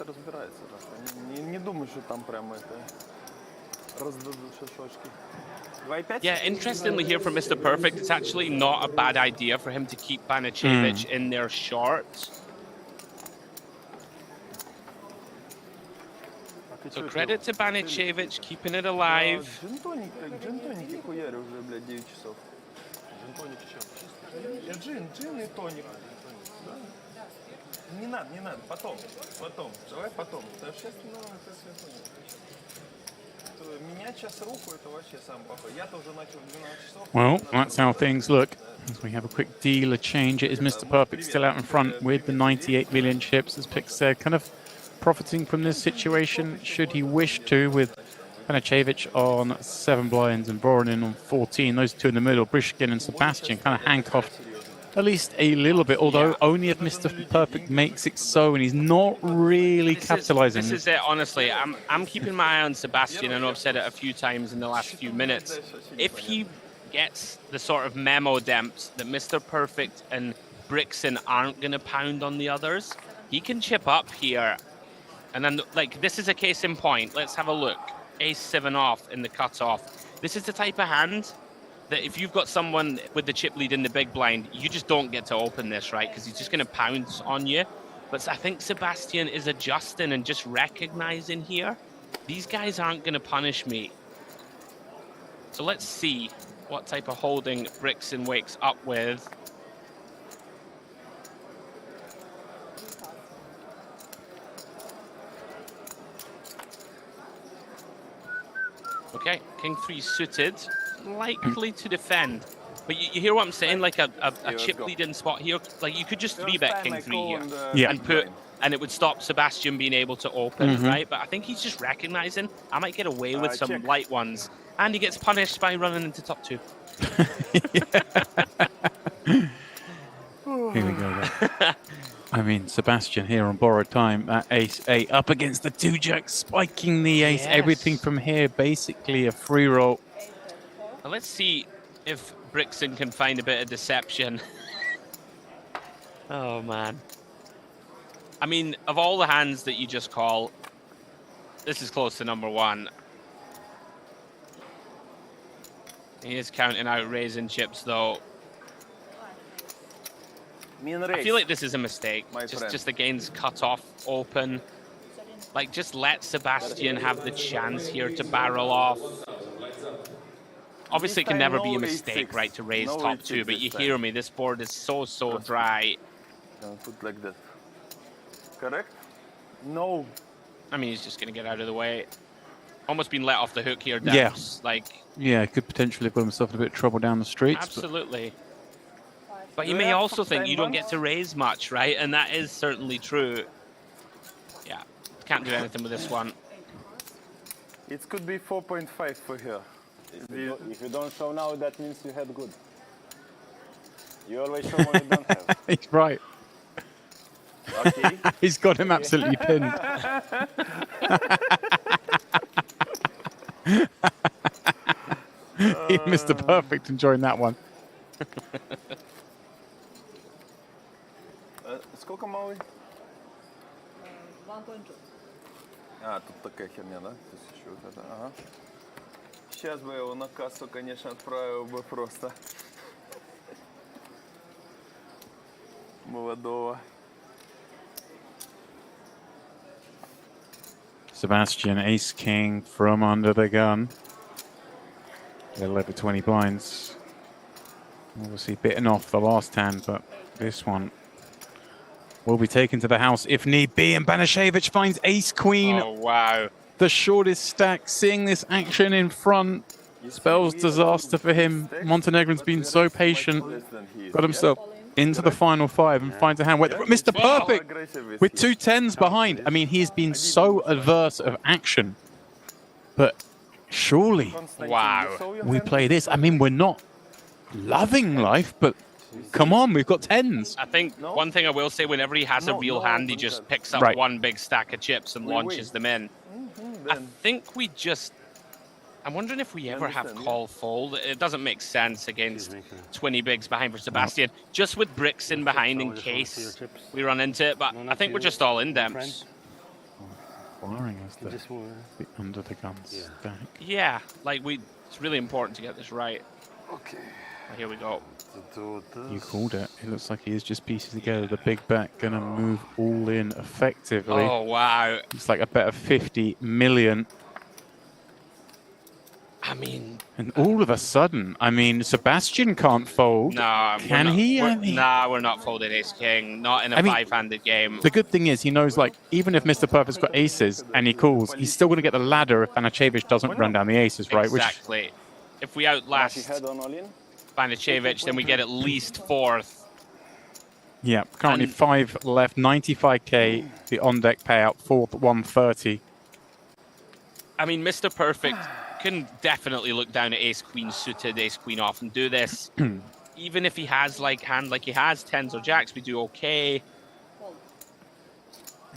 Yeah, interestingly here from Mr. Perfect, it's actually not a bad idea for him to keep Banacevic in there short. So credit to Banacevic, keeping it alive. Не надо, не надо. Потом. Давай потом. Да сейчас, ну, это все менять сейчас руку, это вообще сам похуй. Я тоже начал в 12 часов. Well, that's how things look. As we have a quick dealer change, it is Mr. Perfect still out in front with the 98 million chips, as Pick said, kind of profiting from this situation, should he wish to, with Panacevic on 7 blinds and Voronin on 14. Those two in the middle, Brishkin and Sebastian, kind of handcuffed at least a little bit, although only if Mr. Perfect makes it so, and he's not really capitalizing. This is it, honestly. I'm keeping my eye on Sebastian. I know I've said it a few times in the last few minutes. If he gets the sort of memo, Demps, that Mr. Perfect and Brixton aren't going to pound on the others, he can chip up here. And then, like, this is a case in point. Let's have a look. Ace-7 off in the cutoff. This is the type of hand that if you've got someone with the chip lead in the big blind, you just don't get to open this, right? Because he's just going to pounce on you. But I think Sebastian is adjusting and just recognizing here, these guys aren't going to punish me. So let's see what type of holding Brixton wakes up with. Okay, King 3 suited, likely to defend. But you hear what I'm saying? Like a chip lead-in spot here. Like you could just 3-bet King 3 here and it would stop Sebastian being able to open, right? But I think he's just recognizing I might get away with some light ones, and he gets punished by running into top 2. Here we go then. I mean, Sebastian here on borrowed time, that ace-8 up against the 2-jack, spiking the ace. Everything from here, basically a free roll. Well, let's see if Brixton can find a bit of deception. Oh, man. I mean, of all the hands that you just call, this is close to number 1. He is counting out raising chips, though. I feel like this is a mistake. Just the game's cut off open. Like, just let Sebastian have the chance here to barrel off. Obviously, it can never be a mistake, right, to raise top 2, but you hear me, this board is so dry. Don't put like that. Correct? No. I mean, he's just going to get out of the way. Almost been let off the hook here, Yeah. Demps. Like, yeah, could potentially have got himself in a bit of trouble down the streets. Absolutely. But you may also think you don't get to raise much, right? And that is certainly true. Yeah, can't do anything with this one. It could be 4.5 for here. If you don't show now, that means you had good. You always show when you don't have. He's right. Okay. He's got him absolutely pinned. Mr. Perfect enjoying that one. Сколько малый? 1.2. А, тут такая херня, да? То есть еще вот это, ага. Сейчас бы я его на кассу, конечно, отправил бы просто. Молодого. Sebastian, ace king from under the gun. A little over 20 blinds. Obviously bitten off the last hand, but this one will be taken to the house if need be. And Banashevich finds ace queen. Oh, wow. The shortest stack, seeing this action in front spells disaster for him. Montenegrin's been so patient, got himself into the final 5 and finds a hand where Mr. Perfect with 2 10s behind. I mean, he's been so adverse of action, but surely we play this. I mean, we're not loving life, but come on, we've got 10s. I think one thing I will say, whenever he has a real hand, he just picks up one big stack of chips and launches them in. I think we just... I'm wondering if we ever have call fold. It doesn't make sense against 20 bigs behind for Sebastian. Just with Brixton behind in case we run into it, but I think we're just all in Demps. Firing as the under the gun stack. Yeah, like it's really important to get this right. Okay. Here we go. You called it. It looks like he is just piecing together the big bet, gonna move all in effectively. Oh, wow. It's like a bet of 50 million. I mean... And all of a sudden, I mean, Sebastian can't fold. Nah, Can he? Nah, we're not folding ace-king. Not in a five-handed game. The good thing is he knows, like, even if Mr. Perfect's got aces and he calls, he's still going to get the ladder if Banacevic doesn't run down the aces, right? Exactly. If we outlast Banacevic, then we get at least fourth. Yeah, currently 5 left, 95k, the on-deck payout, fourth 130. I mean, Mr. Perfect can definitely look down at ace-queen suited, ace-queen off and do this. Even if he has, like, hand like he has, tens or jacks, we do okay.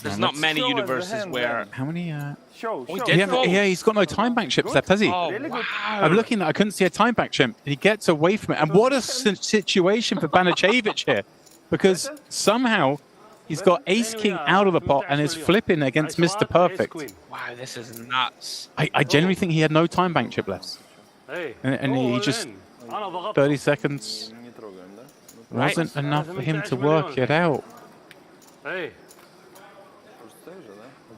There's not many universes where... How many... Show. Yeah, he's got no time bank chips left, has he? Oh, wow. I'm looking, I couldn't see a time bank chip. He gets away from it. And what a situation for Banacevic here. Because somehow he's got ace-king out of the pot and is flipping against Mr. Perfect. Wow, this is nuts. I genuinely think he had no time bank chip left. And he just... 30 seconds wasn't enough for him to work it out.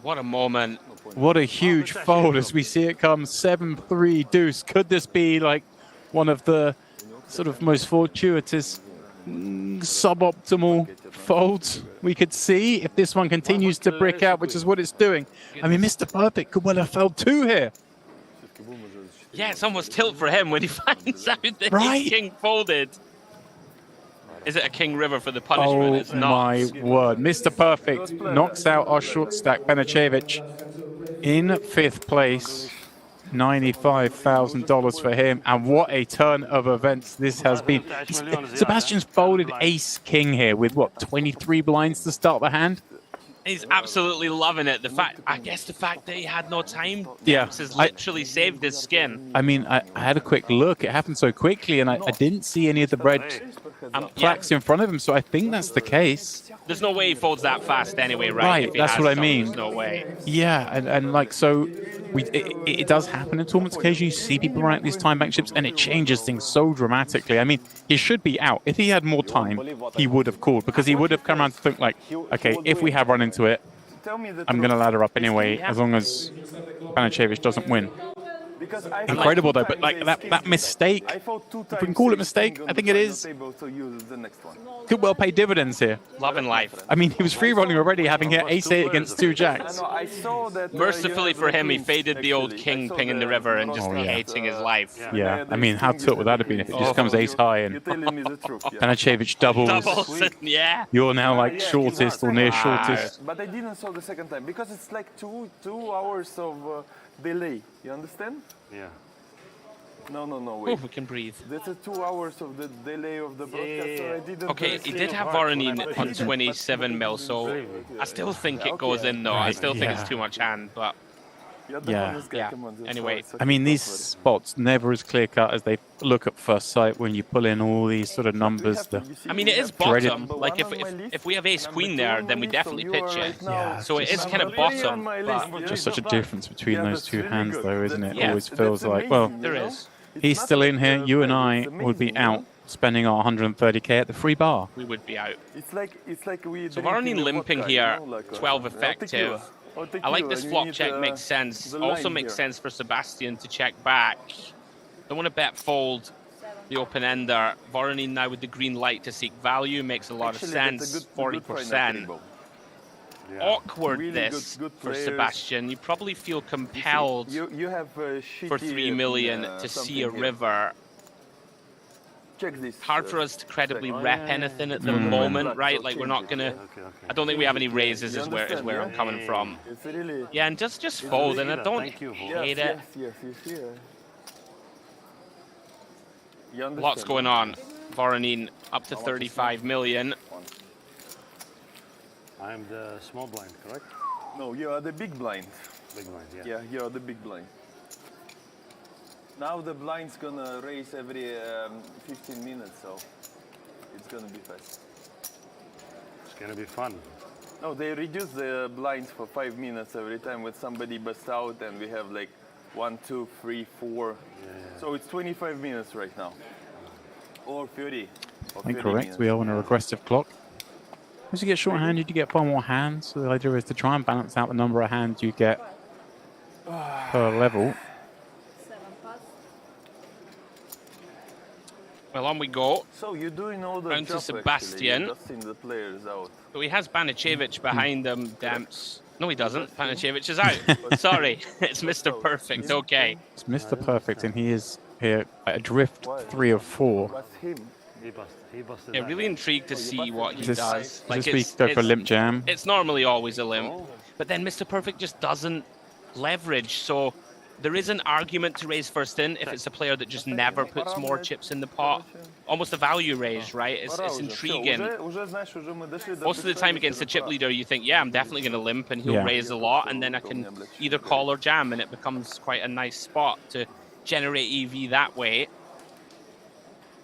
What a moment. What a huge fold as we see it come 7-3 deuce. Could this be like one of the sort of most fortuitous suboptimal folds we could see if this one continues to brick out, which is what it's doing? I mean, Mr. Perfect could well have failed two here. Yeah, it's almost tilt for him when he finds out that he's king folded. Is it a king river for the punishment? It's not. My word. Mr. Perfect knocks out our short stack Banacevic in fifth place. $95,000 for him. And what a turn of events this has been. Sebastian's folded ace-king here with, what, 23 blinds to start the hand? He's absolutely loving it. I guess the fact that he had no time has literally saved his skin. I mean, I had a quick look. It happened so quickly, and I didn't see any of the red flags in front of him, so I think that's the case. There's no way he folds that fast anyway, right? Right, that's what I mean. There's no way. Yeah, and like, so it does happen in tournaments occasionally. You see people run out these time bank chips, and it changes things so dramatically. I mean, he should be out. If he had more time, he would have called, because he would have come around to think like, okay, if we have run into it, I'm going to ladder up anyway, as long as Banacevic doesn't win. Incredible though, but like that mistake, if we can call it a mistake, I think it is, could well pay dividends here. Loving life. I mean, he was free rolling already, having hit ace-8 against two jacks. Mercifully for him, he faded the old king pinging the river and just hating his life. Yeah, I mean, how tilt would that have been if it just comes ace-high and Banacevic doubles? Yeah. You're now like shortest or near shortest. But I didn't saw the second time because it's like two hours of delay. You understand? Yeah. No, wait. Oh, we can breathe. That's a 2 hours of the delay of the broadcast, so I didn't... Okay, he did have Voronin on 27 mil, so I still think it goes in, though. I still think it's too much hand, but... Yeah. Anyway. I mean, these spots never as clear-cut as they look at first sight when you pull in all these sort of numbers. I mean, it is bottom. Like, if we have ace-queen there, then we definitely pitch it. Yeah. So it is kind of bottom, but... Just such a difference between those two hands, though, isn't it? Yeah. Always feels like, well, there is. He's still in here. You and I would be out spending our 130k at the free bar. We would be out. It's like we... So Voronin limping here, 12 effective. I like this flop check, makes sense. Also makes sense for Sebastian to check back. Don't want to bet fold the open-ender. Voronin now with the green light to seek value makes a lot of sense, 40%. Awkward this for Sebastian. You probably feel compelled for 3 million to see a river. Hard for us to credibly rep anything at the moment, right? Like, we're not gonna... I don't think we have any raises is where I'm coming from. Yeah, and just fold, and I don't hate it. Lots going on. Voronin up to 35 million. I'm the small blind, correct? No, you are the big blind. Big blind, yeah. Yeah, you are the big blind. Now the blind's gonna raise every 15 minutes, so it's gonna be fast. It's gonna be fun. No, they reduce the blinds for 5 minutes every time when somebody busts out, and we have like 1, 2, 3, 4. Yeah. So it's 25 minutes right now, or 30. Incorrect. We are on a regressive clock. As you get short-handed, you get far more hands. So the idea is to try and balance out the number of hands you get per level. Well, on we go. So you're doing all the Down to job, Sebastian. Actually. You're dusting the players out. So he has Banicevic behind him, Demps. No, he doesn't. Banicevic is out. Sorry, it's Mr. Perfect. Okay. It's Mr. Perfect, and he is here at a drift 3 of 4. That's him. He busted Yeah, that really guy. intrigued to see what he This, does. this week go for limp jam. It's normally always a limp, but then Mr. Perfect just doesn't leverage. So there is an argument to raise first in if it's a player that just never puts more chips in the pot. Almost a value raise, right? It's intriguing. Most of the time against the chip leader, you think, yeah, I'm definitely going to limp, and he'll raise a lot, and then I can either call or jam, and it becomes quite a nice spot to generate EV that way.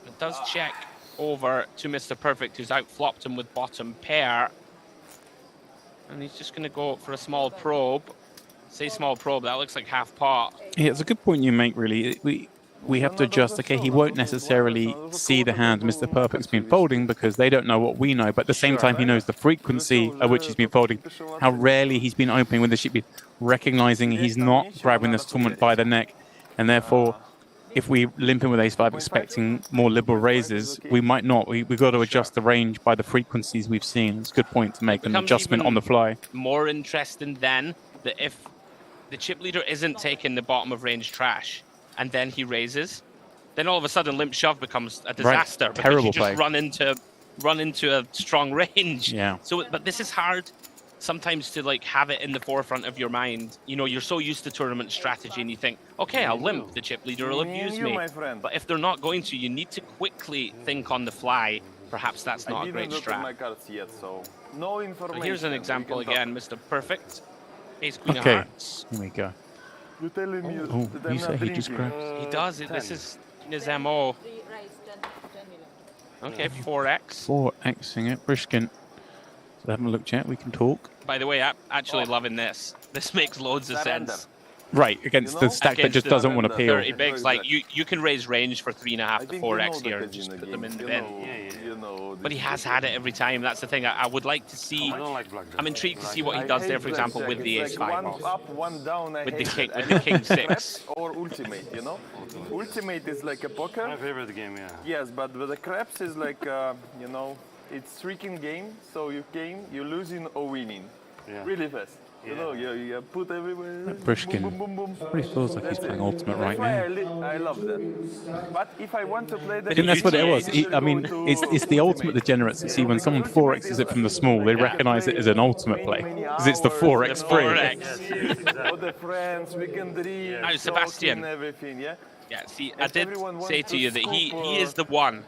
It does check over to Mr. Perfect, who's outflopped him with bottom pair. And he's just going to go for a small probe. Say small probe, that looks like half pot. Yeah, it's a good point you make, really. We have to adjust. Okay, he won't necessarily see the hand Mr. Perfect's been folding because they don't know what we know, but at the same time he knows the frequency at which he's been folding, how rarely he's been opening with the chip lead, recognizing he's not grabbing this tournament by the neck, and therefore if we limp in with ace-5 expecting more liberal raises, we might not. We've got to adjust the range by the frequencies we've seen. It's a good point to make an adjustment on the fly. More interesting then that if the chip leader isn't taking the bottom of range trash and then he raises, then all of a sudden limp shove becomes a disaster. Right. Because Terrible you just play. run into a strong range. Yeah. So, but this is hard sometimes to like have it in the forefront of your mind. You know, you're so used to tournament strategy and you think, okay, I'll limp, the chip leader will abuse me. But if they're not going to, you need to quickly think on the fly. Perhaps that's not a great strat. My cards yet, so no information. Here's an example again, Mr. Perfect. Ace Queen of Okay, Hearts. here we go. You're telling me Oh, that you I'm say not he just drinking. grabs. He does. This is his MO. Okay, 4x. 4xing it. Brishkin. So haven't looked yet. We can talk. By the way, I'm actually loving this. This makes loads of sense. Right, against the stack that just doesn't want to peel. 30 bigs, like you can raise range for 3.5 to 4x here and just put them in the bin. But he has had it every time. That's the thing. I would like to see. I'm intrigued to see what he does there, for example, with the ace 5 one up, one down. I with the hate king, that. with the king 6. Or ultimate, you know. Ultimate is like a poker. My favorite game, yeah. Yes, but with the craps is like you know, it's streaking game. So you losing or winning, really fast. You know, you put everywhere. Brishkin boom, boom, boom, boom. really feels like he's playing ultimate right That's now. why I love that. But if I want to play the I think that's what it was. I mean, it's the ultimate degenerates. See, when someone 4x's it from the small, they recognize it as an ultimate play because it's the 4x free. All the friends, we can dream, Now, Sebastian. everything, yeah. Yeah, see, I did say to you that he is the one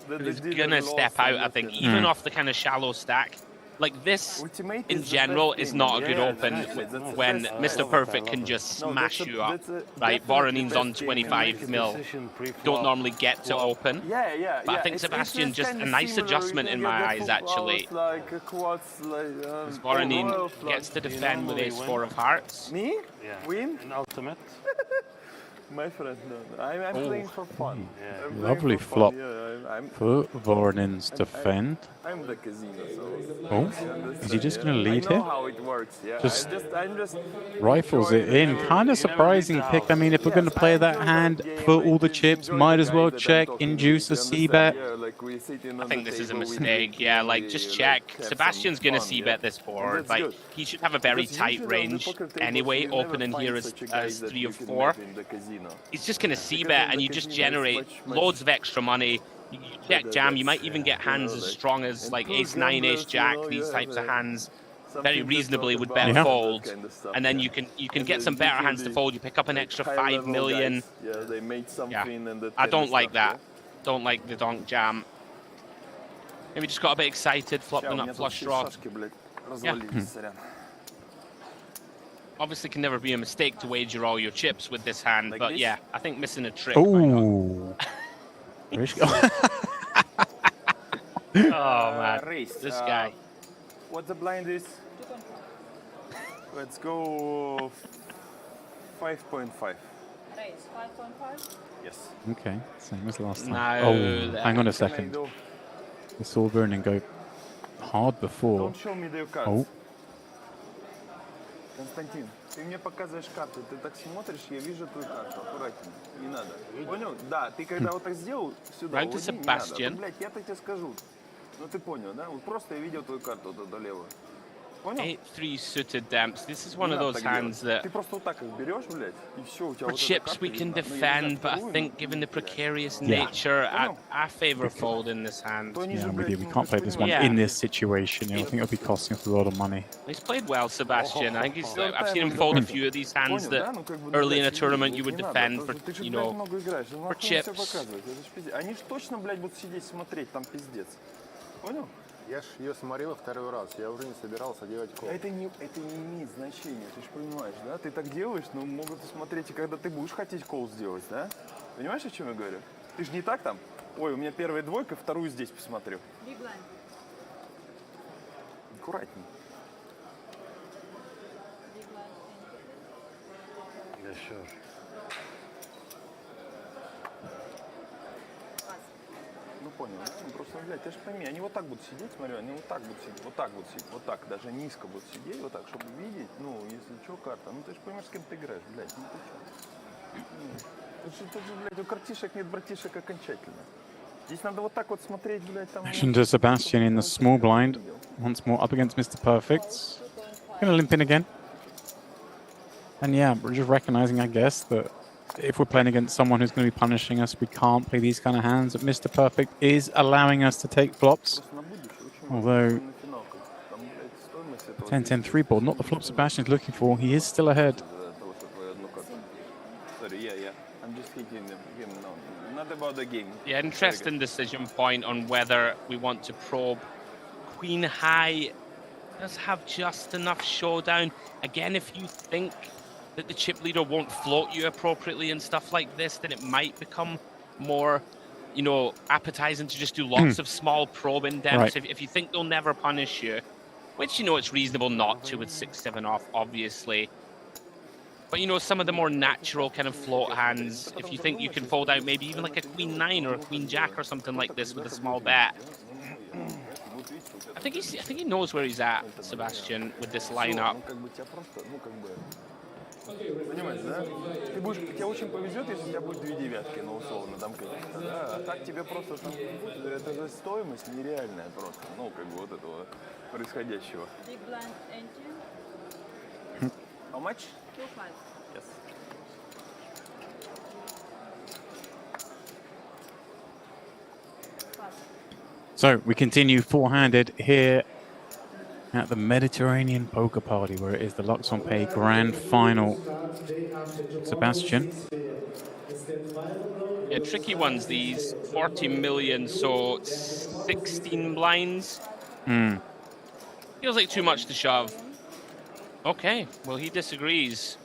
who's gonna step out. I think even off the kind of shallow stack. Like this, in general, is not a good open when Mr. Perfect can just smash you up, right? Voronin's on 25 mil, don't normally get to open. But I think Sebastian just a nice adjustment in my eyes, actually. Voronin gets to defend with ace 4 of hearts. Me? Yeah. Win? An ultimate. My friend, no. I'm playing for fun. I'm Lovely playing flop for fun. for Voronin's defend. I'm the casino, so. Oh, is he just going to lead I know here? how it works, yeah. Just I'm just Rifles it in. Kind of surprising pick. I mean, if we're going to play that hand for all the chips, might as well check, induce a c-bet. I think this is a mistake. Yeah, like just check. Sebastian's gonna c-bet this board. Like he should have a very tight range anyway. Opening here as 3 of 4. He's just gonna c-bet, and you just generate loads of extra money. You check jam. You might even get hands as strong as like ace 9, ace jack. These types of hands very reasonably would bet fold, and then you can get some better hands to fold. You pick up an extra 5 million. Yeah, I don't like that. Don't like the donk jam. Maybe just got a bit excited, flopped an up flush draw. Yeah. Obviously can never be a mistake to wager all your chips with this hand, but yeah, I think missing a trick. Ooh. Oh man, this guy. What the blind is? Let's go 5.5. Raise 5.5? Yes. Okay, same as last time. No, oh, hang on a second. We saw Vernon go hard before. Don't show me the cards. Oh. Constantine. Ты мне показываешь карту, ты так смотришь, я вижу твою карту, аккуратнее, не надо. Понял? Да, ты когда вот так сделал, сюда Right to уводи, не надо. Sebastian. Ну, блядь, я-то тебе скажу. Ну ты понял, да? Вот просто я видел твою карту вот эту левую. Понял? 8-3 suited Demps. This is one Не of надо those так hands делать. that Ты просто вот так их берешь, блядь, и все, у тебя for вот эта chips карта we can видна. Ну, я не знаю, defend, but I вторую, think given the precarious Yeah. nature, I favour fold in this hand. Yeah, I'm with you. We can't play this one Yeah. in this situation. I think it'll be costing us a lot of money. He's played well, Sebastian. I think I've seen him fold a few of these hands that early in a tournament you would defend for, Ты же, you блядь, know, много играешь, ну for нахуй мне всё chips. показывать, это ж пиздец. Они ж точно, блядь, будут сидеть смотреть, там пиздец. Понял? Я ж ее смотрел второй раз, я уже не собирался делать кол. Это не имеет значения, ты же понимаешь, да? Ты так делаешь, но могут смотреть, и когда ты будешь хотеть кол сделать, да? Понимаешь, о чем я говорю? Ты же не так там, ой, у меня первая двойка, вторую здесь посмотрю. Big blind. Аккуратней. Big blind. Yeah, sure. Ну понял, да? Ну, просто, блядь, ты же пойми, они вот так будут сидеть, смотри, они вот так будут сидеть, вот так, даже низко будут сидеть, вот так, чтобы видеть, ну, если что, карта, ну ты же понимаешь, с кем ты играешь, блядь, ну ты что? Тут же, блядь, у картишек нет братишек окончательно. Здесь надо вот так вот смотреть, блядь, там... Action to Sebastian in the small blind. Once more up against Mr. Perfect. Gonna limp in again. And yeah, we're just recognizing, I guess, that if we're playing against someone who's going to be punishing us, we can't play these kind of hands. But Mr. Perfect is allowing us to take flops. Although 10-10-3 board, not the flop Sebastian's looking for. He is still ahead. Sorry, yeah. I'm just hitting him, no, not about the game. Yeah, interesting decision point on whether we want to probe. Queen high does have just enough showdown. Again, if you think that the chip leader won't float you appropriately and stuff like this, then it might become more, you know, appetizing to just do lots of small probing depths. Right. If you think they'll never punish you, which, you know, it's reasonable not to with 6-7 off, obviously. But, you know, some of the more natural kind of float hands, if you think you can fold out maybe even like a queen 9 or a queen jack or something like this with a small bet. I think he knows where he's at, Sebastian, with this lineup. Понимаешь, да? Ты будешь, тебе очень повезет, если у тебя будет две девятки, ну, условно, там каких-то, да? А так тебе просто, это же стоимость нереальная просто, ну, как бы вот этого происходящего. Big blind ante. How much? 2-5. Yes. So we continue four-handed here at the Mediterranean Poker Party, where it is the Luxon Pay Grand Final. Sebastian. Yeah, tricky ones, these. 40 million, so 16 blinds. Feels like too much to shove. Okay, well, he disagrees.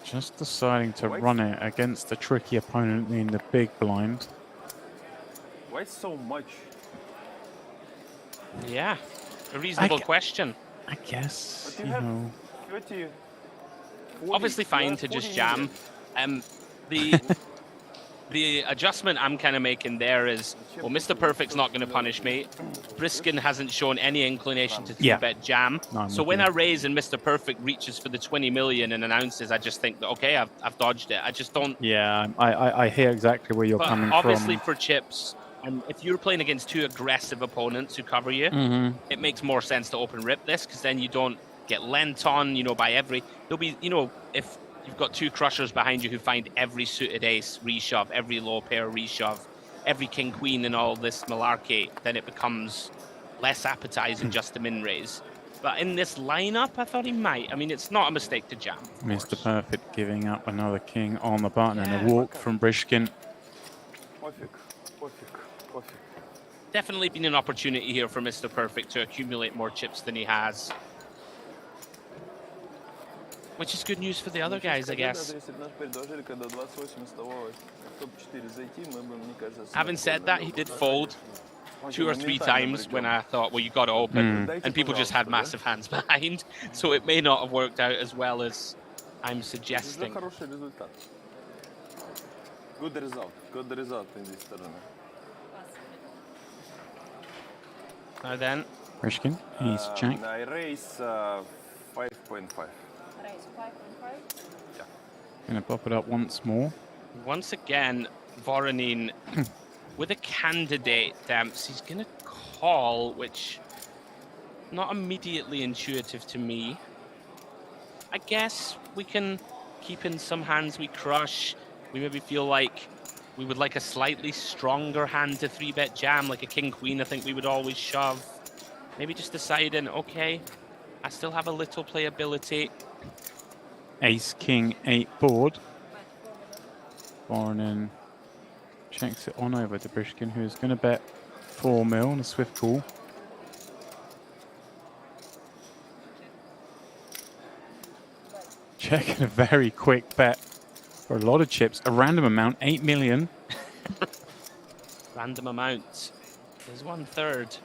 Just deciding to run it against a tricky opponent in the big blind. Why so much? Yeah, a reasonable question. I guess, But you know. 30, 40, Obviously fine to 40 just jam. million. The adjustment I'm kind of making there is, well, Mr. Perfect's not going to punish me. Briskin hasn't shown any inclination to 3-bet jam. No, So when I raise and Mr. Perfect reaches for the 20 million and announces, I just think that, okay, I've dodged it. I just don't... Yeah, I hear exactly where you're coming obviously from. for chips, if you're playing against two aggressive opponents who cover you, it makes more sense to open rip this, because then you don't get lent on, you know, by every... There'll be, you know, if you've got two crushers behind you who find every suited ace reshove, every low pair reshove, every king queen and all this malarkey, then it becomes less appetizing just to min raise. But in this lineup, I thought he might. I mean, it's not a mistake to jam. Mr. Perfect giving up another king on the button and a walk from Brishkin. Definitely been an opportunity here for Mr. Perfect to accumulate more chips than he has. Which is good news for the other guys, I guess. Having said that, he did fold 2 or 3 times when I thought, well, you got to open. And people just had massive hands behind. So it may not have worked out as well as I'm suggesting. Good result in this tournament. Now then. Brishkin, he's jack. I raise 5.5. Gonna pop it up once more. Once again, Voronin with a candidate Dempsey's gonna call, which not immediately intuitive to me. I guess we can keep in some hands we crush. We maybe feel like we would like a slightly stronger hand to 3-bet jam, like a king-queen. I think we would always shove. Maybe just deciding, okay, I still have a little playability. Ace, king, 8 board. Voronin checks it on over to Brishkin, who's going to bet 4 mil on a swift call. Checking a very quick bet for a lot of chips. A random amount, 8 million. Random amount is 1/3.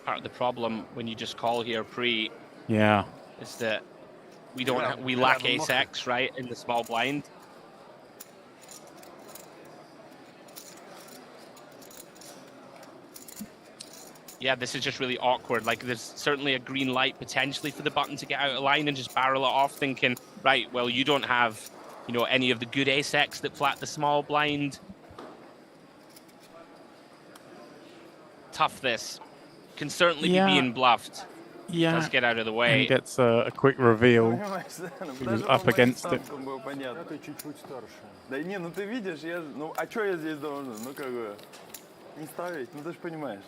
Part of the problem when you just call here pre, Yeah. is that we don't we lack ace X, right, in the small blind. Yeah, this is just really awkward. Like, there's certainly a green light potentially for the button to get out of line and just barrel it off, thinking, right, well, you don't have, you know, any of the good ace X that flat the small blind. Tough this. Can certainly be being bluffed. Yeah. Let's get out of the way. And gets a quick reveal. He was up against it. Да не, ну ты видишь, ну а что я здесь должен? Ну как бы не ставить, ну ты же понимаешь.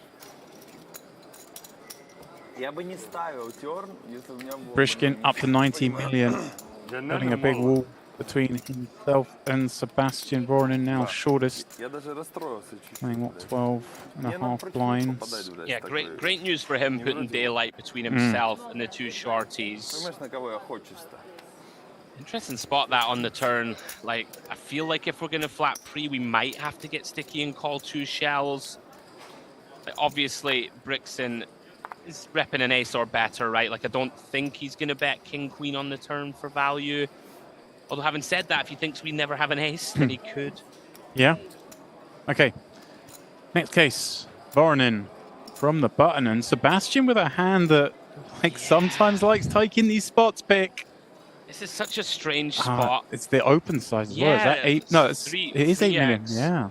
Я бы не ставил turn, если у меня было. Brishkin up to 90 million. Putting a big wall between himself and Sebastian. Voronin now shortest. Я даже расстроился чуть-чуть. Playing what, 12.5 blinds. Yeah, great news for him putting daylight between himself and the two shorties. Понимаешь, на кого я охочусь-то? Interesting spot that on the turn. Like, I feel like if we're going to flat pre, we might have to get sticky and call 2 shells. Like, obviously, Brixton is repping an ace or better, right? Like, I don't think he's going to bet king queen on the turn for value. Although, having said that, if he thinks we never have an ace, then he could. Yeah. Okay. Next case. Voronin from the button, and Sebastian with a hand that, like, sometimes likes taking these spots pick. This is such a strange spot. It's the open size as well. Is that 8? No, it is 8 million. Yeah.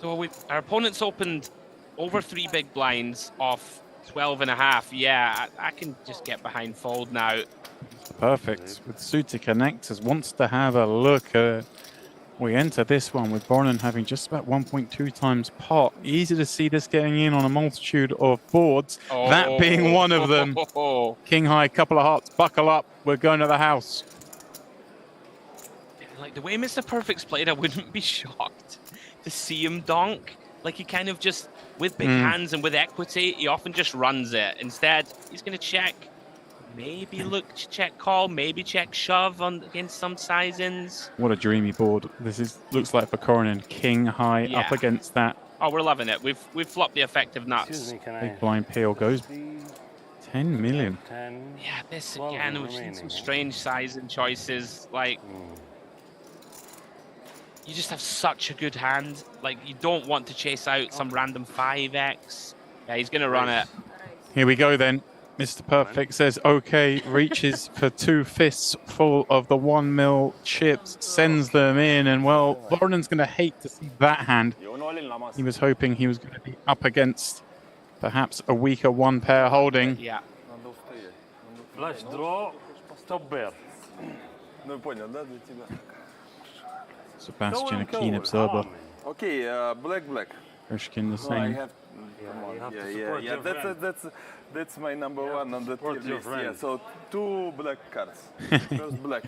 So our opponent's opened over 3 big blinds off 12.5. Yeah, I can just get behind fold now. Perfect. With suited connectors, wants to have a look. We enter this one with Voronin having just about 1.2 times pot. Easy to see this getting in on a multitude of boards. Oh. That being one of them. King high, couple of hearts. Buckle up. We're going to the house. Like, the way Mr. Perfect's played, I wouldn't be shocked to see him donk. Like, he kind of just, with big hands and with equity, he often just runs it. Instead, he's going to check. Maybe look to check call, maybe check shove on against some size-ins. What a dreamy board. This is looks like for Voronin. King high up against that. Oh, we're loving it. We've flopped the effective nuts. Big blind peel goes 10 million. Yeah, this again, we've seen some strange sizing choices. Like, you just have such a good hand. Like, you don't want to chase out some random 5x. Yeah, he's gonna run it. Here we go then. Mr. Perfect says, okay, reaches for 2 fists full of the 1 mil chips, sends them in, and well, Voronin's going to hate to see that hand. He was hoping he was going to be up against perhaps a weaker 1 pair holding. Yeah. Flush draw, stop bear. Sebastian, a keen observer. Okay, black. Brishkin the same. I have, yeah. That's my number 1 on the tier list. Yeah, so 2 black cards. First black.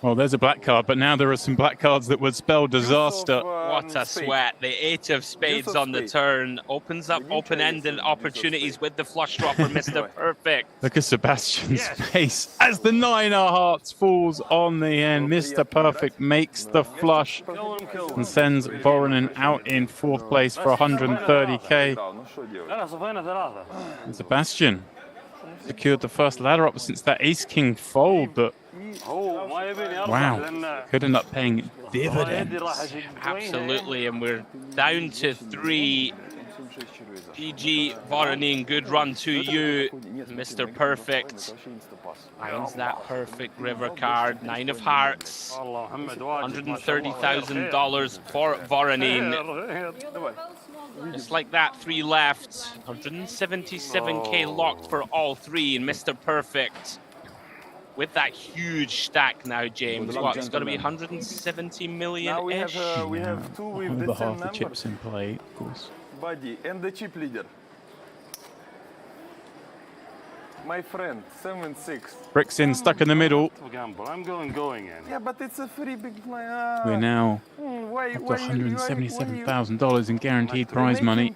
Well, there's a black card, but now there are some black cards that would spell disaster. What a sweat. The 8 of spades on the turn opens up open-ended opportunities with the flush draw for Mr. Perfect. Look at Sebastian's face as the 9 of hearts falls on the end. Mr. Perfect makes the flush and sends Voronin out in 4th place for 130k. And Sebastian secured the first ladder up since that ace-king fold, but wow, could end up paying dividends. Absolutely, and we're down to 3. GG, Voronin, good run to you, Mr. Perfect. Finds that perfect river card, 9 of hearts, $130,000 for Voronin. Just like that, 3 left, 177k locked for all 3, and Mr. Perfect with that huge stack now, James. What, it's got to be 170 million-ish? We have 2 with Over the half same the number. chips in play, of course. Buddy and the chip leader. My friend, 7-6. Brixton stuck in the middle. I'm going in. Yeah, but it's a free big play. We're now Why, up to $177,000 in guaranteed prize money.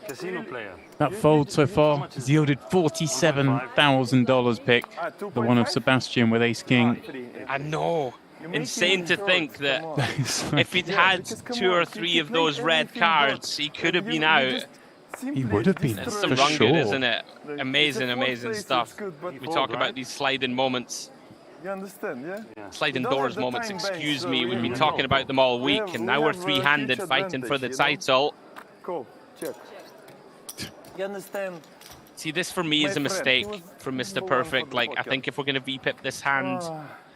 Casino player. That fold so far has yielded $47,000 pick. The one of Sebastian with ace king. I know. Insane to think that if he'd had 2 or 3 of those red cards, he could have been out. He would have been, That's some for run sure. good, isn't it? Amazing, amazing stuff. We talk about these sliding moments. You understand, yeah? Sliding doors moments, excuse me. We've been talking about them all week, and now we're 3-handed fighting for the title. Cool, check. You understand? See, this for me is a mistake from Mr. Perfect. Like, I think if we're going to VPIP this hand,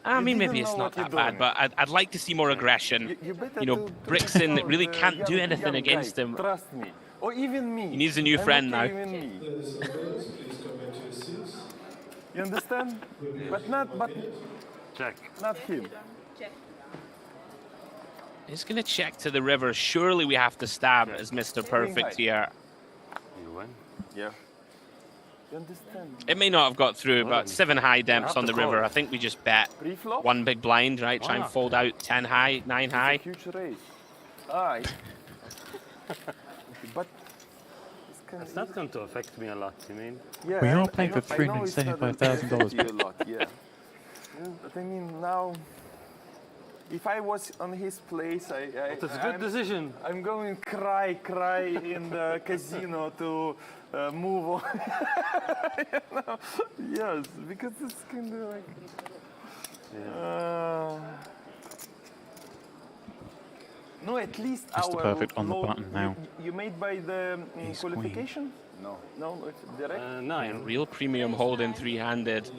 I mean, maybe it's not that bad, but I'd like to see more aggression. You know, Brixton really can't do anything against him. Trust me. Or even me. He needs a new friend now. You understand? But not him. He's going to check to the river. Surely we have to stab as Mr. Perfect here. You win? Yeah. You understand? It may not have got through, but 7 high demps on the river. I think we just bet 1 big blind, right? Try and fold out 10 high, 9 high. Huge raise. Aye. But it's not going to affect me a lot, you mean? Yeah, We are playing for $375,000. Yeah. But I mean, now, if I was on his place, It's a good decision. I'm going to cry in the casino to move on. You know? Yes, because it's kind of like. No, at least Mr. our Perfect on the button now. You made by the qualification? No. No, it's direct? 9. Real premium holding 3-handed.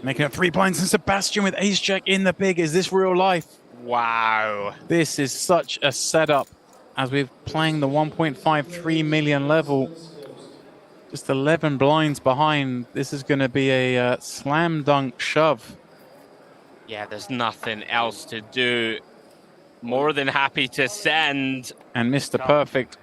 Making up 3 blinds and Sebastian with ace jack in the big. Is this real life? Wow. This is such a setup as we're playing the 1.53 million level. Just 11 blinds behind. This is going to be a slam dunk shove. Yeah, there's nothing else to do. More than happy to send. And Mr. Perfect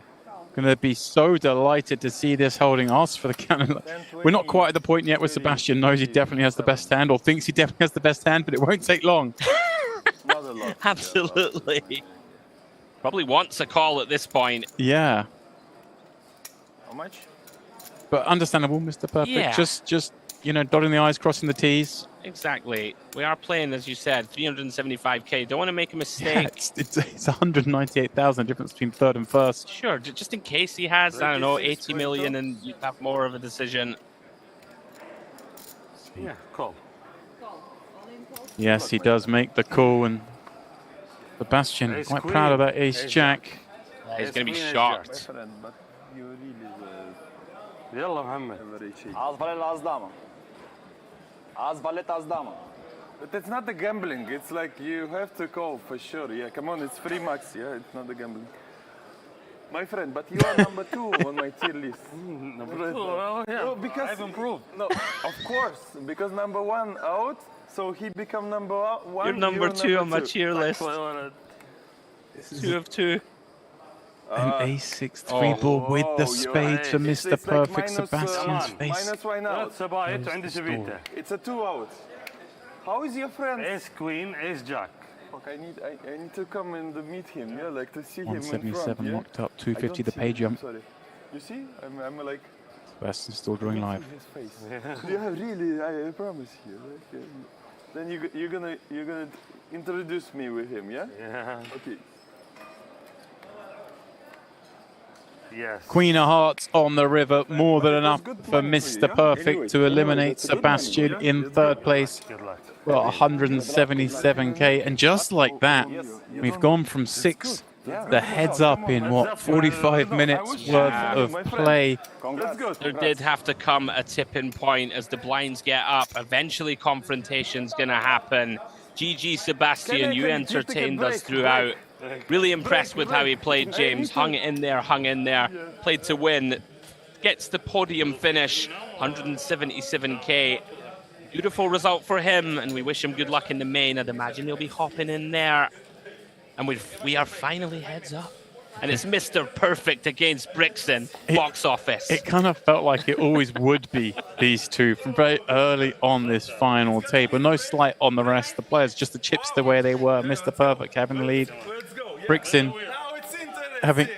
going to be so delighted to see this holding us for the count. We're not quite at the point yet where Sebastian knows he definitely has the best hand or thinks he definitely has the best hand, but it won't take long. Absolutely. Probably wants a call at this point. Yeah. How much? But understandable, Mr. Perfect. Yeah. Just you know, dotting the I's, crossing the T's. Exactly. We are playing, as you said, 375k. Don't want to make a Yeah, mistake. it's 198,000 difference between third and first. Sure, just in case he has, I don't know, 80 million and you have more of a decision. Yeah, call. Yes, he does make the call, and Sebastian Ace quite queen, proud of that ace ace jack. He's going to be queen, ace shocked. But you really يلا محمد. Az valet az dama. Az valet az dama. But it's not the gambling. It's like you have to call for sure. Yeah, come on, it's free max. Yeah, it's not the gambling. My friend, but you are number 2 on my tier list. Number 2, well, yeah. No, because I've improved. No, of course, because number 1 out, so he become number 1. You're number 2 on my tier list. 2 of 2. An ace-6 3-ball with the spade for Mr. It's like Perfect. minus, Sebastian's face. minus why now? That's about it. عندي شبيته. It's a 2 out. How is your friend? Ace queen, ace jack. Okay, I need to come and meet him. Yeah, like to see him in front. 177 Yeah? locked up, I 250 don't the see pay him, jump. Sorry. You see? I'm like. Sebastian's still drawing live. His face. Yeah, really. I promise you. Okay. Then you're gonna introduce me with him, yeah? Yeah. Okay. Queen of Hearts on the river, more than enough for Mr. Perfect to eliminate Sebastian in third place. Well, 177k, and just like that, we've gone from 6 the heads up in what, 45 minutes worth of play. There did have to come a tipping point as the blinds get up. Eventually confrontation's going to happen. GG Sebastian, you entertained us throughout. Really impressed with how he played, James. Hung in there, played to win. Gets the podium finish, 177k. Beautiful result for him, and we wish him good luck in the main. I'd imagine he'll be hopping in there. And we are finally heads up. And it's Mr. Perfect against Brixton, box office. It kind of felt like it always would be these two from very early on this final table. No slight on the rest of the players, just the chips the way they were. Mr. Perfect having the lead. Brixton having...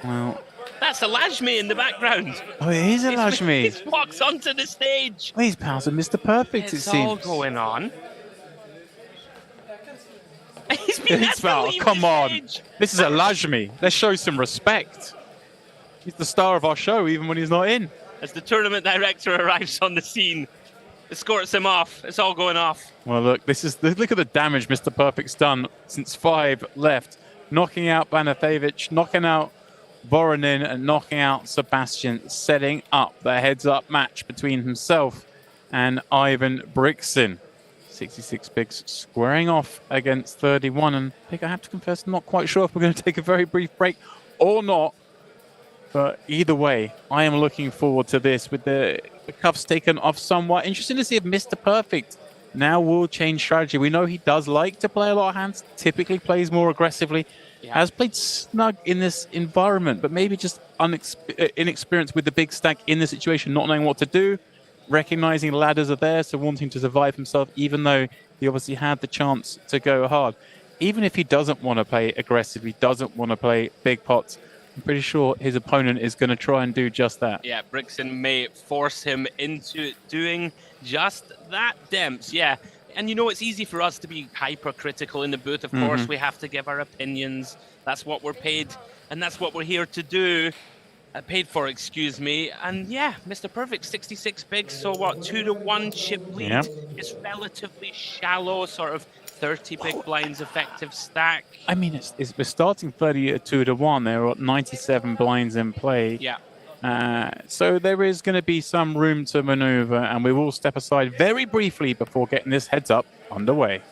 Well... That's a Lajmi in the background. Oh, it is a Lajmi. He walks onto the stage. Oh, he's pals with Mr. Perfect, it seems. It's all going on. He's been come on. This is a Lajmi. Let's show some respect. He's the star of our show, even when he's not in. As the tournament director arrives on the scene, escorts him off. It's all going off. Well, look, look at the damage Mr. Perfect's done since 5 left. Knocking out Banathevich, knocking out Voronin, and knocking out Sebastian, setting up the heads-up match between himself and Ivan Brixton. 66 bigs squaring off against 31. And I think I have to confess, I'm not quite sure if we're going to take a very brief break or not. But either way, I am looking forward to this with the cuffs taken off somewhat. Interesting to see if Mr. Perfect now will change strategy. We know he does like to play a lot of hands, typically plays more aggressively. Yeah. Has played snug in this environment, but maybe just inexperienced with the big stack in the situation, not knowing what to do, recognizing ladders are there, so wanting to survive himself, even though he obviously had the chance to go hard. Even if he doesn't want to play aggressively, doesn't want to play big pots, I'm pretty sure his opponent is going to try and do just that. Yeah, Brixton may force him into doing just that, Demps. Yeah. And you know, it's easy for us to be hypercritical in the booth. Of course, we have to give our opinions. That's what we're paid, and that's what we're here to do. Paid for, excuse me. And yeah, Mr. Perfect, 66 bigs, so what, 2-1 chip lead. Yep. It's relatively shallow, sort of 30 big blinds effective stack. I mean, we're starting 30 at 2-1. There are 97 blinds in play. Yeah. So there is going to be some room to maneuver, and we will step aside very briefly before getting this heads up underway.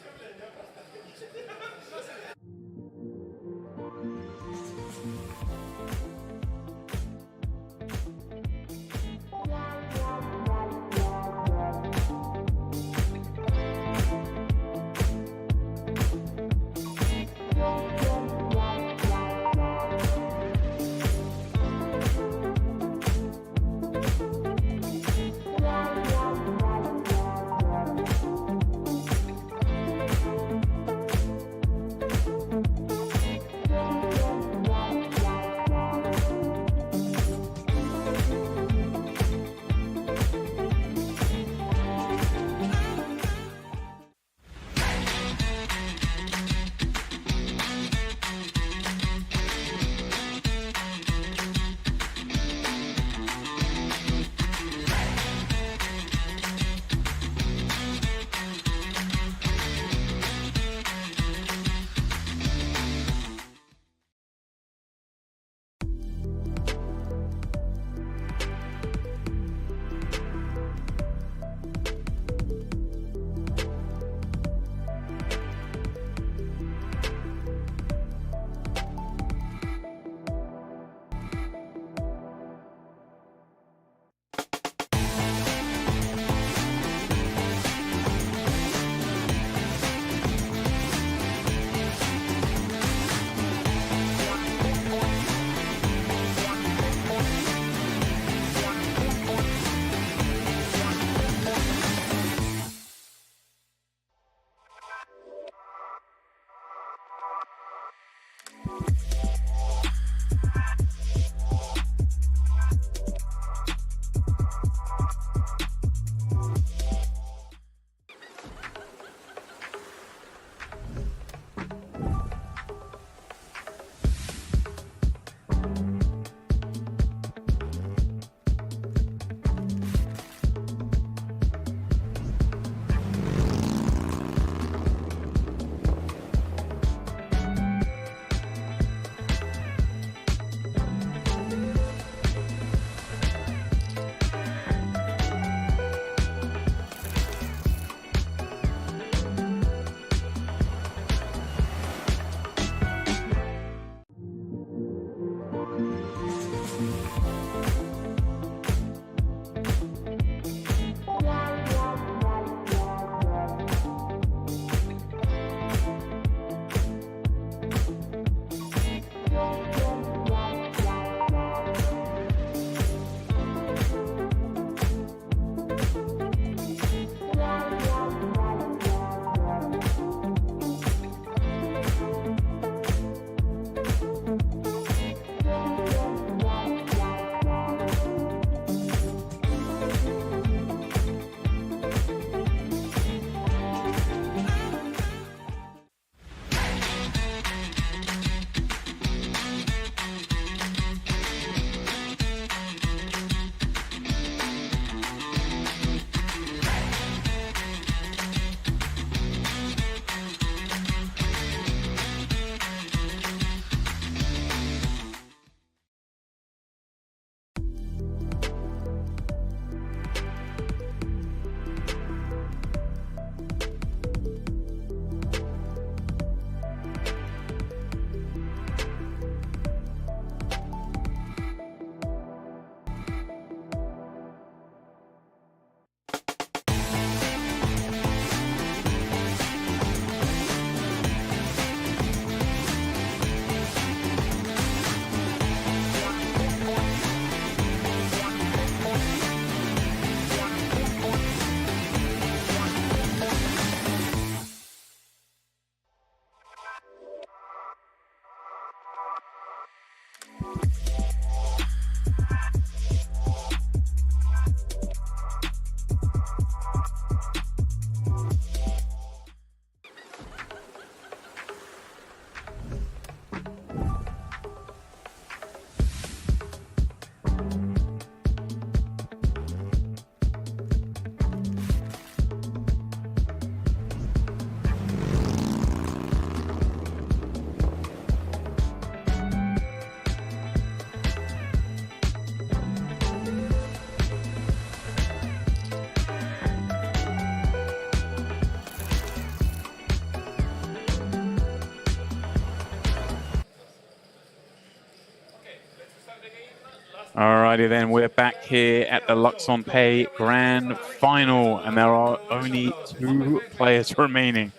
Alrighty then, we're back here at the Luxon Pay Grand Final, and there are only 2 players remaining.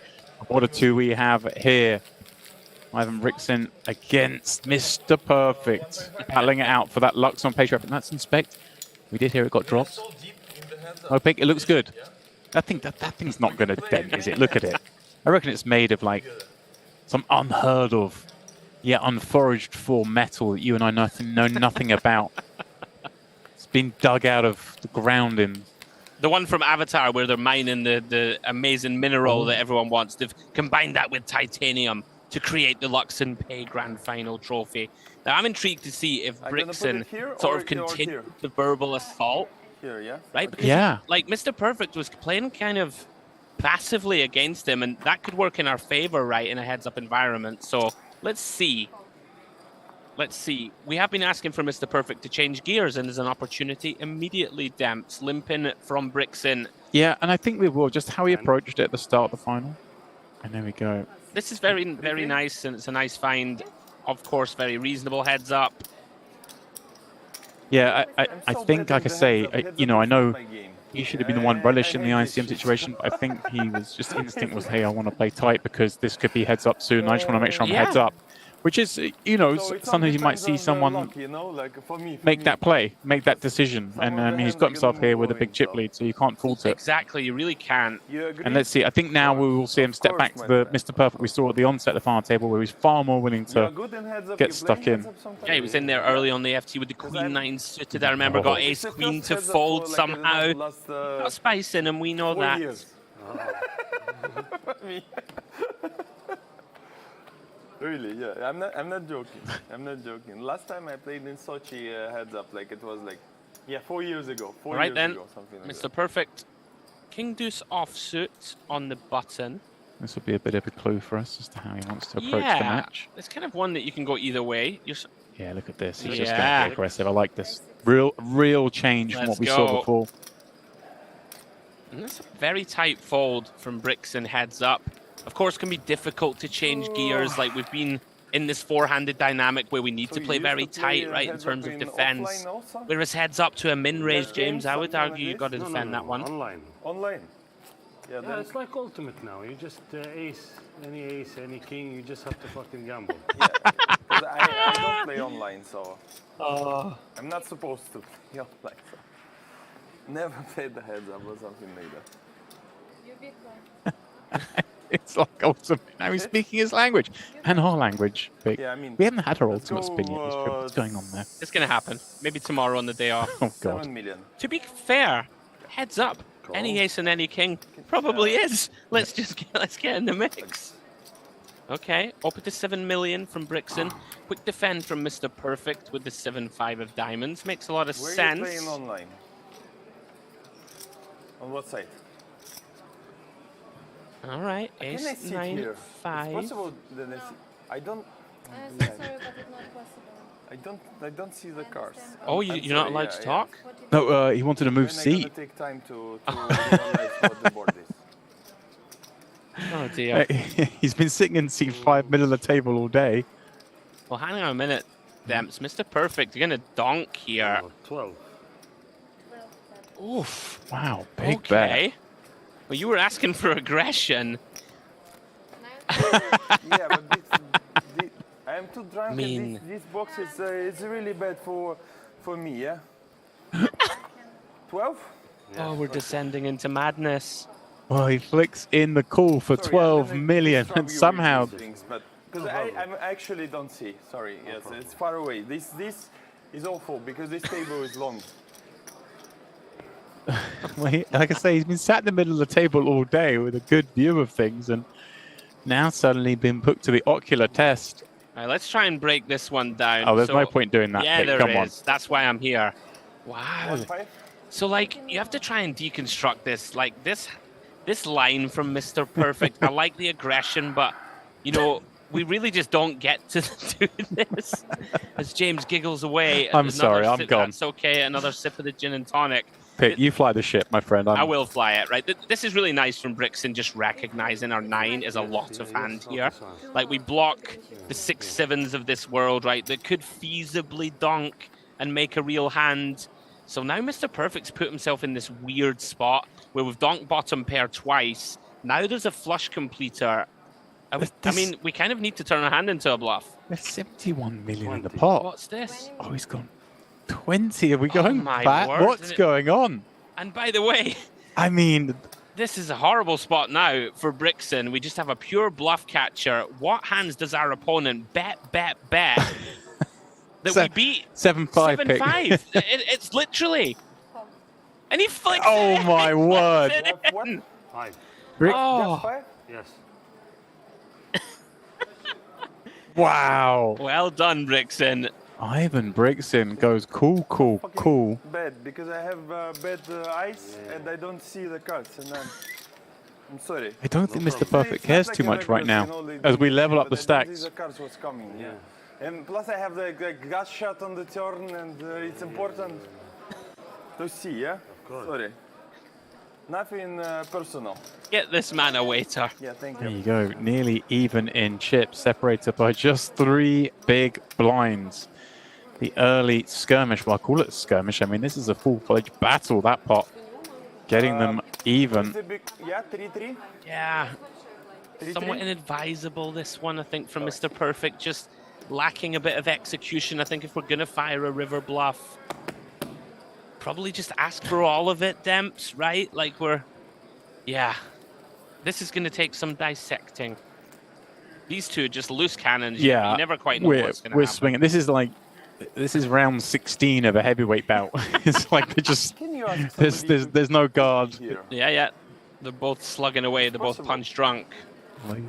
What a 2 we have here. Ivan Brixton against Mr. Perfect, battling it out for that Luxon Pay trap. And that's Inspect. We did hear it got dropped. Oh, Pig, it looks good. I think that thing's not going to dent, is it? Look at it. I reckon it's made of like some unheard of, yet unforaged for metal that you and I know nothing about. It's been dug out of the ground in. The one from Avatar where they're mining the amazing mineral that everyone wants. They've combined that with titanium to create the Luxon Pay Grand Final trophy. Now, I'm intrigued to see if Brixton sort of continues the verbal assault. Here, yeah? Right? Because like Mr. Perfect was playing kind of passively against him, and that could work in our favor, right, in a heads-up environment. So let's see. Let's see. We have been asking for Mr. Perfect to change gears, and there's an opportunity immediately. Demps limping from Brixton. Yeah, and I think we will. Just how he approached it at the start of the final. And there we go. This is very, very nice, and it's a nice find. Of course, very reasonable heads up. Yeah, I think, like I say, I know he should have been the one relishing the ICM situation, but I think he was just instinct was, hey, I want to play tight because this could be heads up soon. I just want to make sure I'm heads up. Which is, sometimes you might see someone make that play, make that decision. And I mean, he's got himself here with a big chip lead, so you can't fault it. Exactly, you really can't. And let's see, I think now we will see him step back to the Mr. Perfect we saw at the onset of the final table, where he's far more willing to get stuck in. Yeah, he was in there early on the FT with the Queen 9 suited. I remember got Ace Queen to fold somehow. Got spice in him, we know that. Really, yeah. I'm not joking. I'm not joking. Last time I played in Sochi heads up, like it was like, 4 years ago. 4 years ago, something like Mr. that. Perfect. King Deuce offsuit on the button. This will be a bit of a clue for us as to how he wants to approach the match. It's kind of one that you can go either way. Yeah, look at this. He's just going to be aggressive. I like this. Real change from what we saw before. And that's a very tight fold from Brixton heads up. Of course, it can be difficult to change gears. Like we've been in this four-handed dynamic where we need to play very tight, right, in terms of defense. Whereas heads up to a min-raise, James, I would argue you've got to defend that one. Online. Yeah, it's like ultimate now. You just ace, any king, you just have to fucking gamble. I don't play online, so I'm not supposed to play online. So. Never played the heads up or something like that. You big one. It's like ultimate. Now he's speaking his language and our language. Yeah, I mean, we haven't had our ultimate spin yet. What's going on there? It's going to happen. Maybe tomorrow on the day off. Oh, God. 7 million. To be fair, heads up. Any ace and any king probably is. Let's get in the mix. Okay, open to 7 million from Brixton. Quick defend from Mr. Perfect with the 7-5 of diamonds. Makes a lot of sense. Where are you playing online? On what side? All right, ace 9 5. It's possible that I don't. Sorry, but it's not possible. I don't see the cards. Oh, you're not allowed to talk? No, he wanted to move seat. It's take time to realize what the board is. Oh dear. He's been sitting in seat 5, middle of the table all day. Well, hang on a minute, Demps. Mr. Perfect, you're gonna donk here. 12. Oof. Wow, big bet. Well, you were asking for aggression. Yeah, but I am too drunk. And this box is really bad for me. Yeah. 12. Oh, we're descending into madness. Well, he flicks in the call for 12 million, and somehow. Because I actually don't see. Sorry, yes, it's far away. This is awful because this table is long. Well, like I say, he's been sat in the middle of the table all day with a good view of things, and now suddenly been put to the ocular test. All right, let's try and break this one down. Oh, there's no point doing that. Yeah, Pick. Come on. That's why I'm here. Wow. So, like, you have to try and deconstruct this. Like, this line from Mr. Perfect, I like the aggression, but, we really just don't get to do this. As James giggles away. I'm sorry, I'm gone. That's okay, another sip of the gin and tonic. Pick, you fly the ship, my friend. I will fly it, right? This is really nice from Brixton, just recognizing our 9 is a lot of hand here. Like, we block the 6-7s of this world, right? That could feasibly donk and make a real hand. So now Mr. Perfect's put himself in this weird spot where we've donked bottom pair twice. Now there's a flush completer. I mean, we kind of need to turn our hand into a bluff. There's 71 million in the pot. What's this? Oh, he's gone 20. Are we going my back? word. What's going on? And by the way, I mean, this is a horrible spot now for Brixton. We just have a pure bluff catcher. What hands does our opponent bet that we beat? 7-5 pick. 7-5. It's literally. And he flicks Oh it. my word. Five. Oh. Yes. Wow. Well done, Brixton. Ivan Brixton goes cool. Bad because I have bad eyes and I don't see the cards, and I'm sorry. I don't think Mr. Perfect cares too much right now as we level up the stacks. The cards was coming, yeah. And plus I have the gut shot on the turn, and it's important to see, yeah? Sorry. Nothing personal. Get this man a waiter. Yeah, thank There you go. Nearly even in chips, separated by just 3 big blinds. The early skirmish, well, I call it a skirmish. I mean, this is a full-fledged battle, that pot. Getting them even. Yeah, 3-3. Yeah. Somewhat inadvisable, this one, I think, from Mr. Perfect. Just lacking a bit of execution. I think if we're going to fire a river bluff, probably just ask for all of it, Demps, right? Like yeah. This is going to take some dissecting. These two are just loose cannons. Yeah. You never quite know what's going to happen. We're swinging. This is round 16 of a heavyweight bout. It's like they just, there's no guard. Yeah. They're both slugging away. They're both punch drunk.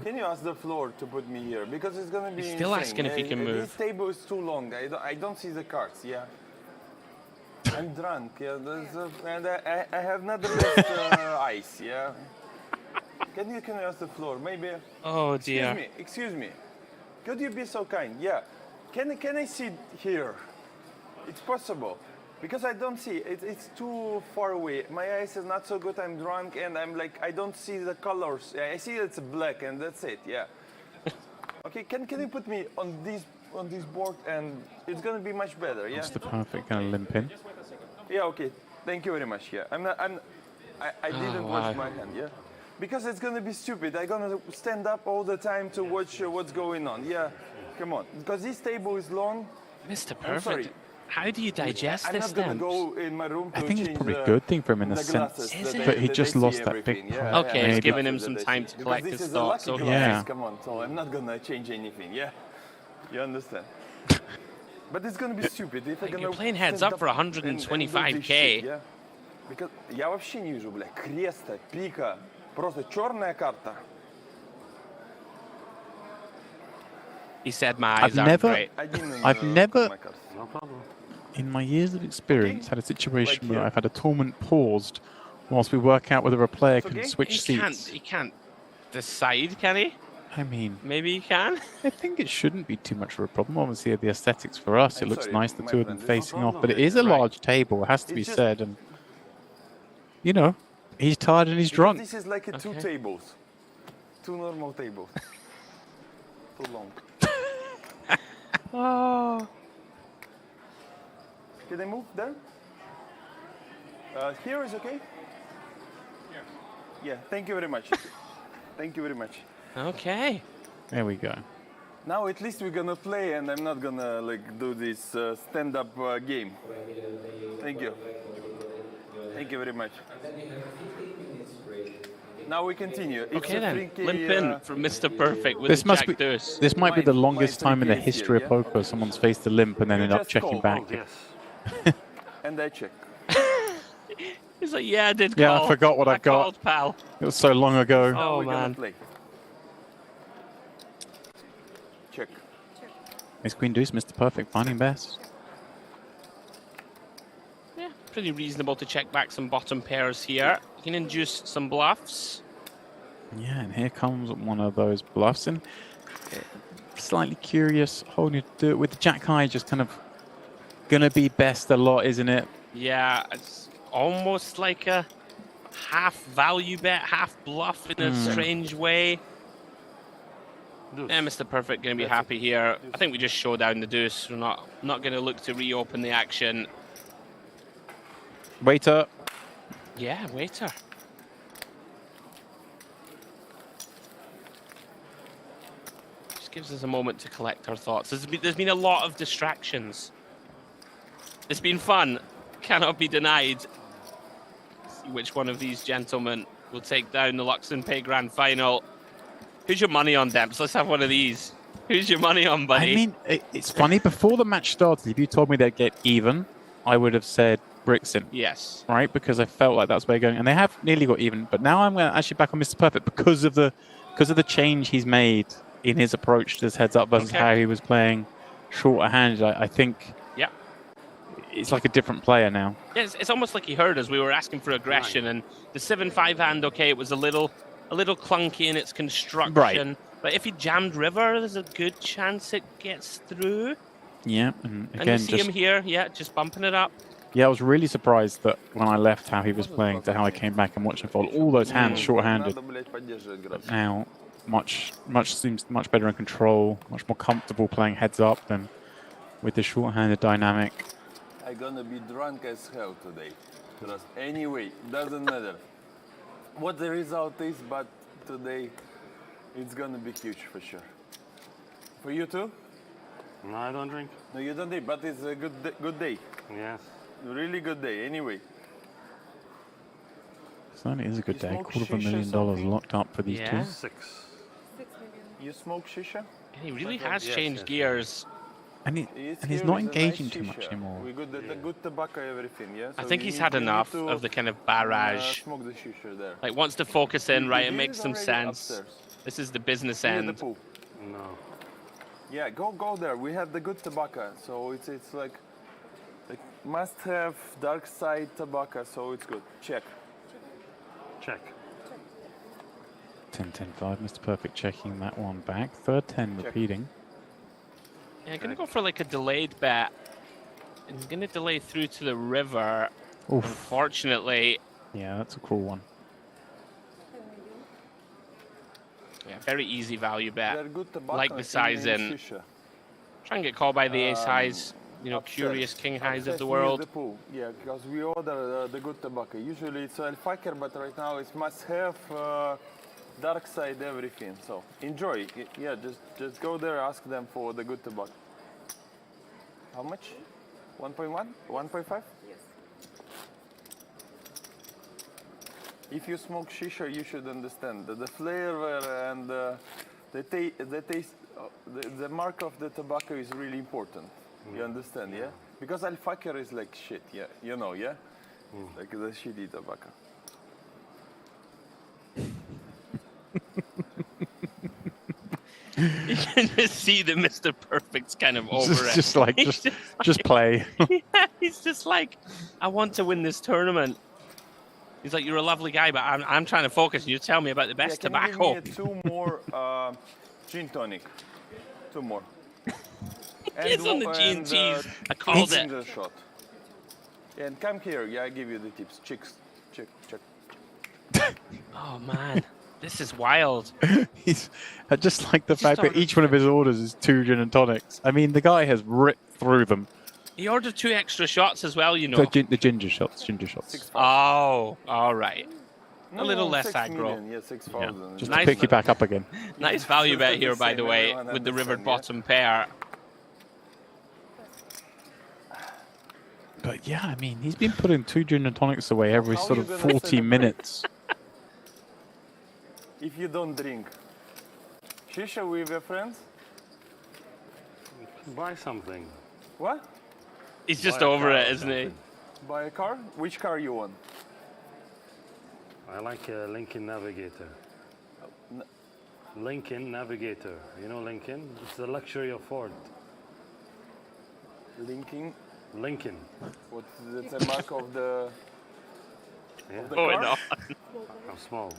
Can you ask the floor to put me here? Because it's going to be He's still asking if he can move. This table is too long. I don't see the cards, yeah. I'm drunk, yeah. And I have not the best eyes, yeah. Can you ask the floor? Maybe. Oh, dear. Excuse me. Could you be so kind? Yeah. Can I sit here? It's possible. Because I don't see. It's too far away. My eyes is not so good. I'm drunk and I'm like, I don't see the colors. I see it's black and that's it, yeah. Okay, can you put me on this board and it's gonna be much better, yeah? Mr. Perfect gonna limp in. Yeah, okay. Thank you very much, yeah. I didn't wash my hand, yeah? Because it's gonna be stupid. I'm gonna stand up all the time to watch what's going on, yeah? Come on, because this table is long. Mr. Perfect, how do you digest this then? I'm not gonna go in my room to I think it's change probably a good thing for him in a sense, but he just lost that big yeah. pot. Okay, it's giving him some time to collect his thoughts. So yeah. Come on, so I'm not gonna change anything, yeah? You understand? But it's gonna be stupid. If I'm You're playing heads up for 125k. Yeah? Because я вообще не вижу, бля, креста, пика, просто черная карта. He said my eyes aren't great. I've never, in my years of experience, had a situation where I've had a tournament paused whilst we work out whether a player can switch seats. He can't decide, can he? I mean, maybe he can. I think it shouldn't be too much of a problem. Obviously, the aesthetics for us, it looks nice, the two of them facing off, but it is a large table, it has to be said, and you know, he's tired and he's drunk. This is like two tables, two normal tables, too long. Oh. Can I move there? Here is okay? Yeah, thank you very much. Thank you very much. Okay. There we go. Now at least we're gonna play and I'm not gonna like do this stand-up game. Thank you. Thank you very much. Now we continue. Okay then, limp in from Mr. Perfect with This the Jack Deuce. This might be the longest time in the history of poker someone's faced a limp and then end up checking back. And I check. He's like, yeah, I did call. Yeah, I forgot what I got. Called, pal. It was so long ago. Oh, man. Check. Ace Queen Deuce, Mr. Perfect, finding best. Yeah, pretty reasonable to check back some bottom pairs here. You can induce some bluffs. Yeah, and here comes one of those bluffs. And slightly curious, holding to do it with the Jack High, just kind of going to be best a lot, isn't it? Yeah, it's almost like a half value bet, half bluff in a strange way. Yeah, Mr. Perfect going to be happy here. I think we just show down the deuce. We're not going to look to reopen the action. Waiter. Yeah, waiter. Just gives us a moment to collect our thoughts. There's been a lot of distractions. It's been fun. Cannot be denied. See which one of these gentlemen will take down the Luxon Pay Grand Final. Who's your money on, Demps? Let's have one of these. Who's your money on, buddy? I mean, it's funny. Before the match started, if you told me they'd get even, I would have said Brixton. Yes. Right? Because I felt like that's where they're going. And they have nearly got even. But now I'm actually back on Mr. Perfect because of the change he's made in his approach to this heads-up versus how he was playing shorter-handed. I think it's like a different player now. Yeah, it's almost like he heard us. We were asking for aggression. And the 7-5 hand, okay, it was a little clunky in its construction. Right. But if he jammed river, there's a good chance it gets through. Yeah, and again, and you see him here, just bumping it up. Yeah, I was really surprised that when I left how he was playing to how I came back and watched him fold. All those hands short-handed. But now, seems much better in control, much more comfortable playing heads up than with the short-handed dynamic. I'm gonna be drunk as hell today. Because anyway, doesn't matter what the result is, but today it's gonna be huge for sure. For you too? No, I don't drink. No, you don't drink, but it's a good day. Yes. Really good day, anyway. Certainly is a good day. $250,000 locked up for these two. 6 million. You smoke shisha? And he really has changed gears. And he's not engaging too much anymore. We got the good tobacco, everything, yeah? I think he's had enough of the kind of barrage. Smoke the shisha there. Like, wants to focus in, right? It makes some sense. Upstairs. This is the business Near end. the pool. No. Yeah, go there. We have the good tobacco, so it's like must have dark side tobacco, so it's good. Check. 10-10-5, Mr. Perfect checking that one back. Third 10 repeating. Yeah, I'm going to go for like a delayed bet. I'm going to delay through to the river. Oof. Unfortunately. Yeah, that's a cool one. Yeah, very easy value bet. They're good tobacco, Like the size in. Try and get called by the ace highs. You know, upstairs. curious king highs of the Near world. The pool. Yeah, because we order the good tobacco. Usually it's Alfaker, but right now it must have dark side everything. So enjoy. Yeah, just go there, ask them for the good tobacco. How much? 1.1? 1.5? Yes. If you smoke shisha, you should understand that the flavor and the taste, the mark of the tobacco is really important. You understand, yeah? Because Alfaker is like shit, yeah? You know, yeah? Like the shitty tobacco. You can just see that Mr. Perfect's kind of over it. Just play. Yeah, he's just like, I want to win this tournament. He's like, you're a lovely guy, but I'm trying to focus. You tell me about the best tobacco. Can you give me 2 more gin tonic? 2 more. It's on the G and G's. I called it. A shot. And come here. Yeah, I give you the tips. Check. Oh man, this is wild. He's just like the fact that each one of his orders is 2 gin and tonics. I mean, the guy has ripped through them. He ordered 2 extra shots as well, you know. The ginger shots. Oh, all right. No, a little no, less 6 aggro. million, yeah, 6,000. Just to pick you back up again. Nice value bet here, by the way, with the river bottom pair. But yeah, I mean, he's been putting 2 gin and tonics away every sort of 40 minutes. If you don't drink shisha with your friends, buy something. What? He's just over it, isn't he? Buy a car? Which car you want? I like a Lincoln Navigator. Lincoln Navigator. You know Lincoln? It's the luxury of Ford. Lincoln? Lincoln. What is it? The mark of the, Yeah. of the car? I'm small.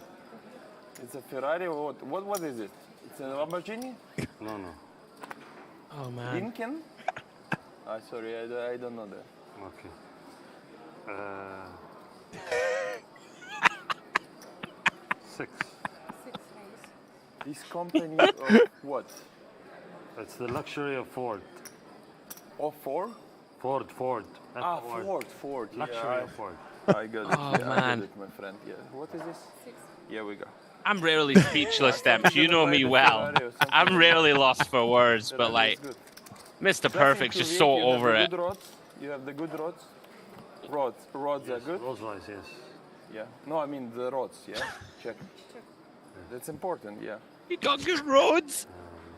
It's a Ferrari or what is it? It's a Lamborghini? No. Oh man. Lincoln? Sorry, I don't know that. Okay. 6. This company of what? It's the luxury of Ford. Of Ford? Ford. That's Ah, the word. Ford. Luxury Yeah, of Ford. I got it. Oh, yeah, I man. got it, my friend. Yeah. What is this? Here we go. I'm rarely speechless, Demps. You know me well. I'm rarely lost for words, but like, Mr. Perfect's just so over it. You have the good rods? Rods are good? Rolls-Royce, yes. Yeah. No, I mean the rods, yeah? Check. That's important, yeah. You got good roads?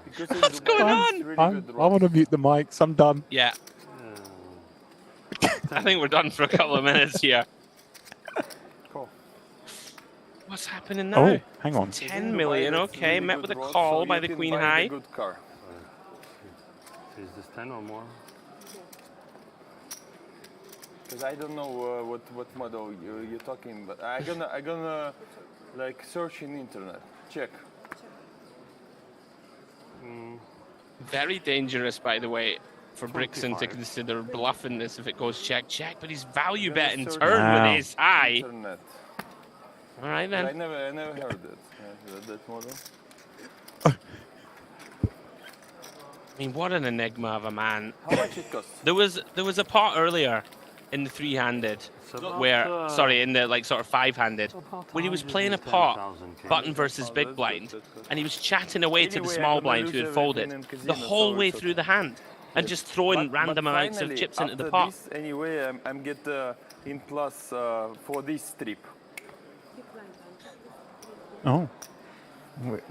Because What's going on? really I good want to mute the mics. I'm done. Yeah. I think we're done for a couple of minutes here. Cool. What's happening now? Oh, hang on. 10 million, okay. Met with a call by the Queen High. Good car. Is this 10 or more? Because I don't know what model you're talking about. I gonna like search in internet. Check. Very dangerous, by the way, for Brixton to consider bluffing this if it goes check, but he's value bet in turn with ace high. Internet. All right then. I never heard that model. I mean, what an enigma of a man. How much it costs? There was a pot earlier in the three-handed where, sorry, in the like sort of five-handed, where he was playing a pot, button versus big blind, and he was chatting away to the small blind who had folded the whole way through the hand, and just throwing random amounts of chips into the pot. This, anyway, I'm get in plus for this strip. Oh.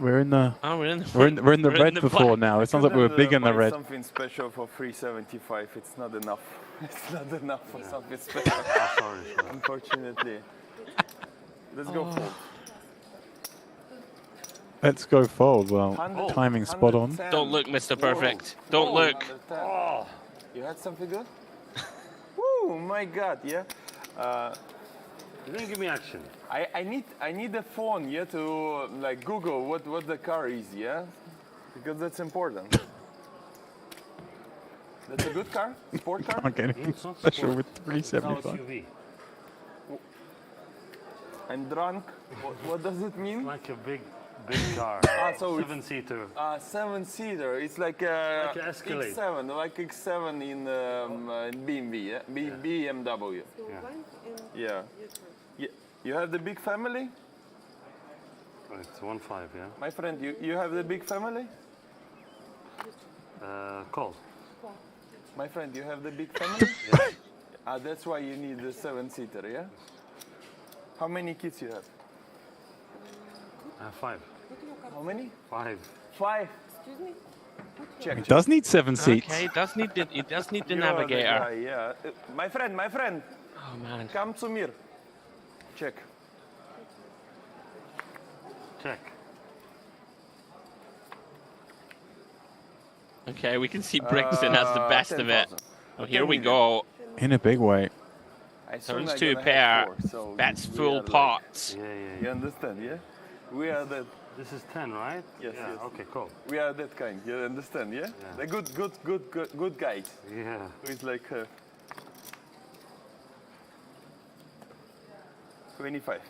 We're in the we're in the red before now. It sounds like we were big in the red. Something special for 375. It's not enough. It's not enough for something special. Sorry. Unfortunately. Let's go fold. Let's go fold. Well, timing spot on. Don't look, Mr. Perfect. Don't look. Oh, you had something good? Woo, my God, yeah. You didn't give me action. I need a phone, yeah, to like Google what the car is, yeah, because that's important. That's a good car, sport car. Can't get anything special with 375. SUV. I'm drunk. What does it mean? Like a big car. So 7-seater. 7-seater. It's like Like an Escalade. X7, like X7 in BMW, yeah? BMW. Yeah. You have the big family? It's 1-5, yeah. My friend, you have the big family? Call. My friend, you have the big family? Yeah. That's why you need the 7-seater, yeah? How many kids you have? 5. How many? 5. 5. Excuse me? Check. It does need 7 seats. Okay, it does need the You are navigator. the guy, yeah. My friend. Oh man. Come to me. Check. Okay, we can see Brixton has the best of it. Oh, here we go. In a big way. Turns two pair. Bets full pots. Yeah. You understand, yeah? We are that. This is 10, right? Yes, yeah, yes. Okay, cool. We are that kind. You understand, yeah? The good guys. Yeah. Who is like 25.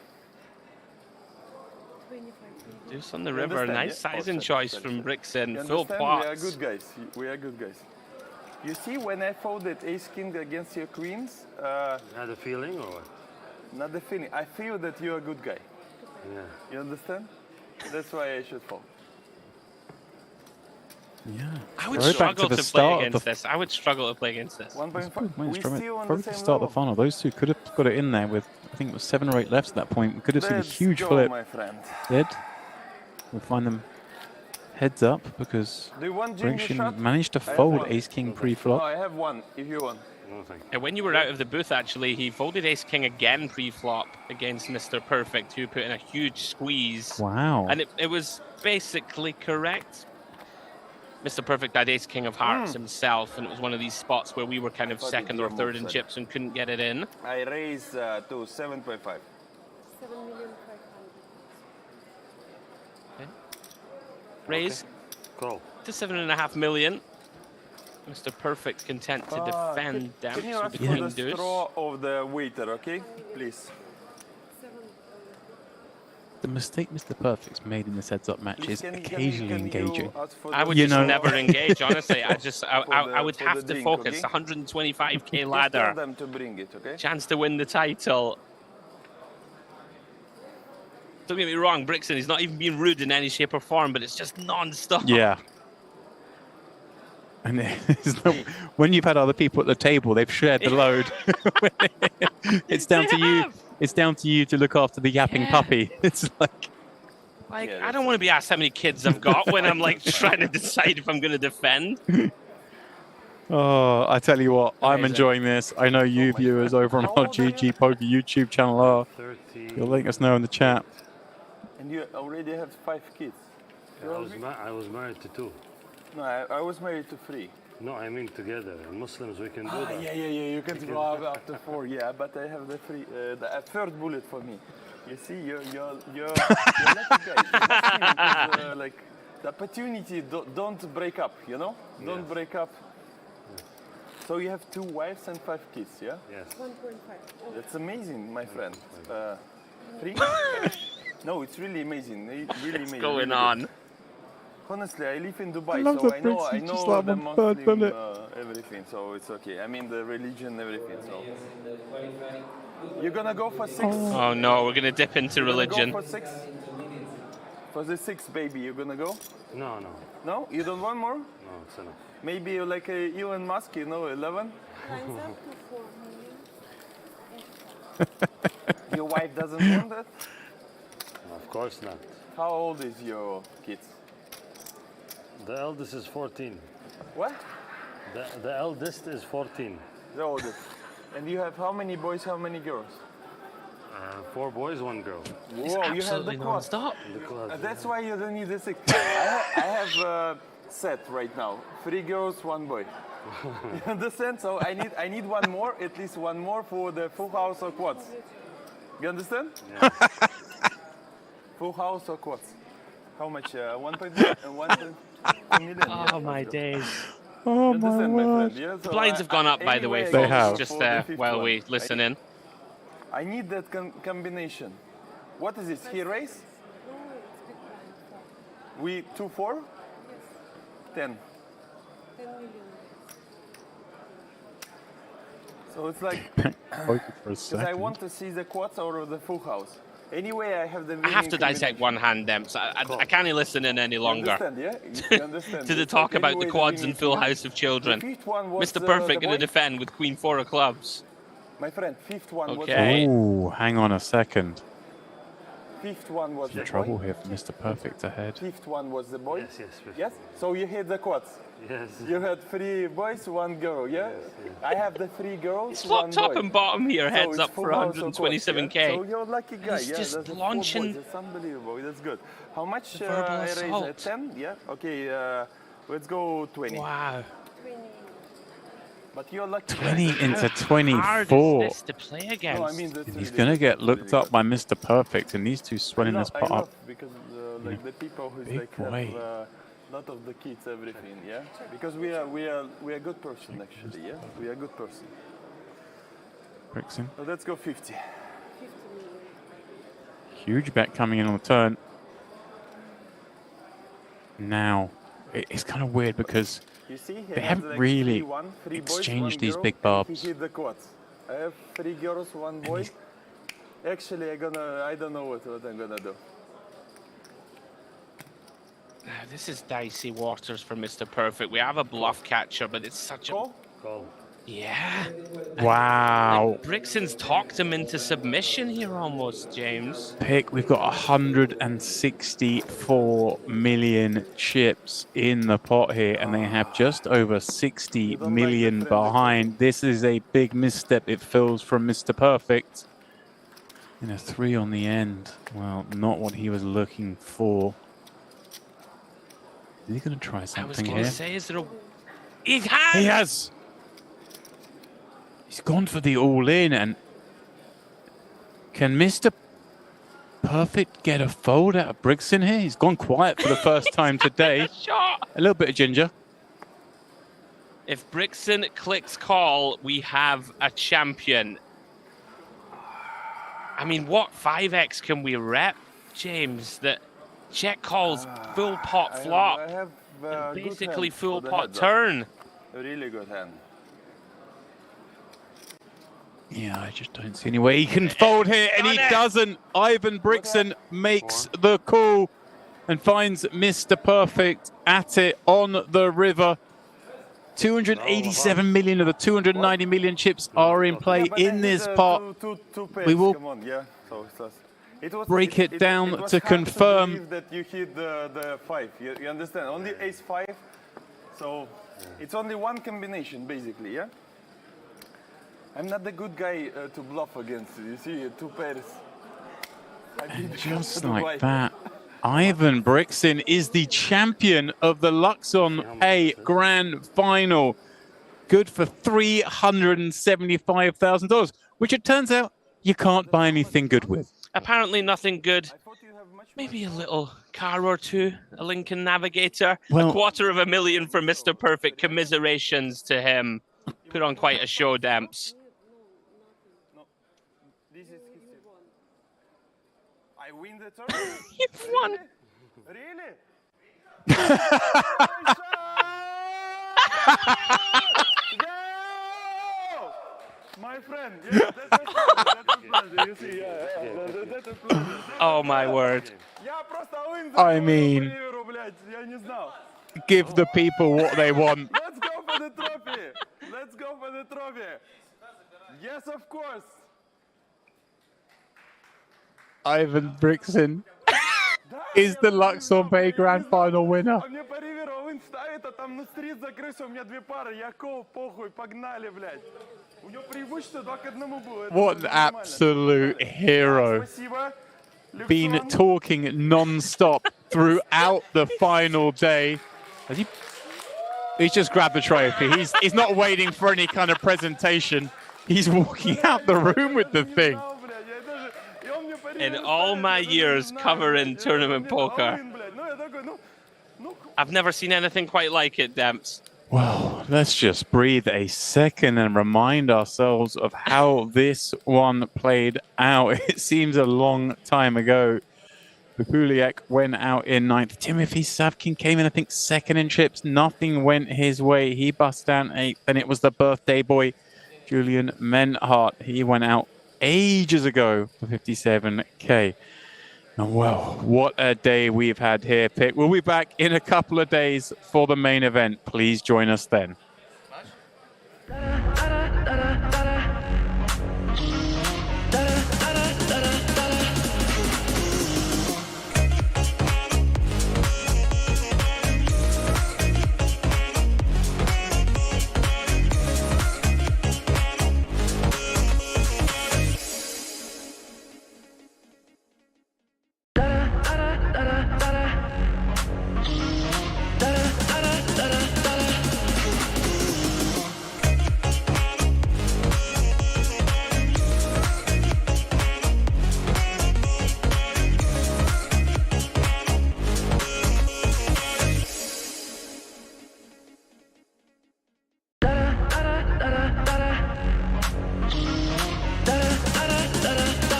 Deuce on the river. Nice sizing choice from Brixton. You Full understand? pots. We are good guys. We are good guys. You see, when I folded ace king against your queens, Had a feeling or what? not the feeling. I feel that you're a good guy. Yeah. You understand? That's why I should fold. Yeah. I would Right back struggle to the to play start of against the this. I would struggle to play against this. 1.5. Minus We from it. still on Probably the to same start the level. final. Those two could have got it in there with, I think it was 7 or 8 lefts at that point. We could have seen a Let's huge go, flip. my friend. Dead. We'll find them heads up because Do you want ginger Brixton shot? managed to I have fold one. ace king No, pre-flop. I have one, if you want. And when you were out of the booth, actually, he folded ace king again pre-flop against Mr. Perfect, who put in a huge squeeze. Wow. And it was basically correct. Mr. Perfect had ace king of hearts himself, and it was one of these spots where we were kind of What second did or you third move, in sir? chips and couldn't get it in. I raise to 7.5. 7,500,000. Raise Call. to 7.5 million. Mr. Perfect content to defend Can you Dempsey ask with the for queen the deuce. straw of the waiter, okay? Please. The mistake Mr. Perfect's made in this heads-up match is occasionally engaging. I would just never engage, honestly. I would have to focus. 125k ladder. Tell them to bring it, okay? Chance to win the title. Don't get me wrong, Brixton, he's not even being rude in any shape or form, but it's just non-stop. Yeah. And when you've had other people at the table, they've shared the load. It's down to you. It's down to you to look after the yapping puppy. It's like I don't want to be asked how many kids I've got when I'm like trying to decide if I'm going to defend. Oh, I tell you what, I'm enjoying this. I know you viewers over on our GG Poker YouTube channel are. You'll let us know in the chat. And you already have 5 kids. I was married to 2. No, I was married to 3. No, I mean together. Muslims, we can do that. Yeah. You can go up to 4. Yeah, but I have the 3rd bullet for me. You see, you're lucky guy. Like the opportunity, don't break up. You know, don't break up. So you have 2 wives and 5 kids, yeah? Yes. 1.5. That's amazing, my friend. 3? No, it's really amazing. Really amazing. What's going on? Honestly, I live in Dubai, love so that I know Brixie just the like one third, Muslim doesn't it? everything, so it's okay. I mean the religion, everything. So you're gonna go for 6? Oh no, we're gonna dip into religion. Go for 6? For the 6, baby, you're gonna go? No. No? You don't want more? No, it's enough. Maybe you're like Elon Musk, 11? Lines up to 4 million. Your wife doesn't want that? No, of course not. How old is your kids? The eldest is 14. What? The eldest is 14. The oldest. And you have how many boys, how many girls? 4 boys, 1 girl. Whoa, you have the quad. That's why you don't need the 6. I have a set right now. 3 girls, 1 boy. You understand? So I need 1 more, at least 1 more for the full house or quads. You understand? Yeah. Full house or quads? How much? 1.2 million. Oh my days. Oh my word. Yeah? So Blinds have gone up, by the way, anyway, They folks. have. Just while we listen in. I need that combination. What is this? He race? We 2-4? 10. 10 million. So it's like, because I want to see the quads or the full house. Anyway, I have the. I have to dissect one hand, Demps. I can't listen in any longer. You understand, yeah? You understand. To the talk about the quads and full house of children. Mr. Perfect going to defend with Queen 4 of clubs. My friend, 5th one was Okay. Oh, hang on a second. 5th one was Some the trouble boy. here for Mr. Perfect ahead. 5th one was the boy. Yes. Yes? So you hit the quads. Yes. You had 3 boys, 1 girl, yeah? Yes. I have the 3 girls, It's 1 flopped top boy. and bottom here, So heads it's up full for house of quads, 127k. yeah? So you're a lucky guy, He's yeah? just That's 4 launching boys. That's unbelievable. That's good. How much verbal I raised? assault. 10? Yeah? Okay, let's go 20. Wow. 20. But you're lucky. 20 into How hard 24. is this to play against? No, I mean, that's And he's really going to good. get looked up by Mr. Perfect, and these two swelling this I pot love up. because like the people who Big like boy. have a lot of the kids, everything, yeah. Because we are good person actually, yeah. We are good person. Brixton. So let's go 50. 50 million. Huge bet coming in on the turn. Now, it's kind of weird because You see, he they has haven't like really 3 boys, exchanged 1 these girl, big and barbs. He hit the quads. I have 3 girls, 1 boy. Actually, I don't know what I'm gonna do. This is dicey waters for Mr. Perfect. We have a bluff catcher, but it's such a... Call. Yeah. Wow. Brixton's talked him into submission here almost, James. Pick, we've got 164 million chips in the pot here, and they have just over 60 million behind. This is a big misstep, it feels, from Mr. Perfect. And a 3 on the end. Well, not what he was looking for. Is he going to try I was something going here? to say, is there a... He has! He has! He's gone for the all-in, and can Mr. Perfect get a fold out of Brixton here? He's gone quiet for the first time today. Shot! A little bit of ginger. If Brixton clicks call, we have a champion. I mean, what 5x can we rep? James, that check calls full pot flop. I have and good basically hand full for the pot heads up. turn. A really good hand. Yeah, I just don't see any way he can fold here, and he doesn't. Ivan Brixton makes the call and finds Mr. Perfect at it on the river. 287 million of the 290 million chips are in play in this pot. We will break it down to confirm. That you hit the 5. You understand? Only ace 5. So it's only one combination, basically, yeah? I'm not the good guy to bluff against. You see, 2 pairs. Just like that, Ivan Brixton is the champion of the Luxon Pay Grand Final. Good for $375,000, which it turns out you can't buy anything good with. Apparently nothing good. Maybe a little car or two, a Lincoln Navigator. Well, $250,000 for Mr. Perfect. Commiserations to him. Put on quite a show, Demps. I win the turn? You've won. Really? My friend, yeah, that's a pleasure. You see, that's a pleasure. Oh my word. I mean, give the people what they want. Let's go for the trophy. Let's go for the trophy. Yes, of course. Ivan Brixton is the Luxon Pay Grand Final winner. What an absolute hero. Been talking non-stop throughout the final day. He's just grabbed the trophy. He's not waiting for any kind of presentation. He's walking out the room with the thing. In all my years covering tournament poker, I've never seen anything quite like it, Demps. Well, let's just breathe a second and remind ourselves of how this one played out. It seems a long time ago. Pupuliak went out in 9th. Timothy Savkin came in, I think, 2nd in chips. Nothing went his way. He bust down 8th, and it was the birthday boy, Julian Menhart. He went out ages ago for 57k. And well, what a day we've had here, Pick. We'll be back in a couple of days for the main event. Please join us then.